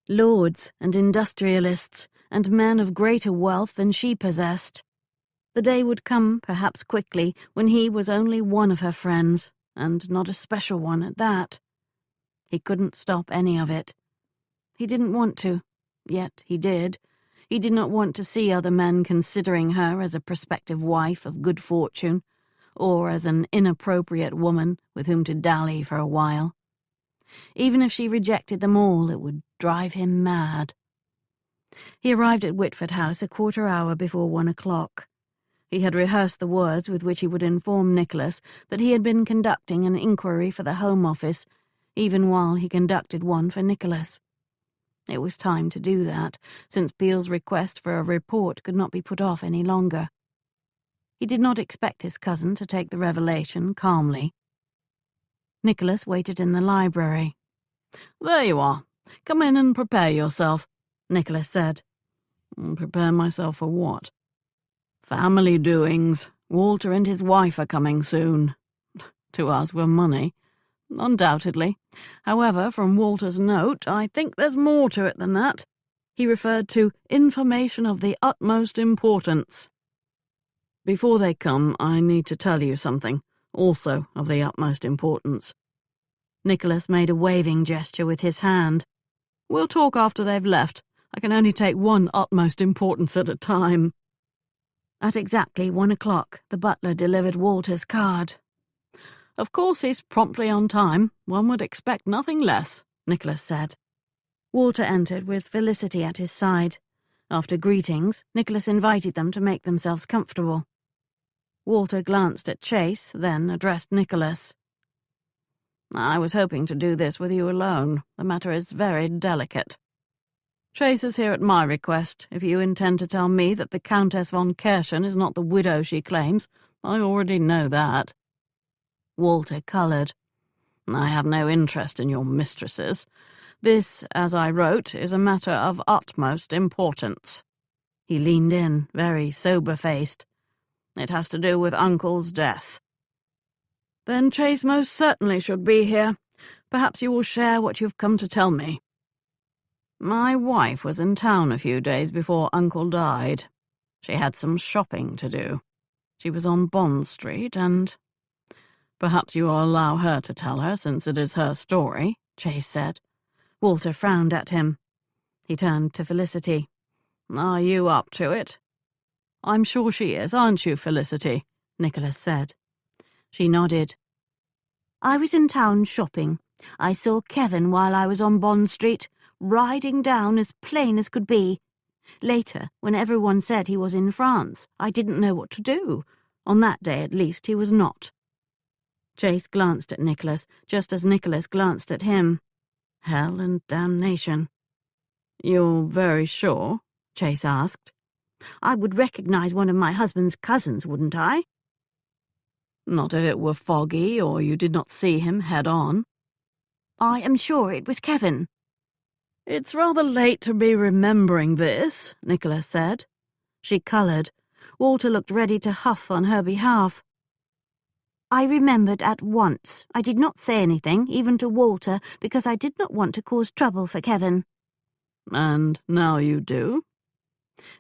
Lords and industrialists and men of greater wealth than she possessed. The day would come, perhaps quickly, when he was only one of her friends, and not a special one at that. He couldn't stop any of it. He didn't want to, yet he did. He did not want to see other men considering her as a prospective wife of good fortune, or as an inappropriate woman with whom to dally for a while. Even if she rejected them all, it would drive him mad. He arrived at Whitford House a quarter hour before 1 o'clock. He had rehearsed the words with which he would inform Nicholas that he had been conducting an inquiry for the Home Office, even while he conducted one for Nicholas. It was time to do that, since Beale's request for a report could not be put off any longer. He did not expect his cousin to take the revelation calmly. Nicholas waited in the library. There you are. Come in and prepare yourself, Nicholas said. Prepare myself for what? Family doings. Walter and his wife are coming soon. To ask for money. Undoubtedly. However, from Walter's note, I think there's more to it than that. He referred to information of the utmost importance. Before they come, I need to tell you something, also of the utmost importance. Nicholas made a waving gesture with his hand. We'll talk after they've left. I can only take one utmost importance at a time." At exactly 1 o'clock, the butler delivered Walter's card. "Of course he's promptly on time. One would expect nothing less," Nicholas said. Walter entered with Felicity at his side. After greetings, Nicholas invited them to make themselves comfortable. Walter glanced at Chase, then addressed Nicholas. "I was hoping to do this with you alone. The matter is very delicate. Chase is here at my request. If you intend to tell me that the Countess von Kirschen is not the widow she claims, I already know that." Walter coloured. "I have no interest in your mistresses. This, as I wrote, is a matter of utmost importance." He leaned in, very sober-faced. "It has to do with Uncle's death." "Then Chase most certainly should be here. Perhaps you will share what you've come to tell me." "My wife was in town a few days before Uncle died. She had some shopping to do. She was on Bond Street and—" "Perhaps you will allow her to tell her, since it is her story," Chase said. Walter frowned at him. He turned to Felicity. "Are you up to it?" "I'm sure she is, aren't you, Felicity?" Nicholas said. She nodded. "I was in town shopping. I saw Kevin while I was on Bond Street, riding down as plain as could be. Later, when everyone said he was in France, I didn't know what to do. On that day, at least, he was not." Chase glanced at Nicholas, just as Nicholas glanced at him. Hell and damnation. "You're very sure?" Chase asked. "I would recognize one of my husband's cousins, wouldn't I?" "Not if it were foggy or you did not see him head on." "I am sure it was Kevin." "It's rather late to be remembering this," Nicholas said. She coloured. Walter looked ready to huff on her behalf. "I remembered at once. I did not say anything, even to Walter, because I did not want to cause trouble for Kevin." "And now you do?"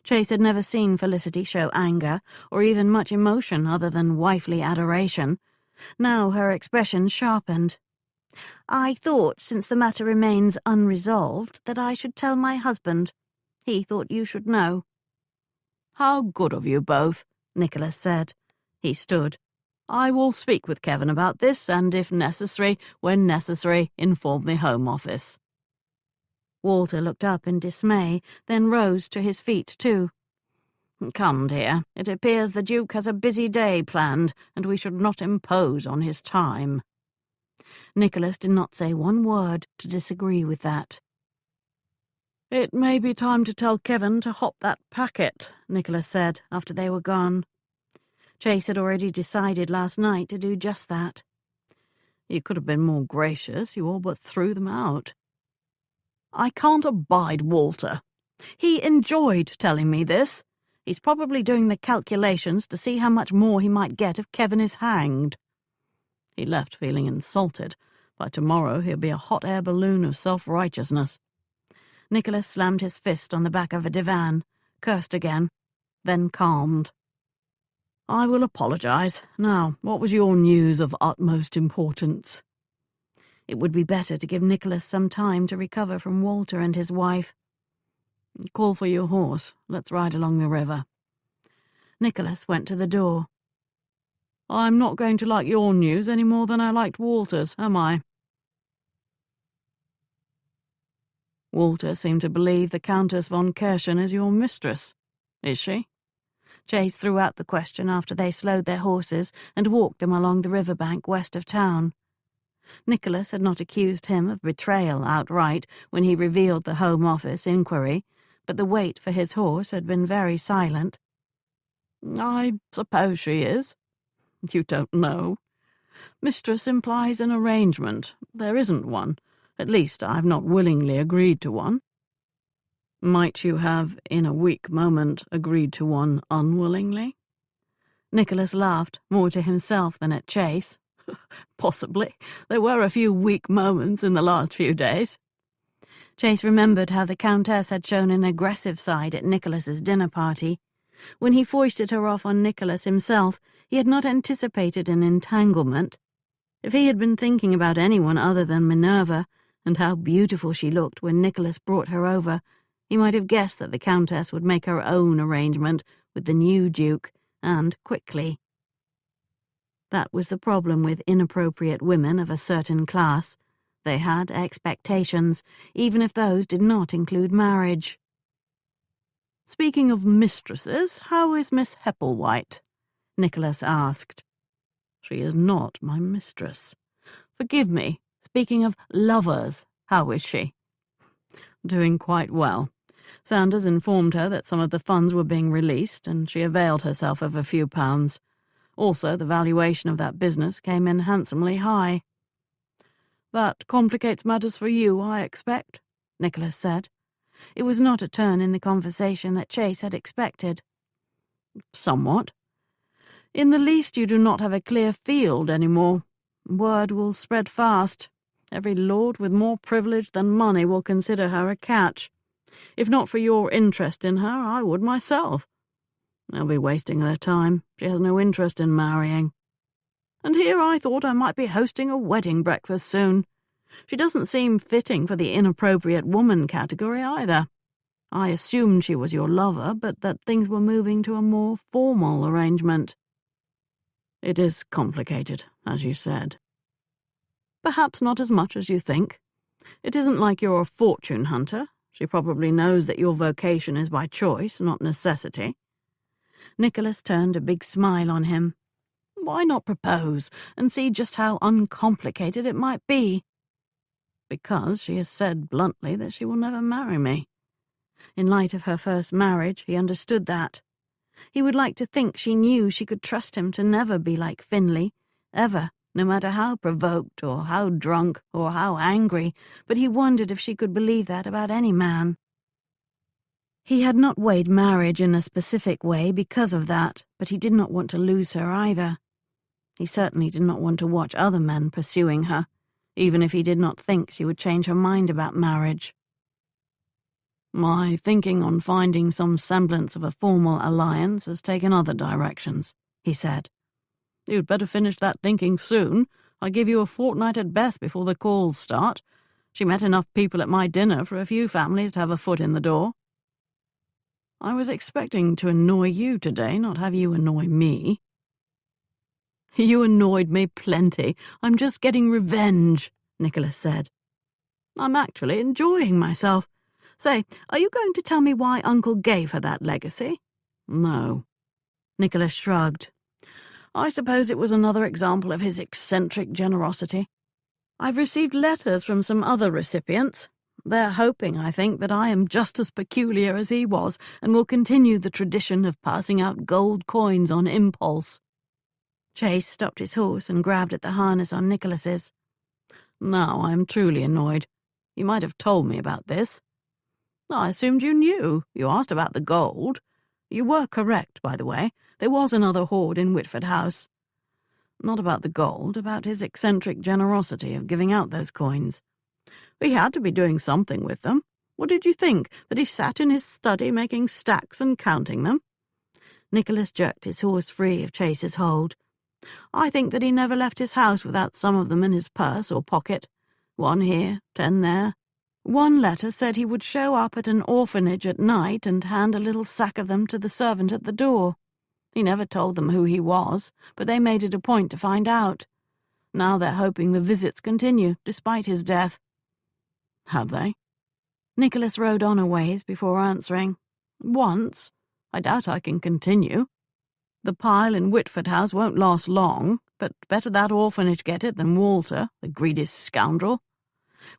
Chase had never seen Felicity show anger, or even much emotion other than wifely adoration. Now her expression sharpened. "I thought, since the matter remains unresolved, that I should tell my husband. He thought you should know." "How good of you both," Nicholas said. He stood. "I will speak with Kevin about this, and if necessary, when necessary, inform the Home Office." Walter looked up in dismay, then rose to his feet too. "Come, dear, it appears the Duke has a busy day planned, and we should not impose on his time." Nicholas did not say one word to disagree with that. "It may be time to tell Kevin to hop that packet," Nicholas said after they were gone. Chase had already decided last night to do just that. "You could have been more gracious. You all but threw them out." "I can't abide Walter. He enjoyed telling me this. He's probably doing the calculations to see how much more he might get if Kevin is hanged. He left feeling insulted. By tomorrow he'll be a hot air balloon of self-righteousness." Nicholas slammed his fist on the back of a divan, cursed again, then calmed. "I will apologize. Now, what was your news of utmost importance?" It would be better to give Nicholas some time to recover from Walter and his wife. "Call for your horse. Let's ride along the river." Nicholas went to the door. "I'm not going to like your news any more than I liked Walter's, am I?" "Walter seemed to believe the Countess von Kirschen is your mistress. Is she?" Chase threw out the question after they slowed their horses and walked them along the river bank west of town. Nicholas had not accused him of betrayal outright when he revealed the Home Office inquiry, but the wait for his horse had been very silent. "I suppose she is. You don't know. Mistress implies an arrangement. There isn't one. At least I've not willingly agreed to one." "Might you have, in a weak moment, agreed to one unwillingly?" Nicholas laughed, more to himself than at Chase. "Possibly. There were a few weak moments in the last few days." Chase remembered how the Countess had shown an aggressive side at Nicholas's dinner party. When he foisted her off on Nicholas himself, he had not anticipated an entanglement. If he had been thinking about anyone other than Minerva, and how beautiful she looked when Nicholas brought her over, He might have guessed that the Countess would make her own arrangement with the new Duke, and quickly. That was the problem with inappropriate women of a certain class. They had expectations, even if those did not include marriage. "Speaking of mistresses, how is Miss Hepplewhite?" Nicholas asked. "She is not my mistress. Forgive me, speaking of lovers, how is she?" "Doing quite well. Sanders informed her that some of the funds were being released, and she availed herself of a few pounds. Also, the valuation of that business came in handsomely high." "That complicates matters for you, I expect," Nicholas said. It was not a turn in the conversation that Chase had expected. "Somewhat. In the least, you do not have a clear field any more. Word will spread fast. Every lord with more privilege than money will consider her a catch. If not for your interest in her, I would myself. They'll be wasting their time. She has no interest in marrying. And here I thought I might be hosting a wedding breakfast soon. She doesn't seem fitting for the inappropriate woman category either. I assumed she was your lover, but that things were moving to a more formal arrangement." "It is complicated, as you said." "Perhaps not as much as you think. It isn't like you're a fortune hunter. She probably knows that your vocation is by choice, not necessity." Nicholas turned a big smile on him. "Why not propose and see just how uncomplicated it might be?" "Because she has said bluntly that she will never marry me." In light of her first marriage, he understood that. He would like to think she knew she could trust him to never be like Finley, ever, no matter how provoked or how drunk or how angry, but he wondered if she could believe that about any man. He had not weighed marriage in a specific way because of that, but he did not want to lose her either. He certainly did not want to watch other men pursuing her, even if he did not think she would change her mind about marriage. "My thinking on finding some semblance of a formal alliance has taken other directions," he said. "You'd better finish that thinking soon. I give you a fortnight at best before the calls start. She met enough people at my dinner for a few families to have a foot in the door." "I was expecting to annoy you today, not have you annoy me." "You annoyed me plenty. I'm just getting revenge," Nicholas said. "I'm actually enjoying myself. Say, are you going to tell me why Uncle gave her that legacy?" "No." Nicholas shrugged. "I suppose it was another example of his eccentric generosity. I've received letters from some other recipients. They're hoping, I think, that I am just as peculiar as he was and will continue the tradition of passing out gold coins on impulse." Chase stopped his horse and grabbed at the harness on Nicholas's. "Now I am truly annoyed. You might have told me about this." "I assumed you knew. You asked about the gold. You were correct, by the way. There was another hoard in Whitford House. Not about the gold, about his eccentric generosity of giving out those coins. He had to be doing something with them. What did you think, that he sat in his study making stacks and counting them?" Nicholas jerked his horse free of Chase's hold. "I think that he never left his house without some of them in his purse or pocket. 1 here, 10 there. One letter said he would show up at an orphanage at night and hand a little sack of them to the servant at the door. He never told them who he was, but they made it a point to find out. Now they're hoping the visits continue, despite his death." "Have they?" Nicholas rode on a ways before answering. "Once. I doubt I can continue. The pile in Whitford House won't last long, but better that orphanage get it than Walter, the greedy scoundrel."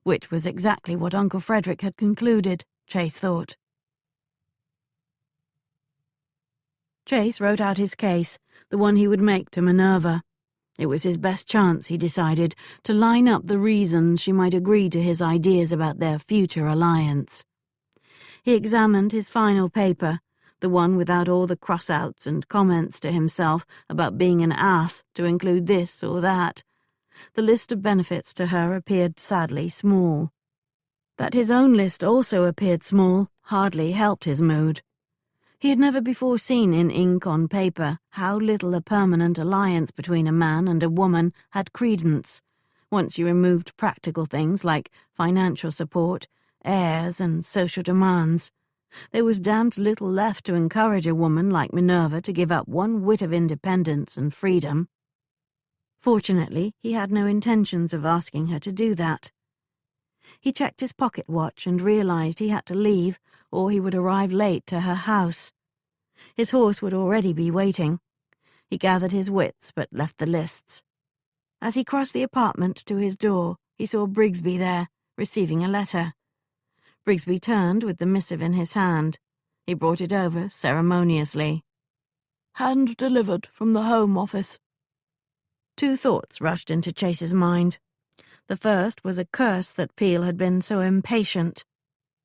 Which was exactly what Uncle Frederick had concluded, Chase thought. Chase wrote out his case, the one he would make to Minerva. It was his best chance, he decided, to line up the reasons she might agree to his ideas about their future alliance. He examined his final paper, the one without all the cross-outs and comments to himself about being an ass to include this or that. The list of benefits to her appeared sadly small. That his own list also appeared small hardly helped his mood. He had never before seen in ink on paper how little a permanent alliance between a man and a woman had credence, once you removed practical things like financial support, heirs, and social demands. There was damned little left to encourage a woman like Minerva to give up one whit of independence and freedom. Fortunately, he had no intentions of asking her to do that. He checked his pocket watch and realized he had to leave, or he would arrive late to her house. His horse would already be waiting. He gathered his wits, but left the lists. As he crossed the apartment to his door, he saw Brigsby there, receiving a letter. Brigsby turned with the missive in his hand. He brought it over ceremoniously. "Hand delivered from the Home Office." Two thoughts rushed into Chase's mind. The first was a curse that Peel had been so impatient.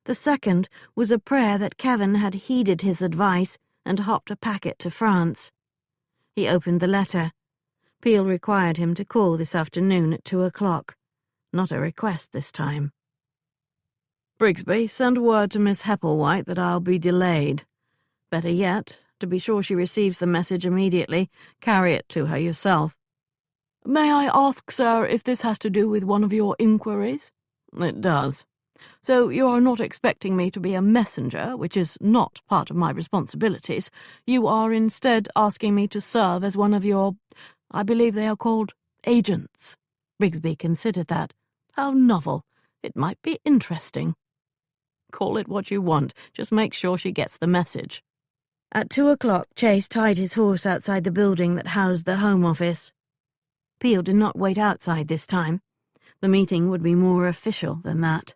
The second was a prayer that Kevin had heeded his advice and hopped a packet to France. He opened the letter. Peel required him to call this afternoon at 2:00. Not a request this time. Brigsby, send word to Miss Hepplewhite that I'll be delayed. Better yet, to be sure she receives the message immediately, carry it to her yourself. "May I ask, sir, if this has to do with one of your inquiries?" It does. "So you are not expecting me to be a messenger, which is not part of my responsibilities. You are instead asking me to serve as one of your, I believe they are called, agents." Brigsby considered that. "How novel. It might be interesting." Call it what you want, just make sure she gets the message. At 2:00, Chase tied his horse outside the building that housed the Home Office. Peel did not wait outside this time. The meeting would be more official than that.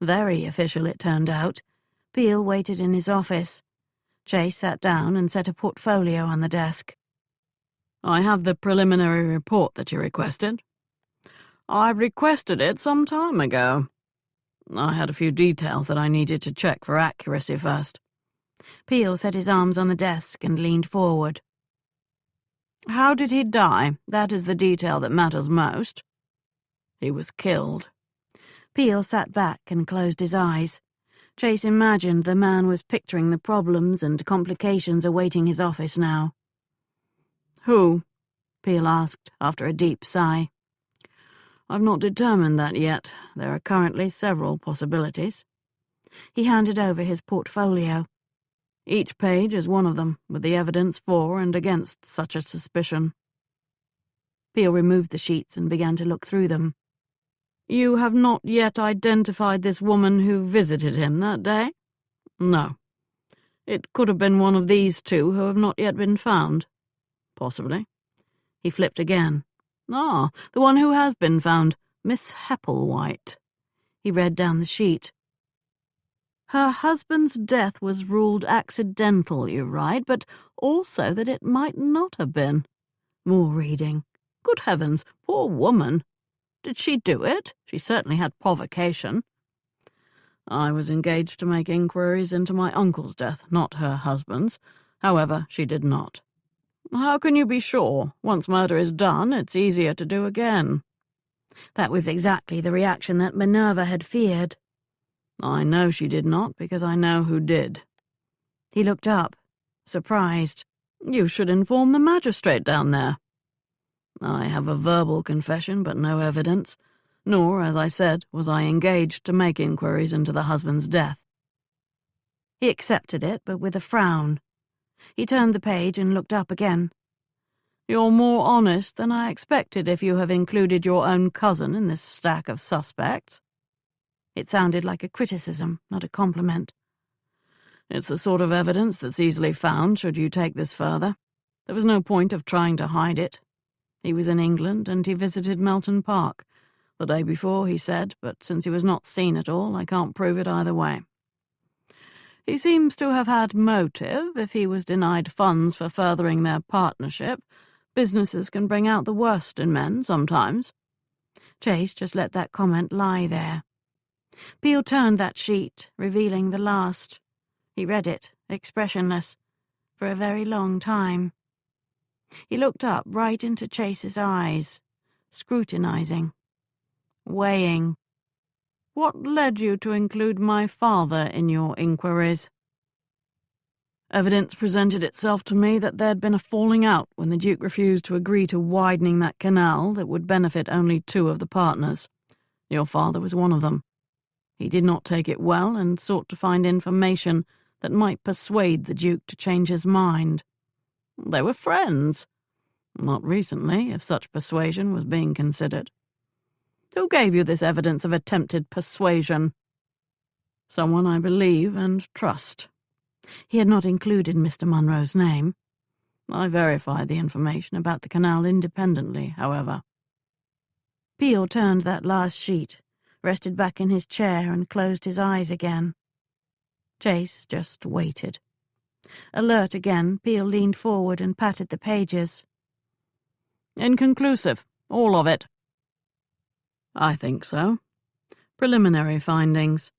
Very official, it turned out. Peel waited in his office. Chase sat down and set a portfolio on the desk. "I have the preliminary report that you requested." "I requested it some time ago." "I had a few details that I needed to check for accuracy first." Peel set his arms on the desk and leaned forward. "How did he die? That is the detail that matters most." "He was killed." Peel sat back and closed his eyes. Chase imagined the man was picturing the problems and complications awaiting his office now. "Who?" Peel asked after a deep sigh. "I've not determined that yet. There are currently several possibilities." He handed over his portfolio. "Each page is one of them, with the evidence for and against such a suspicion." Peel removed the sheets and began to look through them. "You have not yet identified this woman who visited him that day?" "No." "It could have been one of these two who have not yet been found?" "Possibly." He flipped again. "Ah, the one who has been found, Miss Hepplewhite." He read down the sheet. "Her husband's death was ruled accidental, you write, but also that it might not have been." More reading. "Good heavens, poor woman. Did she do it? She certainly had provocation." "I was engaged to make inquiries into my uncle's death, not her husband's. However, she did not." "How can you be sure? Once murder is done, it's easier to do again." That was exactly the reaction that Minerva had feared. "I know she did not, because I know who did." He looked up, surprised. "You should inform the magistrate down there." "I have a verbal confession, but no evidence. Nor, as I said, was I engaged to make inquiries into the husband's death." He accepted it, but with a frown. He turned the page and looked up again. "You're more honest than I expected if you have included your own cousin in this stack of suspects." It sounded like a criticism, not a compliment. "It's the sort of evidence that's easily found should you take this further. There was no point of trying to hide it. He was in England and he visited Melton Park. The day before, he said, but since he was not seen at all, I can't prove it either way." "He seems to have had motive if he was denied funds for furthering their partnership. Businesses can bring out the worst in men sometimes." Chase just let that comment lie there. Peel turned that sheet, revealing the last. He read it, expressionless, for a very long time. He looked up right into Chase's eyes, scrutinizing, weighing. "What led you to include my father in your inquiries?" "Evidence presented itself to me that there'd been a falling out when the Duke refused to agree to widening that canal that would benefit only two of the partners. Your father was one of them." He did not take it well and sought to find information that might persuade the Duke to change his mind. They were friends. Not recently, if such persuasion was being considered. Who gave you this evidence of attempted persuasion? Someone I believe and trust. He had not included Mr. Munro's name. I verified the information about the canal independently, however. Peel turned that last sheet, rested back in his chair and closed his eyes again. Chase just waited. Alert again, Peel leaned forward and patted the pages. Inconclusive, all of it. I think so. Preliminary findings.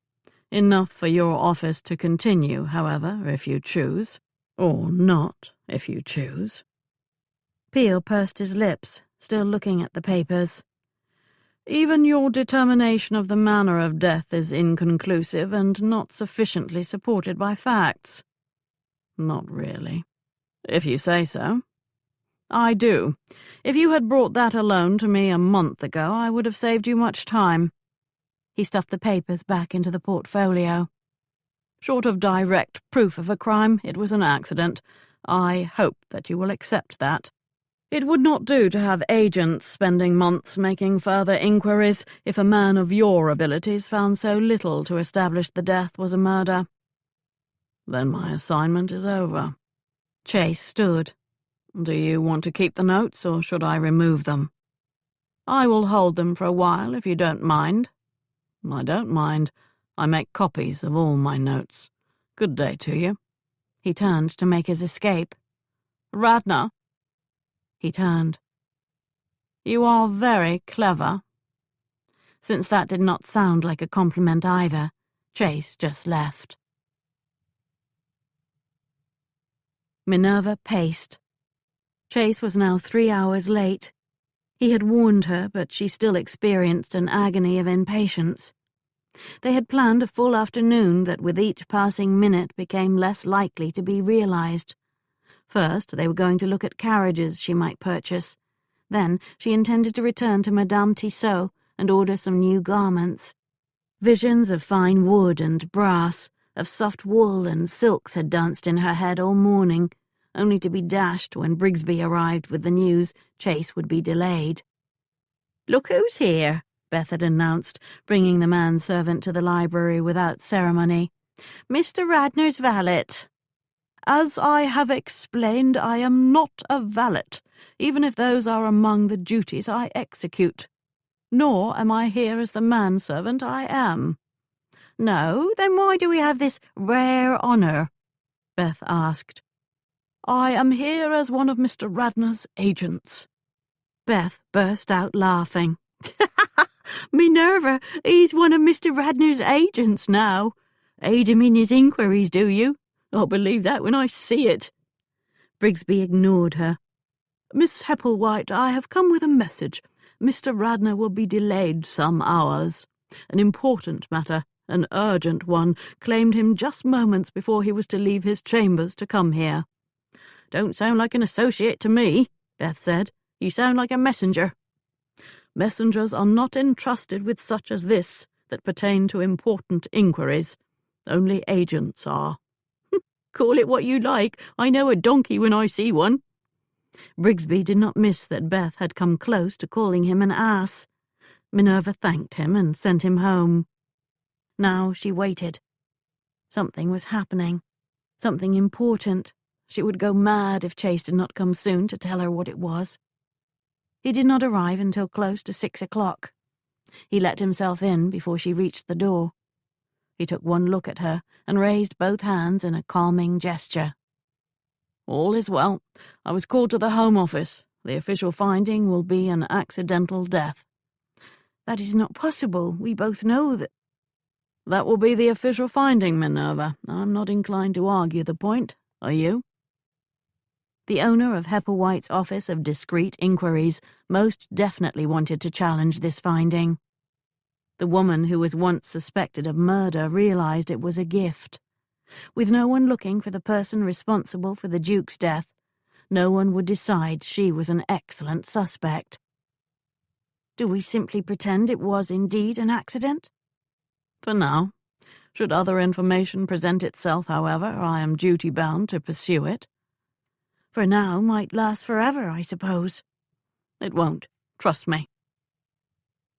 Enough for your office to continue, however, if you choose. Or not, if you choose. Peel pursed his lips, still looking at the papers. Even your determination of the manner of death is inconclusive and not sufficiently supported by facts. Not really. If you say so. I do. If you had brought that alone to me a month ago, I would have saved you much time. He stuffed the papers back into the portfolio. Short of direct proof of a crime, it was an accident. I hope that you will accept that. It would not do to have agents spending months making further inquiries if a man of your abilities found so little to establish the death was a murder. Then my assignment is over. Chase stood. Do you want to keep the notes, or should I remove them? I will hold them for a while, if you don't mind. I don't mind. I make copies of all my notes. Good day to you. He turned to make his escape. Radnor. He turned. You are very clever. Since that did not sound like a compliment either, Chase just left. Minerva paced. Chase was now 3 hours late. He had warned her, but she still experienced an agony of impatience. They had planned a full afternoon that with each passing minute became less likely to be realized. First, they were going to look at carriages she might purchase. Then she intended to return to Madame Tissot and order some new garments. Visions of fine wood and brass, of soft wool and silks had danced in her head all morning, only to be dashed when Brigsby arrived with the news Chase would be delayed. "Look who's here," Beth had announced, bringing the manservant to the library without ceremony. "Mr. Radnor's valet." "As I have explained, I am not a valet, even if those are among the duties I execute. Nor am I here as the manservant I am." "No? Then why do we have this rare honour?" Beth asked. "I am here as one of Mr. Radnor's agents." Beth burst out laughing. "Minerva, he's one of Mr. Radnor's agents now. Aid him in his inquiries, do you? I'll believe that when I see it." Brigsby ignored her. "Miss Hepplewhite, I have come with a message. Mr. Radnor will be delayed some hours. An important matter, an urgent one, claimed him just moments before he was to leave his chambers to come here." "Don't sound like an associate to me," Beth said. "You sound like a messenger." "Messengers are not entrusted with such as this that pertain to important inquiries. Only agents are." "Call it what you like. I know a donkey when I see one." Brigsby did not miss that Beth had come close to calling him an ass. Minerva thanked him and sent him home. Now she waited. Something was happening. Something important. She would go mad if Chase did not come soon to tell her what it was. He did not arrive until close to 6 o'clock. He let himself in before she reached the door. He took one look at her and raised both hands in a calming gesture. "All is well. I was called to the Home Office. The official finding will be an accidental death." "That is not possible. We both know that—" "That will be the official finding, Minerva. I'm not inclined to argue the point. Are you?" The owner of Hepplewhite's Office of Discreet Inquiries most definitely wanted to challenge this finding. The woman who was once suspected of murder realized it was a gift. With no one looking for the person responsible for the Duke's death, no one would decide she was an excellent suspect. "Do we simply pretend it was indeed an accident?" For now. Should other information present itself, however, I am duty-bound to pursue it. For now might last forever, I suppose. It won't. Trust me.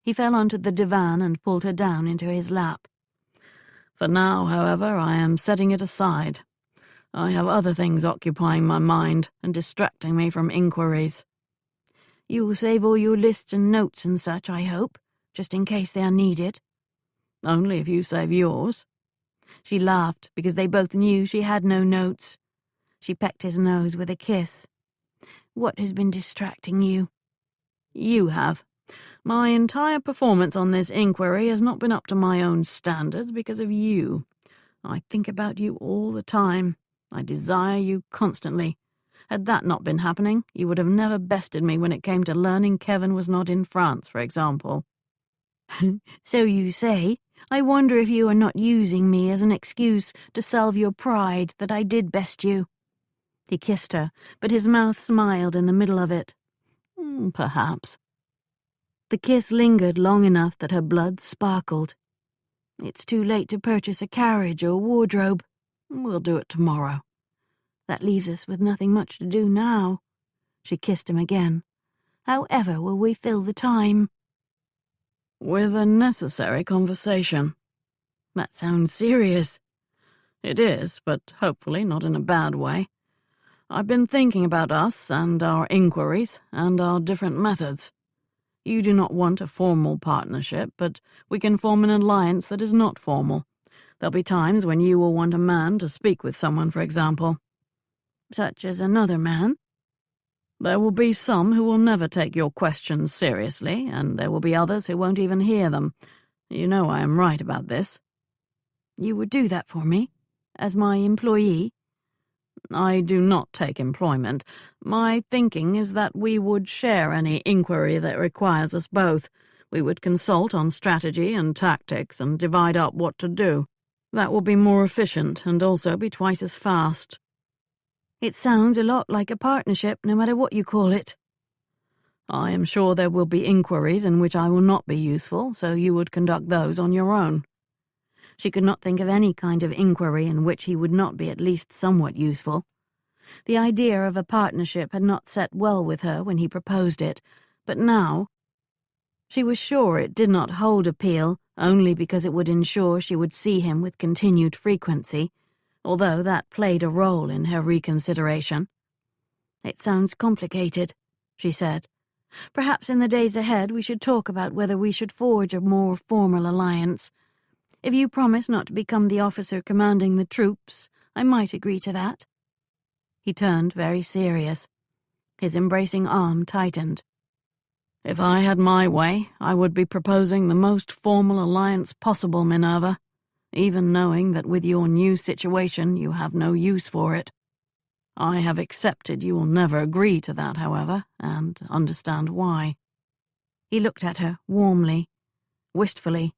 He fell onto the divan and pulled her down into his lap. For now, however, I am setting it aside. I have other things occupying my mind and distracting me from inquiries. You will save all your lists and notes and such, I hope, just in case they are needed. Only if you save yours. She laughed because they both knew she had no notes. She pecked his nose with a kiss. What has been distracting you? You have. My entire performance on this inquiry has not been up to my own standards because of you. I think about you all the time. I desire you constantly. Had that not been happening, you would have never bested me when it came to learning Kevin was not in France, for example. So you say. I wonder if you are not using me as an excuse to salve your pride that I did best you. He kissed her, but his mouth smiled in the middle of it. Perhaps. The kiss lingered long enough that her blood sparkled. It's too late to purchase a carriage or wardrobe. We'll do it tomorrow. That leaves us with nothing much to do now. She kissed him again. However will we fill the time? With a necessary conversation. That sounds serious. It is, but hopefully not in a bad way. I've been thinking about us and our inquiries and our different methods. You do not want a formal partnership, but we can form an alliance that is not formal. There'll be times when you will want a man to speak with someone, for example. Such as another man? There will be some who will never take your questions seriously, and there will be others who won't even hear them. You know I am right about this. You would do that for me? As my employee? I do not take employment. My thinking is that we would share any inquiry that requires us both. We would consult on strategy and tactics and divide up what to do. That will be more efficient and also be twice as fast. It sounds a lot like a partnership, no matter what you call it. I am sure there will be inquiries in which I will not be useful, so you would conduct those on your own. She could not think of any kind of inquiry in which he would not be at least somewhat useful. The idea of a partnership had not set well with her when he proposed it, but now she was sure it did not hold appeal only because it would ensure she would see him with continued frequency, although that played a role in her reconsideration. "It sounds complicated," she said. "Perhaps in the days ahead we should talk about whether we should forge a more formal alliance. If you promise not to become the officer commanding the troops, I might agree to that." He turned very serious. His embracing arm tightened. If I had my way, I would be proposing the most formal alliance possible, Minerva, even knowing that with your new situation you have no use for it. I have accepted you will never agree to that, however, and understand why. He looked at her warmly, wistfully.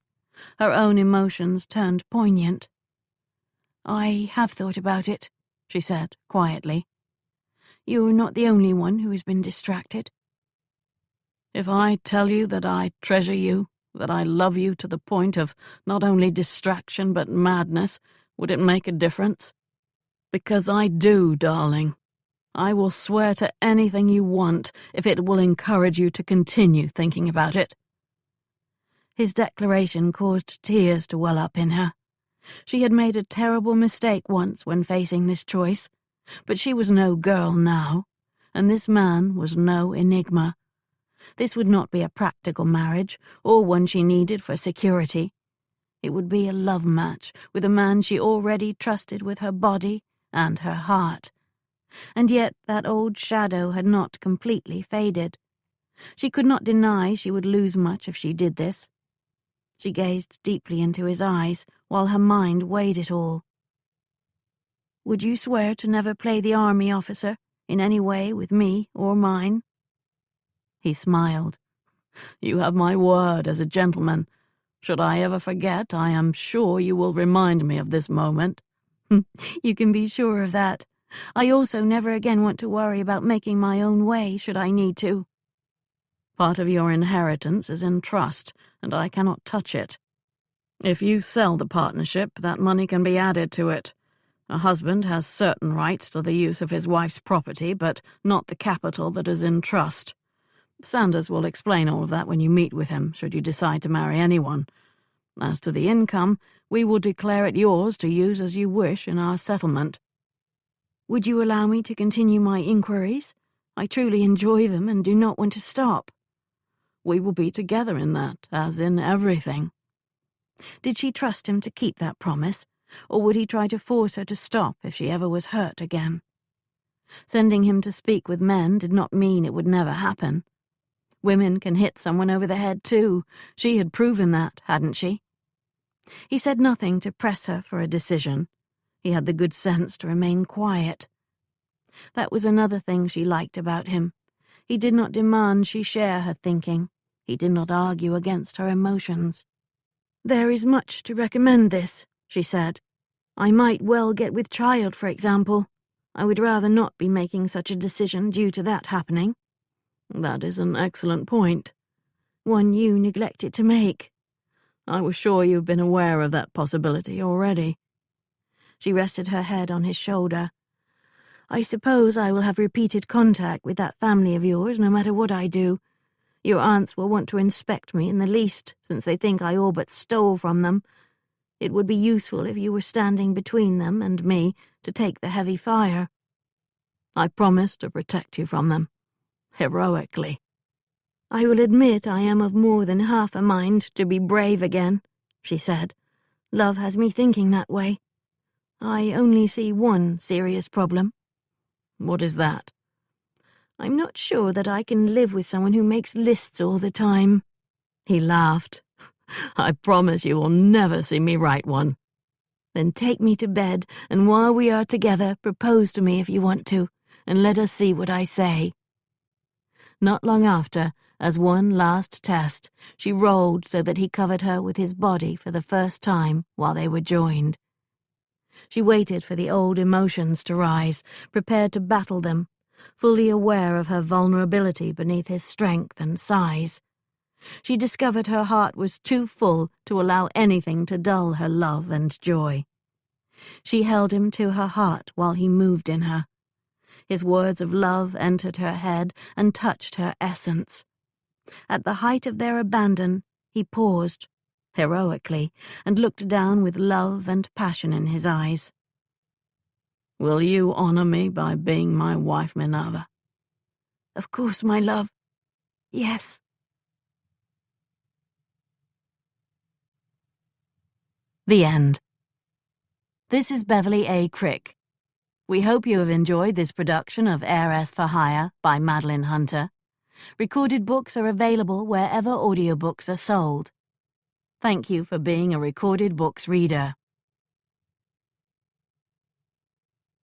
Her own emotions turned poignant. "I have thought about it," she said quietly. "You're not the only one who has been distracted." If I tell you that I treasure you, that I love you to the point of not only distraction but madness, would it make a difference? Because I do, darling. I will swear to anything you want if it will encourage you to continue thinking about it. His declaration caused tears to well up in her. She had made a terrible mistake once when facing this choice, but she was no girl now, and this man was no enigma. This would not be a practical marriage, or one she needed for security. It would be a love match with a man she already trusted with her body and her heart. And yet that old shadow had not completely faded. She could not deny she would lose much if she did this. She gazed deeply into his eyes while her mind weighed it all. "Would you swear to never play the army officer in any way with me or mine?" He smiled. "You have my word as a gentleman. Should I ever forget, I am sure you will remind me of this moment." "You can be sure of that. I also never again want to worry about making my own way should I need to." "Part of your inheritance is in trust, and I cannot touch it." If you sell the partnership, that money can be added to it. A husband has certain rights to the use of his wife's property, but not the capital that is in trust. Sanders will explain all of that when you meet with him, should you decide to marry anyone. As to the income, we will declare it yours to use as you wish in our settlement. Would you allow me to continue my inquiries? I truly enjoy them and do not want to stop. We will be together in that, as in everything. Did she trust him to keep that promise, or would he try to force her to stop if she ever was hurt again? Sending him to speak with men did not mean it would never happen. Women can hit someone over the head too. She had proven that, hadn't she? He said nothing to press her for a decision. He had the good sense to remain quiet. That was another thing she liked about him. He did not demand she share her thinking. He did not argue against her emotions. "There is much to recommend this," she said. "I might well get with child, for example. I would rather not be making such a decision due to that happening." "That is an excellent point." "One you neglected to make." "I was sure you've been aware of that possibility already." She rested her head on his shoulder. "I suppose I will have repeated contact with that family of yours no matter what I do. Your aunts will want to inspect me in the least, since they think I all but stole from them. It would be useful if you were standing between them and me to take the heavy fire." "I promise to protect you from them. Heroically." "I will admit I am of more than half a mind to be brave again," she said. "Love has me thinking that way. I only see one serious problem." "What is that?" "I'm not sure that I can live with someone who makes lists all the time." He laughed. "I promise you will never see me write one." "Then take me to bed, and while we are together, propose to me if you want to, and let us see what I say." Not long after, as one last test, she rolled so that he covered her with his body for the first time while they were joined. She waited for the old emotions to rise, prepared to battle them, fully aware of her vulnerability beneath his strength and size. She discovered her heart was too full to allow anything to dull her love and joy. She held him to her heart while he moved in her. His words of love entered her head and touched her essence. At the height of their abandon, he paused, heroically, and looked down with love and passion in his eyes. "Will you honor me by being my wife, Minerva?" "Of course, my love. Yes." The end. This is Beverly A. Crick. We hope you have enjoyed this production of Heiress for Hire by Madeline Hunter. Recorded books are available wherever audiobooks are sold. Thank you for being a Recorded Books reader.